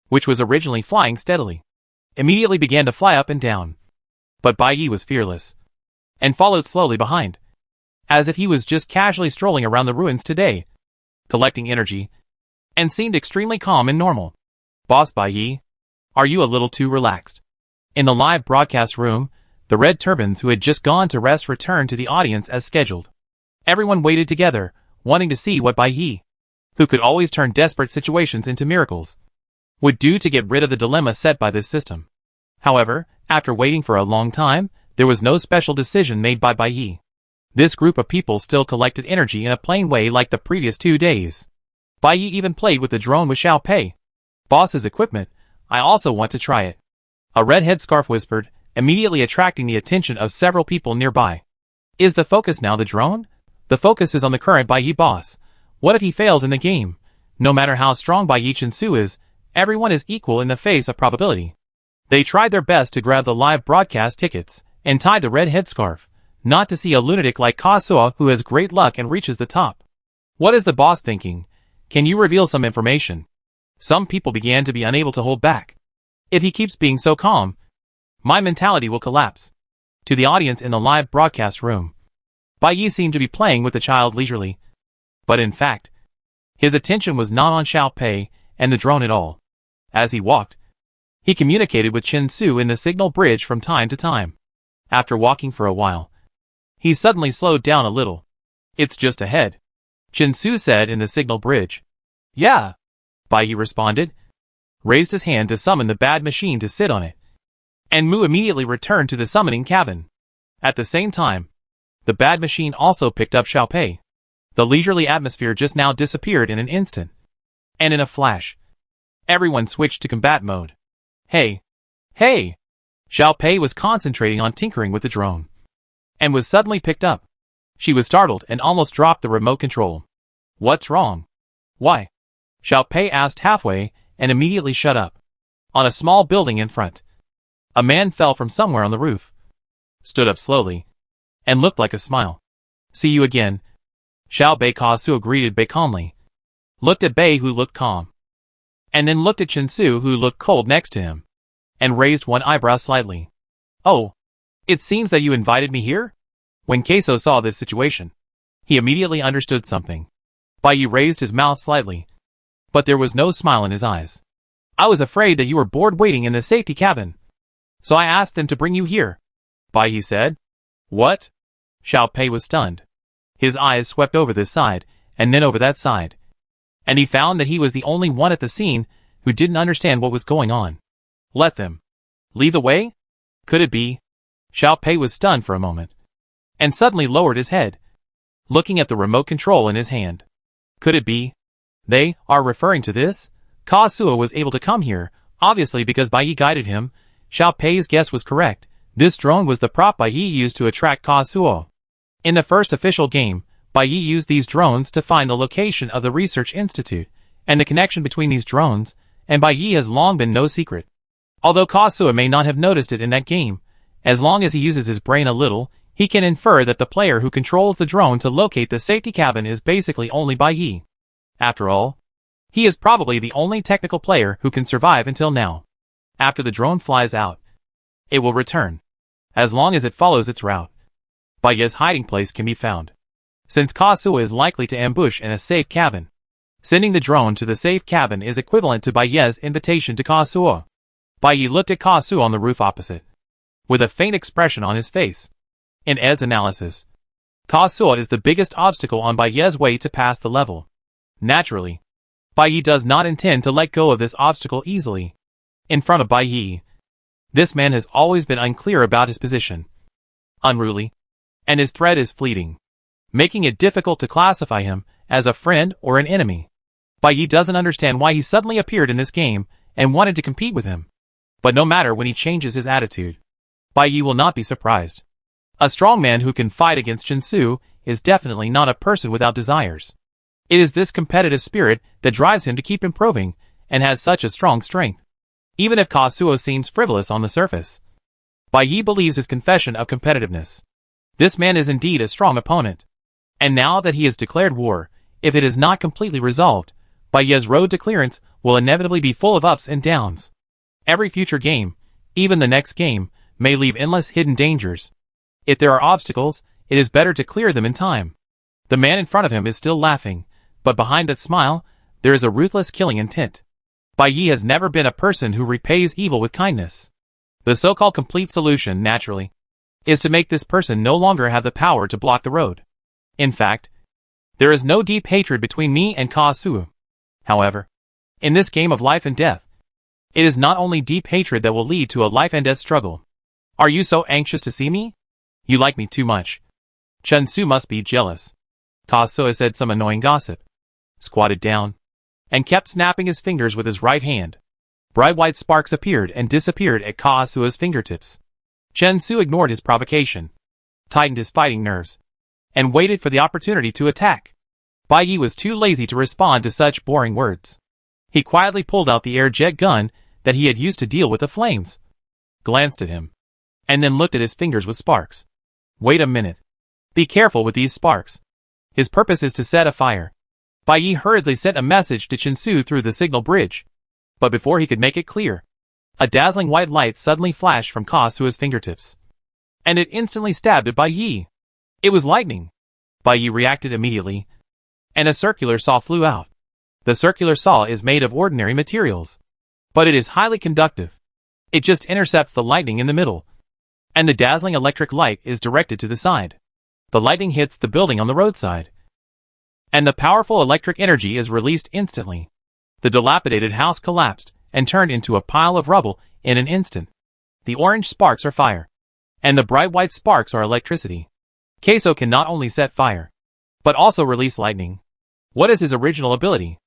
which was originally flying steadily, immediately began to fly up and down. But Bai Yi was fearless, and followed slowly behind, as if he was just casually strolling around the ruins today, collecting energy, and seemed extremely calm and normal. "Boss Bai Yi, are you a little too relaxed?" In the live broadcast room, the Red Turbans who had just gone to rest returned to the audience as scheduled. Everyone waited together, wanting to see what Bai Yi, who could always turn desperate situations into miracles, would do to get rid of the dilemma set by this system. However, after waiting for a long time, there was no special decision made by Bai Yi. This group of people still collected energy in a plain way like the previous 2 days. Bai Yi even played with the drone with Xiao Pei. "Boss's equipment, I also want to try it," a red headscarf whispered, immediately attracting the attention of several people nearby. "Is the focus now the drone? The focus is on the current Bai Yi boss. What if he fails in the game? No matter how strong Bai Yi Chensu is, everyone is equal in the face of probability." They tried their best to grab the live broadcast tickets, and tied the red headscarf, not to see a lunatic like Kasuo who has great luck and reaches the top. "What is the boss thinking? Can you reveal some information?" Some people began to be unable to hold back. "If he keeps being so calm, my mentality will collapse." To the audience in the live broadcast room, Bai Yi seemed to be playing with the child leisurely, but in fact, his attention was not on Xiao Pei and the drone at all. As he walked, he communicated with Chen Su in the signal bridge from time to time. After walking for a while, he suddenly slowed down a little. "It's just ahead," Chen Su said in the signal bridge. "Yeah," Bai Yi responded, raised his hand to summon the bad machine to sit on it, and Mu immediately returned to the summoning cabin. At the same time, the bad machine also picked up Xiao Pei. The leisurely atmosphere just now disappeared in an instant, and in a flash, everyone switched to combat mode. Hey! Hey! Xiao Pei was concentrating on tinkering with the drone, and was suddenly picked up. She was startled and almost dropped the remote control. "What's wrong? Why?" Xiao Pei asked halfway, and immediately shut up. On a small building in front, a man fell from somewhere on the roof, stood up slowly, and looked like a smile. "See you again." Xiao Bei Kasuo greeted Bei calmly, looked at Bei who looked calm, and then looked at Chen Su who looked cold next to him, and raised one eyebrow slightly. "Oh, it seems that you invited me here?" When Queso saw this situation, he immediately understood something. Bai Yi raised his mouth slightly, but there was no smile in his eyes. "I was afraid that you were bored waiting in the safety cabin, so I asked them to bring you here," Bai Yi said. "What?" Xiao Pei was stunned. His eyes swept over this side, and then over that side, and he found that he was the only one at the scene who didn't understand what was going on. "Let them lead the way? Could it be?" Xiao Pei was stunned for a moment, and suddenly lowered his head, looking at the remote control in his hand. Could it be? They are referring to this? Kasuo was able to come here, obviously because Bai Yi guided him. Xiao Pei's guess was correct. This drone was the prop Bai Yi used to attract Kasuo. In the first official game, Bai Yi used these drones to find the location of the research institute, and the connection between these drones and Bai Yi has long been no secret. Although Kasuo may not have noticed it in that game, as long as he uses his brain a little, he can infer that the player who controls the drone to locate the safety cabin is basically only Bai Yi. After all, he is probably the only technical player who can survive until now. After the drone flies out, it will return, as long as it follows its route. Bai Yi's hiding place can be found, since Kasuo is likely to ambush in a safe cabin. Sending the drone to the safe cabin is equivalent to Bai Ye's invitation to Kasuo. Bai Ye looked at Kasuo on the roof opposite, with a faint expression on his face. In Ed's analysis, Kasuo is the biggest obstacle on Bai Ye's way to pass the level. Naturally, Bai Ye does not intend to let go of this obstacle easily. In front of Bai Ye, this man has always been unclear about his position, unruly, and his threat is fleeting, making it difficult to classify him as a friend or an enemy. Bai Ye doesn't understand why he suddenly appeared in this game and wanted to compete with him. But no matter when he changes his attitude, Bai Ye will not be surprised. A strong man who can fight against Chen Su is definitely not a person without desires. It is this competitive spirit that drives him to keep improving and has such a strong strength. Even if Kasuo seems frivolous on the surface, Bai Ye believes his confession of competitiveness. This man is indeed a strong opponent. And now that he has declared war, if it is not completely resolved, Bai Ye's road to clearance will inevitably be full of ups and downs. Every future game, even the next game, may leave endless hidden dangers. If there are obstacles, it is better to clear them in time. The man in front of him is still laughing, but behind that smile, there is a ruthless killing intent. Bai Ye has never been a person who repays evil with kindness. The so-called complete solution, naturally, is to make this person no longer have the power to block the road. In fact, there is no deep hatred between me and Kasuo. However, in this game of life and death, it is not only deep hatred that will lead to a life and death struggle. Are you so anxious to see me? You like me too much. Chen Su must be jealous. Kasuo said some annoying gossip, squatted down, and kept snapping his fingers with his right hand. Bright white sparks appeared and disappeared at Kasuo's fingertips. Chen Su ignored his provocation, tightened his fighting nerves, and waited for the opportunity to attack. Bai Ye was too lazy to respond to such boring words. He quietly pulled out the air jet gun that he had used to deal with the flames, glanced at him, and then looked at his fingers with sparks. Wait a minute. Be careful with these sparks. His purpose is to set a fire. Bai Ye hurriedly sent a message to Chen Su through the signal bridge. But before he could make it clear, a dazzling white light suddenly flashed from Kasuo's fingertips, and it instantly stabbed at Bai Ye. It was lightning. Bai Ye reacted immediately, and a circular saw flew out. The circular saw is made of ordinary materials, but it is highly conductive. It just intercepts the lightning in the middle, and the dazzling electric light is directed to the side. The lightning hits the building on the roadside, and the powerful electric energy is released instantly. The dilapidated house collapsed and turned into a pile of rubble in an instant. The orange sparks are fire, and the bright white sparks are electricity. Keiso can not only set fire, but also release lightning. What is his original ability?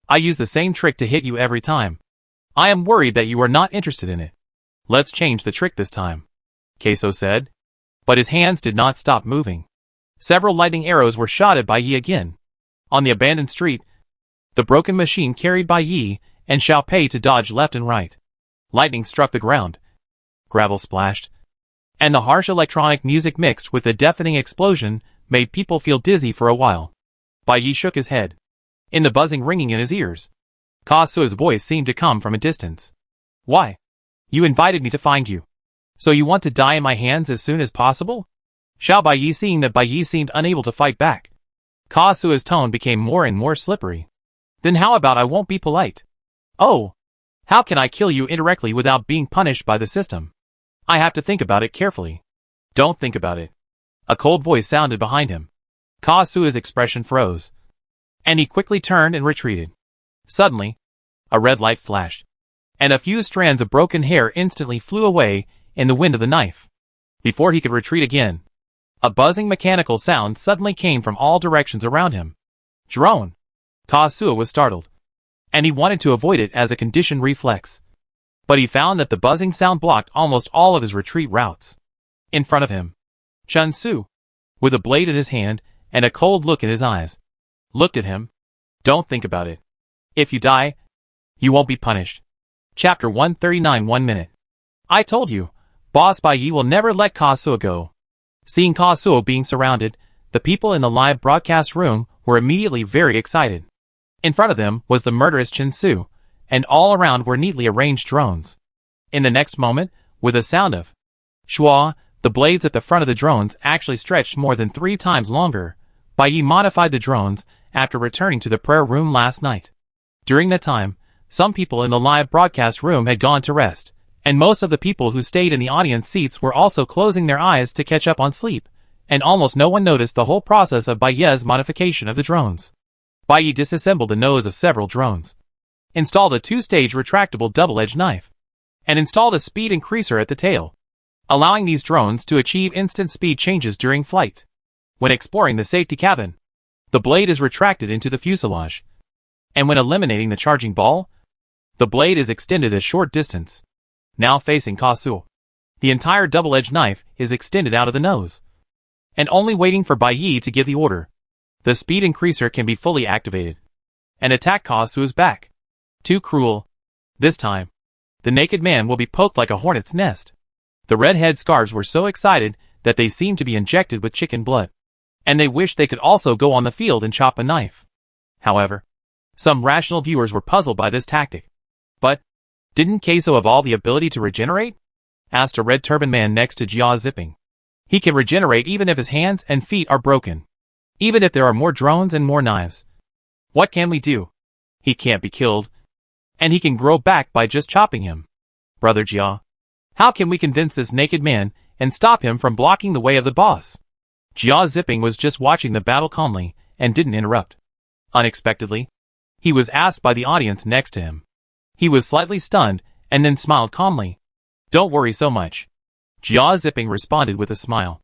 I use the same trick to hit you every time. I am worried that you are not interested in it. Let's change the trick this time, Keiso said. But his hands did not stop moving. Several lightning arrows were shot at Bai Ye again. On the abandoned street, the broken machine carried Bai Ye and Xiao Pei to dodge left and right. Lightning struck the ground. Gravel splashed, and the harsh electronic music mixed with the deafening explosion made people feel dizzy for a while. Bai Ye shook his head, in the buzzing ringing in his ears. Kasuo's voice seemed to come from a distance. Why? You invited me to find you. So you want to die in my hands as soon as possible? Xiao Bai Ye, seeing that Bai Ye seemed unable to fight back, Kasuo's tone became more and more slippery. Then how about I won't be polite? Oh, how can I kill you indirectly without being punished by the system? I have to think about it carefully. Don't think about it. A cold voice sounded behind him. Kasuo's expression froze, and he quickly turned and retreated. Suddenly, a red light flashed, and a few strands of broken hair instantly flew away in the wind of the knife. Before he could retreat again, a buzzing mechanical sound suddenly came from all directions around him. Drone! Kasuo was startled, and he wanted to avoid it as a conditioned reflex. But he found that the buzzing sound blocked almost all of his retreat routes. In front of him, Chen Su, with a blade in his hand and a cold look in his eyes, looked at him. Don't think about it. If you die, you won't be punished. Chapter 139. 1 minute. I told you, Boss Bai Ye will never let Kasuo go. Seeing Kasuo being surrounded, the people in the live broadcast room were immediately very excited. In front of them was the murderous Chen Su, and all around were neatly arranged drones. In the next moment, with a sound of shua, the blades at the front of the drones actually stretched more than 3 times longer. Bai Yi modified the drones after returning to the prayer room last night. During that time, some people in the live broadcast room had gone to rest, and most of the people who stayed in the audience seats were also closing their eyes to catch up on sleep, and almost no one noticed the whole process of Bai Yi's modification of the drones. Bai Yi disassembled the nose of several drones, installed a two-stage retractable double-edged knife, and installed a speed increaser at the tail, allowing these drones to achieve instant speed changes during flight. When exploring the safety cabin, the blade is retracted into the fuselage, and when eliminating the charging ball, the blade is extended a short distance. Now facing Kasu, the entire double-edged knife is extended out of the nose, and only waiting for Bai Yi to give the order, the speed increaser can be fully activated, and attack Kasu's back. Too cruel. This time, the naked man will be poked like a hornet's nest. The red headscarves were so excited that they seemed to be injected with chicken blood, and they wished they could also go on the field and chop a knife. However, some rational viewers were puzzled by this tactic. But, didn't Queso have all the ability to regenerate? Asked a red turban man next to Jia Zipping. He can regenerate even if his hands and feet are broken. Even if there are more drones and more knives. What can we do? He can't be killed. And he can grow back by just chopping him. Brother Jia, how can we convince this naked man and stop him from blocking the way of the boss? Jia Zipping was just watching the battle calmly and didn't interrupt. Unexpectedly, he was asked by the audience next to him. He was slightly stunned and then smiled calmly. Don't worry so much. Jia Zipping responded with a smile.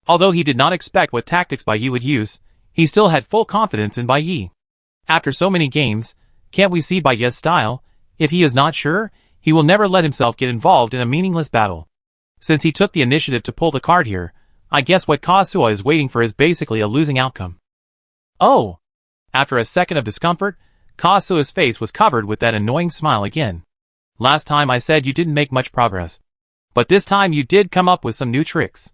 Although he did not expect what tactics Bai Yi would use, he still had full confidence in Bai Yi. After so many games, can't we see Bai Yi's style? If he is not sure, he will never let himself get involved in a meaningless battle. Since he took the initiative to pull the card here, I guess what Kazuha is waiting for is basically a losing outcome. Oh! After a second of discomfort, Kazuha's face was covered with that annoying smile again. Last time I said you didn't make much progress. But this time you did come up with some new tricks.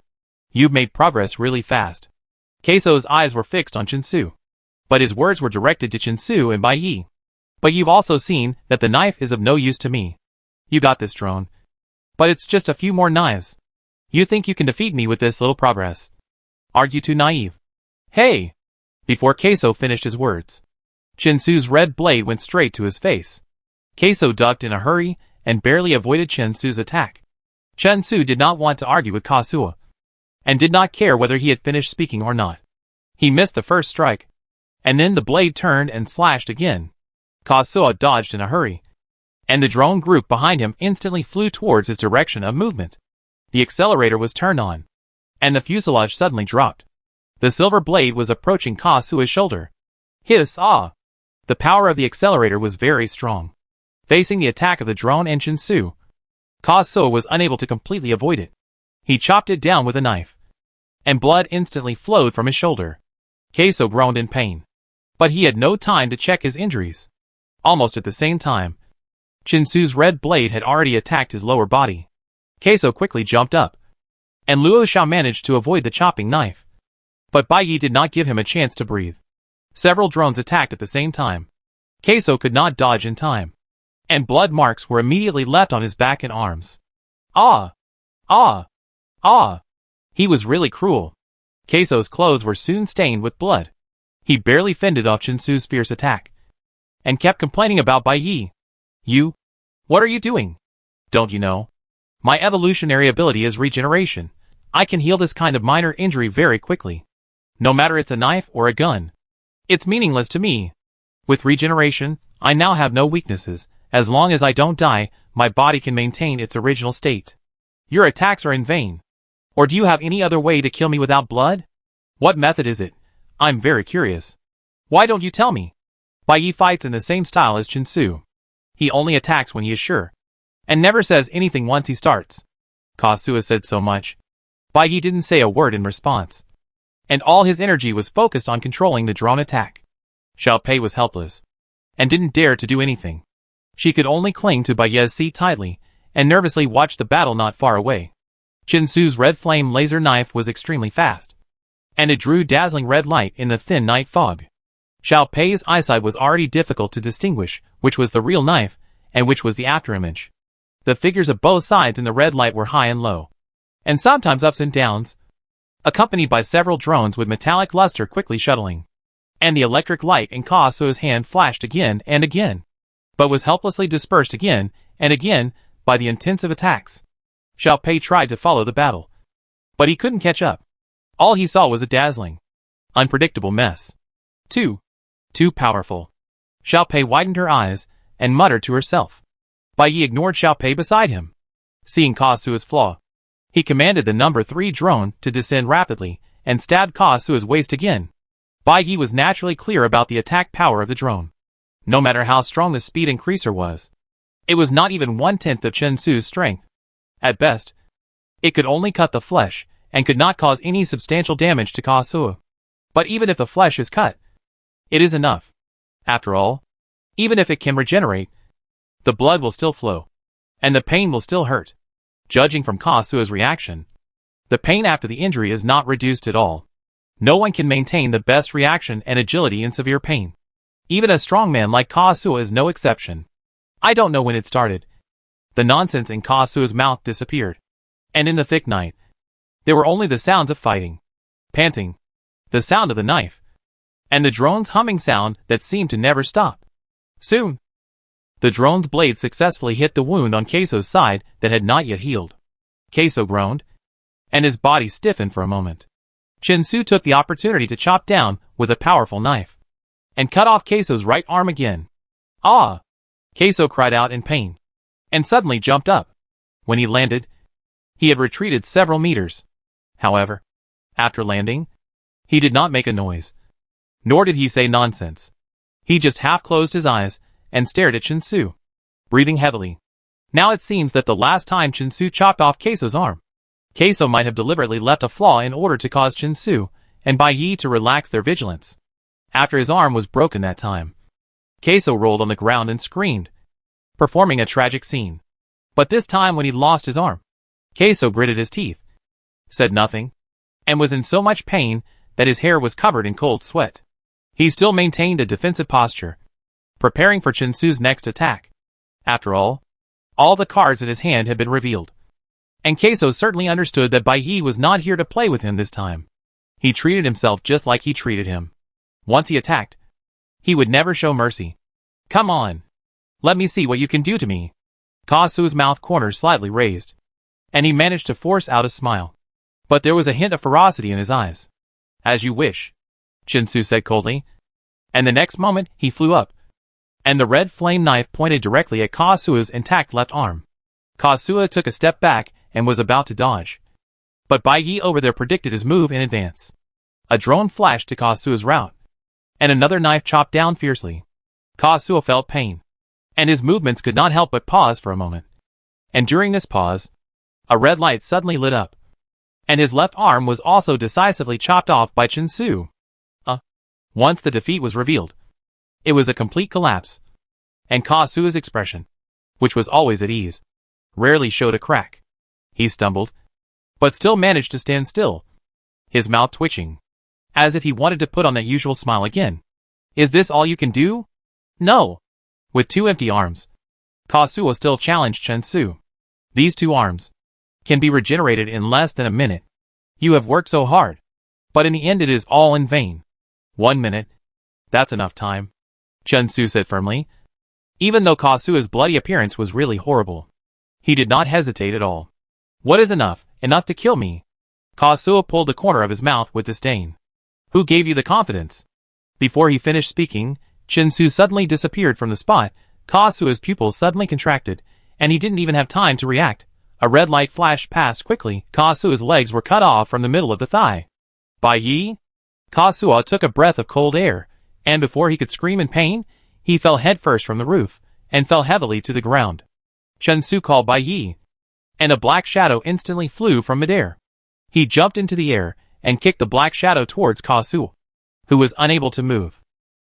You've made progress really fast. Queso's eyes were fixed on Chinsu. But his words were directed to Chinsu and Bai Yi. But you've also seen that the knife is of no use to me. You got this, drone. But it's just a few more knives. You think you can defeat me with this little progress? Aren't you too naive? Hey! Before Queso finished his words, Chinsu's red blade went straight to his face. Queso ducked in a hurry and barely avoided Chinsu's attack. Chinsu did not want to argue with Kazuha, and did not care whether he had finished speaking or not. He missed the first strike, and then the blade turned and slashed again. Kazuha dodged in a hurry, and the drone group behind him instantly flew towards his direction of movement. The accelerator was turned on, and the fuselage suddenly dropped. The silver blade was approaching Kazuha's shoulder. Hiss, ah! The power of the accelerator was very strong. Facing the attack of the drone and Chinsu, Kazuha was unable to completely avoid it. He chopped it down with a knife, and blood instantly flowed from his shoulder. Queso groaned in pain, but he had no time to check his injuries. Almost at the same time, Chinsu's red blade had already attacked his lower body. Queso quickly jumped up, and Luo Xiao managed to avoid the chopping knife. But Bai Yi did not give him a chance to breathe. Several drones attacked at the same time. Queso could not dodge in time, and blood marks were immediately left on his back and arms. Ah! Ah! Ah! He was really cruel. Queso's clothes were soon stained with blood. He barely fended off Chinsu's fierce attack, and kept complaining about Bai Yi. You? What are you doing? Don't you know? My evolutionary ability is regeneration. I can heal this kind of minor injury very quickly. No matter it's a knife or a gun. It's meaningless to me. With regeneration, I now have no weaknesses. As long as I don't die, my body can maintain its original state. Your attacks are in vain. Or do you have any other way to kill me without blood? What method is it? I'm very curious. Why don't you tell me? Bai Yi fights in the same style as Chinsu. He only attacks when he is sure, and never says anything once he starts. Kazuha said so much. Bai Yi didn't say a word in response, and all his energy was focused on controlling the drone attack. Xiao Pei was helpless, and didn't dare to do anything. She could only cling to Bai Yi's seat tightly, and nervously watch the battle not far away. Chinsu's red flame laser knife was extremely fast, and it drew dazzling red light in the thin night fog. Xiao Pei's eyesight was already difficult to distinguish which was the real knife, and which was the afterimage. The figures of both sides in the red light were high and low, and sometimes ups and downs. accompanied by several drones with metallic luster quickly shuttling. And the electric light in Ka Suo's hand flashed again and again, but was helplessly dispersed again and again by the intensive attacks. Xiao Pei tried to follow the battle, but he couldn't catch up. All he saw was a dazzling, unpredictable mess. Too powerful. Xiao Pei widened her eyes and muttered to herself. Bai Yi ignored Xiao Pei beside him. Seeing Ka Suo's flaw, he commanded the number 3 drone to descend rapidly and stabbed Ka Suo's waist again. Bai Yi was naturally clear about the attack power of the drone. No matter how strong the speed increaser was, it was not even 1/10 of Chen Su's strength. At best, it could only cut the flesh and could not cause any substantial damage to Ka Suo. But even if the flesh is cut, it is enough. After all, even if it can regenerate, the blood will still flow, and the pain will still hurt. Judging from Ka Suo's reaction, the pain after the injury is not reduced at all. No one can maintain the best reaction and agility in severe pain. Even a strong man like Ka Suo is no exception. I don't know when it started. The nonsense in Ka Suo's mouth disappeared, and in the thick night, there were only the sounds of fighting, panting, the sound of the knife, and the drone's humming sound that seemed to never stop. Soon, the drone's blade successfully hit the wound on Queso's side that had not yet healed. Queso groaned, and his body stiffened for a moment. Chen Su took the opportunity to chop down with a powerful knife, and cut off Queso's right arm again. Ah! Queso cried out in pain, and suddenly jumped up. When he landed, he had retreated several meters. However, after landing, he did not make a noise. Nor did he say nonsense. He just half closed his eyes and stared at Chen Su, breathing heavily. Now it seems that the last time Chen Su chopped off Queso's arm, Queso might have deliberately left a flaw in order to cause Chen Su and Bai Yi to relax their vigilance. After his arm was broken that time, Queso rolled on the ground and screamed, performing a tragic scene. But this time when he lost his arm, Queso gritted his teeth, said nothing, and was in so much pain that his hair was covered in cold sweat. He still maintained a defensive posture, preparing for Chen Su's next attack. After all the cards in his hand had been revealed. And Queso certainly understood that Bai Yi was not here to play with him this time. He treated himself just like he treated him. Once he attacked, he would never show mercy. Come on. Let me see what you can do to me. Ka Suo's mouth corners slightly raised, and he managed to force out a smile. But there was a hint of ferocity in his eyes. As you wish, Chen Su said coldly. And the next moment he flew up, and the red flame knife pointed directly at Ka Suo's intact left arm. Ka Suo took a step back and was about to dodge. But Bai Yi over there predicted his move in advance. A drone flashed to Ka Suo's route, and another knife chopped down fiercely. Ka Suo felt pain, and his movements could not help but pause for a moment. And during this pause, a red light suddenly lit up, and his left arm was also decisively chopped off by Chen Su. Once the defeat was revealed, it was a complete collapse, and Ka Suo's expression, which was always at ease, rarely showed a crack. He stumbled, but still managed to stand still, his mouth twitching, as if he wanted to put on that usual smile again. Is this all you can do? No. With 2 empty arms, Ka Suo still challenged Chen Su. These 2 arms can be regenerated in less than a minute. You have worked so hard, but in the end it is all in vain. 1 minute. That's enough time, Chen Su said firmly. Even though Ka Suo's bloody appearance was really horrible, he did not hesitate at all. What is enough? Enough to kill me? Ka Suo pulled the corner of his mouth with disdain. Who gave you the confidence? Before he finished speaking, Chen Su suddenly disappeared from the spot. Ka Suo's pupils suddenly contracted, and he didn't even have time to react. A red light flashed past quickly. Ka Suo's legs were cut off from the middle of the thigh. Bai Yi? Ka Suo took a breath of cold air, and before he could scream in pain, he fell headfirst from the roof, and fell heavily to the ground. Chen Su called Bai Yi, and a black shadow instantly flew from midair. He jumped into the air, and kicked the black shadow towards Ka Suo, who was unable to move.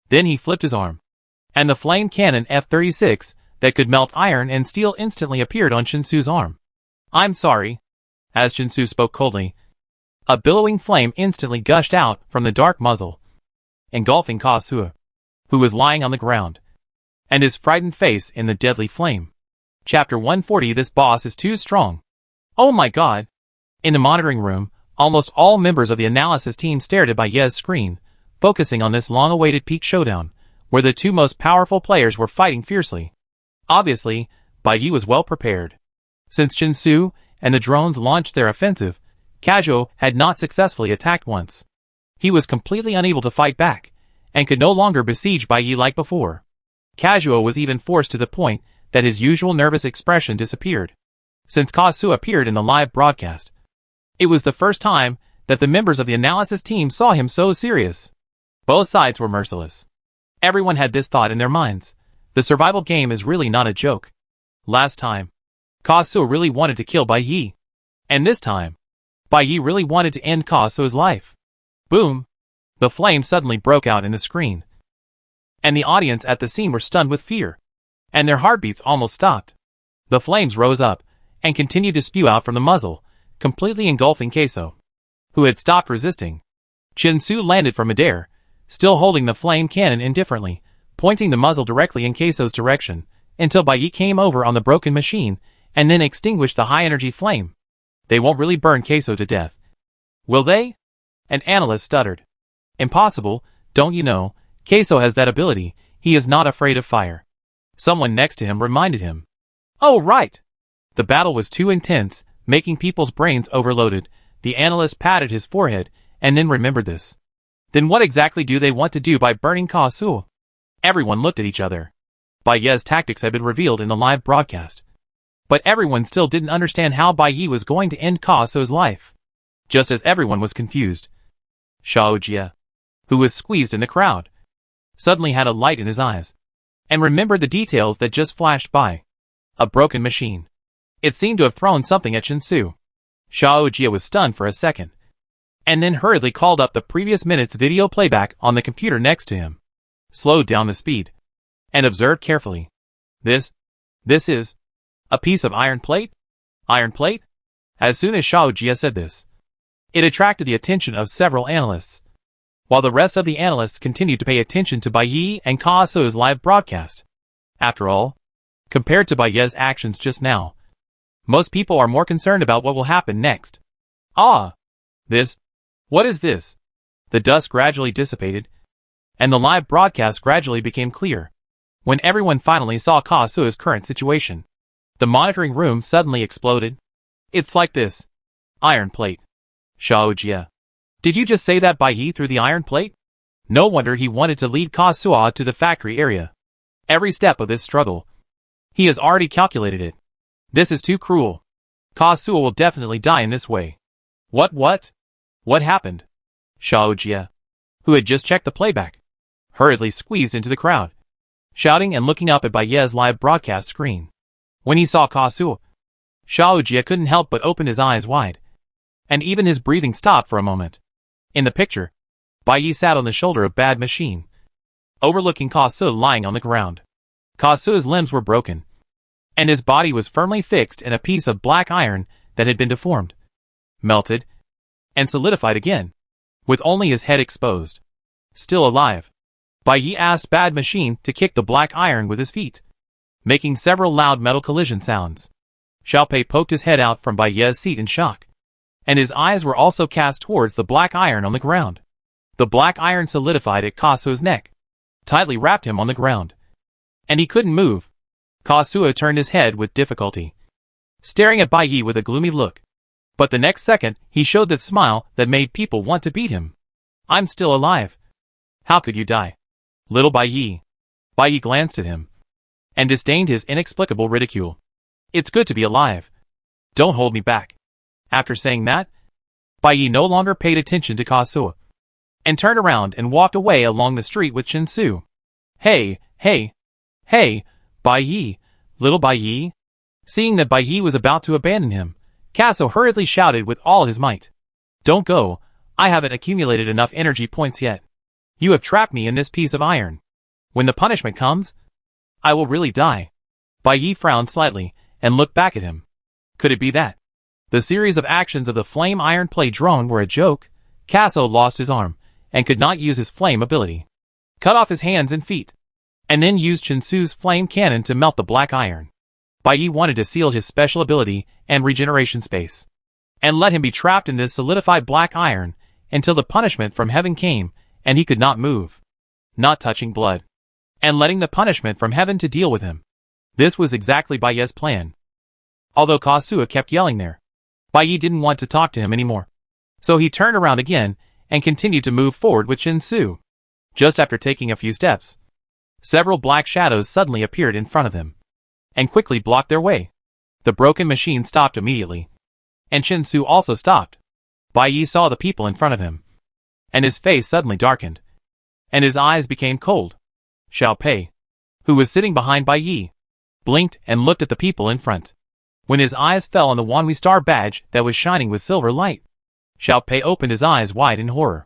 Then he flipped his arm, and the flame cannon F-36 that could melt iron and steel instantly appeared on Chen Su's arm. I'm sorry. As Chen Su spoke coldly, a billowing flame instantly gushed out from the dark muzzle, engulfing Ka Suo, who was lying on the ground, and his frightened face in the deadly flame. Chapter 140. This boss is too strong. Oh my god. In the monitoring room, Almost all members of the analysis team stared at Baiye's screen, focusing on this long-awaited peak showdown, where the two most powerful players were fighting fiercely. Obviously, Baiye was well prepared. Since Chinsu and the drones launched their offensive, Kazuo had not successfully attacked once. He was completely unable to fight back, and could no longer besiege Baiye like before. Kazuo was even forced to the point that his usual nervous expression disappeared. Since Kasu appeared in the live broadcast, it was the first time that the members of the analysis team saw him so serious. Both sides were merciless. Everyone had this thought in their minds: the survival game is really not a joke. Last time, Kasu really wanted to kill Baiye. And this time, Baiye really wanted to end Kasu's life. Boom! The flame suddenly broke out in the screen. And the audience at the scene were stunned with fear. And their heartbeats almost stopped. The flames rose up, and continued to spew out from the muzzle, completely engulfing Kaso, who had stopped resisting. Chinsu landed from midair, still holding the flame cannon indifferently, pointing the muzzle directly in Kaso's direction, until Baiye came over on the broken machine, and then extinguished the high-energy flame. They won't really burn Kaso to death, will they? An analyst stuttered. Impossible, don't you know, Kaso has that ability, he is not afraid of fire. Someone next to him reminded him. Oh right! The battle was too intense, making people's brains overloaded. The analyst patted his forehead, and then remembered this. Then what exactly do they want to do by burning Kasu? Everyone looked at each other. Baiye's tactics had been revealed in the live broadcast. But everyone still didn't understand how Baiye was going to end Kasu's life. Just as everyone was confused, Shaojia, who was squeezed in the crowd, suddenly had a light in his eyes, and remembered the details that just flashed by. A broken machine. It seemed to have thrown something at Chinsu. Shaojia was stunned for a second, and then hurriedly called up the previous minute's video playback on the computer next to him, slowed down the speed, and observed carefully. This is a piece of iron plate? Iron plate? As soon as Shaojia said this, it attracted the attention of several analysts, while the rest of the analysts continued to pay attention to Baiye and Kasu's live broadcast. After all, compared to Baiye's actions just now, most people are more concerned about what will happen next. Ah! What is this? The dust gradually dissipated, and the live broadcast gradually became clear. When everyone finally saw Kasu's current situation, the monitoring room suddenly exploded. It's like this. Iron plate. Shaojia. Did you just say that Baiye threw the iron plate? No wonder he wanted to lead Kasua to the factory area. Every step of this struggle, he has already calculated it. This is too cruel. Kasua will definitely die in this way. What happened? Shaojia, who had just checked the playback, hurriedly squeezed into the crowd, shouting and looking up at Baiye's live broadcast screen. When he saw Kasua, Shaojia couldn't help but open his eyes wide, and even his breathing stopped for a moment. In the picture, Baiye sat on the shoulder of Bad Machine, overlooking Kasu lying on the ground. Kasu's limbs were broken, and his body was firmly fixed in a piece of black iron that had been deformed, melted, and solidified again, with only his head exposed. Still alive, Baiye asked Bad Machine to kick the black iron with his feet, making several loud metal collision sounds. Xiaopei poked his head out from Baiye's seat in shock, and his eyes were also cast towards the black iron on the ground. The black iron solidified at Kasu's neck, tightly wrapped him on the ground, and he couldn't move. Kasua turned his head with difficulty, staring at Baiye with a gloomy look. But the next second, he showed that smile that made people want to beat him. I'm still alive. How could you die? Little Baiye. Baiye glanced at him, and disdained his inexplicable ridicule. It's good to be alive. Don't hold me back. After saying that, Baiye no longer paid attention to Kasua, and turned around and walked away along the street with Chinsu. Hey, Baiye, little Baiye. Seeing that Baiye was about to abandon him, Kaso hurriedly shouted with all his might. Don't go, I haven't accumulated enough energy points yet. You have trapped me in this piece of iron. When the punishment comes, I will really die. Baiye frowned slightly, and looked back at him. Could it be that the series of actions of the flame iron plate drone were a joke? Kaso lost his arm, and could not use his flame ability. Cut off his hands and feet, and then used Chinsu's flame cannon to melt the black iron. Baiye wanted to seal his special ability and regeneration space. and let him be trapped in this solidified black iron until the punishment from heaven came and he could not move, not touching blood, and letting the punishment from heaven to deal with him. This was exactly Bai Ye's plan. Although Kazuya kept yelling there, Bai Ye didn't want to talk to him anymore. So he turned around again and continued to move forward with Shinsu. Just after taking a few steps, several black shadows suddenly appeared in front of them and quickly blocked their way. The broken machine stopped immediately, and Shinsu also stopped. Bai Ye saw the people in front of him, and his face suddenly darkened, and his eyes became cold. Xiao Pei, who was sitting behind Bai Ye, blinked and looked at the people in front. When his eyes fell on the Wanhui star badge that was shining with silver light, Xiao Pei opened his eyes wide in horror,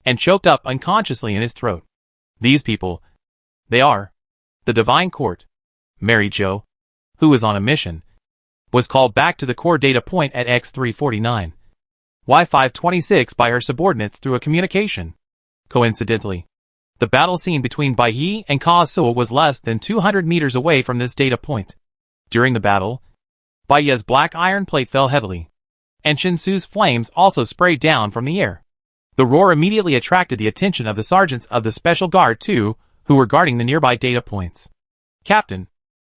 and choked up unconsciously in his throat. These people, they are the Divine Court. Mary Jo, who was on a mission, was called back to the core data point at X349, Y526 by her subordinates through a communication. Coincidentally, the battle scene between Bai Ye and Kazuya was less than 200 meters away from this data point. During the battle, Bai Ye's black iron plate fell heavily, and Shinsu's flames also sprayed down from the air. The roar immediately attracted the attention of the sergeants of the Special Guard too, who were guarding the nearby data points. Captain,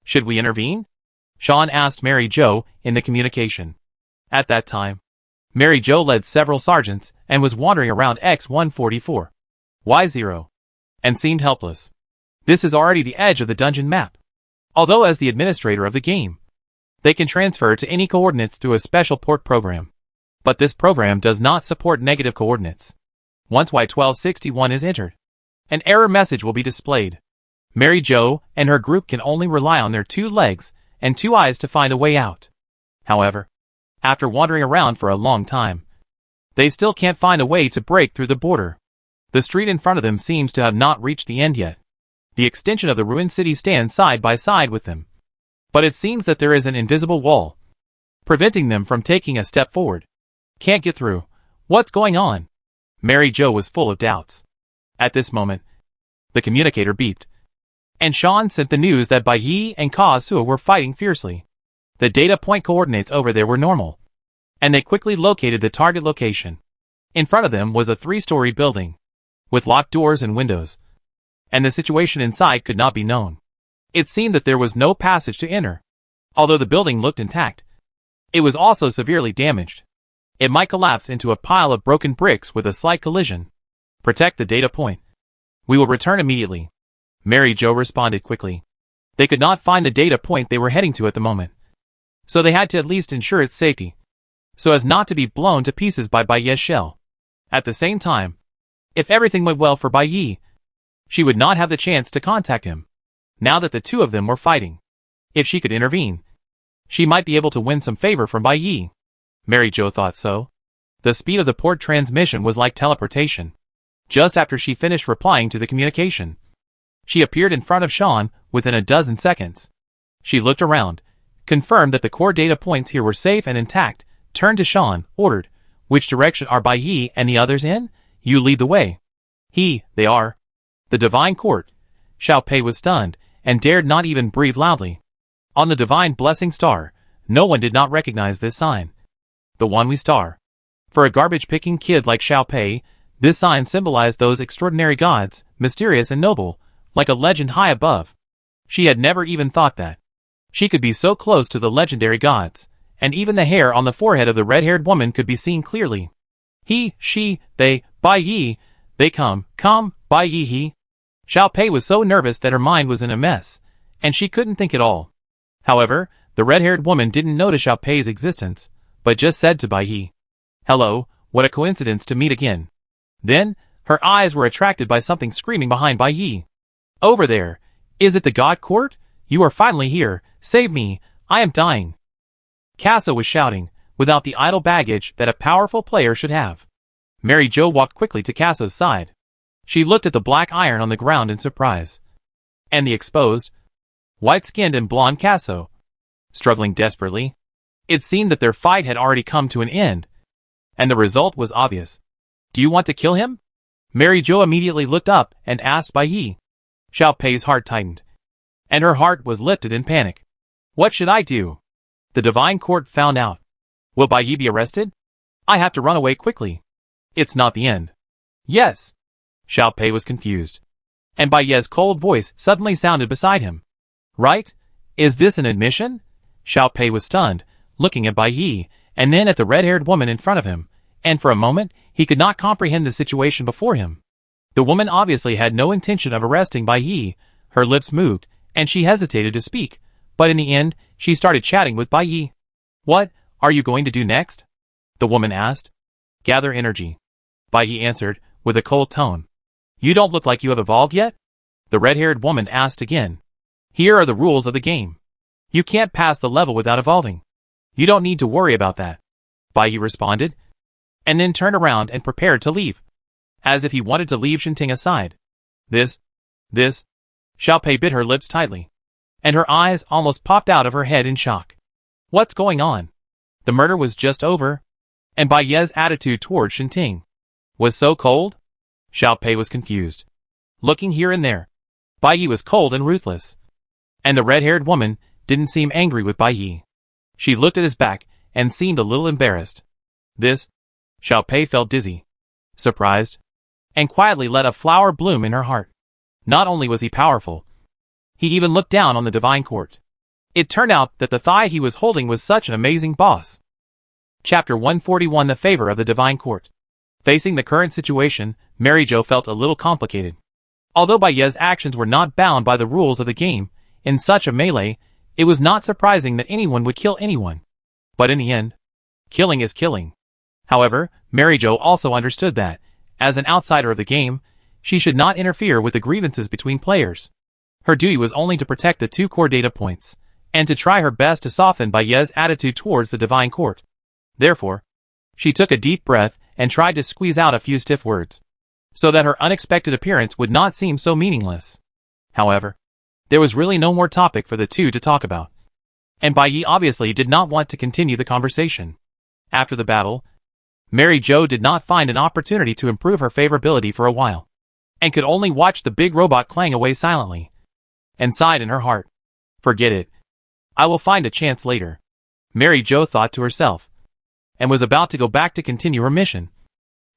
should we intervene? Sean asked Mary Jo in the communication. At that time, Mary Jo led several sergeants and was wandering around X144, Y0, and seemed helpless. This is already the edge of the dungeon map. Although as the administrator of the game, they can transfer to any coordinates through a special port program. But this program does not support negative coordinates. Once Y1261 is entered, an error message will be displayed. Mary Jo and her group can only rely on their 2 legs and 2 eyes to find a way out. However, after wandering around for a long time, they still can't find a way to break through the border. The street in front of them seems to have not reached the end yet. The extension of the ruined city stands side by side with them. But it seems that there is an invisible wall, preventing them from taking a step forward. Can't get through. What's going on? Mary Jo was full of doubts. At this moment, the communicator beeped, and Sean sent the news that Bai Ye and Kazuya were fighting fiercely. The data point coordinates over there were normal, and they quickly located the target location. In front of them was a 3-story building, with locked doors and windows, and the situation inside could not be known. It seemed that there was no passage to enter. Although the building looked intact, it was also severely damaged. It might collapse into a pile of broken bricks with a slight collision. Protect the data point. We will return immediately. Mary Jo responded quickly. They could not find the data point they were heading to at the moment, so they had to at least ensure its safety, so as not to be blown to pieces by Bai Ye's shell. At the same time, if everything went well for Bai Ye, she would not have the chance to contact him. Now that the 2 of them were fighting, if she could intervene, she might be able to win some favor from Bai Ye. Mary Jo thought so. The speed of the port transmission was like teleportation. Just after she finished replying to the communication, she appeared in front of Sean within a dozen seconds. She looked around, confirmed that the core data points here were safe and intact, turned to Sean, ordered, "Which direction are Bai Ye and the others in? You lead the way." They are the Divine Court. Xiao Pei was stunned, and dared not even breathe loudly. On the Divine Blessing Star, no one did not recognize this sign. The Wanhui Star. For a garbage-picking kid like Xiao Pei, this sign symbolized those extraordinary gods, mysterious and noble, like a legend high above. She had never even thought that she could be so close to the legendary gods, and even the hair on the forehead of the red-haired woman could be seen clearly. They, Bai Ye, they come, Bai Ye he. Xiao Pei was so nervous that her mind was in a mess, and she couldn't think at all. However, the red-haired woman didn't notice Xiao Pei's existence, but just said to Bai Ye, "Hello, what a coincidence to meet again." Then, her eyes were attracted by something screaming behind Bai Ye. "Over there! Is it the God Court? You are finally here! Save me! I am dying!" Kazuya was shouting, without the idle baggage that a powerful player should have. Mary Jo walked quickly to Kazuya's side. She looked at the black iron on the ground in surprise. And the exposed, white-skinned and blonde Kazuya, struggling desperately. It seemed that their fight had already come to an end, and the result was obvious. "Do you want to kill him?" Mary Jo immediately looked up and asked Bai Ye. Xiao Pei's heart tightened, and her heart was lifted in panic. "What should I do?" The Divine Court found out. Will Bai Ye be arrested? I have to run away quickly. It's not the end. Yes. Xiao Pei was confused. And Bai Ye's cold voice suddenly sounded beside him. Right? Is this an admission? Xiao Pei was stunned, looking at Bai Yi, and then at the red-haired woman in front of him, and for a moment, he could not comprehend the situation before him. The woman obviously had no intention of arresting Bai Yi. Her lips moved, and she hesitated to speak, but in the end, she started chatting with Bai Yi. What are you going to do next? The woman asked. Gather energy. Bai Yi answered, with a cold tone. You don't look like you have evolved yet? The red-haired woman asked again. Here are the rules of the game. You can't pass the level without evolving. You don't need to worry about that. Bai Yi responded, and then turned around and prepared to leave, as if he wanted to leave Shinting aside. This. Xiao Pei bit her lips tightly, and her eyes almost popped out of her head in shock. What's going on? The murder was just over, and Bai Ye's attitude toward Shinting was so cold? Xiao Pei was confused. Looking here and there, Bai Yi was cold and ruthless, and the red-haired woman didn't seem angry with Bai Yi. She looked at his back and seemed a little embarrassed. Xiao Pei felt dizzy, surprised, and quietly let a flower bloom in her heart. Not only was he powerful, he even looked down on the divine court. It turned out that the thigh he was holding was such an amazing boss. Chapter 141 The Favor of the Divine Court. Facing the current situation, Mary Jo felt a little complicated. Although Bai Ye's actions were not bound by the rules of the game, in such a melee, it was not surprising that anyone would kill anyone. But in the end, killing is killing. However, Mary Jo also understood that, as an outsider of the game, she should not interfere with the grievances between players. Her duty was only to protect the 2 core data points, and to try her best to soften Bai Ye's attitude towards the Divine Court. Therefore, she took a deep breath and tried to squeeze out a few stiff words, so that her unexpected appearance would not seem so meaningless. However, there was really no more topic for the two to talk about, and Bai Yi obviously did not want to continue the conversation. After the battle, Mary Jo did not find an opportunity to improve her favorability for a while, and could only watch the big robot clang away silently, and sighed in her heart. Forget it. I will find a chance later, Mary Jo thought to herself, and was about to go back to continue her mission,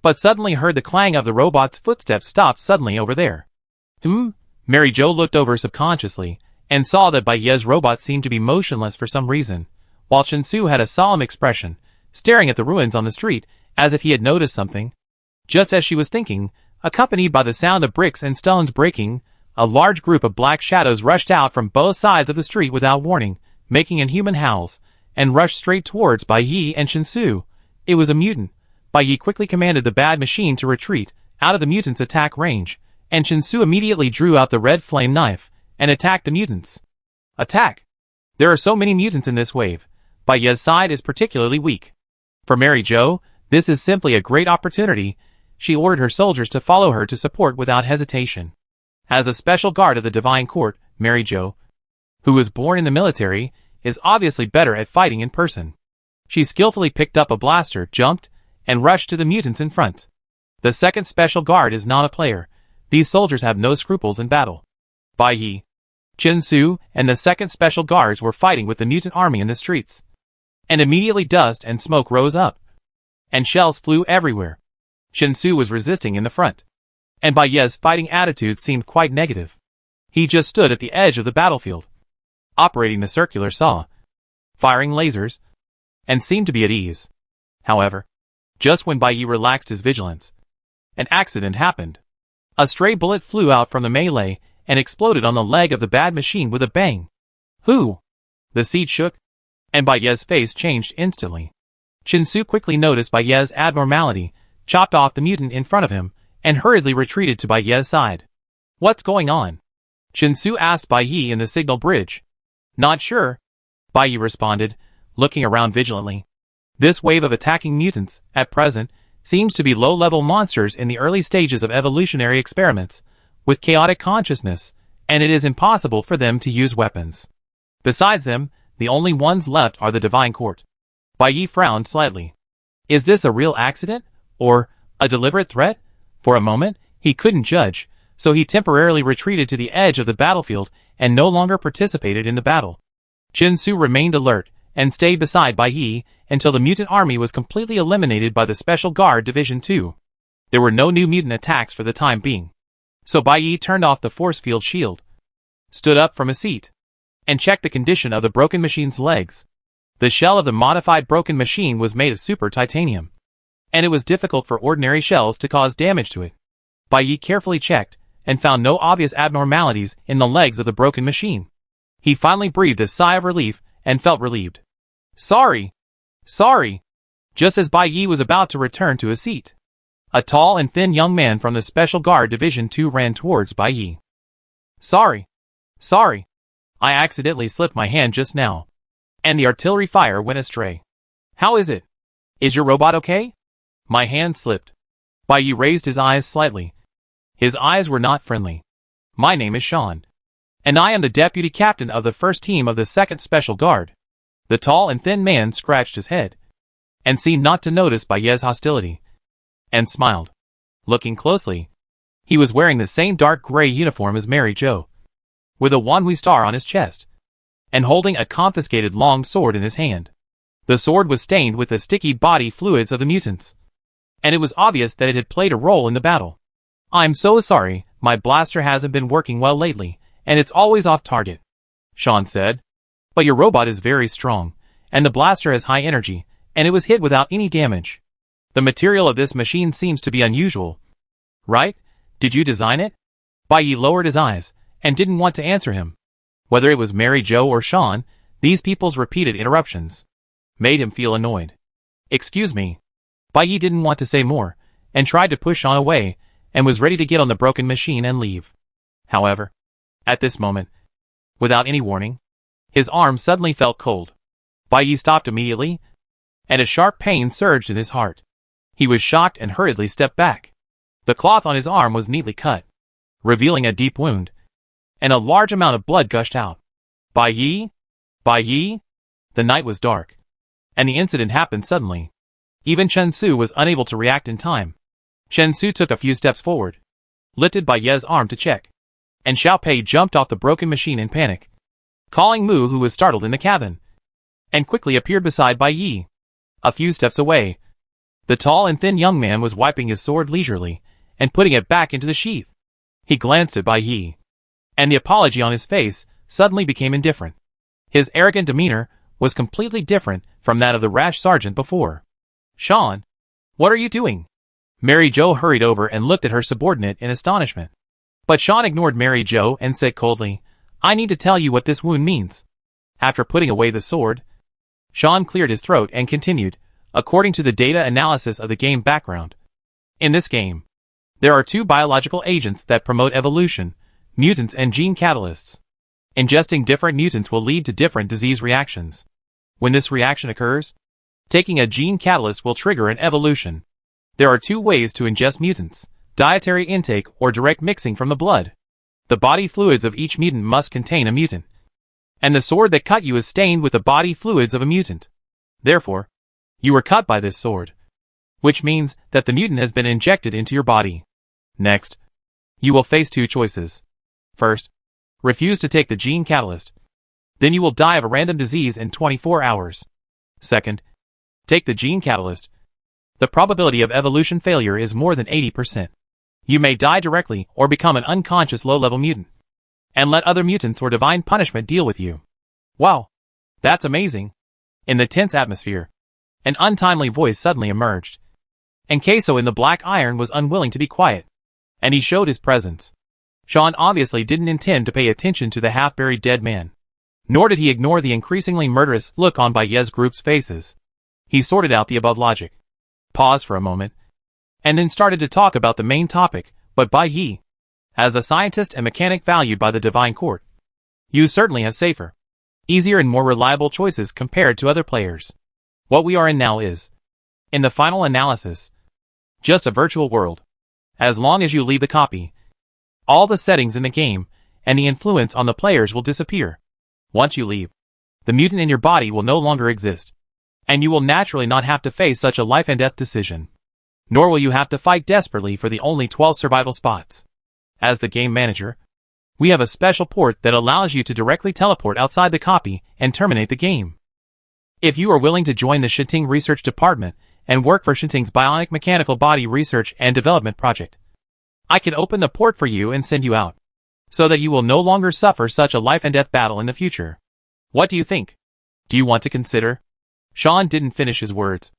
but suddenly heard the clang of the robot's footsteps stop suddenly over there. Mary Jo looked over subconsciously, and saw that Bai Ye's robot seemed to be motionless for some reason, while Shinsu had a solemn expression, staring at the ruins on the street, as if he had noticed something. Just as she was thinking, accompanied by the sound of bricks and stones breaking, a large group of black shadows rushed out from both sides of the street without warning, making inhuman howls, and rushed straight towards Bai Yi and Shinsu. It was a mutant. Bai Yi quickly commanded the bad machine to retreat out of the mutant's attack range, and Shinsu immediately drew out the red flame knife and attacked the mutants. Attack! There are so many mutants in this wave. Bai Ye's side is particularly weak. For Mary Jo, this is simply a great opportunity. She ordered her soldiers to follow her to support without hesitation. As a special guard of the Divine Court, Mary Jo, who was born in the military, is obviously better at fighting in person. She skillfully picked up a blaster, jumped, and rushed to the mutants in front. The second special guard is not a player. These soldiers have no scruples in battle. Bai Yi, Shinsu, and the second special guards were fighting with the mutant army in the streets. And immediately dust and smoke rose up, and shells flew everywhere. Shinsu was resisting in the front, and Bai Ye's fighting attitude seemed quite negative. He just stood at the edge of the battlefield, operating the circular saw, firing lasers, and seemed to be at ease. However, just when Bai Yi relaxed his vigilance, an accident happened. A stray bullet flew out from the melee and exploded on the leg of the bad machine with a bang. Who? The seat shook, and Bai Ye's face changed instantly. Shinsu quickly noticed Bai Ye's abnormality, chopped off the mutant in front of him, and hurriedly retreated to Bai Ye's side. What's going on? Shinsu asked Bai Yi in the signal bridge. Not sure, Bai Yi responded, looking around vigilantly. This wave of attacking mutants, at present, seems to be low-level monsters in the early stages of evolutionary experiments, with chaotic consciousness, and it is impossible for them to use weapons. Besides them, the only ones left are the Divine Court. Bai Yi frowned slightly. Is this a real accident, or a deliberate threat? For a moment, he couldn't judge, so he temporarily retreated to the edge of the battlefield and no longer participated in the battle. Shinsu remained alert, and stayed beside Bai Yi until the mutant army was completely eliminated by the Special Guard Division 2. There were no new mutant attacks for the time being. So Bai Yi turned off the force field shield, stood up from his seat, and checked the condition of the broken machine's legs. The shell of the modified broken machine was made of super titanium, and it was difficult for ordinary shells to cause damage to it. Bai Yi carefully checked, and found no obvious abnormalities in the legs of the broken machine. He finally breathed a sigh of relief, and felt relieved. Sorry! Sorry! Just as Bai Yi was about to return to his seat, a tall and thin young man from the Special Guard Division 2 ran towards Bai Yi. Sorry! Sorry! I accidentally slipped my hand just now, and the artillery fire went astray. How is it? Is your robot okay? My hand slipped. Bai Yi raised his eyes slightly. His eyes were not friendly. My name is Sean, and I am the deputy captain of the first team of the 2nd Special Guard. The tall and thin man scratched his head, and seemed not to notice Bai Yi's hostility, and smiled. Looking closely, he was wearing the same dark gray uniform as Mary Jo, with a Wanhui star on his chest, and holding a confiscated long sword in his hand. The sword was stained with the sticky body fluids of the mutants, and it was obvious that it had played a role in the battle. I'm so sorry, my blaster hasn't been working well lately, and it's always off target, Sean said. But your robot is very strong, and the blaster has high energy, and it was hit without any damage. The material of this machine seems to be unusual. Right? Did you design it? Bai Yi lowered his eyes, and didn't want to answer him. Whether it was Mary Jo or Sean, these people's repeated interruptions made him feel annoyed. Excuse me. Bai Yi didn't want to say more, and tried to push Sean away, and was ready to get on the broken machine and leave. However, at this moment, without any warning, his arm suddenly felt cold. Bai Yi stopped immediately, and a sharp pain surged in his heart. He was shocked and hurriedly stepped back. The cloth on his arm was neatly cut, revealing a deep wound, and a large amount of blood gushed out. Bai Yi? Bai Yi? The night was dark, and the incident happened suddenly. Even Chen Su was unable to react in time. Chen Su took a few steps forward, lifted Bai Yi's arm to check, and Xiao Pei jumped off the broken machine in panic, calling Mu, who was startled in the cabin, and quickly appeared beside Bai Yi. A few steps away, the tall and thin young man was wiping his sword leisurely, and putting it back into the sheath. He glanced at Bai Yi, and the apology on his face suddenly became indifferent. His arrogant demeanor was completely different from that of the rash sergeant before. Sean, what are you doing? Mary Jo hurried over and looked at her subordinate in astonishment. But Sean ignored Mary Jo and said coldly, I need to tell you what this wound means. After putting away the sword, Sean cleared his throat and continued, according to the data analysis of the game background. In this game, there are 2 biological agents that promote evolution, mutants and gene catalysts. Ingesting different mutants will lead to different disease reactions. When this reaction occurs, taking a gene catalyst will trigger an evolution. There are 2 ways to ingest mutants: dietary intake or direct mixing from the blood. The body fluids of each mutant must contain a mutant, and the sword that cut you is stained with the body fluids of a mutant. Therefore, you were cut by this sword, which means that the mutant has been injected into your body. Next, you will face 2 choices. First, refuse to take the gene catalyst. Then you will die of a random disease in 24 hours. Second, take the gene catalyst. The probability of evolution failure is more than 80%. You may die directly or become an unconscious low-level mutant, and let other mutants or divine punishment deal with you. Wow, that's amazing. In the tense atmosphere, an untimely voice suddenly emerged, and Queso in the black iron was unwilling to be quiet, and he showed his presence. Sean obviously didn't intend to pay attention to the half-buried dead man, nor did he ignore the increasingly murderous look on Bai Yi's group's faces. He sorted out the above logic, paused for a moment, and then started to talk about the main topic. But Bai Yi, as a scientist and mechanic valued by the Divine Court, you certainly have safer, easier and more reliable choices compared to other players. What we are in now is, in the final analysis, just a virtual world. As long as you leave the copy, all the settings in the game and the influence on the players will disappear. Once you leave, the mutant in your body will no longer exist, and you will naturally not have to face such a life and death decision. Nor will you have to fight desperately for the only 12 survival spots. As the game manager, we have a special port that allows you to directly teleport outside the copy and terminate the game. If you are willing to join the Shinting Research Department and work for Shinting's Bionic Mechanical Body Research and Development Project, I can open the port for you and send you out, so that you will no longer suffer such a life-and-death battle in the future. What do you think? Do you want to consider? Sean didn't finish his words,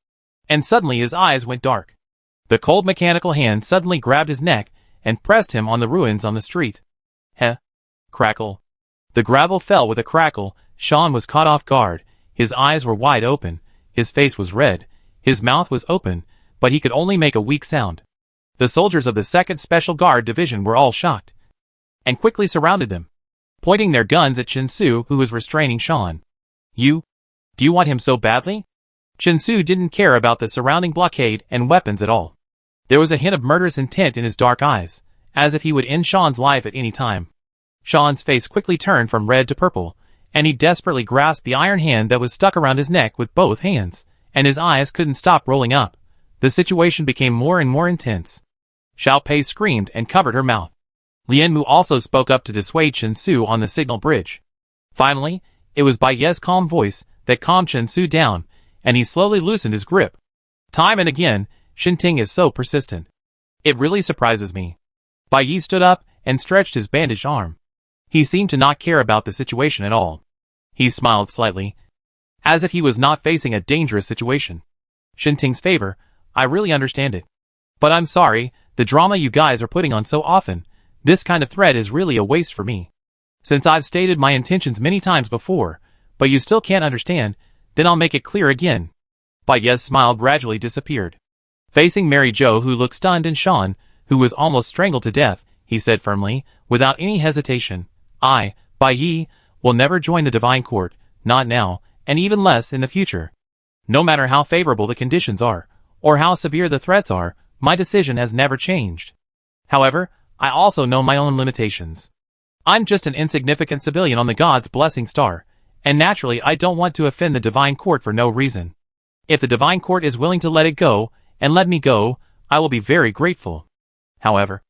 and suddenly his eyes went dark. The cold mechanical hand suddenly grabbed his neck and pressed him on the ruins on the street. Heh. Crackle. The gravel fell with a crackle. Sean was caught off guard. His eyes were wide open. His face was red. His mouth was open, but he could only make a weak sound. The soldiers of the 2nd Special Guard Division were all shocked, and quickly surrounded them, pointing their guns at Chin-Su, who was restraining Sean. Do you want him so badly? Chin-Su didn't care about the surrounding blockade and weapons at all. There was a hint of murderous intent in his dark eyes, as if he would end Sean's life at any time. Sean's face quickly turned from red to purple, and he desperately grasped the iron hand that was stuck around his neck with both hands, and his eyes couldn't stop rolling up. The situation became more and more intense. Xiao Pei screamed and covered her mouth. Lian Mu also spoke up to dissuade Chin-Su on the signal bridge. Finally, it was Bai Ye's calm voice that calmed Chin-Su down, and he slowly loosened his grip. Time and again, Shinting is so persistent. It really surprises me. Bai Yi stood up and stretched his bandaged arm. He seemed to not care about the situation at all. He smiled slightly, as if he was not facing a dangerous situation. Shinting's favor, I really understand it. But I'm sorry, the drama you guys are putting on so often, this kind of threat is really a waste for me. Since I've stated my intentions many times before, but you still can't understand, then I'll make it clear again. Bai Ye's smile gradually disappeared. Facing Mary Jo, who looked stunned, and Sean, who was almost strangled to death, he said firmly, without any hesitation, I, Bai Yi, will never join the Divine Court, not now, and even less in the future. No matter how favorable the conditions are, or how severe the threats are, my decision has never changed. However, I also know my own limitations. I'm just an insignificant civilian on the God's blessing star, and naturally I don't want to offend the Divine Court for no reason. If the Divine Court is willing to let it go, and let me go, I will be very grateful. However,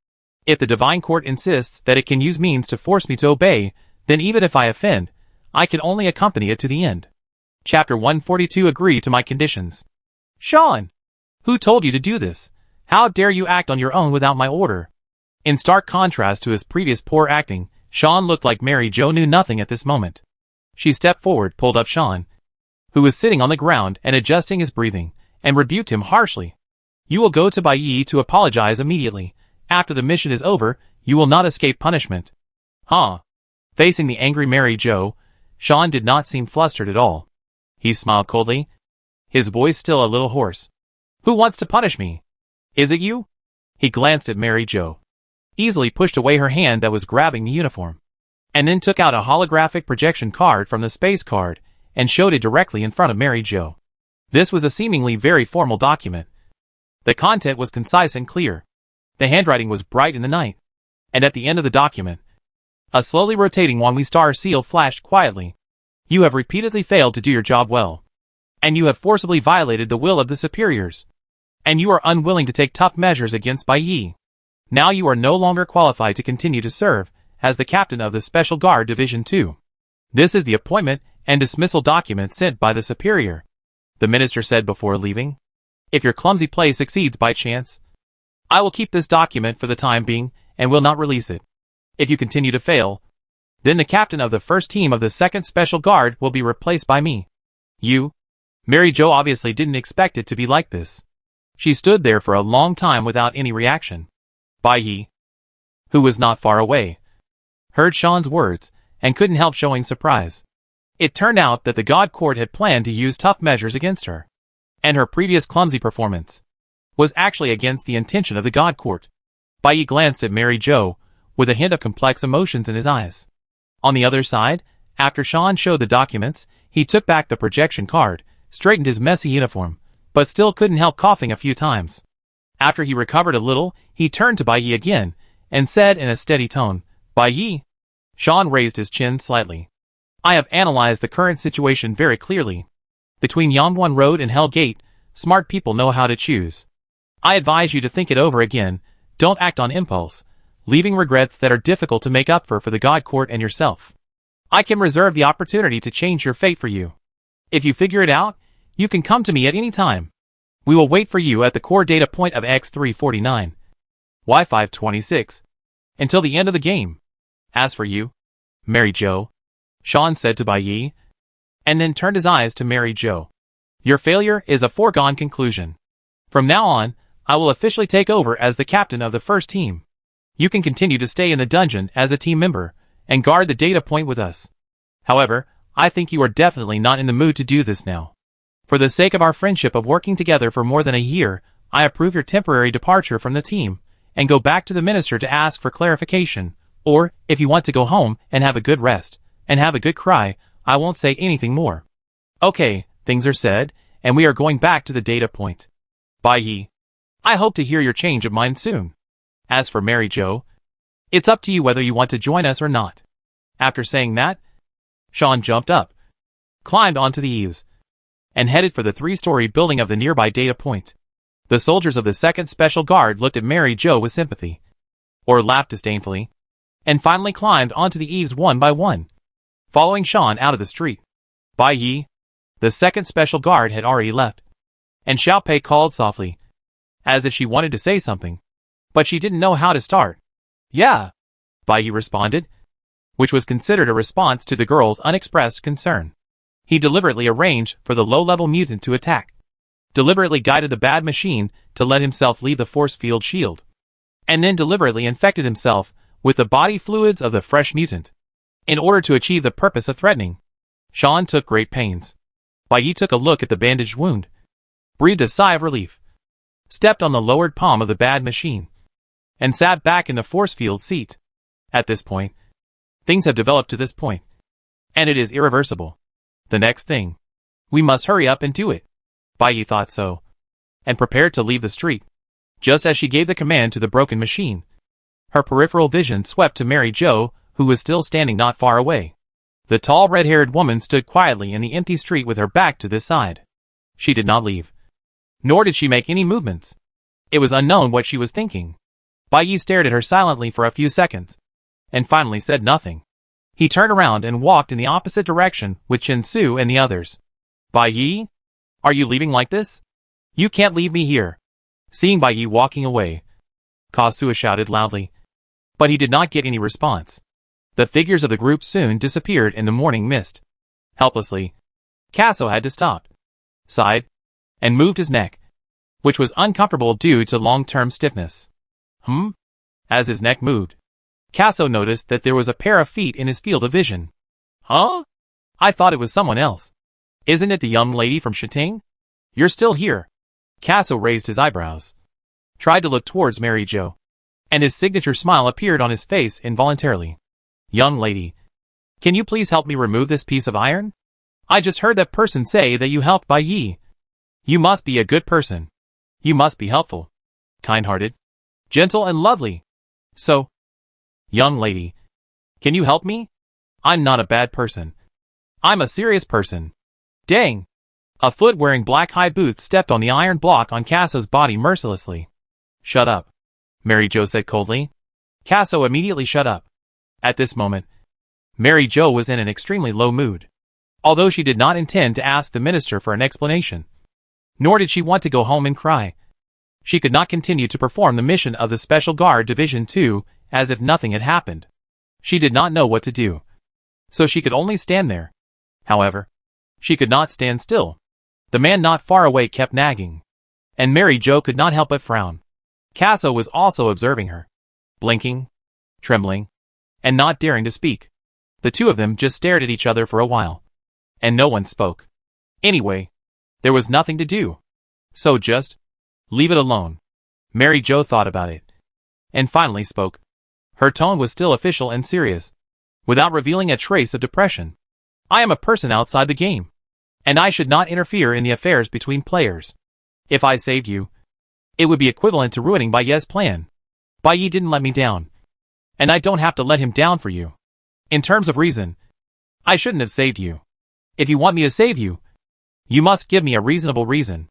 if the Divine Court insists that it can use means to force me to obey, then even if I offend, I can only accompany it to the end. Chapter 142. Agree to my conditions. Sean! Who told you to do this? How dare you act on your own without my order? In stark contrast to his previous poor acting, Sean looked like Mary Jo knew nothing at this moment. She stepped forward, pulled up Sean, who was sitting on the ground and adjusting his breathing, and rebuked him harshly. You will go to Bai Yi to apologize immediately. After the mission is over, you will not escape punishment. Huh? Facing the angry Mary Jo, Sean did not seem flustered at all. He smiled coldly, his voice still a little hoarse. Who wants to punish me? Is it you? He glanced at Mary Jo, easily pushed away her hand that was grabbing the uniform, and then took out a holographic projection card from the space card and showed it directly in front of Mary Jo. This was a seemingly very formal document. The content was concise and clear. The handwriting was bright in the night, and at the end of the document, a slowly rotating Wanli star seal flashed quietly. You have repeatedly failed to do your job well, and you have forcibly violated the will of the superiors, and you are unwilling to take tough measures against Bai Yi. Now you are no longer qualified to continue to serve as the captain of the Special Guard Division 2. This is the appointment and dismissal document sent by the superior, the minister said before leaving. If your clumsy play succeeds by chance, I will keep this document for the time being and will not release it. If you continue to fail, then the captain of the first team of the 2nd Special Guard will be replaced by me. You? Mary Jo obviously didn't expect it to be like this. She stood there for a long time without any reaction. Bai Yi, who was not far away, heard Sean's words and couldn't help showing surprise. It turned out that the God Court had planned to use tough measures against her, and her previous clumsy performance was actually against the intention of the God Court. Bai Yi glanced at Mary Jo with a hint of complex emotions in his eyes. On the other side, after Sean showed the documents, he took back the projection card, straightened his messy uniform, but still couldn't help coughing a few times. After he recovered a little, he turned to Bai Yi again, and said in a steady tone, Bai Yi. Sean raised his chin slightly. I have analyzed the current situation very clearly. Between Yangguan Road and Hell Gate, smart people know how to choose. I advise you to think it over again. Don't act on impulse, leaving regrets that are difficult to make up for the God Court and yourself. I can reserve the opportunity to change your fate for you. If you figure it out, you can come to me at any time. We will wait for you at the core data point of X349, Y526, until the end of the game. As for you, Mary Jo, Sean said to Bai Yi, and then turned his eyes to Mary Jo. Your failure is a foregone conclusion. From now on, I will officially take over as the captain of the first team. You can continue to stay in the dungeon as a team member and guard the data point with us. However, I think you are definitely not in the mood to do this now. For the sake of our friendship of working together for more than a year, I approve your temporary departure from the team and go back to the minister to ask for clarification, or, if you want to go home and have a good rest, and have a good cry, I won't say anything more. Okay, things are said, and we are going back to the data point. Bai Yi, I hope to hear your change of mind soon. As for Mary Jo, it's up to you whether you want to join us or not. After saying that, Sean jumped up, climbed onto the eaves, and headed for the 3-story building of the nearby data point. The soldiers of the 2nd Special Guard looked at Mary Jo with sympathy, or laughed disdainfully, and finally climbed onto the eaves one by one, following Sean out of the street. Bai Yi, the 2nd Special Guard, had already left, and Xiao Pei called softly, as if she wanted to say something, but she didn't know how to start. Yeah, Bai Yi responded, which was considered a response to the girl's unexpressed concern. He deliberately arranged for the low-level mutant to attack, deliberately guided the bad machine to let himself leave the force field shield, and then deliberately infected himself with the body fluids of the fresh mutant, in order to achieve the purpose of threatening. Sean took great pains. Bai Yi took a look at the bandaged wound, breathed a sigh of relief, stepped on the lowered palm of the bad machine, and sat back in the force field seat. At this point, things have developed to this point, and it is irreversible. The next thing, we must hurry up and do it. Bai Yi thought so, and prepared to leave the street. Just as she gave the command to the broken machine, her peripheral vision swept to Mary Jo, who was still standing not far away. The tall red-haired woman stood quietly in the empty street with her back to this side. She did not leave, nor did she make any movements. It was unknown what she was thinking. Bai Yi stared at her silently for a few seconds, and finally said nothing. He turned around and walked in the opposite direction with Chen Su and the others. Bai Yi? Are you leaving like this? You can't leave me here. Seeing Bai Yi walking away, Kazuya shouted loudly, but he did not get any response. The figures of the group soon disappeared in the morning mist. Helplessly, Kazuya had to stop, sighed, and moved his neck, which was uncomfortable due to long-term stiffness. As his neck moved, Kazuya noticed that there was a pair of feet in his field of vision. Huh? I thought it was someone else. Isn't it the young lady from Shiting? You're still here. Kazuya raised his eyebrows, tried to look towards Mary Jo, and his signature smile appeared on his face involuntarily. Young lady, can you please help me remove this piece of iron? I just heard that person say that you helped Bai Yi. You must be a good person. You must be helpful, kind-hearted, gentle and lovely. So, young lady, can you help me? I'm not a bad person. I'm a serious person. Dang! A foot wearing black high boots stepped on the iron block on Kazuya's body mercilessly. Shut up, Mary Jo said coldly. Kazuya immediately shut up. At this moment, Mary Jo was in an extremely low mood. Although she did not intend to ask the minister for an explanation, nor did she want to go home and cry, she could not continue to perform the mission of the Special Guard Division 2 as if nothing had happened. She did not know what to do, so she could only stand there. However, she could not stand still. The man not far away kept nagging, and Mary Jo could not help but frown. Kazuya was also observing her, blinking, trembling, and not daring to speak. The two of them just stared at each other for a while, and no one spoke. Anyway, there was nothing to do, so just leave it alone. Mary Jo thought about it, and finally spoke. Her tone was still official and serious, without revealing a trace of depression. I am a person outside the game, and I should not interfere in the affairs between players. If I saved you, it would be equivalent to ruining Bai Yi's plan. Bai Yi didn't let me down, and I don't have to let him down for you. In terms of reason, I shouldn't have saved you. If you want me to save you, you must give me a reasonable reason.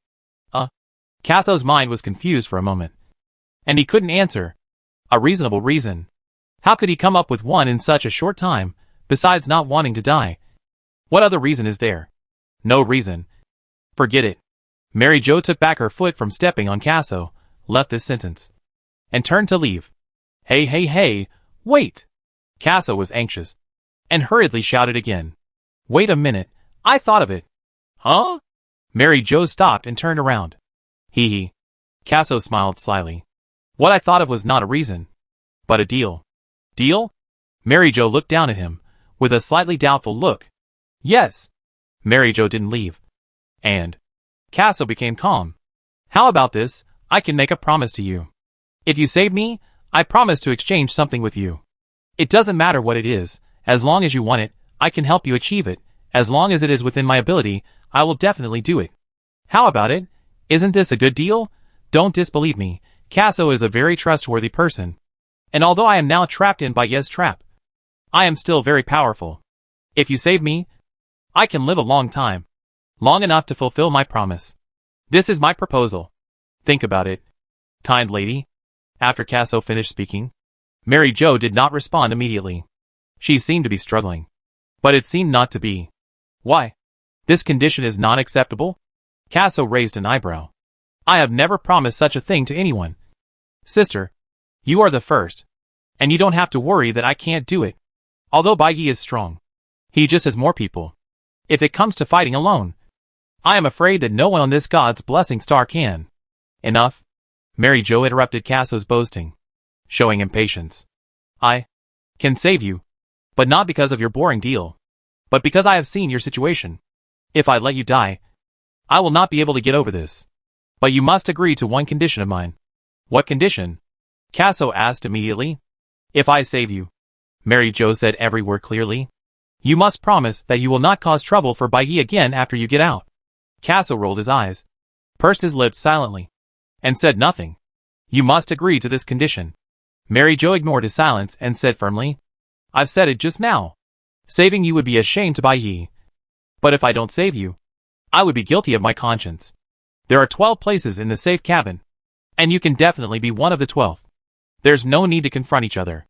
Kazuya's mind was confused for a moment, and he couldn't answer. A reasonable reason? How could he come up with one in such a short time, besides not wanting to die? What other reason is there? No reason. Forget it. Mary Jo took back her foot from stepping on Casso, left this sentence, and turned to leave. Hey, wait! Casso was anxious, and hurriedly shouted again. Wait a minute, I thought of it. Huh? Mary Jo stopped and turned around. Hee. Casso smiled slyly. What I thought of was not a reason, but a deal. Deal? Mary Jo looked down at him, with a slightly doubtful look. Yes. Mary Jo didn't leave. And Casso became calm. How about this? I can make a promise to you. If you save me, I promise to exchange something with you. It doesn't matter what it is, as long as you want it, I can help you achieve it. As long as it is within my ability, I will definitely do it. How about it? Isn't this a good deal? Don't disbelieve me, Casso is a very trustworthy person. And although I am now trapped in Baye's trap, I am still very powerful. If you save me, I can live a long time. Long enough to fulfill my promise. This is my proposal. Think about it, kind lady. After Casso finished speaking, Mary Jo did not respond immediately. She seemed to be struggling. But it seemed not to be. Why? This condition is not acceptable? Casso raised an eyebrow. I have never promised such a thing to anyone. Sister, you are the first. And you don't have to worry that I can't do it. Although Baye is strong, he just has more people. If it comes to fighting alone, I am afraid that no one on this God's blessing star can. Enough. Mary Jo interrupted Casso's boasting, showing impatience. I can save you, but not because of your boring deal, but because I have seen your situation. If I let you die, I will not be able to get over this. But you must agree to one condition of mine. What condition? Casso asked immediately. If I save you, Mary Jo said every word clearly, you must promise that you will not cause trouble for Baye again after you get out. Casso rolled his eyes, pursed his lips silently, and said nothing. You must agree to this condition. Mary Jo ignored his silence and said firmly, I've said it just now. Saving you would be a shame to Baye. But if I don't save you, I would be guilty of my conscience. There are 12 places in the safe cabin, and you can definitely be one of the 12th. There's no need to confront each other.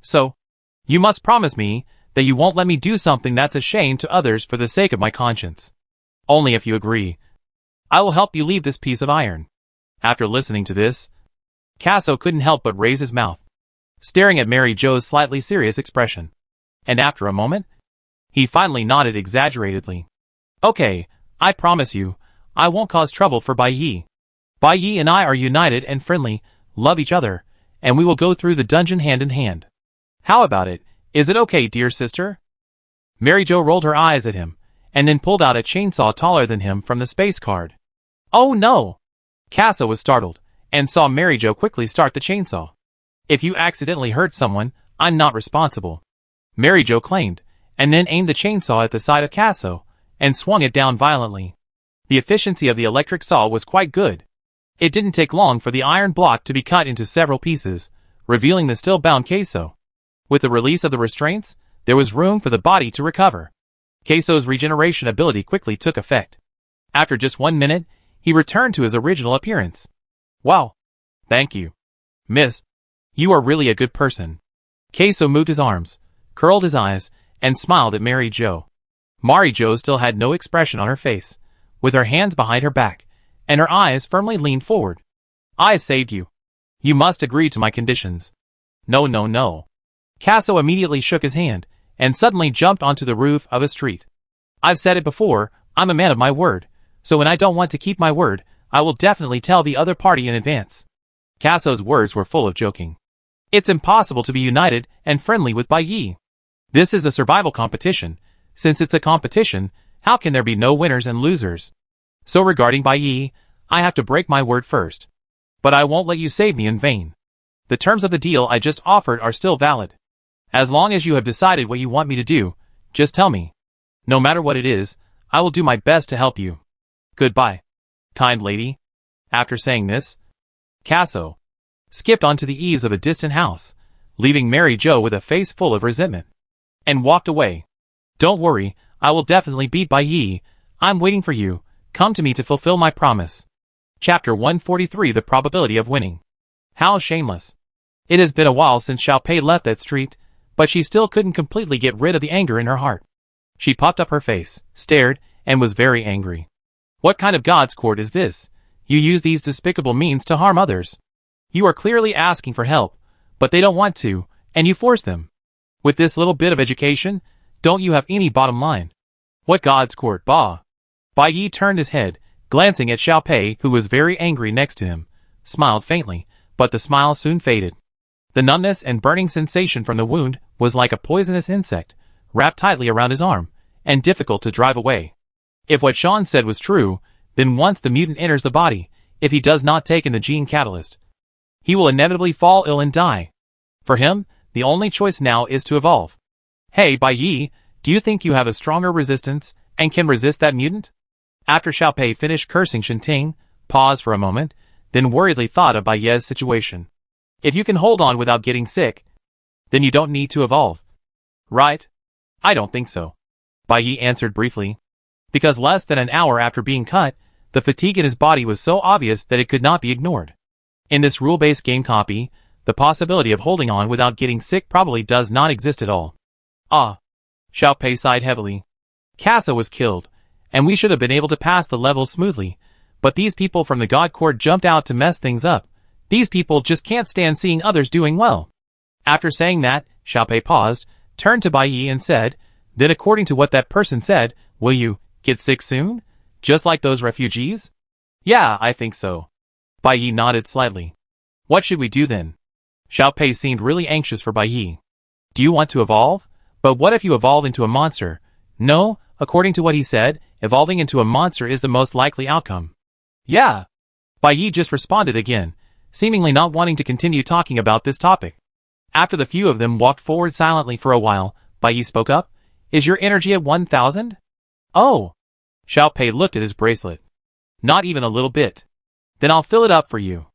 So, you must promise me that you won't let me do something that's a shame to others for the sake of my conscience. Only if you agree, I will help you leave this piece of iron. After listening to this, Casso couldn't help but raise his mouth, staring at Mary Jo's slightly serious expression. And after a moment, he finally nodded exaggeratedly. Okay, I promise you, I won't cause trouble for Baye. Baye and I are united and friendly, love each other, and we will go through the dungeon hand in hand. How about it? Is it okay, dear sister? Mary Jo rolled her eyes at him, and then pulled out a chainsaw taller than him from the space card. Oh no! Casso was startled, and saw Mary Jo quickly start the chainsaw. If you accidentally hurt someone, I'm not responsible, Mary Jo claimed, and then aimed the chainsaw at the side of Casso, and swung it down violently. The efficiency of the electric saw was quite good. It didn't take long for the iron block to be cut into several pieces, revealing the still bound Casso. With the release of the restraints, there was room for the body to recover. Casso's regeneration ability quickly took effect. After just 1 minute, he returned to his original appearance. Wow. Thank you. Miss, you are really a good person. Casso moved his arms, curled his eyes, and smiled at Mary Jo. Mary Jo still had no expression on her face, with her hands behind her back, and her eyes firmly leaned forward. I saved you. You must agree to my conditions. No. Casso immediately shook his hand, and suddenly jumped onto the roof of a street. I've said it before, I'm a man of my word, so when I don't want to keep my word, I will definitely tell the other party in advance. Casso's words were full of joking. It's impossible to be united and friendly with Baye. This is a survival competition. Since it's a competition, how can there be no winners and losers? So regarding Baye, I have to break my word first. But I won't let you save me in vain. The terms of the deal I just offered are still valid. As long as you have decided what you want me to do, just tell me. No matter what it is, I will do my best to help you. Goodbye, kind lady. After saying this, Casso skipped onto the eaves of a distant house, leaving Mary Jo with a face full of resentment, and walked away. Don't worry, I will definitely beat Baye. I'm waiting for you. Come to me to fulfill my promise. Chapter 143 The Probability of Winning. How shameless. It has been a while since Xiaopei left that street, but she still couldn't completely get rid of the anger in her heart. She puffed up her face, stared, and was very angry. What kind of God's court is this? You use these despicable means to harm others. You are clearly asking for help, but they don't want to, and you force them. With this little bit of education, don't you have any bottom line? What God's court, bah? Bai Yi turned his head, glancing at Xiao Pei, who was very angry next to him, smiled faintly, but the smile soon faded. The numbness and burning sensation from the wound was like a poisonous insect, wrapped tightly around his arm, and difficult to drive away. If what Sean said was true, then once the mutant enters the body, if he does not take in the gene catalyst, he will inevitably fall ill and die. For him, the only choice now is to evolve. Hey, Bai Yi, do you think you have a stronger resistance and can resist that mutant? After Xiao Pei finished cursing Shinting, paused for a moment, then worriedly thought of Bai Ye's situation. If you can hold on without getting sick, then you don't need to evolve. Right? I don't think so. Bai Yi answered briefly. Because less than an hour after being cut, the fatigue in his body was so obvious that it could not be ignored. In this rule-based game copy, the possibility of holding on without getting sick probably does not exist at all. Ah. Xiao Pei sighed heavily. Casa was killed, and we should have been able to pass the level smoothly, but these people from the God Court jumped out to mess things up. These people just can't stand seeing others doing well. After saying that, Xiao Pei paused, turned to Bai Yi and said, then according to what that person said, will you get sick soon? Just like those refugees? Yeah, I think so. Bai Yi nodded slightly. What should we do then? Xiao Pei seemed really anxious for Bai Yi. Do you want to evolve? But what if you evolve into a monster? No, according to what he said, evolving into a monster is the most likely outcome. Yeah. Bai Yi just responded again, seemingly not wanting to continue talking about this topic. After the few of them walked forward silently for a while, Bai Yi spoke up. Is your energy at 1,000? Oh. Xiao Pei looked at his bracelet. Not even a little bit. Then I'll fill it up for you.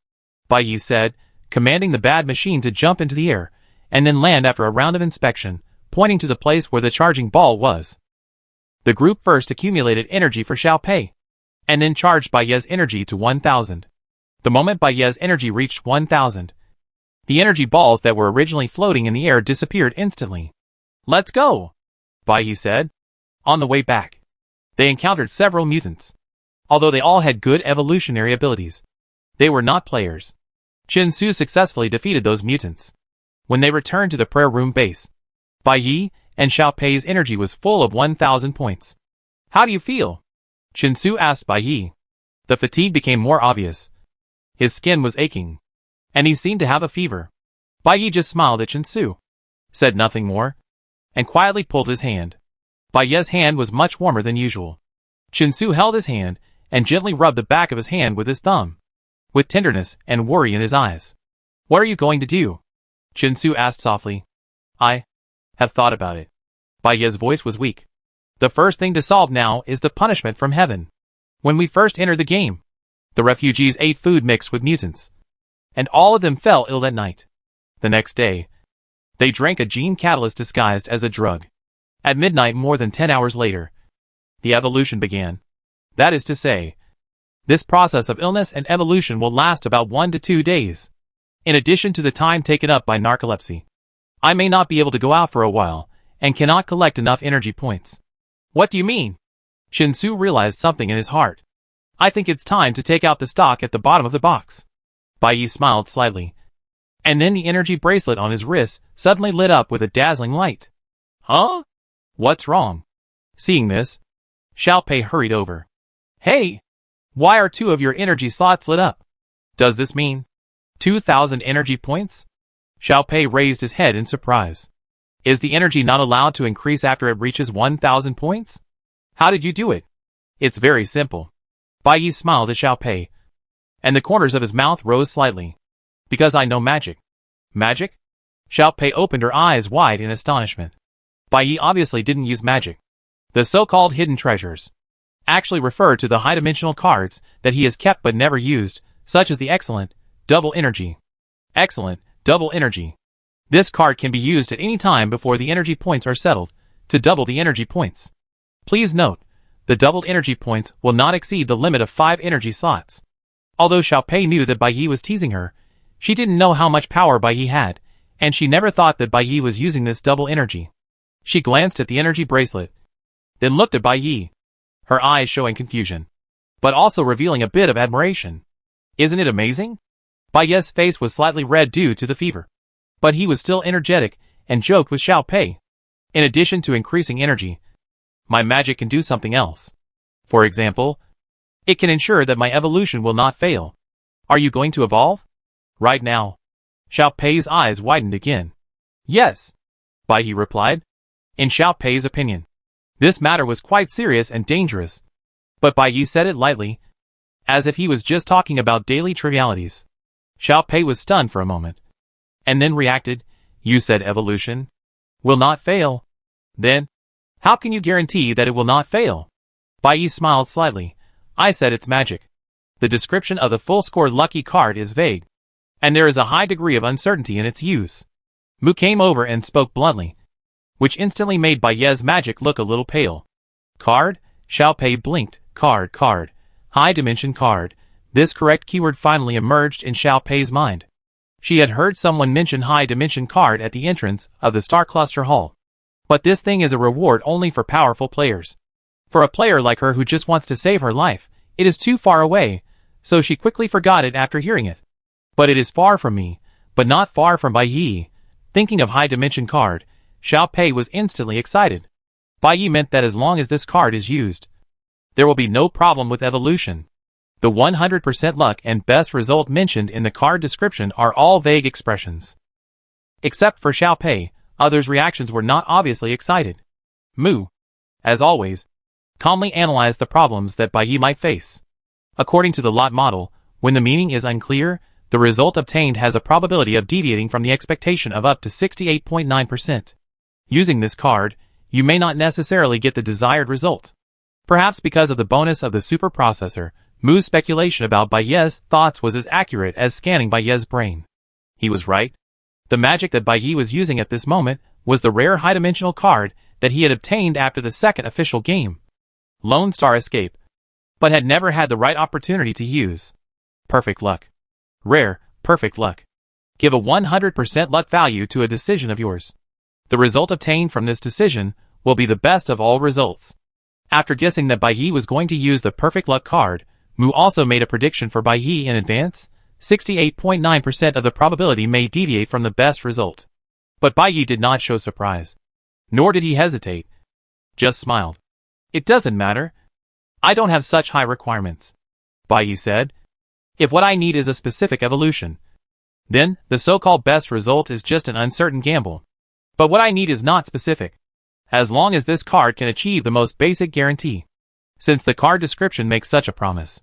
Bai Yi said, commanding the bad machine to jump into the air, and then land after a round of inspection, pointing to the place where the charging ball was. The group first accumulated energy for Xiao Pei, and then charged Bai Ye's energy to 1,000. The moment Bai Ye's energy reached 1,000, the energy balls that were originally floating in the air disappeared instantly. Let's go, Bai Yi said. On the way back, they encountered several mutants. Although they all had good evolutionary abilities, they were not players. Qin Su successfully defeated those mutants. When they returned to the prayer room base, Bai Yi and Xiao Pei's energy was full of 1,000 points. How do you feel? Qin Su asked Bai Yi. The fatigue became more obvious. His skin was aching, and he seemed to have a fever. Bai Yi just smiled at Qin Su, said nothing more, and quietly pulled his hand. Bai Ye's hand was much warmer than usual. Qin Su held his hand and gently rubbed the back of his hand with his thumb, with tenderness and worry in his eyes. What are you going to do? Qin Su asked softly. I have thought about it. Bai Ye's voice was weak. The first thing to solve now is the punishment from heaven. When we first entered the game, the refugees ate food mixed with mutants, and all of them fell ill that night. The next day, they drank a gene catalyst disguised as a drug. At midnight more than 10 hours later, the evolution began. That is to say, this process of illness and evolution will last about 1 to 2 days. In addition to the time taken up by narcolepsy, I may not be able to go out for a while, and cannot collect enough energy points. What do you mean? Qin Su realized something in his heart. I think it's time to take out the stock at the bottom of the box. Bai Yi smiled slightly, and then the energy bracelet on his wrist suddenly lit up with a dazzling light. Huh? What's wrong? Seeing this, Xiao Pei hurried over. Hey! Why are 2 of your energy slots lit up? Does this mean 2,000 energy points? Xiao Pei raised his head in surprise. Is the energy not allowed to increase after it reaches 1,000 points? How did you do it? It's very simple. Bai Yi smiled at Xiao Pei, and the corners of his mouth rose slightly. Because I know magic. Magic? Xiao Pei opened her eyes wide in astonishment. Bai Yi obviously didn't use magic. The so-called hidden treasures actually refer to the high-dimensional cards that he has kept but never used, such as the Excellent Double Energy. Excellent Double Energy. This card can be used at any time before the energy points are settled, to double the energy points. Please note, the doubled energy points will not exceed the limit of 5 energy slots. Although Xiao Pei knew that Bai Yi was teasing her, she didn't know how much power Bai Yi had, and she never thought that Bai Yi was using this double energy. She glanced at the energy bracelet, then looked at Bai Yi. her eyes showing confusion, but also revealing a bit of admiration. Isn't it amazing? Bai Ye's face was slightly red due to the fever, but he was still energetic and joked with Xiao Pei. In addition to increasing energy, my magic can do something else. For example, it can ensure that my evolution will not fail. Are you going to evolve? Right now. Xiao Pei's eyes widened again. Yes, Bai Ye replied. In Xiao Pei's opinion, this matter was quite serious and dangerous. But Bai Ye said it lightly, as if he was just talking about daily trivialities. Xiao Pei was stunned for a moment, and then reacted, you said evolution will not fail. Then, how can you guarantee that it will not fail? Bai Ye smiled slightly. I said it's magic. The description of the full-score lucky card is vague, and there is a high degree of uncertainty in its use. Mu came over and spoke bluntly, which instantly made Bai Ye's magic look a little pale. Card? Xiao Pei blinked. Card. High dimension card. This correct keyword finally emerged in Xiao Pei's mind. She had heard someone mention high dimension card at the entrance of the Star Cluster Hall. But this thing is a reward only for powerful players. For a player like her who just wants to save her life, it is too far away, so she quickly forgot it after hearing it. But it is far from me, but not far from Bai Ye. Thinking of high dimension card, Xiao Pei was instantly excited. Bai Ye meant that as long as this card is used, there will be no problem with evolution. The 100% luck and best result mentioned in the card description are all vague expressions. Except for Xiao Pei, others' reactions were not obviously excited. Mu, as always, calmly analyzed the problems that Bai Ye might face. According to the lot model, when the meaning is unclear, the result obtained has a probability of deviating from the expectation of up to 68.9%. Using this card, you may not necessarily get the desired result. Perhaps because of the bonus of the super processor, Mu's speculation about Bai Ye's thoughts was as accurate as scanning Bai Ye's brain. He was right. The magic that Bai Ye was using at this moment was the rare high-dimensional card that he had obtained after the second official game, Lone Star Escape, but had never had the right opportunity to use. Perfect luck. Rare, perfect luck. Give a 100% luck value to a decision of yours. The result obtained from this decision will be the best of all results. After guessing that Bai Ye was going to use the perfect luck card, Mu also made a prediction for Bai Ye in advance. 68.9% of the probability may deviate from the best result. But Bai Ye did not show surprise. Nor did he hesitate. Just smiled. It doesn't matter. I don't have such high requirements, Bai Ye said. If what I need is a specific evolution, then the so-called best result is just an uncertain gamble. But what I need is not specific, as long as this card can achieve the most basic guarantee. Since the card description makes such a promise,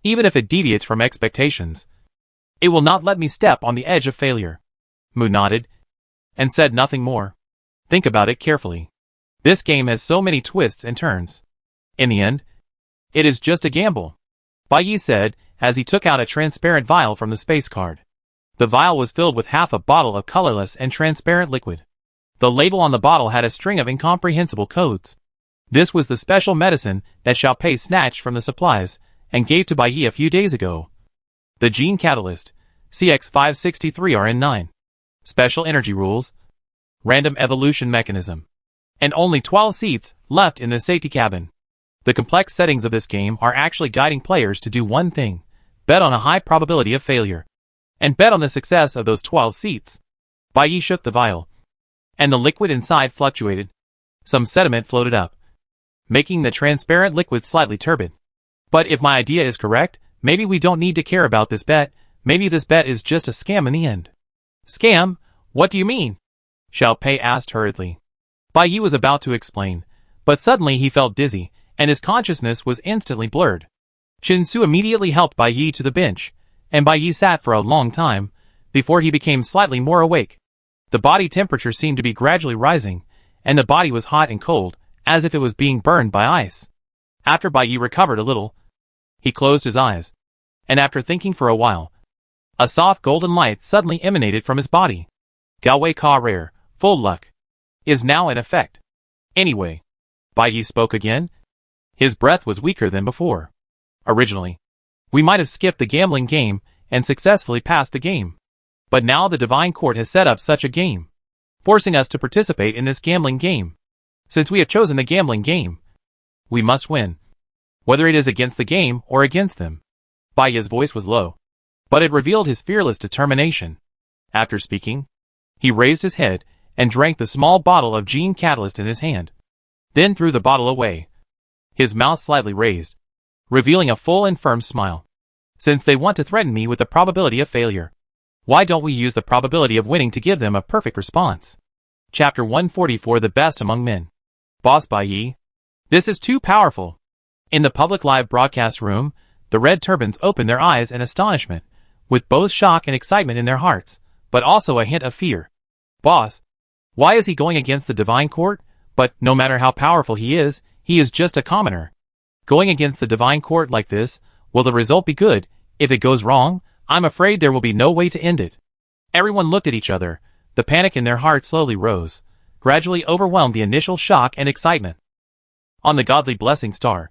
even if it deviates from expectations, it will not let me step on the edge of failure. Mu nodded, and said nothing more. Think about it carefully. This game has so many twists and turns. In the end, it is just a gamble, Bai Ye said, as he took out a transparent vial from the space card. The vial was filled with half a bottle of colorless and transparent liquid. The label on the bottle had a string of incomprehensible codes. This was the special medicine that Xiao Pei snatched from the supplies and gave to Bai Ye a few days ago. The Gene Catalyst, CX563RN9. Special energy rules. Random evolution mechanism. And only 12 seats left in the safety cabin. The complex settings of this game are actually guiding players to do one thing: bet on a high probability of failure. And bet on the success of those 12 seats. Bai Ye shook the vial, and the liquid inside fluctuated. Some sediment floated up, making the transparent liquid slightly turbid. But if my idea is correct, maybe we don't need to care about this bet. Maybe this bet is just a scam in the end. Scam? What do you mean? Xiao Pei asked hurriedly. Bai Ye was about to explain, but suddenly he felt dizzy, and his consciousness was instantly blurred. Shin Su immediately helped Bai Ye to the bench, and Bai Ye sat for a long time, before he became slightly more awake. The body temperature seemed to be gradually rising, and the body was hot and cold, as if it was being burned by ice. After Bai Ye recovered a little, he closed his eyes, and after thinking for a while, a soft golden light suddenly emanated from his body. Galway Ka Rare, full luck, is now in effect. Anyway, Bai Ye spoke again. His breath was weaker than before. Originally, we might have skipped the gambling game and successfully passed the game. But now the Divine Court has set up such a game, forcing us to participate in this gambling game. Since we have chosen the gambling game, we must win. whether it is against the game or against them. Bai Ye's voice was low, but it revealed his fearless determination. After speaking, he raised his head and drank the small bottle of gene catalyst in his hand, then threw the bottle away, his mouth slightly raised, revealing a full and firm smile. Since they want to threaten me with the probability of failure, why don't we use the probability of winning to give them a perfect response? Chapter 144 The Best Among Men. Boss Bai Ye. This is too powerful. In the public live broadcast room, the red turbans opened their eyes in astonishment, with both shock and excitement in their hearts, but also a hint of fear. Boss, why is he going against the divine court? But no matter how powerful he is just a commoner. Going against the divine court like this, will the result be good? If it goes wrong, I'm afraid there will be no way to end it. Everyone looked at each other. The panic in their hearts slowly rose, gradually overwhelmed the initial shock and excitement. On the godly blessing star.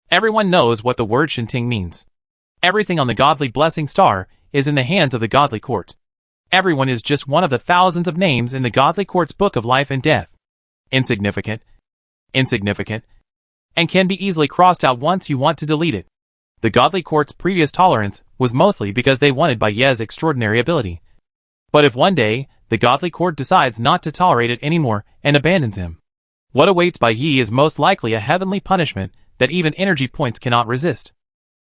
Everyone knows what the word Shinting means. Everything on the godly blessing star is in the hands of the godly court. Everyone is just one of the thousands of names in the godly court's book of life and death. Insignificant, and can be easily crossed out once you want to delete it. The godly court's previous tolerance was mostly because they wanted Bai Ye's extraordinary ability. But if one day, the godly court decides not to tolerate it anymore and abandons him, what awaits Bai Ye is most likely a heavenly punishment that even energy points cannot resist.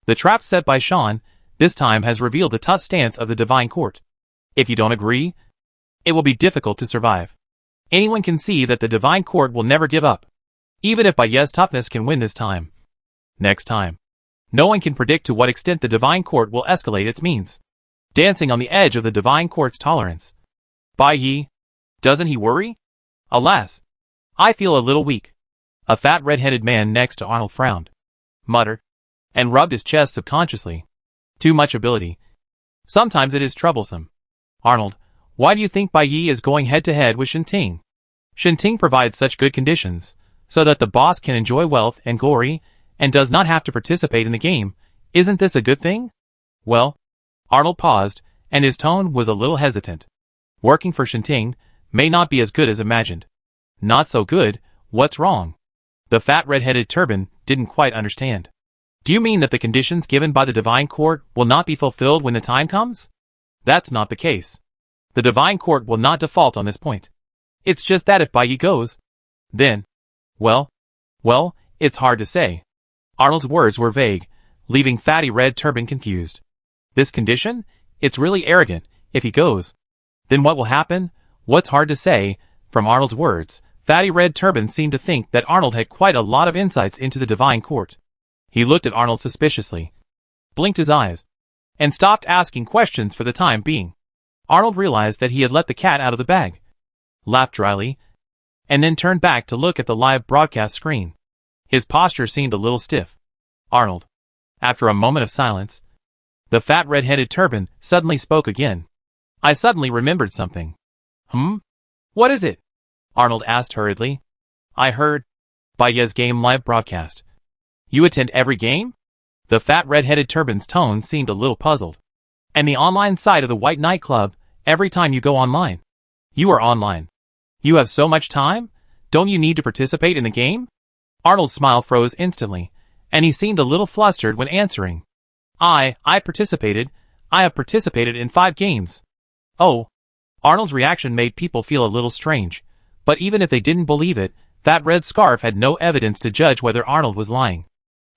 The trap set by Shan, this time has revealed the tough stance of the divine court. If you don't agree, it will be difficult to survive. Anyone can see that the divine court will never give up. Even if Bai Ye's toughness can win this time. Next time. No one can predict to what extent the divine court will escalate its means. Dancing on the edge of the divine court's tolerance. Bai Ye, doesn't he worry? Alas, I feel a little weak. A fat red-headed man next to Arnold frowned, muttered, and rubbed his chest subconsciously. Too much ability. Sometimes it is troublesome. Arnold, why do you think Bai Ye is going head-to-head with Shinting? Shinting provides such good conditions, so that the boss can enjoy wealth and glory, and does not have to participate in the game. Isn't this a good thing? Well, Arnold paused, and his tone was a little hesitant. Working for Shinting may not be as good as imagined. Not so good, what's wrong? The fat red-headed turban didn't quite understand. Do you mean that the conditions given by the divine court will not be fulfilled when the time comes? That's not the case. The divine court will not default on this point. It's just that if Bai Ye goes, then, well, it's hard to say. Arnold's words were vague, leaving Fatty Red Turban confused. This condition? It's really arrogant. If he goes, then what will happen? What's hard to say? From Arnold's words, Fatty Red Turban seemed to think that Arnold had quite a lot of insights into the divine court. He looked at Arnold suspiciously, blinked his eyes, and stopped asking questions for the time being. Arnold realized that he had let the cat out of the bag, laughed dryly, and then turned back to look at the live broadcast screen. His posture seemed a little stiff. Arnold. After a moment of silence, the fat red-headed turban suddenly spoke again. I suddenly remembered something. What is it? Arnold asked hurriedly. I heard Bai Ye's game live broadcast. You attend every game? The fat red-headed turban's tone seemed a little puzzled. And the online side of the White Knight Club, every time you go online. You are online. You have so much time? Don't you need to participate in the game? Arnold's smile froze instantly, and he seemed a little flustered when answering. I participated. I have participated in 5 games. Oh. Arnold's reaction made people feel a little strange, but even if they didn't believe it, that red scarf had no evidence to judge whether Arnold was lying.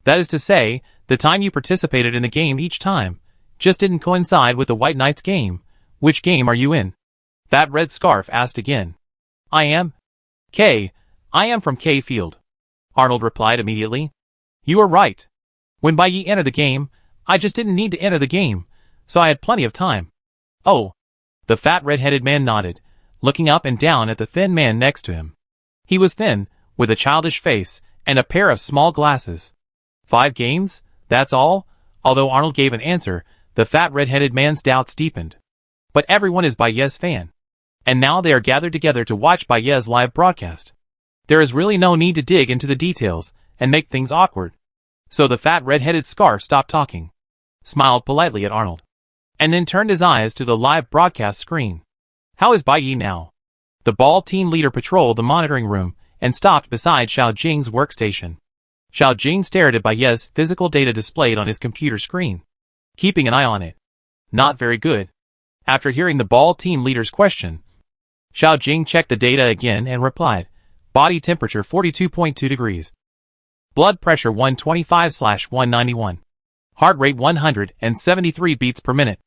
That is to say, the time you participated in the game each time just didn't coincide with the White Knight's game. Which game are you in? That red scarf asked again. I am from K Field. Arnold replied immediately. You are right. When Bai Ye entered the game, I just didn't need to enter the game, so I had plenty of time. Oh. The fat red-headed man nodded, looking up and down at the thin man next to him. He was thin, with a childish face, and a pair of small glasses. 5 games? That's all? Although Arnold gave an answer, the fat red-headed man's doubts deepened. But everyone is Bai Ye's fan. And now they are gathered together to watch Bai Ye's live broadcast. There is really no need to dig into the details and make things awkward. So the fat red-headed scarf stopped talking, smiled politely at Arnold, and then turned his eyes to the live broadcast screen. How is Bai Ye now? The ball team leader patrolled the monitoring room and stopped beside Xiao Jing's workstation. Xiao Jing stared at Baiye's physical data displayed on his computer screen, keeping an eye on it. Not very good. After hearing the ball team leader's question, Xiao Jing checked the data again and replied, body temperature 42.2 degrees. Blood pressure 125/191. Heart rate 173 beats per minute.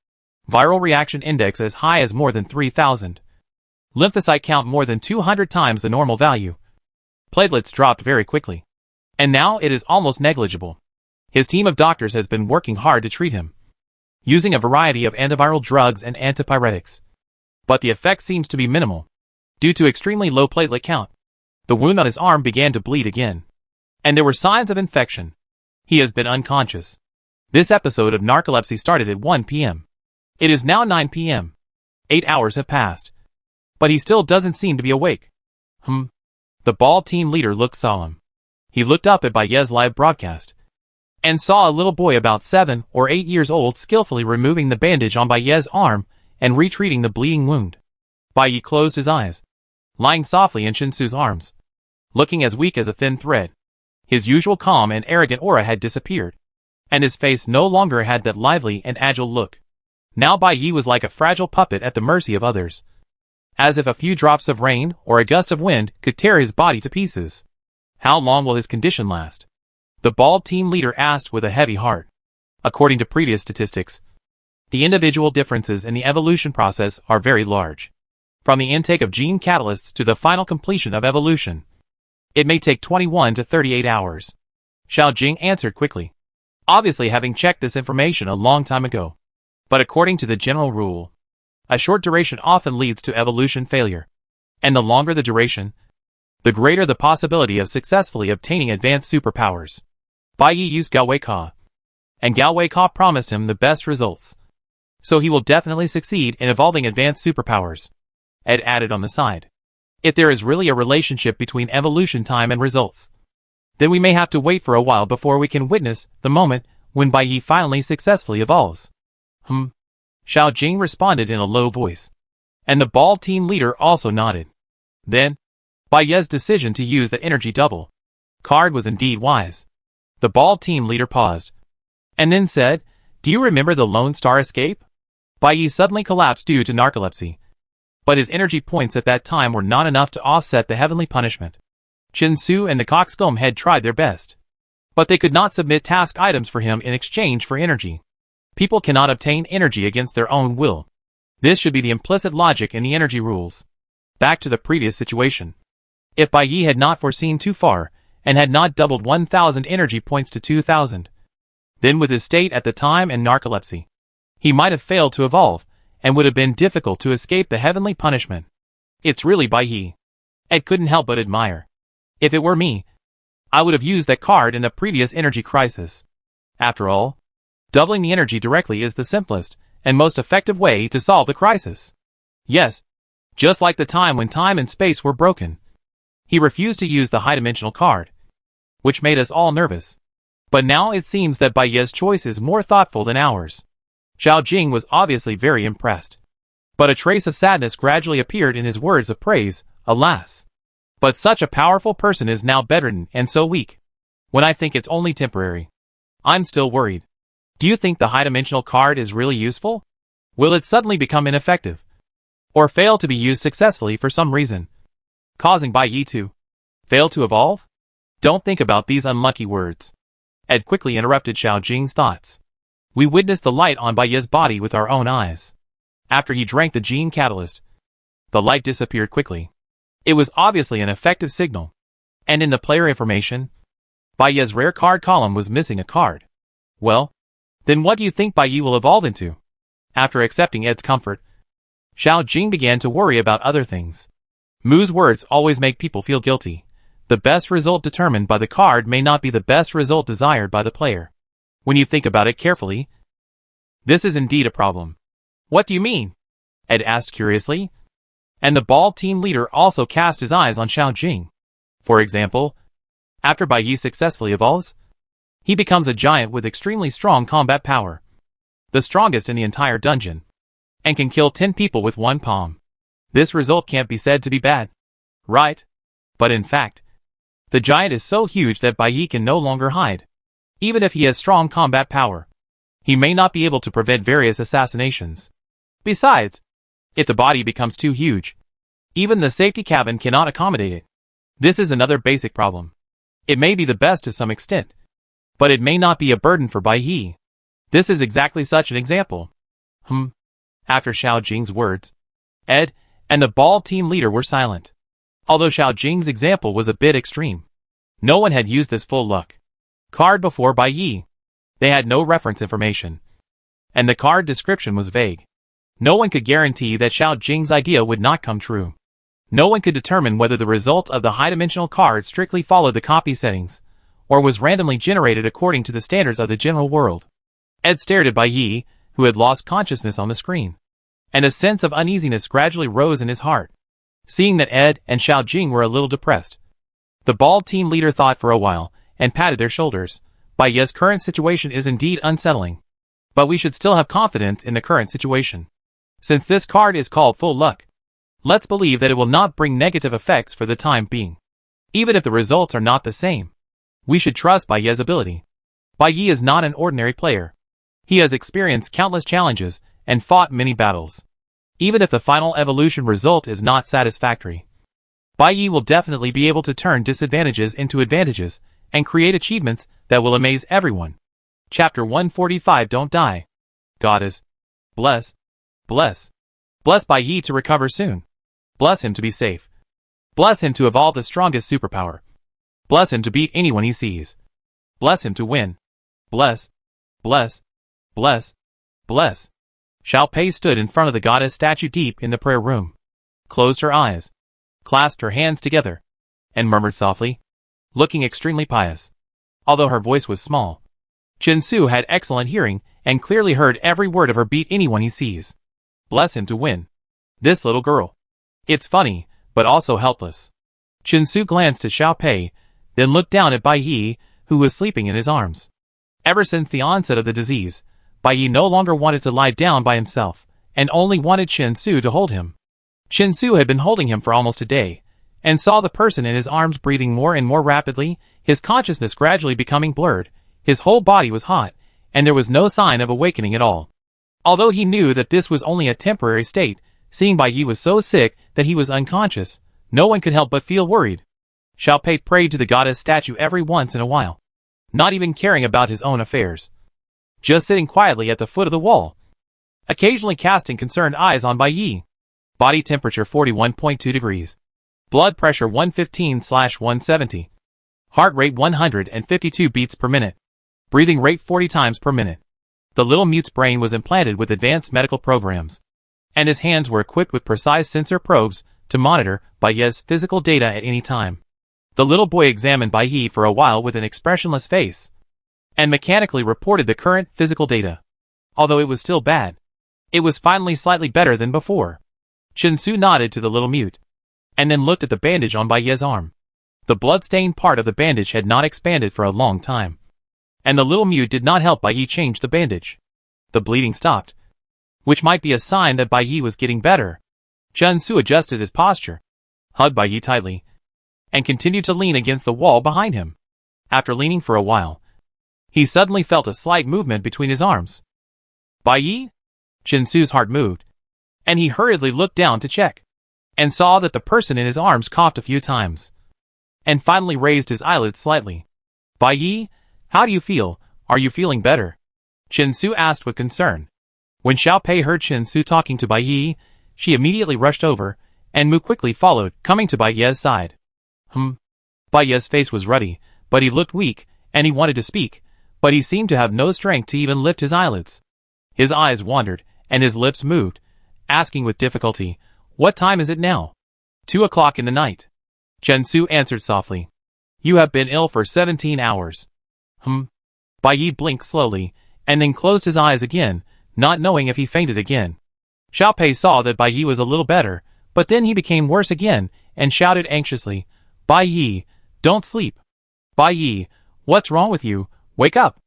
Viral reaction index as high as more than 3,000. Lymphocyte count more than 200 times the normal value. Platelets dropped very quickly. And now it is almost negligible. His team of doctors has been working hard to treat him, using a variety of antiviral drugs and antipyretics. But the effect seems to be minimal. Due to extremely low platelet count, the wound on his arm began to bleed again. And there were signs of infection. He has been unconscious. This episode of narcolepsy started at 1 p.m. It is now 9 p.m. 8 hours have passed. But he still doesn't seem to be awake. The ball team leader looked solemn. He looked up at Baiye's live broadcast and saw a little boy about 7 or 8 years old skillfully removing the bandage on Baiye's arm and retreating the bleeding wound. Baiye closed his eyes, lying softly in Shinsu's arms, looking as weak as a thin thread. His usual calm and arrogant aura had disappeared, and his face no longer had that lively and agile look. Now Baiye was like a fragile puppet at the mercy of others, as if a few drops of rain or a gust of wind could tear his body to pieces. How long will his condition last? The ball team leader asked with a heavy heart. According to previous statistics, the individual differences in the evolution process are very large. From the intake of gene catalysts to the final completion of evolution, it may take 21 to 38 hours. Xiao Jing answered quickly, obviously having checked this information a long time ago. But according to the general rule, a short duration often leads to evolution failure. And the longer the duration, the greater the possibility of successfully obtaining advanced superpowers. Baiye used Gao Weika, and Gao Weika promised him the best results. So he will definitely succeed in evolving advanced superpowers. Ed added on the side. If there is really a relationship between evolution time and results, then we may have to wait for a while before we can witness the moment when Baiye finally successfully evolves. Xiao Jing responded in a low voice, and the ball team leader also nodded. Then, Baiye's decision to use the energy double card was indeed wise. The ball team leader paused, and then said, do you remember the Lone Star escape? Baiye suddenly collapsed due to narcolepsy, but his energy points at that time were not enough to offset the heavenly punishment. Shinsu and the coxcomb had tried their best, but they could not submit task items for him in exchange for energy. People cannot obtain energy against their own will. This should be the implicit logic in the energy rules. Back to the previous situation. If Baiye had not foreseen too far, and had not doubled 1,000 energy points to 2,000, then with his state at the time and narcolepsy, he might have failed to evolve, and would have been difficult to escape the heavenly punishment. It's really Baiye. Ed couldn't help but admire. If it were me, I would have used that card in the previous energy crisis. After all, doubling the energy directly is the simplest and most effective way to solve the crisis. Yes, just like the time when time and space were broken. He refused to use the high-dimensional card, which made us all nervous. But now it seems that Baiye's choice is more thoughtful than ours. Xiao Jing was obviously very impressed. But a trace of sadness gradually appeared in his words of praise. Alas! But such a powerful person is now bedridden and so weak. When I think it's only temporary, I'm still worried. Do you think the high-dimensional card is really useful? Will it suddenly become ineffective? Or fail to be used successfully for some reason, causing Baiye to fail to evolve? Don't think about these unlucky words. Ed quickly interrupted Xiao Jing's thoughts. We witnessed the light on Baiye's body with our own eyes. After he drank the gene catalyst, the light disappeared quickly. It was obviously an effective signal. And in the player information, Baiye's rare card column was missing a card. Well, then what do you think Baiye will evolve into? After accepting Ed's comfort, Xiao Jing began to worry about other things. Mu's words always make people feel guilty. The best result determined by the card may not be the best result desired by the player. When you think about it carefully, this is indeed a problem. What do you mean? Ed asked curiously. And the ball team leader also cast his eyes on Xiao Jing. For example, after Baiye successfully evolves, he becomes a giant with extremely strong combat power, the strongest in the entire dungeon, and can kill 10 people with one palm. This result can't be said to be bad, right? But in fact, The giant is so huge that Bai Yi can no longer hide. Even if he has strong combat power, he may not be able to prevent various assassinations. Besides, if the body becomes too huge, even the safety cabin cannot accommodate it. This is another basic problem. It may be the best to some extent, but it may not be a burden for Bai Yi. This is exactly such an example. After Xiao Jing's words, Ed and the ball team leader were silent. Although Xiao Jing's example was a bit extreme, no one had used this full luck card before Bai Yi. They had no reference information, and the card description was vague. No one could guarantee that Xiao Jing's idea would not come true. No one could determine whether the result of the high-dimensional card strictly followed the copy settings, or was randomly generated according to the standards of the general world. Ed stared at Bai Yi, who had lost consciousness on the screen, and a sense of uneasiness gradually rose in his heart. Seeing that Ed and Xiao Jing were a little depressed, the ball team leader thought for a while, and patted their shoulders. Bai Yi's current situation is indeed unsettling, but we should still have confidence in the current situation. Since this card is called full luck, let's believe that it will not bring negative effects for the time being. Even if the results are not the same, we should trust Bai Yi's ability. Bai Yi is not an ordinary player. He has experienced countless challenges and fought many battles. Even if the final evolution result is not satisfactory, Bai Yi will definitely be able to turn disadvantages into advantages and create achievements that will amaze everyone. Chapter 145. Don't die. Goddess. Bless Bai Yi to recover soon. Bless him to be safe. Bless him to evolve the strongest superpower. Bless him to beat anyone he sees. Bless him to win. Bless. Xiao Pei stood in front of the goddess statue deep in the prayer room, closed her eyes, clasped her hands together, and murmured softly, looking extremely pious. Although her voice was small, Chen Su had excellent hearing and clearly heard every word of her beat anyone he sees. Bless him to win. This little girl. It's funny, but also helpless. Chen Su glanced at Xiao Pei, then looked down at Bai Yi, who was sleeping in his arms. Ever since the onset of the disease, Bai Yi no longer wanted to lie down by himself, and only wanted Chen Su to hold him. Chen Su had been holding him for almost a day, and saw the person in his arms breathing more and more rapidly, his consciousness gradually becoming blurred, his whole body was hot, and there was no sign of awakening at all. Although he knew that this was only a temporary state, seeing Bai Yi was so sick that he was unconscious, no one could help but feel worried. Xiao Pei prayed to the goddess statue every once in a while, not even caring about his own affairs. Just sitting quietly at the foot of the wall, occasionally casting concerned eyes on Bai Yi. Body temperature 41.2 degrees. Blood pressure 115/170. Heart rate 152 beats per minute. Breathing rate 40 times per minute. The little mute's brain was implanted with advanced medical programs, and his hands were equipped with precise sensor probes to monitor Bai Yi's physical data at any time. The little boy examined Bai Yi for a while with an expressionless face, and mechanically reported the current physical data. Although it was still bad, it was finally slightly better than before. Chen Su nodded to the little mute, and then looked at the bandage on Bai Yi's arm. The blood-stained part of the bandage had not expanded for a long time, and the little mute did not help Bai Yi change the bandage. The bleeding stopped, which might be a sign that Bai Yi was getting better. Chen Su adjusted his posture, hugged Bai Yi tightly, and continued to lean against the wall behind him. After leaning for a while, he suddenly felt a slight movement between his arms. Bai Yi? Chen Su's heart moved, and he hurriedly looked down to check, and saw that the person in his arms coughed a few times, and finally raised his eyelids slightly. Bai Yi, how do you feel? Are you feeling better? Chen Su asked with concern. When Xiao Pei heard Chen Su talking to Bai Yi, she immediately rushed over, and Mu quickly followed, coming to Bai Yi's side. Bai Yi's face was ruddy, but he looked weak, and he wanted to speak, but he seemed to have no strength to even lift his eyelids. His eyes wandered, and his lips moved, asking with difficulty, "What time is it now?" 2 o'clock in the night. Chen Su answered softly. "You have been ill for 17 hours. Bai Yi blinked slowly, and then closed his eyes again, not knowing if he fainted again. Xiao Pei saw that Bai Yi was a little better, but then he became worse again, and shouted anxiously, "Bai Yi, don't sleep. Bai Yi, what's wrong with you? Wake up.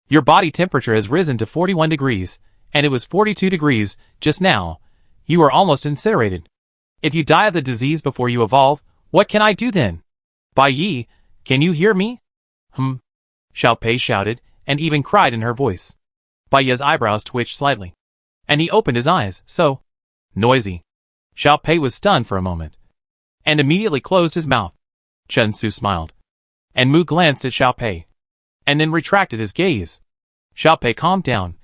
Your body temperature has risen to 41 degrees, and it was 42 degrees just now. You are almost incinerated. If you die of the disease before you evolve, what can I do then? Bai Yi, Can you hear me? Xiao Pei shouted, and even cried in her voice. Bai Ye's eyebrows twitched slightly, and he opened his eyes, so noisy. Xiao Pei was stunned for a moment, and immediately closed his mouth. Chen Su smiled, and Mu glanced at Xiao Pei, and then retracted his gaze. Xiao Pei calmed down,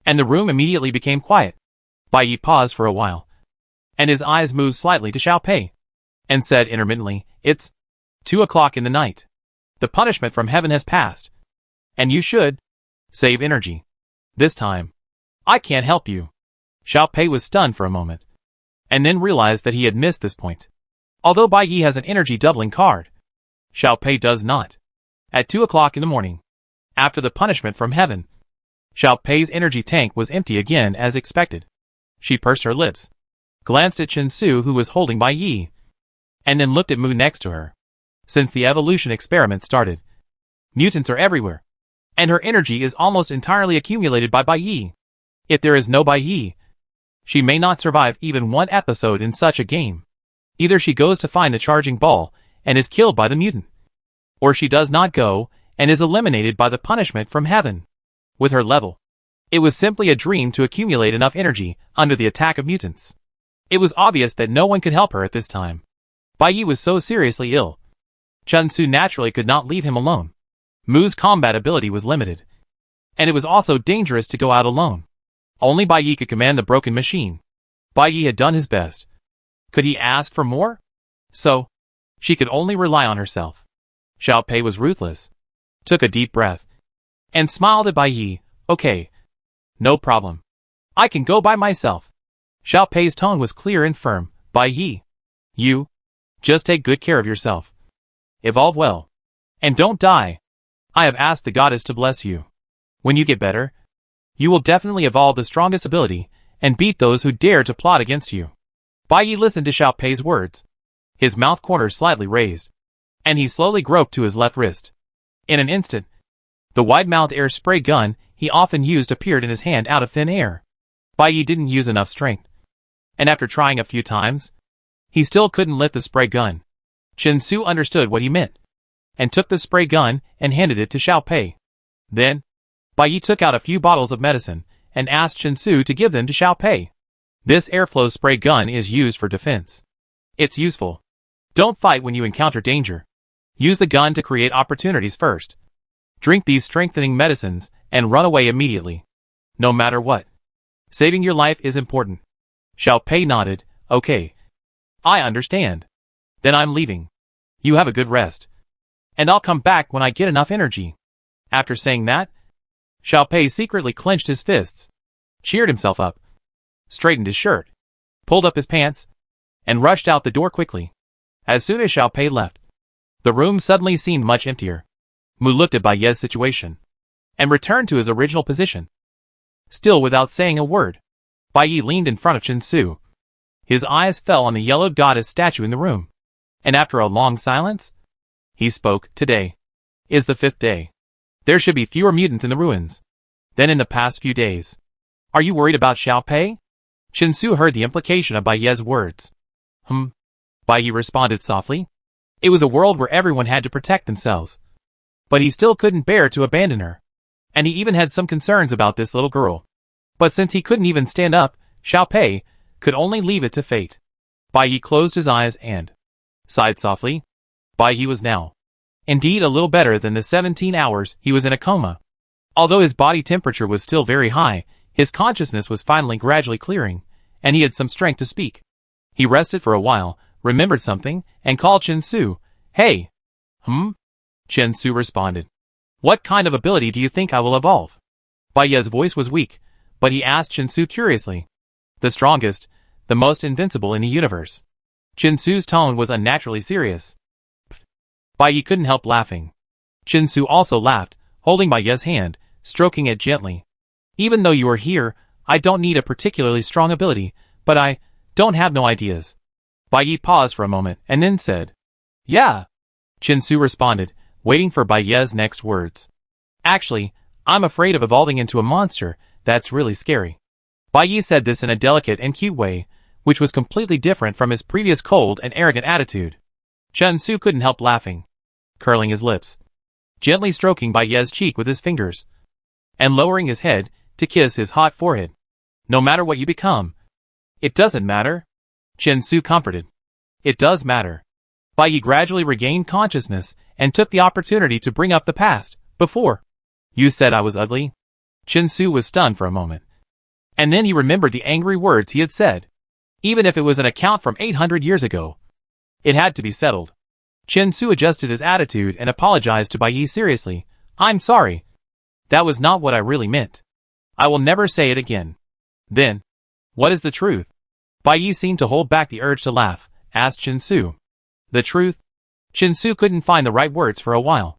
and the room immediately became quiet. Bai Ye paused for a while, and his eyes moved slightly to Xiao Pei, and said intermittently, "It's 2 o'clock in the night. The punishment from heaven has passed, and you should save energy. This time, I can't help you." Xiao Pei was stunned for a moment, and then realized that he had missed this point. Although Bai Ye has an energy doubling card, Xiao Pei does not. At 2 o'clock in the morning, after the punishment from heaven, Xiao Pei's energy tank was empty again as expected. She pursed her lips, glanced at Chen Su who was holding Bai Ye, and then looked at Mu next to her. Since the evolution experiment started, mutants are everywhere, and her energy is almost entirely accumulated by Bai Ye. If there is no Bai Ye, she may not survive even one episode in such a game. Either she goes to find the charging ball and is killed by the mutant, or she does not go and is eliminated by the punishment from heaven. With her level, it was simply a dream to accumulate enough energy under the attack of mutants. It was obvious that no one could help her at this time. Bai Ye was so seriously ill. Chen Su naturally could not leave him alone. Mu's combat ability was limited, and it was also dangerous to go out alone. Only Bai Ye could command the broken machine. Bai Ye had done his best. Could he ask for more? So, she could only rely on herself. Xiao Pei was ruthless, took a deep breath, and smiled at Bai Ye. "Okay, no problem. I can go by myself." Xiao Pei's tone was clear and firm. "Bai Ye, you just take good care of yourself. Evolve well, and don't die. I have asked the goddess to bless you. When you get better, you will definitely evolve the strongest ability and beat those who dare to plot against you." Bai Ye listened to Xiao Pei's words, his mouth corners slightly raised, and he slowly groped to his left wrist. In an instant, the wide-mouthed air spray gun he often used appeared in his hand out of thin air. Bai Ye didn't use enough strength, and after trying a few times, he still couldn't lift the spray gun. Chen Su understood what he meant, and took the spray gun and handed it to Xiao Pei. Then, Bai Ye took out a few bottles of medicine and asked Chen Su to give them to Xiao Pei. This airflow spray gun is used for defense. It's useful. Don't fight when you encounter danger. Use the gun to create opportunities first. Drink these strengthening medicines and run away immediately. No matter what. Saving your life is important. Xiao Pei nodded. "Okay. I understand. Then I'm leaving. You have a good rest. And I'll come back when I get enough energy." After saying that, Xiao Pei secretly clenched his fists, cheered himself up, straightened his shirt, pulled up his pants, and rushed out the door quickly. As soon as Xiao Pei left, the room suddenly seemed much emptier. Mu looked at Bai Ye's situation, and returned to his original position. Still without saying a word, Bai Ye leaned in front of Chen Su. His eyes fell on the yellowed goddess statue in the room, and after a long silence, he spoke. "Today is the 5th day. There should be fewer mutants in the ruins than in the past few days. Are you worried about Xiao Pei?" Chen Su heard the implication of Bai Ye's words. Bai Ye responded softly. It was a world where everyone had to protect themselves, but he still couldn't bear to abandon her, and he even had some concerns about this little girl. But since he couldn't even stand up, Xiao Pei could only leave it to fate. Bai Ye closed his eyes and sighed softly. Bai Ye was now indeed a little better than the 17 hours he was in a coma. Although his body temperature was still very high, his consciousness was finally gradually clearing, and he had some strength to speak. He rested for a while, remembered something, and called Chen Su. "Hey." Chen Su responded. "What kind of ability do you think I will evolve?" Bai Ye's voice was weak, but he asked Chen Su curiously. "The strongest, the most invincible in the universe." Chen Su's tone was unnaturally serious. Bai Ye couldn't help laughing. Chen Su also laughed, holding Bai Ye's hand, stroking it gently. "Even though you are here, I don't need a particularly strong ability, but I don't have no ideas." Bai Ye paused for a moment and then said, "Yeah." Chen Su responded, waiting for Bai Ye's next words. "Actually, I'm afraid of evolving into a monster. That's really scary." Bai Ye said this in a delicate and cute way, which was completely different from his previous cold and arrogant attitude. Chen Su couldn't help laughing. curling his lips, gently stroking Bai Ye's cheek with his fingers, and lowering his head to kiss his hot forehead. No matter what you become. It doesn't matter. Chen Su comforted. It does matter. Bai Yi gradually regained consciousness and took the opportunity to bring up the past. Before. You said I was ugly? Chen Su was stunned for a moment. And then he remembered the angry words he had said. Even if it was an account from 800 years ago. It had to be settled. Chen Su adjusted his attitude and apologized to Bai Yi seriously. I'm sorry. That was not what I really meant. I will never say it again. Then, what is the truth? Bai Yi seemed to hold back the urge to laugh, asked Chen Su. The truth? Chen Su couldn't find the right words for a while.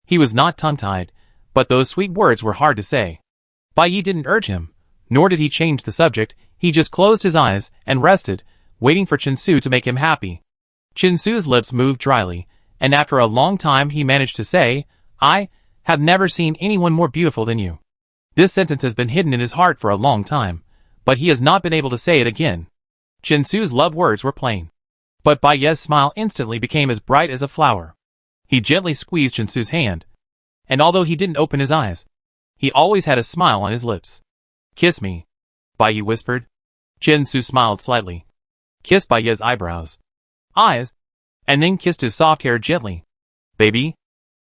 He was not tongue-tied, but those sweet words were hard to say. Bai Yi didn't urge him, nor did he change the subject. He just closed his eyes and rested, waiting for Chen Su to make him happy. Chen Su's lips moved dryly, and after a long time he managed to say, I have never seen anyone more beautiful than you. This sentence has been hidden in his heart for a long time, but he has not been able to say it again. Chen Su's love words were plain. But Bai Ye's smile instantly became as bright as a flower. He gently squeezed Chen Su's hand, and although he didn't open his eyes, he always had a smile on his lips. Kiss me, Bai Yi whispered. Chen Su smiled slightly, kissed Bai Ye's eyebrows, eyes, and then kissed his soft hair gently. Baby?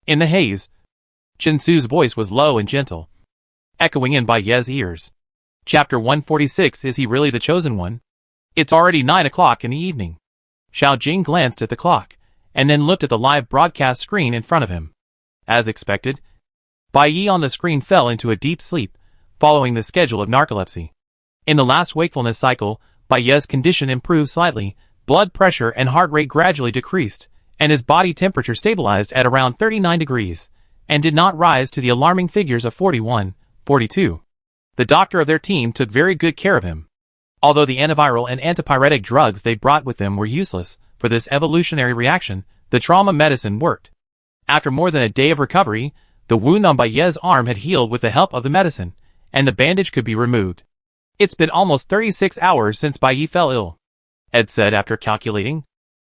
In the haze. Chen Su's voice was low and gentle, echoing in Bai Ye's ears. Chapter 146. Is he really the chosen one? It's already 9 o'clock in the evening. Xiao Jing glanced at the clock, and then looked at the live broadcast screen in front of him. As expected, Bai Yi on the screen fell into a deep sleep, following the schedule of narcolepsy. In the last wakefulness cycle, Bai Ye's condition improved slightly, blood pressure and heart rate gradually decreased, and his body temperature stabilized at around 39 degrees, and did not rise to the alarming figures of 41, 42. The doctor of their team took very good care of him. Although the antiviral and antipyretic drugs they brought with them were useless for this evolutionary reaction, the trauma medicine worked. After more than a day of recovery, the wound on Bai Ye's arm had healed with the help of the medicine, and the bandage could be removed. It's been almost 36 hours since Bai Yi fell ill, Ed said after calculating.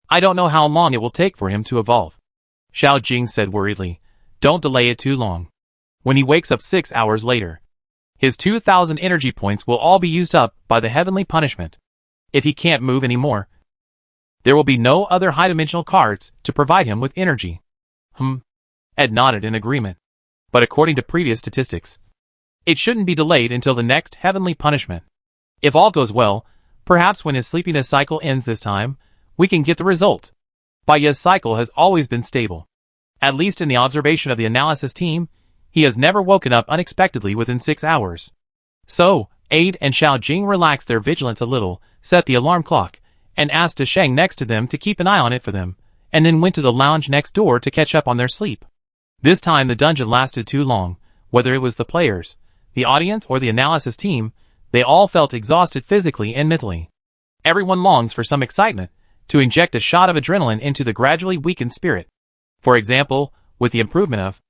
I don't know how long it will take for him to evolve. Xiao Jing said worriedly. Don't delay it too long. When he wakes up 6 hours later, his 2,000 energy points will all be used up by the heavenly punishment. If he can't move anymore, there will be no other high-dimensional cards to provide him with energy. Ed nodded in agreement. But according to previous statistics, it shouldn't be delayed until the next heavenly punishment. If all goes well, perhaps when his sleepiness cycle ends this time, we can get the result. Bai Ye's cycle has always been stable. At least in the observation of the analysis team, he has never woken up unexpectedly within 6 hours. So, Aide and Xiao Jing relaxed their vigilance a little, set the alarm clock, and asked a Sheng next to them to keep an eye on it for them, and then went to the lounge next door to catch up on their sleep. This time the dungeon lasted too long. Whether it was the players, the audience, or the analysis team, they all felt exhausted physically and mentally. Everyone longs for some excitement, to inject a shot of adrenaline into the gradually weakened spirit. For example, with the improvement of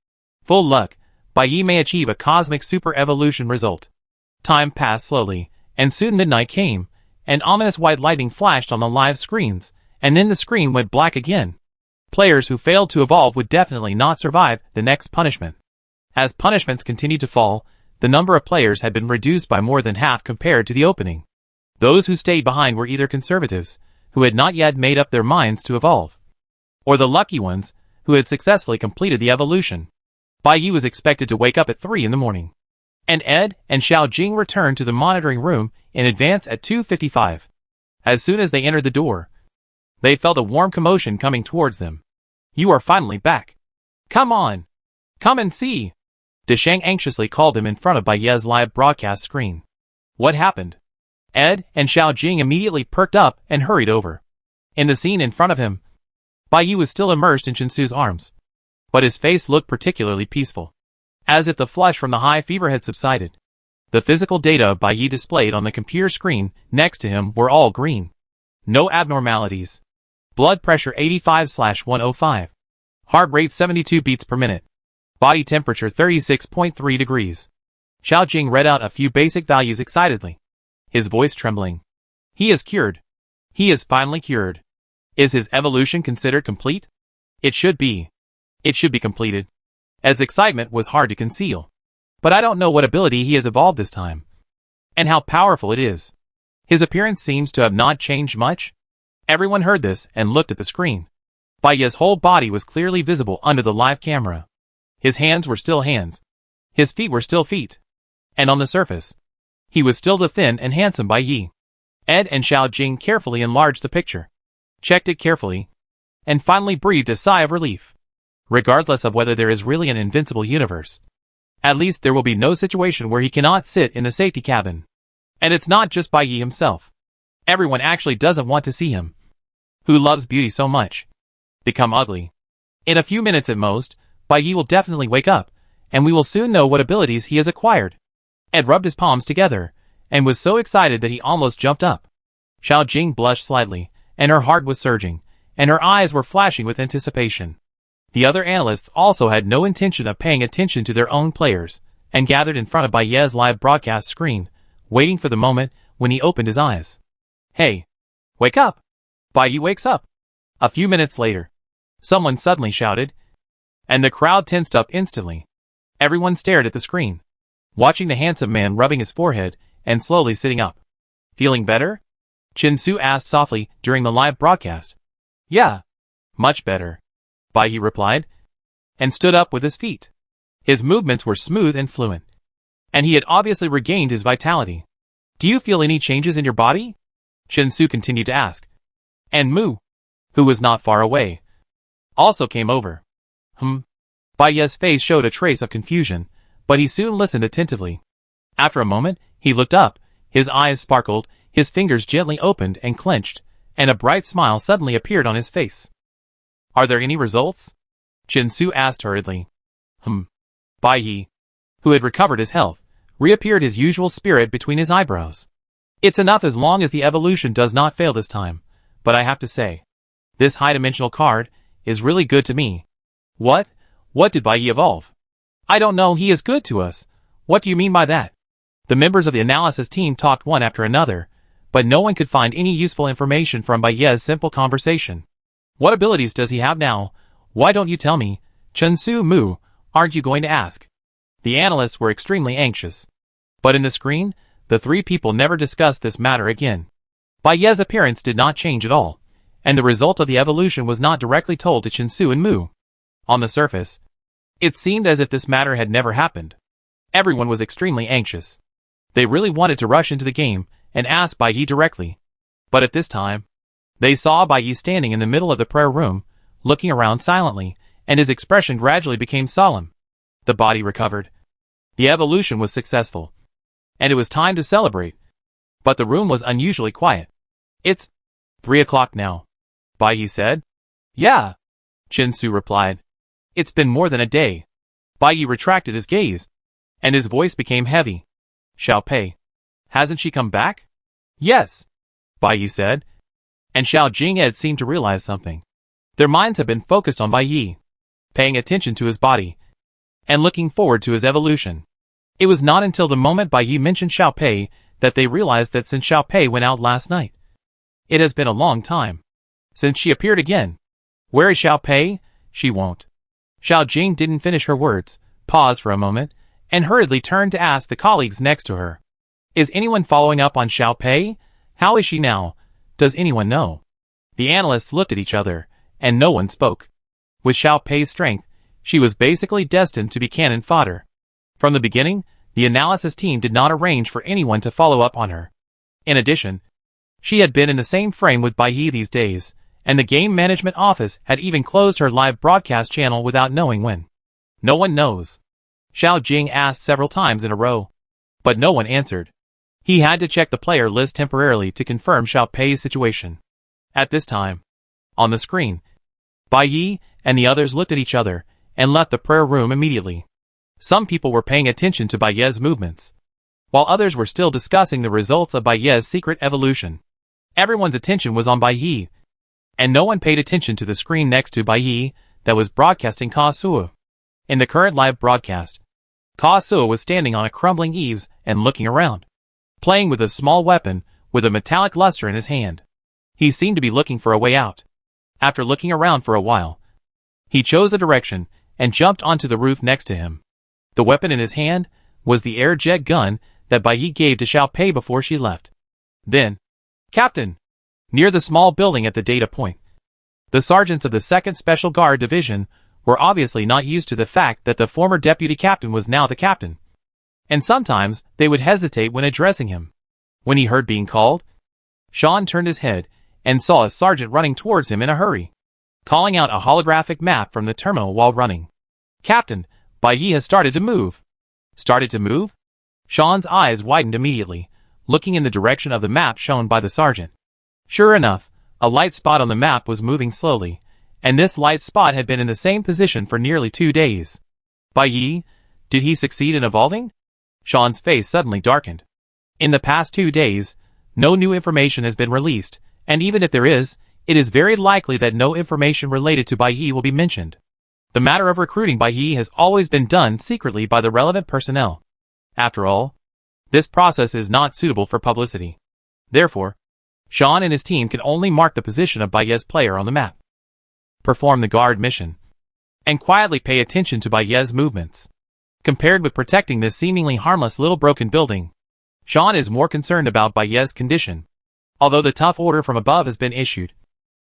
full luck, Bai Yi may achieve a cosmic super evolution result. Time passed slowly, and soon midnight came, and ominous white lighting flashed on the live screens, and then the screen went black again. Players who failed to evolve would definitely not survive the next punishment. As punishments continued to fall, the number of players had been reduced by more than half compared to the opening. Those who stayed behind were either conservatives, who had not yet made up their minds to evolve, or the lucky ones, who had successfully completed the evolution. Bai Yi was expected to wake up at 3 in the morning, and Ed and Xiao Jing returned to the monitoring room in advance at 2:55. As soon as they entered the door, they felt a warm commotion coming towards them. You are finally back. Come on. Come and see. Desheng anxiously called them in front of Bai Ye's live broadcast screen. What happened? Ed and Xiao Jing immediately perked up and hurried over. In the scene in front of him, Bai Yi was still immersed in Chen Su's arms, but his face looked particularly peaceful, as if the flush from the high fever had subsided. The physical data Bai Yi displayed on the computer screen next to him were all green. No abnormalities. Blood pressure 85/105. Heart rate 72 beats per minute. Body temperature 36.3 degrees. Xiao Jing read out a few basic values excitedly, his voice trembling. He is cured. He is finally cured. Is his evolution considered complete? It should be. It should be completed. Ed's excitement was hard to conceal. But I don't know what ability he has evolved this time. And how powerful it is. His appearance seems to have not changed much. Everyone heard this and looked at the screen. Bai Ye's whole body was clearly visible under the live camera. His hands were still hands. His feet were still feet. And on the surface, he was still the thin and handsome Bai Ye. Ed and Xiao Jing carefully enlarged the picture, checked it carefully, and finally breathed a sigh of relief. Regardless of whether there is really an invincible universe, at least there will be no situation where he cannot sit in the safety cabin. And it's not just Bai Ye himself. Everyone actually doesn't want to see him, who loves beauty so much, become ugly. In a few minutes at most, Bai Ye will definitely wake up, and we will soon know what abilities he has acquired. Ed rubbed his palms together, and was so excited that he almost jumped up. Xiao Jing blushed slightly, and her heart was surging, and her eyes were flashing with anticipation. The other analysts also had no intention of paying attention to their own players, and gathered in front of Bai Ye's live broadcast screen, waiting for the moment when he opened his eyes. Hey! Wake up! Bai Ye wakes up! A few minutes later, someone suddenly shouted, and the crowd tensed up instantly. Everyone stared at the screen, watching the handsome man rubbing his forehead and slowly sitting up. Feeling better? Chen Su asked softly during the live broadcast. Yeah, much better, Bai Ye replied, and stood up with his feet. His movements were smooth and fluent, and he had obviously regained his vitality. Do you feel any changes in your body? Chen Su continued to ask. And Mu, who was not far away, also came over. Bai Ye's face showed a trace of confusion, but he soon listened attentively. After a moment, he looked up, his eyes sparkled, his fingers gently opened and clenched, and a bright smile suddenly appeared on his face. Are there any results? Chen Su asked hurriedly. Bai Ye, who had recovered his health, reappeared his usual spirit between his eyebrows. It's enough as long as the evolution does not fail this time, but I have to say, this high-dimensional card is really good to me. What? What did Bai Ye evolve? I don't know, he is good to us. What do you mean by that? The members of the analysis team talked one after another, but no one could find any useful information from Bai Ye's simple conversation. What abilities does he have now? Why don't you tell me? Chen Su Mu, aren't you going to ask? The analysts were extremely anxious. But in the screen, the three people never discussed this matter again. Bai Ye's appearance did not change at all, and the result of the evolution was not directly told to Chen Su and Mu. On the surface, it seemed as if this matter had never happened. Everyone was extremely anxious. They really wanted to rush into the game and ask Bai Ye directly. But at this time, they saw Bai Ye standing in the middle of the prayer room, looking around silently, and his expression gradually became solemn. The body recovered. The evolution was successful, and it was time to celebrate. But the room was unusually quiet. It's 3 o'clock now, Bai Ye said. Yeah, Chen Su replied. It's been more than a day. Bai Ye retracted his gaze, and his voice became heavy. Xiao Pei, hasn't she come back? Yes, Bai Ye said. And Xiao Jing Ed seemed to realize something. Their minds had been focused on Bai Ye, paying attention to his body, and looking forward to his evolution. It was not until the moment Bai Ye mentioned Xiao Pei that they realized that since Xiao Pei went out last night, it has been a long time since she appeared again. Where is Xiao Pei? She won't. Xiao Jing didn't finish her words, paused for a moment, and hurriedly turned to ask the colleagues next to her. Is anyone following up on Xiao Pei? How is she now? Does anyone know? The analysts looked at each other, and no one spoke. With Xiao Pei's strength, she was basically destined to be cannon fodder. From the beginning, the analysis team did not arrange for anyone to follow up on her. In addition, she had been in the same frame with Bai Ye these days, and the game management office had even closed her live broadcast channel without knowing when. No one knows. Xiao Jing asked several times in a row, but no one answered. He had to check the player list temporarily to confirm Xiao Pei's situation. At this time, on the screen, Bai Ye and the others looked at each other and left the prayer room immediately. Some people were paying attention to Bai Ye's movements, while others were still discussing the results of Bai Ye's secret evolution. Everyone's attention was on Bai Ye, and no one paid attention to the screen next to Bai Ye that was broadcasting Ka Suo. In the current live broadcast, Ka Suo was standing on a crumbling eaves and looking around, playing with a small weapon with a metallic luster in his hand. He seemed to be looking for a way out. After looking around for a while, He chose a direction and jumped onto the roof next to him. The weapon in his hand was the air jet gun that Bai Yi gave to Xiao Pei before she left. Then, Captain! Near the small building at the data point. The sergeants of the 2nd Special Guard Division were obviously not used to the fact that the former deputy captain was now the captain. And sometimes they would hesitate when addressing him. When he heard being called, Sean turned his head and saw a sergeant running towards him in a hurry, calling out a holographic map from the terminal while running. Captain, Bai Yi has started to move. Started to move? Sean's eyes widened immediately, looking in the direction of the map shown by the sergeant. Sure enough, a light spot on the map was moving slowly, and this light spot had been in the same position for nearly 2 days. Bai Yi, did he succeed in evolving? Sean's face suddenly darkened. In the past 2 days, no new information has been released, and even if there is, it is very likely that no information related to Bai Yi will be mentioned. The matter of recruiting Bai Yi has always been done secretly by the relevant personnel. After all, this process is not suitable for publicity. Therefore, Sean and his team can only mark the position of Bai Yi's player on the map, perform the guard mission, and quietly pay attention to Bai Yi's movements. Compared with protecting this seemingly harmless little broken building, Sean is more concerned about Bai Yi's condition. Although the tough order from above has been issued,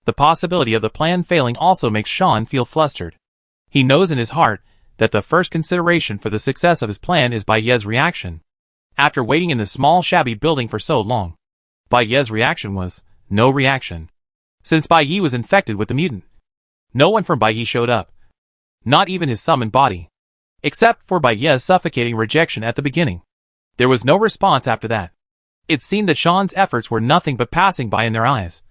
the possibility of the plan failing also makes Sean feel flustered. He knows in his heart that the first consideration for the success of his plan is Bai Yi's reaction. After waiting in the small shabby building for so long, Bai Yi's reaction was no reaction. Since Bai Yi was infected with the mutant, no one from Bai Yi showed up. Not even his summoned body. Except for Bai Yi's suffocating rejection at the beginning. There was no response after that. It seemed that Sean's efforts were nothing but passing by in their eyes.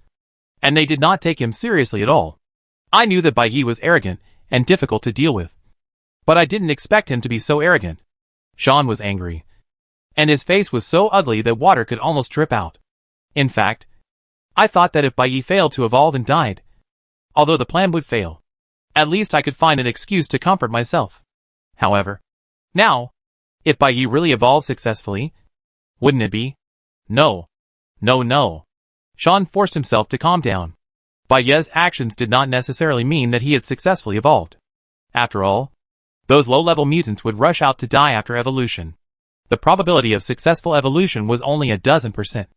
And they did not take him seriously at all. I knew that Bai Yi was arrogant and difficult to deal with. But I didn't expect him to be so arrogant. Sean was angry. And his face was so ugly that water could almost drip out. In fact, I thought that if Bai Yi failed to evolve and died, although the plan would fail, at least I could find an excuse to comfort myself. However, now, if Bai Yi really evolved successfully, wouldn't it be? No. No. Sean forced himself to calm down. Bai Yi's actions did not necessarily mean that he had successfully evolved. After all, those low-level mutants would rush out to die after evolution. The probability of successful evolution was only a dozen%.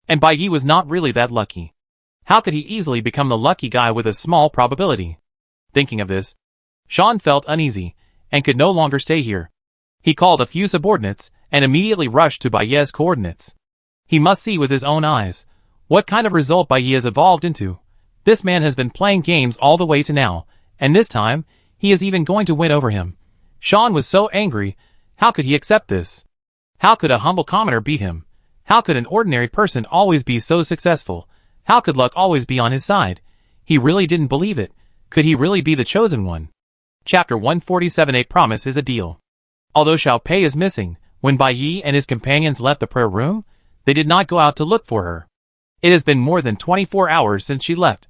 And Bai Yi was not really that lucky. How could he easily become the lucky guy with a small probability? Thinking of this, Sean felt uneasy and could no longer stay here. He called a few subordinates and immediately rushed to Bai Yi's coordinates. He must see with his own eyes what kind of result Bai Yi has evolved into. This man has been playing games all the way to now, and this time, he is even going to win over him. Sean was so angry. How could he accept this? How could a humble commoner beat him? How could an ordinary person always be so successful? How could luck always be on his side? He really didn't believe it. Could he really be the chosen one? Chapter 147. A promise is a deal. Although Xiao Pei is missing, when Bai Yi and his companions left the prayer room, they did not go out to look for her. It has been more than 24 hours since she left.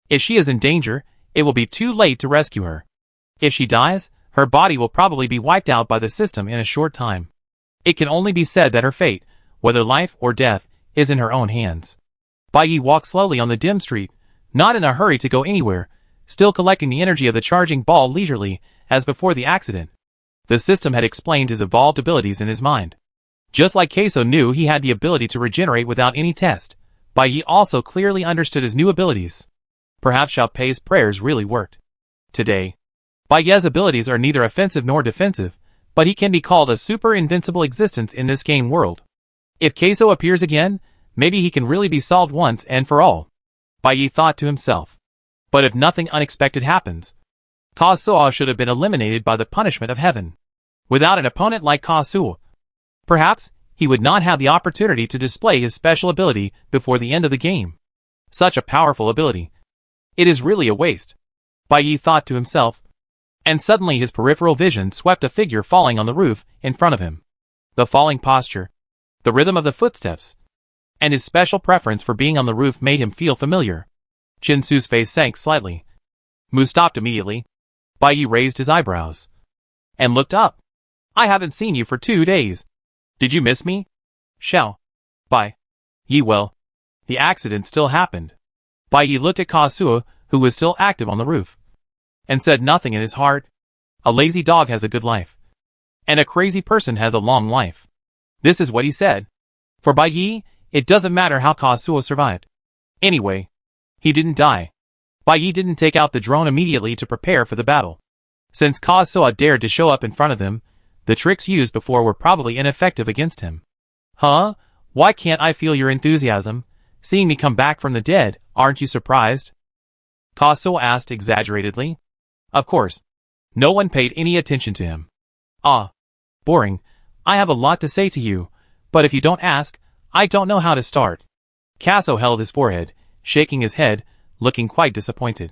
If she is in danger, it will be too late to rescue her. If she dies, her body will probably be wiped out by the system in a short time. It can only be said that her fate, whether life or death, is in her own hands. Bai Yi walked slowly on the dim street, not in a hurry to go anywhere, still collecting the energy of the charging ball leisurely, as before the accident. The system had explained his evolved abilities in his mind. Just like Queso knew he had the ability to regenerate without any test, Bai Yi also clearly understood his new abilities. Perhaps Xiao Pei's prayers really worked. Today, Bai Yi's abilities are neither offensive nor defensive, but he can be called a super invincible existence in this game world. If Queso appears again, maybe he can really be solved once and for all. Bai Yi thought to himself. But if nothing unexpected happens, Kasuo should have been eliminated by the punishment of heaven. Without an opponent like Kasuo, perhaps he would not have the opportunity to display his special ability before the end of the game. Such a powerful ability. It is really a waste, Bai Yi thought to himself. And suddenly his peripheral vision swept a figure falling on the roof in front of him. The falling posture, the rhythm of the footsteps, and his special preference for being on the roof made him feel familiar. Chinsu's face sank slightly. Mu stopped immediately. Bai Yi raised his eyebrows and looked up. I haven't seen you for 2 days. Did you miss me? Xiao. Bai Yi, well, the accident still happened. Bai Yi looked at Kasuo, who was still active on the roof. and said nothing in his heart. A lazy dog has a good life, and a crazy person has a long life. This is what he said. For Bai Yi, it doesn't matter how Kazuo survived. Anyway, he didn't die. Bai Yi didn't take out the drone immediately to prepare for the battle. Since Kazuo dared to show up in front of them, the tricks used before were probably ineffective against him. Huh? Why can't I feel your enthusiasm? Seeing me come back from the dead, aren't you surprised? Kazuo asked exaggeratedly. Of course. No one paid any attention to him. Ah. Boring. I have a lot to say to you, but if you don't ask, I don't know how to start. Kazuo held his forehead, shaking his head, looking quite disappointed.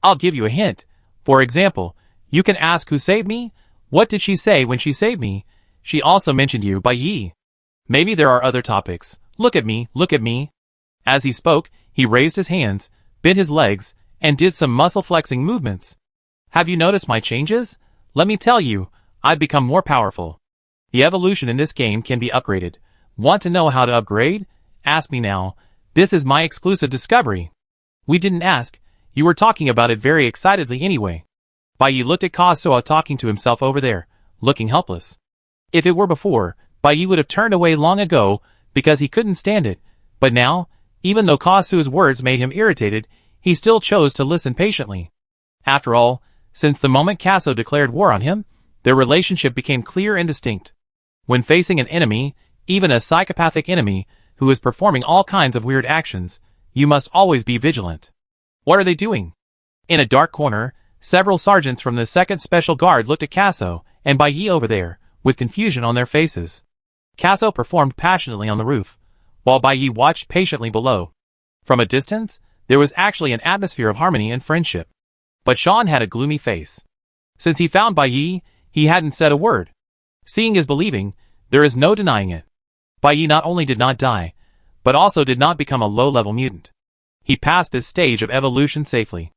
I'll give you a hint. For example, you can ask who saved me? What did she say when she saved me? She also mentioned you by Yi. Maybe there are other topics. Look at me, look at me. As he spoke, he raised his hands, bent his legs, and did some muscle flexing movements. Have you noticed my changes? Let me tell you, I've become more powerful. The evolution in this game can be upgraded. Want to know how to upgrade? Ask me now. This is my exclusive discovery. We didn't ask. You were talking about it very excitedly anyway. Bai Yi looked at Kazuo talking to himself over there, looking helpless. If it were before, Bai Yi would have turned away long ago because he couldn't stand it, but now, even though Kazuo's words made him irritated, he still chose to listen patiently. After all, since the moment Kazuo declared war on him, their relationship became clear and distinct. When facing an enemy, even a psychopathic enemy, who is performing all kinds of weird actions, you must always be vigilant. What are they doing? In a dark corner, several sergeants from the 2nd Special Guard looked at Kazuo and Bai Yi over there, with confusion on their faces. Kazuo performed passionately on the roof, while Bai Yi watched patiently below. From a distance, there was actually an atmosphere of harmony and friendship. But Sean had a gloomy face. Since he found Bai Yi, he hadn't said a word. Seeing is believing, there is no denying it. Bai Yi not only did not die, but also did not become a low-level mutant. He passed this stage of evolution safely.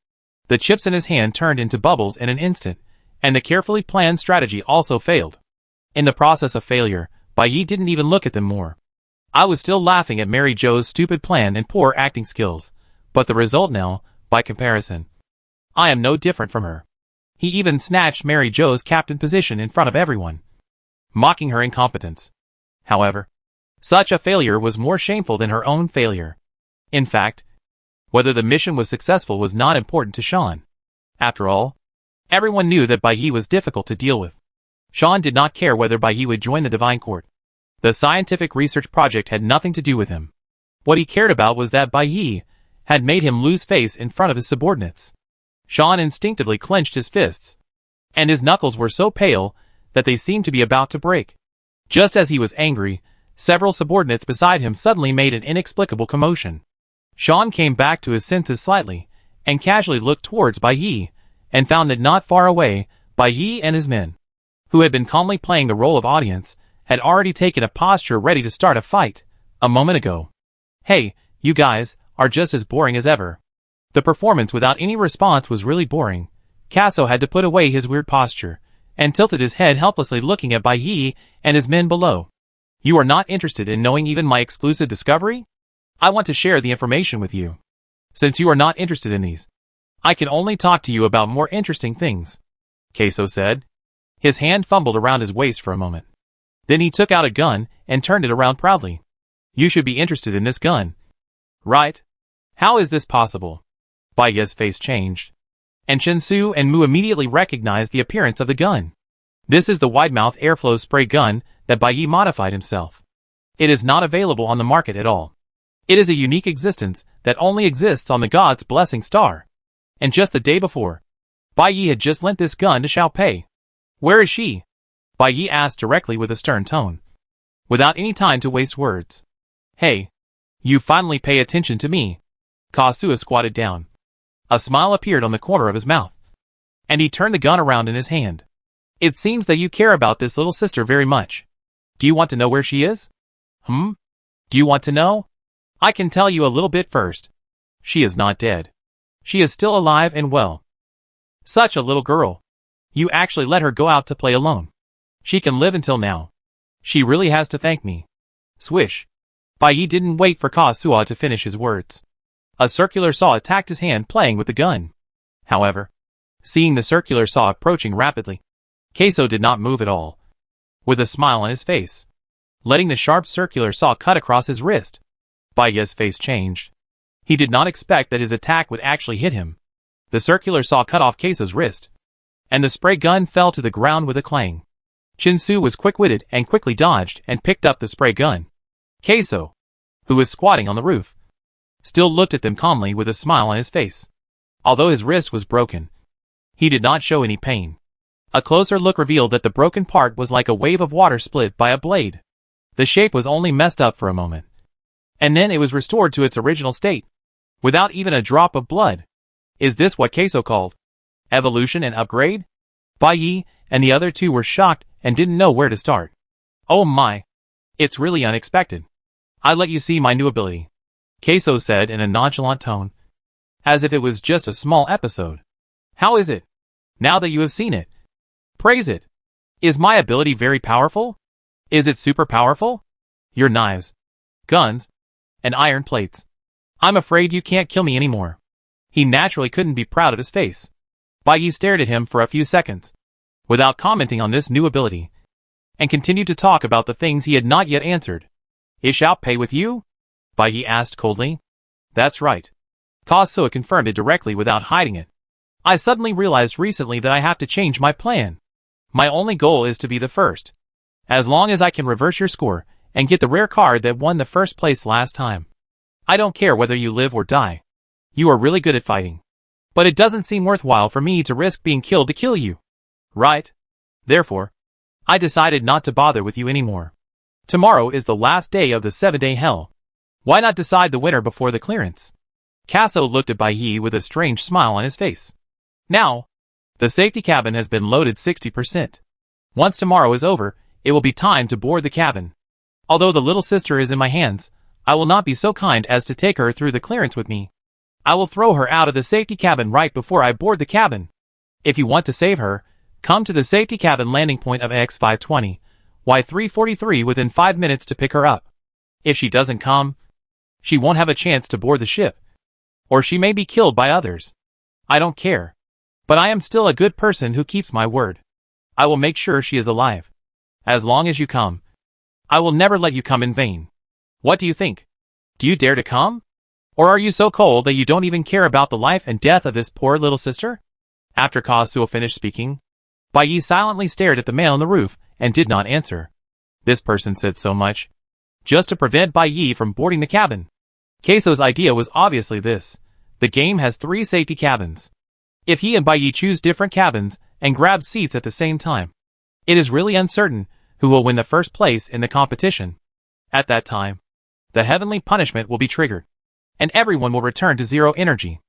The chips in his hand turned into bubbles in an instant, and the carefully planned strategy also failed. In the process of failure, Bai Yi didn't even look at them more. I was still laughing at Mary Jo's stupid plan and poor acting skills, but the result now, by comparison, I am no different from her. He even snatched Mary Jo's captain position in front of everyone, mocking her incompetence. However, such a failure was more shameful than her own failure. In fact, whether the mission was successful was not important to Sean. After all, everyone knew that Bai Yi was difficult to deal with. Sean did not care whether Bai Yi would join the Divine Court. The scientific research project had nothing to do with him. What he cared about was that Bai Yi had made him lose face in front of his subordinates. Sean instinctively clenched his fists, and his knuckles were so pale that they seemed to be about to break. Just as he was angry, several subordinates beside him suddenly made an inexplicable commotion. Sean came back to his senses slightly, and casually looked towards Bai Yi, and found that not far away, Bai Yi and his men, who had been calmly playing the role of audience, had already taken a posture ready to start a fight, a moment ago. Hey, you guys, are just as boring as ever. The performance without any response was really boring. Kazuo had to put away his weird posture, and tilted his head helplessly looking at Bai Yi and his men below. You are not interested in knowing even my exclusive discovery? I want to share the information with you. Since you are not interested in these, I can only talk to you about more interesting things, Kazuo said. His hand fumbled around his waist for a moment. Then he took out a gun and turned it around proudly. You should be interested in this gun. Right? How is this possible? Bai Yi's face changed, and Shensu and Mu immediately recognized the appearance of the gun. This is the wide-mouth airflow spray gun that Bai Yi modified himself. It is not available on the market at all. It is a unique existence that only exists on the God's Blessing Star. And just the day before, Bai Yi had just lent this gun to Xiao Pei. Where is she? Bai Yi asked directly with a stern tone, without any time to waste words. Hey, you finally pay attention to me. Kazuo squatted down. A smile appeared on the corner of his mouth, and he turned the gun around in his hand. It seems that you care about this little sister very much. Do you want to know where she is? Do you want to know? I can tell you a little bit first. She is not dead. She is still alive and well. Such a little girl. You actually let her go out to play alone. She can live until now. She really has to thank me. Swish. Bai Yi didn't wait for Kazuo to finish his words. A circular saw attacked his hand playing with the gun. However, seeing the circular saw approaching rapidly. Queso did not move at all, with a smile on his face, letting the sharp circular saw cut across his wrist. Baye's face changed. He did not expect that his attack would actually hit him. The circular saw cut off Queso's wrist, and the spray gun fell to the ground with a clang. Chinsu was quick-witted and quickly dodged and picked up the spray gun. Queso, who was squatting on the roof, still looked at them calmly with a smile on his face. Although his wrist was broken, he did not show any pain. A closer look revealed that the broken part was like a wave of water split by a blade. The shape was only messed up for a moment, and then it was restored to its original state, without even a drop of blood. Is this what Queso called evolution and upgrade? Bai and the other two were shocked and didn't know where to start. Oh my! It's really unexpected. I let you see my new ability, Queso said in a nonchalant tone, as if it was just a small episode. How is it, now that you have seen it? Praise it. Is my ability very powerful? Is it super powerful? Your knives, guns, and iron plates. I'm afraid you can't kill me anymore. He naturally couldn't be proud of his face. Bai stared at him for a few seconds, without commenting on this new ability, and continued to talk about the things he had not yet answered. Is Xiao Pei with you? Bai asked coldly. That's right. Kazuo confirmed it directly without hiding it. I suddenly realized recently that I have to change my plan. My only goal is to be the first. As long as I can reverse your score and get the rare card that won the first place last time. I don't care whether you live or die. You are really good at fighting. But it doesn't seem worthwhile for me to risk being killed to kill you. Right? Therefore, I decided not to bother with you anymore. Tomorrow is the last day of the 7-day hell. Why not decide the winner before the clearance? Kazuo looked at Bai with a strange smile on his face. Now, the safety cabin has been loaded 60%. Once tomorrow is over, it will be time to board the cabin. Although the little sister is in my hands, I will not be so kind as to take her through the clearance with me. I will throw her out of the safety cabin right before I board the cabin. If you want to save her, come to the safety cabin landing point of X520, Y343 within 5 minutes to pick her up. If she doesn't come, she won't have a chance to board the ship. Or she may be killed by others. I don't care. But I am still a good person who keeps my word. I will make sure she is alive. As long as you come, I will never let you come in vain. What do you think? Do you dare to come? Or are you so cold that you don't even care about the life and death of this poor little sister? After Kazuo finished speaking, Bai silently stared at the man on the roof and did not answer. This person said so much, just to prevent Bai from boarding the cabin. Queso's idea was obviously this. The game has 3 safety cabins. If he and Bai choose different cabins and grab seats at the same time, it is really uncertain who will win the first place in the competition. At that time, the heavenly punishment will be triggered, and everyone will return to 0 energy.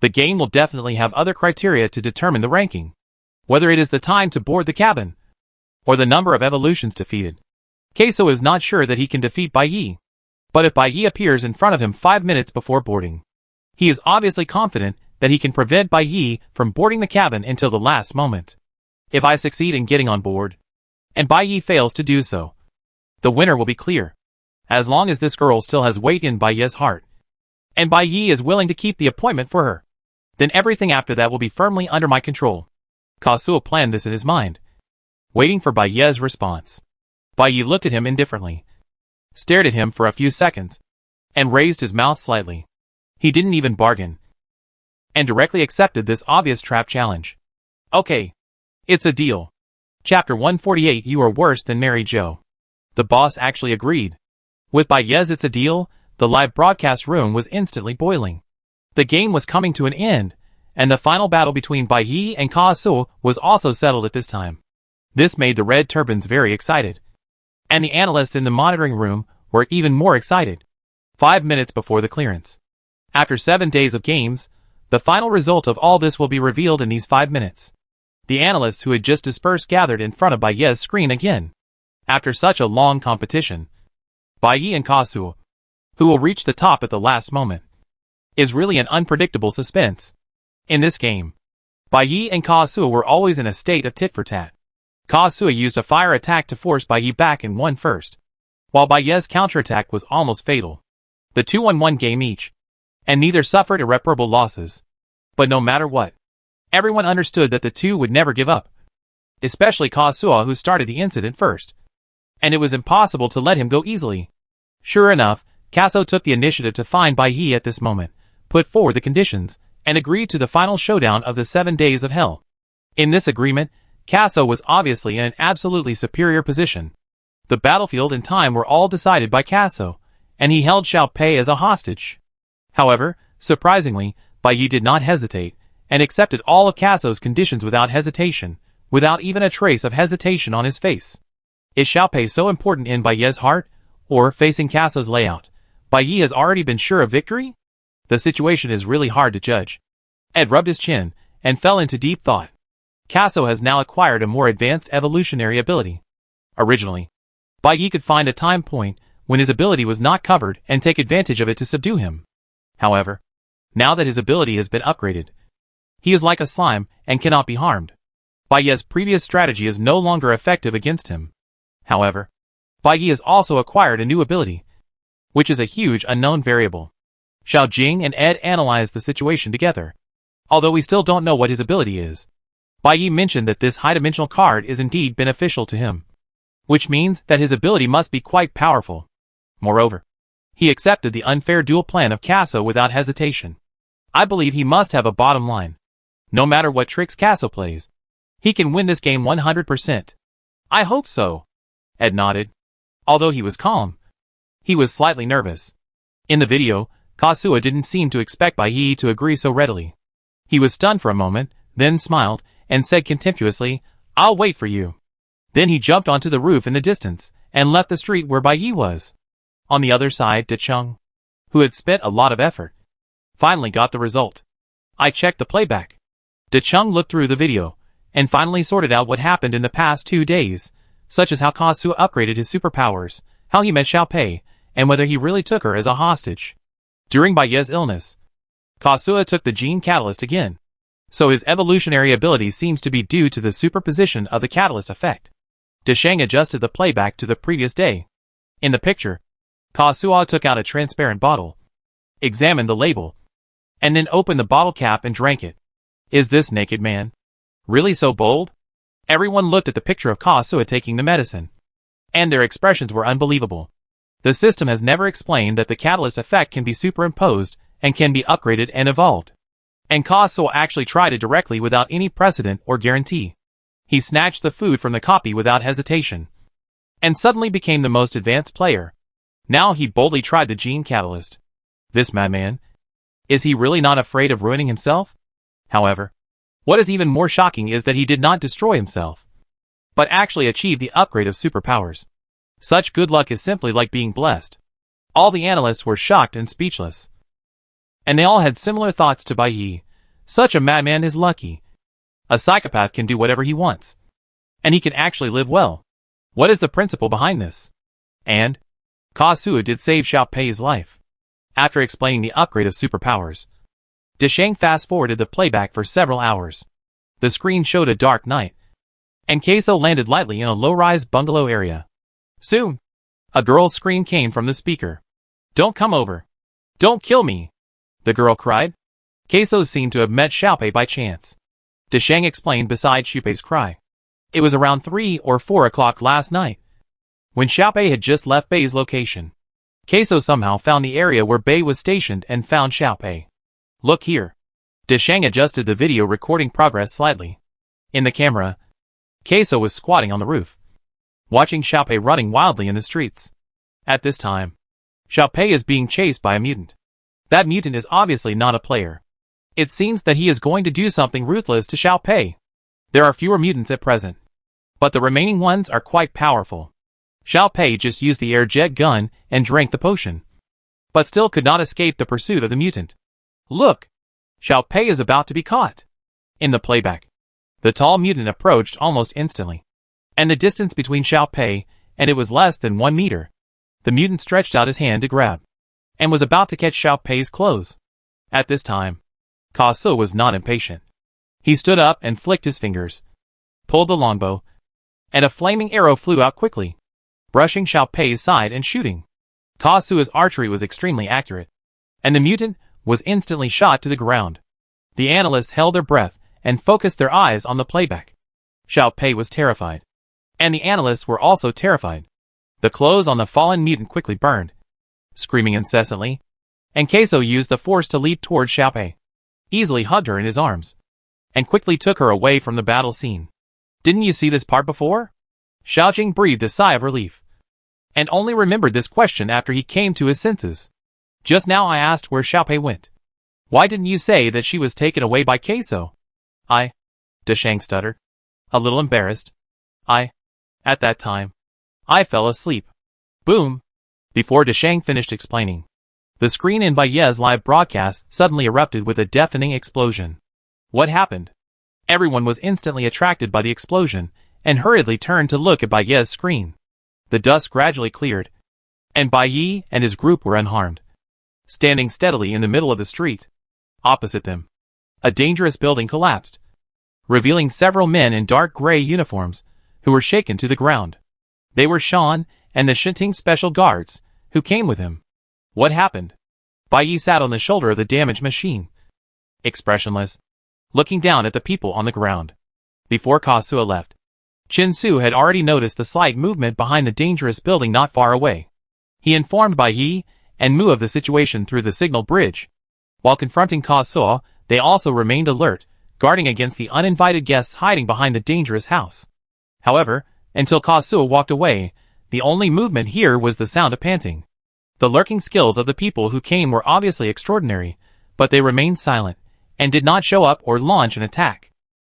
The game will definitely have other criteria to determine the ranking, whether it is the time to board the cabin, or the number of evolutions defeated. Queso is not sure that he can defeat Bai, but if Bai appears in front of him 5 minutes before boarding, he is obviously confident that he can prevent Bai from boarding the cabin until the last moment. If I succeed in getting on board, and Bai fails to do so, the winner will be clear. As long as this girl still has weight in Bai's heart, and Bai is willing to keep the appointment for her, then everything after that will be firmly under my control. Kazuo planned this in his mind, waiting for Bai's response. Bai looked at him indifferently, stared at him for a few seconds, and raised his mouth slightly. He didn't even bargain, and directly accepted this obvious trap challenge. Okay. It's a deal. Chapter 148. You are worse than Mary Jo. The boss actually agreed. With Bai's it's a deal, the live broadcast room was instantly boiling. The game was coming to an end, and the final battle between Bai and Kazuo was also settled at this time. This made the red turbans very excited, and the analysts in the monitoring room were even more excited. 5 minutes before the clearance. After 7 days of games, the final result of all this will be revealed in these 5 minutes. The analysts who had just dispersed gathered in front of Bai's screen again. After such a long competition, Bai and Kazuo, who will reach the top at the last moment, is really an unpredictable suspense. In this game, Bai and Kazuo were always in a state of tit-for-tat. Kazuo used a fire attack to force Bai back and won first, while Bai's counterattack was almost fatal. The two won 1 game each, and neither suffered irreparable losses. But no matter what, Everyone understood that the two would never give up, especially Kazuo, who started the incident first, and it was impossible to let him go easily. Sure enough, Kazuo took the initiative to find Bai Yi at this moment, put forward the conditions, and agreed to the final showdown of the 7 days of hell. In this agreement, Kazuo was obviously in an absolutely superior position. The battlefield and time were all decided by Kazuo, and he held Xiao Pei as a hostage. However, surprisingly, Bai Yi did not hesitate, and accepted all of Kazuo's conditions without hesitation, without even a trace of hesitation on his face. Is Xiao Pei so important in Bai Yi's heart, or, facing Kazuo's layout, Bai Yi has already been sure of victory? The situation is really hard to judge. Ed rubbed his chin, and fell into deep thought. Kazuo has now acquired a more advanced evolutionary ability. Originally, Bai Yi could find a time point when his ability was not covered and take advantage of it to subdue him. However, now that his ability has been upgraded, he is like a slime and cannot be harmed. Bai Yi's previous strategy is no longer effective against him. However, Bai Yi has also acquired a new ability, which is a huge unknown variable. Xiao Jing and Ed analyzed the situation together. Although we still don't know what his ability is, Bai Yi mentioned that this high-dimensional card is indeed beneficial to him, which means that his ability must be quite powerful. Moreover, he accepted the unfair duel plan of Kazuo without hesitation. I believe he must have a bottom line. No matter what tricks Kazuo plays, he can win this game 100%. I hope so. Ed nodded. Although he was calm, he was slightly nervous. In the video, Kazuo didn't seem to expect Bai Yi to agree so readily. He was stunned for a moment, then smiled, and said contemptuously, "I'll wait for you." Then he jumped onto the roof in the distance, and left the street where Bai Yi was. On the other side, De Chung, who had spent a lot of effort, finally got the result. I checked the playback. De Chung looked through the video, and finally sorted out what happened in the past 2 days, such as how Kazuo upgraded his superpowers, how he met Xiao Pei, and whether he really took her as a hostage. During Bai Yi's illness, Kazuo took the gene catalyst again, so his evolutionary ability seems to be due to the superposition of the catalyst effect. Desheng adjusted the playback to the previous day. In the picture, Kazuo took out a transparent bottle, examined the label, and then opened the bottle cap and drank it. Is this naked man really so bold? Everyone looked at the picture of Kazuo taking the medicine, and their expressions were unbelievable. The system has never explained that the catalyst effect can be superimposed and can be upgraded and evolved. And Kazuo actually tried it directly without any precedent or guarantee. He snatched the food from the copy without hesitation, and suddenly became the most advanced player. Now he boldly tried the gene catalyst. This madman, is he really not afraid of ruining himself? However, what is even more shocking is that he did not destroy himself, but actually achieved the upgrade of superpowers. Such good luck is simply like being blessed. All the analysts were shocked and speechless, and they all had similar thoughts to Bai Yi. Such a madman is lucky. A psychopath can do whatever he wants, and he can actually live well. What is the principle behind this? And Kazuo did save Xiao Pei's life. After explaining the upgrade of superpowers, Desheng fast-forwarded the playback for several hours. The screen showed a dark night, and Kazuo landed lightly in a low-rise bungalow area. Soon, a girl's scream came from the speaker. "Don't come over. Don't kill me," the girl cried. Kazuo seemed to have met Xiao Pei by chance. Desheng explained beside Xiao Pei's cry. It was around 3 or 4 o'clock last night, when Xiao Pei had just left Bei's location. Kazuo somehow found the area where Bei was stationed and found Xiao Pei. Look here. Desheng adjusted the video recording progress slightly. In the camera, Kazuo was squatting on the roof, watching Xiao Pei running wildly in the streets. At this time, Xiao Pei is being chased by a mutant. That mutant is obviously not a player. It seems that he is going to do something ruthless to Xiao Pei. There are fewer mutants at present, but the remaining ones are quite powerful. Xiao Pei just used the air jet gun and drank the potion, but still could not escape the pursuit of the mutant. Look! Xiao Pei is about to be caught. In the playback, the tall mutant approached almost instantly, and the distance between Xiao Pei and it was less than 1 meter. The mutant stretched out his hand to grab, and was about to catch Xiao Pei's clothes. At this time, Kazuo was not impatient. He stood up and flicked his fingers, pulled the longbow, and a flaming arrow flew out quickly, brushing Xiao Pei's side and shooting. Kazuo's archery was extremely accurate, and the mutant was instantly shot to the ground. The analysts held their breath and focused their eyes on the playback. Xiao Pei was terrified. And the analysts were also terrified. The clothes on the fallen mutant quickly burned, screaming incessantly, and Queso used the force to leap towards Xiao Pei, easily hugged her in his arms, and quickly took her away from the battle scene. Didn't you see this part before? Xiao Jing breathed a sigh of relief, and only remembered this question after he came to his senses. Just now I asked where Xiao Pei went. Why didn't you say that she was taken away by Queso? Deshang stuttered, a little embarrassed. At that time, I fell asleep. Boom! Before Deshang finished explaining, the screen in Baiye's live broadcast suddenly erupted with a deafening explosion. What happened? Everyone was instantly attracted by the explosion and hurriedly turned to look at Baiye's screen. The dust gradually cleared, and Baiye and his group were unharmed. Standing steadily in the middle of the street, opposite them, a dangerous building collapsed, revealing several men in dark gray uniforms who were shaken to the ground. They were Shan and the Shinting special guards who came with him. What happened? Baiye sat on the shoulder of the damaged machine, expressionless, looking down at the people on the ground. Before Kasuo left, Qin Su had already noticed the slight movement behind the dangerous building not far away. He informed Baiye and Mu of the situation through the signal bridge. While confronting Kasuo, they also remained alert, guarding against the uninvited guests hiding behind the dangerous house. However, until Kasuo walked away, the only movement here was the sound of panting. The lurking skills of the people who came were obviously extraordinary, but they remained silent, and did not show up or launch an attack.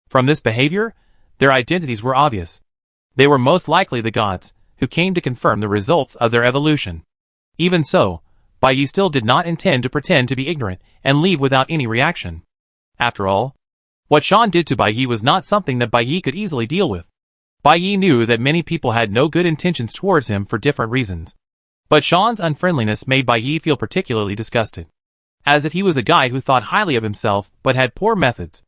From this behavior, their identities were obvious. They were most likely the gods, who came to confirm the results of their evolution. Even so, Baiye still did not intend to pretend to be ignorant and leave without any reaction. After all, what Shan did to Baiye was not something that Baiye could easily deal with. Baiye knew that many people had no good intentions towards him for different reasons. But Shan's unfriendliness made Baiye feel particularly disgusted. As if he was a guy who thought highly of himself but had poor methods.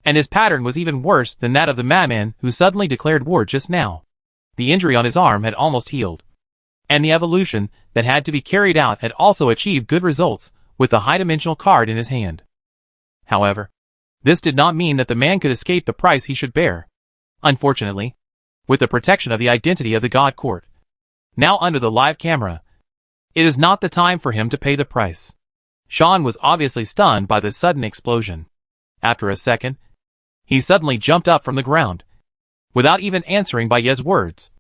And his pattern was even worse than that of the madman who suddenly declared war just now. The injury on his arm had almost healed. And the evolution that had to be carried out had also achieved good results with the high-dimensional card in his hand. However, this did not mean that the man could escape the price he should bear. Unfortunately, with the protection of the identity of the God Court, now under the live camera, it is not the time for him to pay the price. Shan was obviously stunned by the sudden explosion. After a second, he suddenly jumped up from the ground, without even answering Baiye's words,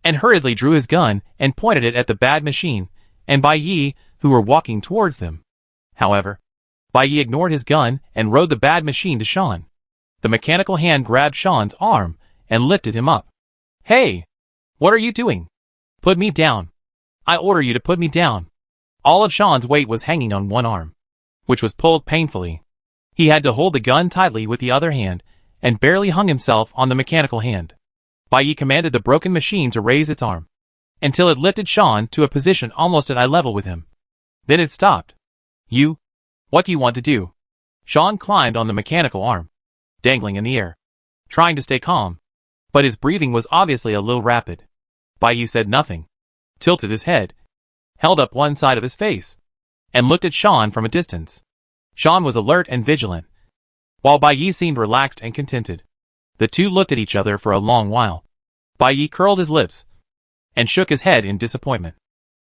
and hurriedly drew his gun and pointed it at the bad machine and Baiye, who were walking towards them. However, Baiye ignored his gun and rode the bad machine to Shan. The mechanical hand grabbed Shan's arm and lifted him up. Hey! What are you doing? Put me down. I order you to put me down. All of Shan's weight was hanging on one arm, which was pulled painfully. He had to hold the gun tightly with the other hand, and barely hung himself on the mechanical hand. Baiye commanded the broken machine to raise its arm, until it lifted Shan to a position almost at eye level with him. Then it stopped. What do you want to do? Shan climbed on the mechanical arm, dangling in the air, trying to stay calm, but his breathing was obviously a little rapid. Baiye said nothing, tilted his head, held up one side of his face, and looked at Shan from a distance. Shan was alert and vigilant, while Baiye seemed relaxed and contented. The two looked at each other for a long while. Baiye curled his lips, and shook his head in disappointment.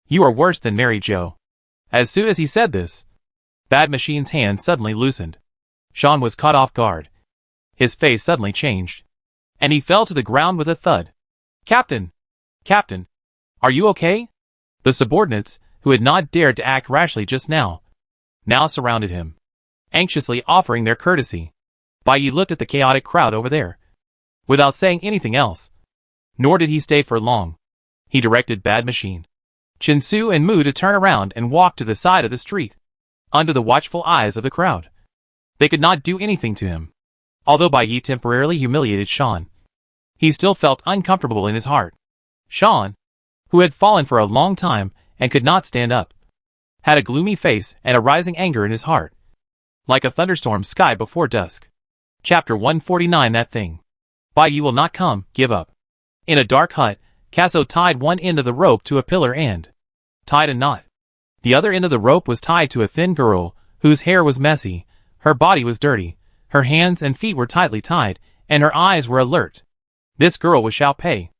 You are worse than Mary Jo. As soon as he said this, Bad Machine's hand suddenly loosened. Shan was caught off guard. His face suddenly changed, and he fell to the ground with a thud. Captain! Captain! Are you okay? The subordinates, who had not dared to act rashly just now surrounded him, anxiously offering their courtesy. Baiye looked at the chaotic crowd over there, without saying anything else. Nor did he stay for long. He directed Bad Machine, Qin Su and Mu to turn around and walk to the side of the street, under the watchful eyes of the crowd. They could not do anything to him. Although Baiye temporarily humiliated Shan, he still felt uncomfortable in his heart. Shan, who had fallen for a long time and could not stand up, had a gloomy face and a rising anger in his heart, like a thunderstorm sky before dusk. Chapter 149. That thing. Baiye will not come, give up. In a dark hut, Kasuo tied one end of the rope to a pillar and tied a knot. The other end of the rope was tied to a thin girl, whose hair was messy, her body was dirty, Her hands and feet were tightly tied, and her eyes were alert. This girl was Xiao Pei.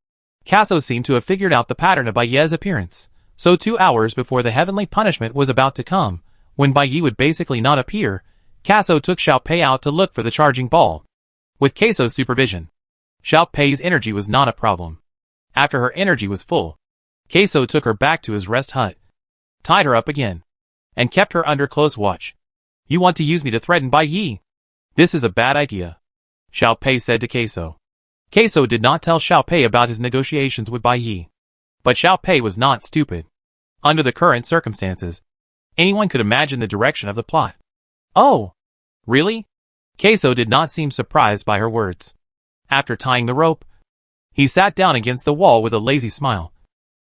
Casso seemed to have figured out the pattern of Bai Ye's appearance, so 2 hours before the heavenly punishment was about to come, when Bai Ye would basically not appear, Casso took Xiao Pei out to look for the charging ball. With Casso's supervision, Xiao Pei's energy was not a problem. After her energy was full, Casso took her back to his rest hut, tied her up again, and kept her under close watch. You want to use me to threaten Bai Ye? This is a bad idea, Xiao Pei said to Casso. Casso did not tell Xiao Pei about his negotiations with Bai Ye. But Xiao Pei was not stupid. Under the current circumstances, anyone could imagine the direction of the plot. Oh, really? Casso did not seem surprised by her words. After tying the rope, he sat down against the wall with a lazy smile,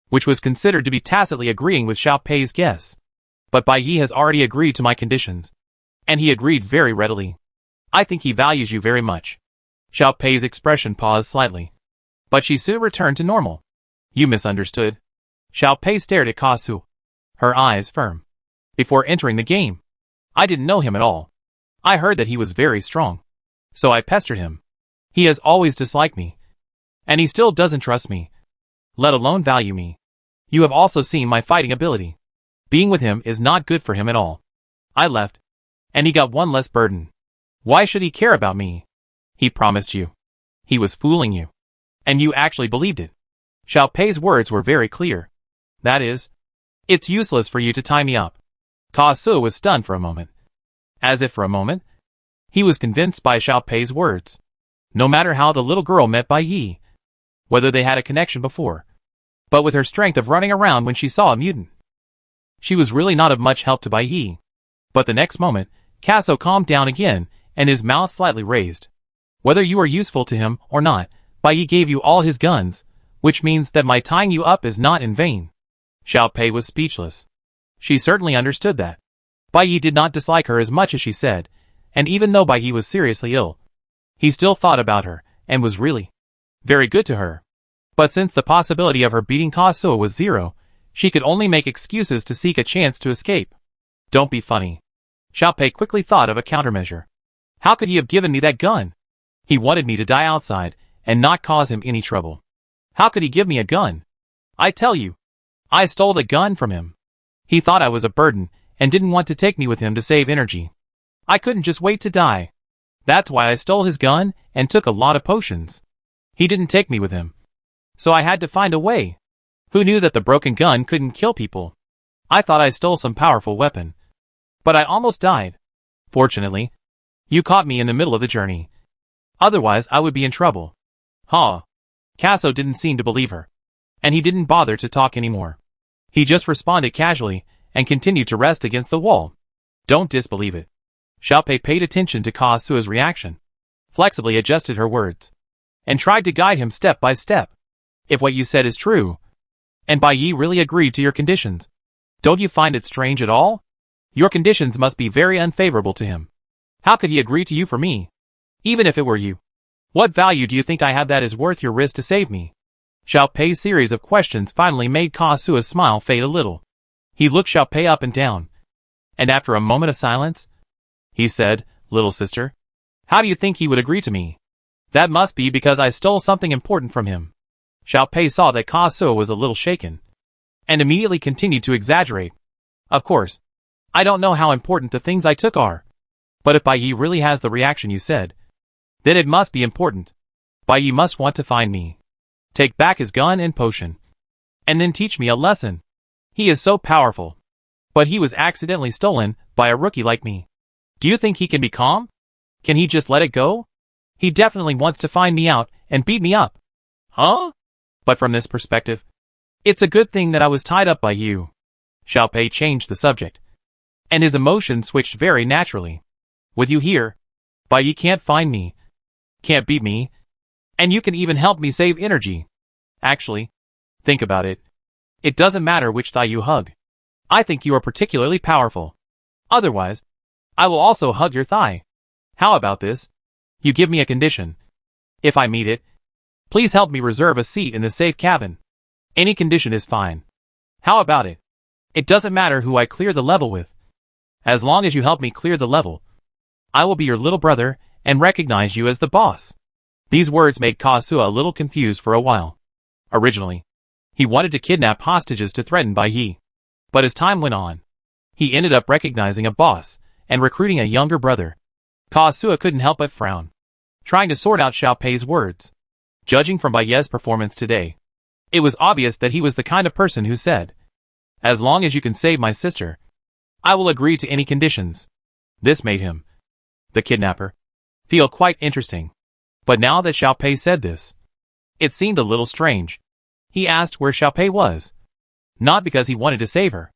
which was considered to be tacitly agreeing with Xiao Pei's guess. But Bai Ye has already agreed to my conditions, and he agreed very readily. I think he values you very much. Xiao Pei's expression paused slightly, but she soon returned to normal. You misunderstood. Xiao Pei stared at Casso, her eyes firm. Before entering the game, I didn't know him at all. I heard that he was very strong, so I pestered him. He has always disliked me, and he still doesn't trust me, let alone value me. You have also seen my fighting ability. Being with him is not good for him at all. I left, and he got one less burden. Why should he care about me? He promised you. He was fooling you. And you actually believed it. Xiao Pei's words were very clear. That is, it's useless for you to tie me up. Casso was stunned for a moment. As if for a moment, he was convinced by Xiao Pei's words. No matter how the little girl met Bai Ye, whether they had a connection before, but with her strength of running around when she saw a mutant, she was really not of much help to Bai Ye. But the next moment, Casso calmed down again, and his mouth slightly raised. Whether you are useful to him or not, Bai Ye gave you all his guns, which means that my tying you up is not in vain. Xiao Pei was speechless. She certainly understood that. Bai Ye did not dislike her as much as she said, and even though Bai Ye was seriously ill, he still thought about her, and was really very good to her. But since the possibility of her beating Casso was zero, she could only make excuses to seek a chance to escape. Don't be funny. Xiao Pei quickly thought of a countermeasure. How could he have given me that gun? He wanted me to die outside, and not cause him any trouble. How could he give me a gun? I tell you, I stole the gun from him. He thought I was a burden, and didn't want to take me with him to save energy. I couldn't just wait to die. That's why I stole his gun, and took a lot of potions. He didn't take me with him, so I had to find a way. Who knew that the broken gun couldn't kill people? I thought I stole some powerful weapon. But I almost died. Fortunately, you caught me in the middle of the journey. Otherwise I would be in trouble. Huh. Casso didn't seem to believe her, and he didn't bother to talk anymore. He just responded casually, and continued to rest against the wall. Don't disbelieve it. Xiao Pei paid attention to Casso's reaction, flexibly adjusted her words, and tried to guide him step by step. If what you said is true, and Bai Ye really agreed to your conditions, don't you find it strange at all? Your conditions must be very unfavorable to him. How could he agree to you for me? Even if it were you. What value do you think I have that is worth your risk to save me? Xiao Pei's series of questions finally made Casso's smile fade a little. He looked Xiao Pei up and down, and after a moment of silence, he said, Little sister, how do you think he would agree to me? That must be because I stole something important from him. Xiao Pei saw that Casso was a little shaken, and immediately continued to exaggerate. Of course, I don't know how important the things I took are. But if Bai Ye really has the reaction you said, then it must be important. Bai Ye must want to find me, take back his gun and potion, and then teach me a lesson. He is so powerful. But he was accidentally stolen by a rookie like me. Do you think he can be calm? Can he just let it go? He definitely wants to find me out and beat me up. Huh? But from this perspective, it's a good thing that I was tied up by you. Xiao Pei changed the subject, and his emotions switched very naturally. With you here, Bai Ye can't find me, can't beat me, and you can even help me save energy. Actually, think about it. It doesn't matter which thigh you hug. I think you are particularly powerful. Otherwise, I will also hug your thigh. How about this? You give me a condition. If I meet it, please help me reserve a seat in the safe cabin. Any condition is fine. How about it? It doesn't matter who I clear the level with. As long as you help me clear the level, I will be your little brother, and recognize you as the boss. These words made Kazuha a little confused for a while. Originally, he wanted to kidnap hostages to threaten Bai Yi. But as time went on, he ended up recognizing a boss and recruiting a younger brother. Kazuha couldn't help but frown, trying to sort out Xiao Pei's words. Judging from Bai Yi's performance today, it was obvious that he was the kind of person who said, "As long as you can save my sister, I will agree to any conditions." This made him, the kidnapper, feel quite interesting. But now that Xiao Pei said this, it seemed a little strange. He asked where Xiao Pei was. Not because he wanted to save her,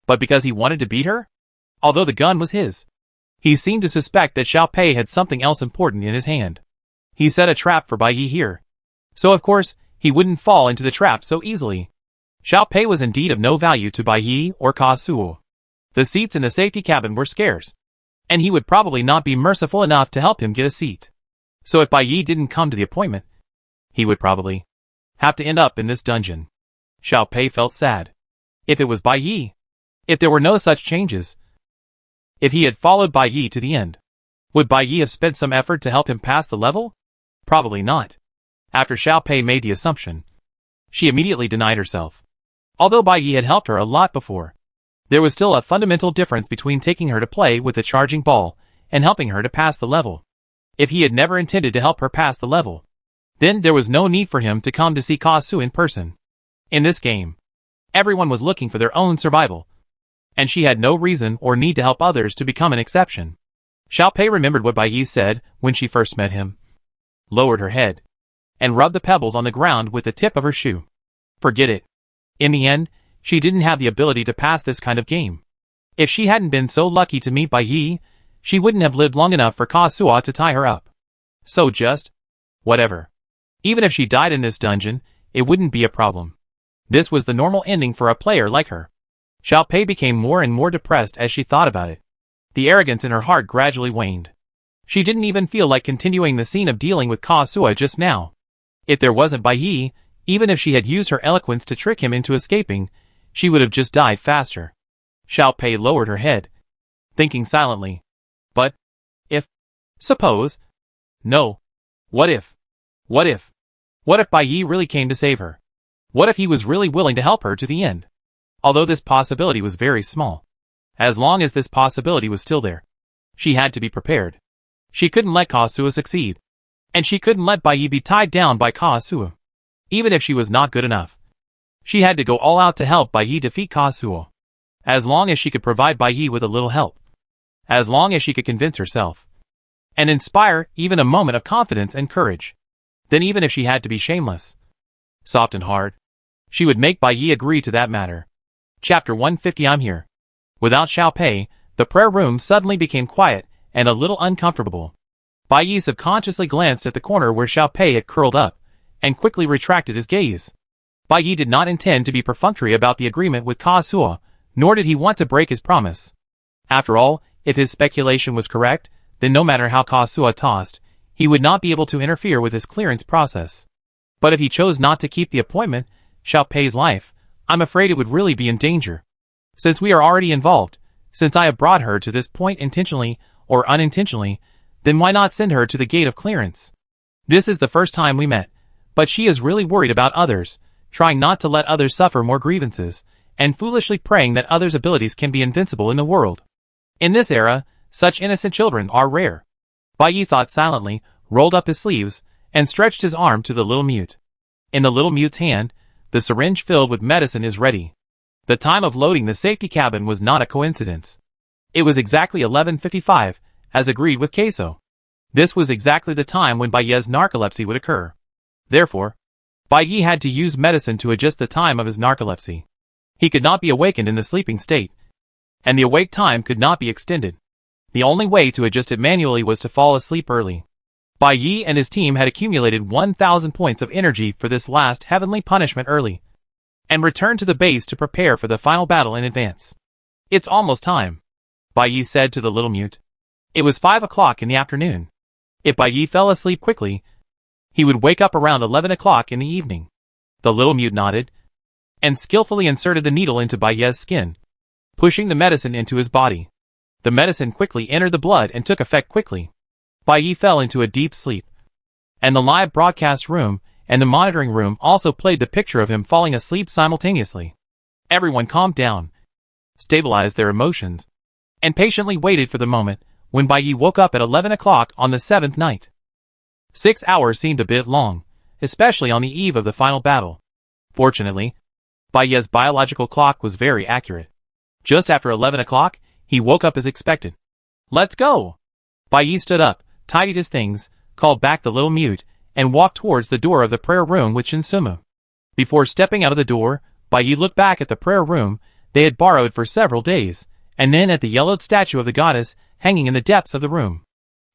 but because he wanted to beat her? Although the gun was his, he seemed to suspect that Xiao Pei had something else important in his hand. He set a trap for Bai Yi here. So of course, he wouldn't fall into the trap so easily. Xiao Pei was indeed of no value to Bai Yi or Kazuha. The seats in the safety cabin were scarce, and he would probably not be merciful enough to help him get a seat. So if Bai Yi didn't come to the appointment, he would probably have to end up in this dungeon. Xiao Pei felt sad. If it was Bai Yi, if there were no such changes, if he had followed Bai Yi to the end, would Bai Yi have spent some effort to help him pass the level? Probably not. After Xiao Pei made the assumption, she immediately denied herself. Although Bai Yi had helped her a lot before, there was still a fundamental difference between taking her to play with a charging ball and helping her to pass the level. If he had never intended to help her pass the level, then there was no need for him to come to see Kazuha in person. In this game, everyone was looking for their own survival, and she had no reason or need to help others to become an exception. Xiao Pei remembered what Bai Yi said when she first met him, lowered her head, and rubbed the pebbles on the ground with the tip of her shoe. Forget it. In the end, she didn't have the ability to pass this kind of game. If she hadn't been so lucky to meet Bai Yi, she wouldn't have lived long enough for Kazuha to tie her up. So just, whatever. Even if she died in this dungeon, it wouldn't be a problem. This was the normal ending for a player like her. Xiao Pei became more and more depressed as she thought about it. The arrogance in her heart gradually waned. She didn't even feel like continuing the scene of dealing with Kazuha just now. If there wasn't Bai Yi, even if she had used her eloquence to trick him into escaping, she would have just died faster. Xiao Pei lowered her head, thinking silently. But, if, suppose, no. What if? What if? What if Bai Yi really came to save her? What if he was really willing to help her to the end? Although this possibility was very small. As long as this possibility was still there, she had to be prepared. She couldn't let Kazuha succeed. And she couldn't let Bai Yi be tied down by Kazuha. Even if she was not good enough, she had to go all out to help Bai Yi defeat Kazuha. As long as she could provide Bai Yi with a little help. As long as she could convince herself and inspire even a moment of confidence and courage. Then even if she had to be shameless, soft and hard, she would make Bai Yi agree to that matter. Chapter 150. I'm here. Without Xiao Pei, the prayer room suddenly became quiet and a little uncomfortable. Bai Yi subconsciously glanced at the corner where Xiao Pei had curled up, and quickly retracted his gaze. Bai Yi did not intend to be perfunctory about the agreement with Kazuha, nor did he want to break his promise. After all, if his speculation was correct, then no matter how Kazuha tossed, he would not be able to interfere with his clearance process. But if he chose not to keep the appointment, Xiao Pei's life, I'm afraid it would really be in danger. Since we are already involved, since I have brought her to this point intentionally or unintentionally, then why not send her to the gate of clearance? This is the first time we met, but she is really worried about others, trying not to let others suffer more grievances, and foolishly praying that others' abilities can be invincible in the world. In this era, such innocent children are rare. Bai Yi thought silently, rolled up his sleeves, and stretched his arm to the little mute. In the little mute's hand, the syringe filled with medicine is ready. The time of loading the safety cabin was not a coincidence. It was exactly 11:55, as agreed with Queso. This was exactly the time when Bai Yi's narcolepsy would occur. Therefore, Bai Yi had to use medicine to adjust the time of his narcolepsy. He could not be awakened in the sleeping state, and the awake time could not be extended. The only way to adjust it manually was to fall asleep early. Bai Yi and his team had accumulated 1,000 points of energy for this last heavenly punishment early, and returned to the base to prepare for the final battle in advance. It's almost time, Bai Yi said to the little mute. It was 5 o'clock in the afternoon. If Bai Yi fell asleep quickly, he would wake up around 11 o'clock in the evening. The little mute nodded, and skillfully inserted the needle into Bai Yi's skin, pushing the medicine into his body. The medicine quickly entered the blood and took effect quickly. Bai Yi fell into a deep sleep. And the live broadcast room and the monitoring room also played the picture of him falling asleep simultaneously. Everyone calmed down, stabilized their emotions, and patiently waited for the moment when Bai Yi woke up at 11 o'clock on the 7th night. 6 hours seemed a bit long, especially on the eve of the final battle. Fortunately, Bai Yi's biological clock was very accurate. Just after 11 o'clock, he woke up as expected. "Let's go!" Bai Yi stood up, tidied his things, called back the little mute, and walked towards the door of the prayer room with Shinsumu. Before stepping out of the door, Bai Yi looked back at the prayer room they had borrowed for several days, and then at the yellowed statue of the goddess hanging in the depths of the room.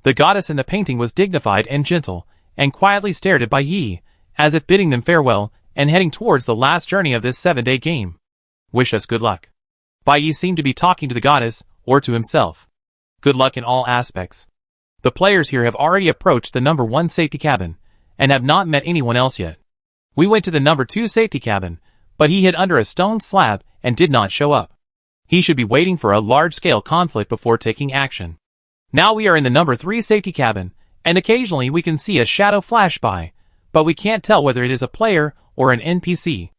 The goddess in the painting was dignified and gentle, and quietly stared at Bai Yi, as if bidding them farewell and heading towards the last journey of this 7-day game. "Wish us good luck." Bai Yi seemed to be talking to the goddess, or to himself. Good luck in all aspects. The players here have already approached the number 1 safety cabin, and have not met anyone else yet. We went to the number 2 safety cabin, but he hid under a stone slab and did not show up. He should be waiting for a large-scale conflict before taking action. Now we are in the number 3 safety cabin, and occasionally we can see a shadow flash by, but we can't tell whether it is a player or an NPC.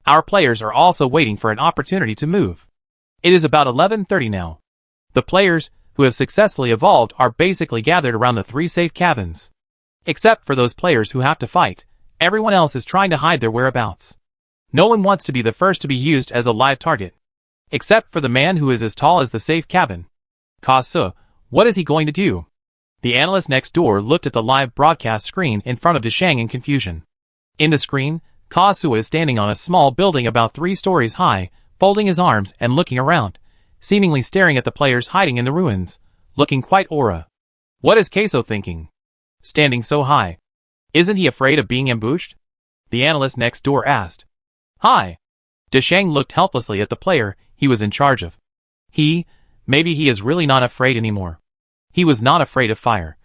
Our players are also waiting for an opportunity to move. It is about 11:30 now. The players who have successfully evolved are basically gathered around the 3 safe cabins. Except for those players who have to fight, everyone else is trying to hide their whereabouts. No one wants to be the first to be used as a live target. Except for the man who is as tall as the safe cabin. Kasu, what is he going to do? The analyst next door looked at the live broadcast screen in front of Deshang in confusion. In the screen, Kasu is standing on a small building about 3 stories high, folding his arms and looking around, seemingly staring at the players hiding in the ruins, looking quite aura. What is Kasu thinking? Standing so high. Isn't he afraid of being ambushed? The analyst next door asked. Hi. Deshang looked helplessly at the player he was in charge of. Maybe he is really not afraid anymore. He was not afraid of fire,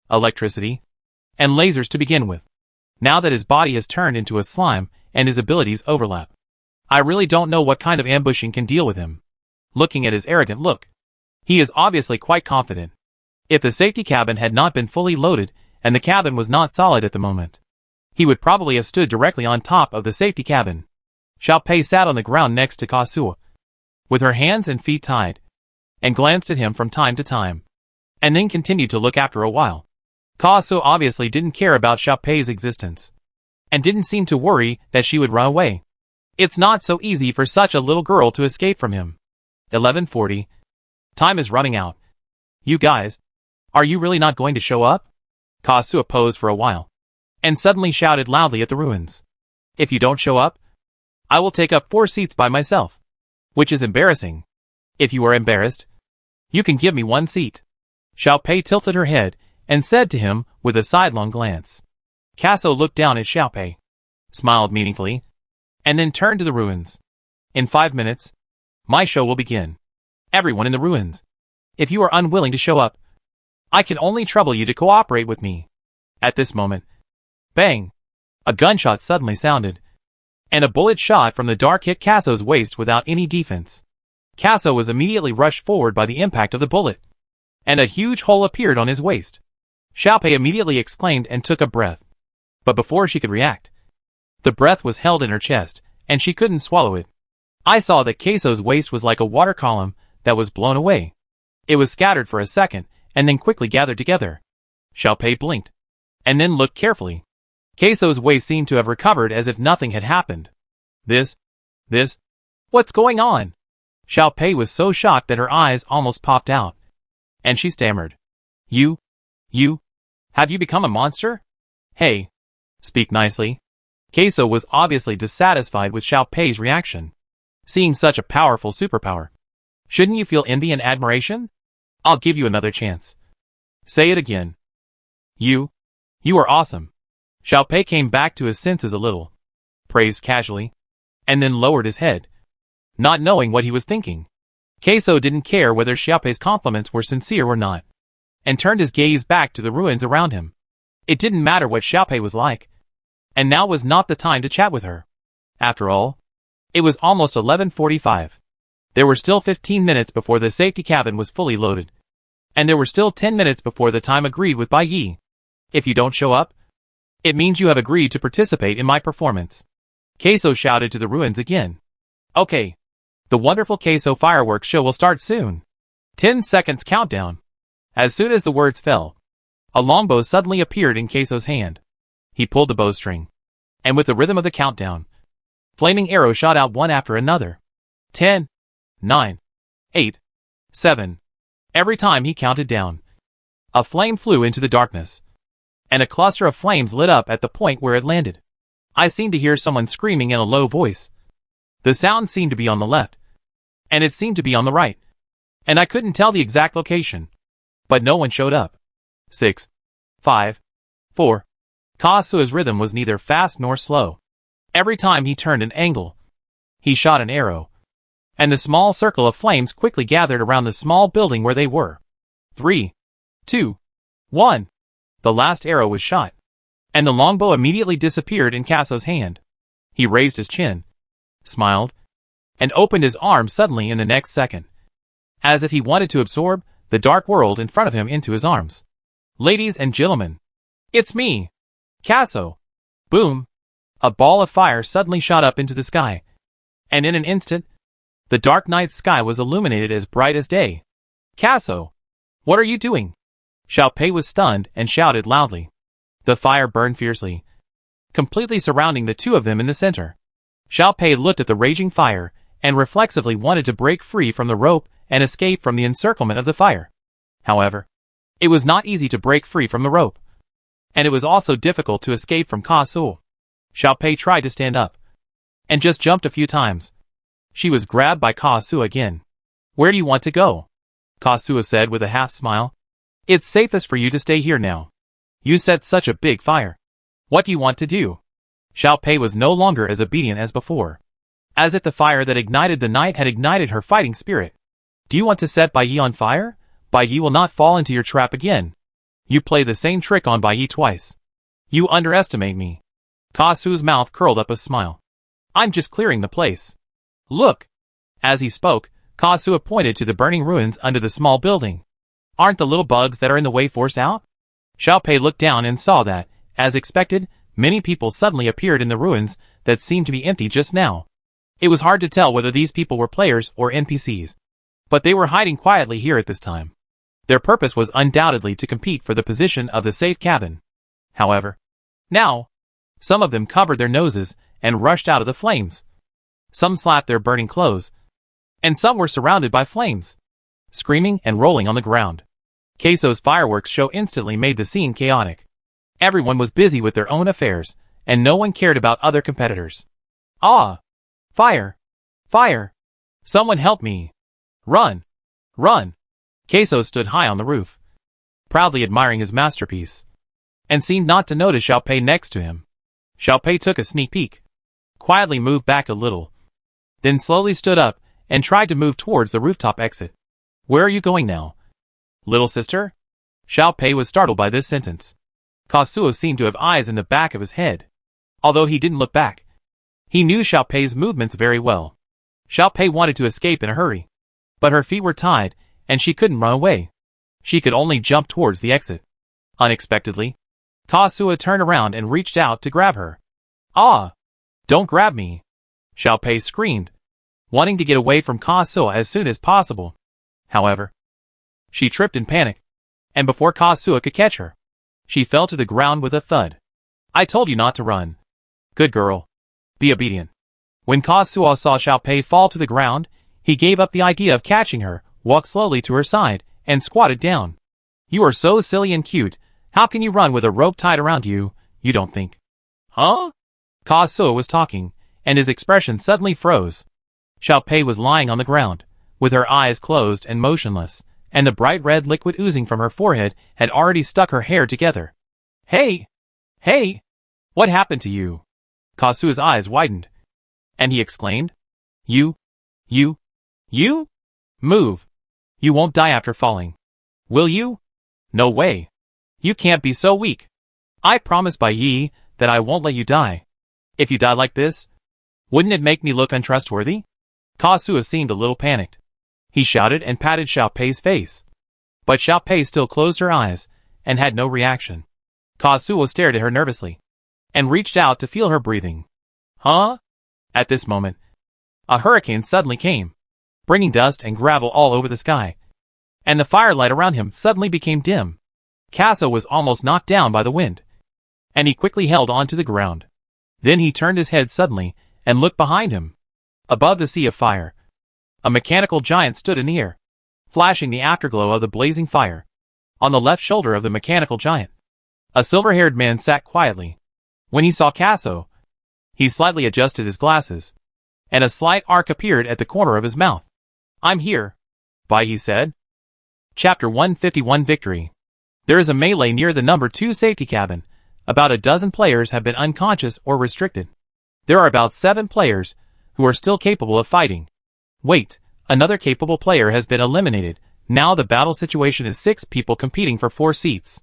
electricity, and lasers to begin with. Now that his body has turned into a slime and his abilities overlap. I really don't know what kind of ambushing can deal with him. Looking at his arrogant look, he is obviously quite confident. If the safety cabin had not been fully loaded and the cabin was not solid at the moment, he would probably have stood directly on top of the safety cabin. Xiao Pei sat on the ground next to Kasu, with her hands and feet tied, and glanced at him from time to time, and then continued to look after a while. Kasu obviously didn't care about Xiao Pei's existence, and didn't seem to worry that she would run away. It's not so easy for such a little girl to escape from him. 11:40. Time is running out. You guys, are you really not going to show up? Kasu posed for a while, and suddenly shouted loudly at the ruins. If you don't show up, I will take up 4 seats by myself. Which is embarrassing. If you are embarrassed, you can give me 1 seat. Xiao Pei tilted her head and said to him with a sidelong glance. Kasu looked down at Xiao Pei, smiled meaningfully, and then turned to the ruins. In 5 minutes, my show will begin. Everyone in the ruins, if you are unwilling to show up, I can only trouble you to cooperate with me. At this moment, bang! A gunshot suddenly sounded, and a bullet shot from the dark hit Kasu's waist without any defense. Kasu was immediately rushed forward by the impact of the bullet, and a huge hole appeared on his waist. Xiao Pei immediately exclaimed and took a breath. But before she could react, the breath was held in her chest, and she couldn't swallow it. I saw that Kasu's waist was like a water column that was blown away. It was scattered for a second, and then quickly gathered together. Xiao Pei blinked, and then looked carefully. Kasu's waist seemed to have recovered as if nothing had happened. What's going on? Xiao Pei was so shocked that her eyes almost popped out, and she stammered. Have you become a monster? Hey, speak nicely. Kasu was obviously dissatisfied with Xiao Pei's reaction. Seeing such a powerful superpower, shouldn't you feel envy and admiration? I'll give you another chance. Say it again. You are awesome. Xiao Pei came back to his senses a little, praised casually, and then lowered his head, not knowing what he was thinking. Kasu didn't care whether Xiao Pei's compliments were sincere or not, and turned his gaze back to the ruins around him. It didn't matter what Xiao Pei was like, and now was not the time to chat with her. After all, it was almost 11:45. There were still 15 minutes before the safety cabin was fully loaded, And there were still 10 minutes before the time agreed with by Yi. If you don't show up, it means you have agreed to participate in my performance. Queso shouted to the ruins again. Okay. The wonderful Queso fireworks show will start soon. 10 seconds countdown. As soon as the words fell, a longbow suddenly appeared in Queso's hand. He pulled the bowstring, and with the rhythm of the countdown, flaming arrows shot out one after another. 10, 9, 8, 7. Every time he counted down, a flame flew into the darkness, and a cluster of flames lit up at the point where it landed. I seemed to hear someone screaming in a low voice. The sound seemed to be on the left, and it seemed to be on the right, and I couldn't tell the exact location. But no one showed up. 6, 5, 4. Kasua's rhythm was neither fast nor slow. Every time he turned an angle, he shot an arrow, and the small circle of flames quickly gathered around the small building where they were. 3, 2, 1. The last arrow was shot, and the longbow immediately disappeared in Kasua's hand. He raised his chin, smiled, and opened his arms suddenly in the next second, as if he wanted to absorb the dark world in front of him into his arms. Ladies and gentlemen, it's me, Kaso. Boom! A ball of fire suddenly shot up into the sky, and in an instant, the dark night sky was illuminated as bright as day. Kaso, what are you doing? Xiaopei was stunned and shouted loudly. The fire burned fiercely, completely surrounding the two of them in the center. Xiaopei looked at the raging fire and reflexively wanted to break free from the rope and escape from the encirclement of the fire. However, it was not easy to break free from the rope, and it was also difficult to escape from Kasu. Xiaopei tried to stand up, and just jumped a few times. She was grabbed by Kasu again. Where do you want to go? Kasu said with a half smile. It's safest for you to stay here now. You set such a big fire. What do you want to do? Xiaopei was no longer as obedient as before, as if the fire that ignited the night had ignited her fighting spirit. Do you want to set Bai Yi on fire? Bai Yi will not fall into your trap again. You play the same trick on Bai Yi twice. You underestimate me. Kasu's mouth curled up a smile. I'm just clearing the place. Look! As he spoke, Kasu pointed to the burning ruins under the small building. Aren't the little bugs that are in the way forced out? Xiaopei looked down and saw that, as expected, many people suddenly appeared in the ruins that seemed to be empty just now. It was hard to tell whether these people were players or NPCs. But they were hiding quietly here at this time. Their purpose was undoubtedly to compete for the position of the safe cabin. However, now, some of them covered their noses and rushed out of the flames. Some slapped their burning clothes, and some were surrounded by flames, screaming and rolling on the ground. Queso's fireworks show instantly made the scene chaotic. Everyone was busy with their own affairs, and no one cared about other competitors. Ah! Fire! Fire! Someone help me! Run! Run! Queso stood high on the roof, proudly admiring his masterpiece, and seemed not to notice Xiaopei next to him. Xiaopei took a sneak peek, quietly moved back a little, then slowly stood up and tried to move towards the rooftop exit. Where are you going now? Little sister? Xiaopei was startled by this sentence. Kasuo seemed to have eyes in the back of his head. Although he didn't look back, he knew Xiaopei's movements very well. Xiaopei wanted to escape in a hurry, but her feet were tied, and she couldn't run away. She could only jump towards the exit. Unexpectedly, Kasuo turned around and reached out to grab her. Ah! Don't grab me! Xiaopei screamed, wanting to get away from Kasuo as soon as possible. However, she tripped in panic, and before Kasuo could catch her, she fell to the ground with a thud. I told you not to run. Good girl. Be obedient. When Kasuo saw Xiaopei fall to the ground, he gave up the idea of catching her, walked slowly to her side, and squatted down. You are so silly and cute. How can you run with a rope tied around you? You don't think. Huh? Kasuo was talking, and his expression suddenly froze. Xiaopei was lying on the ground, with her eyes closed and motionless, and the bright red liquid oozing from her forehead had already stuck her hair together. Hey! Hey! What happened to you? Kasuo's eyes widened, and he exclaimed, You? Move! You won't die after falling. Will you? No way. You can't be so weak. I promise Bai Yi that I won't let you die. If you die like this, wouldn't it make me look untrustworthy? Kasuo seemed a little panicked. He shouted and patted Xiaopei's face. But Xiaopei still closed her eyes and had no reaction. Kazuo stared at her nervously and reached out to feel her breathing. Huh? At this moment, a hurricane suddenly came, bringing dust and gravel all over the sky, and the firelight around him suddenly became dim. Kazuo was almost knocked down by the wind, and he quickly held on to the ground. Then he turned his head suddenly and looked behind him. Above the sea of fire, a mechanical giant stood in the air, flashing the afterglow of the blazing fire. On the left shoulder of the mechanical giant, a silver-haired man sat quietly. When he saw Kazuo, he slightly adjusted his glasses, and a slight arc appeared at the corner of his mouth. I'm here, Bai said. Chapter 151 Victory. There is a melee near the number 2 safety cabin. About a dozen players have been unconscious or restricted. There are about 7 players who are still capable of fighting. Wait, another capable player has been eliminated. Now the battle situation is 6 people competing for 4 seats.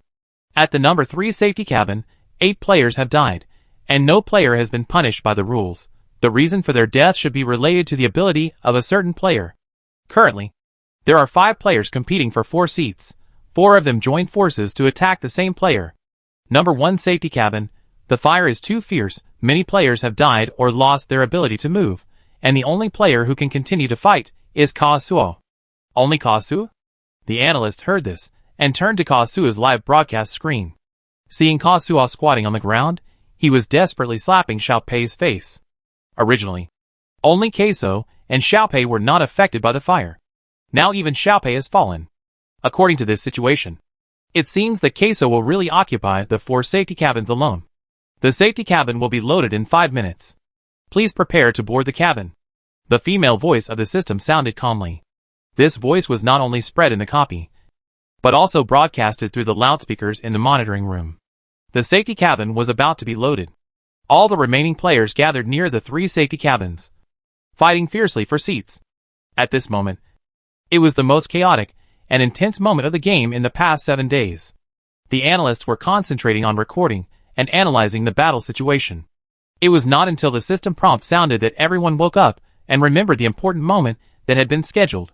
At the number 3 safety cabin, 8 players have died, and no player has been punished by the rules. The reason for their death should be related to the ability of a certain player. Currently, there are 5 players competing for 4 seats. 4 of them joined forces to attack the same player. Number 1 safety cabin, the fire is too fierce, many players have died or lost their ability to move, and the only player who can continue to fight is Kazuo. Only Kazuo? The analyst heard this, and turned to Kazuo's live broadcast screen. Seeing Kazuo squatting on the ground, he was desperately slapping Xiaopei's face. Originally, only Kazuo and Xiaopei were not affected by the fire. Now even Xiaopei has fallen. According to this situation, it seems that Kazuo will really occupy the 4 safety cabins alone. The safety cabin will be loaded in 5 minutes. Please prepare to board the cabin. The female voice of the system sounded calmly. This voice was not only spread in the copy, but also broadcasted through the loudspeakers in the monitoring room. The safety cabin was about to be loaded. All the remaining players gathered near the 3 safety cabins, fighting fiercely for seats. At this moment, it was the most chaotic and intense moment of the game in the past 7 days. The analysts were concentrating on recording and analyzing the battle situation. It was not until the system prompt sounded that everyone woke up and remembered the important moment that had been scheduled.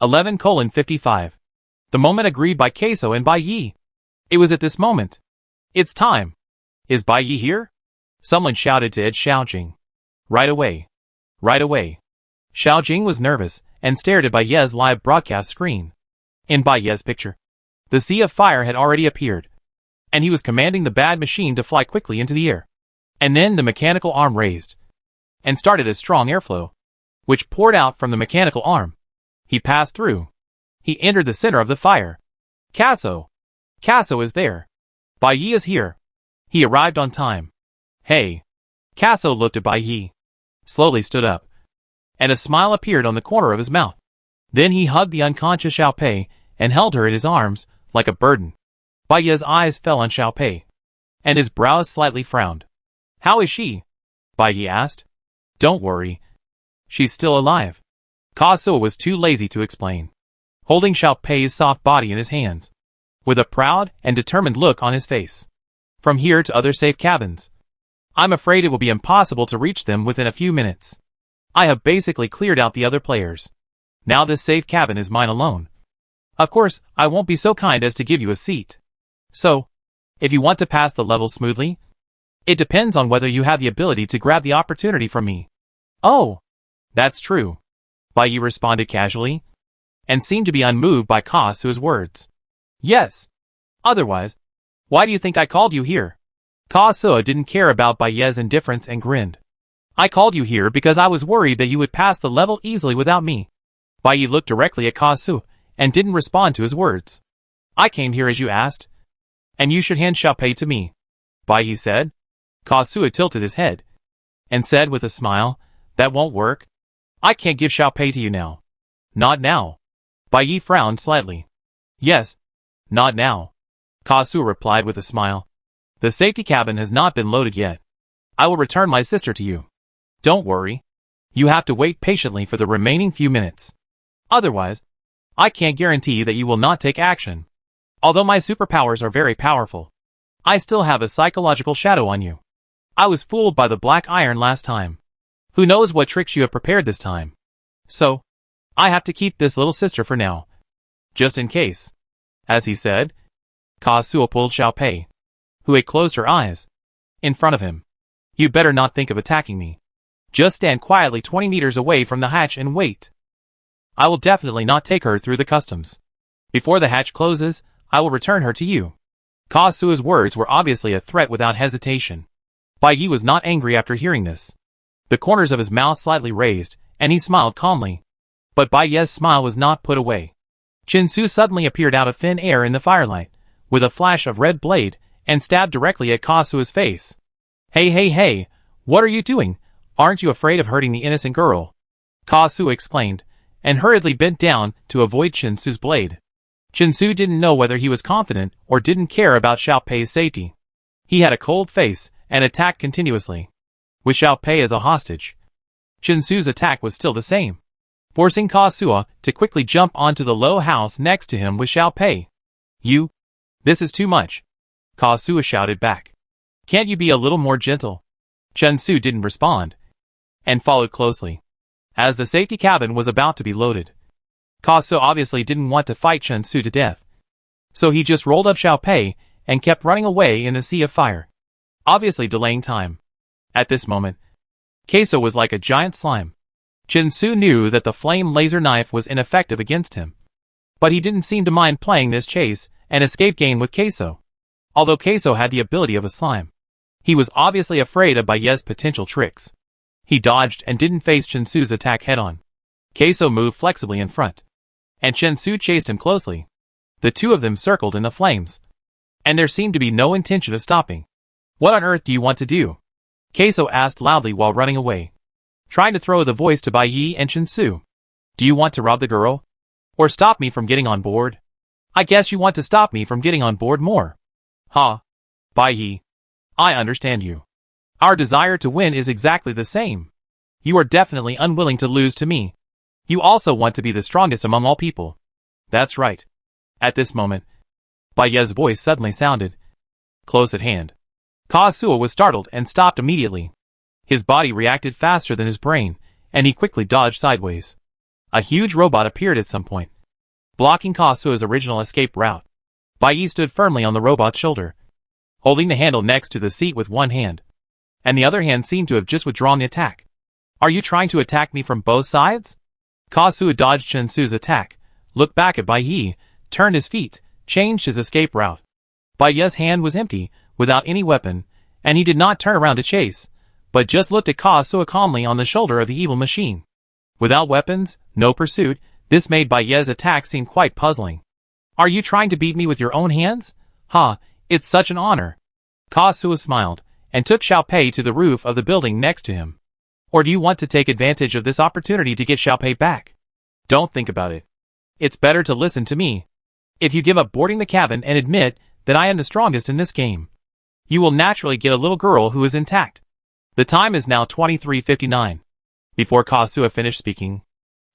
11:55. The moment agreed by Kazuo and Bai Yi. It was at this moment. It's time. Is Bai Yi here? Someone shouted to Ed Xiaojing. Right away. Right away. Xiaojing was nervous and stared at Bai Yi's live broadcast screen. In Bai Yi's picture, the sea of fire had already appeared, and he was commanding the bad machine to fly quickly into the air. And then the mechanical arm raised and started a strong airflow, which poured out from the mechanical arm. He passed through. He entered the center of the fire. Kazuo. Kazuo is there. Bai Yi is here. He arrived on time. Hey. Kazuo looked at Bai Yi, slowly stood up, and a smile appeared on the corner of his mouth. Then he hugged the unconscious Xiaopei and held her in his arms like a burden. Bai Yi's eyes fell on Xiaopei, and his brows slightly frowned. How is she? Bai Yi asked. Don't worry. She's still alive. Kazuo was too lazy to explain, holding Xiaopei's soft body in his hands, with a proud and determined look on his face. From here to other safe cabins, I'm afraid it will be impossible to reach them within a few minutes. I have basically cleared out the other players. Now this safe cabin is mine alone. Of course, I won't be so kind as to give you a seat. So, if you want to pass the level smoothly, it depends on whether you have the ability to grab the opportunity from me. Oh, that's true. Bai Yi responded casually, and seemed to be unmoved by Kazuo's words. Yes. Otherwise, why do you think I called you here? Kazuo didn't care about Bai Yi's indifference and grinned. I called you here because I was worried that you would pass the level easily without me. Bai Yi looked directly at Kazuo and didn't respond to his words. I came here as you asked, and you should hand Xiaopei to me, Bai Yi said. Kazuo tilted his head and said with a smile, that won't work. I can't give Xiaopei to you now. Not now. Bai Yi frowned slightly. Yes, not now, Kazuo replied with a smile. The safety cabin has not been loaded yet. I will return my sister to you. Don't worry. You have to wait patiently for the remaining few minutes. Otherwise, I can't guarantee that you will not take action. Although my superpowers are very powerful, I still have a psychological shadow on you. I was fooled by the black iron last time. Who knows what tricks you have prepared this time? So, I have to keep this little sister for now. Just in case. As he said, Kazuo pulled Xiaopei, who had closed her eyes, in front of him. You better not think of attacking me. Just stand quietly 20 meters away from the hatch and wait. I will definitely not take her through the customs. Before the hatch closes, I will return her to you. Kazuo's words were obviously a threat without hesitation. Bai Yi was not angry after hearing this. The corners of his mouth slightly raised, and he smiled calmly. But Bai Yi's smile was not put away. Chinsu suddenly appeared out of thin air in the firelight, with a flash of red blade, and stabbed directly at Kazuo's face. Hey, what are you doing? Aren't you afraid of hurting the innocent girl? Kazuo exclaimed, and hurriedly bent down to avoid Chinsu's blade. Chinsu didn't know whether he was confident or didn't care about Xiaopei's safety. He had a cold face and attacked continuously. With Xiaopei as a hostage, Chinsu's attack was still the same, forcing Kazuo to quickly jump onto the low house next to him with Xiaopei. This is too much, Kazuo shouted back. Can't you be a little more gentle? Chinsu didn't respond, and followed closely. As the safety cabin was about to be loaded, Kazuo obviously didn't want to fight Chinsu to death. So he just rolled up Xiaopei and kept running away in the sea of fire, obviously delaying time. At this moment, Kazuo was like a giant slime. Chinsu knew that the flame laser knife was ineffective against him, but he didn't seem to mind playing this chase and escape game with Kazuo. Although Kazuo had the ability of a slime, he was obviously afraid of Bai Yi's potential tricks. He dodged and didn't face Chinsu's attack head-on. Kazuo moved flexibly in front, and Chinsu chased him closely. The two of them circled in the flames, and there seemed to be no intention of stopping. What on earth do you want to do? Kazuo asked loudly while running away, trying to throw the voice to Bai Yi and Chinsu. Do you want to rob the girl? Or stop me from getting on board? I guess you want to stop me from getting on board more. Ha! Bai Yi, I understand you. Our desire to win is exactly the same. You are definitely unwilling to lose to me. You also want to be the strongest among all people. That's right. At this moment, Bai Yi's voice suddenly sounded close at hand. Kazuo was startled and stopped immediately. His body reacted faster than his brain, and he quickly dodged sideways. A huge robot appeared at some point, blocking Kazuo's original escape route. Bai Yi stood firmly on the robot's shoulder, holding the handle next to the seat with one hand, and the other hand seemed to have just withdrawn the attack. Are you trying to attack me from both sides? Kazuo dodged Chinsu's attack, looked back at Bai Yi, turned his feet, changed his escape route. Bai Yi's hand was empty, without any weapon, and he did not turn around to chase, but just looked at Kazuo calmly on the shoulder of the evil machine. Without weapons, no pursuit, this made Bai Yi's attack seem quite puzzling. Are you trying to beat me with your own hands? Ha, it's such an honor. Kazuo smiled, and took Xiaopei to the roof of the building next to him. Or do you want to take advantage of this opportunity to get Xiaopei back? Don't think about it. It's better to listen to me. If you give up boarding the cabin and admit that I am the strongest in this game, you will naturally get a little girl who is intact. The time is now 23:59. Before Kazuo finished speaking,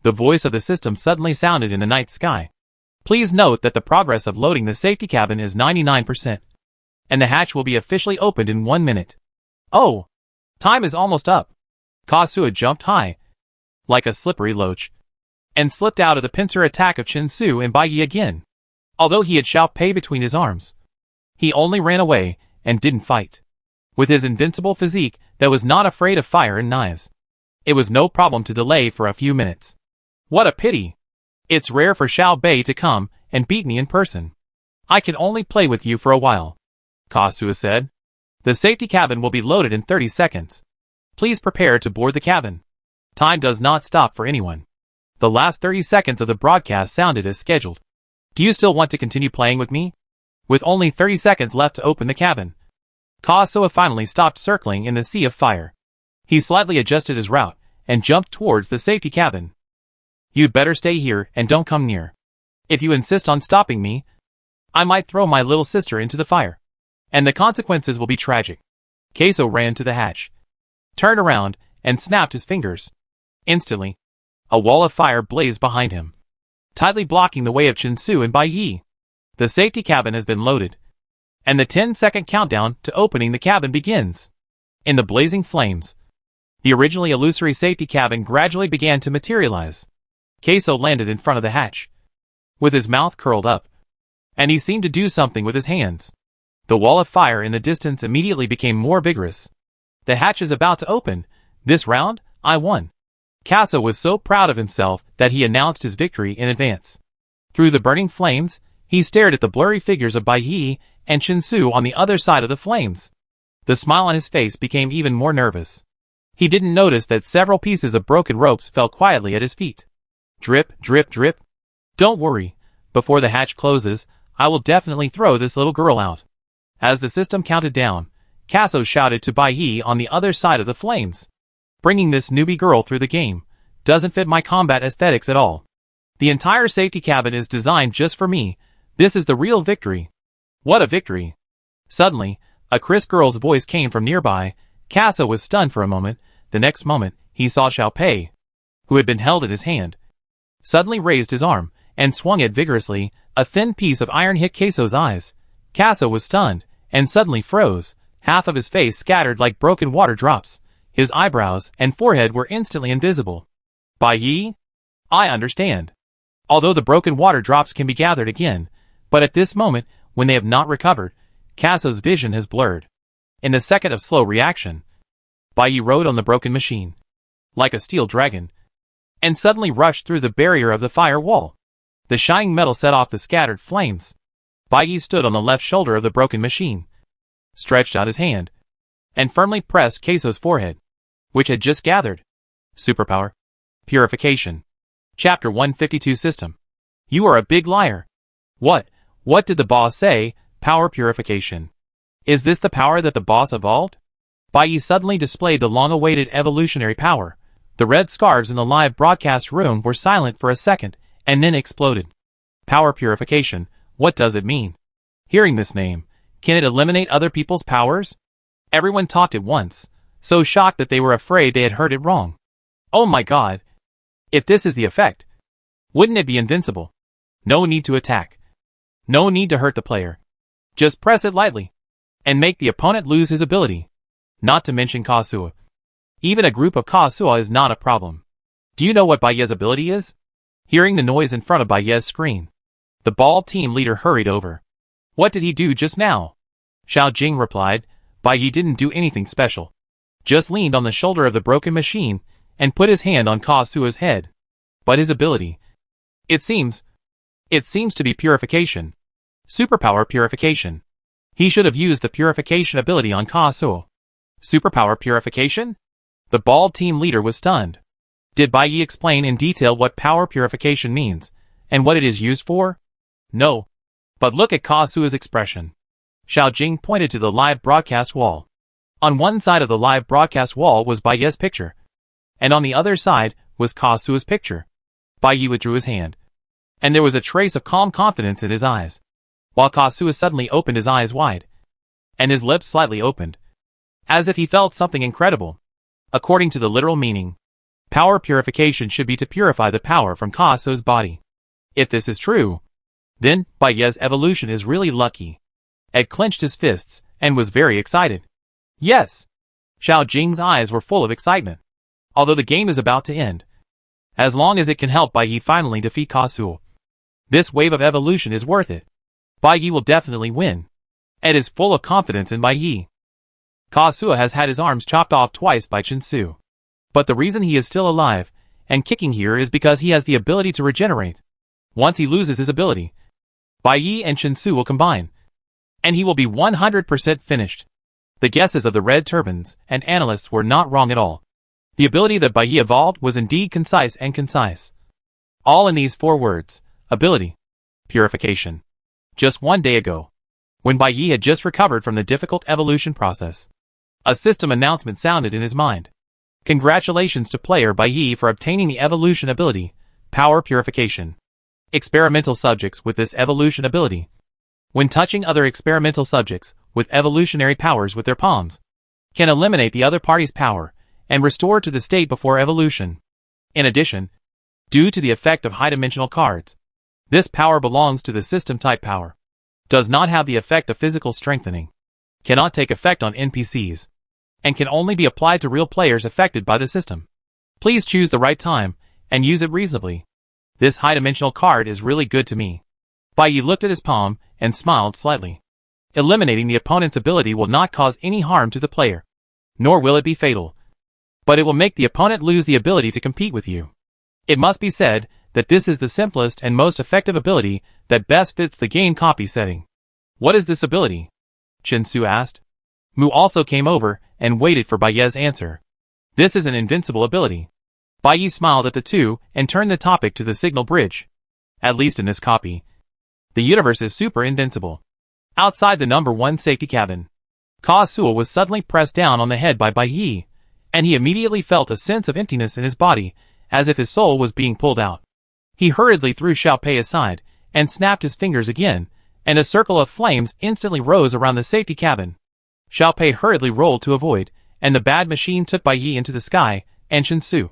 the voice of the system suddenly sounded in the night sky. Please note that the progress of loading the safety cabin is 99%, and the hatch will be officially opened in 1 minute. Oh! Time is almost up. Kazuo jumped high, like a slippery loach, and slipped out of the pincer attack of Chinsu and Bai Yi again. Although he had Xiaopei between his arms, he only ran away and didn't fight. With his invincible physique that was not afraid of fire and knives, it was no problem to delay for a few minutes. What a pity! It's rare for Xiaopei to come and beat me in person. I can only play with you for a while, Kazuo said. The safety cabin will be loaded in 30 seconds. Please prepare to board the cabin. Time does not stop for anyone. The last 30 seconds of the broadcast sounded as scheduled. Do you still want to continue playing with me? With only 30 seconds left to open the cabin, Kazuo finally stopped circling in the sea of fire. He slightly adjusted his route and jumped towards the safety cabin. You'd better stay here and don't come near. If you insist on stopping me, I might throw my little sister into the fire, and the consequences will be tragic. Kazuo ran to the hatch, turned around, and snapped his fingers. Instantly, a wall of fire blazed behind him, tightly blocking the way of Chinsu and Bai Yi. The safety cabin has been loaded, and the 10-second countdown to opening the cabin begins. In the blazing flames, the originally illusory safety cabin gradually began to materialize. Kazuo landed in front of the hatch, with his mouth curled up, and he seemed to do something with his hands. The wall of fire in the distance immediately became more vigorous. The hatch is about to open. This round, I won. Kaso was so proud of himself that he announced his victory in advance. Through the burning flames, he stared at the blurry figures of Bai Yi and Chinsu on the other side of the flames. The smile on his face became even more nervous. He didn't notice that several pieces of broken ropes fell quietly at his feet. Drip, drip, drip. Don't worry. Before the hatch closes, I will definitely throw this little girl out. As the system counted down, Kaso shouted to Bai Yi on the other side of the flames. Bringing this newbie girl through the game doesn't fit my combat aesthetics at all. The entire safety cabin is designed just for me. This is the real victory. What a victory. Suddenly, a crisp girl's voice came from nearby. Kaso was stunned for a moment. The next moment, he saw Xiao Pei, who had been held in his hand, suddenly raised his arm and swung it vigorously. A thin piece of iron hit Kaso's eyes. Kaso was stunned and suddenly froze. Half of his face scattered like broken water drops. His eyebrows and forehead were instantly invisible. Bai Yi? I understand. Although the broken water drops can be gathered again, but at this moment, when they have not recovered, Kaso's vision has blurred. In the second of slow reaction, Bai Yi rode on the broken machine, like a steel dragon, and suddenly rushed through the barrier of the fire wall. The shining metal set off the scattered flames. Bai Yi stood on the left shoulder of the broken machine, stretched out his hand, and firmly pressed Kaso's forehead, which had just gathered. Superpower. Purification. Chapter 152 System. You are a big liar. What did the boss say? Power purification. Is this the power that the boss evolved? Bai Yi suddenly displayed the long-awaited evolutionary power. The red scarves in the live broadcast room were silent for a second, and then exploded. Power purification. What does it mean? Hearing this name, can it eliminate other people's powers? Everyone talked at once, so shocked that they were afraid they had heard it wrong. Oh my god. If this is the effect, wouldn't it be invincible? No need to attack. No need to hurt the player. Just press it lightly, and make the opponent lose his ability. Not to mention Kazuha. Even a group of Kazuha is not a problem. Do you know what Bai Yi's ability is? Hearing the noise in front of Bai Yi's screen, the ball team leader hurried over. What did he do just now? Xiao Jing replied. Bai Yi didn't do anything special. Just leaned on the shoulder of the broken machine and put his hand on Kazuha's head. But his ability, it seems to be purification. Superpower purification. He should have used the purification ability on Kazuha. Superpower purification? The bald team leader was stunned. Did Bai Yi explain in detail what power purification means, and what it is used for? No. But look at Kazuha's expression. Xiao Jing pointed to the live broadcast wall. On one side of the live broadcast wall was Bai Yi's picture, and on the other side was Kazuha's picture. Bai Yi withdrew his hand, and there was a trace of calm confidence in his eyes, while Kazuha suddenly opened his eyes wide, and his lips slightly opened, as if he felt something incredible. According to the literal meaning, power purification should be to purify the power from Kazuha's body. If this is true, then Bai Yi's evolution is really lucky. Ed clenched his fists and was very excited. Yes! Xiao Jing's eyes were full of excitement. Although the game is about to end, as long as it can help Bai Yi finally defeat Kazuha, this wave of evolution is worth it. Bai Yi will definitely win. Ed is full of confidence in Bai Yi. Kazuha has had his arms chopped off twice by Chinsu. But the reason he is still alive and kicking here is because he has the ability to regenerate. Once he loses his ability, Bai Yi and Chinsu will combine, and he will be 100% finished. The guesses of the Red Turbans and analysts were not wrong at all. The ability that Bai Yi evolved was indeed concise and concise. All in these 4 words: ability, purification. Just 1 day ago, when Bai Yi had just recovered from the difficult evolution process, a system announcement sounded in his mind. Congratulations to player Bai Yi for obtaining the evolution ability, power purification. Experimental subjects with this evolution ability, when touching other experimental subjects with evolutionary powers with their palms, can eliminate the other party's power and restore to the state before evolution. In addition, due to the effect of high-dimensional cards, this power belongs to the system type power, does not have the effect of physical strengthening, cannot take effect on NPCs, and can only be applied to real players affected by the system. Please choose the right time and use it reasonably. This high-dimensional card is really good to me. Bai Yi looked at his palm and smiled slightly. Eliminating the opponent's ability will not cause any harm to the player, nor will it be fatal, but it will make the opponent lose the ability to compete with you. It must be said that this is the simplest and most effective ability that best fits the game copy setting. What is this ability? Chen Su asked. Mu also came over and waited for Bai Ye's answer. This is an invincible ability. Bai Ye smiled at the two and turned the topic to the signal bridge. At least in this copy, the universe is super invincible. Outside the number 1 safety cabin, Ka Suo was suddenly pressed down on the head by Bai Ye, and he immediately felt a sense of emptiness in his body, as if his soul was being pulled out. He hurriedly threw Xiao Pei aside, and snapped his fingers again, and a circle of flames instantly rose around the safety cabin. Xiao Pei hurriedly rolled to avoid, and the bad machine took Bai Ye into the sky, and Chen Su,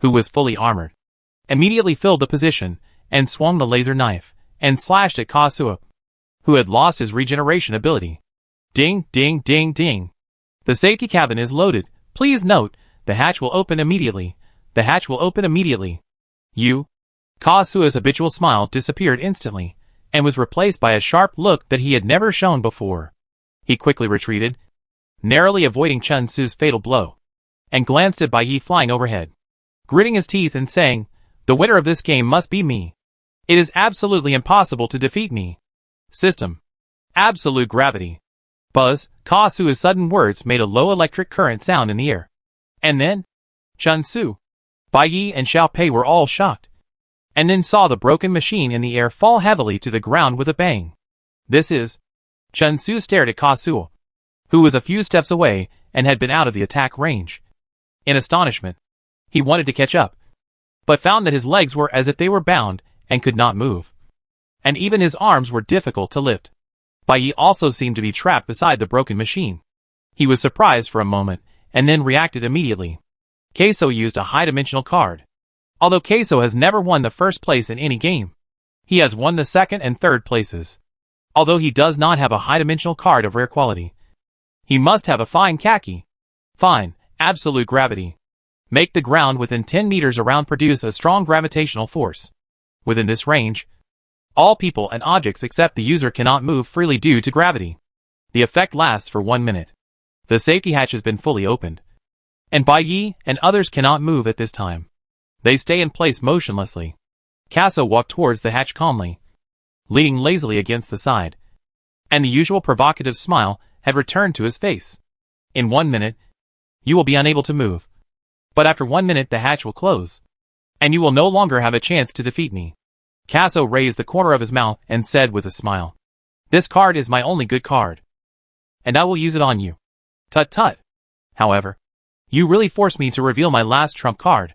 who was fully armored, immediately filled the position, and swung the laser knife, and slashed at Ka Suo, who had lost his regeneration ability. Ding, ding, ding, ding. The safety cabin is loaded. Please note, the hatch will open immediately. The hatch will open immediately. Ka Suo's habitual smile disappeared instantly, and was replaced by a sharp look that he had never shown before. He quickly retreated, narrowly avoiding Chen Su's fatal blow, and glanced at Bai Ye flying overhead, gritting his teeth and saying, "The winner of this game must be me. It is absolutely impossible to defeat me." System. Absolute gravity. Buzz. Ka Suo's sudden words made a low electric current sound in the air. And then, Chen Su, Bai Ye and Xiao Pei were all shocked, and then saw the broken machine in the air fall heavily to the ground with a bang. This is... Chen Su stared at Ka Suo, who was a few steps away and had been out of the attack range. In astonishment, he wanted to catch up, but found that his legs were as if they were bound and could not move, and even his arms were difficult to lift. Bai Ye also seemed to be trapped beside the broken machine. He was surprised for a moment, and then reacted immediately. Queso used a high-dimensional card. Although Queso has never won the first place in any game, he has won the second and third places. Although he does not have a high-dimensional card of rare quality, he must have a fine khaki. Fine, absolute gravity. Make the ground within 10 meters around produce a strong gravitational force. Within this range, all people and objects except the user cannot move freely due to gravity. The effect lasts for 1 minute. The safety hatch has been fully opened, and Bai Ye and others cannot move at this time. They stay in place motionlessly. Queso walked towards the hatch calmly, leaning lazily against the side, and the usual provocative smile had returned to his face. In 1 minute, you will be unable to move. But after 1 minute the hatch will close, and you will no longer have a chance to defeat me. Queso raised the corner of his mouth and said with a smile, "This card is my only good card, and I will use it on you." Tut tut. However, you really forced me to reveal my last trump card,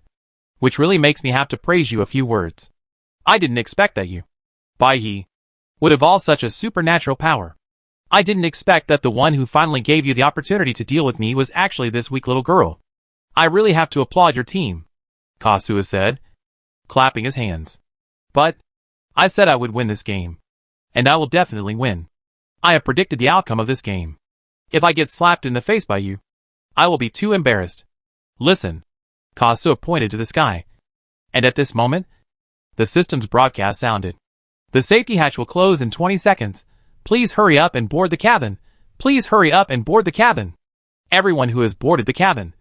which really makes me have to praise you a few words. I didn't expect that you, Bai Ye, would evolve such a supernatural power. I didn't expect that the one who finally gave you the opportunity to deal with me was actually this weak little girl. I really have to applaud your team, Ka Suo said, clapping his hands. But I said I would win this game, and I will definitely win. I have predicted the outcome of this game. If I get slapped in the face by you, I will be too embarrassed. Listen. Ka Suo pointed to the sky, and at this moment, the system's broadcast sounded. The safety hatch will close in 20 seconds. Please hurry up and board the cabin. Please hurry up and board the cabin. Everyone who has boarded the cabin,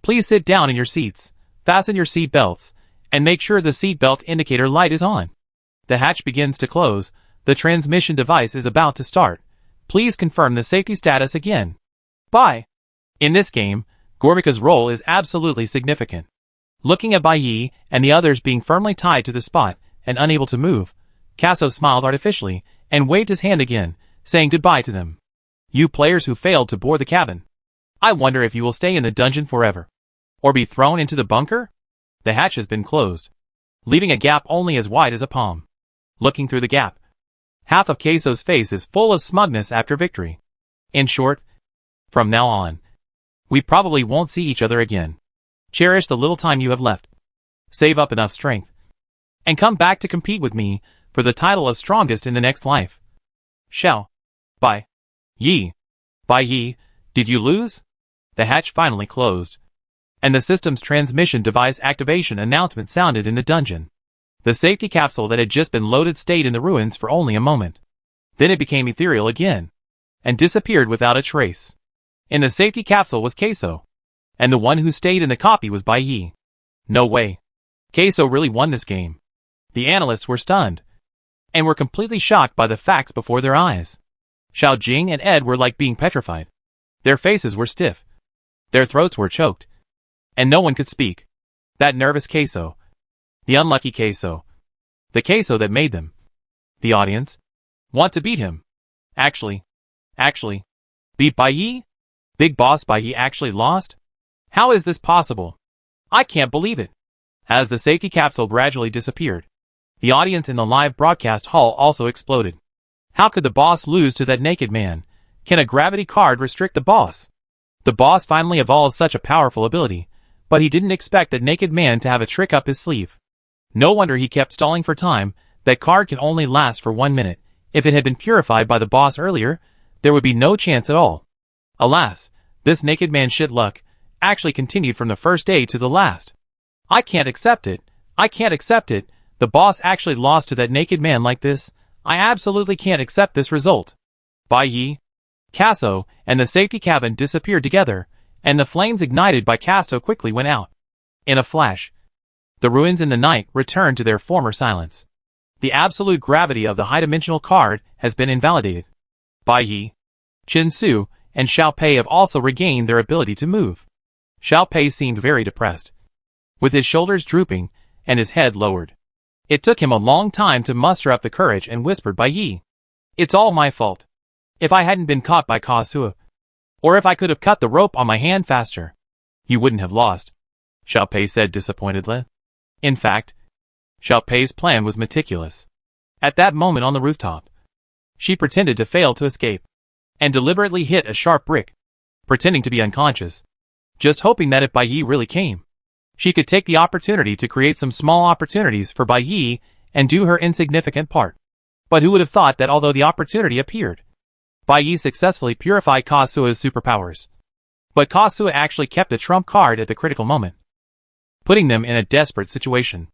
please sit down in your seats, fasten your seat belts, and make sure the seat belt indicator light is on. The hatch begins to close. The transmission device is about to start. Please confirm the safety status again. Bye. In this game, Gormika's role is absolutely significant. Looking at Bai Ye and the others being firmly tied to the spot and unable to move, Queso smiled artificially and waved his hand again, saying goodbye to them. You players who failed to board the cabin, I wonder if you will stay in the dungeon forever, or be thrown into the bunker? The hatch has been closed, leaving a gap only as wide as a palm. Looking through the gap, half of Queso's face is full of smugness after victory. In short, from now on, we probably won't see each other again. Cherish the little time you have left. Save up enough strength, and come back to compete with me for the title of strongest in the next life. Shall. Bai Ye. Bai Ye, did you lose? The hatch finally closed, and the system's transmission device activation announcement sounded in the dungeon. The safety capsule that had just been loaded stayed in the ruins for only a moment. Then it became ethereal again, and disappeared without a trace. In the safety capsule was Queso, and the one who stayed in the copy was Bai Yi. No way. Queso really won this game. The analysts were stunned, and were completely shocked by the facts before their eyes. Xiao Jing and Ed were like being petrified. Their faces were stiff. Their throats were choked. And no one could speak. That nervous Queso. The unlucky Queso. The Queso that made them, the audience, want to beat him. Actually, beat Bai Yi? Big Boss Bai Yi actually lost? How is this possible? I can't believe it. As the safety capsule gradually disappeared, the audience in the live broadcast hall also exploded. How could the boss lose to that naked man? Can a gravity card restrict the boss? The boss finally evolved such a powerful ability, but he didn't expect that naked man to have a trick up his sleeve. No wonder he kept stalling for time. That card can only last for 1 minute. If it had been purified by the boss earlier, there would be no chance at all. Alas, this naked man's shit luck actually continued from the first day to the last. I can't accept it. I can't accept it. The boss actually lost to that naked man like this. I absolutely can't accept this result. Bai Yi, Casso, and the safety cabin disappeared together, and the flames ignited by Casso quickly went out. In a flash, the ruins in the night returned to their former silence. The absolute gravity of the high-dimensional card has been invalidated. Bai Yi, Chen Su, and Xiao Pei have also regained their ability to move. Xiao Pei seemed very depressed, with his shoulders drooping and his head lowered. It took him a long time to muster up the courage and whispered Bai Yi, "It's all my fault. If I hadn't been caught by Kazuo, or if I could have cut the rope on my hand faster, you wouldn't have lost," Xiao Pei said disappointedly. In fact, Xiao Pei's plan was meticulous. At that moment on the rooftop, she pretended to fail to escape, and deliberately hit a sharp brick, pretending to be unconscious, just hoping that if Bai Yi really came, she could take the opportunity to create some small opportunities for Bai Yi and do her insignificant part. But who would have thought that although the opportunity appeared, Bai Yi successfully purified Kazuo's superpowers. But Kazuo actually kept a trump card at the critical moment, putting them in a desperate situation.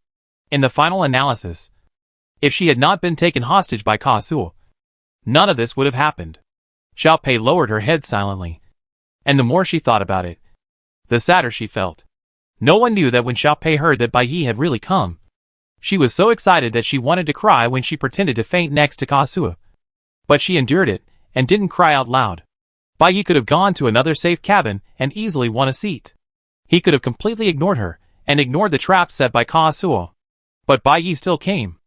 In the final analysis, if she had not been taken hostage by Kazuo, none of this would have happened. Xiao Pei lowered her head silently, and the more she thought about it, the sadder she felt. No one knew that when Xiao Pei heard that Bai Yi had really come, she was so excited that she wanted to cry when she pretended to faint next to Kazuo. But she endured it, and didn't cry out loud. Bai Yi could have gone to another safe cabin and easily won a seat. He could have completely ignored her, and ignored the trap set by Kazuo. But Bai Yi still came.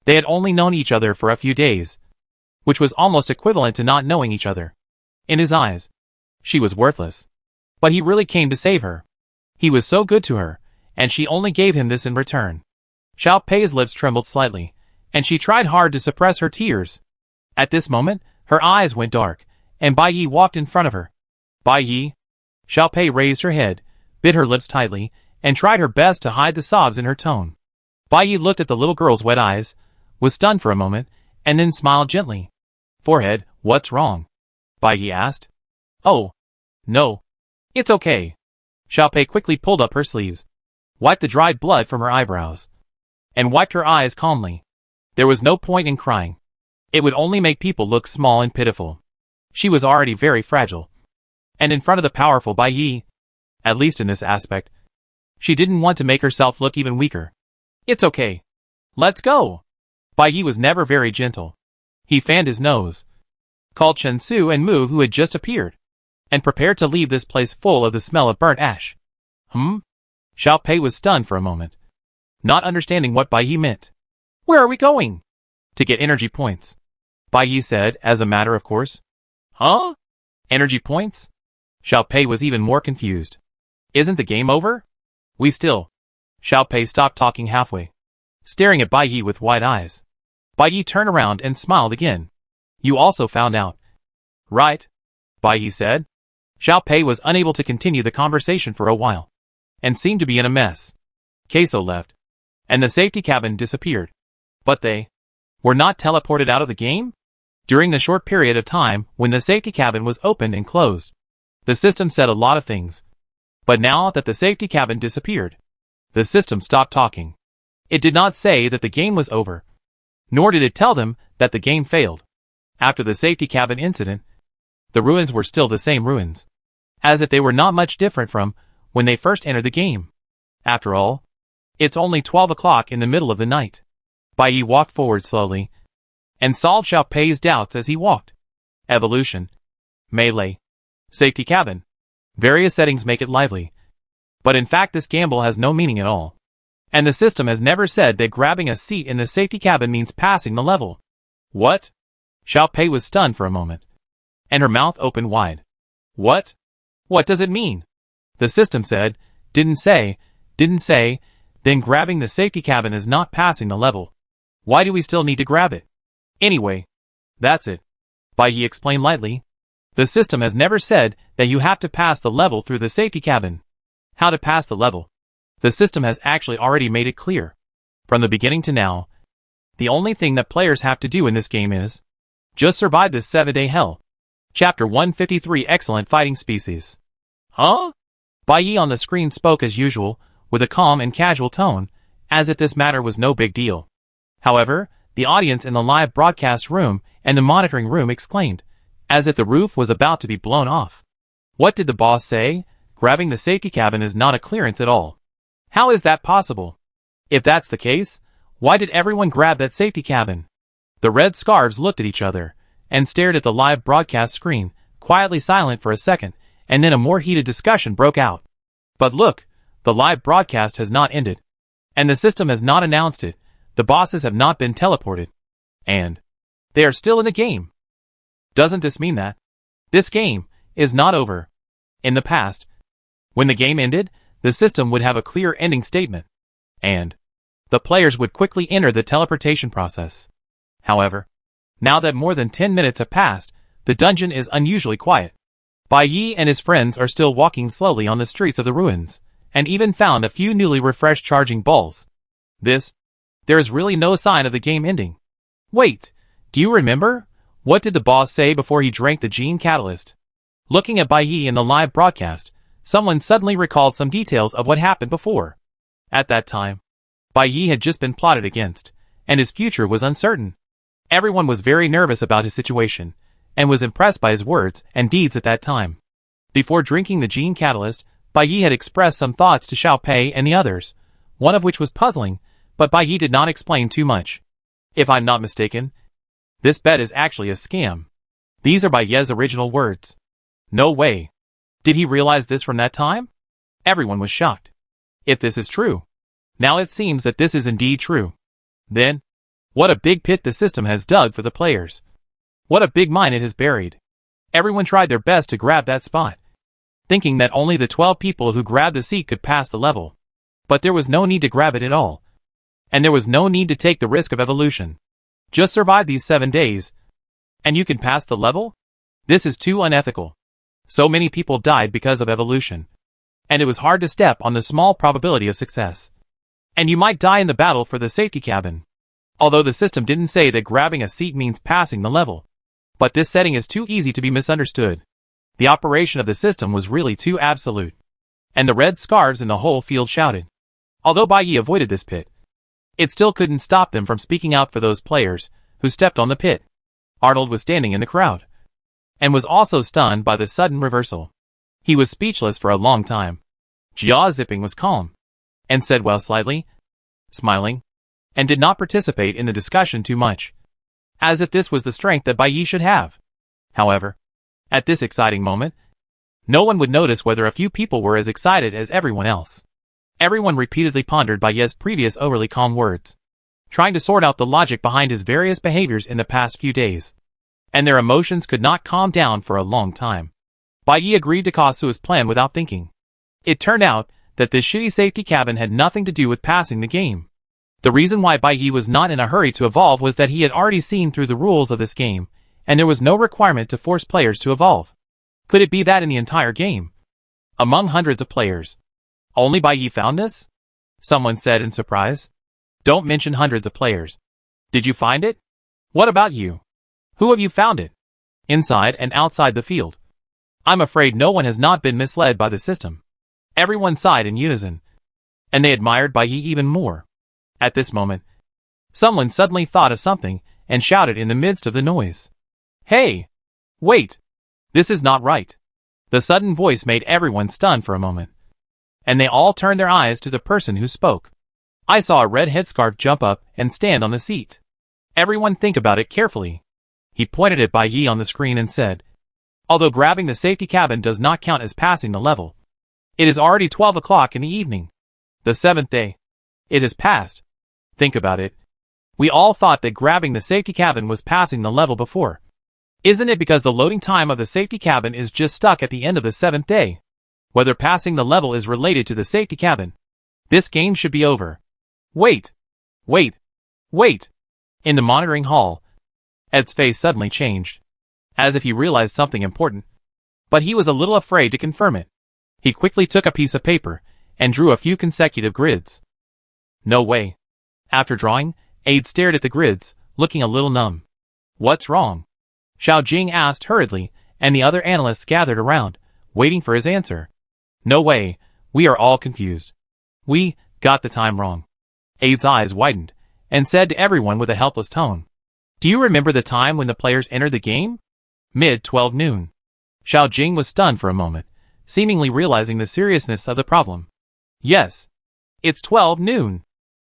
They had only known each other for a few days, which was almost equivalent to not knowing each other. In his eyes, she was worthless. But he really came to save her. He was so good to her, and she only gave him this in return. Xiao Pei's lips trembled slightly, and she tried hard to suppress her tears. At this moment, her eyes went dark, and Bai Yi walked in front of her. Bai Yi? Xiao Pei raised her head, bit her lips tightly, and tried her best to hide the sobs in her tone. Bai Yi looked at the little girl's wet eyes, was stunned for a moment, and then smiled gently. "Forehead, what's wrong?" Bai Yi asked. "Oh, no. It's okay." Xiao Pei quickly pulled up her sleeves, wiped the dried blood from her eyebrows, and wiped her eyes calmly. There was no point in crying. It would only make people look small and pitiful. She was already very fragile. And in front of the powerful Bai Yi, at least in this aspect, she didn't want to make herself look even weaker. "It's okay. Let's go." Bai Yi was never very gentle. He fanned his nose, called Chen Su and Mu who had just appeared, and prepared to leave this place full of the smell of burnt ash. Xiao Pei was stunned for a moment, not understanding what Bai Yi meant. "Where are we going?" "To get energy points," Bai Yi said, as a matter of course. "Huh? Energy points?" Xiao Pei was even more confused. "Isn't the game over? We still..." Xiao Pei stopped talking halfway, staring at Bai Yi with wide eyes. Bai Yi turned around and smiled again. "You also found out, right?" Bai Yi said. Xiao Pei was unable to continue the conversation for a while, and seemed to be in a mess. Queso left, and the safety cabin disappeared. But they were not teleported out of the game? During the short period of time when the safety cabin was opened and closed, the system said a lot of things. But now that the safety cabin disappeared, the system stopped talking. It did not say that the game was over, nor did it tell them that the game failed. After the safety cabin incident, the ruins were still the same ruins, as if they were not much different from when they first entered the game. After all, it's only 12 o'clock in the middle of the night. Bai Yi walked forward slowly, and solved Xiao Pei's doubts as he walked. Evolution. Melee. Safety cabin. Various settings make it lively. But in fact this gamble has no meaning at all. And the system has never said that grabbing a seat in the safety cabin means passing the level. What? Xiao Pei was stunned for a moment, and her mouth opened wide. What? What does it mean? The system said, didn't say, then grabbing the safety cabin is not passing the level. Why do we still need to grab it? Anyway, that's it. Bai Yi explained lightly. The system has never said that you have to pass the level through the safety cabin. How to pass the level? The system has actually already made it clear. From the beginning to now, the only thing that players have to do in this game is just survive this 7-day hell. Chapter 153 Excellent Fighting Species. Huh? Bai Yi on the screen spoke as usual, with a calm and casual tone, as if this matter was no big deal. However, the audience in the live broadcast room and the monitoring room exclaimed, as if the roof was about to be blown off. What did the boss say? Grabbing the safety cabin is not a clearance at all. How is that possible? If that's the case, why did everyone grab that safety cabin? The red scarves looked at each other, and stared at the live broadcast screen, quietly silent for a second, and then a more heated discussion broke out. But look, the live broadcast has not ended. And the system has not announced it. The bosses have not been teleported. And they are still in the game. Doesn't this mean that this game is not over? In the past, when the game ended, the system would have a clear ending statement, and the players would quickly enter the teleportation process. However, now that more than 10 minutes have passed, the dungeon is unusually quiet. Bai Yi and his friends are still walking slowly on the streets of the ruins, and even found a few newly refreshed charging balls. There is really no sign of the game ending. Wait, do you remember? What did the boss say before he drank the gene catalyst? Looking at Bai Yi in the live broadcast, someone suddenly recalled some details of what happened before. At that time, Bai Yi had just been plotted against, and his future was uncertain. Everyone was very nervous about his situation, and was impressed by his words and deeds at that time. Before drinking the gene catalyst, Bai Yi had expressed some thoughts to Xiao Pei and the others, one of which was puzzling, but Bai Yi did not explain too much. If I'm not mistaken, this bet is actually a scam. These are Bai Yi's original words. No way. Did he realize this from that time? Everyone was shocked. If this is true, now it seems that this is indeed true. Then, what a big pit the system has dug for the players. What a big mine it has buried. Everyone tried their best to grab that spot, thinking that only the 12 people who grabbed the seat could pass the level. But there was no need to grab it at all. And there was no need to take the risk of evolution. Just survive these 7 days, and you can pass the level? This is too unethical. So many people died because of evolution, and it was hard to step on the small probability of success. And you might die in the battle for the safety cabin. Although the system didn't say that grabbing a seat means passing the level. But this setting is too easy to be misunderstood. The operation of the system was really too absolute. And the red scarves in the whole field shouted. Although Bai Yi avoided this pit, it still couldn't stop them from speaking out for those players who stepped on the pit. Arnold was standing in the crowd, and was also stunned by the sudden reversal. He was speechless for a long time. Jia Zipping was calm, and said well slightly, smiling, and did not participate in the discussion too much, as if this was the strength that Bai Yi should have. However, at this exciting moment, no one would notice whether a few people were as excited as everyone else. Everyone repeatedly pondered Bai Yi's previous overly calm words, trying to sort out the logic behind his various behaviors in the past few days. And their emotions could not calm down for a long time. Bai Yi agreed to Kasua's plan without thinking. It turned out that this shitty safety cabin had nothing to do with passing the game. The reason why Bai Yi was not in a hurry to evolve was that he had already seen through the rules of this game, and there was no requirement to force players to evolve. Could it be that in the entire game, among hundreds of players, only Bai Yi found this? Someone said in surprise. Don't mention hundreds of players. Did you find it? What about you? Who have you found it? Inside and outside the field. I'm afraid no one has not been misled by the system. Everyone sighed in unison, and they admired Bai Yi even more. At this moment, someone suddenly thought of something and shouted in the midst of the noise. Hey! Wait! This is not right. The sudden voice made everyone stunned for a moment, and they all turned their eyes to the person who spoke. I saw a red headscarf jump up and stand on the seat. Everyone think about it carefully. He pointed at Bai Yi on the screen and said, although grabbing the safety cabin does not count as passing the level, it is already 12 o'clock in the evening. The 7th day. It has passed. Think about it. We all thought that grabbing the safety cabin was passing the level before. Isn't it because the loading time of the safety cabin is just stuck at the end of the 7th day? Whether passing the level is related to the safety cabin. This game should be over. Wait! Wait! Wait! In the monitoring hall, Ed's face suddenly changed, as if he realized something important. But he was a little afraid to confirm it. He quickly took a piece of paper and drew a few consecutive grids. No way. After drawing, Ade stared at the grids, looking a little numb. What's wrong? Xiao Jing asked hurriedly, and the other analysts gathered around, waiting for his answer. No way, we are all confused. We got the time wrong. Ade's eyes widened, and said to everyone with a helpless tone, do you remember the time when the players entered the game? Mid-12 noon. Xiao Jing was stunned for a moment, seemingly realizing the seriousness of the problem. Yes. It's 12 noon.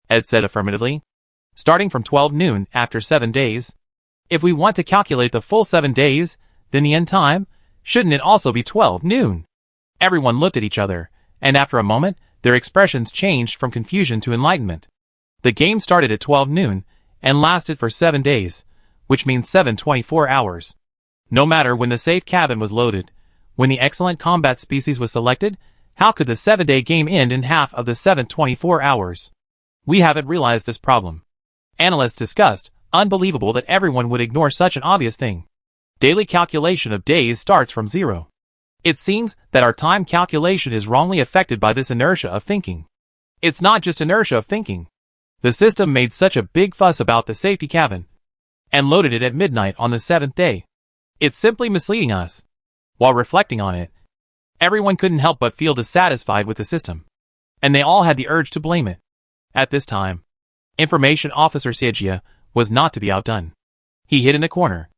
Ed said affirmatively. Starting from 12 noon after 7 days. If we want to calculate the full 7 days, then the end time, shouldn't it also be 12 noon? Everyone looked at each other, and after a moment, their expressions changed from confusion to enlightenment. The game started at 12 noon, and lasted for 7 days, which means 724 hours. No matter when the safe cabin was loaded, when the excellent combat species was selected, how could the 7-day game end in half of the 724 hours? We haven't realized this problem. Analysts discussed, unbelievable that everyone would ignore such an obvious thing. Daily calculation of days starts from 0. It seems that our time calculation is wrongly affected by this inertia of thinking. It's not just inertia of thinking. The system made such a big fuss about the safety cabin, and loaded it at midnight on the 7th day. It's simply misleading us. While reflecting on it, everyone couldn't help but feel dissatisfied with the system, and they all had the urge to blame it. At this time, Information Officer Siejia was not to be outdone. He hid in the corner,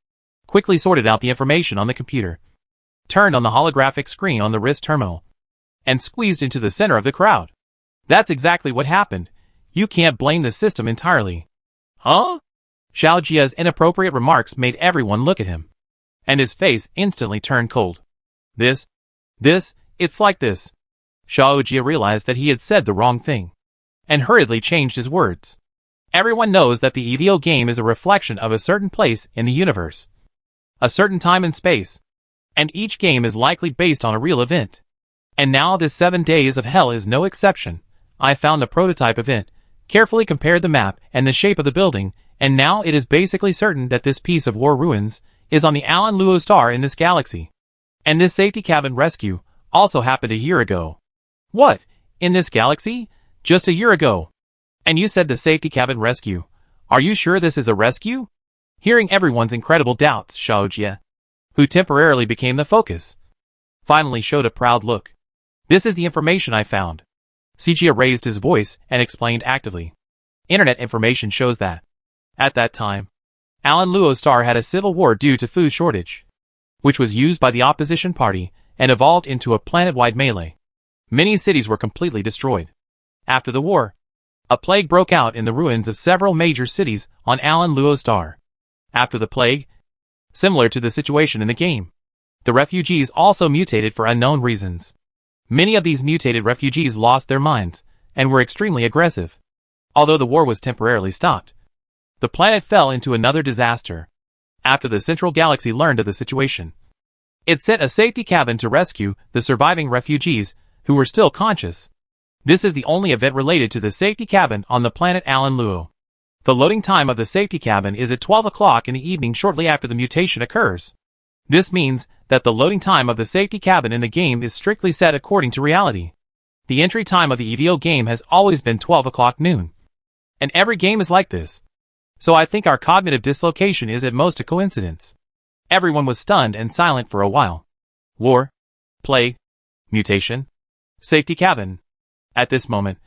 quickly sorted out the information on the computer, turned on the holographic screen on the wrist terminal, and squeezed into the center of the crowd. That's exactly what happened. You can't blame the system entirely. Huh? Xiao Jia's inappropriate remarks made everyone look at him, and his face instantly turned cold. It's like this. Xiao Jia realized that he had said the wrong thing, and hurriedly changed his words. Everyone knows that the EVO game is a reflection of a certain place in the universe, a certain time and space, and each game is likely based on a real event. And now this 7 days of hell is no exception. I found the prototype event, carefully compared the map and the shape of the building, and now it is basically certain that this piece of war ruins is on the Alan Luo star in this galaxy. And this safety cabin rescue also happened a year ago. What? In this galaxy? Just a year ago. And you said the safety cabin rescue. Are you sure this is a rescue? Hearing everyone's incredible doubts, Xiao Jia, who temporarily became the focus, finally showed a proud look. This is the information I found. Sijia raised his voice and explained actively. Internet information shows that, at that time, Alan Luo Star had a civil war due to food shortage, which was used by the opposition party and evolved into a planet-wide melee. Many cities were completely destroyed. After the war, a plague broke out in the ruins of several major cities on Alan Luo Star. After the plague, similar to the situation in the game, the refugees also mutated for unknown reasons. Many of these mutated refugees lost their minds and were extremely aggressive. Although the war was temporarily stopped, the planet fell into another disaster. After the central galaxy learned of the situation, it sent a safety cabin to rescue the surviving refugees who were still conscious. This is the only event related to the safety cabin on the planet Alan Luo. The loading time of the safety cabin is at 12 o'clock in the evening shortly after the mutation occurs. This means that the loading time of the safety cabin in the game is strictly set according to reality. The entry time of the EVO game has always been 12 o'clock noon. And every game is like this. So I think our cognitive dislocation is at most a coincidence. Everyone was stunned and silent for a while. War, plague, mutation, safety cabin. At this moment,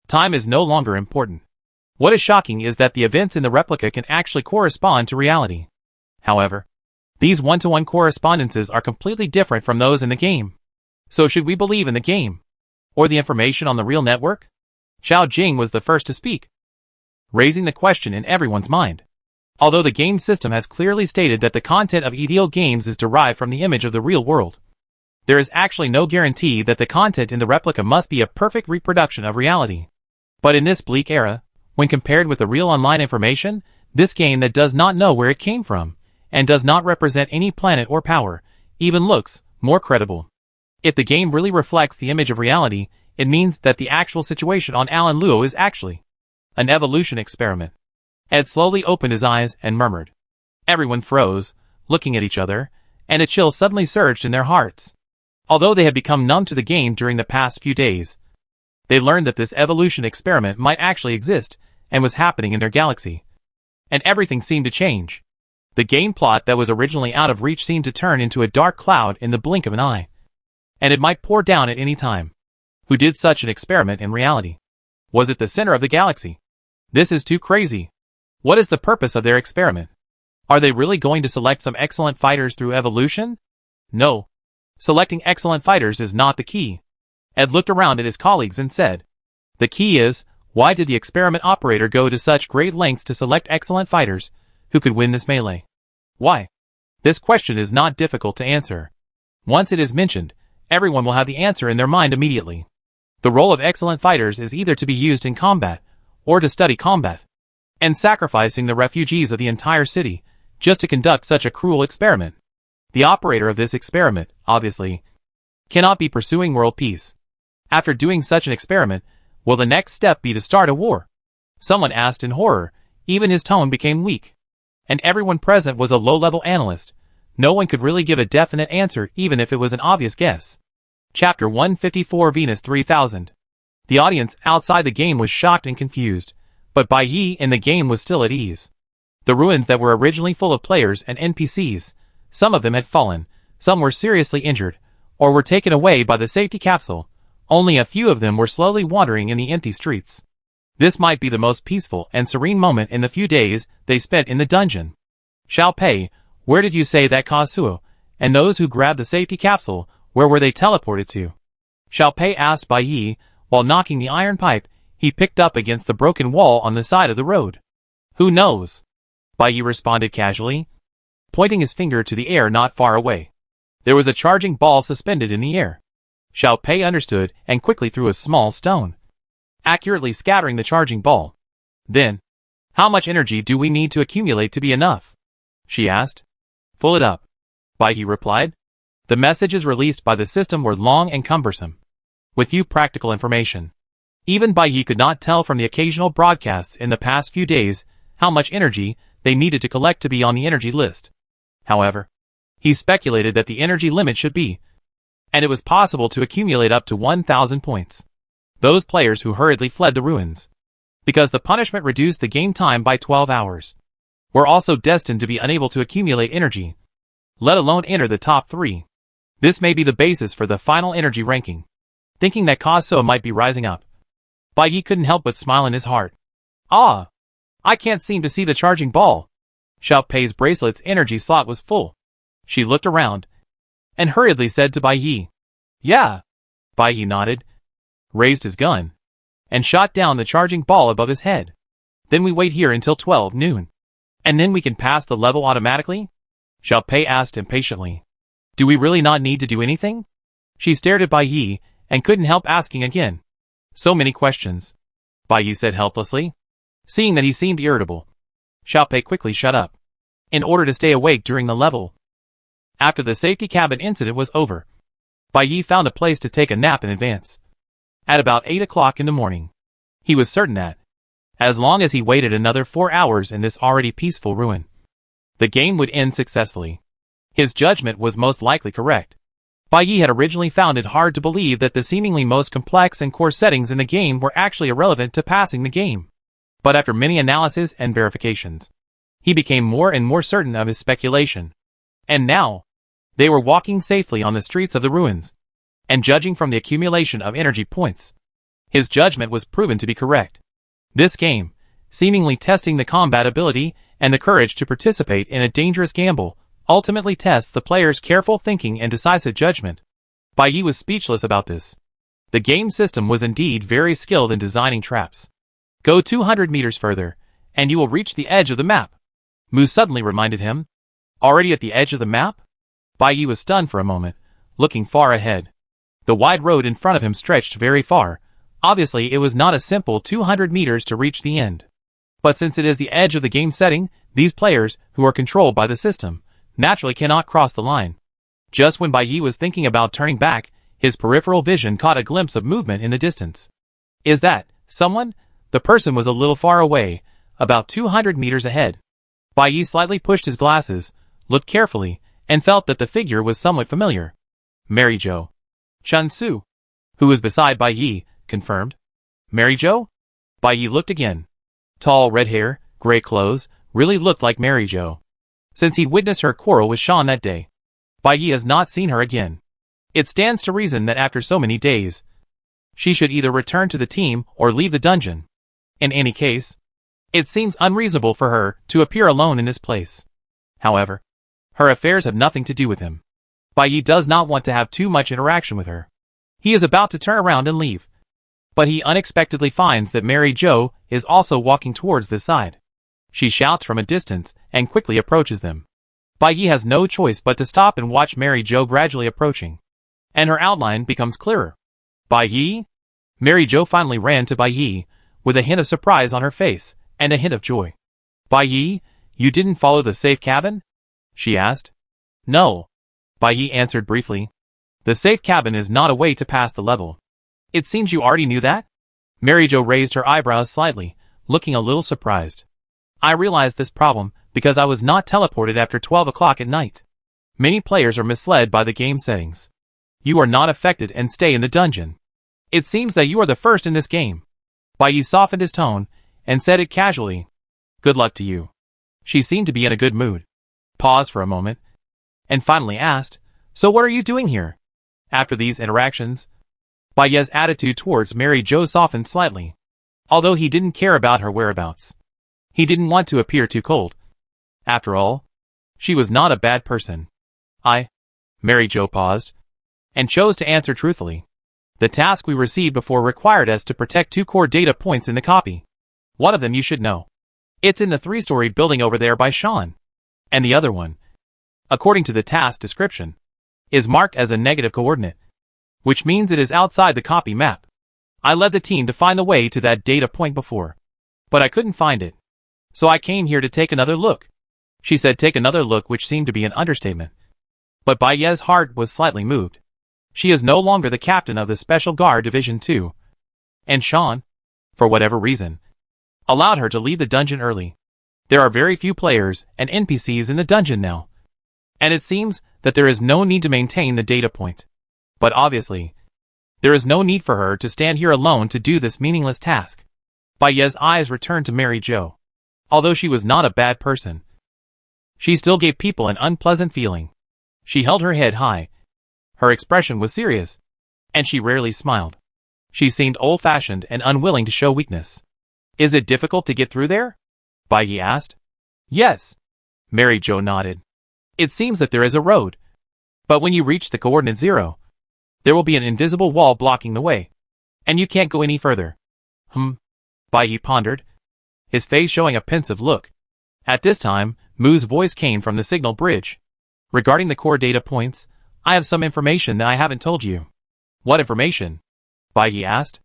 time is no longer important. What is shocking is that the events in the replica can actually correspond to reality. However, These one-to-one correspondences are completely different from those in the game. So should we believe in the game? Or the information on the real network? Xiao Jing was the first to speak, raising the question in everyone's mind. Although the game system has clearly stated that the content of ideal games is derived from the image of the real world, there is actually no guarantee that the content in the replica must be a perfect reproduction of reality. But in this bleak era, when compared with the real online information, this game that does not know where it came from, and does not represent any planet or power, even looks more credible. If the game really reflects the image of reality, it means that the actual situation on Alan Luo is actually an evolution experiment. Ed slowly opened his eyes and murmured. Everyone froze, looking at each other, and a chill suddenly surged in their hearts. Although they had become numb to the game during the past few days, they learned that this evolution experiment might actually exist and was happening in their galaxy. And everything seemed to change. The game plot that was originally out of reach seemed to turn into a dark cloud in the blink of an eye. And it might pour down at any time. Who did such an experiment in reality? Was it the center of the galaxy? This is too crazy. What is the purpose of their experiment? Are they really going to select some excellent fighters through evolution? No. Selecting excellent fighters is not the key. Ed looked around at his colleagues and said, the key is, why did the experiment operator go to such great lengths to select excellent fighters who could win this melee? Why? This question is not difficult to answer. Once it is mentioned, everyone will have the answer in their mind immediately. The role of excellent fighters is either to be used in combat, or to study combat, and sacrificing the refugees of the entire city, just to conduct such a cruel experiment. The operator of this experiment, obviously, cannot be pursuing world peace. After doing such an experiment, will the next step be to start a war? Someone asked in horror. Even his tone became weak. And everyone present was a low-level analyst. No one could really give a definite answer even if it was an obvious guess. Chapter 154 Venus 3000. The audience outside the game was shocked and confused, but Bai Yi in the game was still at ease. The ruins that were originally full of players and NPCs, some of them had fallen, some were seriously injured, or were taken away by the safety capsule. Only a few of them were slowly wandering in the empty streets. This might be the most peaceful and serene moment in the few days they spent in the dungeon. Xiao Pei, where did you say that Kazuo, and those who grabbed the safety capsule, where were they teleported to? Xiao Pei asked Bai Yi, while knocking the iron pipe he picked up against the broken wall on the side of the road. Who knows? Bai Yi responded casually, pointing his finger to the air not far away. There was a charging ball suspended in the air. Xiao Pei understood and quickly threw a small stone, accurately scattering the charging ball. Then, how much energy do we need to accumulate to be enough? She asked. Fill it up, Bai Yi replied. The messages released by the system were long and cumbersome, with few practical information. Even Bai Yi could not tell from the occasional broadcasts in the past few days how much energy they needed to collect to be on the energy list. However, he speculated that the energy limit should be, and it was possible to accumulate up to 1,000 points. Those players who hurriedly fled the ruins, because the punishment reduced the game time by 12 hours, were also destined to be unable to accumulate energy, let alone enter the top 3. This may be the basis for the final energy ranking. Thinking that Kazuo might be rising up, Bai Yi couldn't help but smile in his heart. Ah! I can't seem to see the charging ball. Xiao Pei's bracelet's energy slot was full. She looked around, and hurriedly said to Bai Yi, Yeah. Bai Yi nodded, raised his gun, and shot down the charging ball above his head. Then we wait here until 12 noon. And then we can pass the level automatically? Xiao Pei asked impatiently. Do we really not need to do anything? She stared at Bai Yi, and couldn't help asking again. So many questions, Bai Yi said helplessly. Seeing that he seemed irritable, Xiao Pei quickly shut up, in order to stay awake during the level. After the safety cabin incident was over, Bai Yi found a place to take a nap in advance. At about 8 o'clock in the morning, he was certain that, as long as he waited another 4 hours in this already peaceful ruin, the game would end successfully. His judgment was most likely correct. Bai Yi had originally found it hard to believe that the seemingly most complex and core settings in the game were actually irrelevant to passing the game. But after many analyses and verifications, he became more and more certain of his speculation. And now, they were walking safely on the streets of the ruins, and judging from the accumulation of energy points, his judgment was proven to be correct. This game, seemingly testing the combat ability and the courage to participate in a dangerous gamble, ultimately tests the player's careful thinking and decisive judgment. Bai Yi was speechless about this. The game system was indeed very skilled in designing traps. Go 200 meters further, and you will reach the edge of the map. Mu suddenly reminded him. Already at the edge of the map? Bai Yi was stunned for a moment, looking far ahead. The wide road in front of him stretched very far. Obviously, it was not a simple 200 meters to reach the end. But since it is the edge of the game setting, these players, who are controlled by the system, naturally cannot cross the line. Just when Bai Yi was thinking about turning back, his peripheral vision caught a glimpse of movement in the distance. Is that someone? The person was a little far away, about 200 meters ahead. Bai Yi slightly pushed his glasses, looked carefully, and felt that the figure was somewhat familiar. Mary Jo. Chun Su, who was beside Bai Yi, confirmed. Mary Jo? Bai Yi looked again. Tall red hair, gray clothes, really looked like Mary Jo. Since he witnessed her quarrel with Sean that day, Bai Yi has not seen her again. It stands to reason that after so many days, she should either return to the team or leave the dungeon. In any case, it seems unreasonable for her to appear alone in this place. However, her affairs have nothing to do with him. Bai Yi does not want to have too much interaction with her. He is about to turn around and leave. But he unexpectedly finds that Mary Jo is also walking towards this side. She shouts from a distance and quickly approaches them. Bai Yi has no choice but to stop and watch Mary Jo gradually approaching. And her outline becomes clearer. Bai Yi? Mary Jo finally ran to Bai Yi, with a hint of surprise on her face, and a hint of joy. Bai Yi, you didn't follow the safe cabin? She asked. No. Bai Yi answered briefly. The safe cabin is not a way to pass the level. It seems you already knew that? Mary Jo raised her eyebrows slightly, looking a little surprised. I realized this problem because I was not teleported after 12 o'clock at night. Many players are misled by the game settings. You are not affected and stay in the dungeon. It seems that you are the first in this game. Bai Yi softened his tone and said it casually. Good luck to you. She seemed to be in a good mood. Paused for a moment, and finally asked, So what are you doing here? After these interactions, Bai Yi's attitude towards Mary Jo softened slightly. Although he didn't care about her whereabouts. He didn't want to appear too cold. After all, she was not a bad person. Mary Jo paused, and chose to answer truthfully. The task we received before required us to protect 2 core data points in the copy. One of them you should know. It's in the 3-story building over there by Sean. And the other one, according to the task description, is marked as a negative coordinate, which means it is outside the copy map. I led the team to find the way to that data point before, but I couldn't find it. So I came here to take another look. She said take another look, which seemed to be an understatement. But Bai Yi's heart was slightly moved. She is no longer the captain of the Special Guard Division 2. And Sean, for whatever reason, allowed her to leave the dungeon early. There are very few players and NPCs in the dungeon now. And it seems that there is no need to maintain the data point. But obviously, there is no need for her to stand here alone to do this meaningless task. Bai Yi's eyes returned to Mary Jo. Although she was not a bad person, she still gave people an unpleasant feeling. She held her head high. Her expression was serious, and she rarely smiled. She seemed old-fashioned and unwilling to show weakness. Is it difficult to get through there? Bai Yi asked. Yes. Mary Jo nodded. It seems that there is a road. But when you reach the coordinate 0, there will be an invisible wall blocking the way. And you can't go any further. Bai Yi pondered, his face showing a pensive look. At this time, Mu's voice came from the signal bridge. Regarding the core data points, I have some information that I haven't told you. What information? Bai Yi asked.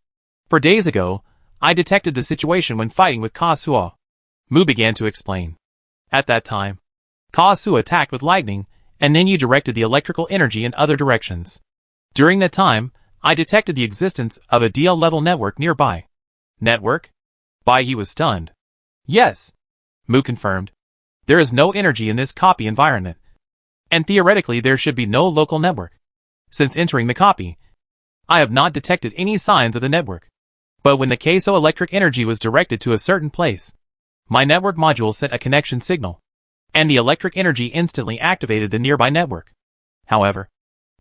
For days ago, I detected the situation when fighting with Ka Suo. Mu began to explain. At that time, Ka Suo attacked with lightning, and then you directed the electrical energy in other directions. During that time, I detected the existence of a DL-level network nearby. Network? Bai Yi was stunned. Yes. Mu confirmed. There is no energy in this copy environment. And theoretically there should be no local network. Since entering the copy, I have not detected any signs of the network. But when the queso electric energy was directed to a certain place, my network module sent a connection signal, and the electric energy instantly activated the nearby network. However,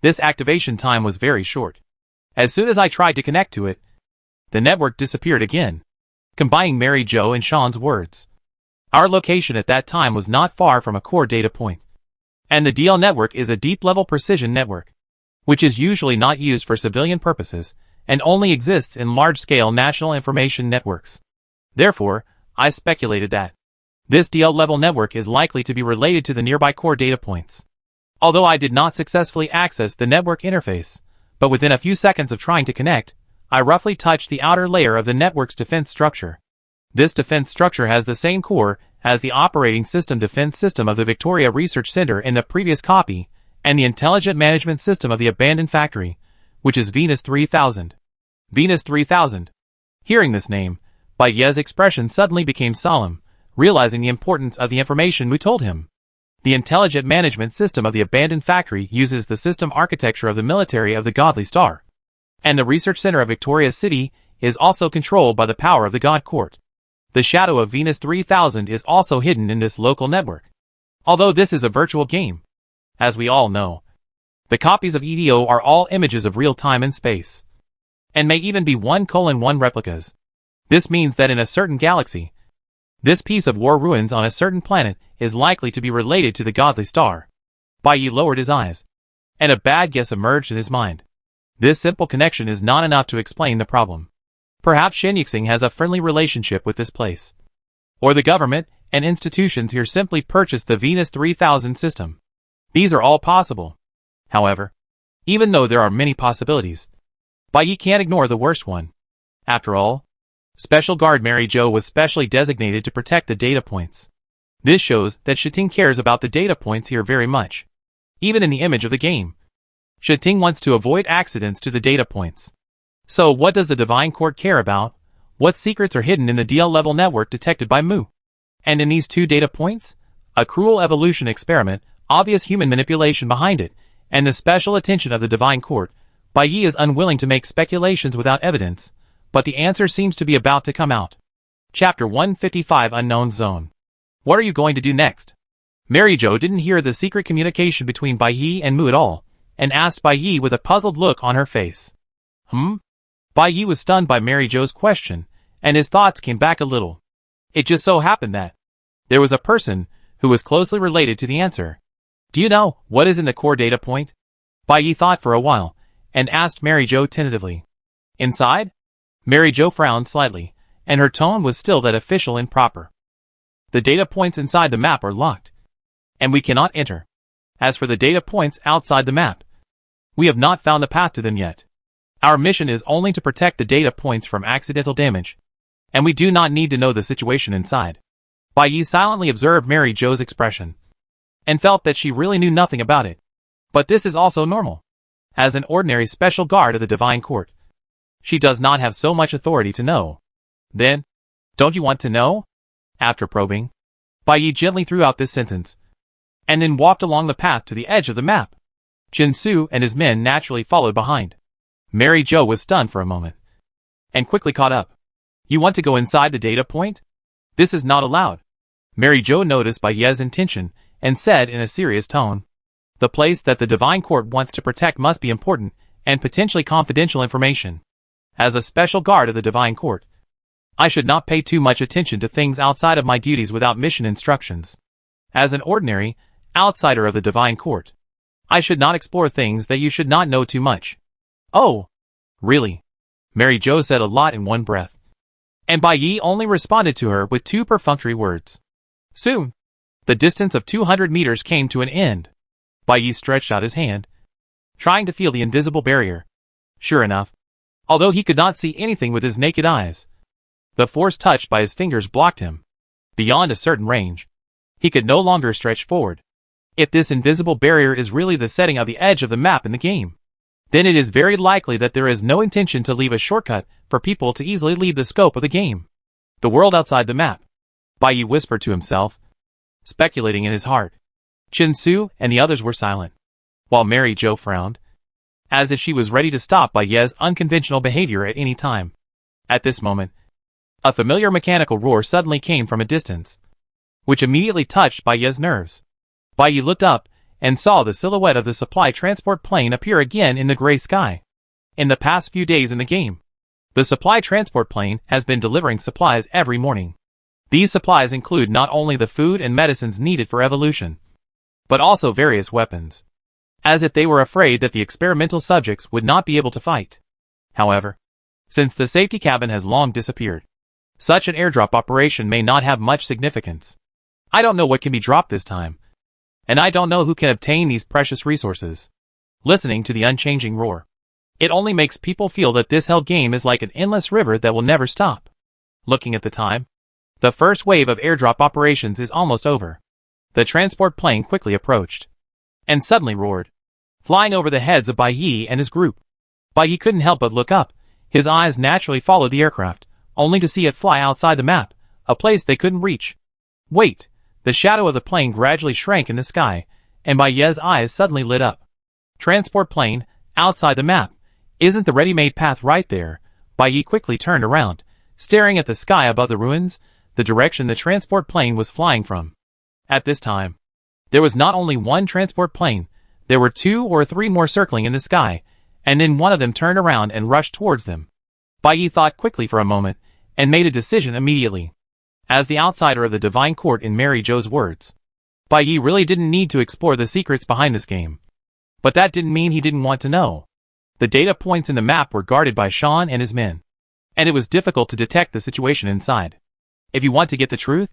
this activation time was very short. As soon as I tried to connect to it, the network disappeared again. Combining Mary Jo and Sean's words, our location at that time was not far from a core data point. And the DL network is a deep-level precision network, which is usually not used for civilian purposes and only exists in large-scale national information networks. Therefore, I speculated that this DL-level network is likely to be related to the nearby core data points. Although I did not successfully access the network interface, but within a few seconds of trying to connect, I roughly touched the outer layer of the network's defense structure. This defense structure has the same core as the operating system defense system of the Victoria Research Center in the previous copy, and the intelligent management system of the abandoned factory, which is Venus 3000. Venus 3000. Hearing this name, Baye's expression suddenly became solemn, realizing the importance of the information we told him. The intelligent management system of the abandoned factory uses the system architecture of the military of the Godly Star. And the research center of Victoria City is also controlled by the power of the God Court. The shadow of Venus 3000 is also hidden in this local network. Although this is a virtual game, as we all know, the copies of EDO are all images of real time and space, and may even be 1:1 replicas. This means that in a certain galaxy, this piece of war ruins on a certain planet is likely to be related to the Godly Star. Bayi lowered his eyes, and a bad guess emerged in his mind. This simple connection is not enough to explain the problem. Perhaps Shenyixing has a friendly relationship with this place. Or the government and institutions here simply purchased the Venus 3000 system. These are all possible. However, even though there are many possibilities, Bayi can't ignore the worst one. After all, Special Guard Mary Jo was specially designated to protect the data points. This shows that Shiting cares about the data points here very much. Even in the image of the game, Shiting wants to avoid accidents to the data points. So what does the Divine Court care about? What secrets are hidden in the DL-level network detected by Mu? And in these two data points? A cruel evolution experiment, obvious human manipulation behind it, and the special attention of the Divine Court. Bayi is unwilling to make speculations without evidence, but the answer seems to be about to come out. Chapter 155 Unknown Zone. What are you going to do next? Mary Jo didn't hear the secret communication between Bayi and Mu at all, and asked Bayi with a puzzled look on her face. Bayi was stunned by Mary Jo's question, and his thoughts came back a little. It just so happened that there was a person who was closely related to the answer. Do you know what is in the core data point? Bayi thought for a while, and asked Mary Jo tentatively. Inside? Mary Jo frowned slightly, and her tone was still that official and proper. The data points inside the map are locked, and we cannot enter. As for the data points outside the map, we have not found the path to them yet. Our mission is only to protect the data points from accidental damage, and we do not need to know the situation inside. Bayi silently observed Mary Jo's expression, and felt that she really knew nothing about it. But this is also normal. As an ordinary special guard of the Divine Court, she does not have so much authority to know. Then, don't you want to know? After probing, Bayi gently threw out this sentence, and then walked along the path to the edge of the map. Jinsu and his men naturally followed behind. Mary Jo was stunned for a moment, and quickly caught up. You want to go inside the data point? This is not allowed. Mary Jo noticed Bayi's intention, and said in a serious tone. The place that the Divine Court wants to protect must be important, and potentially confidential information. As a special guard of the Divine Court, I should not pay too much attention to things outside of my duties without mission instructions. As an ordinary outsider of the Divine Court, I should not explore things that you should not know too much. Oh, really? Mary Jo said a lot in one breath, and Bayi only responded to her with two perfunctory words. Soon, the distance of 200 meters came to an end. Bayi stretched out his hand, trying to feel the invisible barrier. Sure enough, although he could not see anything with his naked eyes, the force touched by his fingers blocked him. Beyond a certain range, he could no longer stretch forward. If this invisible barrier is really the setting of the edge of the map in the game, then it is very likely that there is no intention to leave a shortcut for people to easily leave the scope of the game. The world outside the map, Bayi whispered to himself, speculating in his heart. Jinsu and the others were silent, while Mary Jo frowned, as if she was ready to stop Bayi's unconventional behavior at any time. At this moment, a familiar mechanical roar suddenly came from a distance, which immediately touched Bayi's nerves. Bayi looked up, and saw the silhouette of the supply transport plane appear again in the gray sky. In the past few days in the game, the supply transport plane has been delivering supplies every morning. These supplies include not only the food and medicines needed for evolution, but also various weapons, as if they were afraid that the experimental subjects would not be able to fight. However, since the safety cabin has long disappeared, such an airdrop operation may not have much significance. I don't know what can be dropped this time, and I don't know who can obtain these precious resources. Listening to the unchanging roar, it only makes people feel that this hell game is like an endless river that will never stop. Looking at the time, the first wave of airdrop operations is almost over. The transport plane quickly approached, and suddenly roared, flying over the heads of Bai Yi and his group. Bai Yi couldn't help but look up. His eyes naturally followed the aircraft, only to see it fly outside the map, a place they couldn't reach. Wait! The shadow of the plane gradually shrank in the sky, and Bai Yi's eyes suddenly lit up. Transport plane, outside the map. Isn't the ready-made path right there? Bai Yi quickly turned around, staring at the sky above the ruins, the direction the transport plane was flying from. At this time, there was not only one transport plane, there were 2 or 3 more circling in the sky, and then one of them turned around and rushed towards them. Bai Yi thought quickly for a moment, and made a decision immediately. As the outsider of the Divine Court in Mary Jo's words, Bai Yi really didn't need to explore the secrets behind this game. But that didn't mean he didn't want to know. The data points in the map were guarded by Sean and his men, and it was difficult to detect the situation inside. If you want to get the truth,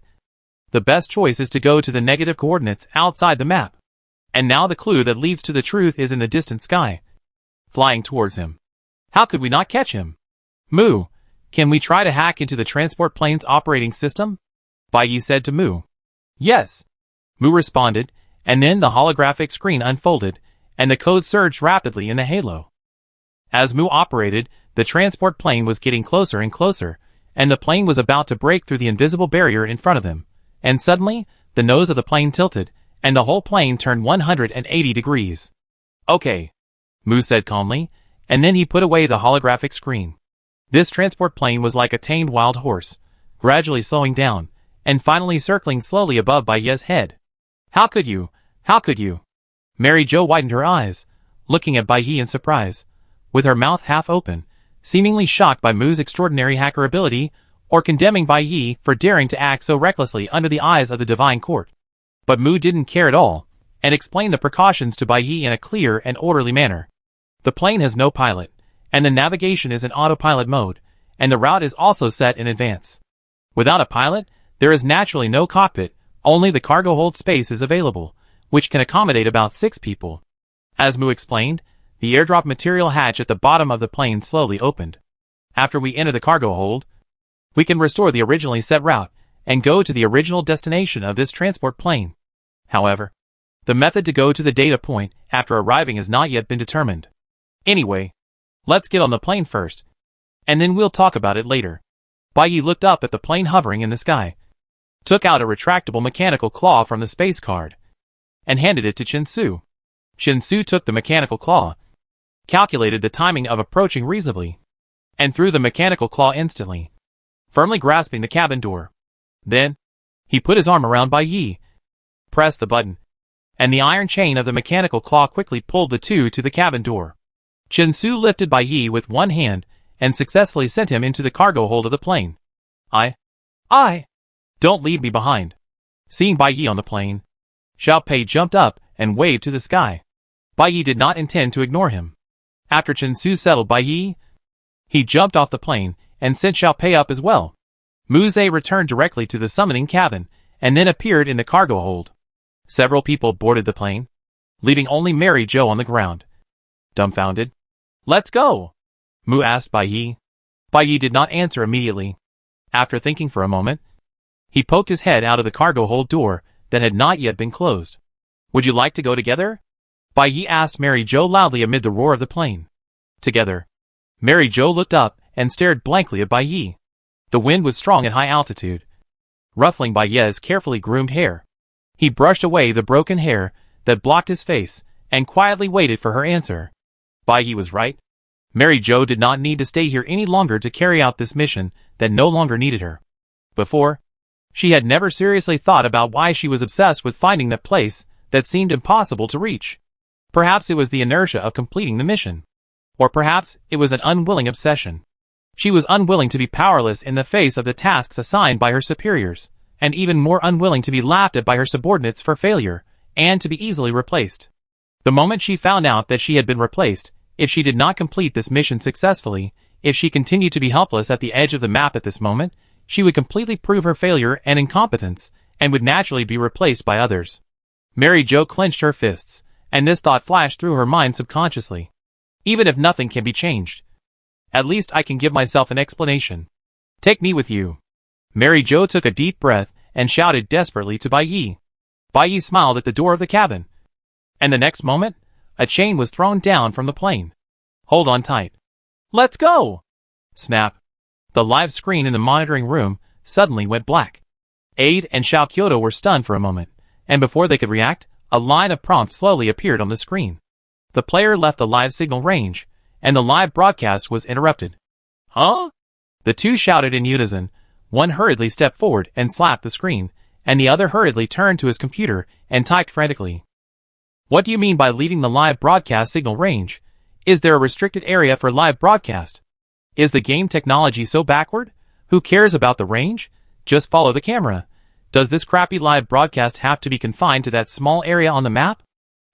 the best choice is to go to the negative coordinates outside the map. And now the clue that leads to the truth is in the distant sky, flying towards him. How could we not catch him? Mu, can we try to hack into the transport plane's operating system? Bai Yi said to Mu. Yes. Mu responded, and then the holographic screen unfolded, and the code surged rapidly in the halo. As Mu operated, the transport plane was getting closer and closer, and the plane was about to break through the invisible barrier in front of him. And suddenly, the nose of the plane tilted, and the whole plane turned 180 degrees. Okay, Mu said calmly, and then he put away the holographic screen. This transport plane was like a tamed wild horse, gradually slowing down, and finally circling slowly above Bai Yi's head. How could you? How could you? Mary Jo widened her eyes, looking at Bai Yi in surprise, with her mouth half open, seemingly shocked by Mu's extraordinary hacker ability, or condemning Bai Yi for daring to act so recklessly under the eyes of the Divine Court. But Mu didn't care at all, and explained the precautions to Bai Yi in a clear and orderly manner. The plane has no pilot, and the navigation is in autopilot mode, and the route is also set in advance. Without a pilot, there is naturally no cockpit, only the cargo hold space is available, which can accommodate about 6 people. As Mu explained, the airdrop material hatch at the bottom of the plane slowly opened. After we enter the cargo hold, we can restore the originally set route and go to the original destination of this transport plane. However, the method to go to the data point after arriving has not yet been determined. Anyway, let's get on the plane first, and then we'll talk about it later. Bai Yi looked up at the plane hovering in the sky, took out a retractable mechanical claw from the space card, and handed it to Chen Su. Chen Su took the mechanical claw, calculated the timing of approaching reasonably, and threw the mechanical claw instantly, firmly grasping the cabin door. Then, he put his arm around Bai Yi, pressed the button, and the iron chain of the mechanical claw quickly pulled the two to the cabin door. Chen Su lifted Bai Yi with one hand and successfully sent him into the cargo hold of the plane. Don't leave me behind. Seeing Bai Yi on the plane, Xiao Pei jumped up and waved to the sky. Bai Yi did not intend to ignore him. After Chen Su settled Bai Yi, he jumped off the plane and sent Xiao Pei up as well. Mu Zhe returned directly to the summoning cabin and then appeared in the cargo hold. Several people boarded the plane, leaving only Mary Jo on the ground, dumbfounded. Let's go, Mu asked Bai Yi. Bai Yi did not answer immediately. After thinking for a moment, he poked his head out of the cargo hold door that had not yet been closed. Would you like to go together? Bai Yi asked Mary Jo loudly amid the roar of the plane. Together. Mary Jo looked up and stared blankly at Bai Yi. The wind was strong at high altitude, ruffling Bai Yi's carefully groomed hair. He brushed away the broken hair that blocked his face and quietly waited for her answer. Bai Yi was right. Mary Jo did not need to stay here any longer to carry out this mission that no longer needed her. Before, she had never seriously thought about why she was obsessed with finding that place that seemed impossible to reach. Perhaps it was the inertia of completing the mission. Or perhaps it was an unwilling obsession. She was unwilling to be powerless in the face of the tasks assigned by her superiors, and even more unwilling to be laughed at by her subordinates for failure, and to be easily replaced. The moment she found out that she had been replaced, if she did not complete this mission successfully, if she continued to be helpless at the edge of the map at this moment, she would completely prove her failure and incompetence, and would naturally be replaced by others. Mary Jo clenched her fists, and this thought flashed through her mind subconsciously. Even if nothing can be changed, at least I can give myself an explanation. Take me with you. Mary Jo took a deep breath and shouted desperately to Bai Yi. Bai Yi smiled at the door of the cabin. And the next moment, a chain was thrown down from the plane. Hold on tight. Let's go! Snap. The live screen in the monitoring room suddenly went black. Aide and Xiao Kyoto were stunned for a moment, and before they could react, a line of prompts slowly appeared on the screen. The player left the live signal range, and the live broadcast was interrupted. Huh? The two shouted in unison. One hurriedly stepped forward and slapped the screen, and the other hurriedly turned to his computer and typed frantically. What do you mean by leaving the live broadcast signal range? Is there a restricted area for live broadcast? Is the game technology so backward? Who cares about the range? Just follow the camera. Does this crappy live broadcast have to be confined to that small area on the map?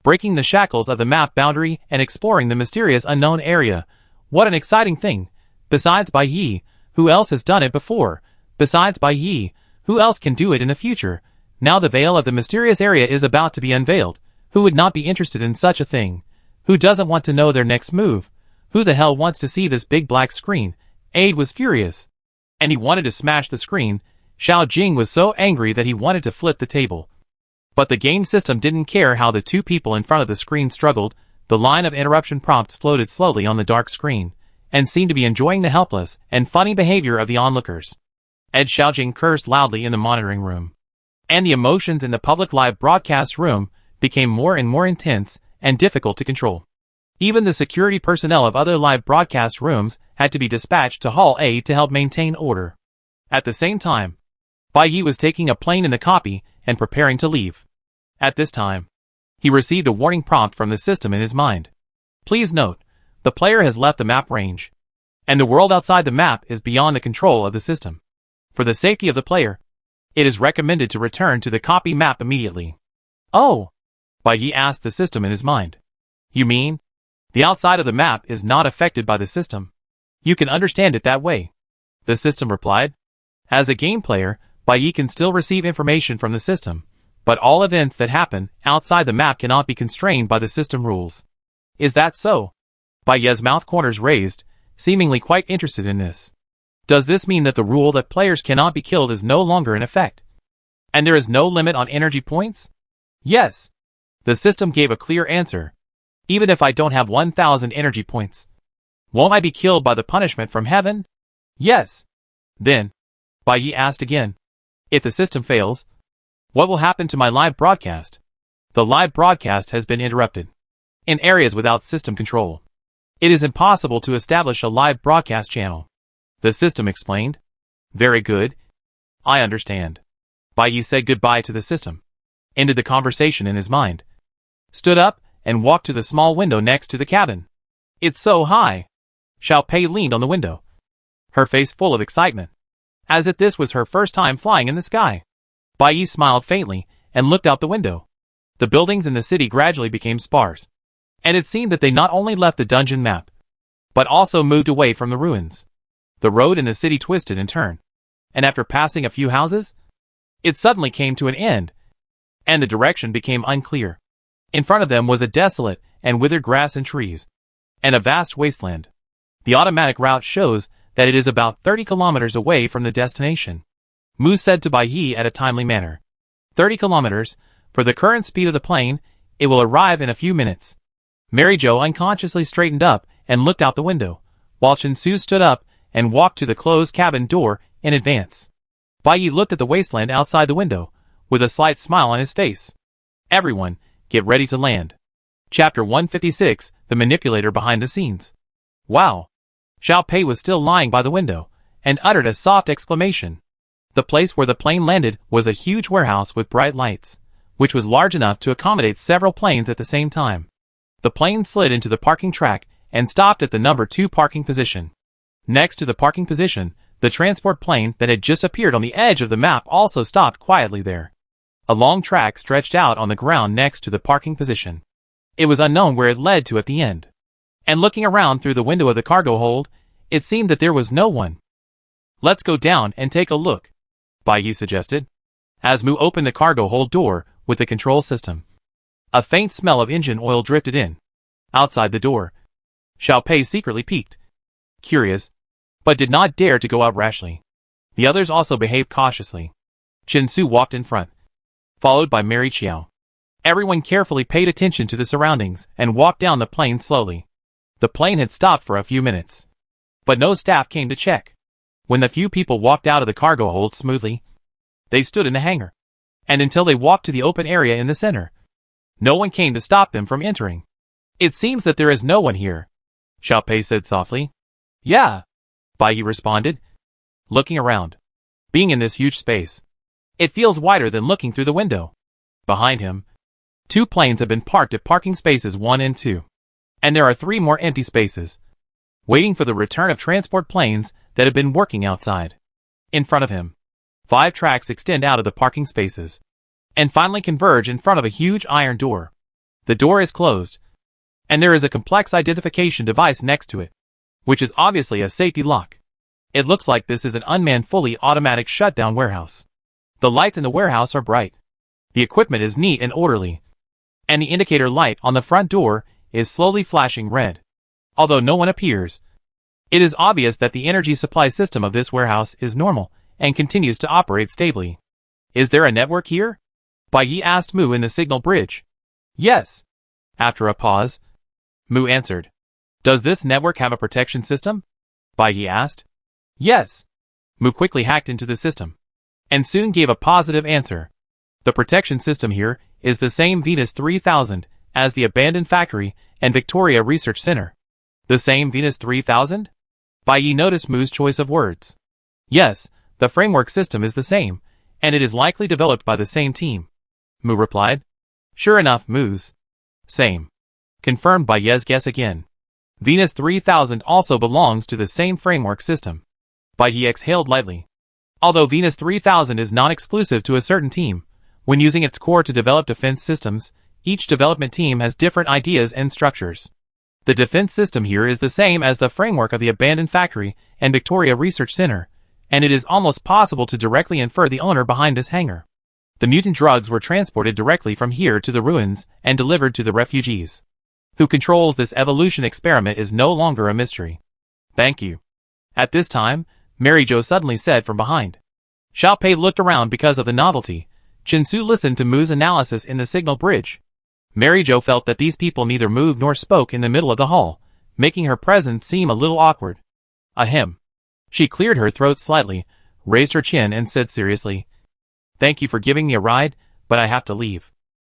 Breaking the shackles of the map boundary and exploring the mysterious unknown area. What an exciting thing. Besides Bai Yi, who else has done it before? Besides Bai Yi, who else can do it in the future? Now the veil of the mysterious area is about to be unveiled. Who would not be interested in such a thing? Who doesn't want to know their next move? Who the hell wants to see this big black screen? Aide was furious. And he wanted to smash the screen. Xiao Jing was so angry that he wanted to flip the table. But the game system didn't care how the two people in front of the screen struggled. The line of interruption prompts floated slowly on the dark screen, and seemed to be enjoying the helpless and funny behavior of the onlookers. Ed Xiaojing cursed loudly in the monitoring room. And the emotions in the public live broadcast room became more and more intense and difficult to control. Even the security personnel of other live broadcast rooms had to be dispatched to Hall A to help maintain order. At the same time, Bai Yi was taking a plane in the copy and preparing to leave. At this time, he received a warning prompt from the system in his mind. Please note, the player has left the map range, and the world outside the map is beyond the control of the system. For the safety of the player, it is recommended to return to the copy map immediately. Oh! Bai Yi asked the system in his mind. You mean? The outside of the map is not affected by the system. You can understand it that way. The system replied. As a game player, Bai Yi can still receive information from the system, but all events that happen outside the map cannot be constrained by the system rules. Is that so? Bai Yi's mouth corners raised, seemingly quite interested in this. Does this mean that the rule that players cannot be killed is no longer in effect? And there is no limit on energy points? Yes. The system gave a clear answer. Even if I don't have 1,000 energy points, won't I be killed by the punishment from heaven? Yes. Then, Bai Yi asked again. If the system fails, what will happen to my live broadcast? The live broadcast has been interrupted. In areas without system control, it is impossible to establish a live broadcast channel. The system explained. Very good. I understand. Bai Yi said goodbye to the system, ended the conversation in his mind, stood up, and walked to the small window next to the cabin. It's so high. Xiao Pei leaned on the window, her face full of excitement, as if this was her first time flying in the sky. Bai Yi smiled faintly and looked out the window. The buildings in the city gradually became sparse, and it seemed that they not only left the dungeon map, but also moved away from the ruins. The road in the city twisted and turned, and after passing a few houses, it suddenly came to an end, and the direction became unclear. In front of them was a desolate and withered grass and trees, and a vast wasteland. The automatic route shows that it is about 30 kilometers away from the destination. Mu said to Bai Yi at a timely manner. 30 kilometers, for the current speed of the plane, it will arrive in a few minutes. Mary Jo unconsciously straightened up and looked out the window, while Shinsu stood up and walked to the closed cabin door in advance. Bai Yi looked at the wasteland outside the window, with a slight smile on his face. Everyone, get ready to land. Chapter 156, The Manipulator Behind the Scenes. Wow! Xiao Pei was still lying by the window, and uttered a soft exclamation. The place where the plane landed was a huge warehouse with bright lights, which was large enough to accommodate several planes at the same time. The plane slid into the parking track and stopped at the number 2 parking position. Next to the parking position, the transport plane that had just appeared on the edge of the map also stopped quietly there. A long track stretched out on the ground next to the parking position. It was unknown where it led to at the end. And looking around through the window of the cargo hold, it seemed that there was no one. "Let's go down and take a look," Bai Yi suggested, as Mu opened the cargo hold door with the control system. A faint smell of engine oil drifted in. Outside the door, Xiao Pei secretly peeked, curious, but did not dare to go out rashly. The others also behaved cautiously. Chen Su walked in front, followed by Mary Chiao. Everyone carefully paid attention to the surroundings and walked down the plane slowly. The plane had stopped for a few minutes, but no staff came to check. When the few people walked out of the cargo hold smoothly, they stood in the hangar, and until they walked to the open area in the center, no one came to stop them from entering. "It seems that there is no one here," Xiao Pei said softly. "Yeah," Bai Yi responded, looking around. Being in this huge space, it feels wider than looking through the window. Behind him, 2 planes have been parked at parking spaces 1 and 2. And there are 3 more empty spaces, waiting for the return of transport planes that have been working outside. In front of him, 5 tracks extend out of the parking spaces, and finally converge in front of a huge iron door. The door is closed, and there is a complex identification device next to it, which is obviously a safety lock. It looks like this is an unmanned fully automatic shutdown warehouse. The lights in the warehouse are bright. The equipment is neat and orderly, and the indicator light on the front door is slowly flashing red. Although no one appears, it is obvious that the energy supply system of this warehouse is normal and continues to operate stably. "Is there a network here?" Bai Yi asked Mu in the signal bridge. "Yes." After a pause, Mu answered. "Does this network have a protection system?" Bai Yi asked. "Yes." Mu quickly hacked into the system, and soon gave a positive answer. The protection system here is the same Venus 3000 as the abandoned factory and Victoria Research Center. "The same Venus 3000? Bai Yi noticed Mu's choice of words. "Yes, the framework system is the same, and it is likely developed by the same team," Mu replied. "Sure enough, Mu's same," confirmed Bai Yi's guess again. "Venus 3000 also belongs to the same framework system." Bai Yi exhaled lightly. Although Venus 3000 is non-exclusive to a certain team, when using its core to develop defense systems, each development team has different ideas and structures. The defense system here is the same as the framework of the abandoned factory and Victoria Research Center, and it is almost possible to directly infer the owner behind this hangar. The mutant drugs were transported directly from here to the ruins and delivered to the refugees. Who controls this evolution experiment is no longer a mystery. "Thank you." At this time, Mary Jo suddenly said from behind. Xiao Pei looked around because of the novelty. Chen Su listened to Mu's analysis in the signal bridge. Mary Jo felt that these people neither moved nor spoke in the middle of the hall, making her presence seem a little awkward. Ahem. She cleared her throat slightly, raised her chin and said seriously, "Thank you for giving me a ride, but I have to leave.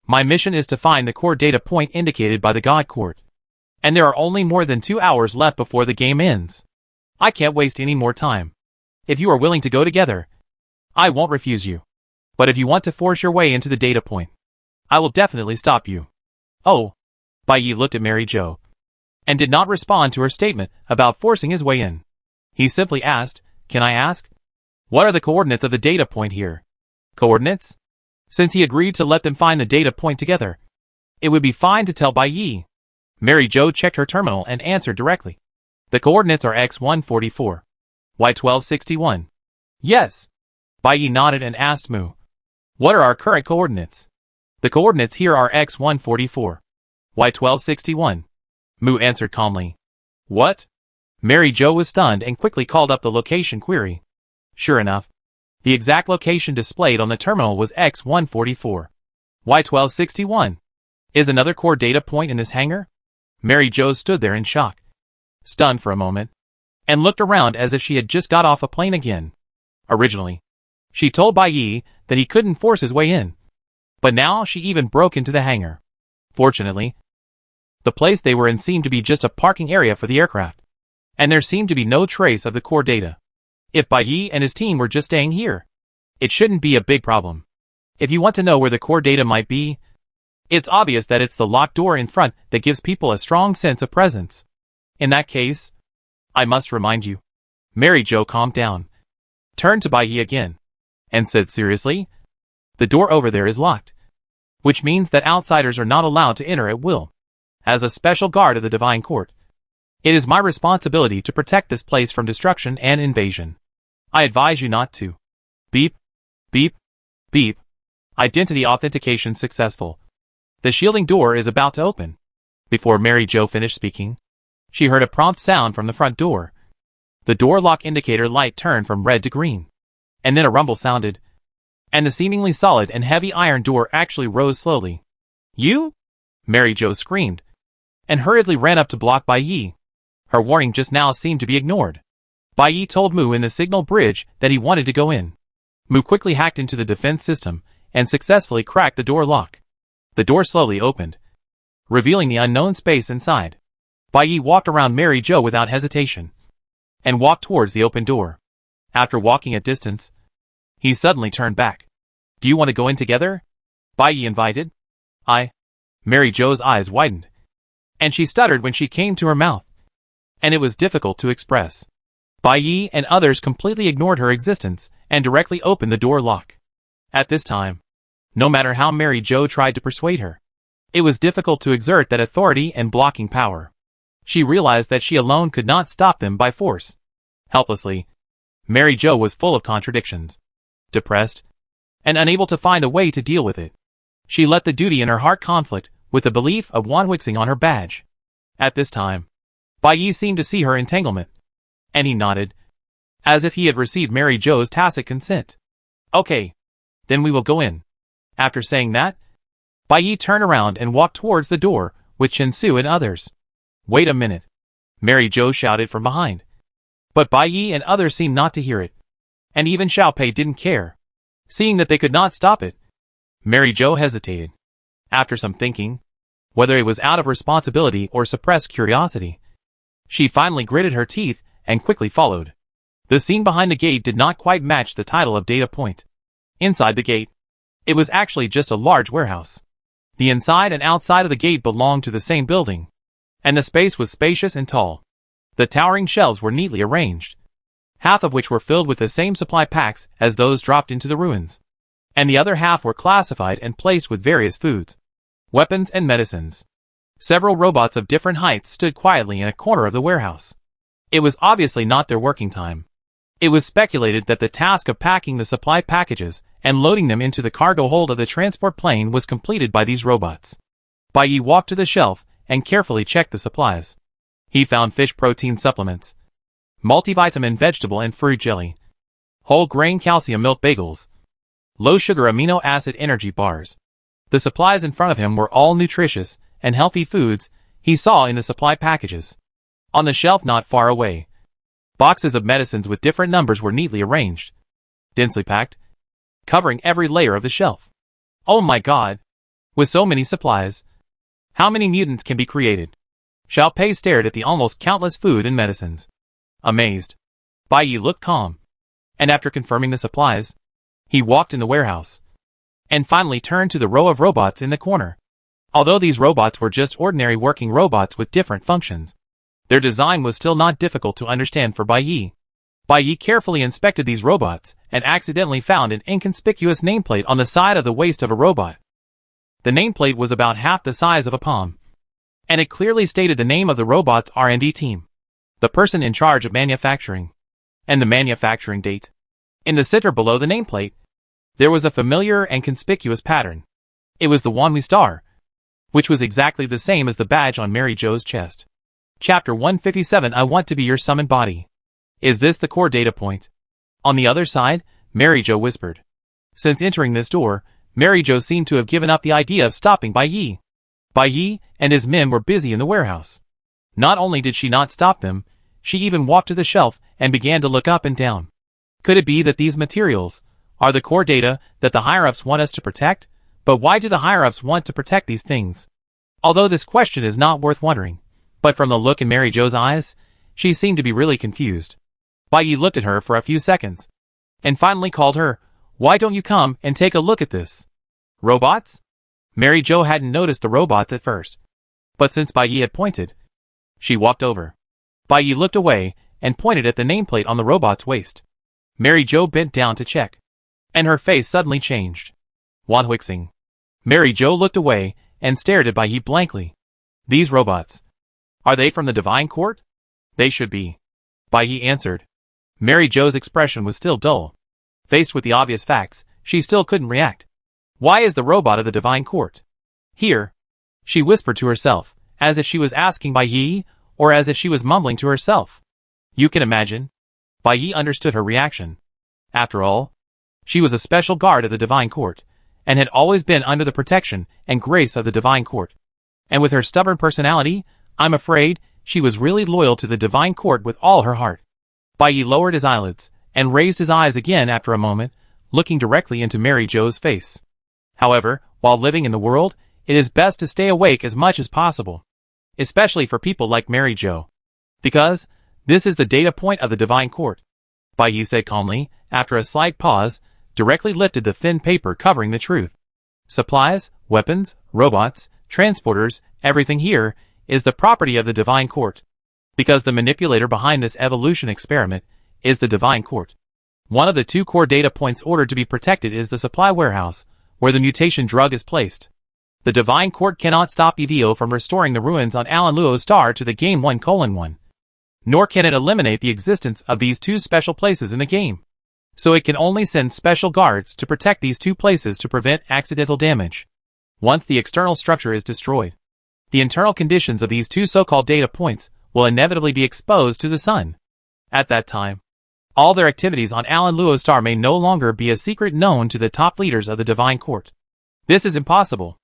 My mission is to find the core data point indicated by the God Court. And there are only more than 2 hours left before the game ends. I can't waste any more time. If you are willing to go together, I won't refuse you. But if you want to force your way into the data point, I will definitely stop you." "Oh." Bai Yi looked at Mary Jo, and did not respond to her statement about forcing his way in. He simply asked, "Can I ask? What are the coordinates of the data point here?" "Coordinates?" Since he agreed to let them find the data point together, it would be fine to tell Bai Yi. Mary Jo checked her terminal and answered directly. "The coordinates are X144. Y1261. "Yes." Bai Yi nodded and asked Mu, "What are our current coordinates?" "The coordinates here are X144. Y1261. Mu answered calmly. "What?" Mary Jo was stunned and quickly called up the location query. Sure enough, the exact location displayed on the terminal was X144. Y1261. Is another core data point in this hangar? Mary Jo stood there in shock, stunned for a moment, and looked around as if she had just got off a plane again. Originally, she told Bai Yi that he couldn't force his way in, but now she even broke into the hangar. Fortunately, the place they were in seemed to be just a parking area for the aircraft, and there seemed to be no trace of the core data. If Bai Yi and his team were just staying here, it shouldn't be a big problem. If you want to know where the core data might be, it's obvious that it's the locked door in front that gives people a strong sense of presence. In that case, I must remind you. Mary Jo calmed down, turned to Bai Yi again, and said seriously, The door over there is locked, which means that outsiders are not allowed to enter at will. As a special guard of the Divine Court, it is my responsibility to protect this place from destruction and invasion. I advise you not to. Beep, beep, beep. Identity authentication successful. The shielding door is about to open. Before Mary Jo finished speaking, she heard a prompt sound from the front door. The door lock indicator light turned from red to green. And then a rumble sounded, and the seemingly solid and heavy iron door actually rose slowly. You? Mary Jo screamed, and hurriedly ran up to block Bai Yi. Her warning just now seemed to be ignored. Bai Yi told Mu in the signal bridge that he wanted to go in. Mu quickly hacked into the defense system and successfully cracked the door lock. The door slowly opened, revealing the unknown space inside. Bai Yi walked around Mary Jo without hesitation, and walked towards the open door. After walking a distance, he suddenly turned back. Do you want to go in together? Bai Yi invited. Mary Jo's eyes widened, and she stuttered when she came to her mouth, and it was difficult to express. Bai Yi and others completely ignored her existence and directly opened the door lock. At this time, no matter how Mary Jo tried to persuade her, it was difficult to exert that authority and blocking power. She realized that she alone could not stop them by force. Helplessly, Mary Jo was full of contradictions, depressed, and unable to find a way to deal with it. She let the duty in her heart conflict with the belief of Wanwixing on her badge. At this time, Bai Yi seemed to see her entanglement, and he nodded, as if he had received Mary Jo's tacit consent. Okay, then we will go in. After saying that, Bai Yi turned around and walked towards the door with Chen Su and others. Wait a minute, Mary Jo shouted from behind. But Bai Yi and others seemed not to hear it, and even Xiao Pei didn't care. Seeing that they could not stop it, Mary Jo hesitated. After some thinking, whether it was out of responsibility or suppressed curiosity, she finally gritted her teeth and quickly followed. The scene behind the gate did not quite match the title of Data Point. Inside the gate, it was actually just a large warehouse. The inside and outside of the gate belonged to the same building, and the space was spacious and tall. The towering shelves were neatly arranged, half of which were filled with the same supply packs as those dropped into the ruins, and the other half were classified and placed with various foods, weapons and medicines. Several robots of different heights stood quietly in a corner of the warehouse. It was obviously not their working time. It was speculated that the task of packing the supply packages and loading them into the cargo hold of the transport plane was completed by these robots. Bai Yi walked to the shelf and carefully checked the supplies. He found fish protein supplements, multivitamin vegetable and fruit jelly, whole grain calcium milk bagels, low sugar amino acid energy bars. The supplies in front of him were all nutritious and healthy foods he saw in the supply packages. On the shelf not far away, boxes of medicines with different numbers were neatly arranged, densely packed, covering every layer of the shelf. Oh my god! With so many supplies, how many mutants can be created? Xiao Pei stared at the almost countless food and medicines. Amazed, Bai Yi looked calm, and after confirming the supplies, he walked in the warehouse, and finally turned to the row of robots in the corner. Although these robots were just ordinary working robots with different functions, their design was still not difficult to understand for Bai Yi. Bai Yi carefully inspected these robots and accidentally found an inconspicuous nameplate on the side of the waist of a robot. The nameplate was about half the size of a palm, and it clearly stated the name of the robot's R&D team, the person in charge of manufacturing, and the manufacturing date. In the center below the nameplate, there was a familiar and conspicuous pattern. It was the Wanhui star, which was exactly the same as the badge on Mary Jo's chest. Chapter 157 I Want to Be Your Summoned Body. Is this the core data point? On the other side, Mary Jo whispered. Since entering this door, Mary Jo seemed to have given up the idea of stopping Bai Yi. Bai Yi and his men were busy in the warehouse. Not only did she not stop them, she even walked to the shelf and began to look up and down. Could it be that these materials are the core data that the higher-ups want us to protect? But why do the higher-ups want to protect these things? Although this question is not worth wondering, but from the look in Mary Jo's eyes, she seemed to be really confused. Bai Yi looked at her for a few seconds, and finally called her, "Why don't you come and take a look at this?" Robots? Mary Jo hadn't noticed the robots at first, but since Bai Yi had pointed, she walked over. Bai Yi looked away and pointed at the nameplate on the robot's waist. Mary Jo bent down to check, and her face suddenly changed. Wan Huixing. Mary Jo looked away and stared at Bai Yi blankly. These robots. Are they from the Divine Court? They should be. Bai Yi answered. Mary Jo's expression was still dull. Faced with the obvious facts, she still couldn't react. Why is the robot of the Divine Court here? She whispered to herself, as if she was asking Bai Yi, or as if she was mumbling to herself. You can imagine. Bai Yi understood her reaction. After all, she was a special guard of the Divine Court, and had always been under the protection and grace of the Divine Court. And with her stubborn personality, I'm afraid she was really loyal to the Divine Court with all her heart. Bai Yi lowered his eyelids, and raised his eyes again after a moment, looking directly into Mary Jo's face. However, while living in the world, it is best to stay awake as much as possible. Especially for people like Mary Jo. Because, this is the data point of the Divine Court. Bai Yi said calmly, after a slight pause, directly lifted the thin paper covering the truth. Supplies, weapons, robots, transporters, everything here, is the property of the Divine Court. Because the manipulator behind this evolution experiment is the Divine Court. One of the two core data points ordered to be protected is the supply warehouse, where the mutation drug is placed. The Divine Court cannot stop EVO from restoring the ruins on Alan Luo's star to the game 1:1. Nor can it eliminate the existence of these two special places in the game. So it can only send special guards to protect these two places to prevent accidental damage. Once the external structure is destroyed, the internal conditions of these two so-called data points will inevitably be exposed to the sun. At that time, all their activities on Alan Luo's star may no longer be a secret known to the top leaders of the Divine Court. This is impossible.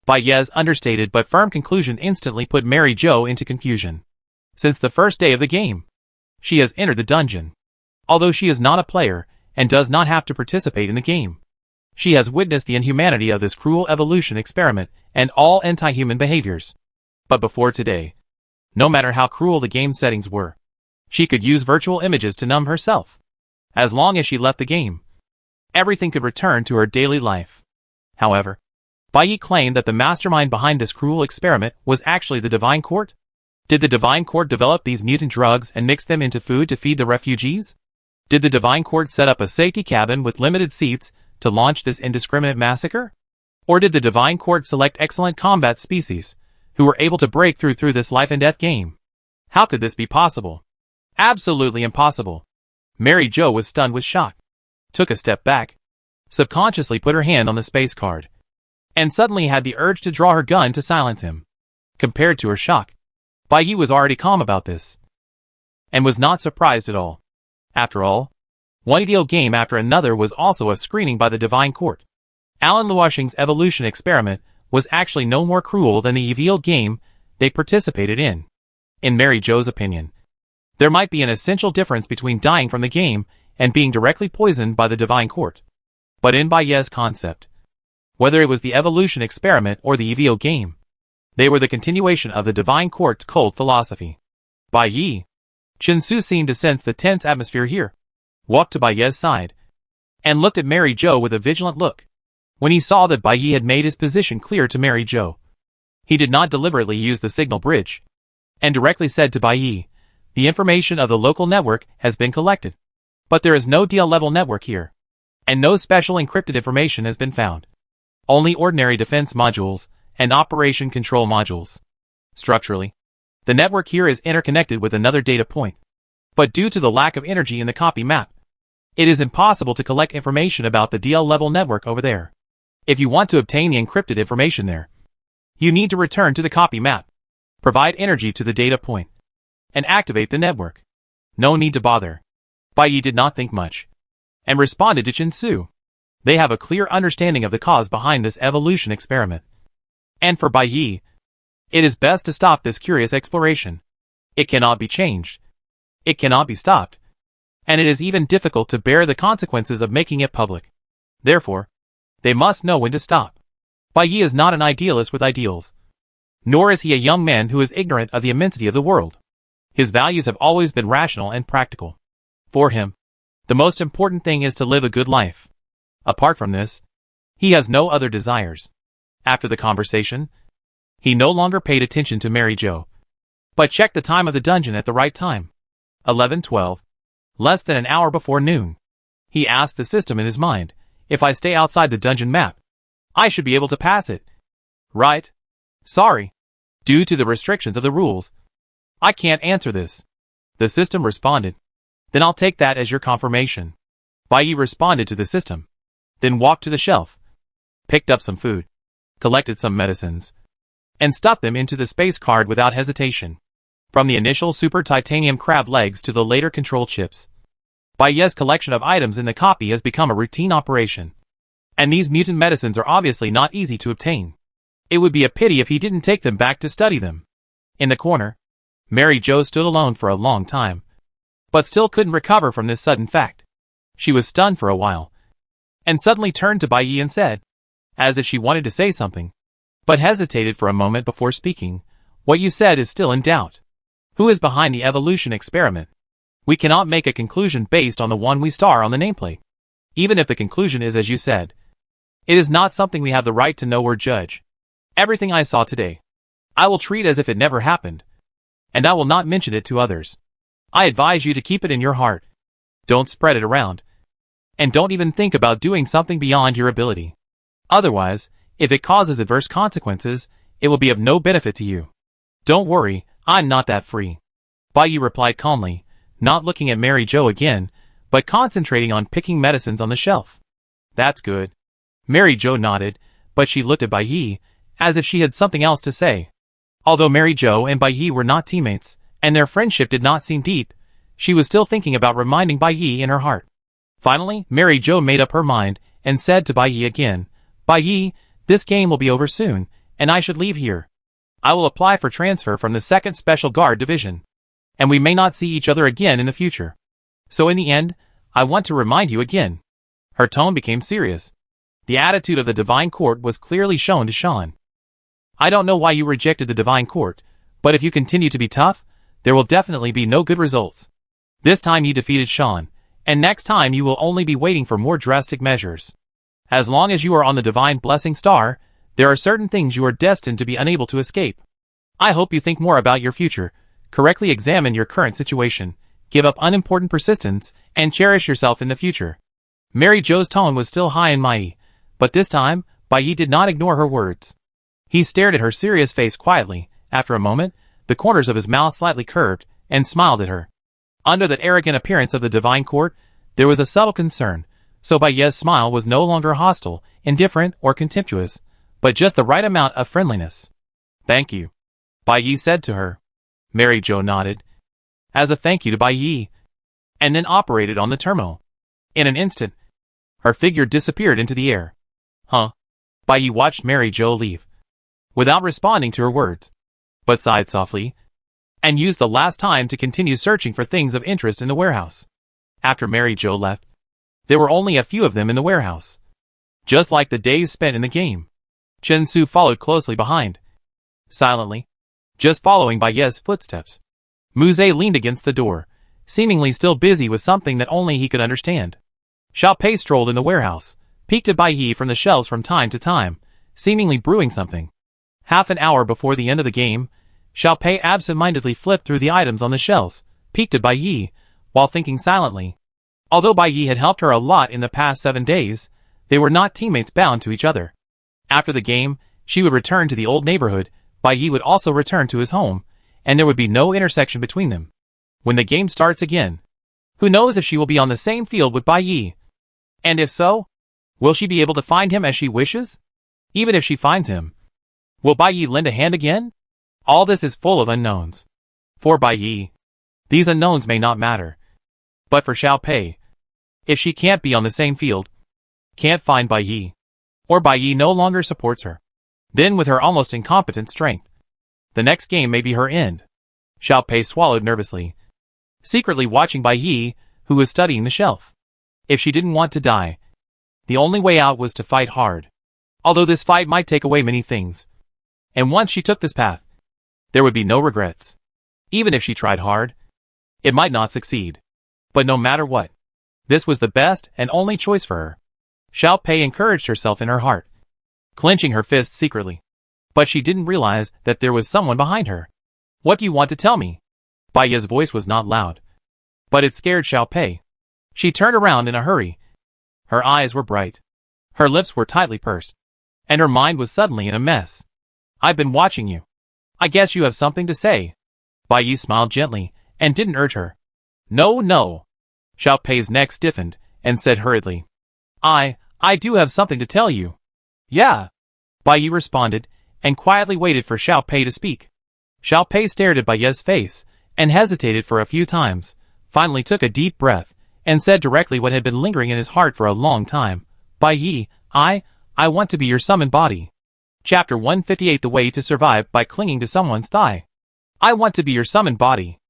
Bai Yi's understated but firm conclusion instantly put Mary Jo into confusion. Since the first day of the game, she has entered the dungeon. Although she is not a player, and does not have to participate in the game, she has witnessed the inhumanity of this cruel evolution experiment and all anti-human behaviors. But before today, no matter how cruel the game settings were, she could use virtual images to numb herself. As long as she left the game, everything could return to her daily life. However, Bai Yi claimed that the mastermind behind this cruel experiment was actually the Divine Court. Did the Divine Court develop these mutant drugs and mix them into food to feed the refugees? Did the Divine Court set up a safety cabin with limited seats to launch this indiscriminate massacre? Or did the Divine Court select excellent combat species, who were able to break through this life and death game? How could this be possible? Absolutely impossible. Mary Jo was stunned with shock, took a step back, subconsciously put her hand on the space card, and suddenly had the urge to draw her gun to silence him. Compared to her shock, Bai Yi was already calm about this, and was not surprised at all. After all, one ideal game after another was also a screening by the Divine Court. Alan Luoxing's evolution experiment was actually no more cruel than the EVO game they participated in. In Mary Jo's opinion, there might be an essential difference between dying from the game and being directly poisoned by the Divine Court. But in Bai Yi's concept, whether it was the evolution experiment or the EVO game, they were the continuation of the Divine Court's cold philosophy. Bai Yi. Chen Su seemed to sense the tense atmosphere here, walked to Bai Yi's side, and looked at Mary Jo with a vigilant look. When he saw that Bai Yi had made his position clear to Mary Jo, he did not deliberately use the signal bridge, and directly said to Bai Yi, the information of the local network has been collected, but there is no DL-level network here, and no special encrypted information has been found. Only ordinary defense modules and operation control modules. Structurally, the network here is interconnected with another data point, but due to the lack of energy in the copy map, it is impossible to collect information about the DL-level network over there. If you want to obtain the encrypted information there, you need to return to the copy map, provide energy to the data point, and activate the network. No need to bother. Bai Yi did not think much, and responded to Chen Su. They have a clear understanding of the cause behind this evolution experiment. And for Bai Yi, it is best to stop this curious exploration. It cannot be changed. It cannot be stopped. And it is even difficult to bear the consequences of making it public. Therefore, they must know when to stop. Bai Yi is not an idealist with ideals. Nor is he a young man who is ignorant of the immensity of the world. His values have always been rational and practical. For him, the most important thing is to live a good life. Apart from this, he has no other desires. After the conversation, he no longer paid attention to Mary Jo, but checked the time of the dungeon at the right time. 11:12. Less than an hour before noon. He asked the system in his mind, if I stay outside the dungeon map, I should be able to pass it. Right? Sorry. Due to the restrictions of the rules, I can't answer this. The system responded. Then I'll take that as your confirmation. Bai Yi responded to the system. Then walked to the shelf. Picked up some food. Collected some medicines. And stuffed them into the space card without hesitation. From the initial super titanium crab legs to the later control chips. Bai Yi's collection of items in the copy has become a routine operation. And these mutant medicines are obviously not easy to obtain. It would be a pity if he didn't take them back to study them. In the corner, Mary Jo stood alone for a long time, but still couldn't recover from this sudden fact. She was stunned for a while, and suddenly turned to Bai Yi and said, as if she wanted to say something, but hesitated for a moment before speaking, "What you said is still in doubt. Who is behind the evolution experiment? We cannot make a conclusion based on the one we star on the nameplate. Even if the conclusion is as you said, it is not something we have the right to know or judge. Everything I saw today, I will treat as if it never happened, and I will not mention it to others. I advise you to keep it in your heart. Don't spread it around. And don't even think about doing something beyond your ability. Otherwise, if it causes adverse consequences, it will be of no benefit to you. Don't worry, I'm not that free." Bai Yi replied calmly, not looking at Mary Jo again, but concentrating on picking medicines on the shelf. "That's good." Mary Jo nodded, but she looked at Bai Yi, as if she had something else to say. Although Mary Jo and Bai Yi were not teammates, and their friendship did not seem deep, she was still thinking about reminding Bai Yi in her heart. Finally, Mary Jo made up her mind, and said to Bai Yi again, "Bai Yi, this game will be over soon, and I should leave here. I will apply for transfer from the 2nd Special Guard Division, and we may not see each other again in the future. So in the end, I want to remind you again." Her tone became serious. The attitude of the Divine Court was clearly shown to Sean. "I don't know why you rejected the Divine Court, but if you continue to be tough, there will definitely be no good results. This time you defeated Sean, and next time you will only be waiting for more drastic measures. As long as you are on the Divine Blessing Star, there are certain things you are destined to be unable to escape. I hope you think more about your future, correctly examine your current situation, give up unimportant persistence, and cherish yourself in the future." Mary Jo's tone was still high and mighty, but this time, Bai Yi did not ignore her words. He stared at her serious face quietly. After a moment, the corners of his mouth slightly curved, and smiled at her. Under that arrogant appearance of the Divine Court, there was a subtle concern, so Bai Yi's smile was no longer hostile, indifferent, or contemptuous, but just the right amount of friendliness. "Thank you," Bai Yi said to her. Mary Jo nodded, as a thank you to Bai Yi, and then operated on the terminal. In an instant, her figure disappeared into the air. "Huh?" Bai Yi watched Mary Jo leave, without responding to her words, but sighed softly, and used the last time to continue searching for things of interest in the warehouse. After Mary Jo left, there were only a few of them in the warehouse. Just like the days spent in the game. Chen Su followed closely behind, silently, just following Bai Yi's footsteps. Muze leaned against the door, seemingly still busy with something that only he could understand. Xiao Pei strolled in the warehouse, peeked at Bai Yi from the shelves from time to time, seemingly brewing something. Half an hour before the end of the game, Xiao Pei absent-mindedly flipped through the items on the shelves, peeked at Bai Yi, while thinking silently. Although Bai Yi had helped her a lot in the past 7 days, they were not teammates bound to each other. After the game, she would return to the old neighborhood, Bai Yi would also return to his home, and there would be no intersection between them. When the game starts again, who knows if she will be on the same field with Bai Yi? And if so, will she be able to find him as she wishes? Even if she finds him, will Bai Yi lend a hand again? All this is full of unknowns. For Bai Yi, these unknowns may not matter. But for Xiao Pei, if she can't be on the same field, can't find Bai Yi, or Bai Yi no longer supports her, then with her almost incompetent strength, the next game may be her end. Xiao Pei swallowed nervously, secretly watching Bai Yi, who was studying the shelf. If she didn't want to die, the only way out was to fight hard. Although this fight might take away many things. And once she took this path, there would be no regrets. Even if she tried hard, it might not succeed. But no matter what, this was the best and only choice for her. Xiao Pei encouraged herself in her heart, clenching her fists secretly. But she didn't realize that there was someone behind her. "What do you want to tell me?" Bai Yi's voice was not loud, but it scared Xiao Pei. She turned around in a hurry. Her eyes were bright. Her lips were tightly pursed, and her mind was suddenly in a mess. I've been watching you. I guess you have something to say. Bai Yi smiled gently, and didn't urge her. No, no. Xiao Pei's neck stiffened, and said hurriedly. I do have something to tell you. Yeah. Bai Yi responded, and quietly waited for Xiao Pei to speak. Xiao Pei stared at Bai Yi's face, and hesitated for a few times, finally took a deep breath, and said directly what had been lingering in his heart for a long time. Bai Yi, I want to be your summoned body. Chapter 158 The Way to Survive by Clinging to Someone's Thigh. I want to be your summoned body.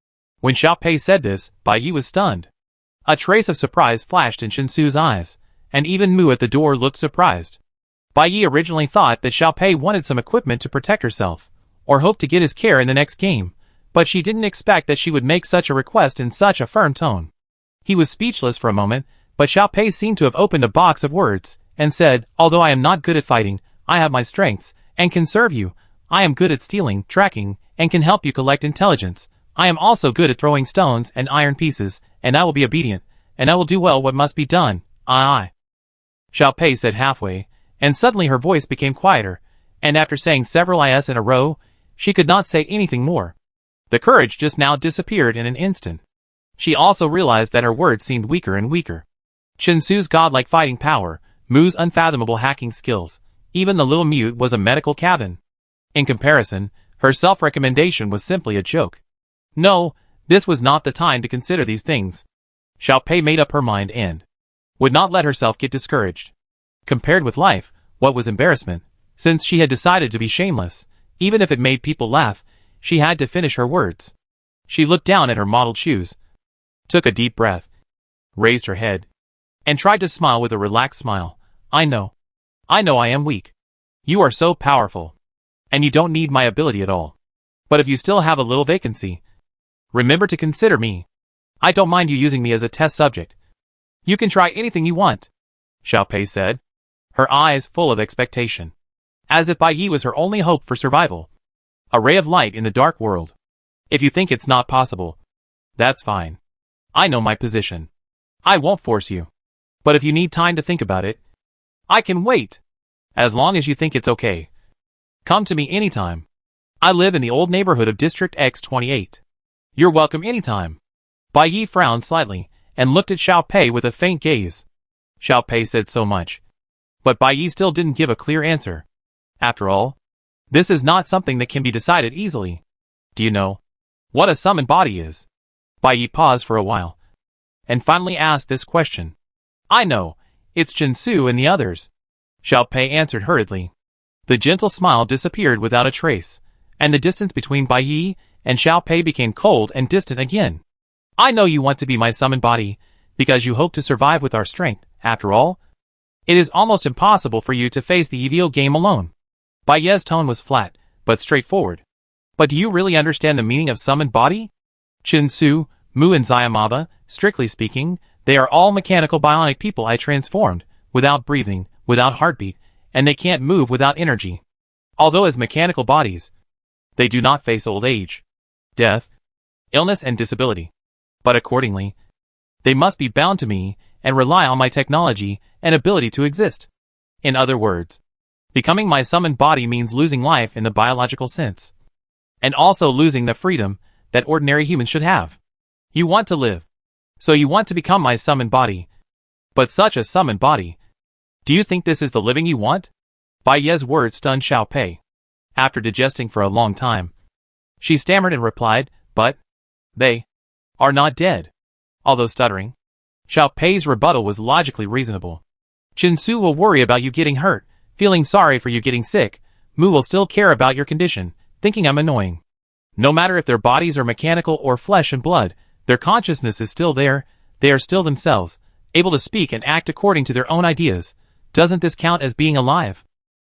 When Xiao Pei said this, Bai Yi was stunned. A trace of surprise flashed in Chensu's eyes, and even Mu at the door looked surprised. Bai Yi originally thought that Xiao Pei wanted some equipment to protect herself, or hoped to get his care in the next game, but she didn't expect that she would make such a request in such a firm tone. He was speechless for a moment, but Xiao Pei seemed to have opened a box of words, and said, although I am not good at fighting, I have my strengths, and can serve you. I am good at stealing, tracking, and can help you collect intelligence. I am also good at throwing stones and iron pieces, and I will be obedient, and I will do well what must be done. Aye. Xiao Pei said halfway, and suddenly her voice became quieter, and after saying several is in a row, she could not say anything more. The courage just now disappeared in an instant. She also realized that her words seemed weaker and weaker. Chensu's godlike fighting power, Mu's unfathomable hacking skills, even the little mute was a medical cabin. In comparison, her self-recommendation was simply a joke. No, this was not the time to consider these things. Xiao Pei made up her mind and would not let herself get discouraged. Compared with life, what was embarrassment? Since she had decided to be shameless, even if it made people laugh, she had to finish her words. She looked down at her mottled shoes, took a deep breath, raised her head, and tried to smile with a relaxed smile. I know I am weak. You are so powerful. And you don't need my ability at all. But if you still have a little vacancy, remember to consider me. I don't mind you using me as a test subject. You can try anything you want, Xiao Pei said, her eyes full of expectation. As if Bai Yi was her only hope for survival. A ray of light in the dark world. If you think it's not possible, that's fine. I know my position. I won't force you. But if you need time to think about it, I can wait. As long as you think it's okay. Come to me anytime. I live in the old neighborhood of District X28. You're welcome anytime. Bai Yi frowned slightly, and looked at Xiao Pei with a faint gaze. Xiao Pei said so much. But Bai Yi still didn't give a clear answer. After all, this is not something that can be decided easily. Do you know what a summoned body is? Bai Yi paused for a while, and finally asked this question. I know, it's Chensu and the others. Xiao Pei answered hurriedly. The gentle smile disappeared without a trace, and the distance between Bai Yi and Xiao Pei became cold and distant again. I know you want to be my summoned body, because you hope to survive with our strength. After all, it is almost impossible for you to face the EVO game alone. Bai Yi's tone was flat, but straightforward. But do you really understand the meaning of summoned body? Chensu, Mu and Zayamaba, strictly speaking, they are all mechanical bionic people I transformed, without breathing, without heartbeat, and they can't move without energy. Although as mechanical bodies, they do not face old age, death, illness and disability. But accordingly, they must be bound to me and rely on my technology and ability to exist. In other words, becoming my summoned body means losing life in the biological sense, and also losing the freedom that ordinary humans should have. You want to live, so you want to become my summoned body. But such a summoned body, do you think this is the living you want? Bai Yi's words stunned Xiao Pei. After digesting for a long time, she stammered and replied, but they are not dead. Although stuttering, Xiao Pei's rebuttal was logically reasonable. Chensu will worry about you getting hurt, feeling sorry for you getting sick. Mu will still care about your condition, thinking I'm annoying. No matter if their bodies are mechanical or flesh and blood, their consciousness is still there, they are still themselves, able to speak and act according to their own ideas. Doesn't this count as being alive?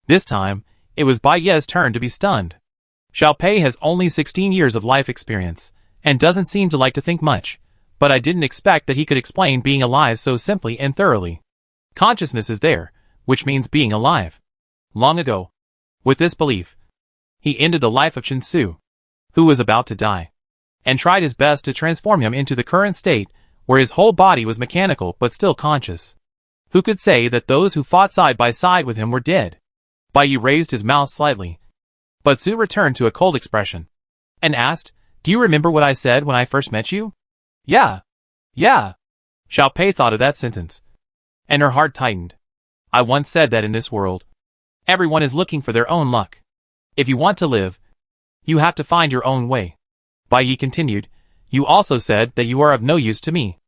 This time, it was Bai Yi's turn to be stunned. Xiao Pei has only 16 years of life experience, and doesn't seem to like to think much, but I didn't expect that he could explain being alive so simply and thoroughly. Consciousness is there, which means being alive. Long ago, with this belief, he ended the life of Chensu, who was about to die, and tried his best to transform him into the current state where his whole body was mechanical but still conscious. Who could say that those who fought side by side with him were dead? Bai Yi raised his mouth slightly, but Su returned to a cold expression, and asked, "Do you remember what I said when I first met you?" "Yeah. Yeah." Xiao Pei thought of that sentence, and her heart tightened. "I once said that in this world, everyone is looking for their own luck. If you want to live, you have to find your own way." Bai Yi continued, "You also said that you are of no use to me.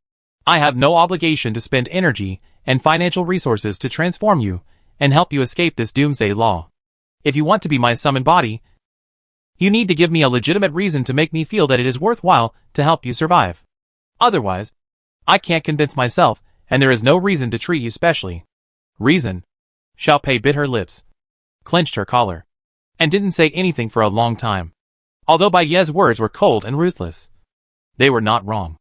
I have no obligation to spend energy and financial resources to transform you and help you escape this doomsday law. If you want to be my summoned body, you need to give me a legitimate reason to make me feel that it is worthwhile to help you survive. Otherwise, I can't convince myself, and there is no reason to treat you specially." "Reason?" Xiao Pei bit her lips, clenched her collar, and didn't say anything for a long time. Although Bai Yi's words were cold and ruthless, they were not wrong.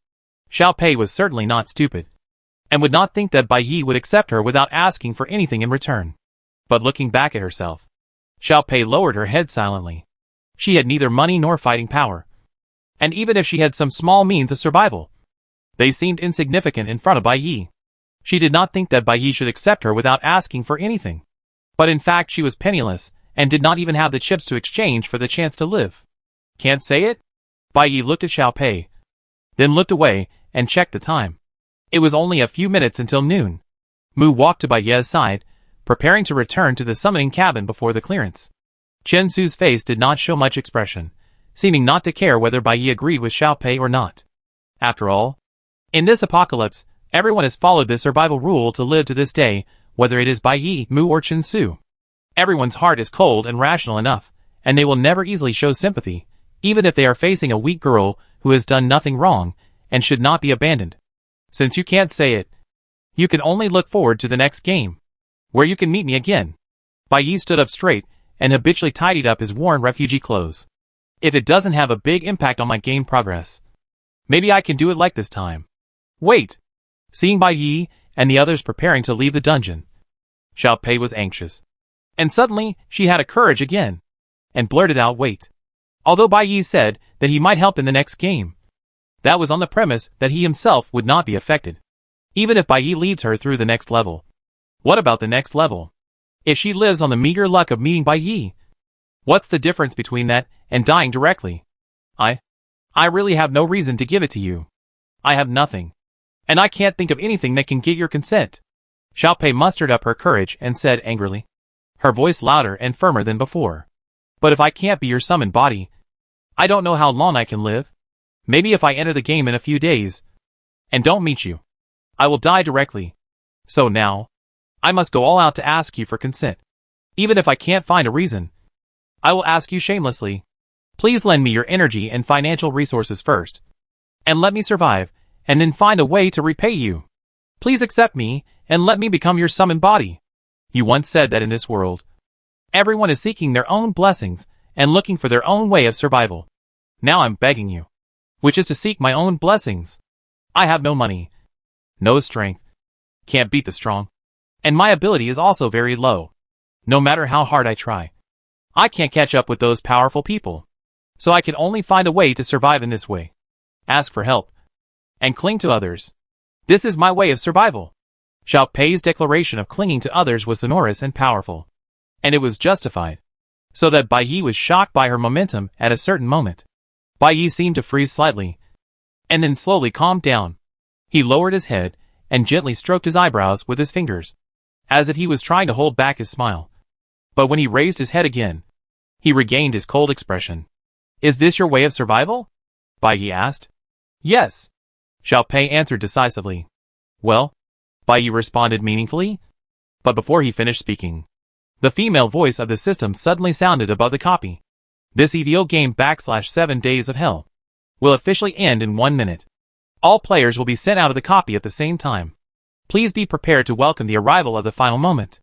Xiao Pei was certainly not stupid, and would not think that Bai Yi would accept her without asking for anything in return. But looking back at herself, Xiao Pei lowered her head silently. She had neither money nor fighting power, and even if she had some small means of survival, they seemed insignificant in front of Bai Yi. She did not think that Bai Yi should accept her without asking for anything. But in fact she was penniless, and did not even have the chips to exchange for the chance to live. "Can't say it?" Bai Yi looked at Xiao Pei, then looked away and checked the time. It was only a few minutes until noon. Mu walked to Bai Yi's side, preparing to return to the summoning cabin before the clearance. Chen Su's face did not show much expression, seeming not to care whether Bai Yi agreed with Xiao Pei or not. After all, in this apocalypse, everyone has followed this survival rule to live to this day, whether it is Bai Yi, Mu or Chen Su. Everyone's heart is cold and rational enough, and they will never easily show sympathy, even if they are facing a weak girl who has done nothing wrong and should not be abandoned. Since you can't say it, you can only look forward to the next game, where you can meet me again. Bai Yi stood up straight and habitually tidied up his worn refugee clothes. "If it doesn't have a big impact on my game progress, maybe I can do it like this time." "Wait!" Seeing Bai Yi and the others preparing to leave the dungeon, Xiao Pei was anxious. And suddenly, she had a courage again, and blurted out, "Wait." Although Bai Yi said that he might help in the next game, that was on the premise that he himself would not be affected, even if Bai Yi leads her through the next level. What about the next level? If she lives on the meager luck of meeting Bai Yi, what's the difference between that and dying directly? I really have no reason to give it to you. I have nothing, and I can't think of anything that can get your consent. Xiao Pei mustered up her courage and said angrily, her voice louder and firmer than before. "But if I can't be your summoned body, I don't know how long I can live. Maybe if I enter the game in a few days, and don't meet you, I will die directly. So now, I must go all out to ask you for consent. Even if I can't find a reason, I will ask you shamelessly. Please lend me your energy and financial resources first, and let me survive, and then find a way to repay you. Please accept me, and let me become your summoned body. You once said that in this world, everyone is seeking their own blessings and looking for their own way of survival. Now I'm begging you, which is to seek my own blessings. I have no money, no strength, can't beat the strong, and my ability is also very low. No matter how hard I try, I can't catch up with those powerful people. So I can only find a way to survive in this way. Ask for help, and cling to others. This is my way of survival." Xiao Pei's declaration of clinging to others was sonorous and powerful, and it was justified, so that Bai Yi was shocked by her momentum at a certain moment. Bai Yi seemed to freeze slightly, and then slowly calmed down. He lowered his head and gently stroked his eyebrows with his fingers, as if he was trying to hold back his smile. But when he raised his head again, he regained his cold expression. "Is this your way of survival?" Bai Yi asked. "Yes," Xiao Pei answered decisively. "Well," Bai Yi responded meaningfully. But before he finished speaking, the female voice of the system suddenly sounded above the copy. "This EVO game /7 Days of Hell will officially end in 1 minute. All players will be sent out of the copy at the same time. Please be prepared to welcome the arrival of the final moment.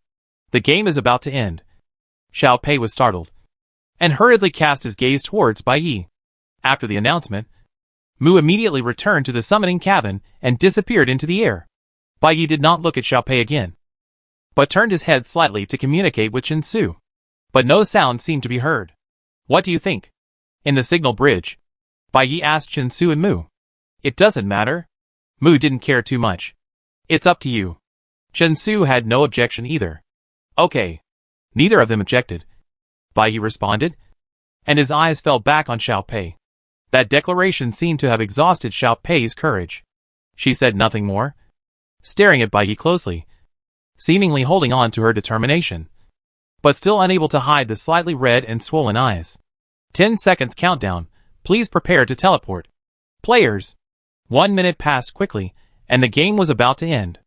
The game is about to end." Xiao Pei was startled, and hurriedly cast his gaze towards Bai Yi. After the announcement, Mu immediately returned to the summoning cabin and disappeared into the air. Bai Yi did not look at Xiao Pei again, but turned his head slightly to communicate with Chen Su. But no sound seemed to be heard. "What do you think?" In the signal bridge, Bai Yi asked Chen Su and Mu. "It doesn't matter." Mu didn't care too much. "It's up to you." Chen Su had no objection either. "Okay. Neither of them objected. Bai Yi responded, and his eyes fell back on Xiao Pei. That declaration seemed to have exhausted Xiao Pei's courage. She said nothing more, staring at Bai Yi closely, seemingly holding on to her determination, but still unable to hide the slightly red and swollen eyes. 10 seconds countdown. Please prepare to teleport. Players. 1 minute passed quickly, and the game was about to end.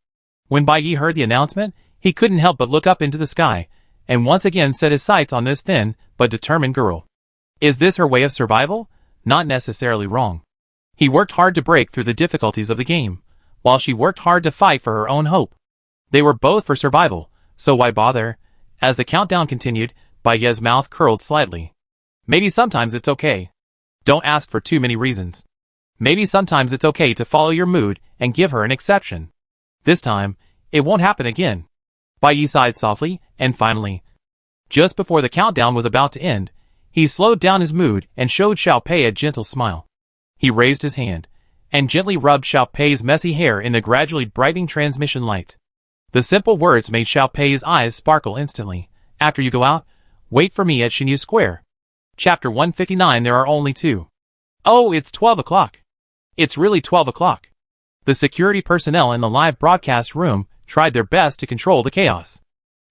When Bai Yi heard the announcement, he couldn't help but look up into the sky, and once again set his sights on this thin, but determined girl. Is this her way of survival? Not necessarily wrong. He worked hard to break through the difficulties of the game, while she worked hard to fight for her own hope. They were both for survival, so why bother? As the countdown continued, Bai Yi's mouth curled slightly. Maybe sometimes it's okay. Don't ask for too many reasons. Maybe sometimes it's okay to follow your mood and give her an exception. This time, it won't happen again. Bai Yi sighed softly, and finally, just before the countdown was about to end, he slowed down his mood and showed Xiao Pei a gentle smile. He raised his hand, and gently rubbed Xiao Pei's messy hair in the gradually brightening transmission light. The simple words made Xiao Pei's eyes sparkle instantly. After you go out, wait for me at Xinyu Square. Chapter 159. There are only 2. Oh, it's 12 o'clock. It's really 12 o'clock. The security personnel in the live broadcast room tried their best to control the chaos.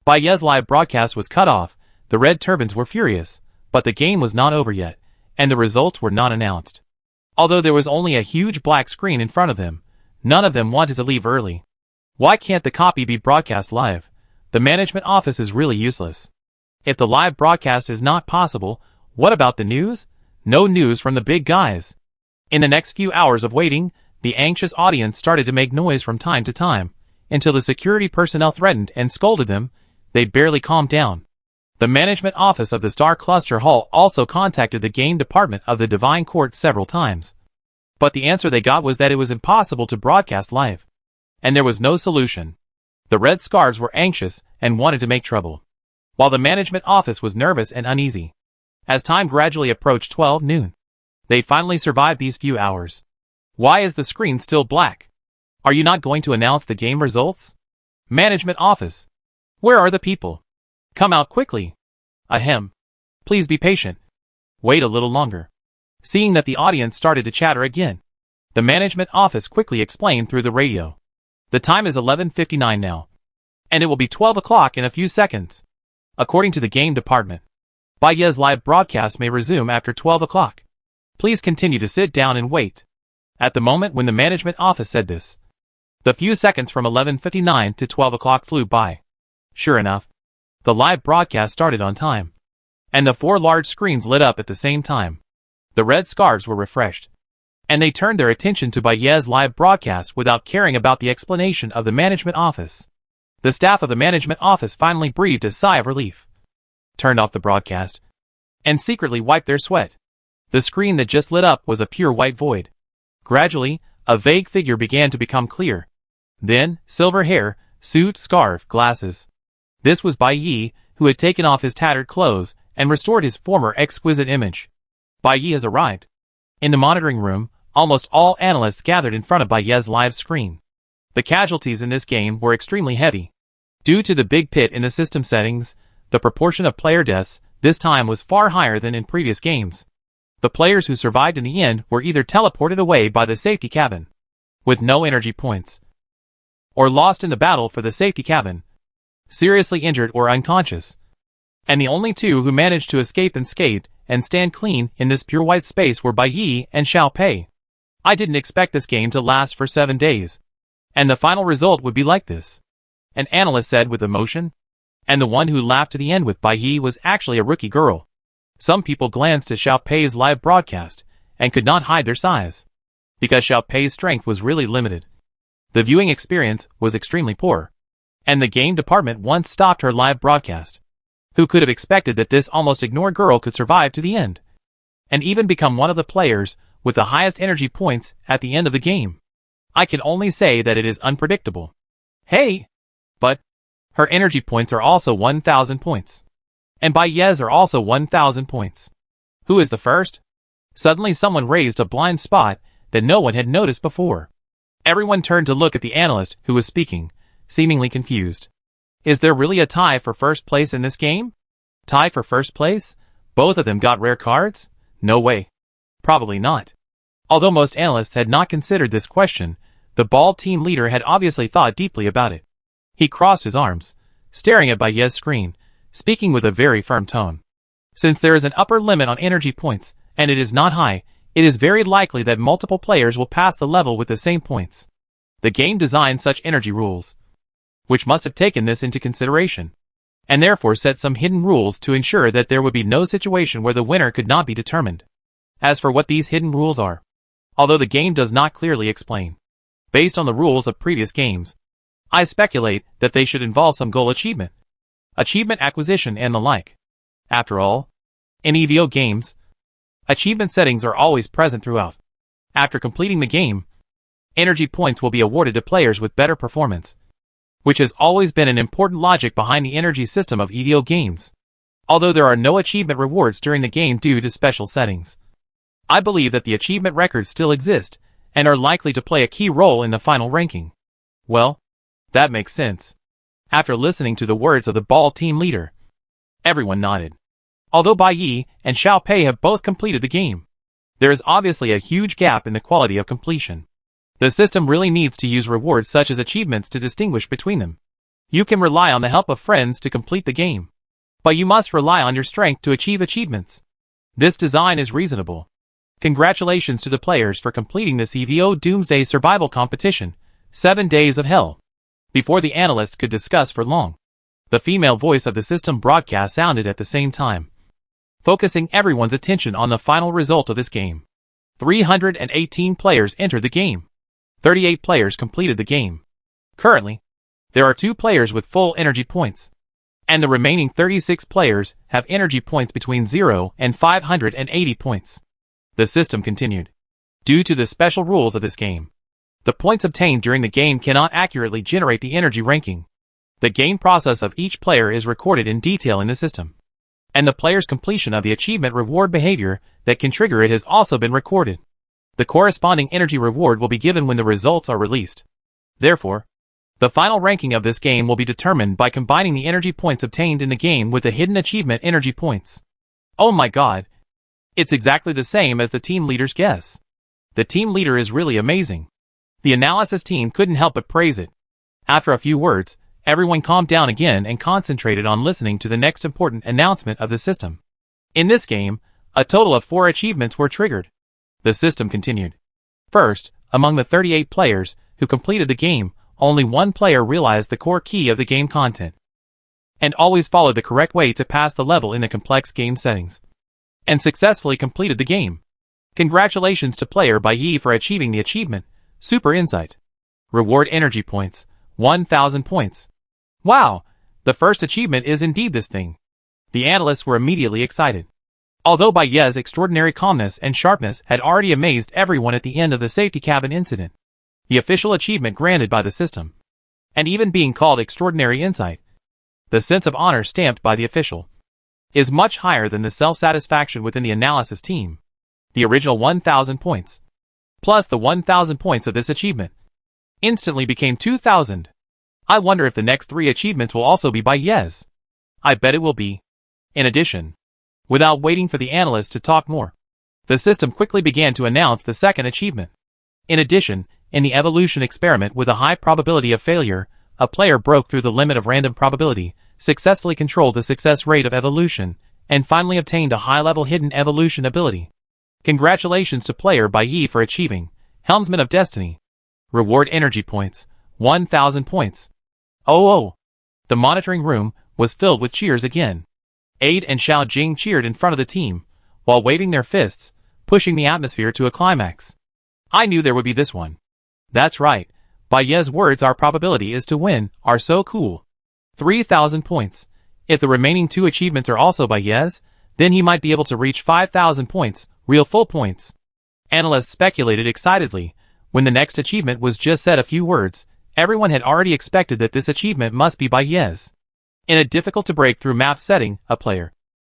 Bai Yi's live broadcast was cut off, the red turbans were furious, but the game was not over yet, and the results were not announced. Although there was only a huge black screen in front of them, none of them wanted to leave early. Why can't the copy be broadcast live? The management office is really useless. If the live broadcast is not possible, what about the news? No news from the big guys. In the next few hours of waiting, the anxious audience started to make noise from time to time, until the security personnel threatened and scolded them. They barely calmed down. The management office of the Star Cluster Hall also contacted the game department of the Divine Court several times. But the answer they got was that it was impossible to broadcast live. And there was no solution. The Red Scarves were anxious and wanted to make trouble, while the management office was nervous and uneasy. As time gradually approached 12 noon, they finally survived these few hours. Why is the screen still black? Are you not going to announce the game results? Management office. Where are the people? Come out quickly. Ahem. Please be patient. Wait a little longer. Seeing that the audience started to chatter again, the management office quickly explained through the radio. The time is 11:59 now, and it will be 12 o'clock in a few seconds. According to the game department, Bai Yi's live broadcast may resume after 12 o'clock. Please continue to sit down and wait. At the moment when the management office said this, the few seconds from 11:59 to 12 o'clock flew by. Sure enough, the live broadcast started on time, and the 4 large screens lit up at the same time. The Red Scarves were refreshed, and they turned their attention to Bai Yi's live broadcast without caring about the explanation of the management office. The staff of the management office finally breathed a sigh of relief, turned off the broadcast, and secretly wiped their sweat. The screen that just lit up was a pure white void. Gradually, a vague figure began to become clear. Then, silver hair, suit, scarf, glasses. This was Bai Yi, who had taken off his tattered clothes and restored his former exquisite image. Bai Yi has arrived. In the monitoring room, almost all analysts gathered in front of Bai Yi's live screen. The casualties in this game were extremely heavy. Due to the big pit in the system settings, the proportion of player deaths this time was far higher than in previous games. The players who survived in the end were either teleported away by the safety cabin, with no energy points, or lost in the battle for the safety cabin, seriously injured or unconscious. And the only 2 who managed to escape unscathed and stand clean in this pure white space were Bai Yi and Xiao Pei. I didn't expect this game to last for 7 days, and the final result would be like this, an analyst said with emotion. And the one who laughed to the end with Bai Yi was actually a rookie girl. Some people glanced at Xiao Pei's live broadcast and could not hide their sighs, because Xiao Pei's strength was really limited. The viewing experience was extremely poor, and the game department once stopped her live broadcast. Who could have expected that this almost ignored girl could survive to the end, and even become one of the players with the highest energy points at the end of the game? I can only say that it is unpredictable. Hey! But her energy points are also 1,000 points. And Bai Yi's are also 1,000 points. Who is the first? Suddenly someone raised a blind spot that no one had noticed before. Everyone turned to look at the analyst who was speaking, seemingly confused. Is there really a tie for first place in this game? Tie for first place? Both of them got rare cards? No way. Probably not. Although most analysts had not considered this question, the bald team leader had obviously thought deeply about it. He crossed his arms, staring at Baez's screen, speaking with a very firm tone. Since there is an upper limit on energy points, and it is not high, it is very likely that multiple players will pass the level with the same points. The game designed such energy rules, which must have taken this into consideration, and therefore set some hidden rules to ensure that there would be no situation where the winner could not be determined. As for what these hidden rules are, although the game does not clearly explain, based on the rules of previous games, I speculate that they should involve some goal achievement, achievement acquisition and the like. After all, in EVO games, achievement settings are always present throughout. After completing the game, energy points will be awarded to players with better performance, which has always been an important logic behind the energy system of EVO games. Although there are no achievement rewards during the game due to special settings, I believe that the achievement records still exist and are likely to play a key role in the final ranking. Well, that makes sense. After listening to the words of the ball team leader, everyone nodded. Although Bai Yi and Xiao Pei have both completed the game, there is obviously a huge gap in the quality of completion. The system really needs to use rewards such as achievements to distinguish between them. You can rely on the help of friends to complete the game, but you must rely on your strength to achieve achievements. This design is reasonable. Congratulations to the players for completing this EVO Doomsday Survival Competition, 7 Days of Hell. Before the analysts could discuss for long, the female voice of the system broadcast sounded at the same time, focusing everyone's attention on the final result of this game. 318 players entered the game. 38 players completed the game. Currently, there are 2 players with full energy points, and the remaining 36 players have energy points between 0 and 580 points. The system continued. Due to the special rules of this game, the points obtained during the game cannot accurately generate the energy ranking. The game process of each player is recorded in detail in the system, and the player's completion of the achievement reward behavior that can trigger it has also been recorded. The corresponding energy reward will be given when the results are released. Therefore, the final ranking of this game will be determined by combining the energy points obtained in the game with the hidden achievement energy points. Oh my god! It's exactly the same as the team leader's guess. The team leader is really amazing. The analysis team couldn't help but praise it. After a few words, everyone calmed down again and concentrated on listening to the next important announcement of the system. In this game, a total of 4 achievements were triggered. The system continued. First, among the 38 players who completed the game, only 1 player realized the core key of the game content, and always followed the correct way to pass the level in the complex game settings, and successfully completed the game. Congratulations to player Bai Yi for achieving the achievement, Super Insight. Reward energy points, 1,000 points. Wow, the first achievement is indeed this thing. The analysts were immediately excited. Although Bai Yi's extraordinary calmness and sharpness had already amazed everyone at the end of the safety cabin incident, the official achievement granted by the system, and even being called Extraordinary Insight, the sense of honor stamped by the official, is much higher than the self-satisfaction within the analysis team. The original 1,000 points, plus the 1,000 points of this achievement, instantly became 2,000. I wonder if the next 3 achievements will also be Bai Yi's. I bet it will be. In addition, without waiting for the analysts to talk more, the system quickly began to announce the second achievement. In addition, in the evolution experiment with a high probability of failure, a player broke through the limit of random probability, successfully controlled the success rate of evolution, and finally obtained a high-level hidden evolution ability. Congratulations to player Bai Yi for achieving Helmsman of Destiny. Reward energy points, 1,000 points. Oh! The monitoring room was filled with cheers again. Aide and Xiao Jing cheered in front of the team, while waving their fists, pushing the atmosphere to a climax. I knew there would be this one. That's right, Bai Yi's words our probability is to win are so cool. 3,000 points. If the remaining 2 achievements are also Bai Yi's, then he might be able to reach 5,000 points, real full points. Analysts speculated excitedly. When the next achievement was just said a few words, everyone had already expected that this achievement must be Bai Yi's. In a difficult-to-break-through map setting, a player,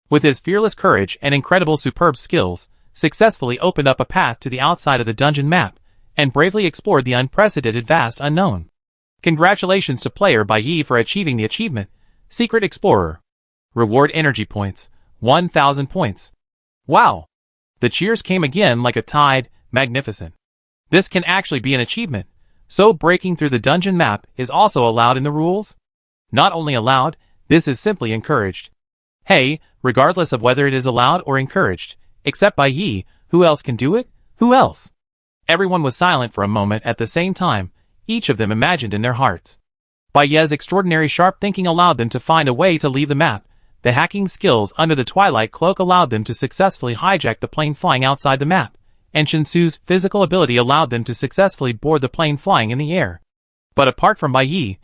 with his fearless courage and incredible superb skills, successfully opened up a path to the outside of the dungeon map, and bravely explored the unprecedented vast unknown. Congratulations to player Bai Yi for achieving the achievement, Secret Explorer. Reward energy points, 1,000 points. Wow! The cheers came again like a tide, magnificent. This can actually be an achievement, so breaking through the dungeon map is also allowed in the rules? Not only allowed, this is simply encouraged. Hey, regardless of whether it is allowed or encouraged, except Bai Yi, who else can do it? Who else? Everyone was silent for a moment at the same time, each of them imagined in their hearts. Bai Yi's extraordinary sharp thinking allowed them to find a way to leave the map. The hacking skills under the Twilight Cloak allowed them to successfully hijack the plane flying outside the map, and Shinsu's physical ability allowed them to successfully board the plane flying in the air. But apart from Bai Yi,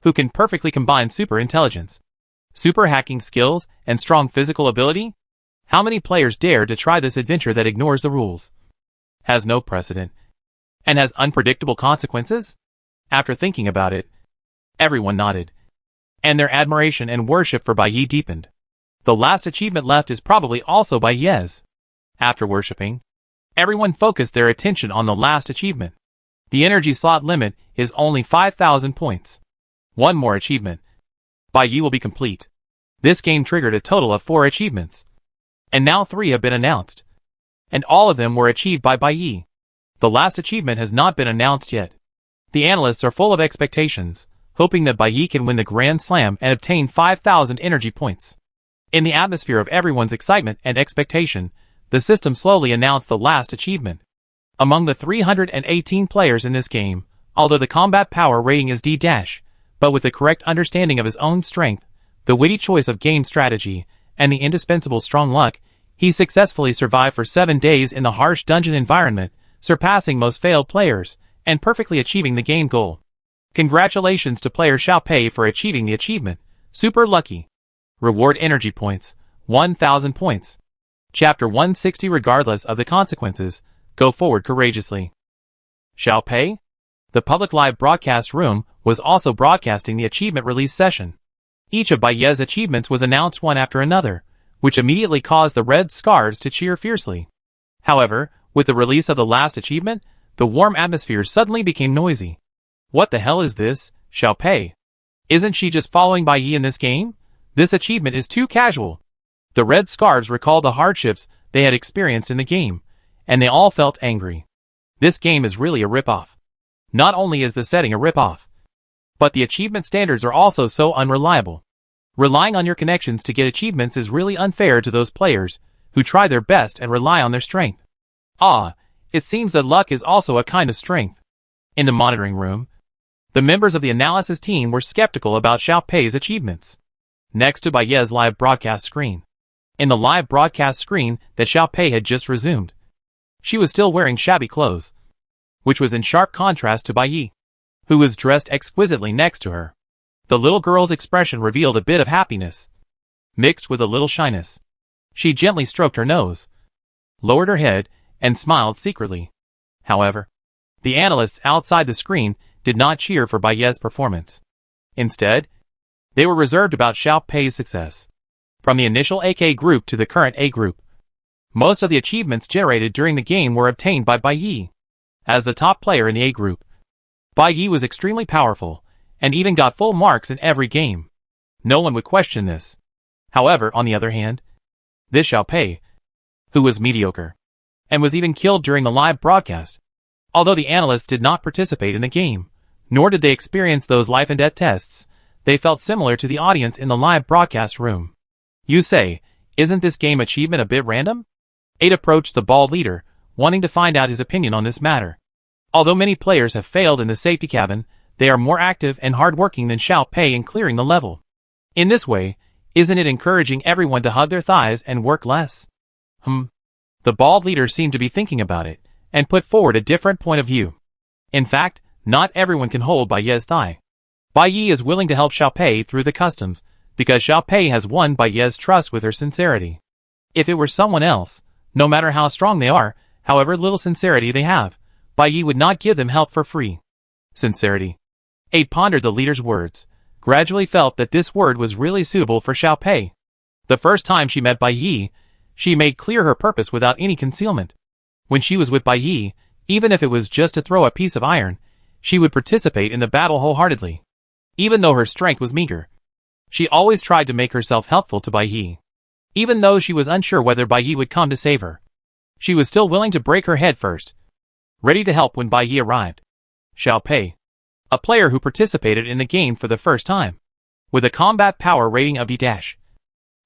who can perfectly combine super intelligence, super hacking skills, and strong physical ability, how many players dare to try this adventure that ignores the rules, has no precedent, and has unpredictable consequences? After thinking about it, everyone nodded, and their admiration and worship for Bai Yi deepened. The last achievement left is probably also Bai Yi's. After worshipping, everyone focused their attention on the last achievement. The energy slot limit is only 5,000 points. One more achievement. Bai Yi will be complete. This game triggered a total of 4 achievements. And now 3 have been announced. And all of them were achieved by Bai Yi. The last achievement has not been announced yet. The analysts are full of expectations, hoping that Bai Yi can win the Grand Slam and obtain 5,000 energy points. In the atmosphere of everyone's excitement and expectation, the system slowly announced the last achievement. Among the 318 players in this game, although the combat power rating is D-, but with the correct understanding of his own strength, the witty choice of game strategy, and the indispensable strong luck, he successfully survived for 7 days in the harsh dungeon environment, surpassing most failed players, and perfectly achieving the game goal. Congratulations to player Xiao Pei for achieving the achievement, Super Lucky. Reward energy points, 1,000 points. Chapter 160. Regardless of the consequences, go forward courageously. Xiao Pei? The public live broadcast room was also broadcasting the achievement release session. Each of Bai Yi's achievements was announced one after another, which immediately caused the Red Scars to cheer fiercely. However, with the release of the last achievement, the warm atmosphere suddenly became noisy. What the hell is this, Xiao Pei? Isn't she just following Bai Yi in this game? This achievement is too casual. The Red Scarves recalled the hardships they had experienced in the game, and they all felt angry. This game is really a rip-off. Not only is the setting a rip-off, but the achievement standards are also so unreliable. Relying on your connections to get achievements is really unfair to those players who try their best and rely on their strength. It seems that luck is also a kind of strength. In the monitoring room, the members of the analysis team were skeptical about Xiao Pei's achievements. Next to Bai Yi's live broadcast screen. In the live broadcast screen that Xiao Pei had just resumed, she was still wearing shabby clothes, which was in sharp contrast to Bai Yi, who was dressed exquisitely next to her. The little girl's expression revealed a bit of happiness, mixed with a little shyness. She gently stroked her nose, lowered her head, and smiled secretly. However, the analysts outside the screen did not cheer for Bai Yi's performance. Instead, they were reserved about Xiao Pei's success. From the initial AK group to the current A group, most of the achievements generated during the game were obtained by Bai Yi. As the top player in the A group, Bai Yi was extremely powerful, and even got full marks in every game. No one would question this. However, on the other hand, this Xiao Pei, who was mediocre, and was even killed during the live broadcast. Although the analysts did not participate in the game, nor did they experience those life and death tests, they felt similar to the audience in the live broadcast room. You say, isn't this game achievement a bit random? 8 approached the bald leader, wanting to find out his opinion on this matter. Although many players have failed in the safety cabin, they are more active and hardworking than Xiao Pei in clearing the level. In this way, isn't it encouraging everyone to hug their thighs and work less? The bald leader seemed to be thinking about it, and put forward a different point of view. In fact, not everyone can hold Bai Yi's thigh. Bai Yi is willing to help Xiao Pei through the customs, because Xiao Pei has won Bai Yi's trust with her sincerity. If it were someone else, no matter how strong they are, however little sincerity they have, Bai Yi would not give them help for free. Sincerity. 8 pondered the leader's words, gradually felt that this word was really suitable for Xiao Pei. The first time she met Bai Yi, she made clear her purpose without any concealment. When she was with Bai Yi, even if it was just to throw a piece of iron, She would participate in the battle wholeheartedly. Even though her strength was meager, she always tried to make herself helpful to Bai Yi. Even though she was unsure whether Bai Yi would come to save her, she was still willing to break her head first, ready to help when Bai Yi arrived. Xiao Pei, a player who participated in the game for the first time, with a combat power rating of D-,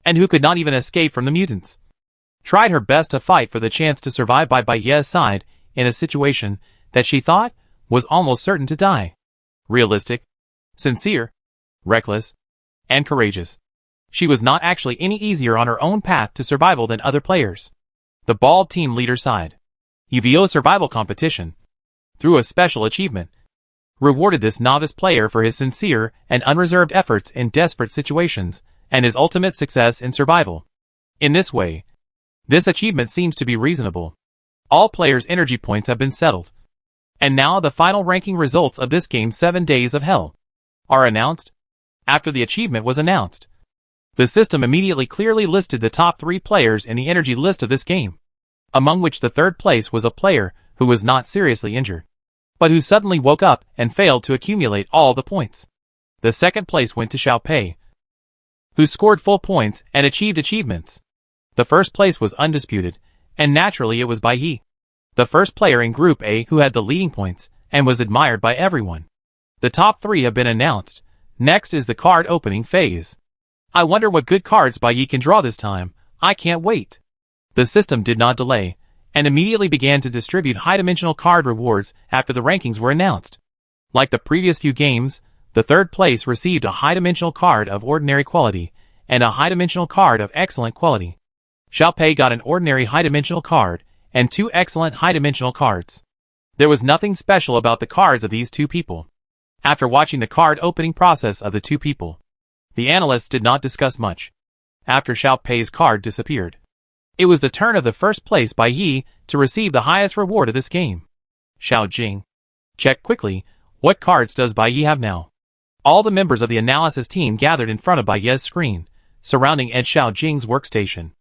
and who could not even escape from the mutants, tried her best to fight for the chance to survive by Bai Yi's side in a situation that she thought was almost certain to die. Realistic, sincere, reckless, and courageous. She was not actually any easier on her own path to survival than other players. The bald team leader side, UVO survival competition, through a special achievement, rewarded this novice player for his sincere and unreserved efforts in desperate situations and his ultimate success in survival. In this way, this achievement seems to be reasonable. All players' energy points have been settled. And now the final ranking results of this game 7 Days of Hell are announced. After the achievement was announced, the system immediately clearly listed the top 3 players in the energy list of this game, among which the third place was a player who was not seriously injured, but who suddenly woke up and failed to accumulate all the points. The second place went to Xiao Pei, who scored full points and achieved achievements. The first place was undisputed, and naturally it was Bai Yi, the first player in Group A who had the leading points and was admired by everyone. The top 3 have been announced. Next is the card opening phase. I wonder what good cards Bai Yi can draw this time. I can't wait. The system did not delay, and immediately began to distribute high-dimensional card rewards after the rankings were announced. Like the previous few games, the third place received a high-dimensional card of ordinary quality and a high-dimensional card of excellent quality. Xiao Pei got an ordinary high-dimensional card and 2 excellent high-dimensional cards. There was nothing special about the cards of these 2 people. After watching the card opening process of the 2 people, the analysts did not discuss much. After Xiao Pei's card disappeared, it was the turn of the first place Bai Yi to receive the highest reward of this game. Xiao Jing. Check quickly, what cards does Bai Yi have now? All the members of the analysis team gathered in front of Bai Yi's screen, surrounding Ed Xiao Jing's workstation.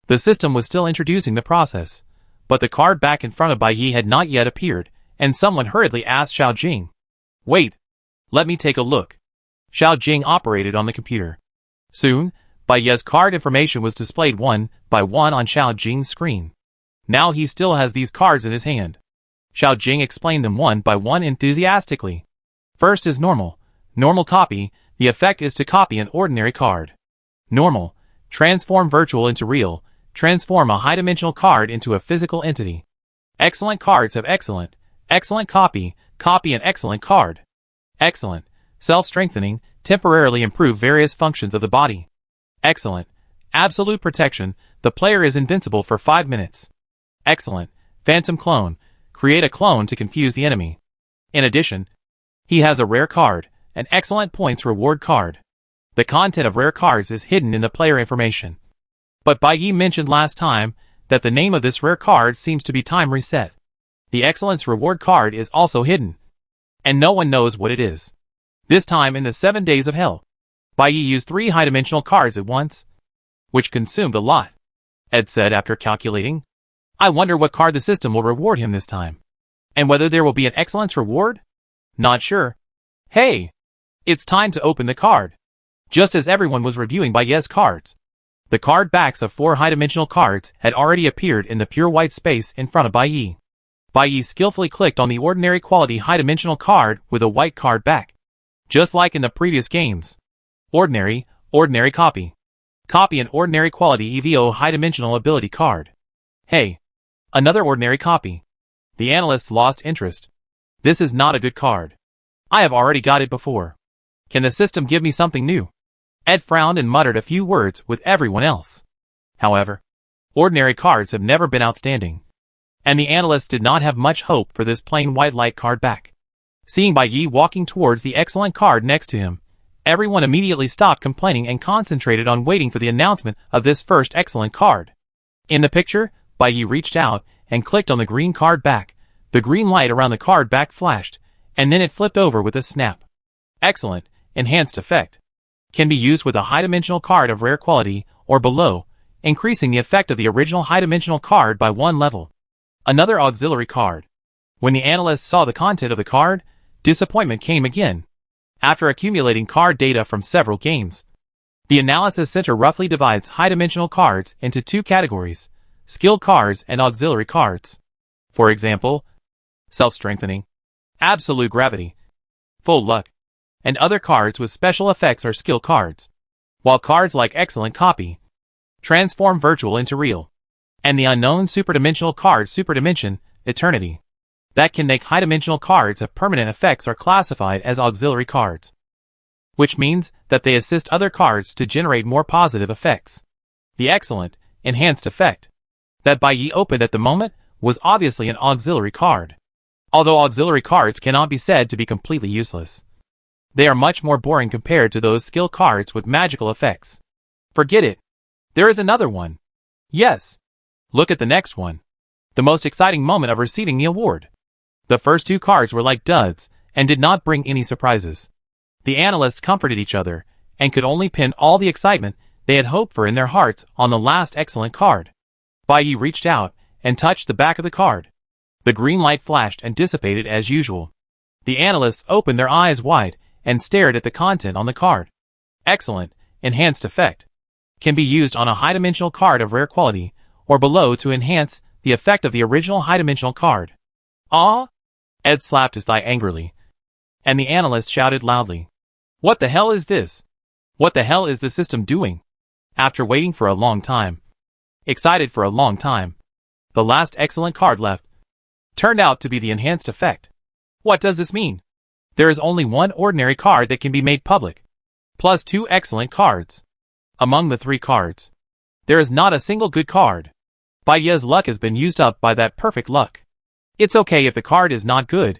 The system was still introducing the process, but the card back in front of Bai Yi had not yet appeared, and someone hurriedly asked Xiao Jing, "Wait, let me take a look." Xiao Jing operated on the computer. Soon, Bai Yi's card information was displayed one by one on Xiao Jing's screen. Now he still has these cards in his hand. Xiao Jing explained them one by one enthusiastically. First is normal. Normal copy. The effect is to copy an ordinary card. Normal. Transform virtual into real. Transform a high-dimensional card into a physical entity. Excellent cards have excellent. Excellent copy. Copy an excellent card. Excellent. Self-strengthening. Temporarily improve various functions of the body. Excellent. Absolute protection. The player is invincible for 5 minutes. Excellent. Phantom clone. Create a clone to confuse the enemy. In addition, he has a rare card, an excellent points reward card. The content of rare cards is hidden in the player information. But Bai Yi mentioned last time that the name of this rare card seems to be time reset. The excellence reward card is also hidden, and no one knows what it is. This time in the 7 Days of Hell, Bai Yi used 3 high-dimensional cards at once, which consumed a lot. Ed said after calculating, "I wonder what card the system will reward him this time, and whether there will be an excellence reward? Not sure. Hey, it's time to open the card." Just as everyone was reviewing Bai Yi's cards, the card backs of 4 high-dimensional cards had already appeared in the pure white space in front of Bai Yi. Bai Yi skillfully clicked on the ordinary quality high-dimensional card with a white card back. Just like in the previous games. Ordinary, ordinary copy. Copy an ordinary quality EVO high-dimensional ability card. Hey, another ordinary copy. The analysts lost interest. This is not a good card. I have already got it before. Can the system give me something new? Ed frowned and muttered a few words with everyone else. However, ordinary cards have never been outstanding, and the analysts did not have much hope for this plain white light card back. Seeing Bai Yi walking towards the excellent card next to him, everyone immediately stopped complaining and concentrated on waiting for the announcement of this first excellent card. In the picture, Bai Yi reached out and clicked on the green card back. The green light around the card back flashed, and then it flipped over with a snap. Excellent, enhanced effect. Can be used with a high-dimensional card of rare quality or below, increasing the effect of the original high-dimensional card by 1 level. Another auxiliary card. When the analysts saw the content of the card, disappointment came again. After accumulating card data from several games, the analysis center roughly divides high-dimensional cards into two categories: skilled cards and auxiliary cards. For example, self-strengthening, absolute gravity, full luck, and other cards with special effects are skill cards, while cards like excellent copy transform virtual into real, and the unknown superdimensional card superdimension, eternity, that can make high-dimensional cards have permanent effects are classified as auxiliary cards, which means that they assist other cards to generate more positive effects. The excellent, enhanced effect that Bai Yi opened at the moment was obviously an auxiliary card. Although auxiliary cards cannot be said to be completely useless, they are much more boring compared to those skill cards with magical effects. Forget it. There is another one. Yes. Look at the next one. The most exciting moment of receiving the award. The first two cards were like duds, and did not bring any surprises. The analysts comforted each other, and could only pin all the excitement they had hoped for in their hearts on the last excellent card. Bai Yi reached out, and touched the back of the card. The green light flashed and dissipated as usual. The analysts opened their eyes wide, and stared at the content on the card. Excellent, enhanced effect. Can be used on a high-dimensional card of rare quality, or below to enhance the effect of the original high-dimensional card. Ah! Ed slapped his thigh angrily, and the analyst shouted loudly, "What the hell is this? What the hell is the system doing?" After waiting for a long time, excited for a long time, the last excellent card left turned out to be the enhanced effect. What does this mean? There is only one ordinary card that can be made public, plus two excellent cards. Among the three cards, there is not a single good card. Bai Yi's luck has been used up by that perfect luck. It's okay if the card is not good,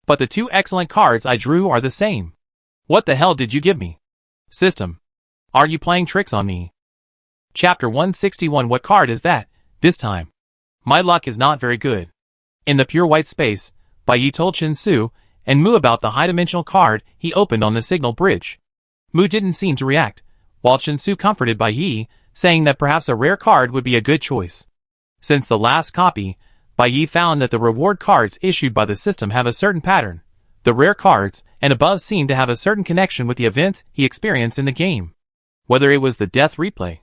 but the two excellent cards I drew are the same. What the hell did you give me? System. Are you playing tricks on me? Chapter 161. What card is that, this time? My luck is not very good. In the pure white space, Bai Yi told Chen Su and Mu about the high-dimensional card he opened on the signal bridge. Mu didn't seem to react, while Chen Su comforted Bai Yi, saying that perhaps a rare card would be a good choice. Since the last copy, Bai Yi found that the reward cards issued by the system have a certain pattern. The rare cards and above seem to have a certain connection with the events he experienced in the game. Whether it was the death replay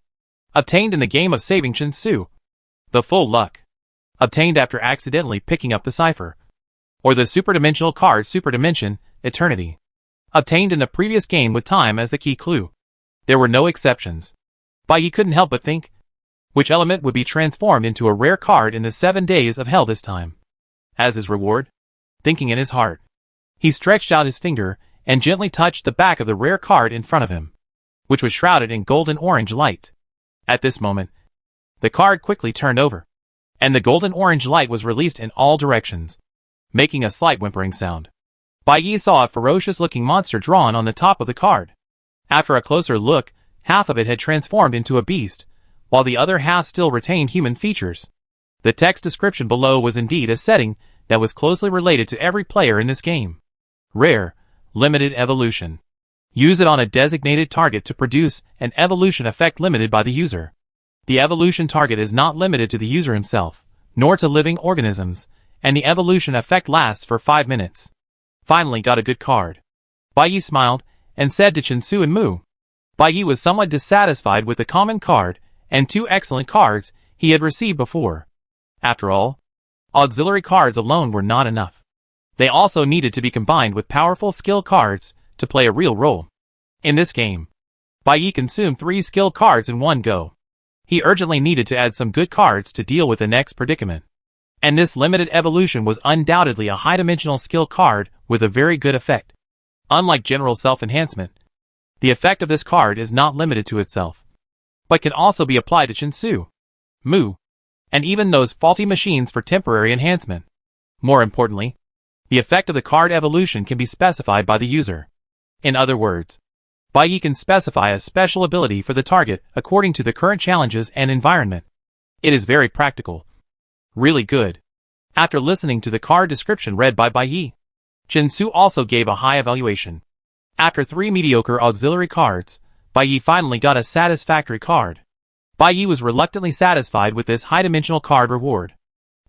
obtained in the game of saving Chen Su, the full luck obtained after accidentally picking up the cipher, or the superdimensional card superdimension, eternity, obtained in the previous game with time as the key clue. There were no exceptions. Bai Yi couldn't help but think, which element would be transformed into a rare card in the 7 days of hell this time? As his reward? Thinking in his heart, he stretched out his finger and gently touched the back of the rare card in front of him, which was shrouded in golden orange light. At this moment, the card quickly turned over, and the golden orange light was released in all directions, making a slight whimpering sound. Bai Yi saw a ferocious-looking monster drawn on the top of the card. After a closer look, half of it had transformed into a beast, while the other half still retained human features. The text description below was indeed a setting that was closely related to every player in this game. Rare, limited evolution. Use it on a designated target to produce an evolution effect limited by the user. The evolution target is not limited to the user himself, nor to living organisms, and the evolution effect lasts for 5 minutes. Finally got a good card. Bai Yi smiled, and said to Chen Su and Mu. Bai Yi was somewhat dissatisfied with the common card, and 2 excellent cards he had received before. After all, auxiliary cards alone were not enough. They also needed to be combined with powerful skill cards to play a real role. In this game, Bai Yi consumed 3 skill cards in one go. He urgently needed to add some good cards to deal with the next predicament. And this limited evolution was undoubtedly a high-dimensional skill card with a very good effect. Unlike general self-enhancement, the effect of this card is not limited to itself, but can also be applied to Chen Su, Mu, and even those faulty machines for temporary enhancement. More importantly, the effect of the card evolution can be specified by the user. In other words, Bai Yi can specify a special ability for the target according to the current challenges and environment. It is very practical. Really good. After listening to the card description read by Bai Yi, Chen Su also gave a high evaluation. After 3 mediocre auxiliary cards, Bai Yi finally got a satisfactory card. Bai Yi was reluctantly satisfied with this high-dimensional card reward.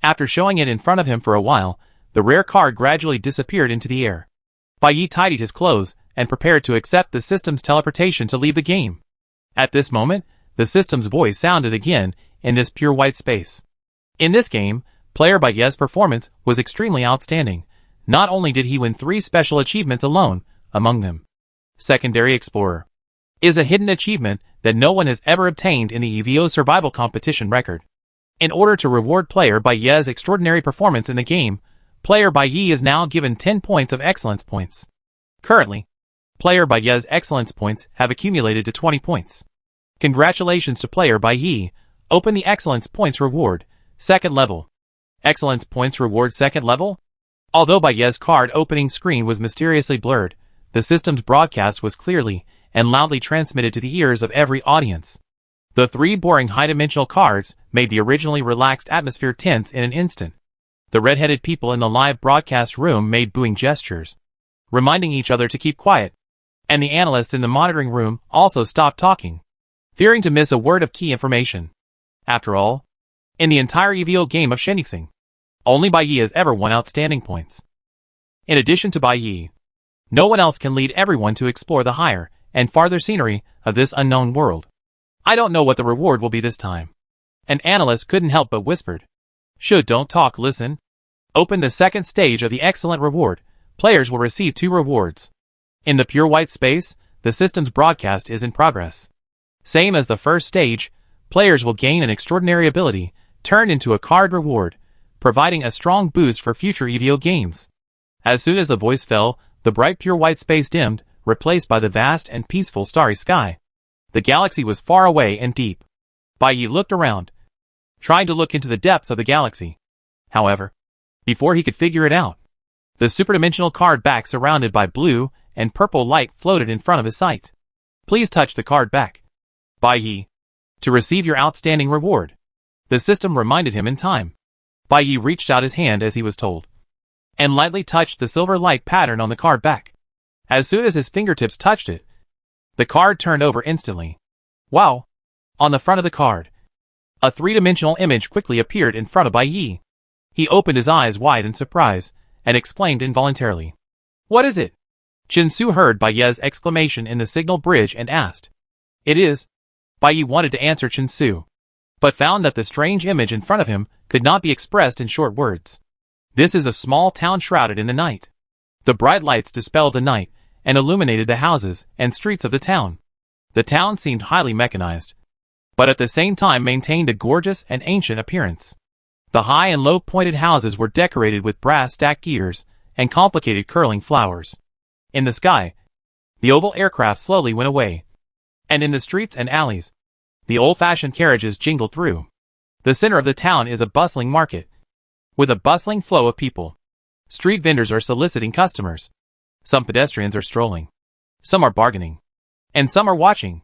After showing it in front of him for a while, the rare card gradually disappeared into the air. Bai Yi tidied his clothes and prepared to accept the system's teleportation to leave the game. At this moment, the system's voice sounded again in this pure white space. In this game, player Bai Yi's performance was extremely outstanding. Not only did he win 3 special achievements alone, among them, Secondary Explorer is a hidden achievement that no one has ever obtained in the EVO survival competition record. In order to reward player Bai Yi's extraordinary performance in the game, player Bai Yi is now given 10 points of excellence points. Currently, player Bai Yi's excellence points have accumulated to 20 points. Congratulations to player Bai Yi. Open the excellence points reward, second level. Excellence points reward second level? Although Bai Yi's card opening screen was mysteriously blurred, the system's broadcast was clearly and loudly transmitted to the ears of every audience. The 3 boring high-dimensional cards made the originally relaxed atmosphere tense in an instant. The red-headed people in the live broadcast room made booing gestures, reminding each other to keep quiet, and the analysts in the monitoring room also stopped talking, fearing to miss a word of key information. After all, in the entire EVO game of Shenixing, only Bai Yi has ever won outstanding points. In addition to Bai Yi, no one else can lead everyone to explore the higher and farther scenery of this unknown world. I don't know what the reward will be this time. An analyst couldn't help but whispered. Don't talk, listen. Open the second stage of the excellent reward. Players will receive 2 rewards. In the pure white space, the system's broadcast is in progress. Same as the first stage, players will gain an extraordinary ability, turned into a card reward, providing a strong boost for future EVO games. As soon as the voice fell, the bright pure white space dimmed, replaced by the vast and peaceful starry sky. The galaxy was far away and deep. Bai Yi looked around, trying to look into the depths of the galaxy. However, before he could figure it out, the superdimensional card back surrounded by blue and purple light floated in front of his sight. Please touch the card back, Bai Yi, to receive your outstanding reward. The system reminded him in time. Bai Yi reached out his hand as he was told, and lightly touched the silver light pattern on the card back. As soon as his fingertips touched it, the card turned over instantly. Wow! On the front of the card, a 3-dimensional image quickly appeared in front of Bai Yi. He opened his eyes wide in surprise, and exclaimed involuntarily, "What is it?" Chinsu heard Bai Yi's exclamation in the signal bridge and asked. "It is." Bai Yi wanted to answer Chinsu, but found that the strange image in front of him could not be expressed in short words. This is a small town shrouded in the night. The bright lights dispelled the night and illuminated the houses and streets of the town. The town seemed highly mechanized, but at the same time maintained a gorgeous and ancient appearance. The high and low pointed houses were decorated with brass stacked gears and complicated curling flowers. In the sky, the oval aircraft slowly went away, and in the streets and alleys, the old-fashioned carriages jingled through. The center of the town is a bustling market, with a bustling flow of people. Street vendors are soliciting customers. Some pedestrians are strolling. Some are bargaining. And some are watching.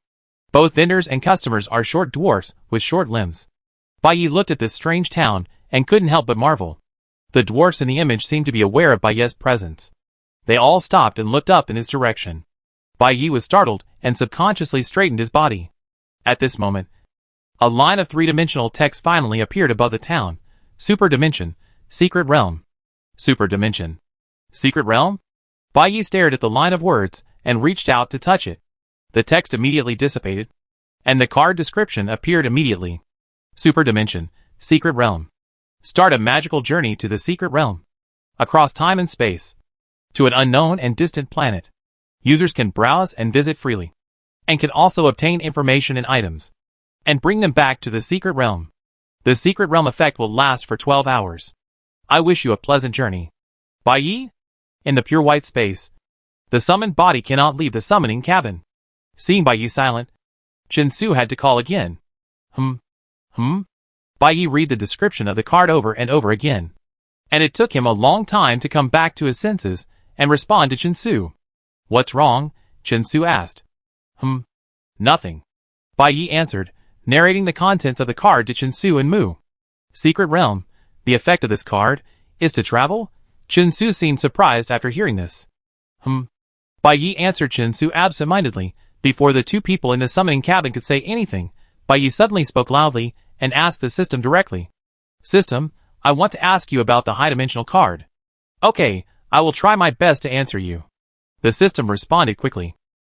Both vendors and customers are short dwarfs with short limbs. Bai Yi looked at this strange town and couldn't help but marvel. The dwarfs in the image seemed to be aware of Bai Yi's presence. They all stopped and looked up in his direction. Bai Yi was startled and subconsciously straightened his body. At this moment, a line of 3-dimensional text finally appeared above the town. Super Dimension, Secret Realm. Super Dimension, Secret Realm? Bai Yi stared at the line of words and reached out to touch it. The text immediately dissipated, and the card description appeared immediately. Super Dimension, Secret Realm. Start a magical journey to the Secret Realm. Across time and space, to an unknown and distant planet. Users can browse and visit freely, and can also obtain information and items, and bring them back to the Secret Realm. The Secret Realm effect will last for 12 hours. I wish you a pleasant journey. Bai Yi? In the pure white space, the summoned body cannot leave the summoning cabin. Seeing Bai Yi silent, Chinsu had to call again. Bai Yi read the description of the card over and over again, and it took him a long time to come back to his senses and respond to Chinsu. What's wrong? Chinsu asked. Nothing. Bai Yi answered, narrating the contents of the card to Chinsu and Mu. Secret Realm. The effect of this card is to travel? Chinsu seemed surprised after hearing this. Bai Yi answered Chinsu absent-mindedly. Before the 2 people in the summoning cabin could say anything, Bai Yi suddenly spoke loudly and asked the system directly. System, I want to ask you about the high-dimensional card. Okay, I will try my best to answer you. The system responded quickly.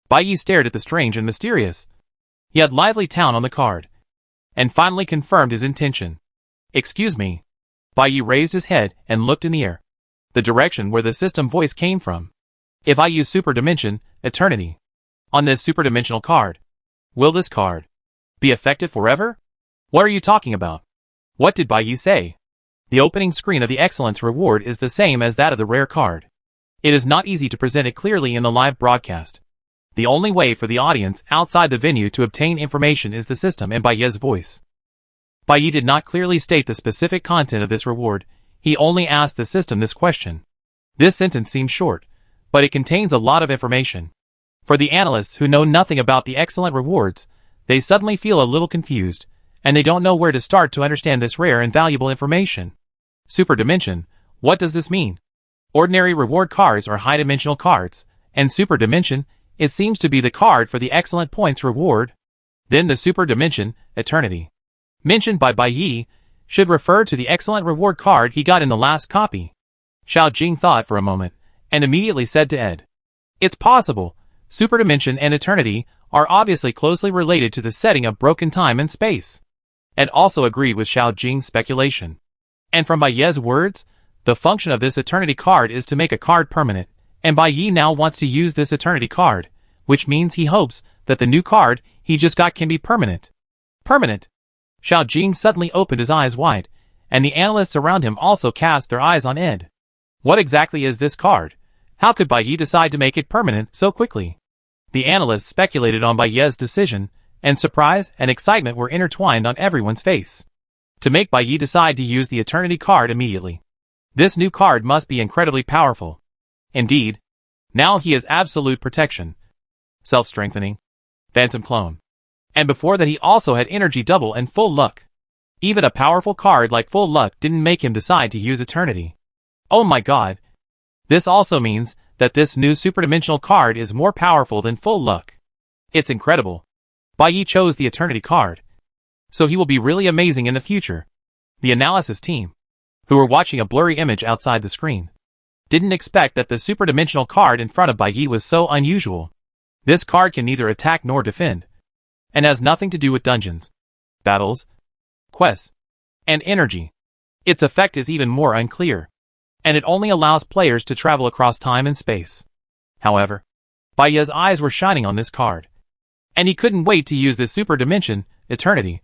Bai Yi stared at the strange and mysterious yet lively town on the card, and finally confirmed his intention. Excuse me. Bai Yi raised his head and looked in the air, the direction where the system voice came from. If I use Super Dimension, Eternity, on this superdimensional card, will this card be effective forever? What are you talking about? What did Bai Yi say? The opening screen of the Excellence reward is the same as that of the rare card. It is not easy to present it clearly in the live broadcast. The only way for the audience outside the venue to obtain information is the system and Bai Yi's voice. Bai Yi did not clearly state the specific content of this reward, he only asked the system this question. This sentence seems short, but it contains a lot of information. For the analysts who know nothing about the excellent rewards, they suddenly feel a little confused, and they don't know where to start to understand this rare and valuable information. Super Dimension, what does this mean? Ordinary reward cards are high-dimensional cards, and Super Dimension, it seems to be the card for the excellent points reward. Then the Super Dimension, Eternity, mentioned by Bai Yi, should refer to the excellent reward card he got in the last copy. Xiao Jing thought for a moment, and immediately said to Ed, "It's possible. Super Dimension and Eternity are obviously closely related to the setting of broken time and space." Ed also agreed with Xiao Jing's speculation. And from Bai Yi's words, the function of this Eternity card is to make a card permanent, and Bai Yi now wants to use this Eternity card, which means he hopes that the new card he just got can be permanent. Permanent? Xiao Jing suddenly opened his eyes wide, and the analysts around him also cast their eyes on Ed. What exactly is this card? How could Bai Yi decide to make it permanent so quickly? The analysts speculated on Bai Yi's decision, and surprise and excitement were intertwined on everyone's face. To make Bai Yi decide to use the Eternity card immediately. This new card must be incredibly powerful. Indeed. Now he has absolute protection, self-strengthening, phantom clone. And before that he also had energy double and full luck. Even a powerful card like full luck didn't make him decide to use Eternity. Oh my god. This also means that this new superdimensional card is more powerful than full luck. It's incredible. Bai Yi chose the Eternity card, so he will be really amazing in the future. The analysis team, who were watching a blurry image outside the screen, didn't expect that the superdimensional card in front of Bai Yi was so unusual. This card can neither attack nor defend, and has nothing to do with dungeons, battles, quests, and energy. Its effect is even more unclear, and it only allows players to travel across time and space. However, Bai Yi's eyes were shining on this card, and he couldn't wait to use this super dimension, Eternity,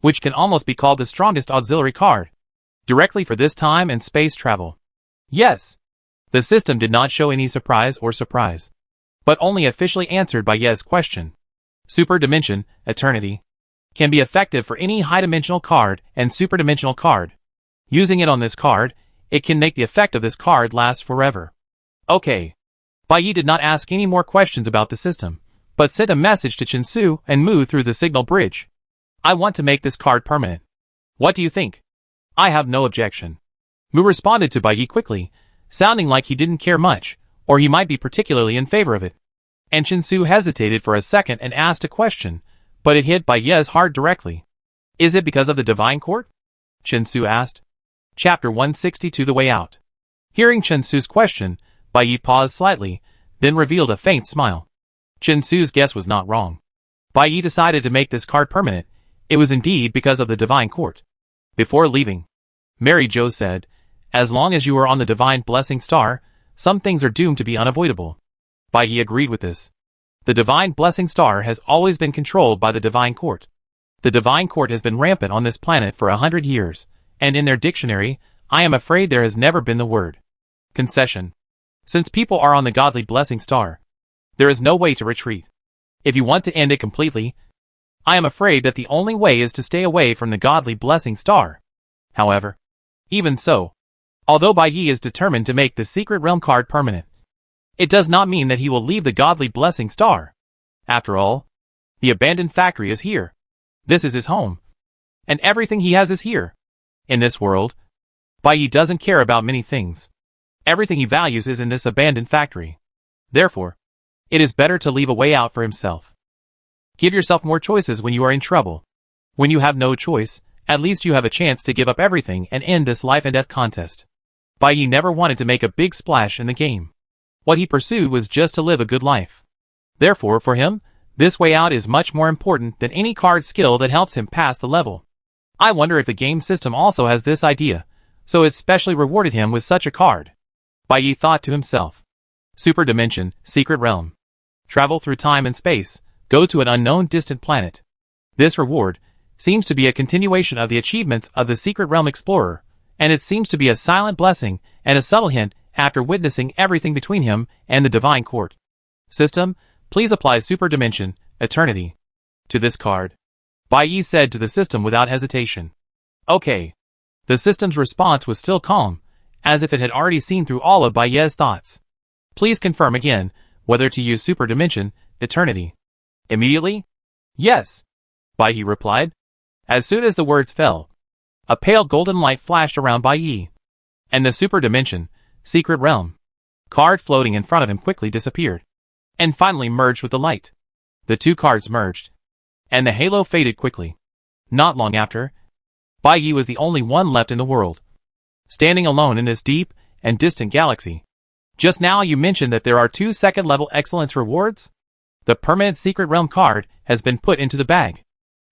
which can almost be called the strongest auxiliary card, directly for this time and space travel. Yes, the system did not show any surprise, but only officially answered Bai Yi's question. Super Dimension, Eternity, can be effective for any high-dimensional card and superdimensional card. Using it on this card, it can make the effect of this card last forever. Okay. Bai Yi did not ask any more questions about the system, but sent a message to Chinsu and Mu through the signal bridge. I want to make this card permanent. What do you think? I have no objection. Mu responded to Bai Yi quickly, sounding like he didn't care much, or he might be particularly in favor of it. And Chinsu hesitated for a second and asked a question, but it hit Bai Yi's heart directly. Is it because of the Divine Court? Chinsu asked. Chapter 162 The Way Out. Hearing Chinsu's question, Bai Yi paused slightly, then revealed a faint smile. Chinsu's guess was not wrong. Bai Yi decided to make this card permanent. It was indeed because of the Divine Court. Before leaving, Mary Jo said, as long as you are on the Divine Blessing Star, some things are doomed to be unavoidable. Bai Yi agreed with this. The Divine Blessing Star has always been controlled by the Divine Court. The Divine Court has been rampant on this planet for 100 years, and in their dictionary, I am afraid there has never been the word concession. Since people are on the Godly Blessing Star, there is no way to retreat. If you want to end it completely, I am afraid that the only way is to stay away from the Godly Blessing Star. However, even so, although Bai Yi is determined to make the Secret Realm card permanent, it does not mean that he will leave the Godly Blessing Star. After all, the abandoned factory is here. This is his home, and everything he has is here. In this world, Bai Yi doesn't care about many things. Everything he values is in this abandoned factory. Therefore, it is better to leave a way out for himself. Give yourself more choices when you are in trouble. When you have no choice, at least you have a chance to give up everything and end this life and death contest. Bai Yi never wanted to make a big splash in the game. What he pursued was just to live a good life. Therefore, for him, this way out is much more important than any card skill that helps him pass the level. I wonder if the game system also has this idea, so it specially rewarded him with such a card. Bai Yi thought to himself. Super Dimension, Secret Realm. Travel through time and space, go to an unknown distant planet. This reward seems to be a continuation of the achievements of the Secret Realm Explorer, and it seems to be a silent blessing and a subtle hint after witnessing everything between him and the Divine Court. System, please apply Super Dimension, Eternity, to this card. Bai Yi said to the system without hesitation. Okay. The system's response was still calm, as if it had already seen through all of Bai Yi's thoughts. Please confirm again whether to use Super Dimension, Eternity. Immediately? Yes. Bai Yi replied. As soon as the words fell, a pale golden light flashed around Bai Yi, and the Super Dimension, Secret Realm card floating in front of him quickly disappeared, and finally merged with the light. The two cards merged, and the halo faded quickly. Not long after, Bai Yi was the only one left in the world, standing alone in this deep and distant galaxy. Just now you mentioned that there are 2 second-level excellence rewards? The permanent Secret Realm card has been put into the bag.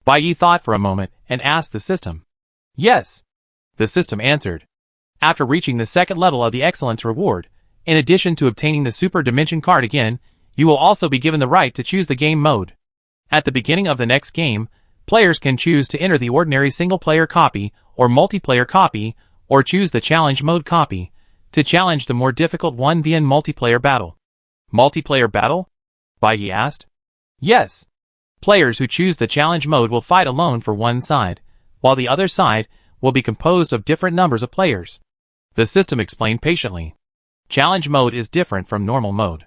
Bai Yi thought for a moment and asked the system. Yes. The system answered. After reaching the second level of the excellence reward, in addition to obtaining the Super Dimension card again, you will also be given the right to choose the game mode. At the beginning of the next game, players can choose to enter the ordinary single-player copy or multiplayer copy, or choose the challenge mode copy, to challenge the more difficult 1v1 multiplayer battle. Multiplayer battle? Bai Yi asked. Yes. Players who choose the challenge mode will fight alone for one side, while the other side will be composed of different numbers of players. The system explained patiently. Challenge mode is different from normal mode.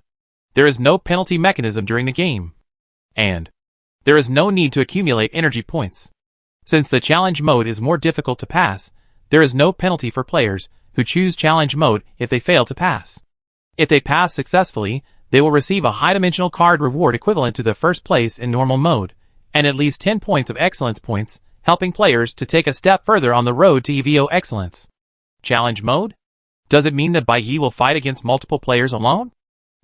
There is no penalty mechanism during the game, and there is no need to accumulate energy points. Since the challenge mode is more difficult to pass, there is no penalty for players who choose challenge mode if they fail to pass. If they pass successfully, they will receive a high-dimensional card reward equivalent to the first place in normal mode, and at least 10 points of excellence points, helping players to take a step further on the road to EVO excellence. Challenge mode? Does it mean that Bai Yi will fight against multiple players alone?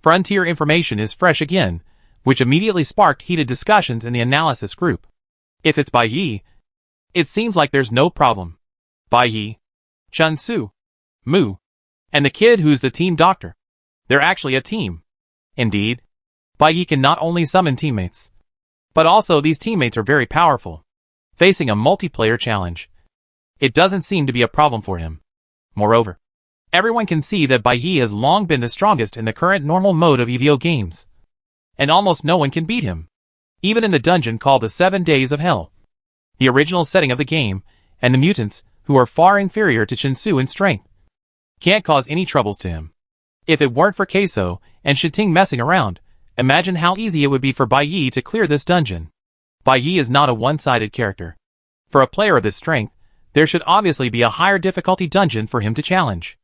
Frontier information is fresh again, which immediately sparked heated discussions in the analysis group. If it's Bai Yi, it seems like there's no problem. Bai Yi, Chun Su, Mu, and the kid who's the team doctor. They're actually a team. Indeed, Bai Yi can not only summon teammates, but also these teammates are very powerful. Facing a multiplayer challenge, it doesn't seem to be a problem for him. Moreover, everyone can see that Bai Yi has long been the strongest in the current normal mode of EVO games, and almost no one can beat him, even in the dungeon called the 7 Days of Hell, the original setting of the game, and the mutants, who are far inferior to Chun Su in strength, can't cause any troubles to him. If it weren't for Queso and Shiting messing around, imagine how easy it would be for Bai Yi to clear this dungeon. Bai Yi is not a one-sided character. For a player of this strength, there should obviously be a higher difficulty dungeon for him to challenge.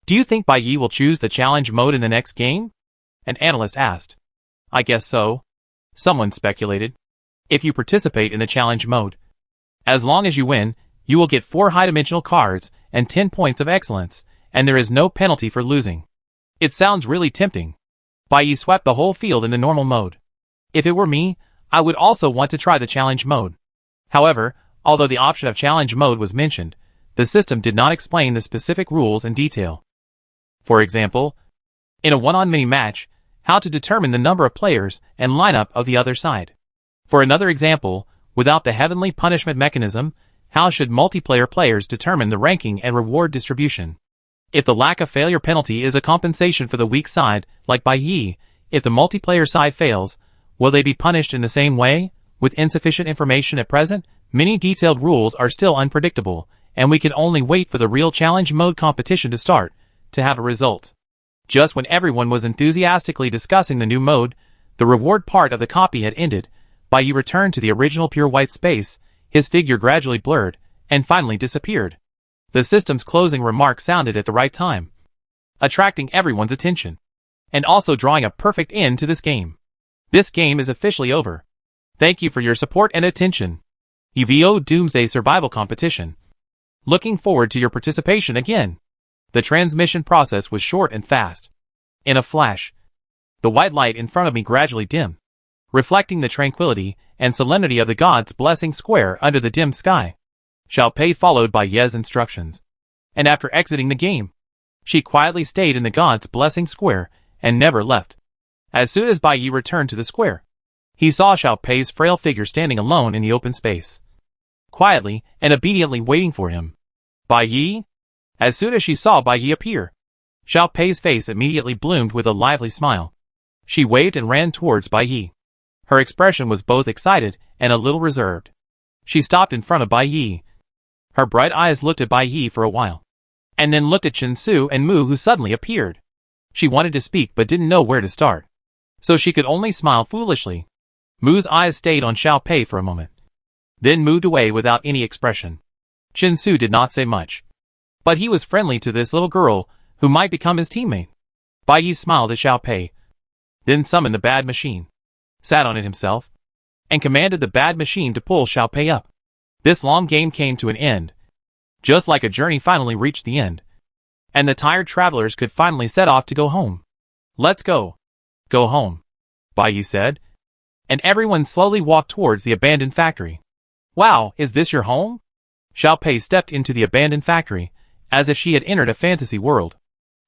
Do you think Bai Yi will choose the challenge mode in the next game? An analyst asked. I guess so. Someone speculated. If you participate in the challenge mode, as long as you win, you will get 4 high-dimensional cards and 10 points of excellence, and there is no penalty for losing. It sounds really tempting. Bai Yi swept the whole field in the normal mode. If it were me, I would also want to try the challenge mode. However, although the option of challenge mode was mentioned, the system did not explain the specific rules in detail. For example, in a one-on mini-match, how to determine the number of players and lineup of the other side. For another example, without the heavenly punishment mechanism, how should multiplayer players determine the ranking and reward distribution? If the lack of failure penalty is a compensation for the weak side, like Bai Yi, if the multiplayer side fails, will they be punished in the same way? With insufficient information at present, many detailed rules are still unpredictable, and we can only wait for the real challenge mode competition to start, to have a result. Just when everyone was enthusiastically discussing the new mode, the reward part of the copy had ended. Bai Yi returned to the original pure white space, his figure gradually blurred, and finally disappeared. The system's closing remark sounded at the right time, attracting everyone's attention, and also drawing a perfect end to this game. This game is officially over. Thank you for your support and attention. EVO Doomsday Survival Competition. Looking forward to your participation again. The transmission process was short and fast. In a flash, the white light in front of me gradually dimmed, reflecting the tranquility and solemnity of the God's blessing square under the dim sky. Xiao Pei followed Bai Ye's instructions, and after exiting the game, she quietly stayed in the God's blessing square and never left. As soon as Bai Yi returned to the square, he saw Xiao Pei's frail figure standing alone in the open space, quietly and obediently waiting for him. Bai Yi? As soon as she saw Bai Yi appear, Xiao Pei's face immediately bloomed with a lively smile. She waved and ran towards Bai Yi. Her expression was both excited and a little reserved. She stopped in front of Bai Yi. Her bright eyes looked at Bai Yi for a while, and then looked at Chen Su and Mu, who suddenly appeared. She wanted to speak but didn't know where to start, so she could only smile foolishly. Mu's eyes stayed on Xiao Pei for a moment, then moved away without any expression. Chen Su did not say much, but he was friendly to this little girl who might become his teammate. Bai Yi smiled at Xiao Pei, then summoned the bad machine, sat on it himself, and commanded the bad machine to pull Xiao Pei up. This long game came to an end, just like a journey finally reached the end, and the tired travelers could finally set off to go home. Let's go. Go home, Bai Yi said, and everyone slowly walked towards the abandoned factory. Wow, is this your home? Xiao Pei stepped into the abandoned factory, as if she had entered a fantasy world.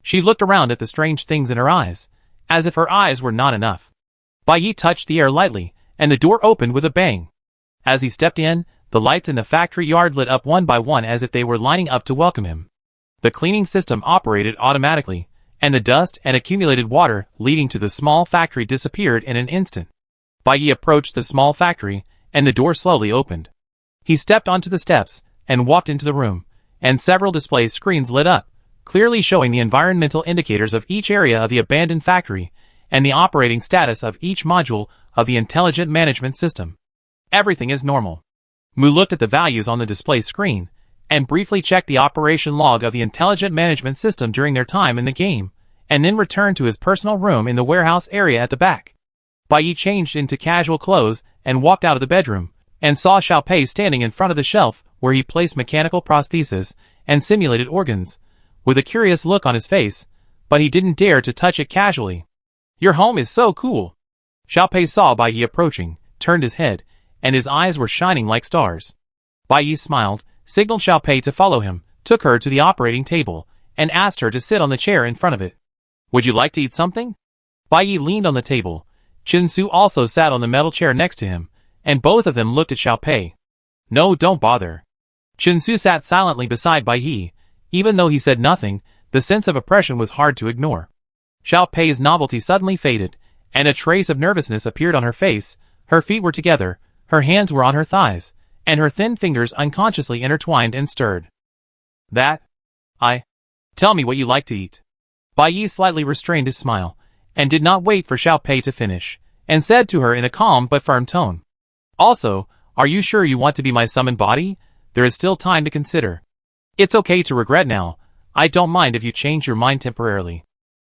She looked around at the strange things in her eyes, as if her eyes were not enough. Bai Yi touched the air lightly, and the door opened with a bang. As he stepped in, the lights in the factory yard lit up one by one as if they were lining up to welcome him. The cleaning system operated automatically, and the dust and accumulated water leading to the small factory disappeared in an instant. Bai Yi approached the small factory, and the door slowly opened. He stepped onto the steps and walked into the room, and several display screens lit up, clearly showing the environmental indicators of each area of the abandoned factory and the operating status of each module of the intelligent management system. Everything is normal. Mu looked at the values on the display screen and briefly checked the operation log of the intelligent management system during their time in the game, and then returned to his personal room in the warehouse area at the back. Bai Yi changed into casual clothes and walked out of the bedroom, and saw Xiao Pei standing in front of the shelf where he placed mechanical prostheses and simulated organs, with a curious look on his face, but he didn't dare to touch it casually. Your home is so cool. Xiao Pei saw Bai Yi approaching, turned his head, and his eyes were shining like stars. Bai Yi smiled, signaled Xiao Pei to follow him, took her to the operating table, and asked her to sit on the chair in front of it. Would you like to eat something? Bai Yi leaned on the table. Chen Su also sat on the metal chair next to him, and both of them looked at Xiao Pei. No, don't bother. Chen Su sat silently beside Bai Yi. Even though he said nothing, the sense of oppression was hard to ignore. Xiao Pei's novelty suddenly faded, and a trace of nervousness appeared on her face. Her feet were together, her hands were on her thighs, and her thin fingers unconsciously intertwined and stirred. Tell me what you like to eat. Bai Yi slightly restrained his smile, and did not wait for Xiao Pei to finish, and said to her in a calm but firm tone. Also, are you sure you want to be my summoned body? There is still time to consider. It's okay to regret now. I don't mind if you change your mind temporarily.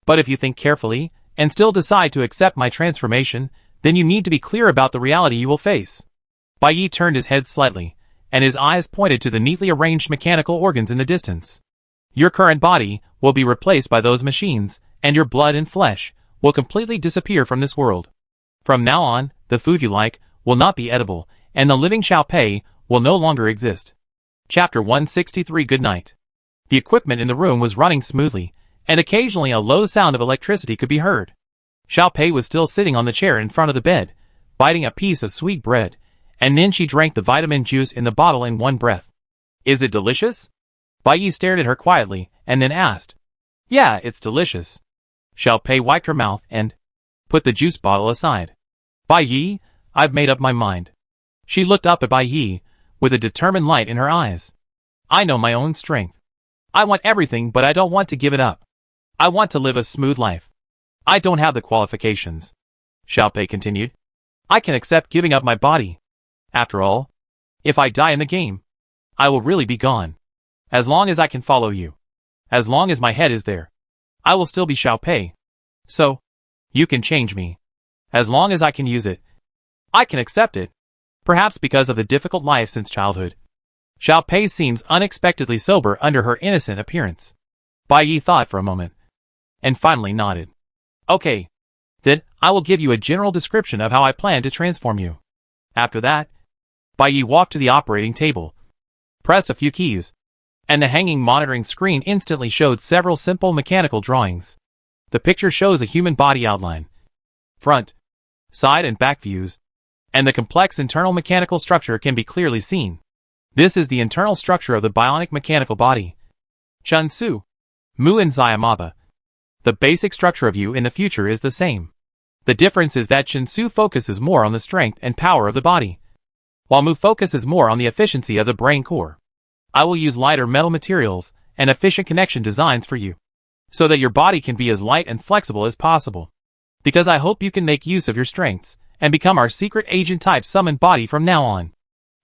But if you think carefully, and still decide to accept my transformation, then you need to be clear about the reality you will face. Bai Yi turned his head slightly, and his eyes pointed to the neatly arranged mechanical organs in the distance. Your current body will be replaced by those machines, and your blood and flesh will completely disappear from this world. From now on, the food you like will not be edible, and the living Xiao Pei will no longer exist. Chapter 163. Good night. The equipment in the room was running smoothly, and occasionally a low sound of electricity could be heard. Xiao Pei was still sitting on the chair in front of the bed, biting a piece of sweet bread, and then she drank the vitamin juice in the bottle in one breath. Is it delicious? Bai Yi stared at her quietly, and then asked. Yeah, it's delicious. Xiao Pei wiped her mouth and put the juice bottle aside. Bai Yi, I've made up my mind. She looked up at Bai Yi, with a determined light in her eyes. I know my own strength. I want everything, but I don't want to give it up. I want to live a smooth life. I don't have the qualifications. Xiao Pei continued. I can accept giving up my body. After all, if I die in the game, I will really be gone. As long as I can follow you, as long as my head is there, I will still be Xiao Pei. So, you can change me. As long as I can use it, I can accept it. Perhaps because of the difficult life since childhood. Xiao Pei seems unexpectedly sober under her innocent appearance. Bai Yi thought for a moment, and finally nodded. Okay. Then, I will give you a general description of how I plan to transform you. After that, Bai Yi walked to the operating table, pressed a few keys, and the hanging monitoring screen instantly showed several simple mechanical drawings. The picture shows a human body outline, front, side and back views, and the complex internal mechanical structure can be clearly seen. This is the internal structure of the bionic mechanical body. Chun-Su, Mu and Zayamaba. The basic structure of you in the future is the same. The difference is that Chun-Su focuses more on the strength and power of the body, while Mu focuses more on the efficiency of the brain core. I will use lighter metal materials and efficient connection designs for you, so that your body can be as light and flexible as possible. Because I hope you can make use of your strengths and become our secret agent type summoned body from now on.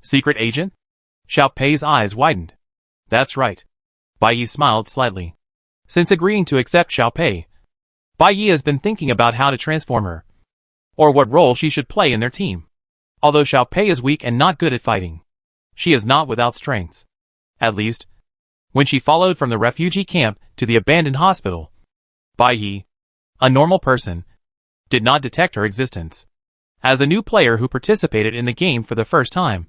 Secret agent? Xiao Pei's eyes widened. That's right. Bai Yi smiled slightly. Since agreeing to accept Xiao Pei, Bai Yi has been thinking about how to transform her, or what role she should play in their team. Although Xiao Pei is weak and not good at fighting, she is not without strengths. At least, when she followed from the refugee camp to the abandoned hospital, Bai Yi, a normal person, did not detect her existence. As a new player who participated in the game for the first time,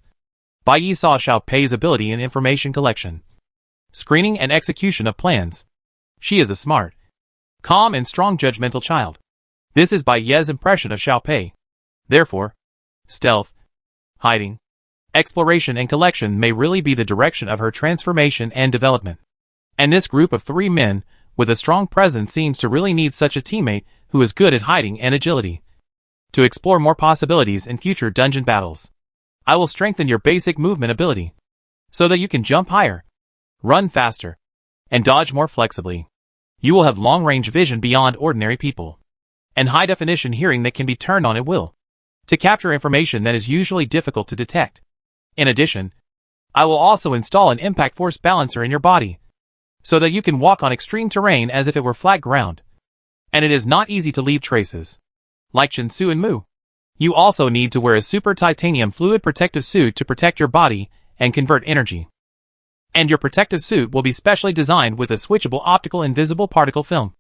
Bai Yi saw Xiao Pei's ability in information collection, screening and execution of plans. She is a smart, calm and strong judgmental child. This is Bai Yi's impression of Xiao Pei. Therefore, stealth, hiding, exploration and collection may really be the direction of her transformation and development. And this group of 3 men, with a strong presence seems to really need such a teammate who is good at hiding and agility, to explore more possibilities in future dungeon battles. I will strengthen your basic movement ability, so that you can jump higher, run faster, and dodge more flexibly. You will have long-range vision beyond ordinary people, and high-definition hearing that can be turned on at will, to capture information that is usually difficult to detect. In addition, I will also install an impact force balancer in your body, so that you can walk on extreme terrain as if it were flat ground, and it is not easy to leave traces. Like Chun-Su and Mu, you also need to wear a super titanium fluid protective suit to protect your body and convert energy. And your protective suit will be specially designed with a switchable optical invisible particle film,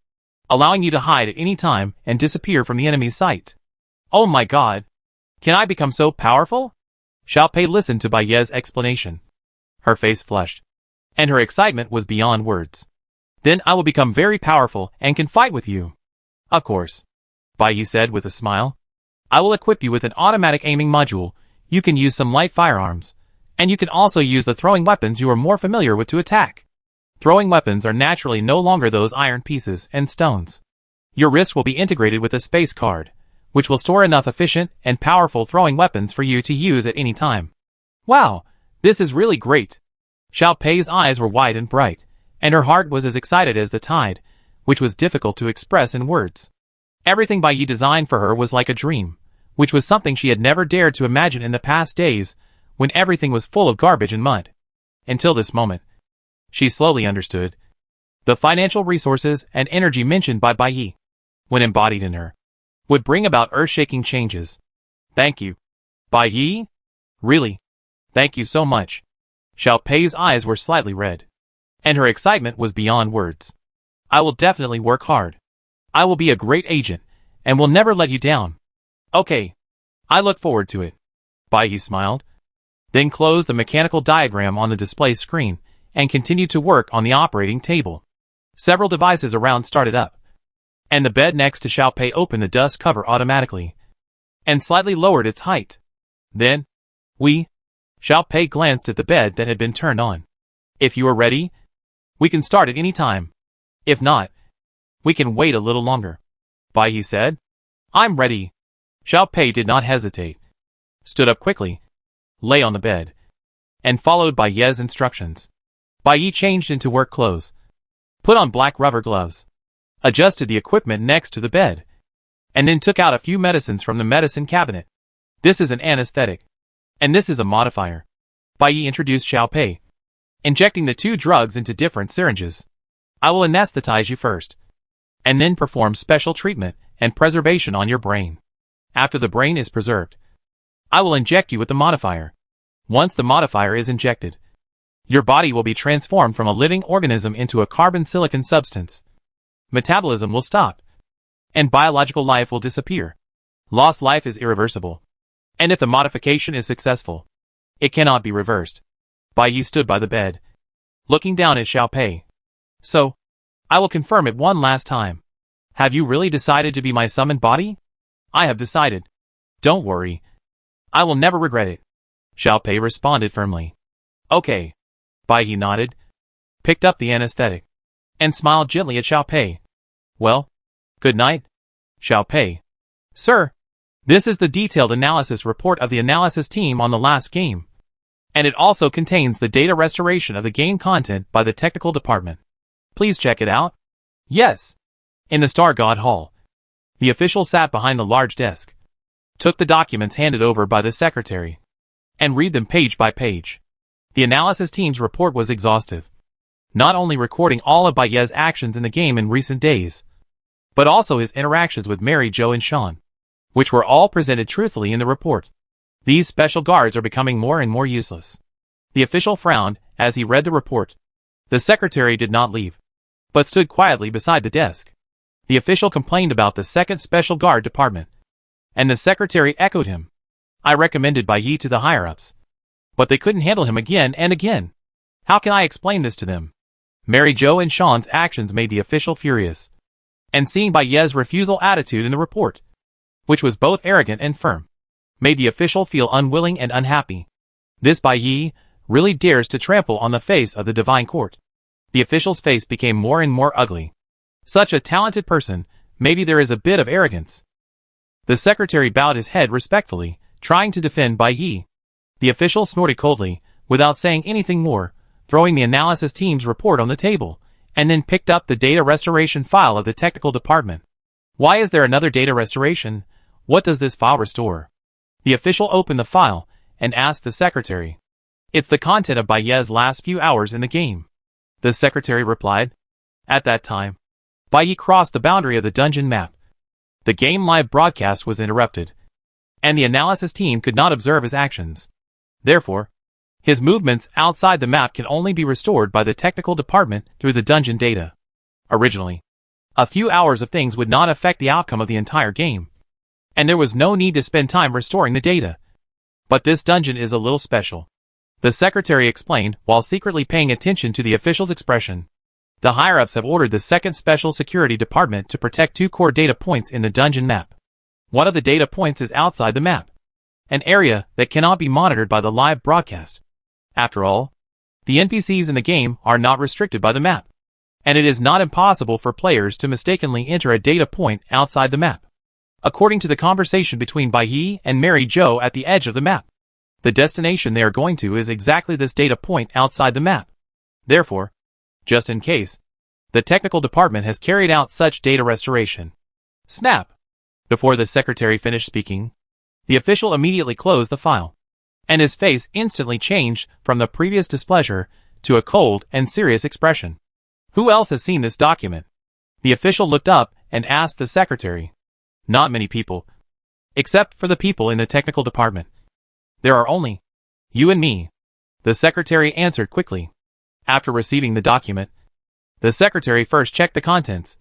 allowing you to hide at any time and disappear from the enemy's sight. Oh my god! Can I become so powerful? Xiao Pei listened to Bai Yi's explanation. Her face flushed, and her excitement was beyond words. Then I will become very powerful and can fight with you. Of course, Bai Yi said with a smile. I will equip you with an automatic aiming module. You can use some light firearms, and you can also use the throwing weapons you are more familiar with to attack. Throwing weapons are naturally no longer those iron pieces and stones. Your wrist will be integrated with a space card, which will store enough efficient and powerful throwing weapons for you to use at any time. Wow, this is really great. Xiao Pei's eyes were wide and bright, and her heart was as excited as the tide, which was difficult to express in words. Everything Bai Yi designed for her was like a dream, which was something she had never dared to imagine in the past days, when everything was full of garbage and mud. Until this moment, she slowly understood. The financial resources and energy mentioned by Bai Yi, when embodied in her, would bring about earth-shaking changes. Thank you, Bai Yi? Really? Thank you so much. Xiao Pei's eyes were slightly red, and her excitement was beyond words. I will definitely work hard. I will be a great agent, and will never let you down. Okay. I look forward to it. Bai Yi smiled, then closed the mechanical diagram on the display screen, and continued to work on the operating table. Several devices around started up, and the bed next to Xiao Pei opened the dust cover automatically, and slightly lowered its height. Then, Xiao Pei glanced at the bed that had been turned on. If you are ready, we can start at any time. If not, we can wait a little longer. Bai Yi said. I'm ready. Xiao Pei did not hesitate, stood up quickly, lay on the bed, and followed Bai Yi's instructions. Bai Yi changed into work clothes, put on black rubber gloves, adjusted the equipment next to the bed, and then took out a few medicines from the medicine cabinet. This is an anesthetic, and this is a modifier. Bai Yi introduced Xiao Pei, injecting the 2 drugs into different syringes. I will anesthetize you first, and then perform special treatment and preservation on your brain. After the brain is preserved, I will inject you with the modifier. Once the modifier is injected, your body will be transformed from a living organism into a carbon-silicon substance. Metabolism will stop, and biological life will disappear. Lost life is irreversible. And if the modification is successful, it cannot be reversed. Bai Yi stood by the bed, looking down at Xiao Pei. So, I will confirm it one last time. Have you really decided to be my summoned body? I have decided. Don't worry. I will never regret it. Xiao Pei responded firmly. Okay. Bai Yi nodded, picked up the anesthetic, and smiled gently at Xiao Pei. Well, good night, Xiao Pei. Sir, this is the detailed analysis report of the analysis team on the last game. And it also contains the data restoration of the game content by the technical department. Please check it out. Yes. In the Star God Hall. The official sat behind the large desk, took the documents handed over by the secretary, and read them page by page. The analysis team's report was exhaustive, not only recording all of Bai Ye's actions in the game in recent days, but also his interactions with Mary Jo and Sean, which were all presented truthfully in the report. These special guards are becoming more and more useless. The official frowned as he read the report. The secretary did not leave, but stood quietly beside the desk. The official complained about the second special guard department, and the secretary echoed him. I recommended Bai Yi to the higher-ups, but they couldn't handle him again and again. How can I explain this to them? Mary Jo and Sean's actions made the official furious, and seeing Bai Ye's refusal attitude in the report, which was both arrogant and firm, made the official feel unwilling and unhappy. This Bai Yi really dares to trample on the face of the divine court. The official's face became more and more ugly. Such a talented person, maybe there is a bit of arrogance. The secretary bowed his head respectfully, trying to defend Bai Yi. The official snorted coldly, without saying anything more, throwing the analysis team's report on the table, and then picked up the data restoration file of the technical department. Why is there another data restoration? What does this file restore? The official opened the file, and asked the secretary. It's the content of Bai Ye's last few hours in the game. The secretary replied. At that time, Bai Yi crossed the boundary of the dungeon map. The game live broadcast was interrupted, and the analysis team could not observe his actions. Therefore, his movements outside the map can only be restored by the technical department through the dungeon data. Originally, a few hours of things would not affect the outcome of the entire game, and there was no need to spend time restoring the data. But this dungeon is a little special, the secretary explained while secretly paying attention to the official's expression. The higher-ups have ordered the second special security department to protect 2 core data points in the dungeon map. One of the data points is outside the map, an area that cannot be monitored by the live broadcast. After all, the NPCs in the game are not restricted by the map, and it is not impossible for players to mistakenly enter a data point outside the map. According to the conversation between Bai Yi and Mary Jo at the edge of the map, the destination they are going to is exactly this data point outside the map. Therefore, just in case, the technical department has carried out such data restoration. Snap! Before the secretary finished speaking, the official immediately closed the file, and his face instantly changed from the previous displeasure to a cold and serious expression. Who else has seen this document? The official looked up and asked the secretary. Not many people, except for the people in the technical department. There are only you and me, the secretary answered quickly. After receiving the document, the secretary first checked the contents,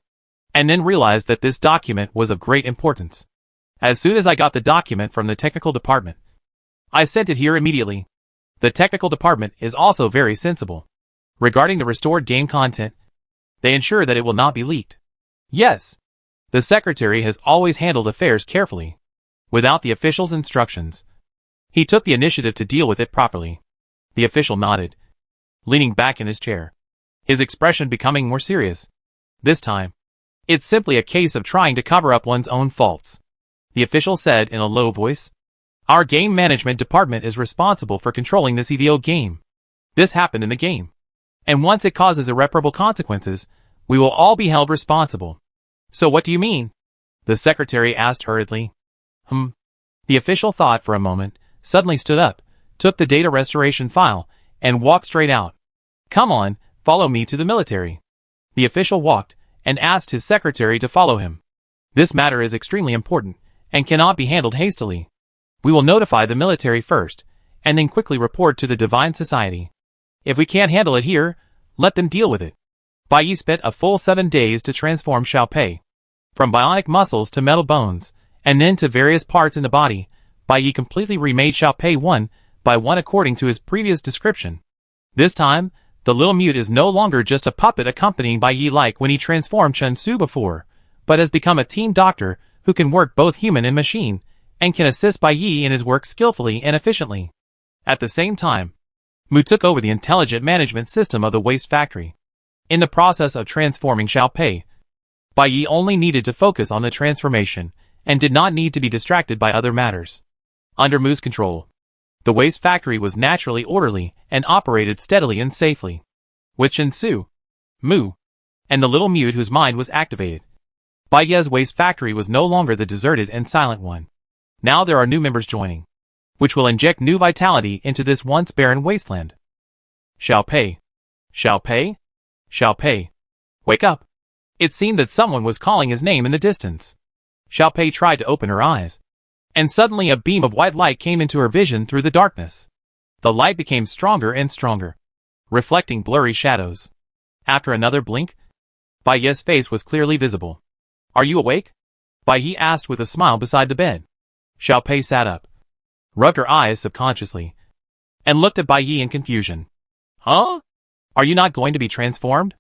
and then realized that this document was of great importance. As soon as I got the document from the technical department, I sent it here immediately. The technical department is also very sensible. Regarding the restored game content, they ensure that it will not be leaked. Yes, the secretary has always handled affairs carefully, without the official's instructions. He took the initiative to deal with it properly. The official nodded, leaning back in his chair, his expression becoming more serious. This time, it's simply a case of trying to cover up one's own faults. The official said in a low voice. Our game management department is responsible for controlling this EVO game. This happened in the game, and once it causes irreparable consequences, we will all be held responsible. So what do you mean? The secretary asked hurriedly. The official thought for a moment, suddenly stood up, took the data restoration file, and walked straight out. Come on, follow me to the military. The official walked, and asked his secretary to follow him. This matter is extremely important, and cannot be handled hastily. We will notify the military first, and then quickly report to the Divine Society. If we can't handle it here, let them deal with it. Bai Yi spent a full 7 days to transform Xiao Pei. From bionic muscles to metal bones, and then to various parts in the body, Bai Yi completely remade Xiao Pei one by one according to his previous description. This time, the little mute is no longer just a puppet accompanying Bai Yi like when he transformed Chen Su before, but has become a team doctor who can work both human and machine, and can assist Bai Yi in his work skillfully and efficiently. At the same time, Mu took over the intelligent management system of the waste factory. In the process of transforming Xiao Pei, Bai Yi only needed to focus on the transformation, and did not need to be distracted by other matters. Under Mu's control, the waste factory was naturally orderly and operated steadily and safely. With Chen Su, Mu, and the little mute whose mind was activated, Bai Yi's waste factory was no longer the deserted and silent one. Now there are new members joining, which will inject new vitality into this once barren wasteland. Xiao Pei. Xiao Pei? Xiao Pei. Wake up. It seemed that someone was calling his name in the distance. Xiao Pei tried to open her eyes, and suddenly a beam of white light came into her vision through the darkness. The light became stronger and stronger, reflecting blurry shadows. After another blink, Bai Yi's face was clearly visible. Are you awake? Bai Yi asked with a smile beside the bed. Xiao Pei sat up, rubbed her eyes subconsciously, and looked at Bai Yi in confusion. Huh? Are you not going to be transformed?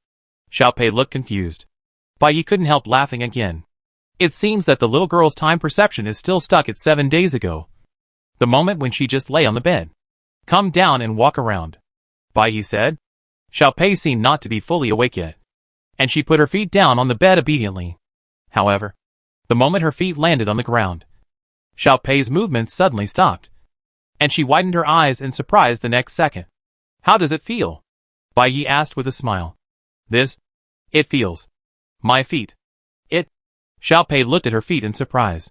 Xiao Pei looked confused. Bai Yi couldn't help laughing again. It seems that the little girl's time perception is still stuck at 7 days ago, the moment when she just lay on the bed. Come down and walk around, Bai Yi said. Xiao Pei seemed not to be fully awake yet, and she put her feet down on the bed obediently. However, the moment her feet landed on the ground, Xiao Pei's movements suddenly stopped, and she widened her eyes in surprise the next second. How does it feel? Bai Yi asked with a smile. It feels. My feet. Xiao Pei looked at her feet in surprise,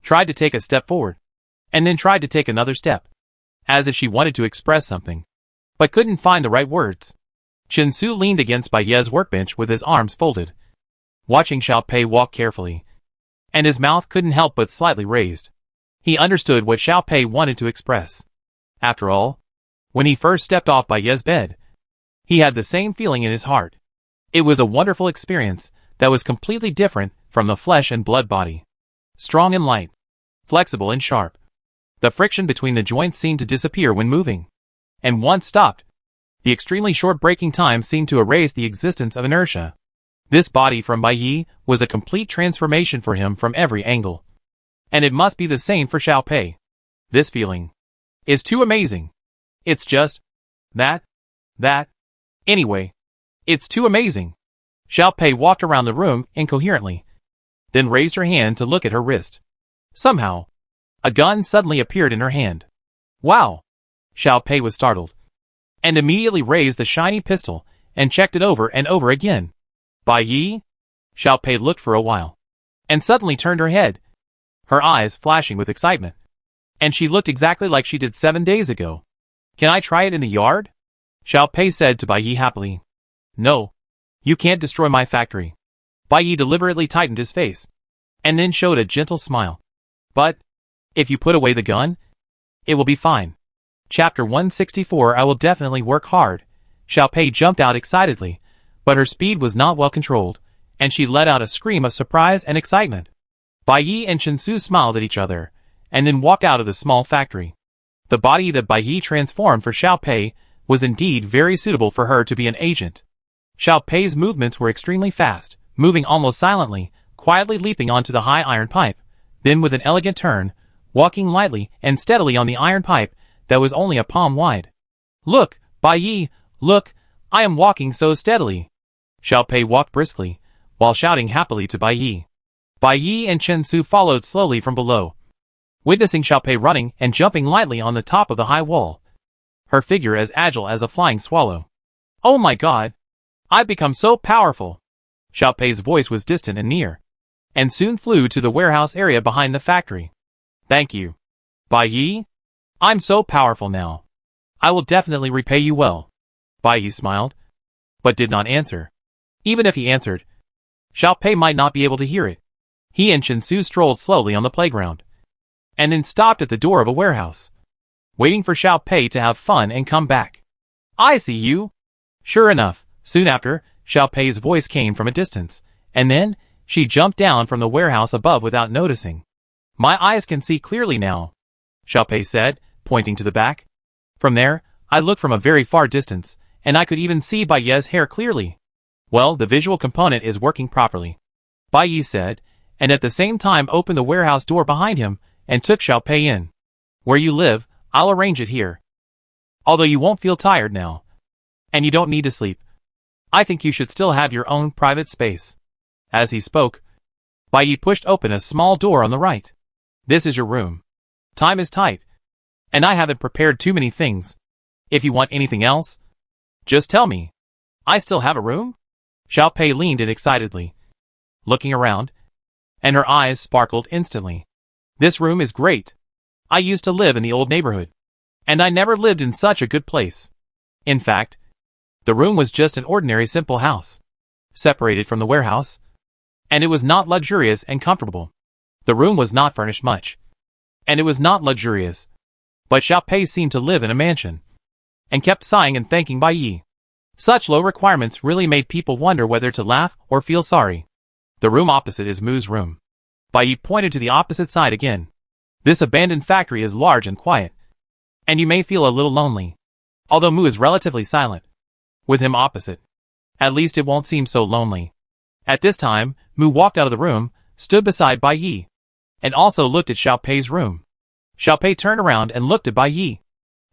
tried to take a step forward, and then tried to take another step, as if she wanted to express something, but couldn't find the right words. Chen Su leaned against Bai Yi's workbench with his arms folded, watching Xiao Pei walk carefully, and his mouth couldn't help but slightly raised. He understood what Xiao Pei wanted to express. After all, when he first stepped off Bai Yi's bed, he had the same feeling in his heart. It was a wonderful experience that was completely different from the flesh and blood body. Strong and light, flexible and sharp. The friction between the joints seemed to disappear when moving, and once stopped, the extremely short braking time seemed to erase the existence of inertia. This body from Bai Yi was a complete transformation for him from every angle. And it must be the same for Xiao Pei. This feeling is too amazing. It's just that. Anyway, it's too amazing. Xiao Pei walked around the room incoherently, then raised her hand to look at her wrist. Somehow, a gun suddenly appeared in her hand. Wow! Xiao Pei was startled, and immediately raised the shiny pistol and checked it over and over again. Bai Yi? Xiao Pei looked for a while, and suddenly turned her head, her eyes flashing with excitement. And she looked exactly like she did 7 days ago. Can I try it in the yard? Xiao Pei said to Bai Yi happily. No. You can't destroy my factory. Bai Yi deliberately tightened his face, and then showed a gentle smile. But, if you put away the gun, it will be fine. Chapter 164. I will definitely work hard. Xiao Pei jumped out excitedly, but her speed was not well controlled, and she let out a scream of surprise and excitement. Bai Yi and Chen Su smiled at each other, and then walked out of the small factory. The body that Bai Yi transformed for Xiao Pei was indeed very suitable for her to be an agent. Xiao Pei's movements were extremely fast, moving almost silently, quietly leaping onto the high iron pipe, then with an elegant turn, walking lightly and steadily on the iron pipe that was only a palm wide. Look, Bai Yi, look, I am walking so steadily. Xiao Pei walked briskly, while shouting happily to Bai Yi. Bai Yi and Chen Su followed slowly from below, witnessing Xiao Pei running and jumping lightly on the top of the high wall, her figure as agile as a flying swallow. Oh my god! I've become so powerful! Xiao Pei's voice was distant and near, and soon flew to the warehouse area behind the factory. Thank you, Bai Yi. I'm so powerful now. I will definitely repay you well. Bai Yi smiled, but did not answer. Even if he answered, Xiao Pei might not be able to hear it. He and Chen Su strolled slowly on the playground, and then stopped at the door of a warehouse, waiting for Xiao Pei to have fun and come back. I see you. Sure enough, soon after, Xiao Pei's voice came from a distance, and then, She jumped down from the warehouse above without noticing. My eyes can see clearly now, Xiaopei said, pointing to the back. From there, I looked from a very far distance, and I could even see Bai Ye's hair clearly. Well, the visual component is working properly, Bai Yi said, and at the same time opened the warehouse door behind him and took Xiaopei in. Where you live, I'll arrange it here. Although you won't feel tired now, and you don't need to sleep, I think you should still have your own private space. As he spoke, Bai Yi pushed open a small door on the right. This is your room. Time is tight, and I haven't prepared too many things. If you want anything else, just tell me. I still have a room? Xiaopei leaned in excitedly, looking around, and her eyes sparkled instantly. This room is great. I used to live in the old neighborhood, and I never lived in such a good place. In fact, the room was just an ordinary simple house, separated from the warehouse, and it was not luxurious and comfortable. The room was not furnished much, and it was not luxurious, but Xiaopei seemed to live in a mansion, and kept sighing and thanking Bai Yi. Such low requirements really made people wonder whether to laugh or feel sorry. The room opposite is Mu's room. Bai Yi pointed to the opposite side again. This abandoned factory is large and quiet, and you may feel a little lonely, although Mu is relatively silent. With him opposite, at least it won't seem so lonely. At this time, Mu walked out of the room, stood beside Bai Yi, and also looked at Xiaopei's room. Xiaopei turned around and looked at Bai Yi,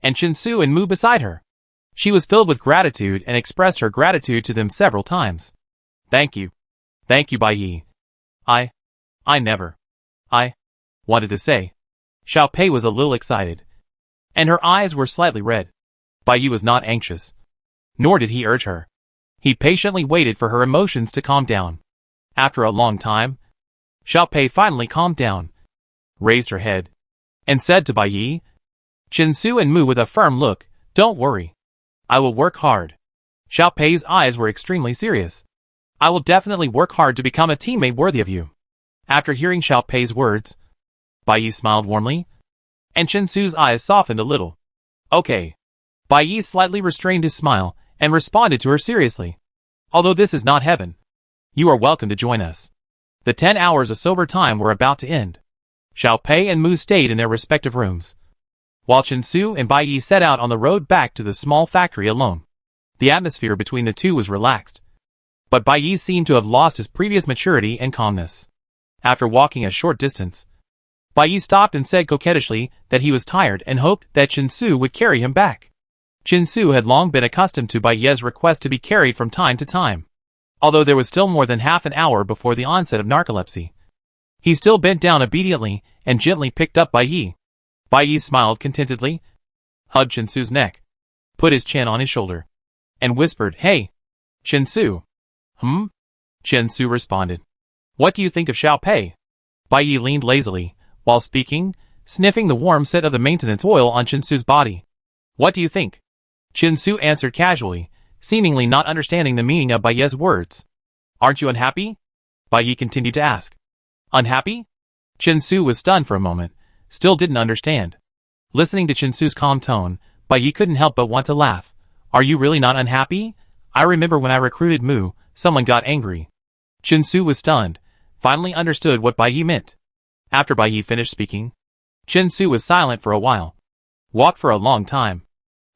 and Chinsu and Mu beside her. She was filled with gratitude and expressed her gratitude to them several times. Thank you. Thank you, Bai Yi. I wanted to say. Xiaopei was a little excited, and her eyes were slightly red. Bai Yi was not anxious, nor did he urge her. He patiently waited for her emotions to calm down. After a long time, Xiaopei finally calmed down, raised her head, and said to Bai Yi, Chinsu and Mu with a firm look, don't worry. I will work hard. Xiaopei's eyes were extremely serious. I will definitely work hard to become a teammate worthy of you. After hearing Xiaopei's words, Bai Yi smiled warmly, and Chinsu's eyes softened a little. Okay. Bai Yi slightly restrained his smile and responded to her seriously. Although this is not heaven, you are welcome to join us. The 10 hours of sober time were about to end. Xiaopei and Mu stayed in their respective rooms, while Chinsu and Bai Yi set out on the road back to the small factory alone. The atmosphere between the two was relaxed, but Bai Yi seemed to have lost his previous maturity and calmness. After walking a short distance, Bai Yi stopped and said coquettishly that he was tired and hoped that Chinsu would carry him back. Chinsu had long been accustomed to Bai Yi's request to be carried from time to time. Although there was still more than half an hour before the onset of narcolepsy, he still bent down obediently and gently picked up Bai Yi. Bai Yi smiled contentedly, hugged Chinsu's neck, put his chin on his shoulder, and whispered, Hey, Chinsu. Chinsu responded. What do you think of Xiaopei? Bai Yi leaned lazily, while speaking, sniffing the warm scent of the maintenance oil on Chinsu's body. What do you think? Chinsu answered casually, seemingly not understanding the meaning of Bai Yi's words. Aren't you unhappy? Bai Yi continued to ask. Unhappy? Chinsu was stunned for a moment, still didn't understand. Listening to Chinsu's calm tone, Bai Yi couldn't help but want to laugh. Are you really not unhappy? I remember when I recruited Mu, someone got angry. Chinsu was stunned, finally understood what Bai Yi meant. After Bai Yi finished speaking, Chinsu was silent for a while, walked for a long time,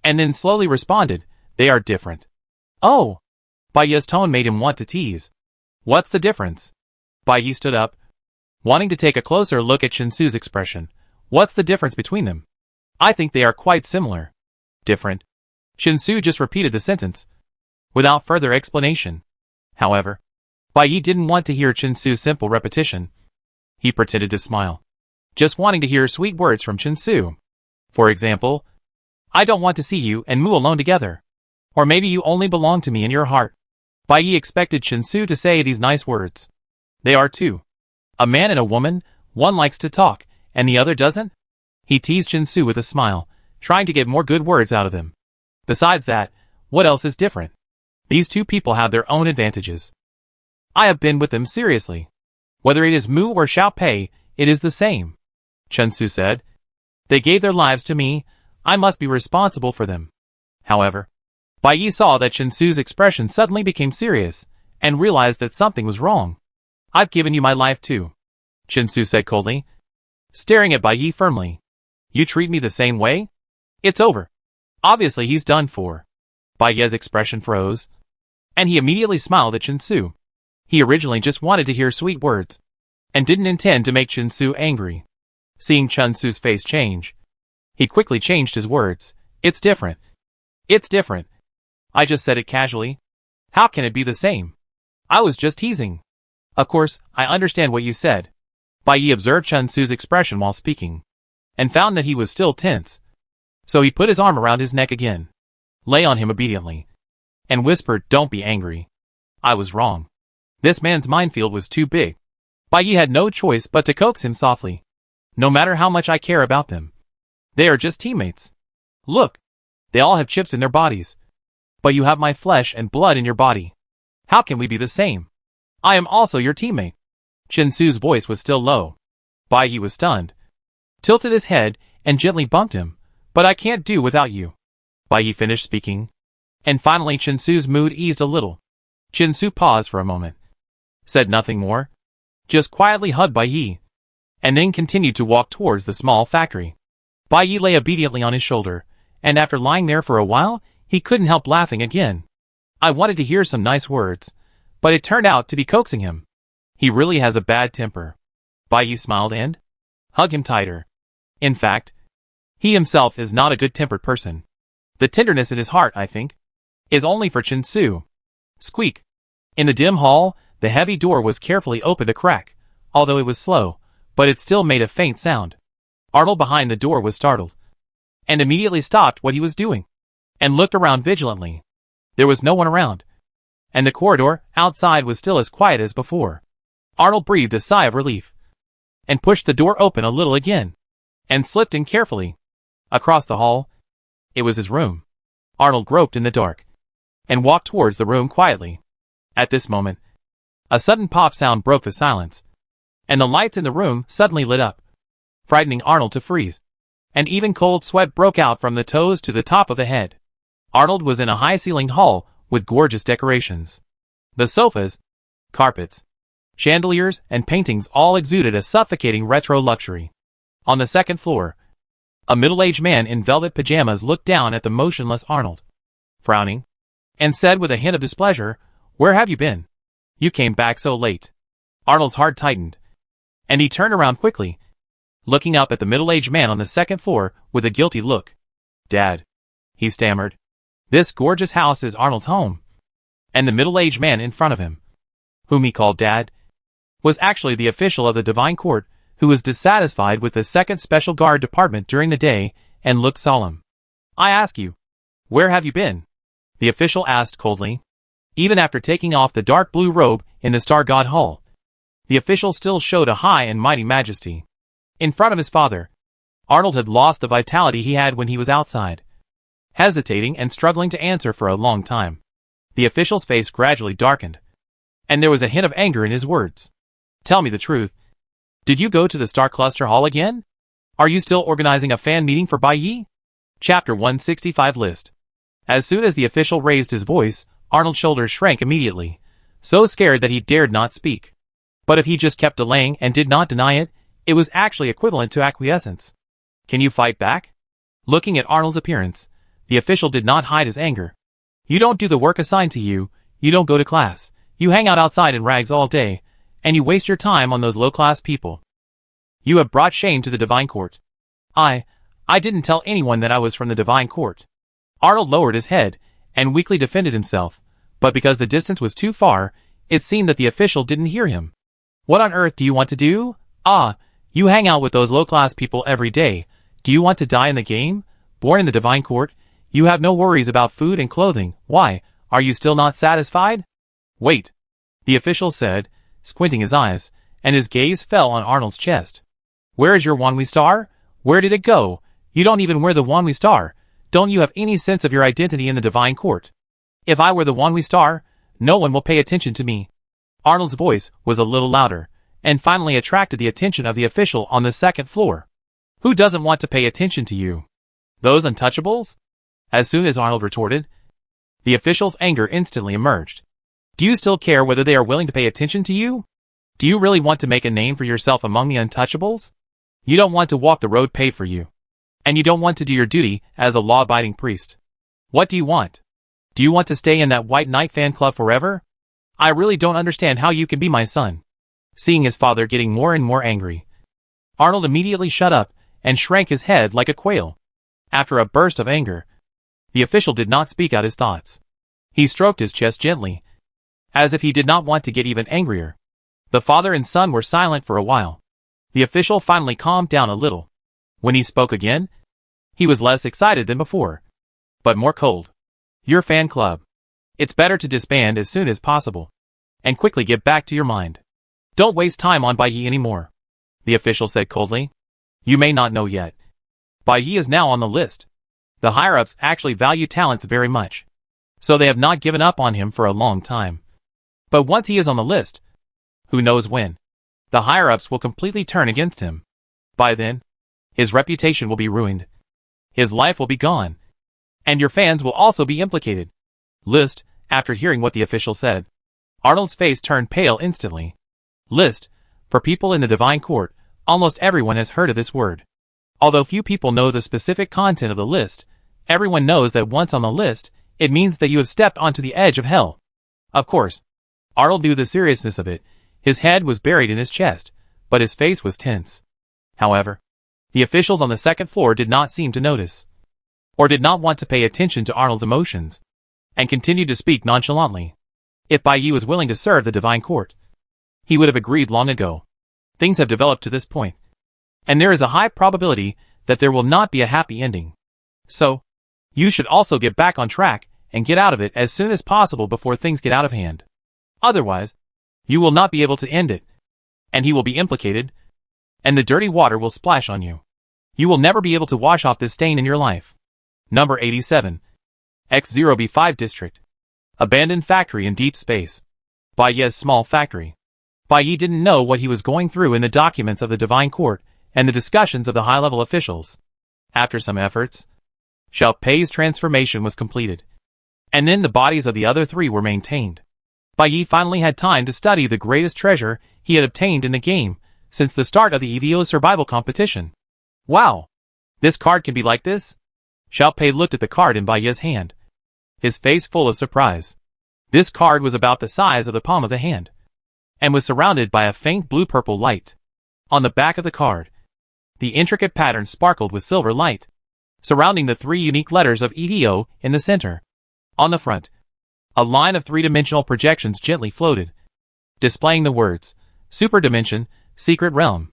and then slowly responded, They are different. Oh! Bai Yi's tone made him want to tease. What's the difference? Bai Yi stood up, wanting to take a closer look at Chinsu's expression. What's the difference between them? I think they are quite similar. Different. Chinsu just repeated the sentence, without further explanation. However, Bai Yi didn't want to hear Chinsu's simple repetition. He pretended to smile, just wanting to hear sweet words from Chinsu. For example, I don't want to see you and Mu alone together. Or maybe you only belong to me in your heart. Bai Yi expected Chinsu to say these nice words. They are two. A man and a woman, one likes to talk, and the other doesn't? He teased Chinsu with a smile, trying to get more good words out of him. Besides that, what else is different? These two people have their own advantages. I have been with them seriously. Whether it is Mu or Xiaopei, it is the same. Chinsu said. They gave their lives to me, I must be responsible for them. However, Bai Yi saw that Chinsu's expression suddenly became serious, and realized that something was wrong. I've given you my life too, Chinsu said coldly, staring at Bai Yi firmly. You treat me the same way? It's over. Obviously he's done for. Bai Yi's expression froze, and he immediately smiled at Chinsu. He originally just wanted to hear sweet words, and didn't intend to make Chinsu angry. Seeing Chinsu's face change, he quickly changed his words. It's different. It's different. I just said it casually. How can it be the same? I was just teasing. Of course, I understand what you said. Bai Yi observed Chinsu's expression while speaking, and found that he was still tense. So he put his arm around his neck again, lay on him obediently, and whispered, Don't be angry. I was wrong. This man's minefield was too big. Bai Yi had no choice but to coax him softly. No matter how much I care about them, they are just teammates. Look, they all have chips in their bodies. But you have my flesh and blood in your body. How can we be the same? I am also your teammate. Chinsu's voice was still low. Bai Yi was stunned, tilted his head, and gently bumped him. But I can't do without you. Bai Yi finished speaking, and finally Chinsu's mood eased a little. Chinsu paused for a moment, said nothing more, just quietly hugged Bai Yi, and then continued to walk towards the small factory. Bai Yi lay obediently on his shoulder, and after lying there for a while, he couldn't help laughing again. I wanted to hear some nice words, but it turned out to be coaxing him. He really has a bad temper. Bai Yi smiled and hugged him tighter. In fact, he himself is not a good-tempered person. The tenderness in his heart, I think, is only for Chinsu. Squeak. In the dim hall, the heavy door was carefully opened a crack, although it was slow, but it still made a faint sound. Arnold behind the door was startled, and immediately stopped what he was doing, and looked around vigilantly. There was no one around, and the corridor outside was still as quiet as before. Arnold breathed a sigh of relief, and pushed the door open a little again, and slipped in carefully. Across the hall, it was his room. Arnold groped in the dark, and walked towards the room quietly. At this moment, a sudden pop sound broke the silence, and the lights in the room suddenly lit up, frightening Arnold to freeze, and even cold sweat broke out from the toes to the top of the head. Arnold was in a high-ceilinged hall with gorgeous decorations. The sofas, carpets, chandeliers, and paintings all exuded a suffocating retro luxury. On the second floor, a middle-aged man in velvet pajamas looked down at the motionless Arnold, frowning, and said with a hint of displeasure, Where have you been? You came back so late. Arnold's heart tightened, and he turned around quickly, looking up at the middle-aged man on the second floor with a guilty look. Dad, he stammered. This gorgeous house is Arnold's home. And the middle-aged man in front of him, whom he called Dad, was actually the official of the Divine Court, who was dissatisfied with the Second Special Guard Department during the day and looked solemn. I ask you, where have you been? The official asked coldly. Even after taking off the dark blue robe in the Star God Hall, the official still showed a high and mighty majesty. In front of his father, Arnold had lost the vitality he had when he was outside, hesitating and struggling to answer for a long time. The official's face gradually darkened, and there was a hint of anger in his words. Tell me the truth. Did you go to the Star Cluster Hall again? Are you still organizing a fan meeting for Bai Yi? Chapter 165 List. As soon as the official raised his voice, Arnold's shoulders shrank immediately, so scared that he dared not speak. But if he just kept delaying and did not deny it, it was actually equivalent to acquiescence. Can you fight back? Looking at Arnold's appearance, the official did not hide his anger. You don't do the work assigned to you, you don't go to class, you hang out outside in rags all day, and you waste your time on those low-class people. You have brought shame to the Divine Court. I didn't tell anyone that I was from the Divine Court. Arnold lowered his head and weakly defended himself, but because the distance was too far, it seemed that the official didn't hear him. What on earth do you want to do? You hang out with those low-class people every day. Do you want to die in the game? Born in the Divine Court, you have no worries about food and clothing. Why, are you still not satisfied? Wait, the official said, squinting his eyes, and his gaze fell on Arnold's chest. Where is your Wanwi star? Where did it go? You don't even wear the Wanwi star. Don't you have any sense of your identity in the Divine Court? If I were the Wanwi star, no one will pay attention to me. Arnold's voice was a little louder, and finally attracted the attention of the official on the second floor. Who doesn't want to pay attention to you? Those untouchables? As soon as Arnold retorted, the official's anger instantly emerged. Do you still care whether they are willing to pay attention to you? Do you really want to make a name for yourself among the untouchables? You don't want to walk the road paved for you. And you don't want to do your duty as a law-abiding priest. What do you want? Do you want to stay in that White Knight fan club forever? I really don't understand how you can be my son. Seeing his father getting more and more angry, Arnold immediately shut up and shrank his head like a quail. After a burst of anger, the official did not speak out his thoughts. He stroked his chest gently, as if he did not want to get even angrier. The father and son were silent for a while. The official finally calmed down a little. When he spoke again, he was less excited than before, but more cold. Your fan club. It's better to disband as soon as possible, and quickly get back to your mind. Don't waste time on Bai Yi anymore, the official said coldly. You may not know yet. Bai Yi is now on the list. The higher-ups actually value talents very much, so they have not given up on him for a long time. But once he is on the list, who knows when, the higher-ups will completely turn against him. By then, his reputation will be ruined. His life will be gone. And your fans will also be implicated. List, after hearing what the official said, Arnold's face turned pale instantly. List, for people in the divine court, almost everyone has heard of this word. Although few people know the specific content of the list, everyone knows that once on the list, it means that you have stepped onto the edge of hell. Of course, Arnold knew the seriousness of it. His head was buried in his chest, but his face was tense. However, the officials on the second floor did not seem to notice, or did not want to pay attention to Arnold's emotions, and continued to speak nonchalantly. If Bai Yi was willing to serve the divine court, he would have agreed long ago. Things have developed to this point, and there is a high probability that there will not be a happy ending. So, you should also get back on track and get out of it as soon as possible before things get out of hand. Otherwise, you will not be able to end it, and he will be implicated, and the dirty water will splash on you. You will never be able to wash off this stain in your life. Number 87. X0B5 District. Abandoned factory in deep space. Bai Yi's small factory. Bai Yi didn't know what he was going through in the documents of the divine court and the discussions of the high-level officials. After some efforts, Xiao Pei's transformation was completed, and then the bodies of the other three were maintained. Bai Yi finally had time to study the greatest treasure he had obtained in the game since the start of the EVO survival competition. Wow! This card can be like this? Xiao Pei looked at the card in Bai Yi's hand, his face full of surprise. This card was about the size of the palm of the hand, and was surrounded by a faint blue-purple light. On the back of the card, the intricate pattern sparkled with silver light, surrounding the three unique letters of EVO in the center. On the front, a line of three-dimensional projections gently floated, displaying the words, Super Dimension, Secret Realm.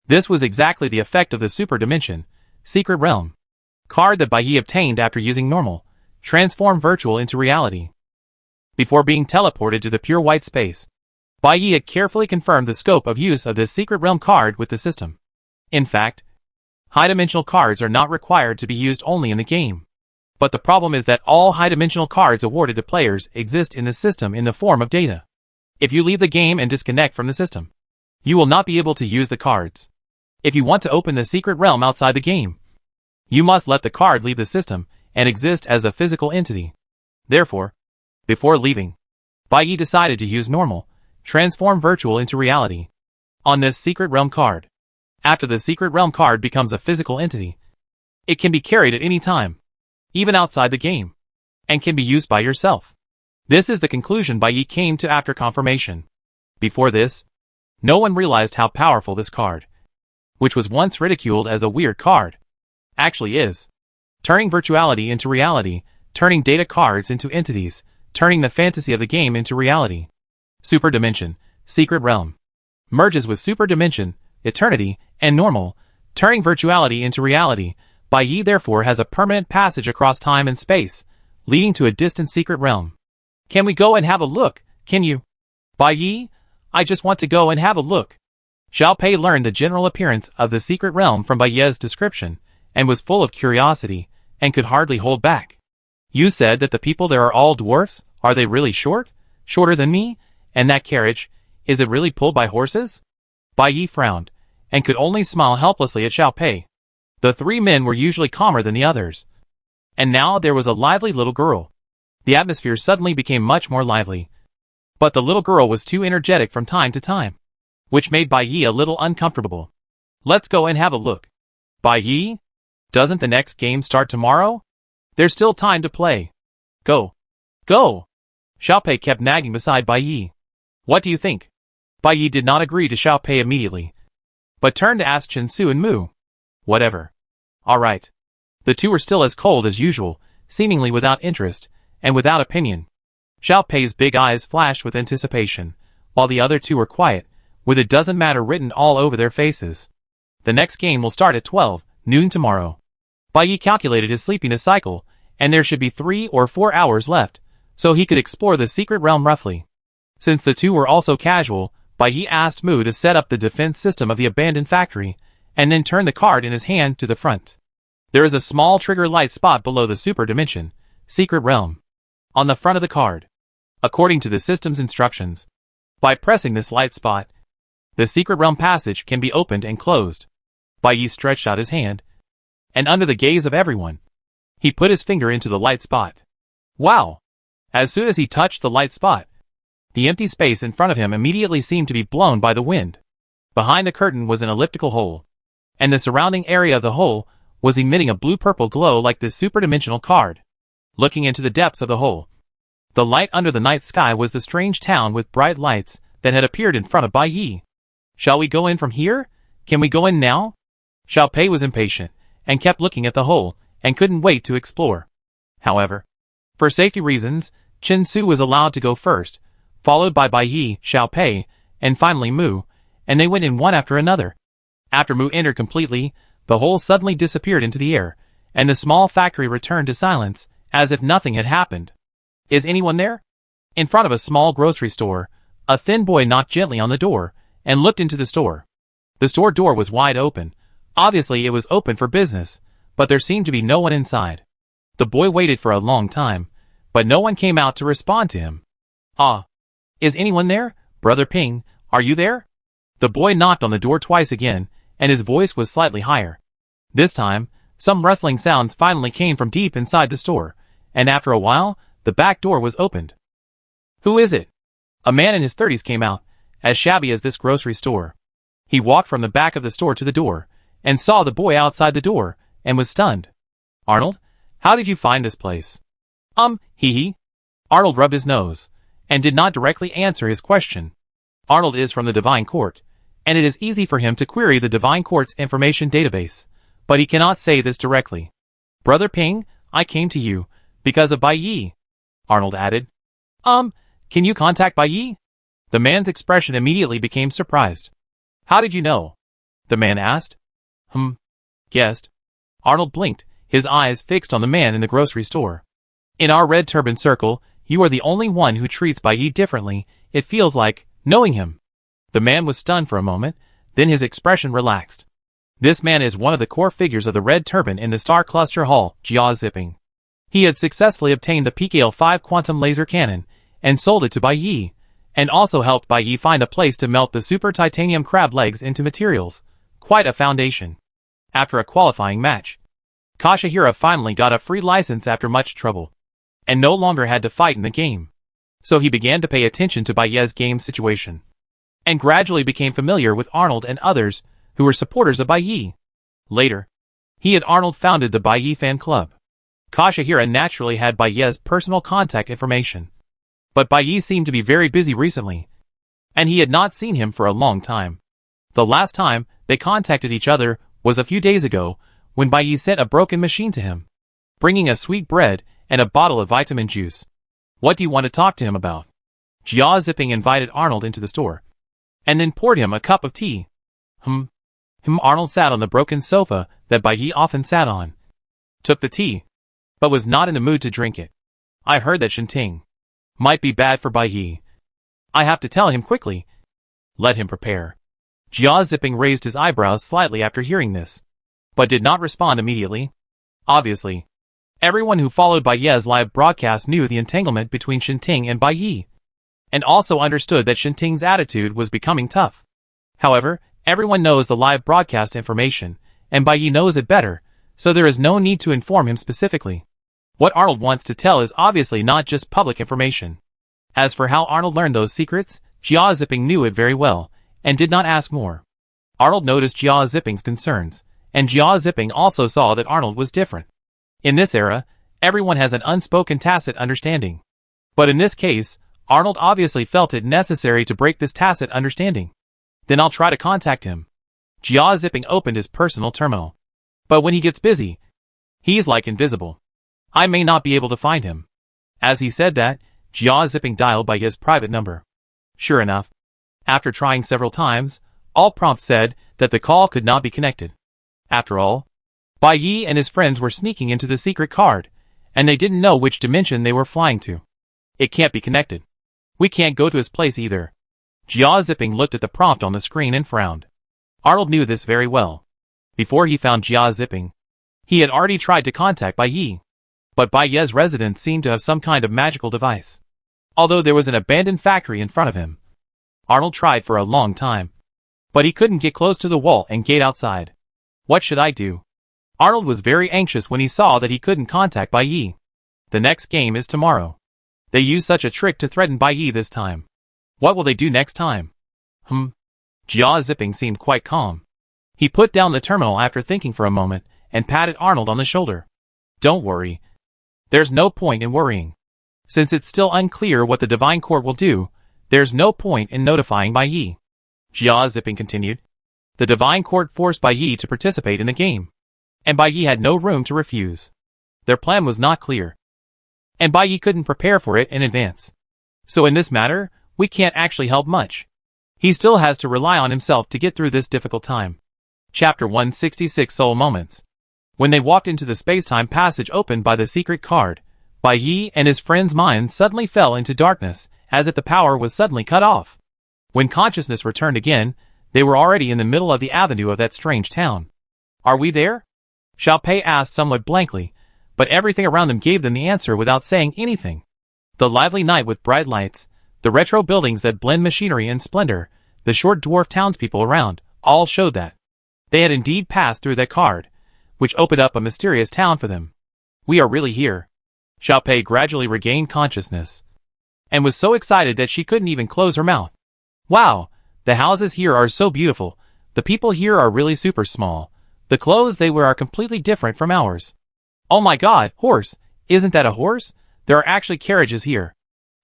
This was exactly the effect of the Super Dimension, Secret Realm card that Bai Yi obtained after using normal, transform virtual into reality. Before being teleported to the pure white space, Bai Yi had carefully confirmed the scope of use of this Secret Realm card with the system. In fact, high-dimensional cards are not required to be used only in the game. But the problem is that all high-dimensional cards awarded to players exist in the system in the form of data. If you leave the game and disconnect from the system, you will not be able to use the cards. If you want to open the Secret Realm outside the game, you must let the card leave the system and exist as a physical entity. Therefore, before leaving, Bai Yi decided to use normal, transform virtual into reality on this Secret Realm card. After the Secret Realm card becomes a physical entity, it can be carried at any time, even outside the game, and can be used by yourself. This is the conclusion Bai Yi came to after confirmation. Before this, no one realized how powerful this card, which was once ridiculed as a weird card, actually is. Turning virtuality into reality, turning data cards into entities, turning the fantasy of the game into reality. Super Dimension, Secret Realm, merges with Super Dimension, Eternity, and Normal, turning virtuality into reality. Bai Yi therefore has a permanent passage across time and space, leading to a distant secret realm. Can we go and have a look, can you? Bai Yi, I just want to go and have a look. Xiao Pei learned the general appearance of the secret realm from Bai Yi's description, and was full of curiosity, and could hardly hold back. You said that the people there are all dwarfs? Are they really short? Shorter than me? And that carriage, is it really pulled by horses? Bai Yi frowned, and could only smile helplessly at Xiao Pei. The three men were usually calmer than the others, and now there was a lively little girl. The atmosphere suddenly became much more lively, but the little girl was too energetic from time to time. which made Bai Yi a little uncomfortable. Let's go and have a look. Bai Yi? Doesn't the next game start tomorrow? There's still time to play. Go. Go! Xiaopei kept nagging beside Bai Yi. What do you think? Bai Yi did not agree to Xiaopei immediately, but turned to ask Chen Su and Mu. Whatever. Alright. The two were still as cold as usual, seemingly without interest, and without opinion. Xiaopei's big eyes flashed with anticipation, while the other two were quiet, with "it doesn't matter" written all over their faces. The next game will start at 12 noon tomorrow. Bai Yi calculated his sleepiness cycle, and there should be 3 or 4 hours left, so he could explore the secret realm roughly. Since the two were also casual, Bai Yi asked Mu to set up the defense system of the abandoned factory, and then turn the card in his hand to the front. There is a small trigger light spot below the super dimension, secret realm, on the front of the card, according to the system's instructions. By pressing this light spot, the secret realm passage can be opened and closed. Bai Yi stretched out his hand, and under the gaze of everyone, he put his finger into the light spot. Wow! As soon as he touched the light spot, the empty space in front of him immediately seemed to be blown by the wind. Behind the curtain was an elliptical hole, and the surrounding area of the hole was emitting a blue-purple glow like this superdimensional card. Looking into the depths of the hole, the light under the night sky was the strange town with bright lights that had appeared in front of Bai Yi. Shall we go in from here? Can we go in now? Xiaopei was impatient, and kept looking at the hole, and couldn't wait to explore. However, for safety reasons, Chen Su was allowed to go first, followed by Bai Yi, Xiaopei, and finally Mu, and they went in one after another. After Mu entered completely, the hole suddenly disappeared into the air, and the small factory returned to silence, as if nothing had happened. Is anyone there? In front of a small grocery store, a thin boy knocked gently on the door, and looked into the store. The store door was wide open. Obviously it was open for business, but there seemed to be no one inside. The boy waited for a long time, but no one came out to respond to him. Ah. Is anyone there? Brother Ping, are you there? The boy knocked on the door twice again, and his voice was slightly higher. This time, some rustling sounds finally came from deep inside the store, and after a while, the back door was opened. Who is it? A man in his 30s came out, as shabby as this grocery store. He walked from the back of the store to the door, and saw the boy outside the door, and was stunned. Arnold, how did you find this place? Hee. Arnold rubbed his nose, and did not directly answer his question. Arnold is from the Divine Court, and it is easy for him to query the Divine Court's information database, but he cannot say this directly. Brother Ping, I came to you, because of Bai Yi, Arnold added. Can you contact Bai Yi? The man's expression immediately became surprised. How did you know? The man asked. Guessed. Arnold blinked, his eyes fixed on the man in the grocery store. In our red turban circle, you are the only one who treats Bai Yi differently, it feels like, knowing him. The man was stunned for a moment, then his expression relaxed. This man is one of the core figures of the red turban in the Star Cluster Hall, Jia Zipping. He had successfully obtained the PKL-5 quantum laser cannon, and sold it to Bai Yi, and also helped Bai Yi find a place to melt the super titanium crab legs into materials. Quite a foundation. After a qualifying match, Kashihira finally got a free license after much trouble, and no longer had to fight in the game. So he began to pay attention to Bai Yi's game situation, and gradually became familiar with Arnold and others who were supporters of Bai Yi. Later, he and Arnold founded the Bai Yi fan club. Kashihira naturally had Bai Yi's personal contact information, but Bai Yi seemed to be very busy recently, and he had not seen him for a long time. The last time they contacted each other was a few days ago, when Bai Yi sent a broken machine to him, bringing a sweet bread and a bottle of vitamin juice. What do you want to talk to him about? Jia Zipping invited Arnold into the store, and then poured him a cup of tea. Arnold sat on the broken sofa that Bai Yi often sat on, took the tea, but was not in the mood to drink it. I heard that Shinting might be bad for Bai Yi. I have to tell him quickly. Let him prepare. Jia Zipping raised his eyebrows slightly after hearing this, but did not respond immediately. Obviously, everyone who followed Bai Yi's live broadcast knew the entanglement between Shinting and Bai Yi, and also understood that Shinting's attitude was becoming tough. However, everyone knows the live broadcast information, and Bai Yi knows it better, so there is no need to inform him specifically. What Arnold wants to tell is obviously not just public information. As for how Arnold learned those secrets, Jia Zipping knew it very well, and did not ask more. Arnold noticed Jia Zipping's concerns, and Jia Zipping also saw that Arnold was different. In this era, everyone has an unspoken tacit understanding. But in this case, Arnold obviously felt it necessary to break this tacit understanding. Then I'll try to contact him. Jia Zipping opened his personal terminal. But when he gets busy, he's like invisible. I may not be able to find him. As he said that, Jia Zipping dialed by his private number. Sure enough, after trying several times, all prompts said that the call could not be connected. After all, Bai Yi and his friends were sneaking into the secret card, and they didn't know which dimension they were flying to. It can't be connected. We can't go to his place either. Jia Zipping looked at the prompt on the screen and frowned. Arnold knew this very well. Before he found Jia Zipping, he had already tried to contact Bai Yi. But Bai Yi's residence seemed to have some kind of magical device. Although there was an abandoned factory in front of him. Arnold tried for a long time. But he couldn't get close to the wall and gate outside. What should I do? Arnold was very anxious when he saw that he couldn't contact Bai Yi. The next game is tomorrow. They used such a trick to threaten Bai Yi this time. What will they do next time? Jia Zipping seemed quite calm. He put down the terminal after thinking for a moment and patted Arnold on the shoulder. Don't worry. There's no point in worrying. Since it's still unclear what the Divine Court will do, there's no point in notifying Bai Yi. Jia Zipping continued. The Divine Court forced Bai Yi to participate in the game. And Bai Yi had no room to refuse. Their plan was not clear. And Bai Yi couldn't prepare for it in advance. So in this matter, we can't actually help much. He still has to rely on himself to get through this difficult time. Chapter 166 Soul Moments. When they walked into the space-time passage opened by the secret card, Bai Yi and his friend's minds suddenly fell into darkness, as if the power was suddenly cut off. When consciousness returned again, they were already in the middle of the avenue of that strange town. Are we there? Xiao Pei asked somewhat blankly, but everything around them gave them the answer without saying anything. The lively night with bright lights, the retro buildings that blend machinery and splendor, the short dwarf townspeople around, all showed that they had indeed passed through that card, which opened up a mysterious town for them. We are really here. Xiao Pei gradually regained consciousness, and was so excited that she couldn't even close her mouth. Wow, the houses here are so beautiful, the people here are really super small, the clothes they wear are completely different from ours. Oh my god, horse, isn't that a horse? There are actually carriages here.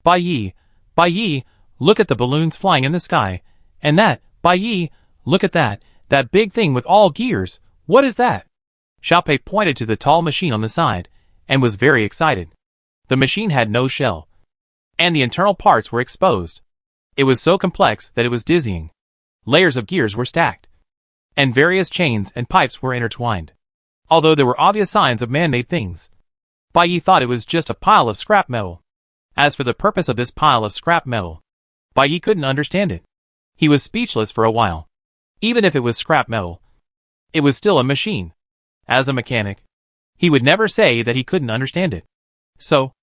Bai Yi, look at the balloons flying in the sky, and that, Bai Yi, look at that big thing with all gears, what is that? Xiao Pei pointed to the tall machine on the side, and was very excited. The machine had no shell, and the internal parts were exposed. It was so complex that it was dizzying. Layers of gears were stacked, and various chains and pipes were intertwined. Although there were obvious signs of man-made things, Bai Yi thought it was just a pile of scrap metal. As for the purpose of this pile of scrap metal, Bai Yi couldn't understand it. He was speechless for a while. Even if it was scrap metal, it was still a machine. As a mechanic, he would never say that he couldn't understand it. So,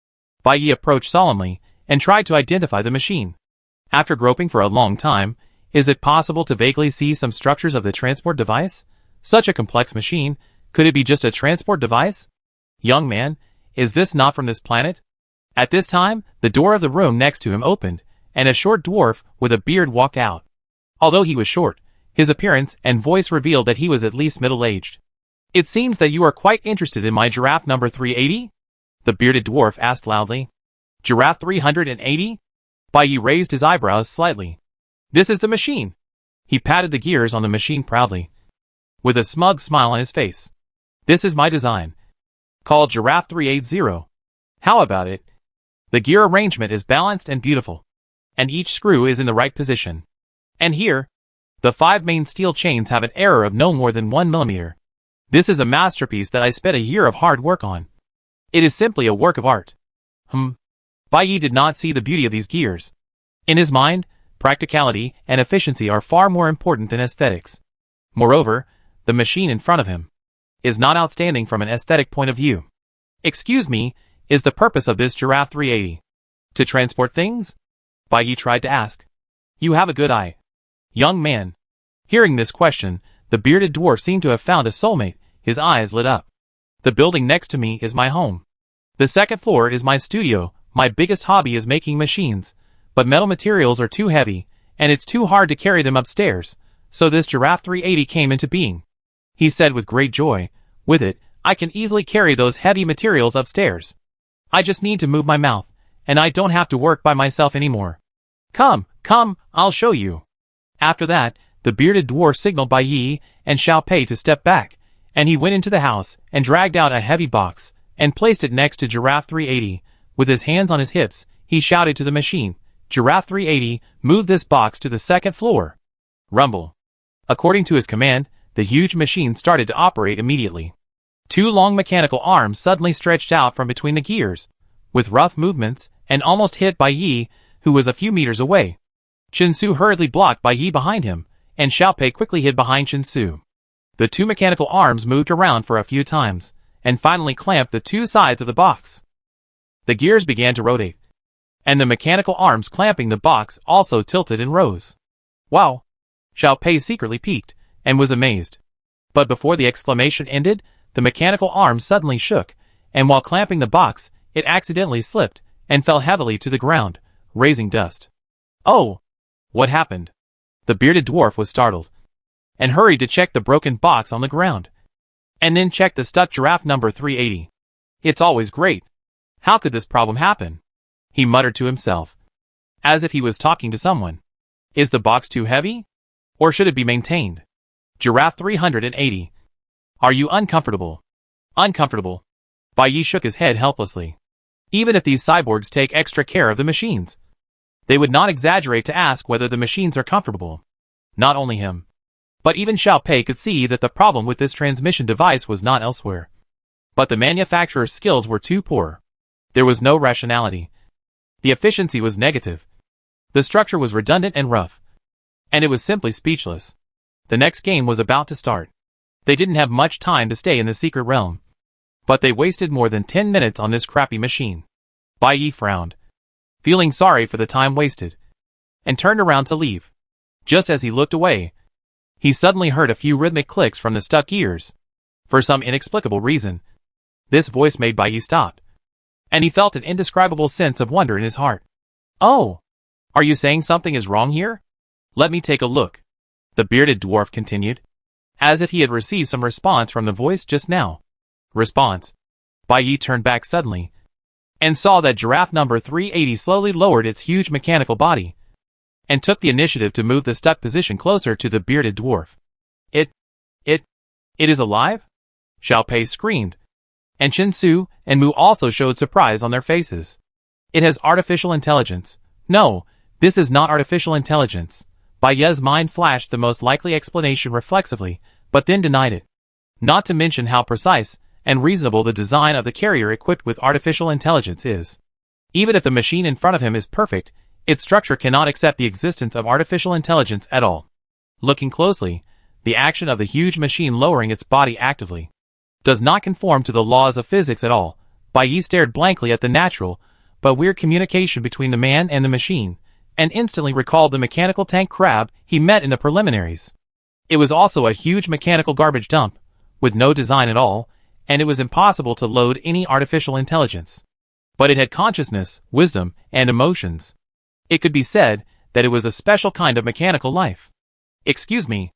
Bai Yi approached solemnly and tried to identify the machine. After groping for a long time, is it possible to vaguely see some structures of the transport device? Such a complex machine, could it be just a transport device? Young man, is this not from this planet? At this time, the door of the room next to him opened, and a short dwarf with a beard walked out. Although he was short, his appearance and voice revealed that he was at least middle-aged. It seems that you are quite interested in my giraffe number 380? The bearded dwarf asked loudly. Giraffe 380? Bai Yi raised his eyebrows slightly. This is the machine. He patted the gears on the machine proudly, with a smug smile on his face. This is my design, called Giraffe 380. How about it? The gear arrangement is balanced and beautiful, and each screw is in the right position. And here, the 5 main steel chains have an error of no more than 1 millimeter. This is a masterpiece that I spent a year of hard work on. It is simply a work of art. Bai Yi did not see the beauty of these gears. In his mind, practicality and efficiency are far more important than aesthetics. Moreover, the machine in front of him is not outstanding from an aesthetic point of view. Excuse me, is the purpose of this Giraffe 380 to transport things? Bai Yi tried to ask. You have a good eye. Young man. Hearing this question, the bearded dwarf seemed to have found a soulmate. His eyes lit up. The building next to me is my home. The second floor is my studio. My biggest hobby is making machines, but metal materials are too heavy, and it's too hard to carry them upstairs, so this Giraffe 380 came into being. He said with great joy, with it, I can easily carry those heavy materials upstairs. I just need to move my mouth, and I don't have to work by myself anymore. Come, come, I'll show you. After that, the bearded dwarf signaled Bai Yi and Xiao Pei to step back, and he went into the house and dragged out a heavy box and placed it next to Giraffe 380. With his hands on his hips, he shouted to the machine, Giraffe 380, move this box to the second floor. Rumble. According to his command, the huge machine started to operate immediately. Two long mechanical arms suddenly stretched out from between the gears, with rough movements, and almost hit Bai Yi, who was a few meters away. Chen Su hurriedly blocked Bai Yi behind him, and Xiao Pei quickly hid behind Chen Su. The two mechanical arms moved around for a few times, and finally clamped the two sides of the box. The gears began to rotate, and the mechanical arms clamping the box also tilted and rose. Wow! Xiao Pei secretly peeked, and was amazed. But before the exclamation ended, the mechanical arm suddenly shook, and while clamping the box, it accidentally slipped, and fell heavily to the ground, raising dust. Oh! What happened? The bearded dwarf was startled, and hurried to check the broken box on the ground, and then checked the stuck giraffe number 380. It's always great. How could this problem happen? He muttered to himself, as if he was talking to someone. Is the box too heavy? Or should it be maintained? Giraffe 380. Are you uncomfortable? Uncomfortable? Bai Yi shook his head helplessly. Even if these cyborgs take extra care of the machines, they would not exaggerate to ask whether the machines are comfortable. Not only him, but even Xiao Pei could see that the problem with this transmission device was not elsewhere. But the manufacturer's skills were too poor. There was no rationality. The efficiency was negative. The structure was redundant and rough. And it was simply speechless. The next game was about to start. They didn't have much time to stay in the secret realm. But they wasted more than 10 minutes on this crappy machine. Bai Yi frowned, feeling sorry for the time wasted, and turned around to leave. Just as he looked away, he suddenly heard a few rhythmic clicks from the stuck gears. For some inexplicable reason, this voice made Bai Yi stop, and he felt an indescribable sense of wonder in his heart. Oh! Are you saying something is wrong here? Let me take a look. The bearded dwarf continued, as if he had received some response from the voice just now. Response. Bai Yi turned back suddenly, and saw that giraffe number 380 slowly lowered its huge mechanical body, and took the initiative to move the stuck position closer to the bearded dwarf. It is alive? Xiao Pei screamed, and Chen Su and Mu also showed surprise on their faces. It has artificial intelligence. No, this is not artificial intelligence. Bai Yi's mind flashed the most likely explanation reflexively, but then denied it. Not to mention how precise and reasonable the design of the carrier equipped with artificial intelligence is. Even if the machine in front of him is perfect, its structure cannot accept the existence of artificial intelligence at all. Looking closely, the action of the huge machine lowering its body actively does not conform to the laws of physics at all. Bai Yi stared blankly at the natural, but weird communication between the man and the machine, and instantly recalled the mechanical tank crab he met in the preliminaries. It was also a huge mechanical garbage dump, with no design at all, and it was impossible to load any artificial intelligence. But it had consciousness, wisdom, and emotions. It could be said that it was a special kind of mechanical life. Excuse me.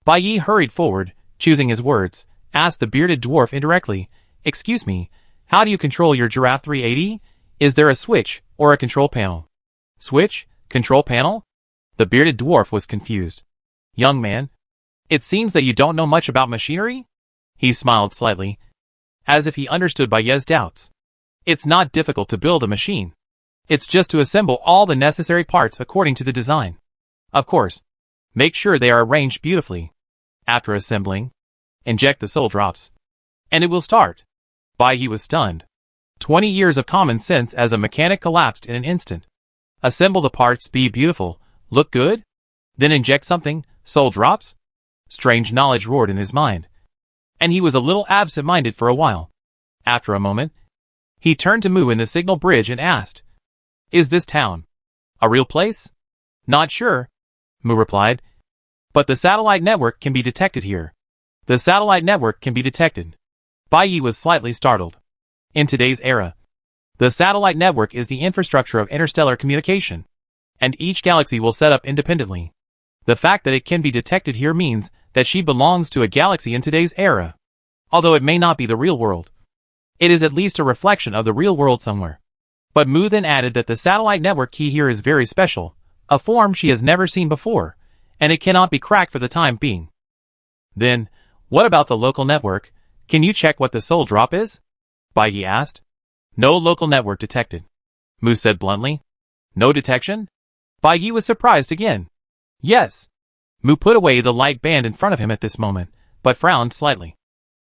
Bai Yi hurried forward, choosing his words, asked the bearded dwarf indirectly, Excuse me, how do you control your Giraffe 380? Is there a switch, or a control panel? Switch? Control panel? The bearded dwarf was confused. Young man, it seems that you don't know much about machinery? He smiled slightly, as if he understood Bai Yi's doubts. It's not difficult to build a machine. It's just to assemble all the necessary parts according to the design. Of course, make sure they are arranged beautifully. After assembling, inject the soul drops, and it will start. Bai Yi was stunned. 20 years of common sense as a mechanic collapsed in an instant. Assemble the parts, be beautiful, look good? Then inject something, soul drops? Strange knowledge roared in his mind, and he was a little absent-minded for a while. After a moment, he turned to Mu in the signal bridge and asked, Is this town a real place? Not sure, Mu replied, but the satellite network can be detected here. The satellite network can be detected. Bai Yi was slightly startled. In today's era, the satellite network is the infrastructure of interstellar communication. and each galaxy will set up independently. The fact that it can be detected here means that she belongs to a galaxy in today's era. Although it may not be the real world, it is at least a reflection of the real world somewhere. But Mu then added that the satellite network key here is very special, a form she has never seen before, and it cannot be cracked for the time being. Then, what about the local network? Can you check what the soul drop is? Bai Yi asked. No local network detected, Mu said bluntly. No detection? Bai Yi was surprised again. Yes. Mu put away the light band in front of him at this moment, but frowned slightly.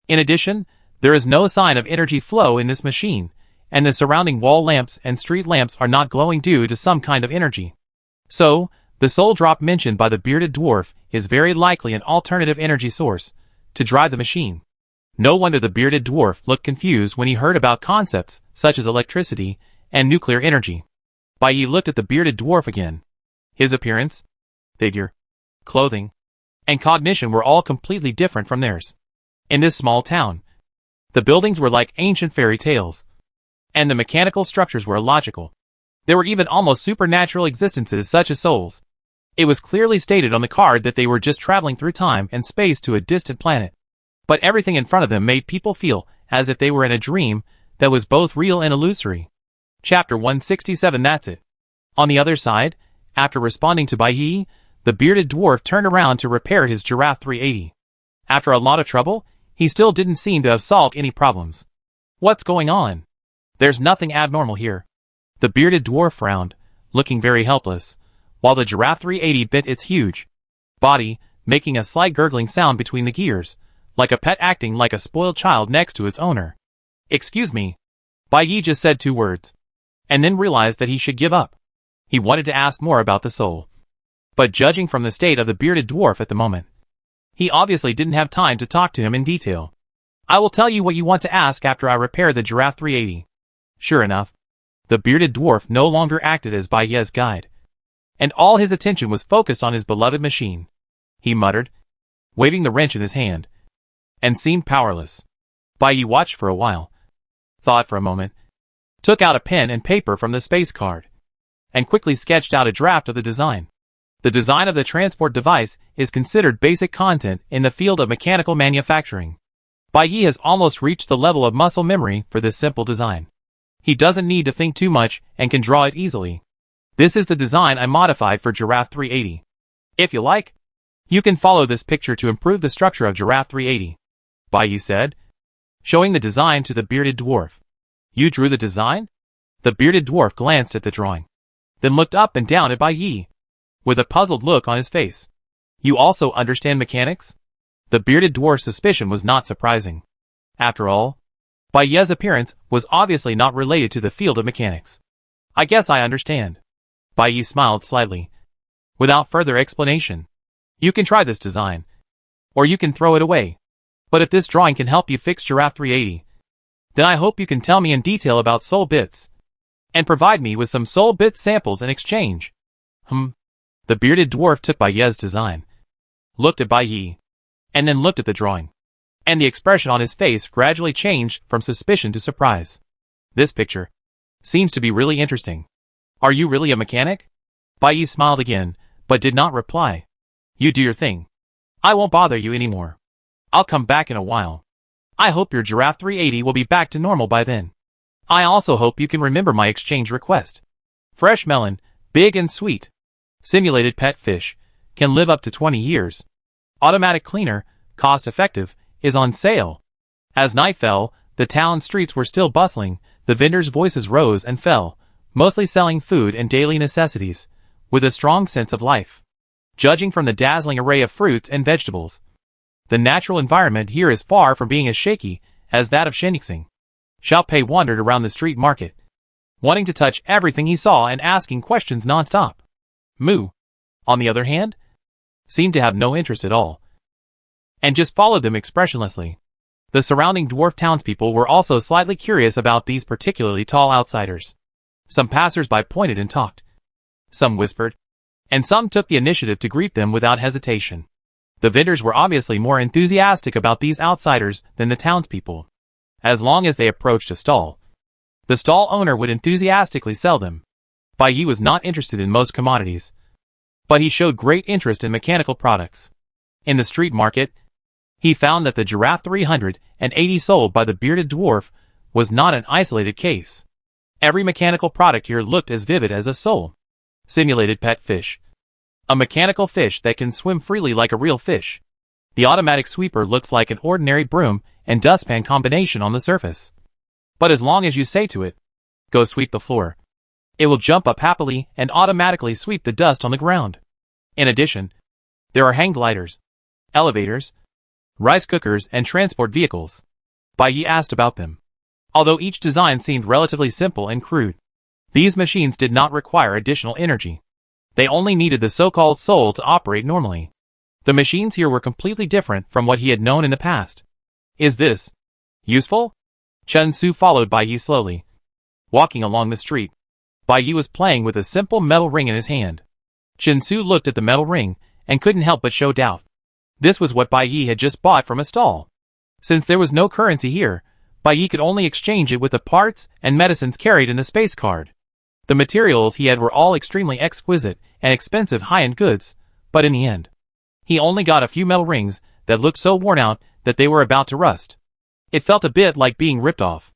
In addition, there is no sign of energy flow in this machine, and the surrounding wall lamps and street lamps are not glowing due to some kind of energy. So, the soul drop mentioned by the bearded dwarf is very likely an alternative energy source to drive the machine. No wonder the bearded dwarf looked confused when he heard about concepts such as electricity and nuclear energy. Bai Yi looked at the bearded dwarf again. His appearance, figure, clothing, and cognition were all completely different from theirs. In this small town, the buildings were like ancient fairy tales, and the mechanical structures were illogical. There were even almost supernatural existences such as souls. It was clearly stated on the card that they were just traveling through time and space to a distant planet. But everything in front of them made people feel as if they were in a dream that was both real and illusory. Chapter 167. That's it. On the other side, after responding to Bai Yi, the bearded dwarf turned around to repair his Giraffe 380. After a lot of trouble, he still didn't seem to have solved any problems. What's going on? There's nothing abnormal here. The bearded dwarf frowned, looking very helpless, while the Giraffe 380 bit its huge body, making a slight gurgling sound between the gears, like a pet acting like a spoiled child next to its owner. Excuse me. Bai Yi just said 2 words, and then realized that he should give up. He wanted to ask more about the soul, but judging from the state of the bearded dwarf at the moment, he obviously didn't have time to talk to him in detail. I will tell you what you want to ask after I repair the Giraffe 380. Sure enough, the bearded dwarf no longer acted as Bai Yi's guide, and all his attention was focused on his beloved machine. He muttered, waving the wrench in his hand, and seemed powerless. Bai Yi watched for a while, thought for a moment, took out a pen and paper from the space card, and quickly sketched out a draft of the design. The design of the transport device is considered basic content in the field of mechanical manufacturing. Bai Yi has almost reached the level of muscle memory for this simple design. He doesn't need to think too much and can draw it easily. This is the design I modified for Giraffe 380. If you like, you can follow this picture to improve the structure of Giraffe 380, Bai Yi said, showing the design to the bearded dwarf. You drew the design? The bearded dwarf glanced at the drawing, then looked up and down at Bai Yi, with a puzzled look on his face. You also understand mechanics? The bearded dwarf's suspicion was not surprising. After all, Bai Yi's appearance was obviously not related to the field of mechanics. I guess I understand. Bai Yi smiled slightly. Without further explanation. You can try this design, or you can throw it away. But if this drawing can help you fix Giraffe 380, then I hope you can tell me in detail about soul bits, and provide me with some soul bit samples in exchange. The bearded dwarf took Bai Yi's design, looked at Bai Yi, and then looked at the drawing, and the expression on his face gradually changed from suspicion to surprise. This picture seems to be really interesting. Are you really a mechanic? Bai Yi smiled again, but did not reply. You do your thing. I won't bother you anymore. I'll come back in a while. I hope your Giraffe 380 will be back to normal by then. I also hope you can remember my exchange request. Fresh melon, big and sweet. Simulated pet fish, can live up to 20 years. Automatic cleaner, cost-effective, is on sale. As night fell, the town streets were still bustling, the vendors' voices rose and fell, mostly selling food and daily necessities, with a strong sense of life. Judging from the dazzling array of fruits and vegetables, the natural environment here is far from being as shaky as that of Shenixing. Xiaopei wandered around the street market, wanting to touch everything he saw and asking questions non-stop. Mu, on the other hand, seemed to have no interest at all, and just followed them expressionlessly. The surrounding dwarf townspeople were also slightly curious about these particularly tall outsiders. Some passers-by pointed and talked. Some whispered, and some took the initiative to greet them without hesitation. The vendors were obviously more enthusiastic about these outsiders than the townspeople. As long as they approached a stall, the stall owner would enthusiastically sell them. Bai Yi was not interested in most commodities, but he showed great interest in mechanical products. In the street market, he found that the giraffe 380 sold by the bearded dwarf was not an isolated case. Every mechanical product here looked as vivid as a soul. Simulated pet fish. A mechanical fish that can swim freely like a real fish. The automatic sweeper looks like an ordinary broom and dustpan combination on the surface. But as long as you say to it, "Go sweep the floor," it will jump up happily and automatically sweep the dust on the ground. In addition, there are hang gliders, elevators, rice cookers, and transport vehicles. Bai Yi asked about them. Although each design seemed relatively simple and crude, these machines did not require additional energy. They only needed the so-called soul to operate normally. The machines here were completely different from what he had known in the past. "Is this useful?" Chen Su followed Bai Yi slowly. Walking along the street, Bai Yi was playing with a simple metal ring in his hand. Chen Su looked at the metal ring and couldn't help but show doubt. This was what Bai Yi had just bought from a stall. Since there was no currency here, Bai Yi could only exchange it with the parts and medicines carried in the space card. The materials he had were all extremely exquisite and expensive high-end goods, but in the end, he only got a few metal rings that looked so worn out that they were about to rust. It felt a bit like being ripped off.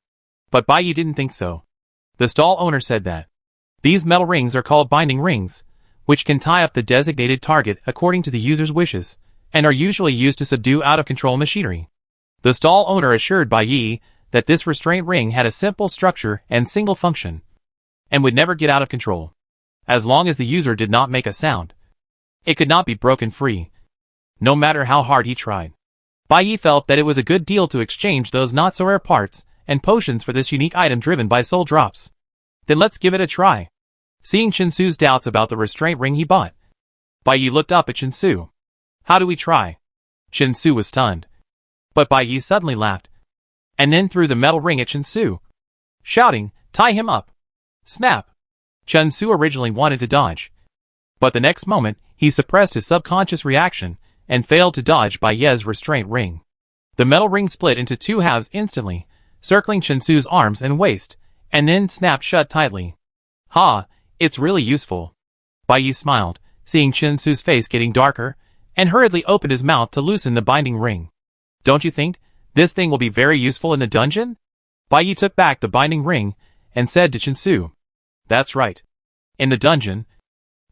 But Bai Yi didn't think so. The stall owner said that these metal rings are called binding rings, which can tie up the designated target according to the user's wishes, and are usually used to subdue out-of-control machinery. The stall owner assured Bai Yi that this restraint ring had a simple structure and single function, and would never get out of control. As long as the user did not make a sound, it could not be broken free, no matter how hard he tried. Bai Yi felt that it was a good deal to exchange those not-so-rare parts and potions for this unique item driven by soul drops. Then let's give it a try. Seeing Chen Su's doubts about the restraint ring he bought, Bai Yi looked up at Chen Su. "How do we try?" Chen Su was stunned. But Bai Yi suddenly laughed, and then threw the metal ring at Chen Su, shouting, "Tie him up!" Snap! Chen Su originally wanted to dodge, but the next moment he suppressed his subconscious reaction and failed to dodge Bai Yi's restraint ring. The metal ring split into two halves instantly, circling Chen Su's arms and waist, and then snapped shut tightly. "Ha, it's really useful." Bai Yi smiled, seeing Chen Su's face getting darker, and hurriedly opened his mouth to loosen the binding ring. "Don't you think this thing will be very useful in the dungeon?" Bai Yi took back the binding ring and said to Chen Su, "That's right. In the dungeon,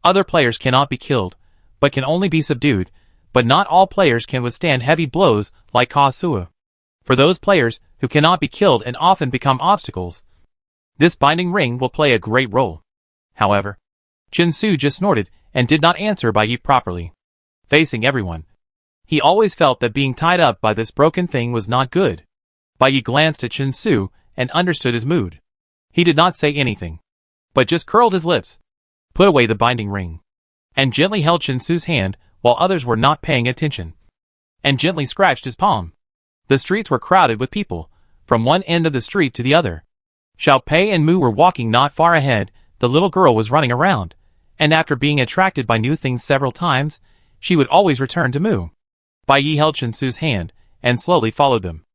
other players cannot be killed, but can only be subdued, but not all players can withstand heavy blows like Ka Sua. For those players who cannot be killed and often become obstacles, this binding ring will play a great role." However, Chen Su just snorted and did not answer Bai Yi properly. Facing everyone, he always felt that being tied up by this broken thing was not good. Bai Yi glanced at Chen Su and understood his mood. He did not say anything, but just curled his lips, put away the binding ring, and gently held Chen Su's hand while others were not paying attention, and gently scratched his palm. The streets were crowded with people, from one end of the street to the other. Xiao Pei and Mu were walking not far ahead. The little girl was running around, and after being attracted by new things several times, she would always return to Mu. Bai Yi held Chen Su's hand and slowly followed them.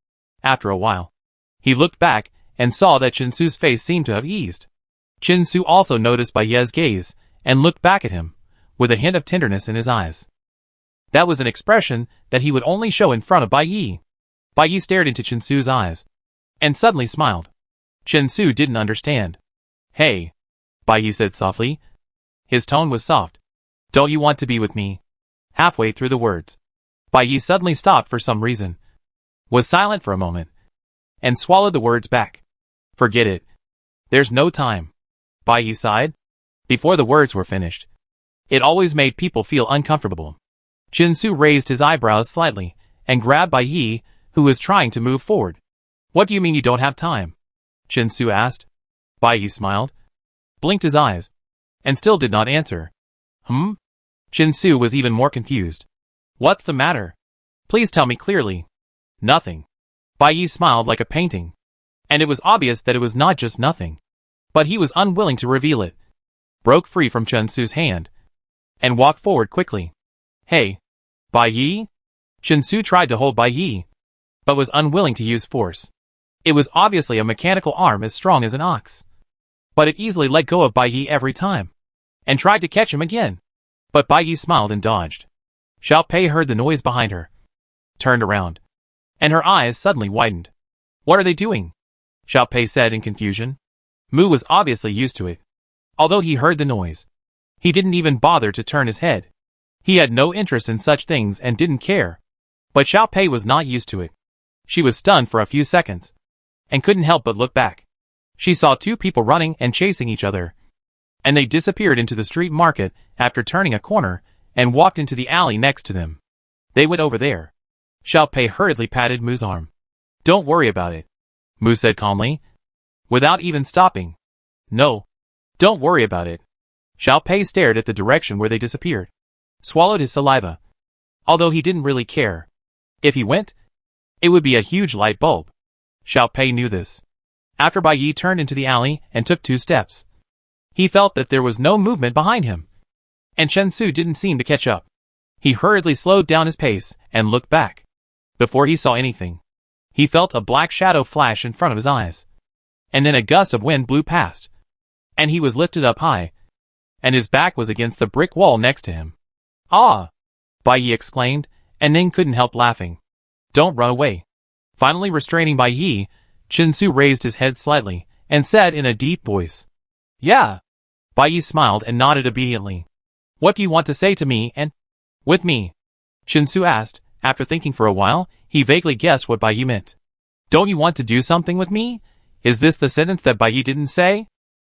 After a while, he looked back and saw that Chen Su's face seemed to have eased. Chen Su also noticed Bai Yi's gaze and looked back at him, with a hint of tenderness in his eyes. That was an expression that he would only show in front of Bai Yi. Bai Yi stared into Chen Su's eyes, and suddenly smiled. Chen Su didn't understand. "Hey," Bai Yi said softly. His tone was soft. "Don't you want to be with me?" Halfway through the words, Bai Yi suddenly stopped for some reason, was silent for a moment, and swallowed the words back. "Forget it. There's no time." Bai Yi sighed. Before the words were finished, it always made people feel uncomfortable. Chen Su raised his eyebrows slightly and grabbed Bai Yi, who was trying to move forward. "What do you mean you don't have time?" Chen Su asked. Bai Yi smiled, blinked his eyes, and still did not answer. Chen Su was even more confused. "What's the matter? Please tell me clearly." "Nothing." Bai Yi smiled like a painting, and it was obvious that it was not just nothing, but he was unwilling to reveal it. Broke free from Chen Su's hand, and walked forward quickly. "Hey, Bai Yi?" Chen Su tried to hold Bai Yi, but was unwilling to use force. It was obviously a mechanical arm as strong as an ox. but it easily let go of Bai Yi every time, and tried to catch him again. But Bai Yi smiled and dodged. Xiao Pei heard the noise behind her, turned around, and her eyes suddenly widened. What are they doing? Xiao Pei said in confusion. Mu was obviously used to it. Although he heard the noise, he didn't even bother to turn his head. He had no interest in such things and didn't care. But Xiao Pei was not used to it. She was stunned for a few seconds, and couldn't help but look back. She saw two people running and chasing each other, and they disappeared into the street market after turning a corner and walked into the alley next to them. They went over there. Xiao Pei hurriedly patted Mu's arm. Don't worry about it, Mu said calmly, without even stopping. No, don't worry about it. Xiao Pei stared at the direction where they disappeared, swallowed his saliva. Although he didn't really care. If he went, it would be a huge light bulb. Xiao Pei knew this. After Bai Yi turned into the alley and took 2 steps, he felt that there was no movement behind him, and Chen Su didn't seem to catch up. He hurriedly slowed down his pace and looked back. Before he saw anything, he felt a black shadow flash in front of his eyes, and then a gust of wind blew past, and he was lifted up high, and his back was against the brick wall next to him. Ah! Bai Yi exclaimed, and then couldn't help laughing. Don't run away. Finally restraining Bai Yi, Chen Su raised his head slightly, and said in a deep voice, Yeah! Bai Yi smiled and nodded obediently. What do you want to say to me and with me? Chen Su asked. After thinking for a while, he vaguely guessed what Bai Yi meant. Don't you want to do something with me? Is this the sentence that Bai Yi didn't say?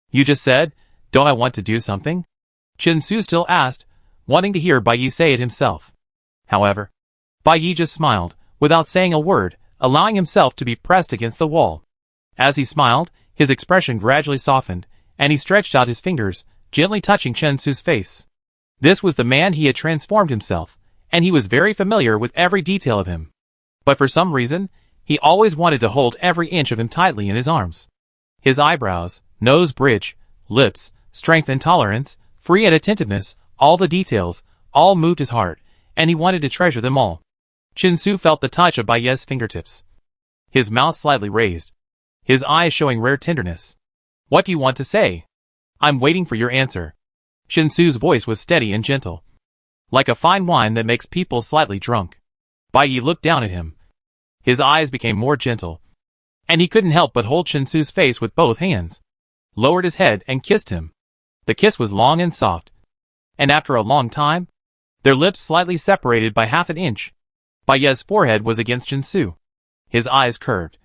You just said, don't I want to do something? Chen Su still asked, wanting to hear Bai Yi say it himself. However, Bai Yi just smiled, without saying a word, allowing himself to be pressed against the wall. As he smiled, his expression gradually softened, and he stretched out his fingers, gently touching Chen Su's face. This was the man he had transformed himself, and he was very familiar with every detail of him. But for some reason, he always wanted to hold every inch of him tightly in his arms. His eyebrows, nose bridge, lips, strength and tolerance, free and attentiveness, all the details, all moved his heart, and he wanted to treasure them all. Chen Su felt the touch of Bai Yi's fingertips. His mouth slightly raised, his eyes showing rare tenderness. What do you want to say? I'm waiting for your answer. Chen Su's voice was steady and gentle, like a fine wine that makes people slightly drunk. Bai Yi looked down at him. His eyes became more gentle, and he couldn't help but hold Chen Su's face with both hands, lowered his head and kissed him. The kiss was long and soft, and after a long time, their lips slightly separated by half an inch. Bai Yi's forehead was against Chen Su. His eyes curved,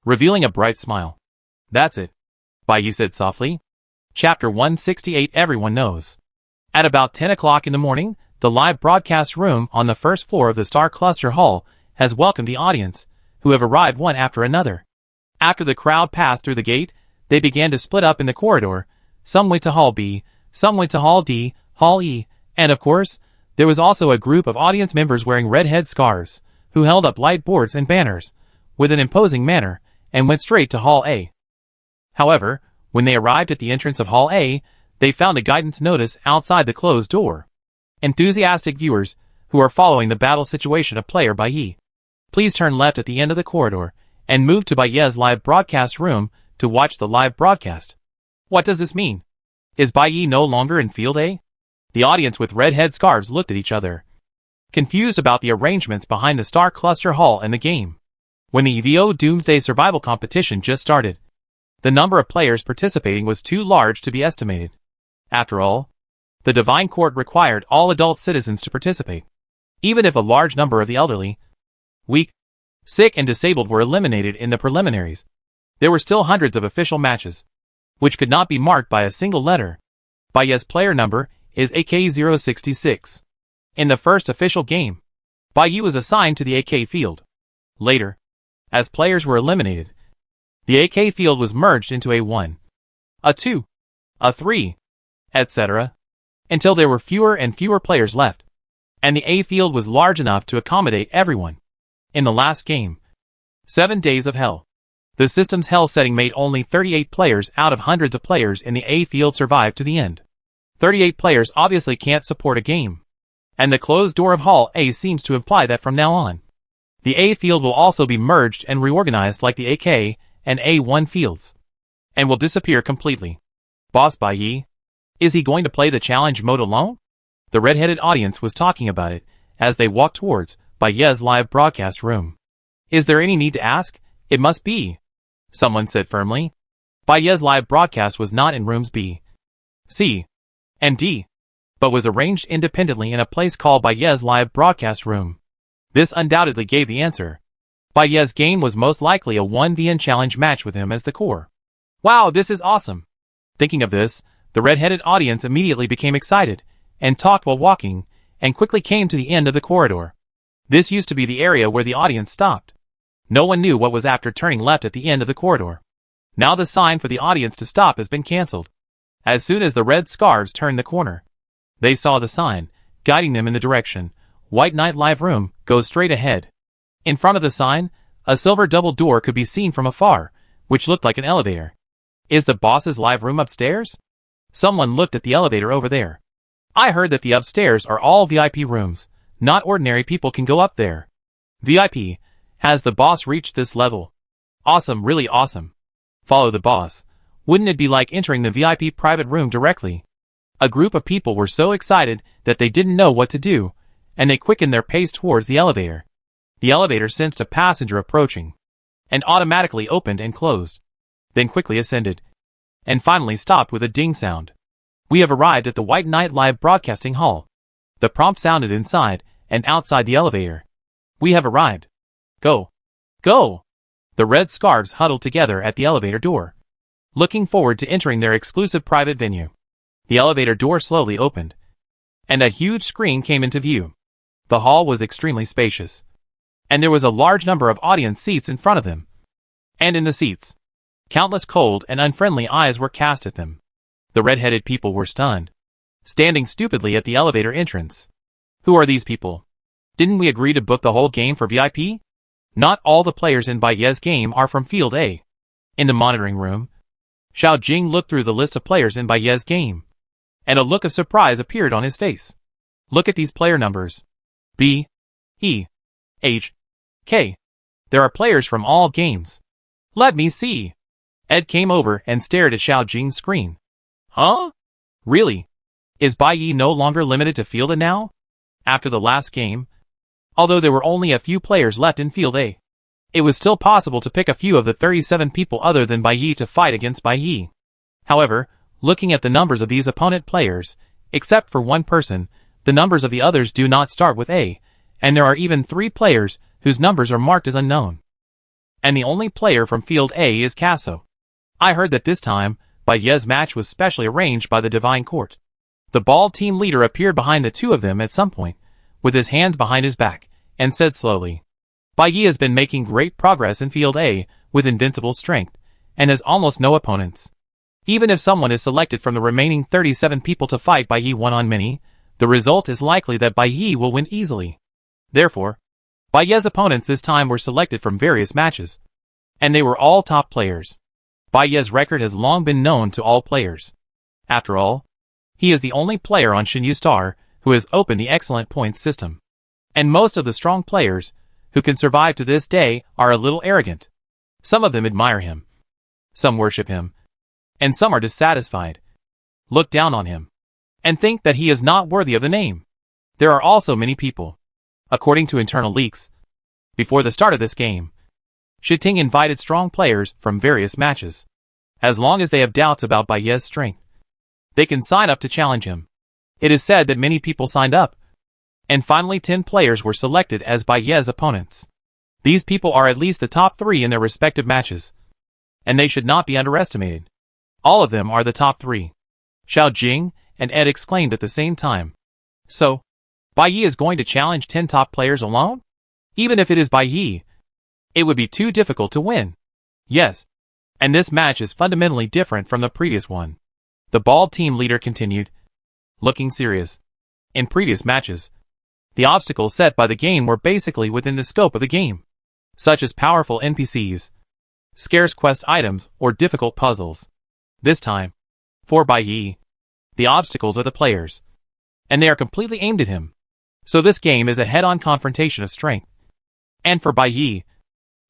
revealing a bright smile. That's it, Bai Yi said softly. Chapter 168. Everyone knows. At about 10 o'clock in the morning, the live broadcast room on the first floor of the Star Cluster Hall has welcomed the audience, who have arrived one after another. After the crowd passed through the gate, they began to split up in the corridor. Some went to Hall B, some went to Hall D, Hall E, and of course, there was also a group of audience members wearing red head scarves, who held up light boards and banners, with an imposing manner, and went straight to Hall A. However, when they arrived at the entrance of Hall A, they found a guidance notice outside the closed door. Enthusiastic viewers, who are following the battle situation of player Bai Yi, please turn left at the end of the corridor, and move to Bai Yi's live broadcast room to watch the live broadcast. What does this mean? Is Bai Yi no longer in Field A? The audience with red head scarves looked at each other, confused about the arrangements behind the Star Cluster Hall and the game. When the EVO Doomsday Survival Competition just started, the number of players participating was too large to be estimated. After all, the Divine Court required all adult citizens to participate. Even if a large number of the elderly, weak, sick and disabled were eliminated in the preliminaries, there were still hundreds of official matches, which could not be marked by a single letter. Bai Yi's player number is AK-066. In the first official game, Bai Yi was assigned to the AK field. Later, as players were eliminated, the AK field was merged into A1, A2, A3, etc., until there were fewer and fewer players left, and the A field was large enough to accommodate everyone. In the last game, 7 Days of Hell, the system's hell setting made only 38 players out of hundreds of players in the A field survive to the end. 38 players obviously can't support a game, and the closed door of Hall A seems to imply that from now on, the A field will also be merged and reorganized like the AK and A1 fields, and will disappear completely. Boss Bai Yi? Is he going to play the challenge mode alone? The red-headed audience was talking about it as they walked towards Bai Ye's live broadcast room. Is there any need to ask? It must be, someone said firmly. Bai Ye's live broadcast was not in rooms B, C, and D, but was arranged independently in a place called Bai Ye's live broadcast room. This undoubtedly gave the answer. Bai Ye's game was most likely a 1v1 challenge match with him as the core. Wow, this is awesome! Thinking of this, the red-headed audience immediately became excited, and talked while walking, and quickly came to the end of the corridor. This used to be the area where the audience stopped. No one knew what was after turning left at the end of the corridor. Now the sign for the audience to stop has been cancelled. As soon as the red scarves turned the corner, they saw the sign, guiding them in the direction. White Knight Live Room, go straight ahead. In front of the sign, a silver double door could be seen from afar, which looked like an elevator. Is the boss's live room upstairs? Someone looked at the elevator over there. I heard that the upstairs are all VIP rooms. Not ordinary people can go up there. VIP. Has the boss reached this level? Awesome, really awesome. Follow the boss. Wouldn't it be like entering the VIP private room directly? A group of people were so excited that they didn't know what to do, and they quickened their pace towards the elevator. The elevator sensed a passenger approaching, and automatically opened and closed, then quickly ascended, and finally stopped with a ding sound. We have arrived at the White Knight Live Broadcasting Hall. The prompt sounded inside and outside the elevator. We have arrived. Go. Go! The red scarves huddled together at the elevator door, looking forward to entering their exclusive private venue. The elevator door slowly opened, and a huge screen came into view. The hall was extremely spacious, and there was a large number of audience seats in front of them. And in the seats, countless cold and unfriendly eyes were cast at them. The red-headed people were stunned, standing stupidly at the elevator entrance. Who are these people? Didn't we agree to book the whole game for VIP? Not all the players in Bai Ye's game are from Field A. In the monitoring room, Xiao Jing looked through the list of players in Bai Ye's game, and a look of surprise appeared on his face. Look at these player numbers. B, E, H, K. There are players from all games. Let me see. Ed came over and stared at Xiao Jing's screen. Huh? Really? Is Bai Yi no longer limited to Field A now? After the last game, although there were only a few players left in Field A, it was still possible to pick a few of the 37 people other than Bai Yi to fight against Bai Yi. However, looking at the numbers of these opponent players, except for one person, the numbers of the others do not start with A, and there are even 3 players whose numbers are marked as unknown. And the only player from Field A is Casso. I heard that this time, Bai Ye's match was specially arranged by the Divine Court. The bald team leader appeared behind the two of them at some point, with his hands behind his back, and said slowly, Bai Yi has been making great progress in Field A with invincible strength, and has almost no opponents. Even if someone is selected from the remaining 37 people to fight Bai Yi one-on-many, the result is likely that Bai Yi will win easily. Therefore, Bai Ye's opponents this time were selected from various matches, and they were all top players. Bai Ye's record has long been known to all players. After all, he is the only player on Shinyu Star who has opened the excellent points system. And most of the strong players who can survive to this day are a little arrogant. Some of them admire him, some worship him, and some are dissatisfied, look down on him, and think that he is not worthy of the name. There are also many people, according to internal leaks, before the start of this game, Shiting invited strong players from various matches. As long as they have doubts about Bai Ye's strength, they can sign up to challenge him. It is said that many people signed up, and finally 10 players were selected as Bai Ye's opponents. These people are at least the top 3 in their respective matches, and they should not be underestimated. All of them are the top 3. Xiao Jing and Ed exclaimed at the same time. So, Bai Yi is going to challenge 10 top players alone? Even if it is Bai Yi, it would be too difficult to win. Yes, and this match is fundamentally different from the previous one. The bald team leader continued, looking serious. In previous matches, the obstacles set by the game were basically within the scope of the game, such as powerful NPCs, scarce quest items, or difficult puzzles. This time, for Bai Yi, the obstacles are the players, and they are completely aimed at him. So this game is a head-on confrontation of strength. And for Bai Yi,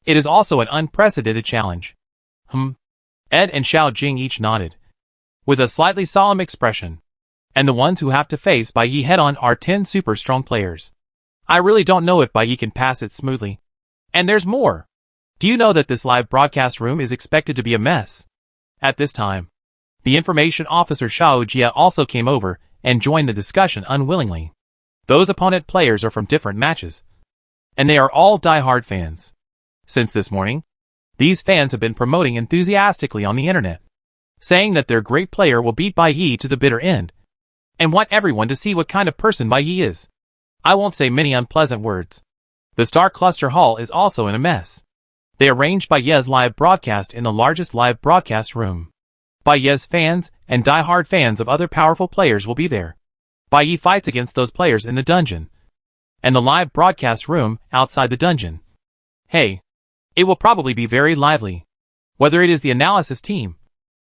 it is also an unprecedented challenge. Ed and Xiao Jing each nodded. with a slightly solemn expression. And the ones who have to face Bai Yi head-on are 10 super strong players. I really don't know if Bai Yi can pass it smoothly. And there's more. Do you know that this live broadcast room is expected to be a mess? At this time, the information officer Xiao Jia also came over and joined the discussion unwillingly. Those opponent players are from different matches, and they are all die-hard fans. Since this morning, these fans have been promoting enthusiastically on the internet, saying that their great player will beat Bai Yi to the bitter end, and want everyone to see what kind of person Bai Yi is. I won't say many unpleasant words. The Star Cluster Hall is also in a mess. They arranged Bai Yi's live broadcast in the largest live broadcast room. Bai Yi's fans and die-hard fans of other powerful players will be there. Bai Yi fights against those players in the dungeon, and the live broadcast room outside the dungeon. Hey, it will probably be very lively. Whether it is the analysis team,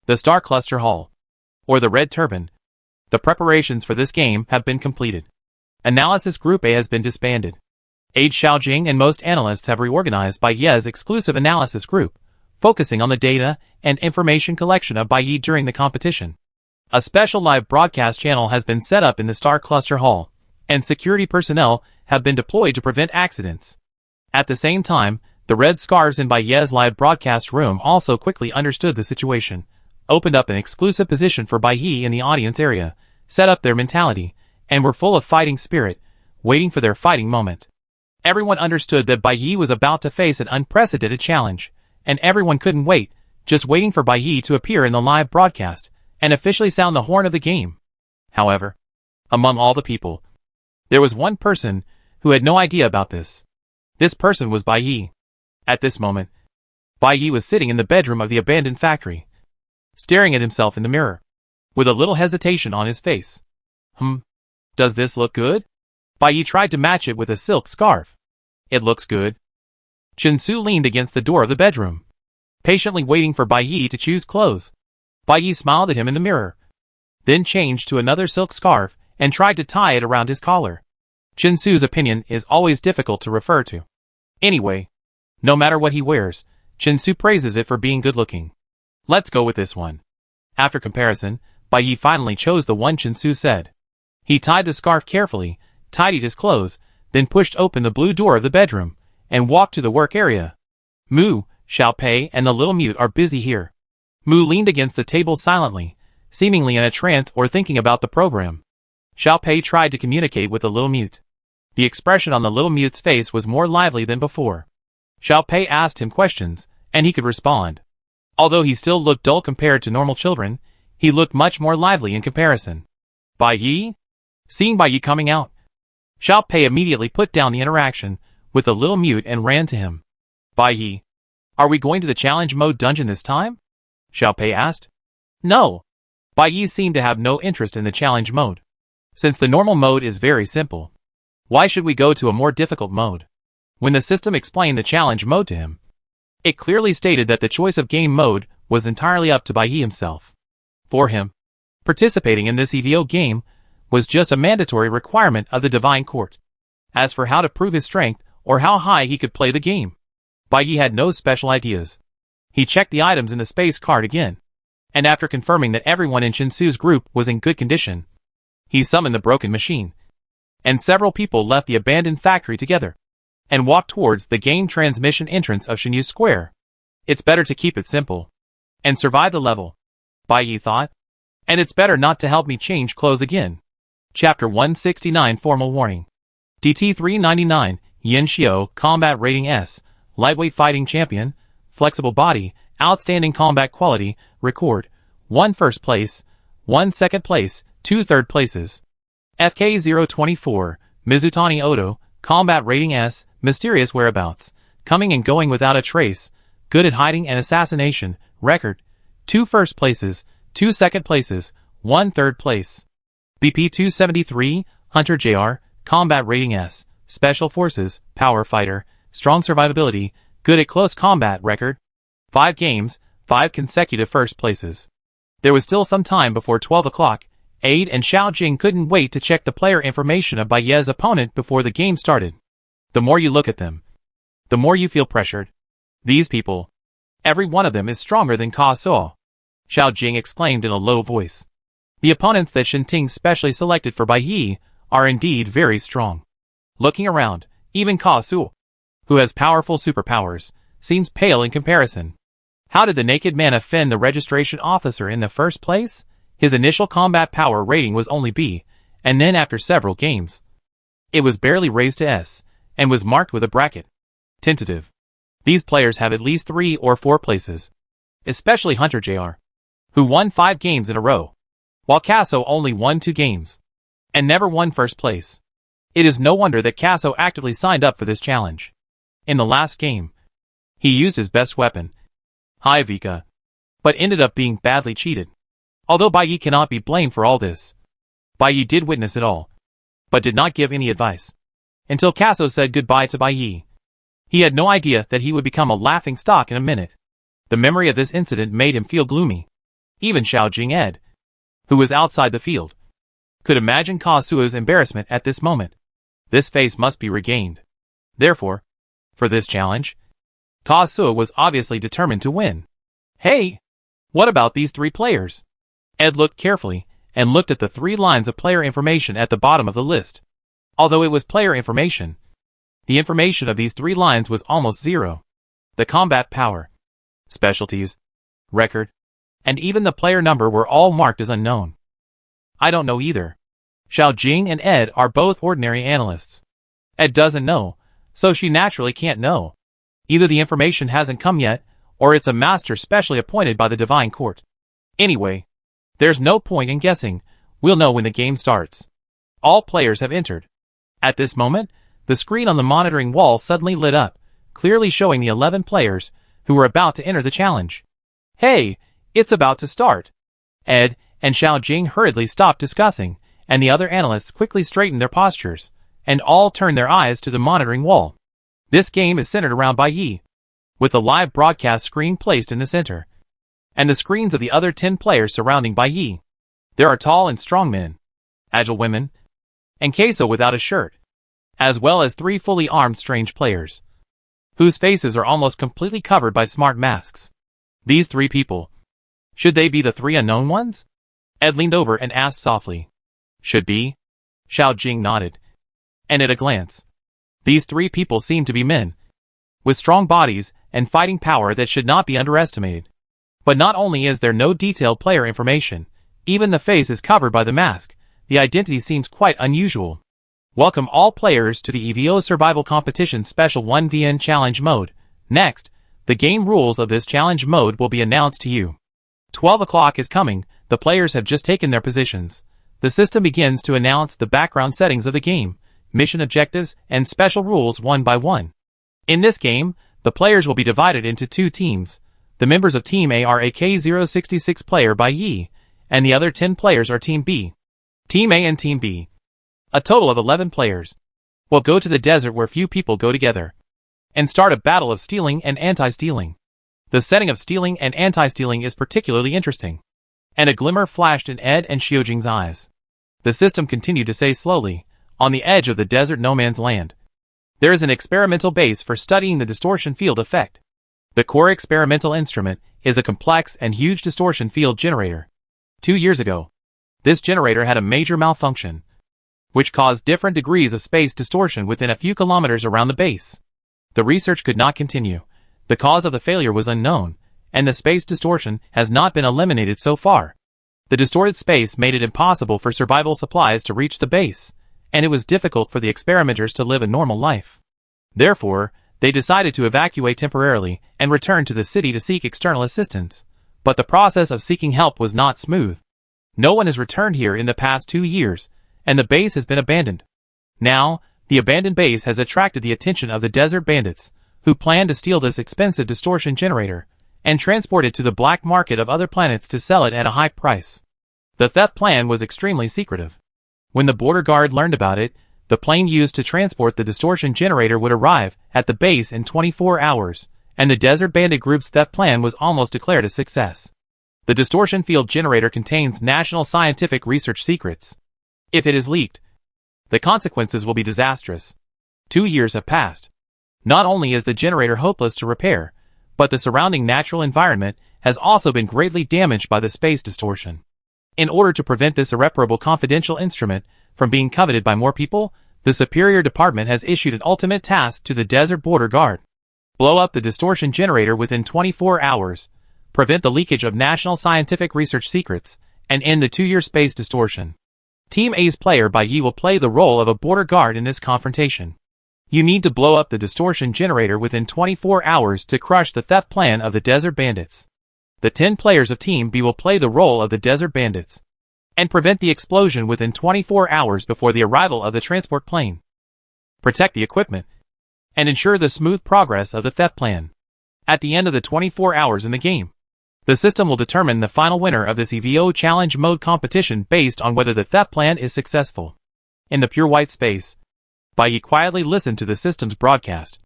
the Star Cluster Hall, or the Red Turban, the preparations for this game have been completed. Analysis Group A has been disbanded. Age Xiaojing and most analysts have reorganized Bai Yi's exclusive analysis group, focusing on the data and information collection of Bai Yi during the competition. A special live broadcast channel has been set up in the Star Cluster Hall, and security personnel have been deployed to prevent accidents. At the same time, the red scarves in Bai Yi's live broadcast room also quickly understood the situation, opened up an exclusive position for Bai Yi in the audience area, set up their mentality, and were full of fighting spirit, waiting for their fighting moment. Everyone understood that Bai Yi was about to face an unprecedented challenge, and everyone couldn't wait, just waiting for Bai Yi to appear in the live broadcast and officially sound the horn of the game. However, among all the people, there was one person who had no idea about this. This person was Bai Yi. At this moment, Bai Yi was sitting in the bedroom of the abandoned factory, staring at himself in the mirror, with a little hesitation on his face. Does this look good? Bai Yi tried to match it with a silk scarf. It looks good. Chen Su leaned against the door of the bedroom, patiently waiting for Bai Yi to choose clothes. Bai Yi smiled at him in the mirror, then changed to another silk scarf and tried to tie it around his collar. Chen Su's opinion is always difficult to refer to. Anyway, no matter what he wears, Chen Su praises it for being good-looking. Let's go with this one. After comparison, Bai Yi finally chose the one Chen Su said. He tied the scarf carefully, tidied his clothes, then pushed open the blue door of the bedroom, and walked to the work area. Mu, Xiao Pei, and the little mute are busy here. Mu leaned against the table silently, seemingly in a trance or thinking about the program. Xiao Pei tried to communicate with the little mute. The expression on the little mute's face was more lively than before. Xiao Pei asked him questions, and he could respond. Although he still looked dull compared to normal children, he looked much more lively in comparison. Bai Yi? Seeing Bai Yi coming out, Xiao Pei immediately put down the interaction with the little mute and ran to him. Bai Yi, are we going to the challenge mode dungeon this time? Xiao Pei asked. No. Bai Yi seemed to have no interest in the challenge mode. Since the normal mode is very simple, why should we go to a more difficult mode? When the system explained the challenge mode to him, it clearly stated that the choice of game mode was entirely up to Bai Yi himself. For him, participating in this EVO game was just a mandatory requirement of the Divine Court. As for how to prove his strength or how high he could play the game, Bai Yi had no special ideas. He checked the items in the space card again, and after confirming that everyone in Chen Su's group was in good condition, he summoned the broken machine, and several people left the abandoned factory together and walked towards the game transmission entrance of Shenyu Square. It's better to keep it simple and survive the level, Bai Yi thought, and it's better not to help me change clothes again. Chapter 169 Formal Warning. DT 399, Yin Xiao, Combat Rating S, Lightweight Fighting Champion, Flexible Body, Outstanding Combat Quality, Record, 1 First Place, 1 Second Place, 2 Third Places. FK 024, Mizutani Odo, Combat Rating S, Mysterious Whereabouts, Coming and Going Without a Trace, Good at Hiding and Assassination, Record, 2 First Places, 2 Second Places, 1 Third Place. BP 273, Hunter JR, Combat Rating S, Special Forces, Power Fighter, Strong Survivability, Good at Close Combat Record, 5 games, 5 consecutive first places. There was still some time before 12 o'clock. Aide and Xiao Jing couldn't wait to check the player information of Bai Yi's opponent before the game started. The more you look at them, the more you feel pressured. These people, every one of them is stronger than Ka Suo. Xiao Jing exclaimed in a low voice. The opponents that Shinting specially selected for Bai Yi are indeed very strong. Looking around, even Ka Su, who has powerful superpowers, seems pale in comparison. How did the naked man offend the registration officer in the first place? His initial combat power rating was only B, and then after several games, it was barely raised to S, and was marked with a bracket. Tentative. These players have at least 3 or 4 places. Especially Hunter Jr., who won 5 games in a row, while Casso only won 2 games, and never won first place. It is no wonder that Casso actively signed up for this challenge. In the last game, he used his best weapon, High Vika, but ended up being badly cheated. Although Bai Yi cannot be blamed for all this, Bai Yi did witness it all, but did not give any advice. Until Casso said goodbye to Bai Yi. He had no idea that he would become a laughing stock in a minute. The memory of this incident made him feel gloomy. Even Xiao Jing Ed, who was outside the field, could imagine Ka Sua's embarrassment at this moment. This face must be regained. Therefore, for this challenge, Ka Sua was obviously determined to win. Hey! What about these 3 players? Ed looked carefully, and looked at the 3 lines of player information at the bottom of the list. Although it was player information, the information of these 3 lines was almost 0. The combat power, specialties, record, and even the player number were all marked as unknown. I don't know either. Xiao Jing and Ed are both ordinary analysts. Ed doesn't know, so she naturally can't know. Either the information hasn't come yet, or it's a master specially appointed by the Divine Court. Anyway, there's no point in guessing. We'll know when the game starts. All players have entered. At this moment, the screen on the monitoring wall suddenly lit up, clearly showing the 11 players who were about to enter the challenge. Hey, it's about to start. Ed and Xiao Jing hurriedly stopped discussing, and the other analysts quickly straightened their postures, and all turned their eyes to the monitoring wall. This game is centered around Bai Yi, with the live broadcast screen placed in the center, and the screens of the other 10 players surrounding Bai Yi. There are tall and strong men, agile women, and Queso without a shirt, as well as 3 fully armed strange players, whose faces are almost completely covered by smart masks. These 3 people, should they be the 3 unknown ones? Ed leaned over and asked softly. Should be? Xiao Jing nodded. And at a glance, these 3 people seem to be men, with strong bodies and fighting power that should not be underestimated. But not only is there no detailed player information, even the face is covered by the mask. The identity seems quite unusual. Welcome all players to the EVO Survival Competition Special 1vn Challenge Mode. Next, the game rules of this challenge mode will be announced to you. 12 o'clock is coming, the players have just taken their positions. The system begins to announce the background settings of the game, mission objectives, and special rules one by one. In this game, the players will be divided into 2 teams. The members of Team A are a K066 player Bai Yi, and the other 10 players are Team B. Team A and Team B, a total of 11 players, will go to the desert where few people go together, and start a battle of stealing and anti-stealing. The setting of stealing and anti-stealing is particularly interesting, and a glimmer flashed in Ed and Xiaojing's eyes. The system continued to say slowly, on the edge of the desert no man's land, there is an experimental base for studying the distortion field effect. The core experimental instrument is a complex and huge distortion field generator. 2 years ago, this generator had a major malfunction, which caused different degrees of space distortion within a few kilometers around the base. The research could not continue. The cause of the failure was unknown, and the space distortion has not been eliminated so far. The distorted space made it impossible for survival supplies to reach the base, and it was difficult for the experimenters to live a normal life. Therefore, they decided to evacuate temporarily and return to the city to seek external assistance. But the process of seeking help was not smooth. No one has returned here in the past 2 years, and the base has been abandoned. Now, the abandoned base has attracted the attention of the desert bandits, who plan to steal this expensive distortion generator and transport it to the black market of other planets to sell it at a high price. The theft plan was extremely secretive. When the border guard learned about it, the plane used to transport the distortion generator would arrive at the base in 24 hours, and the desert bandit group's theft plan was almost declared a success. The distortion field generator contains national scientific research secrets. If it is leaked, the consequences will be disastrous. 2 years have passed. Not only is the generator hopeless to repair, but the surrounding natural environment has also been greatly damaged by the space distortion. In order to prevent this irreparable confidential instrument from being coveted by more people, the Superior Department has issued an ultimate task to the Desert Border Guard. Blow up the distortion generator within 24 hours, prevent the leakage of national scientific research secrets, and end the 2-year space distortion. Team A's player Bai Yi will play the role of a border guard in this confrontation. You need to blow up the distortion generator within 24 hours to crush the theft plan of the Desert Bandits. The 10 players of Team B will play the role of the Desert Bandits and prevent the explosion within 24 hours before the arrival of the transport plane. Protect the equipment and ensure the smooth progress of the theft plan. At the end of the 24 hours in the game, the system will determine the final winner of this EVO challenge mode competition based on whether the theft plan is successful. In the pure white space, Bai Yi quietly listened to the system's broadcast.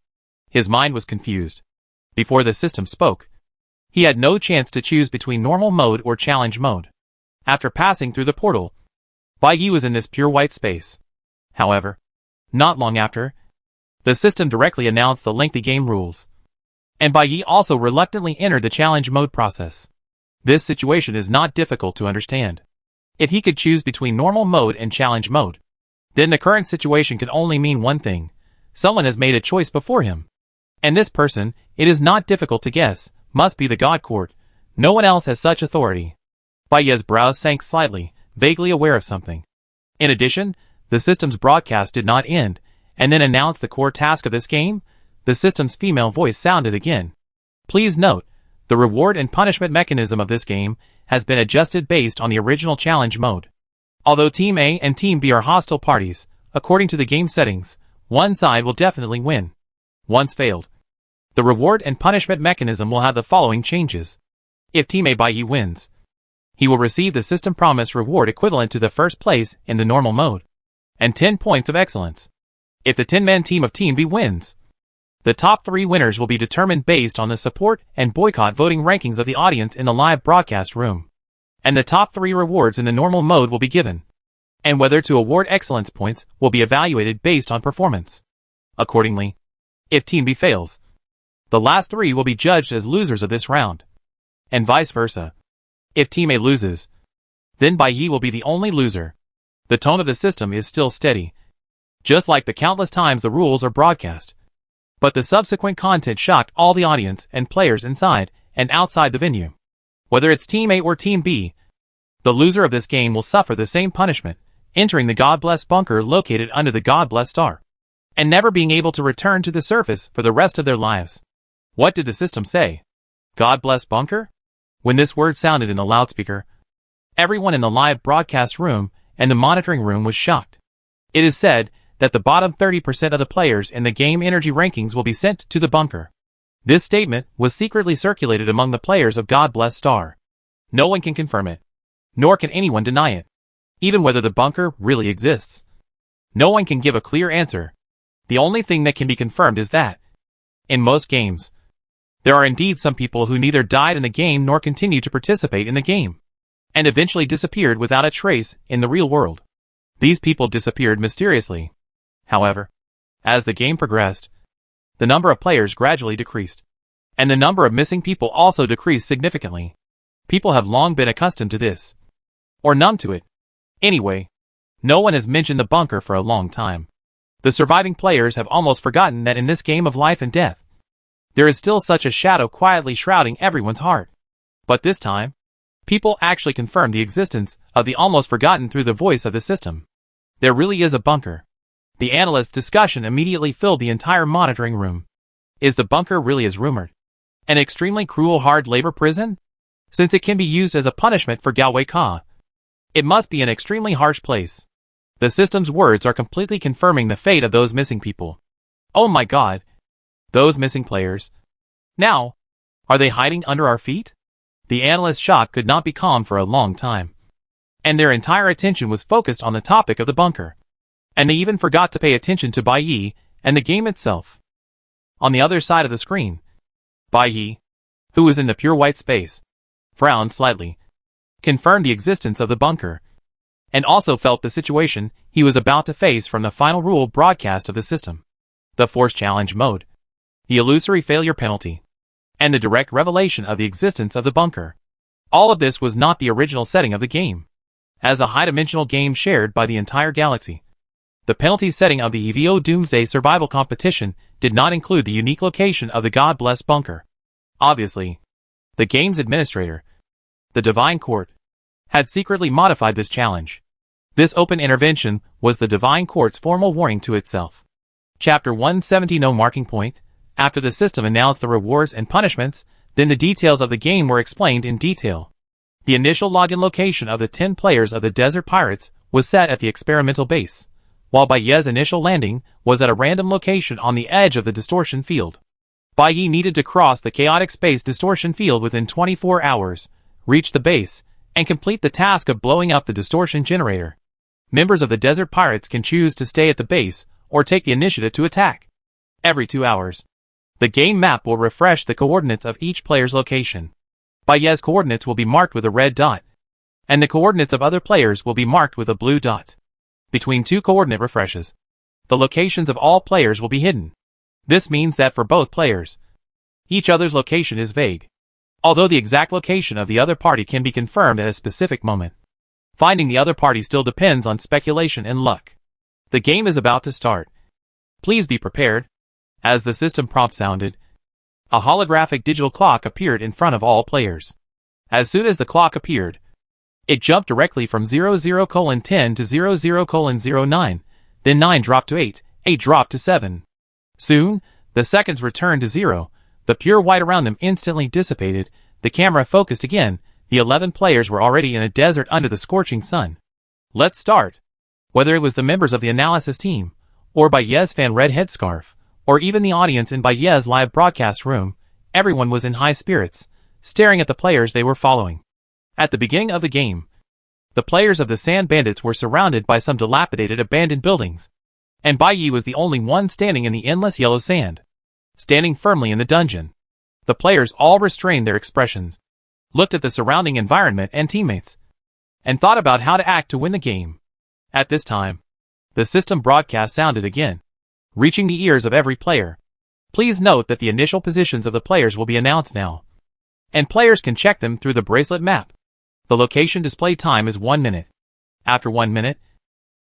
His mind was confused. Before the system spoke, he had no chance to choose between normal mode or challenge mode. After passing through the portal, Bai Yi was in this pure white space. However, not long after, the system directly announced the lengthy game rules, and Bai Yi also reluctantly entered the challenge mode process. This situation is not difficult to understand. If he could choose between normal mode and challenge mode, then the current situation can only mean one thing: someone has made a choice before him. And this person, it is not difficult to guess, must be the God Court. No one else has such authority. Bai Yi's brows sank slightly, vaguely aware of something. In addition, the system's broadcast did not end, and then announced the core task of this game. The system's female voice sounded again. Please note, the reward and punishment mechanism of this game has been adjusted based on the original challenge mode. Although Team A and Team B are hostile parties, according to the game settings, one side will definitely win. Once failed, the reward and punishment mechanism will have the following changes. If Team A Bai Yi wins, he will receive the system promised reward equivalent to the first place in the normal mode, and 10 points of excellence. If the 10-man team of Team B wins, the top 3 winners will be determined based on the support and boycott voting rankings of the audience in the live broadcast room, and the top 3 rewards in the normal mode will be given, and whether to award excellence points will be evaluated based on performance. Accordingly, if Team B fails, the last 3 will be judged as losers of this round, and vice versa. If Team A loses, then Bai Yi will be the only loser. The tone of the system is still steady, just like the countless times the rules are broadcast. But the subsequent content shocked all the audience and players inside and outside the venue. Whether it's Team A or Team B, the loser of this game will suffer the same punishment, entering the God Bless bunker located under the God Bless star, and never being able to return to the surface for the rest of their lives. What did the system say? God Bless bunker? When this word sounded in the loudspeaker, everyone in the live broadcast room and the monitoring room was shocked. It is said that the bottom 30% of the players in the game energy rankings will be sent to the bunker. This statement was secretly circulated among the players of God Bless Star. No one can confirm it, nor can anyone deny it, even whether the bunker really exists. No one can give a clear answer. The only thing that can be confirmed is that, in most games, there are indeed some people who neither died in the game nor continue to participate in the game, and eventually disappeared without a trace in the real world. These people disappeared mysteriously. However, as the game progressed, the number of players gradually decreased, and the number of missing people also decreased significantly. People have long been accustomed to this, or numb to it. Anyway, no one has mentioned the bunker for a long time. The surviving players have almost forgotten that in this game of life and death, there is still such a shadow quietly shrouding everyone's heart. But this time, people actually confirmed the existence of the almost forgotten through the voice of the system. There really is a bunker. The analyst's discussion immediately filled the entire monitoring room. Is the bunker really as rumored an extremely cruel hard labor prison? Since it can be used as a punishment for Galway Ka, it must be an extremely harsh place. The system's words are completely confirming the fate of those missing people. Oh my god! Those missing players. Now, are they hiding under our feet? The analyst's shock could not be calmed for a long time, and their entire attention was focused on the topic of the bunker. And they even forgot to pay attention to Bai Yi and the game itself. On the other side of the screen, Bai Yi, who was in the pure white space, frowned slightly, confirmed the existence of the bunker, and also felt the situation he was about to face from the final rule broadcast of the system. The force challenge mode. The illusory failure penalty. and the direct revelation of the existence of the bunker. All of this was not the original setting of the game, as a high-dimensional game shared by the entire galaxy. The penalty setting of the EVO Doomsday Survival Competition did not include the unique location of the God-blessed bunker. Obviously, the game's administrator, the Divine Court, had secretly modified this challenge. This open intervention was the Divine Court's formal warning to itself. Chapter 170 No Marking Point. After the system announced the rewards and punishments, then the details of the game were explained in detail. The initial login location of the 10 players of the Desert Pirates was set at the experimental base, while Baiye's initial landing was at a random location on the edge of the distortion field. Baiye needed to cross the chaotic space distortion field within 24 hours, reach the base, and complete the task of blowing up the distortion generator. Members of the Desert Pirates can choose to stay at the base or take the initiative to attack. Every 2 hours, the game map will refresh the coordinates of each player's location. Baiye's coordinates will be marked with a red dot, and the coordinates of other players will be marked with a blue dot. Between 2 coordinate refreshes, the locations of all players will be hidden. This means that for both players, each other's location is vague, although the exact location of the other party can be confirmed at a specific moment. Finding the other party still depends on speculation and luck. The game is about to start. Please be prepared. As the system prompt sounded, a holographic digital clock appeared in front of all players. As soon as the clock appeared, it jumped directly from 00:10 to 00:09, then 9 dropped to 8, 8 dropped to 7. Soon, the seconds returned to 0, the pure white around them instantly dissipated, the camera focused again, the 11 players were already in a desert under the scorching sun. Let's start. Whether it was the members of the analysis team, or Baiye's fan red headscarf, or even the audience in Baiye's live broadcast room, everyone was in high spirits, staring at the players they were following. At the beginning of the game, the players of the Sand Bandits were surrounded by some dilapidated abandoned buildings, and Baiye was the only one standing in the endless yellow sand, standing firmly in the dungeon. The players all restrained their expressions, looked at the surrounding environment and teammates, and thought about how to act to win the game. At this time, the system broadcast sounded again, reaching the ears of every player. Please note that the initial positions of the players will be announced now, and players can check them through the bracelet map. The location display time is 1 minute. After 1 minute,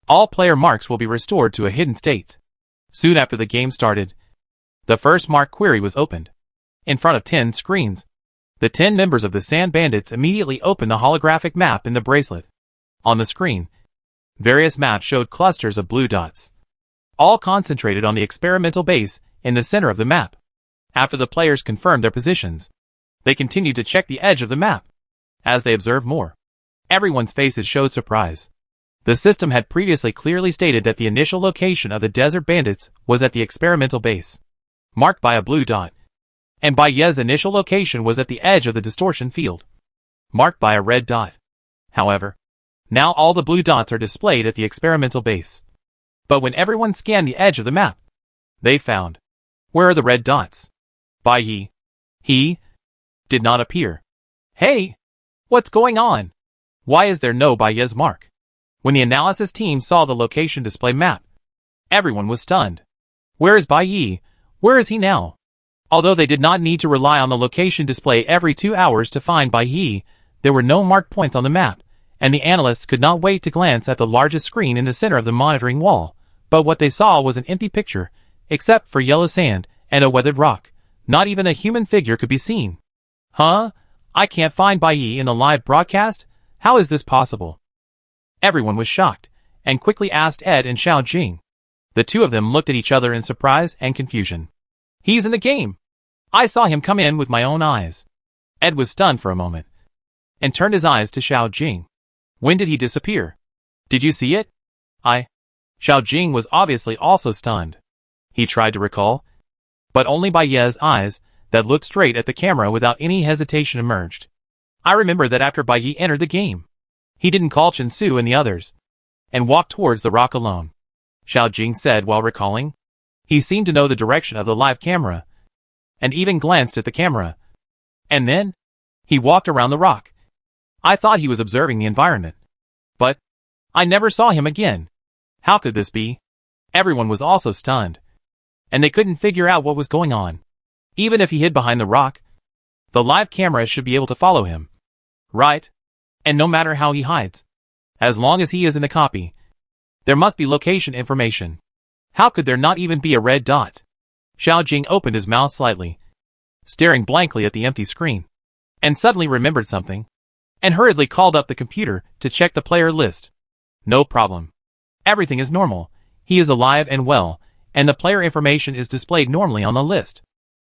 all player marks will be restored to a hidden state. Soon after the game started, the first mark query was opened. In front of 10 screens, the 10 members of the Sand Bandits immediately opened the holographic map in the bracelet. On the screen, various maps showed clusters of blue dots, all concentrated on the experimental base in the center of the map. After the players confirmed their positions, they continued to check the edge of the map. As they observed more, everyone's faces showed surprise. The system had previously clearly stated that the initial location of the Desert Bandits was at the experimental base, marked by a blue dot, and Baiye's initial location was at the edge of the distortion field, marked by a red dot. However, now all the blue dots are displayed at the experimental base. But when everyone scanned the edge of the map, they found, where are the red dots? Baiye. He did not appear. Hey! What's going on? Why is there no Baiye's mark? When the analysis team saw the location display map, everyone was stunned. Where is Baiye? Where is he now? Although they did not need to rely on the location display every 2 hours to find Baiye, there were no marked points on the map, and the analysts could not wait to glance at the largest screen in the center of the monitoring wall. But what they saw was an empty picture, except for yellow sand and a weathered rock. Not even a human figure could be seen. Huh? I can't find Baiye in the live broadcast? How is this possible? Everyone was shocked, and quickly asked Ed and Xiao Jing. The two of them looked at each other in surprise and confusion. He's in the game! I saw him come in with my own eyes. Ed was stunned for a moment, and turned his eyes to Xiao Jing. When did he disappear? Did you see it? Xiao Jing was obviously also stunned. He tried to recall, but only Baiye's eyes, that looked straight at the camera without any hesitation, emerged. I remember that after Baiye entered the game, he didn't call Chen Su and the others, and walked towards the rock alone. Xiao Jing said while recalling. He seemed to know the direction of the live camera, and even glanced at the camera. And then, he walked around the rock. I thought he was observing the environment, but I never saw him again. How could this be? Everyone was also stunned, and they couldn't figure out what was going on. Even if he hid behind the rock, The live camera should be able to follow him. Right? And no matter how he hides. As long as he is in the copy. There must be location information. How could there not even be a red dot? Xiao Jing opened his mouth slightly, staring blankly at the empty screen, and suddenly remembered something, and hurriedly called up the computer to check the player list. No problem. Everything is normal. He is alive and well, and the player information is displayed normally on the list.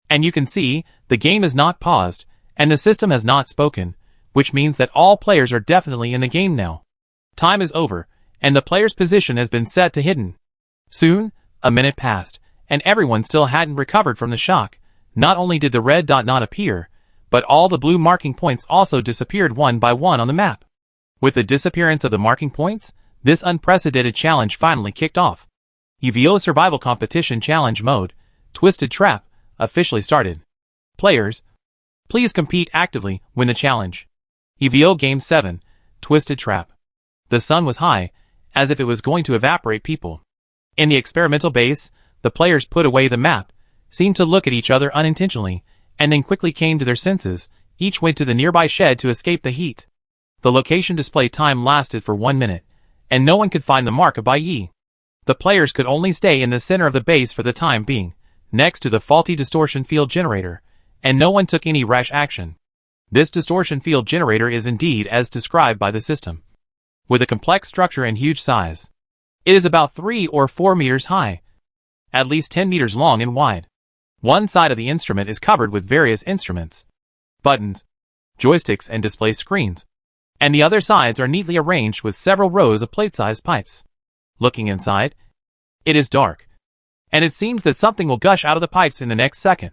And you can see, the game is not paused, and the system has not spoken, which means that all players are definitely in the game now. Time is over, and the player's position has been set to hidden. Soon, a minute passed, and everyone still hadn't recovered from the shock. Not only did the red dot not appear, but all the blue marking points also disappeared one by one on the map. With the disappearance of the marking points, this unprecedented challenge finally kicked off. EVO Survival Competition Challenge Mode, Twisted Trap, officially started. Players, please compete actively, win the challenge. EVO Game 7, Twisted Trap. The sun was high, as if it was going to evaporate people. In the experimental base, the players put away the map, seemed to look at each other unintentionally, and then quickly came to their senses. Each went to the nearby shed to escape the heat. The location display time lasted for 1 minute, and no one could find the mark of Bai Yi. The players could only stay in the center of the base for the time being, next to the faulty distortion field generator, and no one took any rash action. This distortion field generator is indeed as described by the system, with a complex structure and huge size. It is about 3 or 4 meters high, at least 10 meters long and wide. One side of the instrument is covered with various instruments, buttons, joysticks and display screens, and the other sides are neatly arranged with several rows of plate-sized pipes. Looking inside, it is dark, and it seems that something will gush out of the pipes in the next second.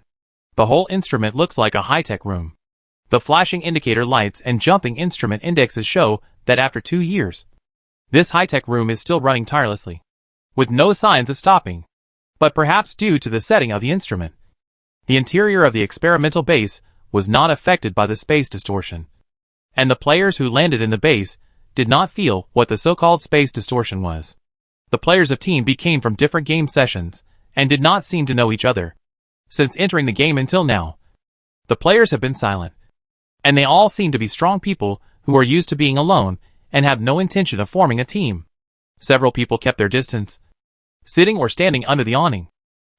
The whole instrument looks like a high-tech room. The flashing indicator lights and jumping instrument indexes show that after 2 years, this high-tech room is still running tirelessly, with no signs of stopping. But perhaps due to the setting of the instrument, the interior of the experimental base was not affected by the space distortion, and the players who landed in the base did not feel what the so-called space distortion was. The players of Team B came from different game sessions, and did not seem to know each other. Since entering the game until now, the players have been silent, and they all seem to be strong people who are used to being alone and have no intention of forming a team. Several people kept their distance, sitting or standing under the awning,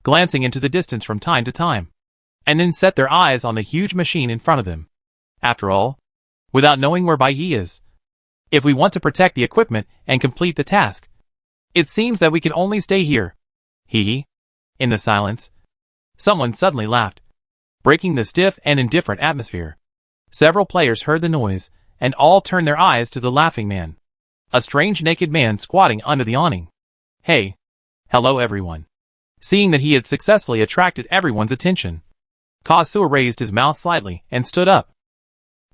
glancing into the distance from time to time, and then set their eyes on the huge machine in front of them. After all, without knowing where Bai Yi is, if we want to protect the equipment and complete the task, it seems that we can only stay here. Hee. In the silence, someone suddenly laughed, breaking the stiff and indifferent atmosphere. Several players heard the noise, and all turned their eyes to the laughing man, a strange naked man squatting under the awning. Hey. Hello everyone. Seeing that he had successfully attracted everyone's attention, Kazuo raised his mouth slightly and stood up.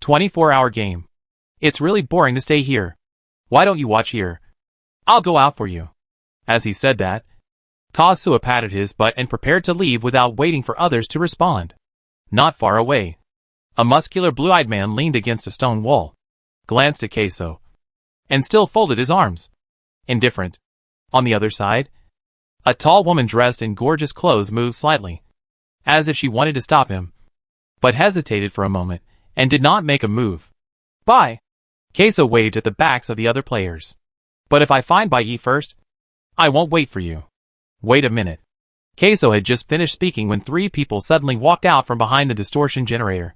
24-hour game. It's really boring to stay here. Why don't you watch here? I'll go out for you. As he said that, Kazuo patted his butt and prepared to leave without waiting for others to respond. Not far away, a muscular blue-eyed man leaned against a stone wall, glanced at Kazuo, and still folded his arms. Indifferent. On the other side, a tall woman dressed in gorgeous clothes moved slightly, as if she wanted to stop him, but hesitated for a moment, and did not make a move. Bye. Kazuo waved at the backs of the other players. But if I find Bai Yi first, I won't wait for you. Wait a minute. Kazuo had just finished speaking when 3 people suddenly walked out from behind the distortion generator.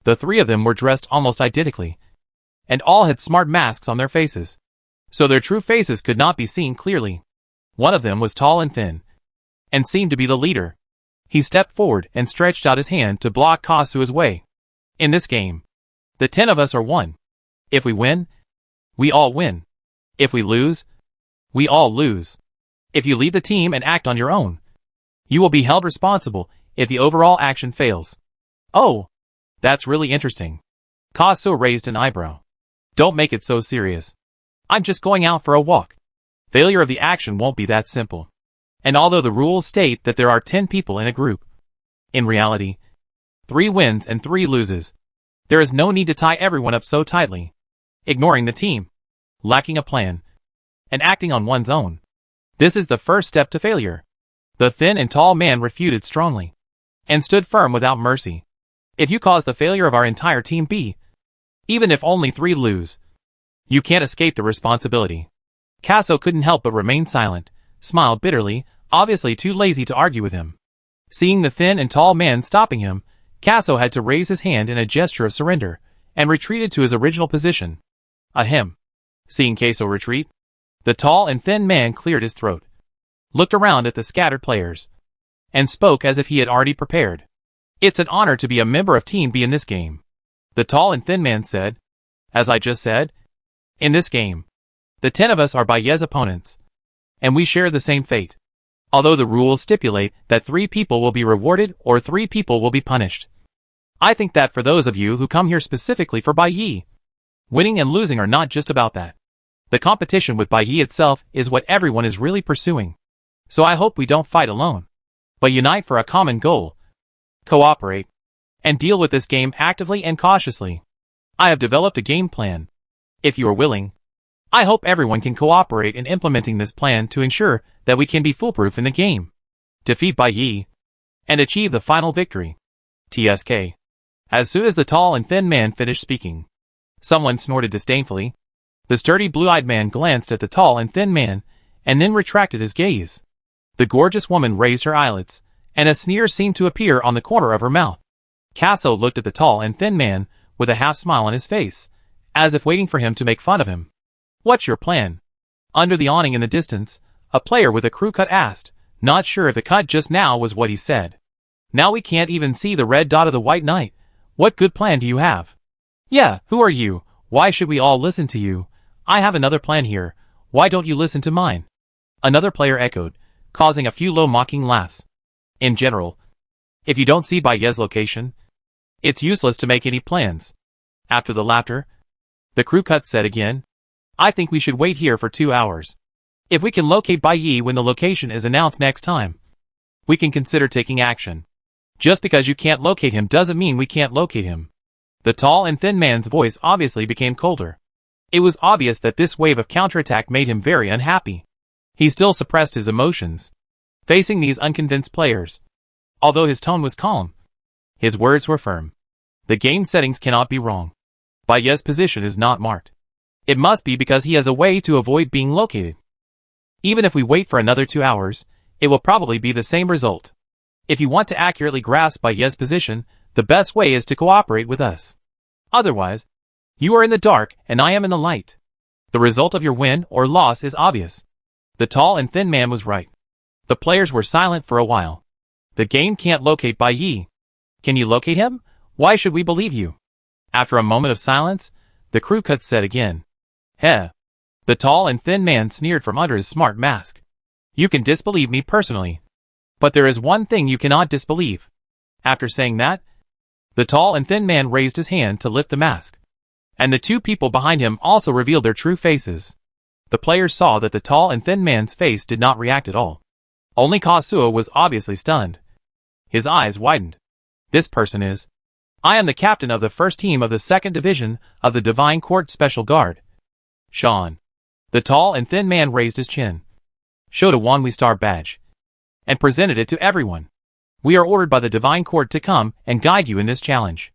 The 3 of them were dressed almost identically, and all had smart masks on their faces, so their true faces could not be seen clearly. One of them was tall and thin, and seemed to be the leader. He stepped forward and stretched out his hand to block Kazuo's way. In this game, the 10 of us are one. If we win, we all win. If we lose, we all lose. If you leave the team and act on your own, you will be held responsible if the overall action fails. Oh, that's really interesting. Kazuo raised an eyebrow. Don't make it so serious. I'm just going out for a walk. Failure of the action won't be that simple. And although the rules state that there are 10 people in a group, in reality, 3 wins and 3 loses. There is no need to tie everyone up so tightly. Ignoring the team, lacking a plan, and acting on one's own. This is the first step to failure. The thin and tall man refuted strongly, and stood firm without mercy. If you cause the failure of our entire team B, even if only 3 lose, you can't escape the responsibility. Casso couldn't help but remain silent, smiled bitterly, obviously too lazy to argue with him. Seeing the thin and tall man stopping him, Casso had to raise his hand in a gesture of surrender, and retreated to his original position. Ahem. Seeing Casso retreat, the tall and thin man cleared his throat, looked around at the scattered players, and spoke as if he had already prepared. It's an honor to be a member of Team B in this game. The tall and thin man said. As I just said, in this game, the 10 of us are Baez opponents, and we share the same fate. Although the rules stipulate that 3 people will be rewarded or 3 people will be punished. I think that for those of you who come here specifically for Baez, winning and losing are not just about that. The competition with Baez itself is what everyone is really pursuing. So I hope we don't fight alone, but unite for a common goal, cooperate, and deal with this game actively and cautiously. I have developed a game plan. If you are willing, I hope everyone can cooperate in implementing this plan to ensure that we can be foolproof in the game, defeat Baez, and achieve the final victory. TSK. As soon as the tall and thin man finished speaking, someone snorted disdainfully. The sturdy blue-eyed man glanced at the tall and thin man, and then retracted his gaze. The gorgeous woman raised her eyelids, and a sneer seemed to appear on the corner of her mouth. Casso looked at the tall and thin man, with a half-smile on his face, as if waiting for him to make fun of him. What's your plan? Under the awning in the distance, a player with a crew cut asked, not sure if the cut just now was what he said. Now we can't even see the red dot of the white knight. What good plan do you have? Yeah, who are you? Why should we all listen to you? I have another plan here. Why don't you listen to mine? Another player echoed, causing a few low mocking laughs. In general, if you don't see Baez's location, it's useless to make any plans. After the laughter, the crew cut said again, I think we should wait here for 2 hours. If we can locate Baez when the location is announced next time, we can consider taking action. Just because you can't locate him doesn't mean we can't locate him. The tall and thin man's voice obviously became colder. It was obvious that this wave of counterattack made him very unhappy. He still suppressed his emotions, facing these unconvinced players. Although his tone was calm, his words were firm. The game settings cannot be wrong. Baez's position is not marked. It must be because he has a way to avoid being located. Even if we wait for another 2 hours, it will probably be the same result. If you want to accurately grasp Baez's position, the best way is to cooperate with us. Otherwise, you are in the dark and I am in the light. The result of your win or loss is obvious. The tall and thin man was right. The players were silent for a while. The game can't locate Baez. Can you locate him? Why should we believe you? After a moment of silence, the crew cut said again. Heh. The tall and thin man sneered from under his smart mask. You can disbelieve me personally. But there is one thing you cannot disbelieve. After saying that, the tall and thin man raised his hand to lift the mask. And the 2 people behind him also revealed their true faces. The players saw that the tall and thin man's face did not react at all. Only Kazuo was obviously stunned. His eyes widened. This person is. I am the captain of the first team of the 2nd Division of the Divine Court Special Guard. Sean. The tall and thin man raised his chin, showed a Wanwi Star badge, and presented it to everyone. We are ordered by the Divine Court to come and guide you in this challenge.